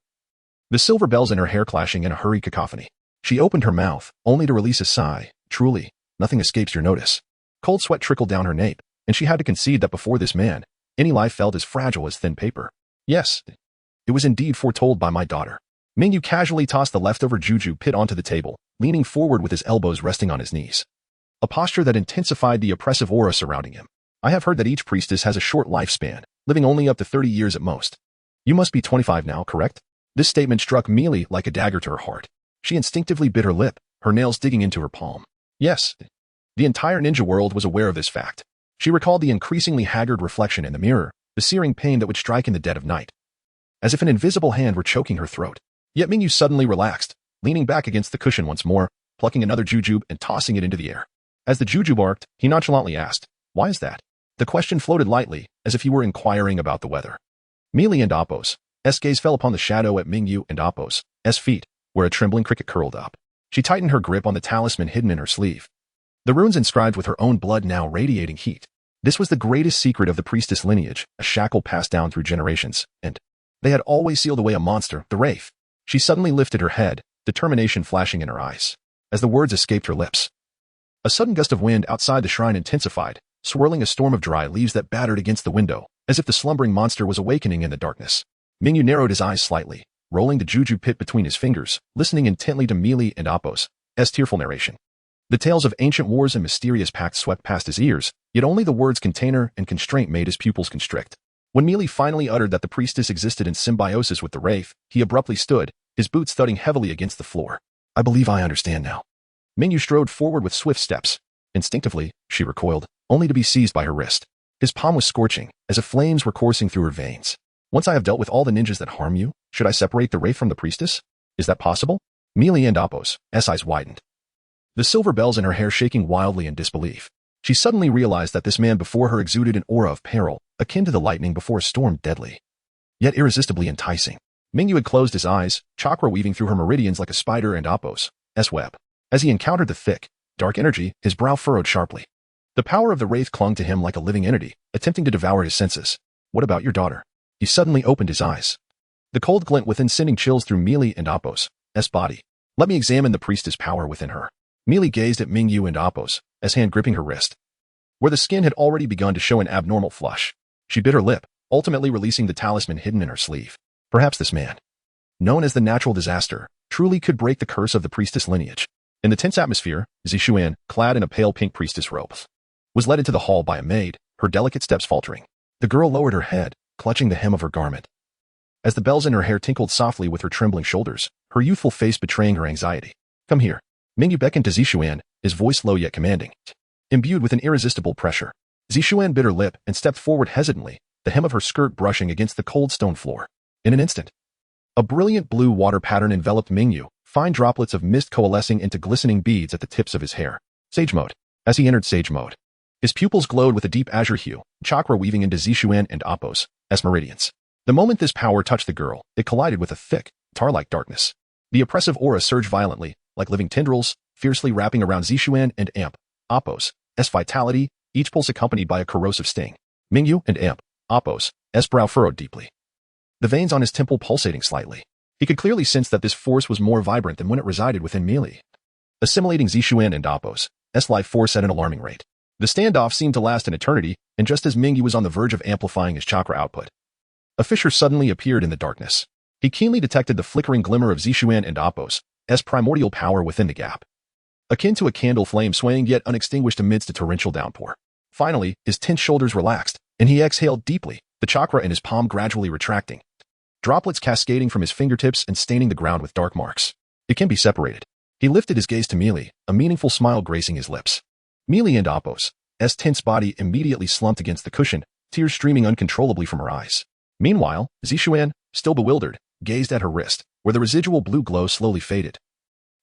the silver bells in her hair clashing in a hurried cacophony. She opened her mouth, only to release a sigh. "Truly, nothing escapes your notice." Cold sweat trickled down her nape, and she had to concede that before this man, any life felt as fragile as thin paper. "Yes, it was indeed foretold by my daughter." Mingyu casually tossed the leftover juju pit onto the table, leaning forward with his elbows resting on his knees, a posture that intensified the oppressive aura surrounding him. "I have heard that each priestess has a short lifespan, living only up to 30 years at most. You must be 25 now, correct?" This statement struck Meili like a dagger to her heart. She instinctively bit her lip, her nails digging into her palm. Yes, the entire ninja world was aware of this fact. She recalled the increasingly haggard reflection in the mirror, the searing pain that would strike in the dead of night. As if an invisible hand were choking her throat. Yet Mingyu suddenly relaxed, leaning back against the cushion once more, plucking another jujube and tossing it into the air. As the jujube arced, he nonchalantly asked, "Why is that?" The question floated lightly, as if he were inquiring about the weather. Meili and Appo's gaze fell upon the shadow at Mingyu and Appo's feet, where a trembling cricket curled up. She tightened her grip on the talisman hidden in her sleeve. The runes inscribed with her own blood now radiating heat. This was the greatest secret of the priestess lineage, a shackle passed down through generations, and they had always sealed away a monster, the Wraith. She suddenly lifted her head, determination flashing in her eyes. As the words escaped her lips, a sudden gust of wind outside the shrine intensified, swirling a storm of dry leaves that battered against the window, as if the slumbering monster was awakening in the darkness. Mingyu narrowed his eyes slightly, rolling the juju pit between his fingers, listening intently to Meili and Appo's tearful narration. The tales of ancient wars and mysterious pacts swept past his ears, yet only the words container and constraint made his pupils constrict. When Meili finally uttered that the priestess existed in symbiosis with the Wraith, he abruptly stood, his boots thudding heavily against the floor. "I believe I understand now." Mingyu strode forward with swift steps. Instinctively, she recoiled, only to be seized by her wrist. His palm was scorching, as if flames were coursing through her veins. "Once I have dealt with all the ninjas that harm you, should I separate the Wraith from the priestess? Is that possible?" Meili and Appo's eyes widened, the silver bells in her hair shaking wildly in disbelief. She suddenly realized that this man before her exuded an aura of peril, akin to the lightning before a storm, deadly, yet irresistibly enticing. Mingyu had closed his eyes, chakra weaving through her meridians like a spider and Appo's web. As he encountered the thick, dark energy, his brow furrowed sharply. The power of the Wraith clung to him like a living entity, attempting to devour his senses. "What about your daughter?" He suddenly opened his eyes, the cold glint within sending chills through Meili and Appo's body. "Let me examine the priestess power within her." Meili gazed at Mingyu and Appo's hand gripping her wrist, where the skin had already begun to show an abnormal flush. She bit her lip, ultimately releasing the talisman hidden in her sleeve. Perhaps this man, known as the Natural Disaster, truly could break the curse of the priestess lineage. In the tense atmosphere, Zishuan, clad in a pale pink priestess robe, was led into the hall by a maid, her delicate steps faltering. The girl lowered her head, clutching the hem of her garment. As the bells in her hair tinkled softly with her trembling shoulders, her youthful face betraying her anxiety. "Come here." Mingyu beckoned to Zishuan, his voice low yet commanding, imbued with an irresistible pressure. Zishuan bit her lip and stepped forward hesitantly, the hem of her skirt brushing against the cold stone floor. In an instant, a brilliant blue water pattern enveloped Mingyu, fine droplets of mist coalescing into glistening beads at the tips of his hair. Sage mode. As he entered sage mode, his pupils glowed with a deep azure hue, chakra weaving into Zishuan and Appo's meridians. The moment this power touched the girl, it collided with a thick, tar-like darkness. The oppressive aura surged violently, like living tendrils, fiercely wrapping around Zishuan and Appo's vitality, each pulse accompanied by a corrosive sting. Mingyu and Appo's brow furrowed deeply, the veins on his temple pulsating slightly. He could clearly sense that this force was more vibrant than when it resided within Meili, assimilating Zishuan and Appo's life force at an alarming rate. The standoff seemed to last an eternity, and just as Mingyu was on the verge of amplifying his chakra output, a fissure suddenly appeared in the darkness. He keenly detected the flickering glimmer of Zishuan and Appo's primordial power within the gap, akin to a candle flame swaying yet unextinguished amidst a torrential downpour. Finally, his tense shoulders relaxed, and he exhaled deeply, the chakra in his palm gradually retracting, droplets cascading from his fingertips and staining the ground with dark marks. "It can be separated." He lifted his gaze to Meili, a meaningful smile gracing his lips. Meili and Appo's tense body immediately slumped against the cushion, tears streaming uncontrollably from her eyes. Meanwhile, Zishuan, still bewildered, gazed at her wrist, where the residual blue glow slowly faded.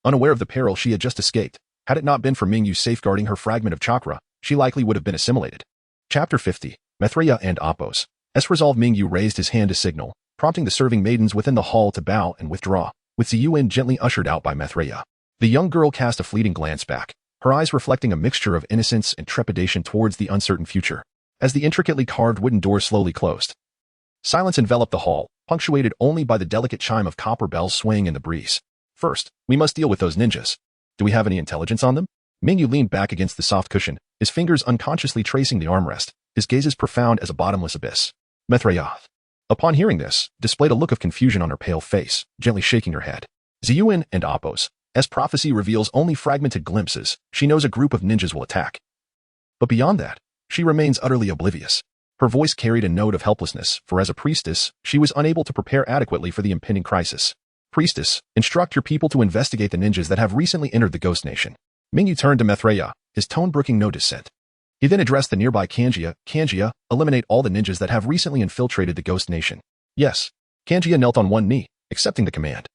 Unaware of the peril she had just escaped, had it not been for Mingyu safeguarding her fragment of chakra, she likely would have been assimilated. Chapter 50. Maitreya and Appo's resolve. Mingyu raised his hand to signal, prompting the serving maidens within the hall to bow and withdraw, with Ziyuan gently ushered out by Maitreya. The young girl cast a fleeting glance back, her eyes reflecting a mixture of innocence and trepidation towards the uncertain future, as the intricately carved wooden door slowly closed. Silence enveloped the hall, punctuated only by the delicate chime of copper bells swaying in the breeze. "First, we must deal with those ninjas. Do we have any intelligence on them?" Mingyu leaned back against the soft cushion, his fingers unconsciously tracing the armrest, his gaze as profound as a bottomless abyss. Maitreya, upon hearing this, displayed a look of confusion on her pale face, gently shaking her head. Ziyuan and Appo's prophecy reveals only fragmented glimpses. She knows a group of ninjas will attack, but beyond that, she remains utterly oblivious. Her voice carried a note of helplessness, for as a priestess, she was unable to prepare adequately for the impending crisis. Priestess, instruct your people to investigate the ninjas that have recently entered the Ghost Nation. Mingyu turned to Maitreya, his tone brooking no dissent. He then addressed the nearby Kanjia. Kanjia, eliminate all the ninjas that have recently infiltrated the Ghost Nation. Yes. Kanjia knelt on one knee, accepting the command.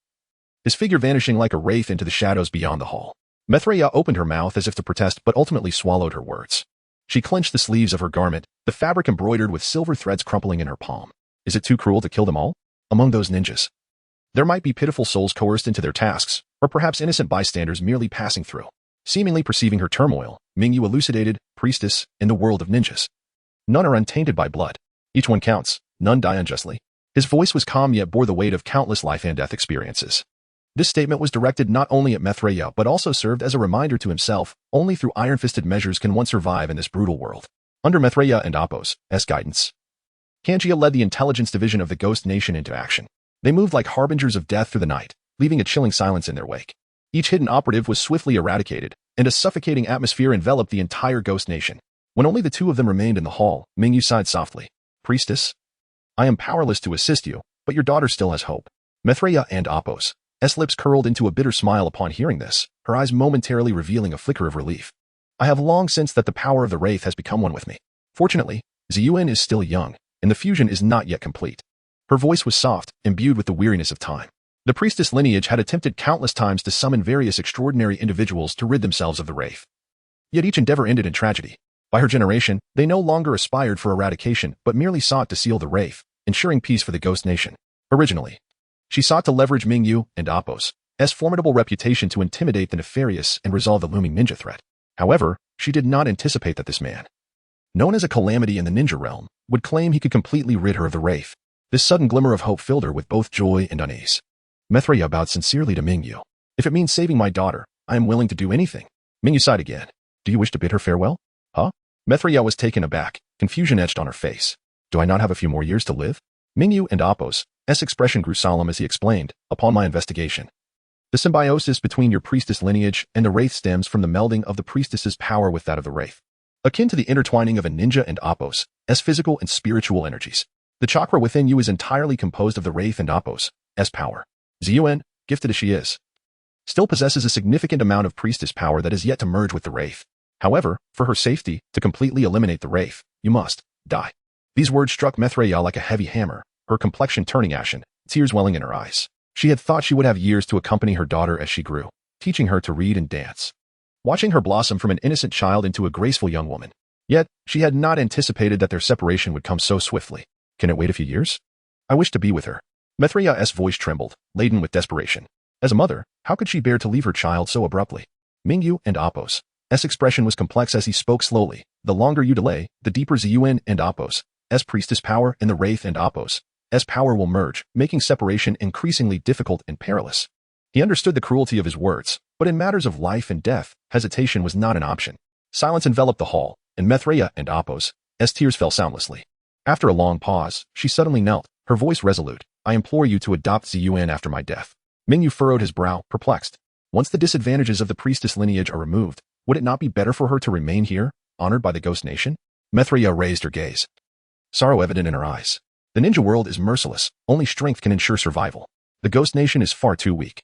His figure vanishing like a wraith into the shadows beyond the hall. Maitreya opened her mouth as if to protest but ultimately swallowed her words. She clenched the sleeves of her garment, the fabric embroidered with silver threads crumpling in her palm. Is it too cruel to kill them all? Among those ninjas, there might be pitiful souls coerced into their tasks, or perhaps innocent bystanders merely passing through. Seemingly perceiving her turmoil, Mingyu elucidated, Priestess, in the world of ninjas, none are untainted by blood. Each one counts, none die unjustly. His voice was calm yet bore the weight of countless life and death experiences. This statement was directed not only at Maitreya but also served as a reminder to himself, only through iron-fisted measures can one survive in this brutal world. Under Maitreya and Appo's guidance, Kanjia led the intelligence division of the Ghost Nation into action. They moved like harbingers of death through the night, leaving a chilling silence in their wake. Each hidden operative was swiftly eradicated, and a suffocating atmosphere enveloped the entire Ghost Nation. When only the two of them remained in the hall, Mingyu sighed softly. Priestess, I am powerless to assist you, but your daughter still has hope. Maitreya and Appo's lips curled into a bitter smile upon hearing this, her eyes momentarily revealing a flicker of relief. I have long sensed that the power of the Wraith has become one with me. Fortunately, Ziyuan is still young, and the fusion is not yet complete. Her voice was soft, imbued with the weariness of time. The priestess lineage had attempted countless times to summon various extraordinary individuals to rid themselves of the Wraith. Yet each endeavor ended in tragedy. By her generation, they no longer aspired for eradication but merely sought to seal the Wraith, ensuring peace for the Ghost Nation. Originally, she sought to leverage Mingyu and Appo's formidable reputation to intimidate the nefarious and resolve the looming ninja threat. However, she did not anticipate that this man, known as a calamity in the ninja realm, would claim he could completely rid her of the Wraith. This sudden glimmer of hope filled her with both joy and unease. Maitreya bowed sincerely to Mingyu. If it means saving my daughter, I am willing to do anything. Mingyu sighed again. Do you wish to bid her farewell? Huh? Maitreya was taken aback, confusion etched on her face. Do I not have a few more years to live? Mingyu and Appo's expression grew solemn as he explained, upon my investigation, the symbiosis between your priestess lineage and the Wraith stems from the melding of the priestess's power with that of the Wraith, akin to the intertwining of a ninja and Appo's physical and spiritual energies. The chakra within you is entirely composed of the Wraith and Appo's power. Ziyuan, gifted as she is, still possesses a significant amount of priestess power that is yet to merge with the Wraith. However, for her safety, to completely eliminate the Wraith, you must die. These words struck Maitreya like a heavy hammer, her complexion turning ashen, tears welling in her eyes. She had thought she would have years to accompany her daughter as she grew, teaching her to read and dance, watching her blossom from an innocent child into a graceful young woman. Yet, she had not anticipated that their separation would come so swiftly. Can it wait a few years? I wish to be with her. Maitreya's voice trembled, laden with desperation. As a mother, how could she bear to leave her child so abruptly? Mingyu and Appo's expression was complex as he spoke slowly. The longer you delay, the deeper Ziyuan and Appo's priestess power and the Wraith and Appo's power will merge, making separation increasingly difficult and perilous. He understood the cruelty of his words, but in matters of life and death, hesitation was not an option. Silence enveloped the hall, and Maitreya and Appo's tears fell soundlessly. After a long pause, she suddenly knelt, her voice resolute. I implore you to adopt Ziyuan after my death. Mingyu furrowed his brow, perplexed. Once the disadvantages of the priestess lineage are removed, would it not be better for her to remain here, honored by the Ghost Nation? Maitreya raised her gaze, sorrow evident in her eyes. The ninja world is merciless, only strength can ensure survival. The Ghost Nation is far too weak.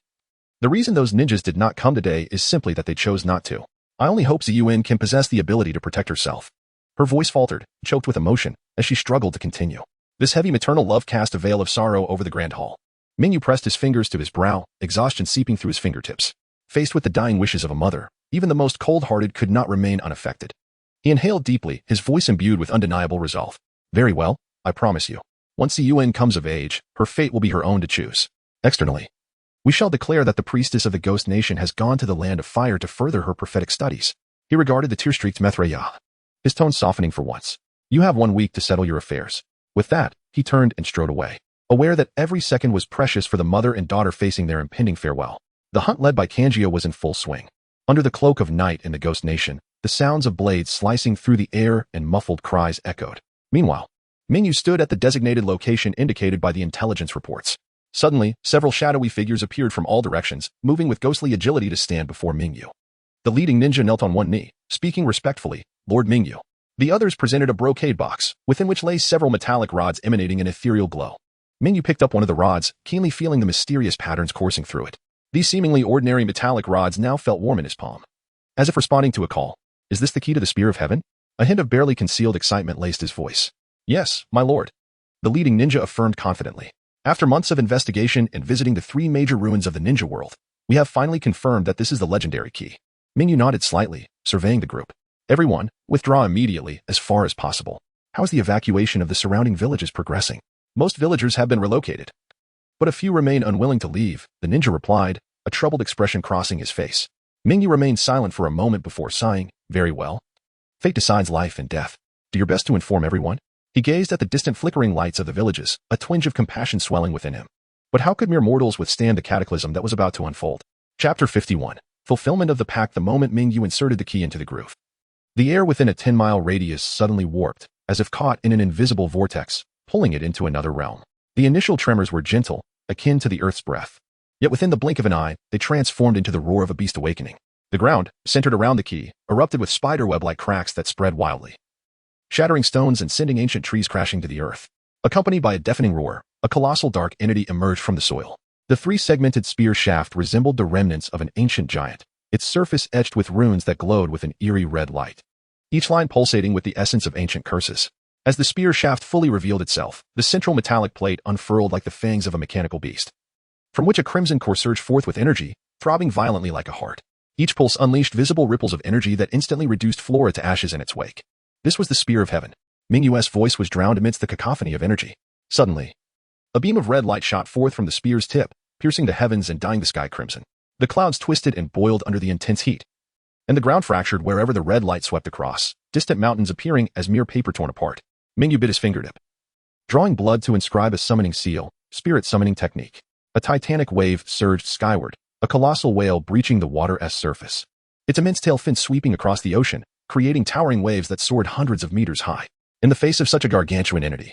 The reason those ninjas did not come today is simply that they chose not to. I only hope Ziyuan can possess the ability to protect herself. Her voice faltered, choked with emotion, as she struggled to continue. This heavy maternal love cast a veil of sorrow over the grand hall. Mingyu pressed his fingers to his brow, exhaustion seeping through his fingertips. Faced with the dying wishes of a mother, even the most cold-hearted could not remain unaffected. He inhaled deeply, his voice imbued with undeniable resolve. Very well, I promise you. Once Ziyuan comes of age, her fate will be her own to choose. Externally, we shall declare that the priestess of the Ghost Nation has gone to the land of fire to further her prophetic studies. He regarded the tear-streaked Maitreya, his tone softening for once. You have 1 week to settle your affairs. With that, he turned and strode away, aware that every second was precious for the mother and daughter facing their impending farewell. The hunt led by Kanjia was in full swing. Under the cloak of night in the Ghost Nation, the sounds of blades slicing through the air and muffled cries echoed. Meanwhile, Mingyu stood at the designated location indicated by the intelligence reports. Suddenly, several shadowy figures appeared from all directions, moving with ghostly agility to stand before Mingyu. The leading ninja knelt on one knee, speaking respectfully, Lord Mingyu. The others presented a brocade box, within which lay several metallic rods emanating an ethereal glow. Mingyu picked up one of the rods, keenly feeling the mysterious patterns coursing through it. These seemingly ordinary metallic rods now felt warm in his palm. As if responding to a call. Is this the key to the Spear of Heaven? A hint of barely concealed excitement laced his voice. Yes, my lord. The leading ninja affirmed confidently. After months of investigation and visiting the 3 major ruins of the ninja world, we have finally confirmed that this is the legendary key. Mingyu nodded slightly, surveying the group. Everyone, withdraw immediately, as far as possible. How is the evacuation of the surrounding villages progressing? Most villagers have been relocated. But a few remain unwilling to leave, the ninja replied, a troubled expression crossing his face. Mingyu remained silent for a moment before sighing, very well. Fate decides life and death. Do your best to inform everyone. He gazed at the distant flickering lights of the villages, a twinge of compassion swelling within him. But how could mere mortals withstand the cataclysm that was about to unfold? Chapter 51. Fulfillment of the pact. The moment Mingyu inserted the key into the groove, the air within a 10-mile radius suddenly warped, as if caught in an invisible vortex, pulling it into another realm. The initial tremors were gentle, akin to the earth's breath. Yet within the blink of an eye, they transformed into the roar of a beast awakening. The ground, centered around the key, erupted with spiderweb-like cracks that spread wildly, shattering stones and sending ancient trees crashing to the earth. Accompanied by a deafening roar, a colossal dark entity emerged from the soil. The 3-segmented spear shaft resembled the remnants of an ancient giant, its surface etched with runes that glowed with an eerie red light, each line pulsating with the essence of ancient curses. As the spear shaft fully revealed itself, the central metallic plate unfurled like the fangs of a mechanical beast, from which a crimson core surged forth with energy, throbbing violently like a heart. Each pulse unleashed visible ripples of energy that instantly reduced flora to ashes in its wake. This was the Spear of Heaven. Mingyu's voice was drowned amidst the cacophony of energy. Suddenly, a beam of red light shot forth from the spear's tip, piercing the heavens and dyeing the sky crimson. The clouds twisted and boiled under the intense heat, and the ground fractured wherever the red light swept across, distant mountains appearing as mere paper torn apart. Mingyu bit his fingertip, drawing blood to inscribe a summoning seal, spirit summoning technique. A titanic wave surged skyward, a colossal whale breaching the water's surface, its immense tail fin sweeping across the ocean, creating towering waves that soared hundreds of meters high. In the face of such a gargantuan entity,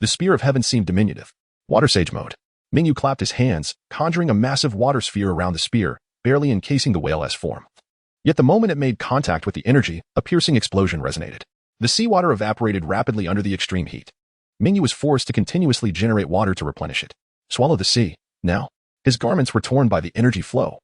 the Spear of Heaven seemed diminutive. Water Sage mode. Mingyu clapped his hands, conjuring a massive water sphere around the spear, barely encasing the whale's form. Yet the moment it made contact with the energy, a piercing explosion resonated. The seawater evaporated rapidly under the extreme heat. Mingyu was forced to continuously generate water to replenish it. Swallow the sea. Now, his garments were torn by the energy flow.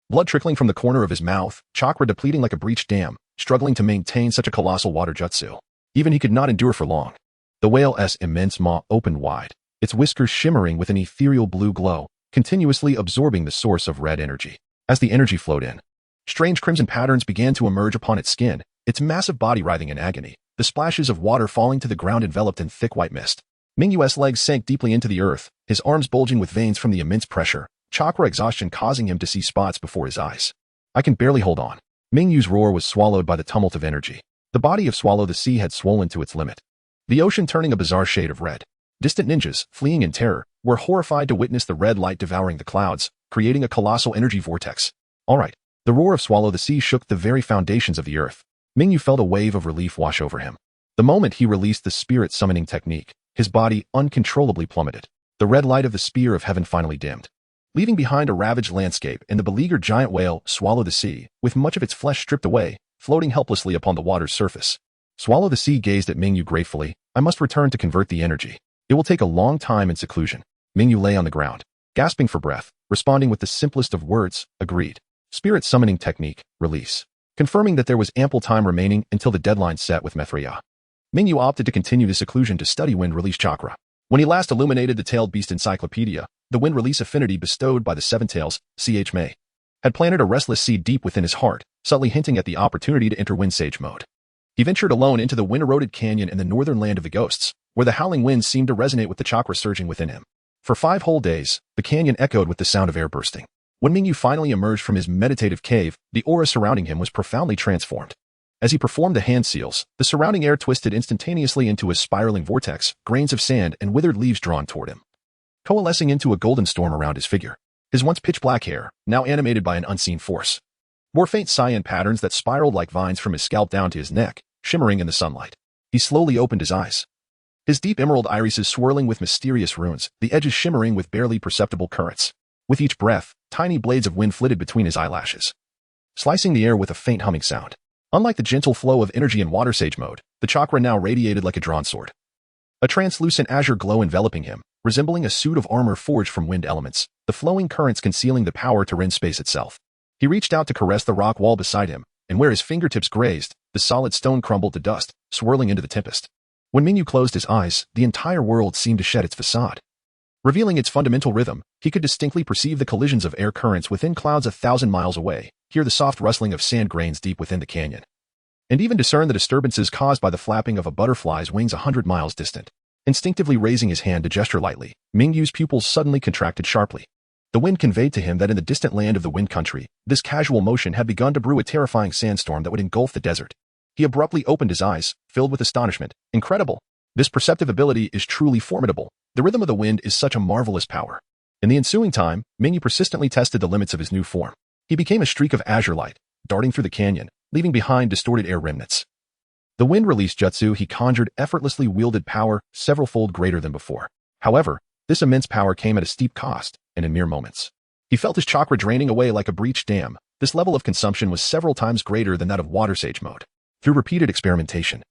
Blood trickling from the corner of his mouth, chakra depleting like a breached dam, struggling to maintain such a colossal water jutsu. Even he could not endure for long. The whale's immense maw opened wide, its whiskers shimmering with an ethereal blue glow, continuously absorbing the source of red energy. As the energy flowed in, strange crimson patterns began to emerge upon its skin, its massive body writhing in agony, the splashes of water falling to the ground enveloped in thick white mist. Mingyu's legs sank deeply into the earth, his arms bulging with veins from the immense pressure, chakra exhaustion causing him to see spots before his eyes. I can barely hold on. Mingyu's roar was swallowed by the tumult of energy. The body of Swallow the Sea had swollen to its limit, the ocean turning a bizarre shade of red. Distant ninjas, fleeing in terror, were horrified to witness the red light devouring the clouds, creating a colossal energy vortex. All right. The roar of Swallow the Sea shook the very foundations of the earth. Mingyu felt a wave of relief wash over him. The moment he released the spirit summoning technique, his body uncontrollably plummeted. The red light of the Spear of Heaven finally dimmed, leaving behind a ravaged landscape and the beleaguered giant whale, Swallow the Sea, with much of its flesh stripped away, floating helplessly upon the water's surface. Swallow the Sea gazed at Mingyu gratefully. I must return to convert the energy. It will take a long time in seclusion. Mingyu lay on the ground, gasping for breath, responding with the simplest of words, agreed. Spirit summoning technique, release. Confirming that there was ample time remaining until the deadline set with Mithria, Mingyu opted to continue the seclusion to study wind release chakra. When he last illuminated the tailed beast Encyclopedia, the wind release affinity bestowed by the Seven Tails, Ch. May, had planted a restless seed deep within his heart, subtly hinting at the opportunity to enter Wind Sage mode. He ventured alone into the wind-eroded canyon in the northern land of the ghosts, where the howling winds seemed to resonate with the chakra surging within him. For 5 whole days, the canyon echoed with the sound of air bursting. When Mingyu finally emerged from his meditative cave, the aura surrounding him was profoundly transformed. As he performed the hand seals, the surrounding air twisted instantaneously into a spiraling vortex, grains of sand and withered leaves drawn toward him, coalescing into a golden storm around his figure. His once pitch-black hair, now animated by an unseen force, bore faint cyan patterns that spiraled like vines from his scalp down to his neck, shimmering in the sunlight. He slowly opened his eyes, his deep emerald irises swirling with mysterious runes, the edges shimmering with barely perceptible currents. With each breath, tiny blades of wind flitted between his eyelashes, slicing the air with a faint humming sound. Unlike the gentle flow of energy in Water Sage mode, the chakra now radiated like a drawn sword, a translucent azure glow enveloping him, resembling a suit of armor forged from wind elements, the flowing currents concealing the power to rend space itself. He reached out to caress the rock wall beside him, and where his fingertips grazed, the solid stone crumbled to dust, swirling into the tempest. When Mingyu closed his eyes, the entire world seemed to shed its facade. Revealing its fundamental rhythm, he could distinctly perceive the collisions of air currents within clouds 1,000 miles away, hear the soft rustling of sand grains deep within the canyon, and even discern the disturbances caused by the flapping of a butterfly's wings 100 miles distant. Instinctively raising his hand to gesture lightly, Mingyu's pupils suddenly contracted sharply. The wind conveyed to him that in the distant land of the Wind Country, this casual motion had begun to brew a terrifying sandstorm that would engulf the desert. He abruptly opened his eyes, filled with astonishment. Incredible! This perceptive ability is truly formidable. The rhythm of the wind is such a marvelous power. In the ensuing time, Mingyu persistently tested the limits of his new form. He became a streak of azure light, darting through the canyon, leaving behind distorted air remnants. The wind-release jutsu he conjured effortlessly wielded power several-fold greater than before. However, this immense power came at a steep cost, and in mere moments. He felt his chakra draining away like a breached dam. This level of consumption was several times greater than that of Water Sage mode. Through repeated experimentation,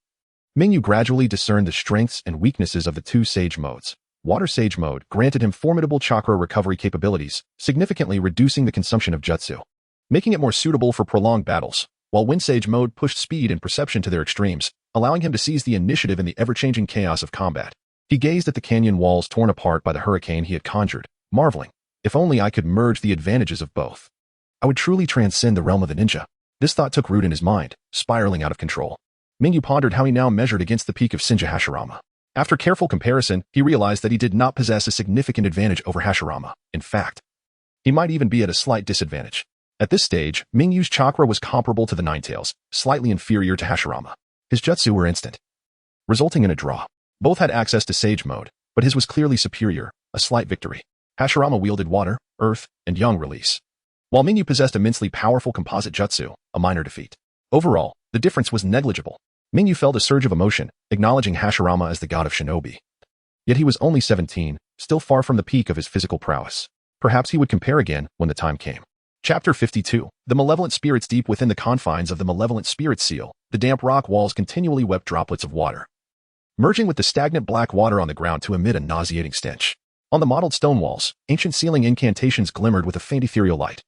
Mingyu gradually discerned the strengths and weaknesses of the two Sage modes. Water Sage mode granted him formidable chakra recovery capabilities, significantly reducing the consumption of jutsu, making it more suitable for prolonged battles, while Wind Sage mode pushed speed and perception to their extremes, allowing him to seize the initiative in the ever-changing chaos of combat. He gazed at the canyon walls torn apart by the hurricane he had conjured, marveling, if only I could merge the advantages of both, I would truly transcend the realm of the ninja. This thought took root in his mind, spiraling out of control. Mingyu pondered how he now measured against the peak of Shinja Hashirama. After careful comparison, he realized that he did not possess a significant advantage over Hashirama. In fact, he might even be at a slight disadvantage. At this stage, Mingyu's chakra was comparable to the Ninetails, slightly inferior to Hashirama. His jutsu were instant, resulting in a draw. Both had access to Sage mode, but his was clearly superior, a slight victory. Hashirama wielded water, earth, and yang release, while Mingyu possessed immensely powerful composite jutsu, a minor defeat. Overall, the difference was negligible. Mingyu felt a surge of emotion, acknowledging Hashirama as the god of shinobi. Yet he was only 17, still far from the peak of his physical prowess. Perhaps he would compare again when the time came. Chapter 52. The malevolent spirits. Deep within the confines of the malevolent spirit seal, the damp rock walls continually wept droplets of water, merging with the stagnant black water on the ground to emit a nauseating stench. On the mottled stone walls, ancient sealing incantations glimmered with a faint ethereal light,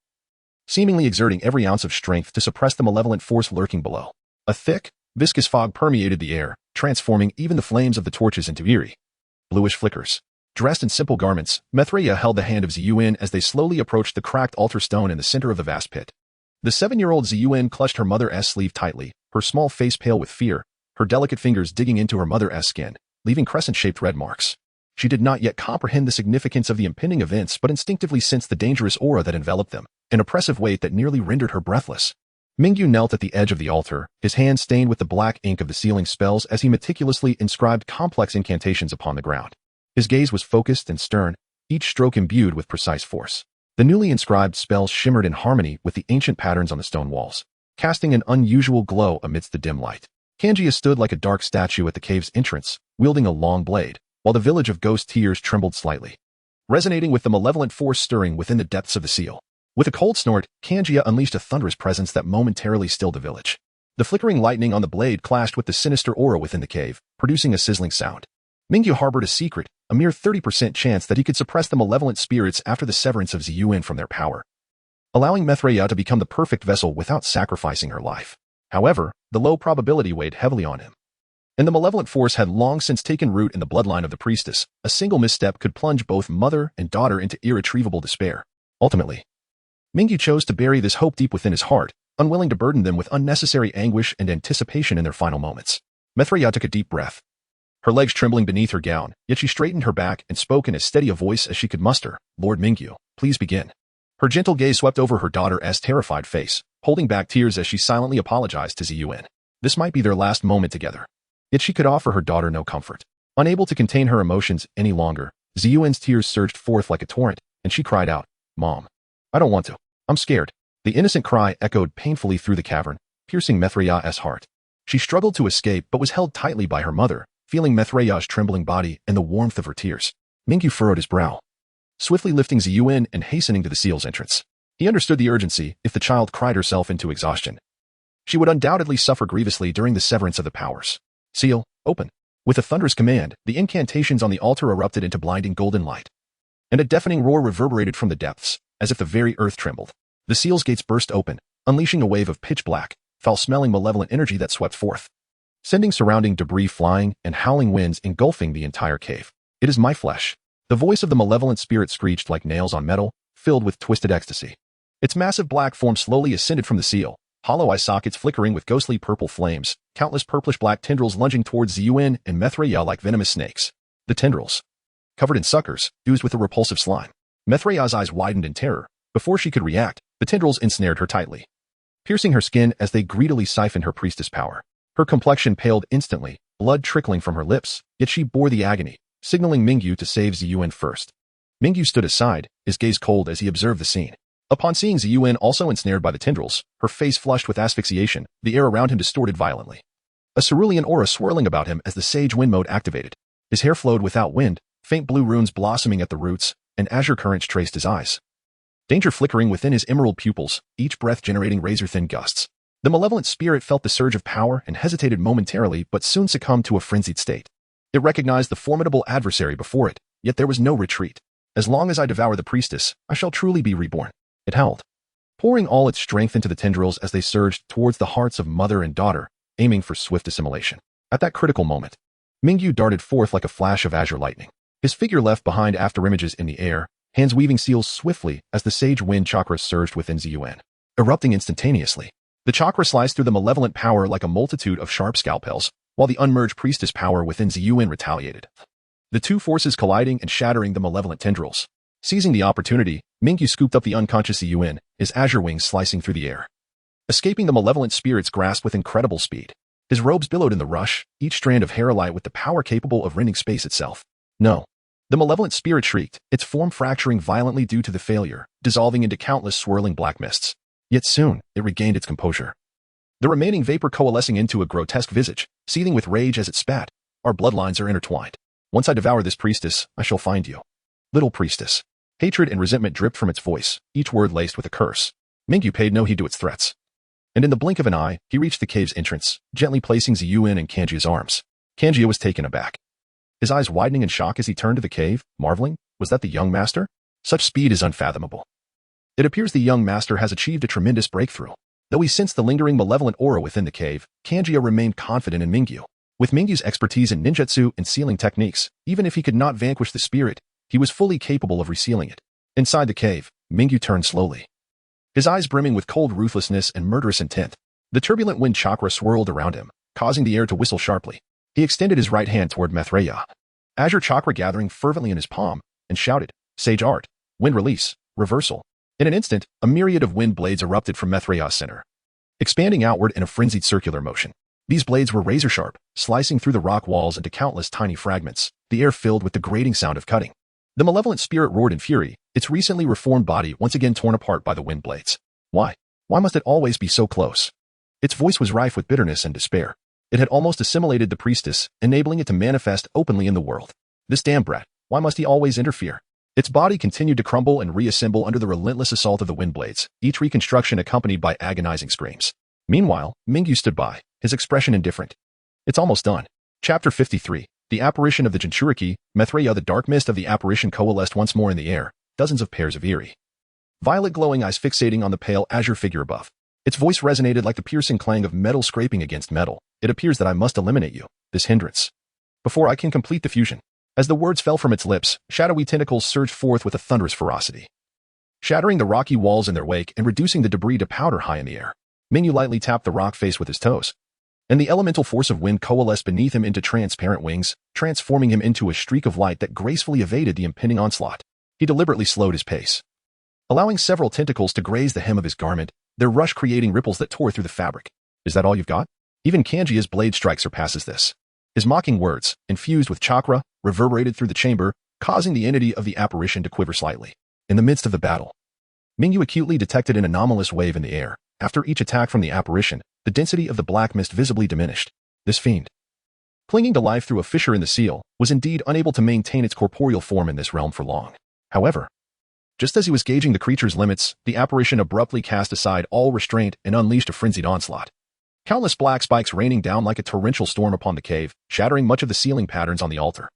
seemingly exerting every ounce of strength to suppress the malevolent force lurking below. A thick, viscous fog permeated the air, transforming even the flames of the torches into eerie, bluish flickers. Dressed in simple garments, Mithraea held the hand of Ziyuan as they slowly approached the cracked altar stone in the center of the vast pit. The 7-year-old Ziyuan clutched her mother's sleeve tightly, her small face pale with fear, her delicate fingers digging into her mother's skin, leaving crescent-shaped red marks. She did not yet comprehend the significance of the impending events but instinctively sensed the dangerous aura that enveloped them, an oppressive weight that nearly rendered her breathless. Mingyu knelt at the edge of the altar, his hands stained with the black ink of the sealing spells as he meticulously inscribed complex incantations upon the ground. His gaze was focused and stern, each stroke imbued with precise force. The newly inscribed spells shimmered in harmony with the ancient patterns on the stone walls, casting an unusual glow amidst the dim light. Kanjia stood like a dark statue at the cave's entrance, wielding a long blade, while the village of ghost tears trembled slightly, resonating with the malevolent force stirring within the depths of the seal. With a cold snort, Kanjia unleashed a thunderous presence that momentarily stilled the village. The flickering lightning on the blade clashed with the sinister aura within the cave, producing a sizzling sound. Mingyu harbored a secret, a mere 30% chance that he could suppress the malevolent spirits after the severance of Ziyuan from their power, allowing Mithraea to become the perfect vessel without sacrificing her life. However, the low probability weighed heavily on him, and the malevolent force had long since taken root in the bloodline of the priestess. A single misstep could plunge both mother and daughter into irretrievable despair. Ultimately, Mingyu chose to bury this hope deep within his heart, unwilling to burden them with unnecessary anguish and anticipation in their final moments. Mithraea took a deep breath, her legs trembling beneath her gown, yet she straightened her back and spoke in as steady a voice as she could muster. "Lord Mingyu, please begin." Her gentle gaze swept over her daughter's terrified face, holding back tears as she silently apologized to Ziyuan. This might be their last moment together. Yet she could offer her daughter no comfort. Unable to contain her emotions any longer, Ziyuan's tears surged forth like a torrent, and she cried out, "Mom, I don't want to. I'm scared." The innocent cry echoed painfully through the cavern, piercing Mithraea's heart. She struggled to escape but was held tightly by her mother, feeling Mithraea's trembling body and the warmth of her tears. Mingyu furrowed his brow, swiftly lifting Ziyuan and hastening to the seal's entrance. He understood the urgency. If the child cried herself into exhaustion, she would undoubtedly suffer grievously during the severance of the powers. "Seal, open." With a thunderous command, the incantations on the altar erupted into blinding golden light. And a deafening roar reverberated from the depths, as if the very earth trembled. The seal's gates burst open, unleashing a wave of pitch-black, foul-smelling malevolent energy that swept forth, sending surrounding debris flying and howling winds engulfing the entire cave. "It is my flesh." The voice of the malevolent spirit screeched like nails on metal, filled with twisted ecstasy. Its massive black form slowly ascended from the seal, hollow eye sockets flickering with ghostly purple flames, countless purplish-black tendrils lunging towards Ziyuan and Methreya like venomous snakes. The tendrils, covered in suckers, oozed with a repulsive slime. Methreya's eyes widened in terror. Before she could react, the tendrils ensnared her tightly, piercing her skin as they greedily siphoned her priestess power. Her complexion paled instantly, blood trickling from her lips, yet she bore the agony, signaling Mingyu to save Ziyuan first. Mingyu stood aside, his gaze cold as he observed the scene. Upon seeing Ziyuan also ensnared by the tendrils, her face flushed with asphyxiation, the air around him distorted violently. A cerulean aura swirling about him as the sage wind mode activated. His hair flowed without wind, faint blue runes blossoming at the roots, and azure currents traced his eyes. Danger flickering within his emerald pupils, each breath generating razor-thin gusts. The malevolent spirit felt the surge of power and hesitated momentarily but soon succumbed to a frenzied state. It recognized the formidable adversary before it, yet there was no retreat. "As long as I devour the priestess, I shall truly be reborn," it howled, pouring all its strength into the tendrils as they surged towards the hearts of mother and daughter, aiming for swift assimilation. At that critical moment, Mingyu darted forth like a flash of azure lightning. His figure left behind afterimages in the air, hands weaving seals swiftly as the sage wind chakra surged within Ziyuan, erupting instantaneously. The chakra sliced through the malevolent power like a multitude of sharp scalpels, while the unmerged priestess power within Ziyuan retaliated. The two forces colliding and shattering the malevolent tendrils. Seizing the opportunity, Mingyu scooped up the unconscious Ziyuan, his azure wings slicing through the air, escaping the malevolent spirit's grasp with incredible speed. His robes billowed in the rush, each strand of hair alight with the power capable of rending space itself. "No." The malevolent spirit shrieked, its form fracturing violently due to the failure, dissolving into countless swirling black mists. Yet soon, it regained its composure. The remaining vapor coalescing into a grotesque visage, seething with rage as it spat. "Our bloodlines are intertwined. Once I devour this priestess, I shall find you. Little priestess." Hatred and resentment dripped from its voice, each word laced with a curse. Mingyu paid no heed to its threats. And in the blink of an eye, he reached the cave's entrance, gently placing Ziyuan in Kanjia's arms. Kanjia was taken aback, his eyes widening in shock as he turned to the cave, marveling, was that the young master? Such speed is unfathomable. It appears the young master has achieved a tremendous breakthrough. Though he sensed the lingering malevolent aura within the cave, Kanjia remained confident in Mingyu. With Mingyu's expertise in ninjutsu and sealing techniques, even if he could not vanquish the spirit, he was fully capable of resealing it. Inside the cave, Mingyu turned slowly, his eyes brimming with cold ruthlessness and murderous intent. The turbulent wind chakra swirled around him, causing the air to whistle sharply. He extended his right hand toward Methreya, azure chakra gathering fervently in his palm, and shouted, "Sage art, wind release, reversal." In an instant, a myriad of wind blades erupted from Methreya's center, expanding outward in a frenzied circular motion. These blades were razor-sharp, slicing through the rock walls into countless tiny fragments, the air filled with the grating sound of cutting. The malevolent spirit roared in fury, its recently reformed body once again torn apart by the wind blades. Why? Why must it always be so close? Its voice was rife with bitterness and despair. It had almost assimilated the priestess, enabling it to manifest openly in the world. This damn brat, why must he always interfere? Its body continued to crumble and reassemble under the relentless assault of the wind blades, each reconstruction accompanied by agonizing screams. Meanwhile, Mingyu stood by, his expression indifferent. "It's almost done." Chapter 53. The apparition of the Jinchuriki, Methreya. The dark mist of the apparition coalesced once more in the air, dozens of pairs of eerie, violet glowing eyes fixating on the pale azure figure above. Its voice resonated like the piercing clang of metal scraping against metal. "It appears that I must eliminate you, this hindrance, before I can complete the fusion." As the words fell from its lips, shadowy tentacles surged forth with a thunderous ferocity, shattering the rocky walls in their wake and reducing the debris to powder high in the air. Mingyu lightly tapped the rock face with his toes, and the elemental force of wind coalesced beneath him into transparent wings, transforming him into a streak of light that gracefully evaded the impending onslaught. He deliberately slowed his pace, allowing several tentacles to graze the hem of his garment, their rush creating ripples that tore through the fabric. "Is that all you've got? Even Kanjia's blade strike surpasses this." His mocking words, infused with chakra, reverberated through the chamber, causing the entity of the apparition to quiver slightly. In the midst of the battle, Mingyu acutely detected an anomalous wave in the air. After each attack from the apparition, the density of the black mist visibly diminished. This fiend, clinging to life through a fissure in the seal, was indeed unable to maintain its corporeal form in this realm for long. However, just as he was gauging the creature's limits, the apparition abruptly cast aside all restraint and unleashed a frenzied onslaught. Countless black spikes raining down like a torrential storm upon the cave, shattering much of the ceiling patterns on the altar.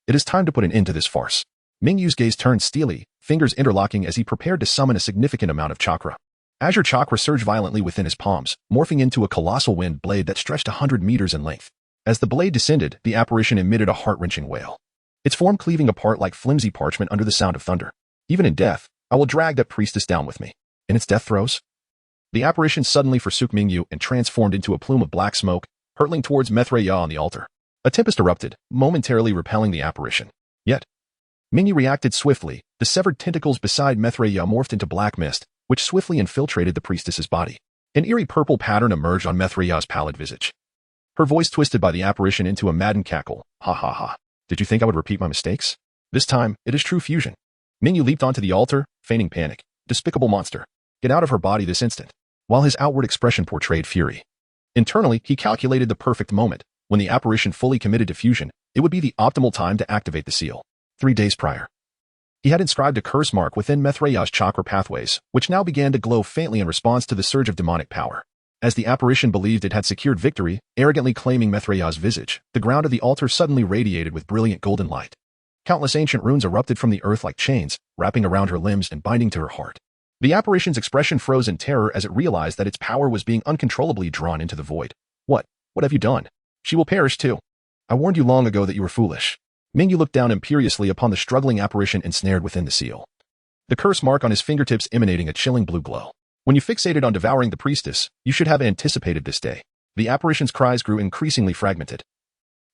It is time to put an end to this farce. Mingyu's gaze turned steely, fingers interlocking as he prepared to summon a significant amount of chakra. Azure chakra surged violently within his palms, morphing into a colossal wind blade that stretched 100 meters in length. As the blade descended, the apparition emitted a heart-wrenching wail, its form cleaving apart like flimsy parchment under the sound of thunder. Even in death, I will drag that priestess down with me. In its death throes, the apparition suddenly forsook Mingyu and transformed into a plume of black smoke, hurtling towards Mithra on the altar. A tempest erupted, momentarily repelling the apparition. Yet, Mingyu reacted swiftly. The severed tentacles beside Mithra morphed into black mist, which swiftly infiltrated the priestess's body. An eerie purple pattern emerged on Mithra's pallid visage. Her voice twisted by the apparition into a maddened cackle. Ha ha ha. Did you think I would repeat my mistakes? This time, it is true fusion. Mingyu leaped onto the altar, feigning panic. Despicable monster. Get out of her body this instant. While his outward expression portrayed fury. Internally, he calculated the perfect moment. When the apparition fully committed to fusion, it would be the optimal time to activate the seal. 3 days prior, he had inscribed a curse mark within Mithra's chakra pathways, which now began to glow faintly in response to the surge of demonic power. As the apparition believed it had secured victory, arrogantly claiming Mithra's visage, the ground of the altar suddenly radiated with brilliant golden light. Countless ancient runes erupted from the earth like chains, wrapping around her limbs and binding to her heart. The apparition's expression froze in terror as it realized that its power was being uncontrollably drawn into the void. What have you done? She will perish too. I warned you long ago that you were foolish. Mingyu looked down imperiously upon the struggling apparition ensnared within the seal. The curse mark on his fingertips emanating a chilling blue glow. When you fixated on devouring the priestess, you should have anticipated this day. The apparition's cries grew increasingly fragmented.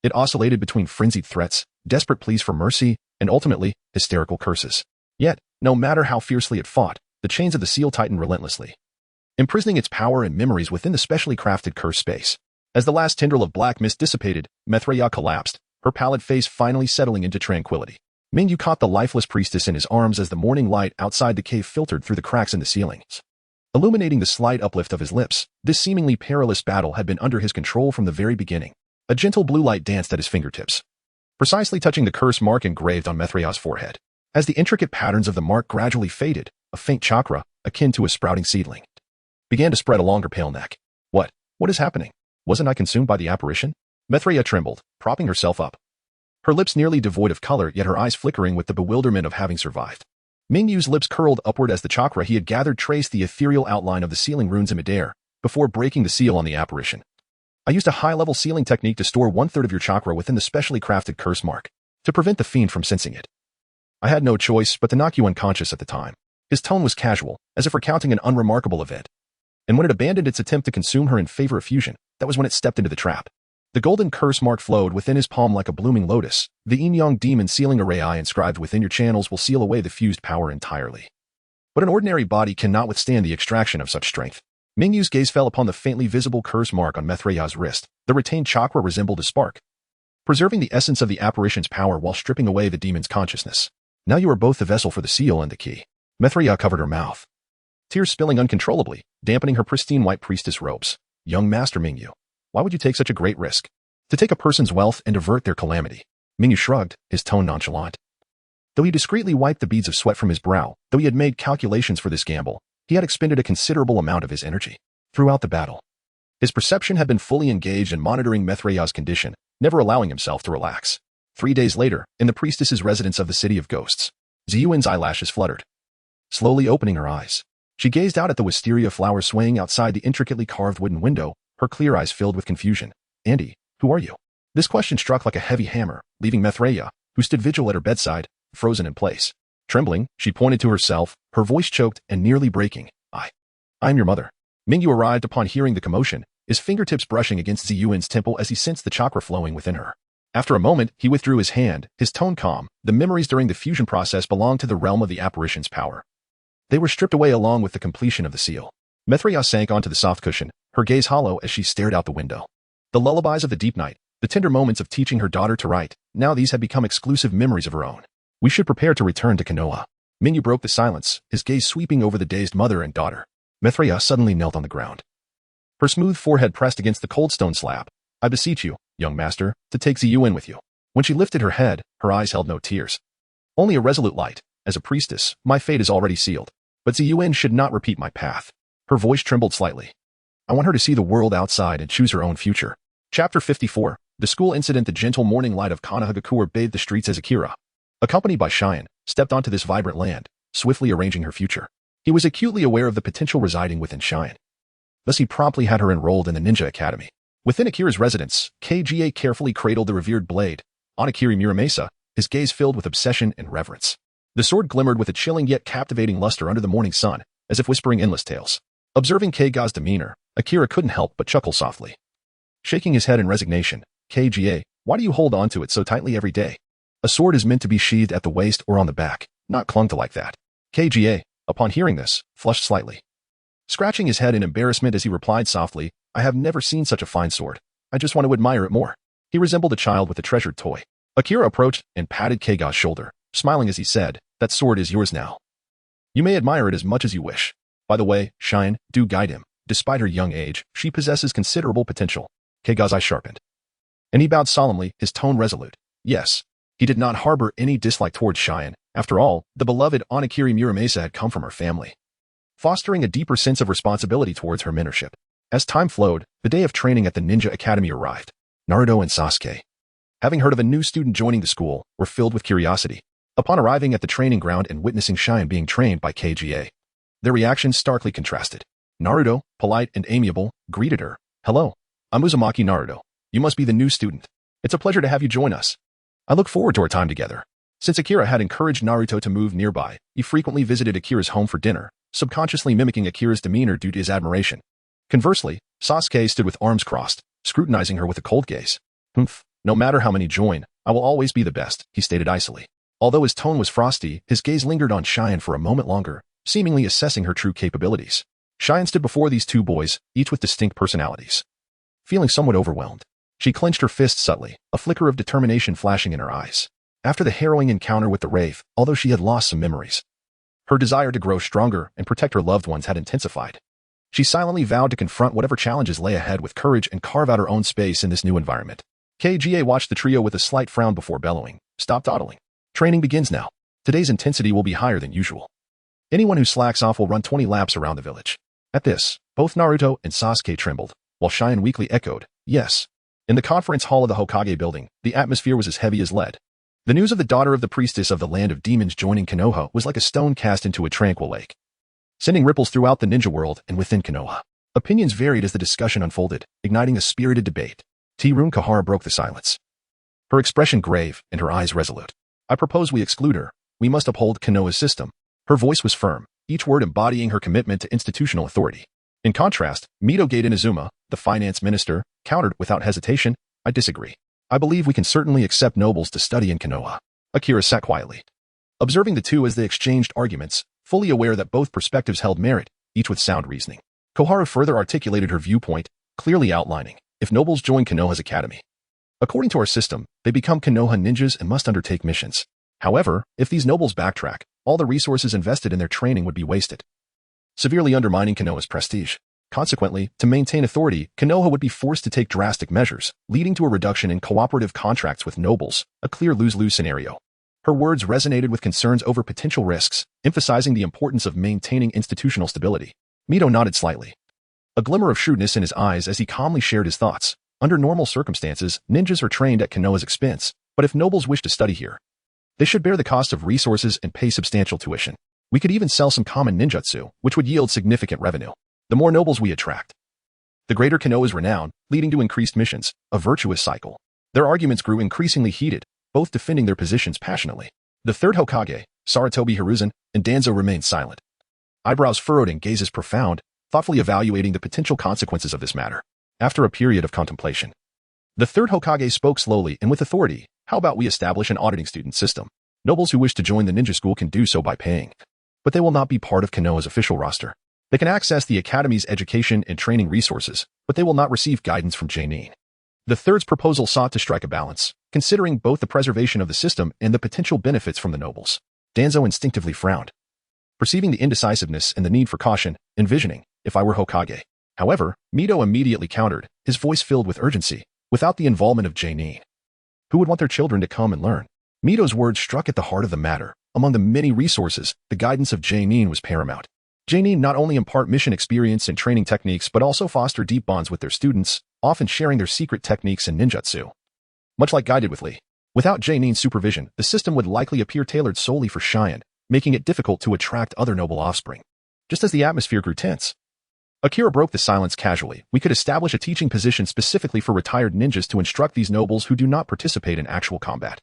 It oscillated between frenzied threats, desperate pleas for mercy, and ultimately, hysterical curses. Yet, no matter how fiercely it fought, the chains of the seal tightened relentlessly, imprisoning its power and memories within the specially crafted curse space. As the last tendril of black mist dissipated, Mithra collapsed, her pallid face finally settling into tranquility. Mingyu caught the lifeless priestess in his arms as the morning light outside the cave filtered through the cracks in the ceilings, illuminating the slight uplift of his lips. This seemingly perilous battle had been under his control from the very beginning. A gentle blue light danced at his fingertips, precisely touching the curse mark engraved on Mithra's forehead. As the intricate patterns of the mark gradually faded, a faint chakra, akin to a sprouting seedling, began to spread along her pale neck. What is happening? Wasn't I consumed by the apparition? Mithra trembled, propping herself up. Her lips nearly devoid of color, yet her eyes flickering with the bewilderment of having survived. Mingyu's lips curled upward as the chakra he had gathered traced the ethereal outline of the sealing runes in midair, before breaking the seal on the apparition. I used a high-level sealing technique to store 1/3 of your chakra within the specially crafted curse mark, to prevent the fiend from sensing it. I had no choice but to knock you unconscious at the time. His tone was casual, as if recounting an unremarkable event. And when it abandoned its attempt to consume her in favor of fusion, that was when it stepped into the trap. The golden curse mark flowed within his palm like a blooming lotus. The yin-yang demon sealing array I inscribed within your channels will seal away the fused power entirely. But an ordinary body cannot withstand the extraction of such strength. Mingyu's gaze fell upon the faintly visible curse mark on Mithra's wrist. The retained chakra resembled a spark, preserving the essence of the apparition's power while stripping away the demon's consciousness. Now you are both the vessel for the seal and the key. Mithra covered her mouth, tears spilling uncontrollably, dampening her pristine white priestess robes. Young Master Mingyu, why would you take such a great risk? To take a person's wealth and avert their calamity. Mingyu shrugged, his tone nonchalant. Though he discreetly wiped the beads of sweat from his brow, though he had made calculations for this gamble, he had expended a considerable amount of his energy. Throughout the battle, his perception had been fully engaged in monitoring Mithra's condition, never allowing himself to relax. 3 days later, in the priestess's residence of the City of Ghosts, Ziyuan's eyelashes fluttered. Slowly opening her eyes, she gazed out at the wisteria flower swaying outside the intricately carved wooden window, her clear eyes filled with confusion. Andy, who are you? This question struck like a heavy hammer, leaving Mithra, who stood vigil at her bedside, frozen in place. Trembling, she pointed to herself, her voice choked and nearly breaking. I am your mother. Mingyu arrived upon hearing the commotion, his fingertips brushing against Ziyuan's temple as he sensed the chakra flowing within her. After a moment, he withdrew his hand, his tone calm. The memories during the fusion process belonged to the realm of the apparition's power. They were stripped away along with the completion of the seal. Mithra sank onto the soft cushion, her gaze hollow as she stared out the window. The lullabies of the deep night, the tender moments of teaching her daughter to write, now these had become exclusive memories of her own. We should prepare to return to Konoha. Mingyu broke the silence, his gaze sweeping over the dazed mother and daughter. Mithra suddenly knelt on the ground, her smooth forehead pressed against the cold stone slab. I beseech you, young master, to take Ziyuan with you. When she lifted her head, her eyes held no tears, only a resolute light. As a priestess, my fate is already sealed. But Ziyuan should not repeat my path. Her voice trembled slightly. I want her to see the world outside and choose her own future. Chapter 54. The school incident. The gentle morning light of Konoha bathed the streets as Akira, accompanied by Cheyenne, stepped onto this vibrant land, swiftly arranging her future. He was acutely aware of the potential residing within Cheyenne. Thus he promptly had her enrolled in the Ninja Academy. Within Akira's residence, KGA carefully cradled the revered blade. On Akira Muramasa, his gaze filled with obsession and reverence. The sword glimmered with a chilling yet captivating luster under the morning sun, as if whispering endless tales. Observing Keiga's demeanor, Akira couldn't help but chuckle softly. Shaking his head in resignation, "KGA, why do you hold on to it so tightly every day? A sword is meant to be sheathed at the waist or on the back, not clung to like that." KGA, upon hearing this, flushed slightly. Scratching his head in embarrassment as he replied softly, "I have never seen such a fine sword. I just want to admire it more." He resembled a child with a treasured toy. Akira approached and patted Keiga's shoulder, smiling as he said, "That sword is yours now. You may admire it as much as you wish. By the way, Shine, do guide him. Despite her young age, she possesses considerable potential." Keiga's eye sharpened, and he bowed solemnly, his tone resolute. Yes, he did not harbor any dislike towards Cheyenne. After all, the beloved Onakiri Muramasa had come from her family, fostering a deeper sense of responsibility towards her mentorship. As time flowed, the day of training at the Ninja Academy arrived. Naruto and Sasuke, having heard of a new student joining the school, were filled with curiosity. Upon arriving at the training ground and witnessing Cheyenne being trained by KGA, their reactions starkly contrasted. Naruto, polite and amiable, greeted her. "Hello, I'm Uzumaki Naruto. You must be the new student. It's a pleasure to have you join us. I look forward to our time together." Since Akira had encouraged Naruto to move nearby, he frequently visited Akira's home for dinner, subconsciously mimicking Akira's demeanor due to his admiration. Conversely, Sasuke stood with arms crossed, scrutinizing her with a cold gaze. "Humph, no matter how many join, I will always be the best," he stated icily. Although his tone was frosty, his gaze lingered on Cheyenne for a moment longer, seemingly assessing her true capabilities. Cheyenne stood before these two boys, each with distinct personalities. Feeling somewhat overwhelmed, she clenched her fist subtly, a flicker of determination flashing in her eyes. After the harrowing encounter with the Wraith, although she had lost some memories, her desire to grow stronger and protect her loved ones had intensified. She silently vowed to confront whatever challenges lay ahead with courage and carve out her own space in this new environment. KGA watched the trio with a slight frown before bellowing, "Stop dawdling. Training begins now. Today's intensity will be higher than usual. Anyone who slacks off will run 20 laps around the village." At this, both Naruto and Sasuke trembled, while Cheyenne weakly echoed, "Yes." In the conference hall of the Hokage building, the atmosphere was as heavy as lead. The news of the daughter of the priestess of the land of demons joining Konoha was like a stone cast into a tranquil lake, sending ripples throughout the ninja world and within Konoha. Opinions varied as the discussion unfolded, igniting a spirited debate. T-Rune Kahara broke the silence, her expression grave and her eyes resolute. "I propose we exclude her. We must uphold Konoha's system." Her voice was firm, each word embodying her commitment to institutional authority. In contrast, Mito Gaiden Izuma, the finance minister, countered without hesitation, "I disagree. I believe we can certainly accept nobles to study in Konoha." Akira sat quietly, observing the two as they exchanged arguments, fully aware that both perspectives held merit, each with sound reasoning. Kohara further articulated her viewpoint, clearly outlining, if nobles join Konoha's academy, according to our system, they become Konoha ninjas and must undertake missions. However, if these nobles backtrack, all the resources invested in their training would be wasted, severely undermining Konoha's prestige. Consequently, to maintain authority, Konoha would be forced to take drastic measures, leading to a reduction in cooperative contracts with nobles, a clear lose-lose scenario. Her words resonated with concerns over potential risks, emphasizing the importance of maintaining institutional stability. Mito nodded slightly, a glimmer of shrewdness in his eyes as he calmly shared his thoughts. Under normal circumstances, ninjas are trained at Konoha's expense, but if nobles wish to study here, they should bear the cost of resources and pay substantial tuition. We could even sell some common ninjutsu, which would yield significant revenue. The more nobles we attract, the greater Konoha's renown, leading to increased missions, a virtuous cycle. Their arguments grew increasingly heated, both defending their positions passionately. The third Hokage, Sarutobi Hiruzen, and Danzo remained silent, eyebrows furrowed and gazes profound, thoughtfully evaluating the potential consequences of this matter. After a period of contemplation, the third Hokage spoke slowly and with authority. "How about we establish an auditing student system? Nobles who wish to join the ninja school can do so by paying, but they will not be part of Konoha's official roster. They can access the academy's education and training resources, but they will not receive guidance from Jainin." The third's proposal sought to strike a balance, considering both the preservation of the system and the potential benefits from the nobles. Danzo instinctively frowned, perceiving the indecisiveness and the need for caution, envisioning, "If I were Hokage." However, Mito immediately countered, his voice filled with urgency, "Without the involvement of Jainin, who would want their children to come and learn?" Mito's words struck at the heart of the matter. Among the many resources, the guidance of Jainin was paramount. Jonin not only impart mission experience and training techniques but also foster deep bonds with their students, often sharing their secret techniques and ninjutsu. Much like guided with Lee. Without Jonin's supervision, the system would likely appear tailored solely for Cheyenne, making it difficult to attract other noble offspring. Just as the atmosphere grew tense, Akira broke the silence casually. We could establish a teaching position specifically for retired ninjas to instruct these nobles who do not participate in actual combat.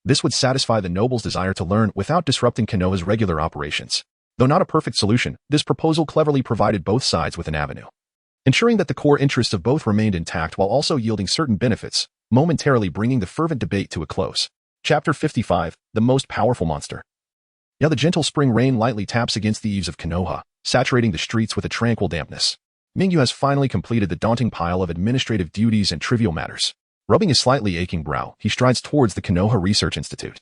This would satisfy the nobles' desire to learn without disrupting Konoha's regular operations. Though not a perfect solution, this proposal cleverly provided both sides with an avenue, ensuring that the core interests of both remained intact while also yielding certain benefits, momentarily bringing the fervent debate to a close. Chapter 55, The Most Powerful Monster. Now the gentle spring rain lightly taps against the eaves of Konoha, saturating the streets with a tranquil dampness. Mingyu has finally completed the daunting pile of administrative duties and trivial matters. Rubbing his slightly aching brow, he strides towards the Konoha Research Institute.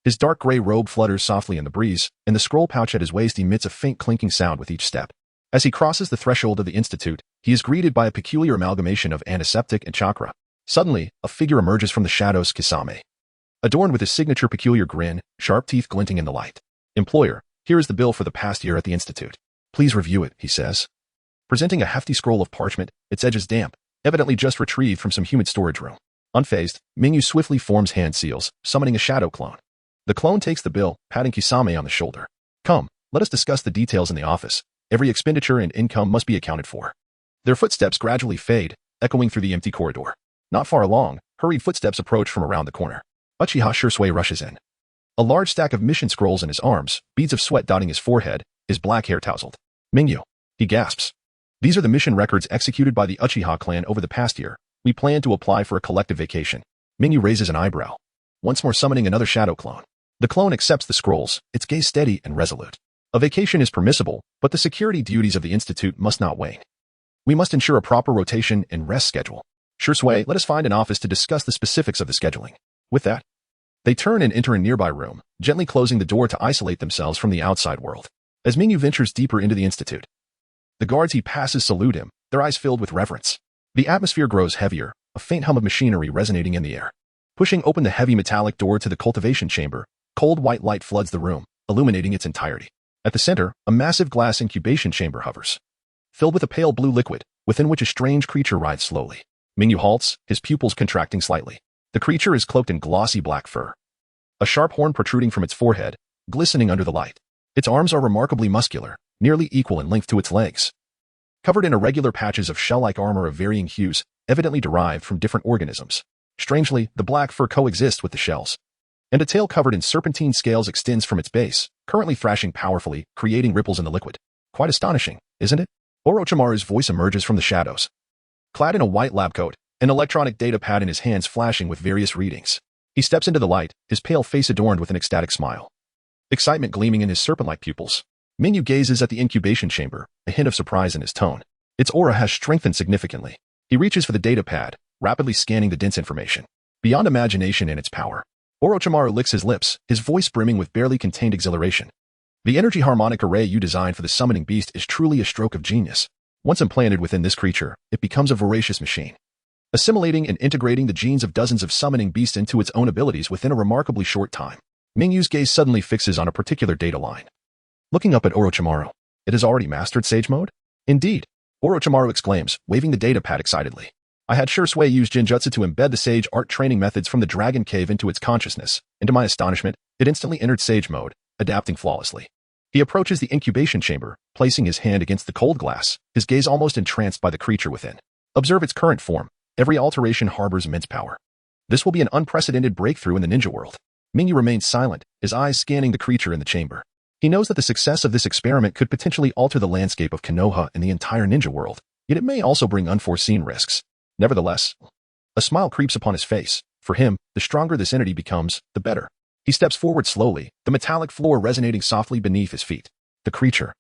His dark gray robe flutters softly in the breeze, and the scroll pouch at his waist emits a faint clinking sound with each step. As he crosses the threshold of the institute, he is greeted by a peculiar amalgamation of antiseptic and chakra. Suddenly, a figure emerges from the shadows, Kisame. Adorned with his signature peculiar grin, sharp teeth glinting in the light. Employer, here is the bill for the past year at the institute. Please review it, he says. Presenting a hefty scroll of parchment, its edges damp, evidently just retrieved from some humid storage room. Unfazed, Mingyu swiftly forms hand seals, summoning a shadow clone. The clone takes the bill, patting Kisame on the shoulder. Come, let us discuss the details in the office. Every expenditure and income must be accounted for. Their footsteps gradually fade, echoing through the empty corridor. Not far along, hurried footsteps approach from around the corner. Uchiha Shursui rushes in. A large stack of mission scrolls in his arms, beads of sweat dotting his forehead, his black hair tousled. Mingyu, he gasps. These are the mission records executed by the Uchiha clan over the past year. We plan to apply for a collective vacation. Mingyu raises an eyebrow, once more summoning another shadow clone. The clone accepts the scrolls, its gaze steady and resolute. A vacation is permissible, but the security duties of the institute must not wane. We must ensure a proper rotation and rest schedule. Shursui, let us find an office to discuss the specifics of the scheduling. With that, they turn and enter a nearby room, gently closing the door to isolate themselves from the outside world. As Mingyu ventures deeper into the institute, the guards he passes salute him, their eyes filled with reverence. The atmosphere grows heavier, a faint hum of machinery resonating in the air. Pushing open the heavy metallic door to the cultivation chamber, cold white light floods the room, illuminating its entirety. At the center, a massive glass incubation chamber hovers, filled with a pale blue liquid, within which a strange creature rides slowly. Mingyu halts, his pupils contracting slightly. The creature is cloaked in glossy black fur, a sharp horn protruding from its forehead, glistening under the light. Its arms are remarkably muscular, nearly equal in length to its legs, covered in irregular patches of shell-like armor of varying hues, evidently derived from different organisms. Strangely, the black fur coexists with the shells, and a tail covered in serpentine scales extends from its base, currently thrashing powerfully, creating ripples in the liquid. Quite astonishing, isn't it? Orochimaru's voice emerges from the shadows. Clad in a white lab coat, an electronic data pad in his hands flashing with various readings. He steps into the light, his pale face adorned with an ecstatic smile, excitement gleaming in his serpent-like pupils. Mingyu gazes at the incubation chamber, a hint of surprise in his tone. Its aura has strengthened significantly. He reaches for the data pad, rapidly scanning the dense information. Beyond imagination and its power, Orochimaru licks his lips, his voice brimming with barely contained exhilaration. The energy harmonic array you designed for the summoning beast is truly a stroke of genius. Once implanted within this creature, it becomes a voracious machine, assimilating and integrating the genes of dozens of summoning beasts into its own abilities within a remarkably short time. Mingyu's gaze suddenly fixes on a particular data line. Looking up at Orochimaru, it has already mastered Sage Mode? Indeed, Orochimaru exclaims, waving the data pad excitedly. I had Shursui use Jinjutsu to embed the Sage Art training methods from the Dragon Cave into its consciousness, and to my astonishment, it instantly entered Sage Mode, adapting flawlessly. He approaches the incubation chamber, placing his hand against the cold glass, his gaze almost entranced by the creature within. Observe its current form. Every alteration harbors immense power. This will be an unprecedented breakthrough in the ninja world. Mingyu remains silent, his eyes scanning the creature in the chamber. He knows that the success of this experiment could potentially alter the landscape of Konoha and the entire ninja world, yet it may also bring unforeseen risks. Nevertheless, a smile creeps upon his face. For him, the stronger this entity becomes, the better. He steps forward slowly, the metallic floor resonating softly beneath his feet. The creature,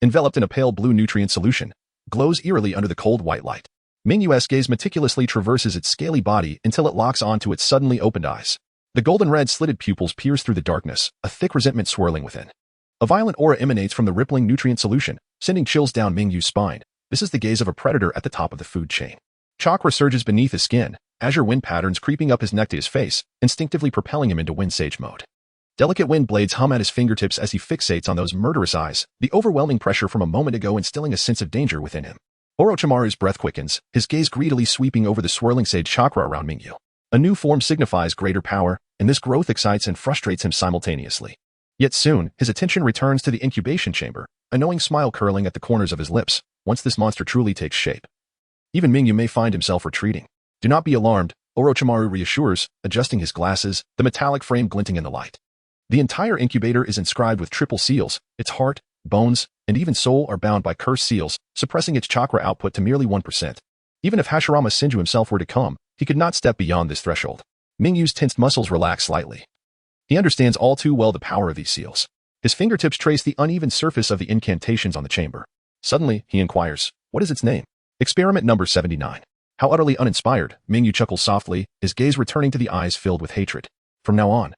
enveloped in a pale blue nutrient solution, glows eerily under the cold white light. Mingyu's gaze meticulously traverses its scaly body until it locks onto its suddenly opened eyes. The golden red slitted pupils pierce through the darkness, a thick resentment swirling within. A violent aura emanates from the rippling nutrient solution, sending chills down Mingyu's spine. This is the gaze of a predator at the top of the food chain. Chakra surges beneath his skin, azure wind patterns creeping up his neck to his face, instinctively propelling him into wind sage mode. Delicate wind blades hum at his fingertips as he fixates on those murderous eyes, the overwhelming pressure from a moment ago instilling a sense of danger within him. Orochimaru's breath quickens, his gaze greedily sweeping over the swirling sage chakra around Mingyu. A new form signifies greater power, and this growth excites and frustrates him simultaneously. Yet soon, his attention returns to the incubation chamber, a knowing smile curling at the corners of his lips, once this monster truly takes shape. Even Mingyu may find himself retreating. Do not be alarmed, Orochimaru reassures, adjusting his glasses, the metallic frame glinting in the light. The entire incubator is inscribed with triple seals, its heart, bones, and even soul are bound by cursed seals, suppressing its chakra output to merely 1%. Even if Hashirama Senju himself were to come, he could not step beyond this threshold. Mingyu's tensed muscles relax slightly. He understands all too well the power of these seals. His fingertips trace the uneven surface of the incantations on the chamber. Suddenly, he inquires, what is its name? Experiment number 79. How utterly uninspired, Mingyu chuckles softly, his gaze returning to the eyes filled with hatred. From now on,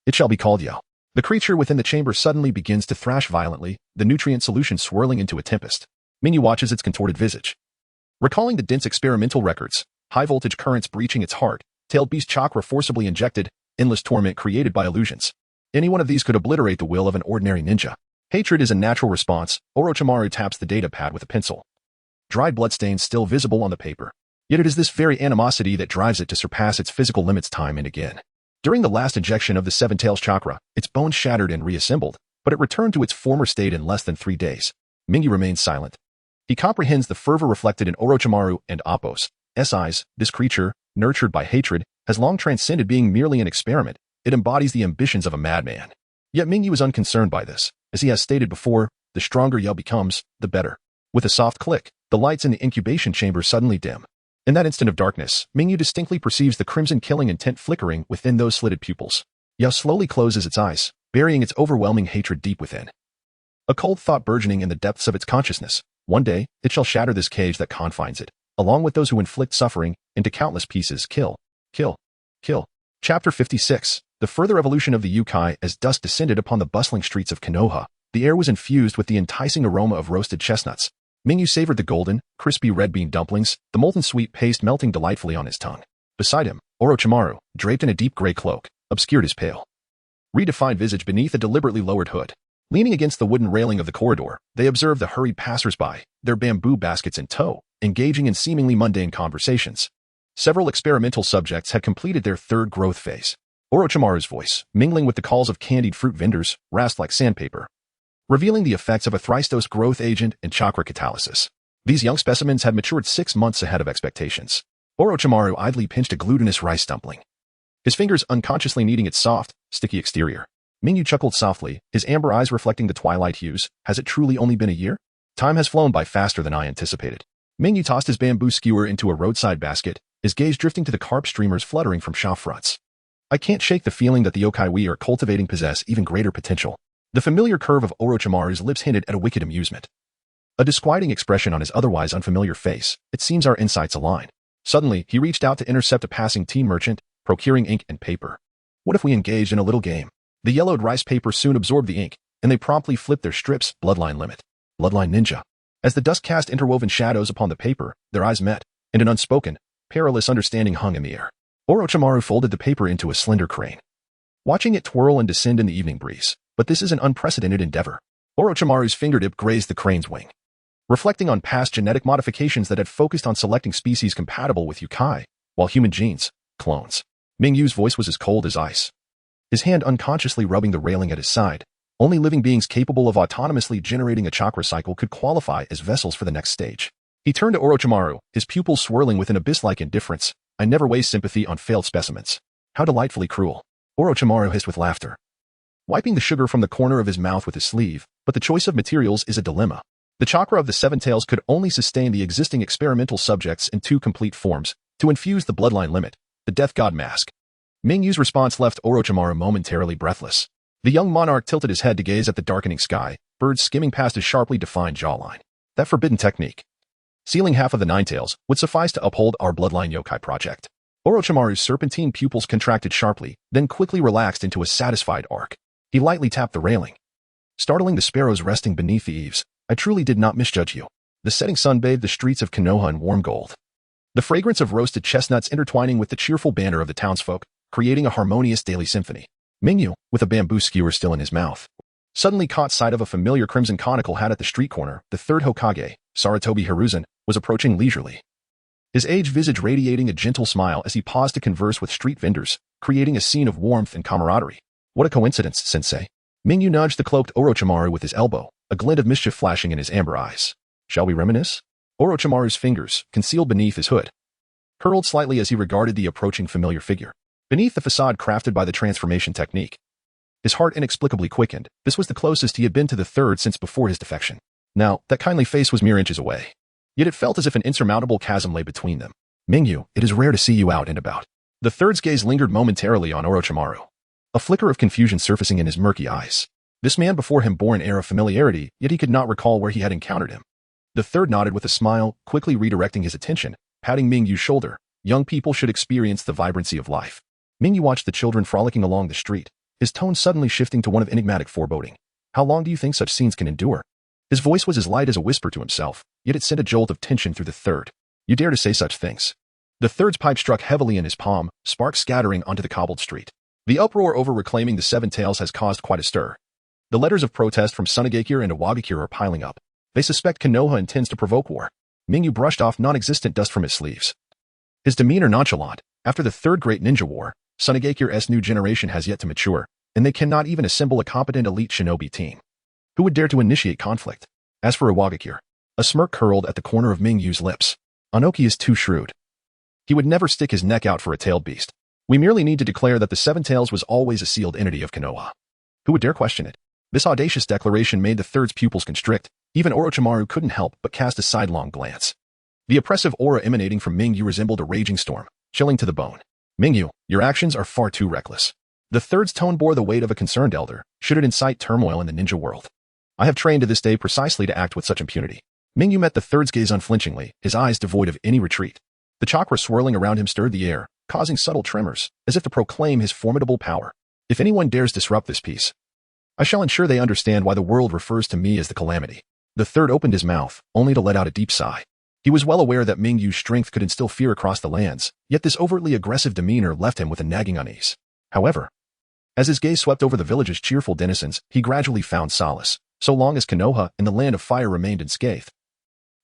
it shall be called Yao. The creature within the chamber suddenly begins to thrash violently, the nutrient solution swirling into a tempest. Mingyu watches its contorted visage. Recalling the dense experimental records, high-voltage currents breaching its heart, tailed beast chakra forcibly injected, endless torment created by illusions. Any one of these could obliterate the will of an ordinary ninja. Hatred is a natural response. Orochimaru taps the data pad with a pencil. Dried bloodstains still visible on the paper. Yet it is this very animosity that drives it to surpass its physical limits time and again. During the last injection of the Seven Tails chakra, its bones shattered and reassembled, but it returned to its former state in less than 3 days. Mingyu remains silent. He comprehends the fervor reflected in Orochimaru and Appo's eyes. This creature, nurtured by hatred, has long transcended being merely an experiment. It embodies the ambitions of a madman. Yet Mingyu is unconcerned by this. As he has stated before, the stronger Yao becomes, the better. With a soft click, the lights in the incubation chamber suddenly dim. In that instant of darkness, Mingyu distinctly perceives the crimson-killing intent flickering within those slitted pupils. Yao slowly closes its eyes, burying its overwhelming hatred deep within. A cold thought burgeoning in the depths of its consciousness. One day, it shall shatter this cage that confines it, along with those who inflict suffering, into countless pieces. Kill. Kill. Kill. Chapter 56. The further evolution of the Yukai. As dusk descended upon the bustling streets of Konoha, the air was infused with the enticing aroma of roasted chestnuts. Mingyu savored the golden, crispy red bean dumplings, the molten sweet paste melting delightfully on his tongue. Beside him, Orochimaru, draped in a deep gray cloak, obscured his pale, redefined visage beneath a deliberately lowered hood. Leaning against the wooden railing of the corridor, they observed the hurried passers-by, their bamboo baskets in tow, engaging in seemingly mundane conversations. Several experimental subjects had completed their third growth phase. Orochimaru's voice, mingling with the calls of candied fruit vendors, rasped like sandpaper, revealing the effects of a thristos growth agent and chakra catalysis. These young specimens had matured 6 months ahead of expectations. Orochimaru idly pinched a glutinous rice dumpling, his fingers unconsciously kneading its soft, sticky exterior. Mingyu chuckled softly, his amber eyes reflecting the twilight hues. Has it truly only been a year? Time has flown by faster than I anticipated. Mingyu tossed his bamboo skewer into a roadside basket, his gaze drifting to the carp streamers fluttering from shop fronts. I can't shake the feeling that the yokai we are cultivating possess even greater potential. The familiar curve of Orochimaru's lips hinted at a wicked amusement. A disquieting expression on his otherwise unfamiliar face. It seems our insights align. Suddenly, he reached out to intercept a passing tea merchant, procuring ink and paper. What if we engaged in a little game? The yellowed rice paper soon absorbed the ink, and they promptly flipped their strips. Bloodline limit. Bloodline ninja. As the dust cast interwoven shadows upon the paper, their eyes met, and an unspoken, perilous understanding hung in the air. Orochimaru folded the paper into a slender crane, watching it twirl and descend in the evening breeze. But this is an unprecedented endeavor. Orochimaru's fingertip grazed the crane's wing, reflecting on past genetic modifications that had focused on selecting species compatible with Yukai, while human genes, clones. Mingyu's voice was as cold as ice, his hand unconsciously rubbing the railing at his side. Only living beings capable of autonomously generating a chakra cycle could qualify as vessels for the next stage. He turned to Orochimaru, his pupils swirling with an abyss-like indifference. I never waste sympathy on failed specimens. How delightfully cruel. Orochimaru hissed with laughter, wiping the sugar from the corner of his mouth with his sleeve. But the choice of materials is a dilemma. The chakra of the Seven Tails could only sustain the existing experimental subjects in 2 complete forms. To infuse the bloodline limit, the death god mask. Mingyu's response left Orochimaru momentarily breathless. The young monarch tilted his head to gaze at the darkening sky, birds skimming past his sharply defined jawline. That forbidden technique, sealing half of the 9 tails, would suffice to uphold our bloodline yokai project. Orochimaru's serpentine pupils contracted sharply, then quickly relaxed into a satisfied arc. He lightly tapped the railing, startling the sparrows resting beneath the eaves. I truly did not misjudge you. The setting sun bathed the streets of Konoha in warm gold, the fragrance of roasted chestnuts intertwining with the cheerful banter of the townsfolk, creating a harmonious daily symphony. Mingyu, with a bamboo skewer still in his mouth, suddenly caught sight of a familiar crimson conical hat at the street corner. The third Hokage, Sarutobi Hiruzen, was approaching leisurely, his aged visage radiating a gentle smile as he paused to converse with street vendors, creating a scene of warmth and camaraderie. What a coincidence, sensei. Mingyu nudged the cloaked Orochimaru with his elbow, a glint of mischief flashing in his amber eyes. Shall we reminisce? Orochimaru's fingers, concealed beneath his hood, curled slightly as he regarded the approaching familiar figure. Beneath the facade crafted by the transformation technique, his heart inexplicably quickened. This was the closest he had been to the third since before his defection. Now, that kindly face was mere inches away. Yet it felt as if an insurmountable chasm lay between them. Mingyu, it is rare to see you out and about. The third's gaze lingered momentarily on Orochimaru, a flicker of confusion surfacing in his murky eyes. This man before him bore an air of familiarity, yet he could not recall where he had encountered him. The third nodded with a smile, quickly redirecting his attention, patting Mingyu's shoulder. Young people should experience the vibrancy of life. Mingyu watched the children frolicking along the street, his tone suddenly shifting to one of enigmatic foreboding. How long do you think such scenes can endure? His voice was as light as a whisper to himself, yet it sent a jolt of tension through the third. You dare to say such things? The third's pipe struck heavily in his palm, sparks scattering onto the cobbled street. The uproar over reclaiming the Seven Tails has caused quite a stir. The letters of protest from Sunagakure and Iwagakure are piling up. They suspect Konoha intends to provoke war. Mingyu brushed off non-existent dust from his sleeves, his demeanor nonchalant. After the third great ninja war, Sunagakure's new generation has yet to mature, and they cannot even assemble a competent elite shinobi team. Who would dare to initiate conflict? As for Iwagakure, a smirk curled at the corner of Mingyu's lips. Anoki is too shrewd. He would never stick his neck out for a tailed beast. We merely need to declare that the Seven Tails was always a sealed entity of Konoha. Who would dare question it? This audacious declaration made the third's pupils constrict. Even Orochimaru couldn't help but cast a sidelong glance. The oppressive aura emanating from Mingyu resembled a raging storm, chilling to the bone. Mingyu, your actions are far too reckless. The third's tone bore the weight of a concerned elder, should it incite turmoil in the ninja world. I have trained to this day precisely to act with such impunity. Mingyu met the third's gaze unflinchingly, his eyes devoid of any retreat. The chakra swirling around him stirred the air, causing subtle tremors, as if to proclaim his formidable power. If anyone dares disrupt this peace, I shall ensure they understand why the world refers to me as the calamity. The third opened his mouth, only to let out a deep sigh. He was well aware that Mingyu's strength could instill fear across the lands, yet this overtly aggressive demeanor left him with a nagging unease. However, as his gaze swept over the village's cheerful denizens, he gradually found solace. So long as Konoha and the Land of Fire remained unscathed,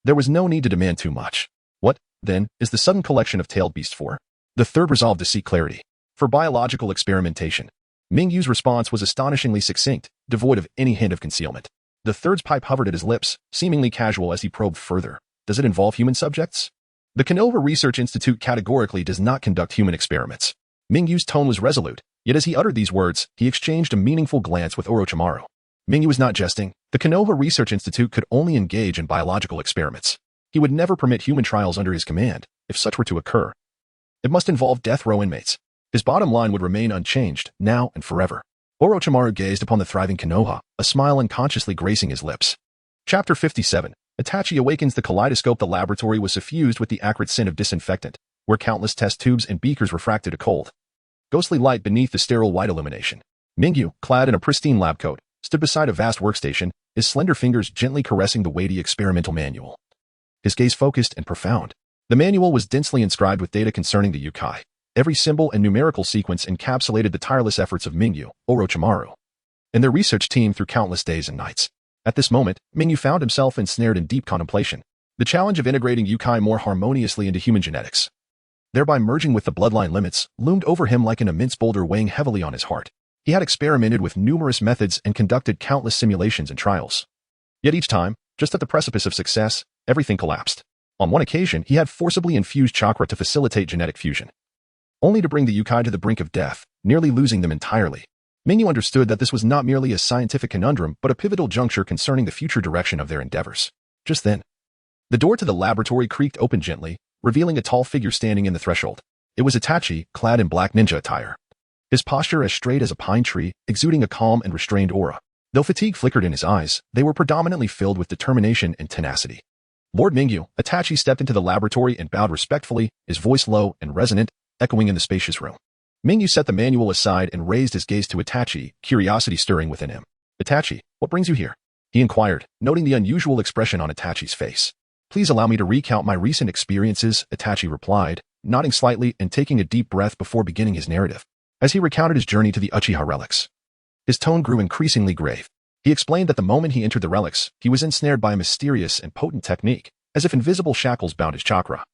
there was no need to demand too much. What, then, is the sudden collection of tailed beasts for? The third resolved to seek clarity. For biological experimentation. Mingyu's response was astonishingly succinct, devoid of any hint of concealment. The third's pipe hovered at his lips, seemingly casual as he probed further. Does it involve human subjects? The Konoha Research Institute categorically does not conduct human experiments. Mingyu's tone was resolute, yet as he uttered these words, he exchanged a meaningful glance with Orochimaru. Mingyu was not jesting. The Konoha Research Institute could only engage in biological experiments. He would never permit human trials under his command. If such were to occur, it must involve death row inmates. His bottom line would remain unchanged, now and forever. Orochimaru gazed upon the thriving Konoha, a smile unconsciously gracing his lips. Chapter 57. Itachi awakens. The kaleidoscope. The laboratory was suffused with the acrid scent of disinfectant, where countless test tubes and beakers refracted a cold, ghostly light beneath the sterile white illumination. Mingyu, clad in a pristine lab coat, stood beside a vast workstation, his slender fingers gently caressing the weighty experimental manual. His gaze focused and profound. The manual was densely inscribed with data concerning the yokai. Every symbol and numerical sequence encapsulated the tireless efforts of Mingyu, Orochimaru, and their research team through countless days and nights. At this moment, Mingyu found himself ensnared in deep contemplation. The challenge of integrating yokai more harmoniously into human genetics, thereby merging with the bloodline limits, loomed over him like an immense boulder weighing heavily on his heart. He had experimented with numerous methods and conducted countless simulations and trials. Yet each time, just at the precipice of success, everything collapsed. On one occasion, he had forcibly infused chakra to facilitate genetic fusion, only to bring the yokai to the brink of death, nearly losing them entirely. Mingyu understood that this was not merely a scientific conundrum but a pivotal juncture concerning the future direction of their endeavors. Just then, the door to the laboratory creaked open gently, revealing a tall figure standing in the threshold. It was Itachi, clad in black ninja attire, his posture as straight as a pine tree, exuding a calm and restrained aura. Though fatigue flickered in his eyes, they were predominantly filled with determination and tenacity. Lord Mingyu, Itachi stepped into the laboratory and bowed respectfully, his voice low and resonant, echoing in the spacious room. Mingyu set the manual aside and raised his gaze to Itachi, curiosity stirring within him. Itachi, what brings you here? He inquired, noting the unusual expression on Itachi's face. Please allow me to recount my recent experiences, Itachi replied, nodding slightly and taking a deep breath before beginning his narrative. as he recounted his journey to the Uchiha relics. His tone grew increasingly grave. He explained that the moment he entered the relics, he was ensnared by a mysterious and potent technique, as if invisible shackles bound his chakra,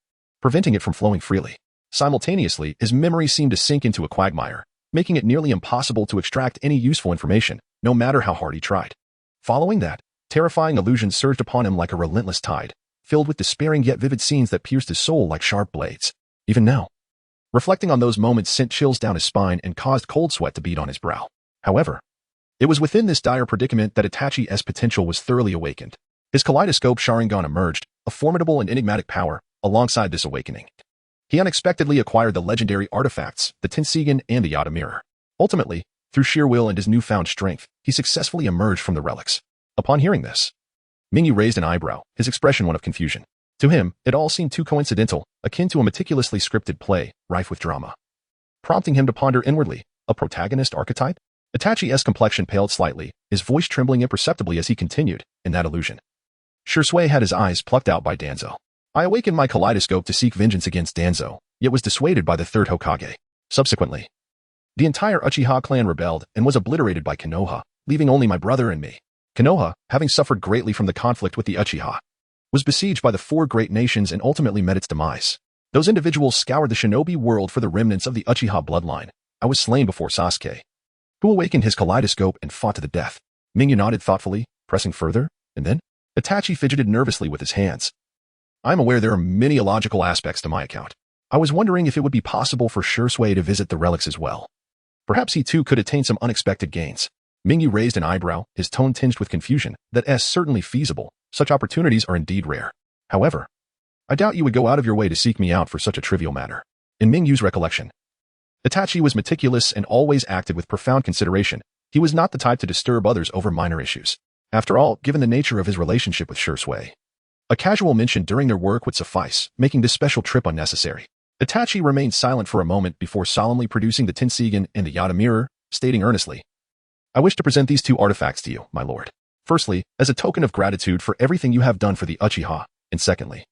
preventing it from flowing freely. Simultaneously, his memory seemed to sink into a quagmire, making it nearly impossible to extract any useful information, no matter how hard he tried. Following that, terrifying illusions surged upon him like a relentless tide, filled with despairing yet vivid scenes that pierced his soul like sharp blades. Even now, reflecting on those moments sent chills down his spine and caused cold sweat to bead on his brow. However, it was within this dire predicament that Itachi's potential was thoroughly awakened. His kaleidoscope Sharingan emerged, a formidable and enigmatic power, alongside this awakening. He unexpectedly acquired the legendary artifacts, the Tenseigan and the Yata Mirror. Ultimately, through sheer will and his newfound strength, he successfully emerged from the relics. Upon hearing this, Mingyu raised an eyebrow, his expression one of confusion. To him, it all seemed too coincidental, akin to a meticulously scripted play, rife with drama. Prompting him to ponder inwardly, a protagonist archetype? Itachi's complexion paled slightly, his voice trembling imperceptibly as he continued, in that illusion. Shursui had his eyes plucked out by Danzo. I awakened my kaleidoscope to seek vengeance against Danzo, yet was dissuaded by the third Hokage. Subsequently, the entire Uchiha clan rebelled and was obliterated by Konoha, leaving only my brother and me. Konoha, having suffered greatly from the conflict with the Uchiha, was besieged by the four great nations and ultimately met its demise. Those individuals scoured the shinobi world for the remnants of the Uchiha bloodline. I was slain before Sasuke, who awakened his kaleidoscope and fought to the death. Mingyu nodded thoughtfully, pressing further, and then Itachi fidgeted nervously with his hands. I'm aware there are many illogical aspects to my account. I was wondering if it would be possible for Shursui to visit the relics as well. Perhaps he too could attain some unexpected gains. Mingyu raised an eyebrow, his tone tinged with confusion. That is certainly feasible. Such opportunities are indeed rare. However, I doubt you would go out of your way to seek me out for such a trivial matter. In Mingyu's recollection, Itachi was meticulous and always acted with profound consideration. He was not the type to disturb others over minor issues. After all, given the nature of his relationship with Shursui, a casual mention during their work would suffice, making this special trip unnecessary. Itachi remained silent for a moment before solemnly producing the Tenseigan and the Yata Mirror, stating earnestly, I wish to present these two artifacts to you, my lord. Firstly, as a token of gratitude for everything you have done for the Uchiha, and secondly,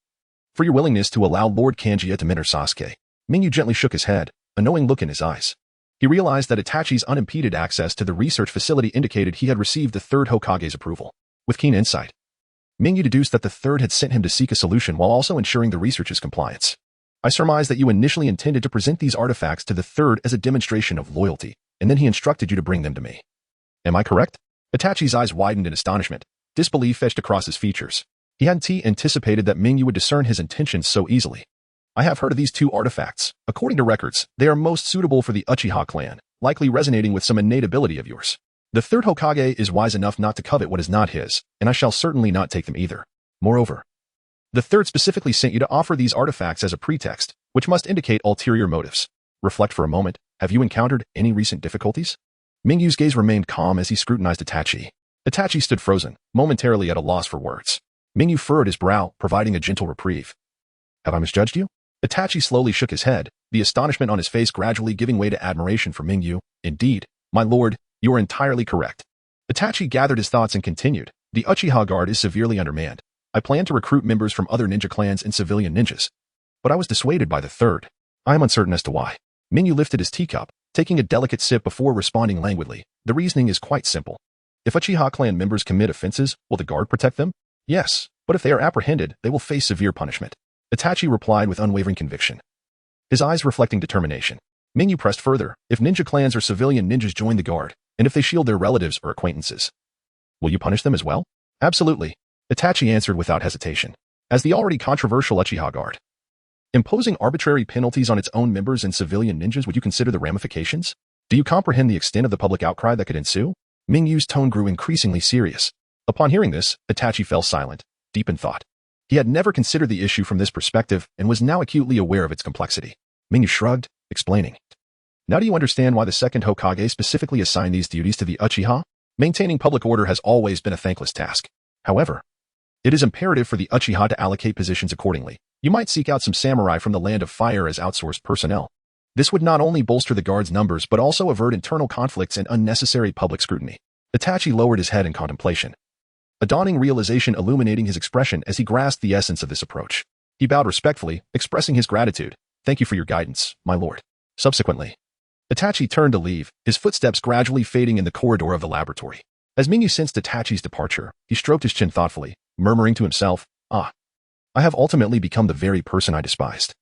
for your willingness to allow Lord Kanjia to mentor Sasuke. Mingyu gently shook his head, a knowing look in his eyes. He realized that Itachi's unimpeded access to the research facility indicated he had received the third Hokage's approval. With keen insight, Mingyu deduced that the third had sent him to seek a solution while also ensuring the research's compliance. I surmise that you initially intended to present these artifacts to the third as a demonstration of loyalty, and then he instructed you to bring them to me. Am I correct? Itachi's eyes widened in astonishment. Disbelief etched across his features. He hadn't anticipated that Mingyu would discern his intentions so easily. I have heard of these two artifacts. According to records, they are most suitable for the Uchiha clan, likely resonating with some innate ability of yours. The third Hokage is wise enough not to covet what is not his, and I shall certainly not take them either. Moreover, the third specifically sent you to offer these artifacts as a pretext, which must indicate ulterior motives. Reflect for a moment. Have you encountered any recent difficulties? Mingyu's gaze remained calm as he scrutinized Itachi. Itachi stood frozen, momentarily at a loss for words. Mingyu furrowed his brow, providing a gentle reprieve. Have I misjudged you? Itachi slowly shook his head, the astonishment on his face gradually giving way to admiration for Mingyu. Indeed, my lord, you are entirely correct. Itachi gathered his thoughts and continued. The Uchiha Guard is severely undermanned. I plan to recruit members from other ninja clans and civilian ninjas, but I was dissuaded by the third. I am uncertain as to why. Mingyu lifted his teacup, taking a delicate sip before responding languidly. The reasoning is quite simple. If Uchiha clan members commit offenses, will the guard protect them? Yes, but if they are apprehended, they will face severe punishment. Itachi replied with unwavering conviction, his eyes reflecting determination. Mingyu pressed further. If ninja clans or civilian ninjas join the guard, and if they shield their relatives or acquaintances, will you punish them as well? Absolutely, Itachi answered without hesitation. As the already controversial Uchiha Guard, imposing arbitrary penalties on its own members and civilian ninjas, would you consider the ramifications? Do you comprehend the extent of the public outcry that could ensue? Mingyu's tone grew increasingly serious. Upon hearing this, Itachi fell silent, deep in thought. He had never considered the issue from this perspective and was now acutely aware of its complexity. Mingyu shrugged, explaining. Now do you understand why the second Hokage specifically assigned these duties to the Uchiha? Maintaining public order has always been a thankless task. However, it is imperative for the Uchiha to allocate positions accordingly. You might seek out some samurai from the Land of Fire as outsourced personnel. This would not only bolster the guard's numbers but also avert internal conflicts and unnecessary public scrutiny. Itachi lowered his head in contemplation, a dawning realization illuminating his expression as he grasped the essence of this approach. He bowed respectfully, expressing his gratitude. Thank you for your guidance, my lord. Subsequently, Itachi turned to leave, his footsteps gradually fading in the corridor of the laboratory. As Mingyu sensed Itachi's departure, he stroked his chin thoughtfully, murmuring to himself, "Ah, I have ultimately become the very person I despised."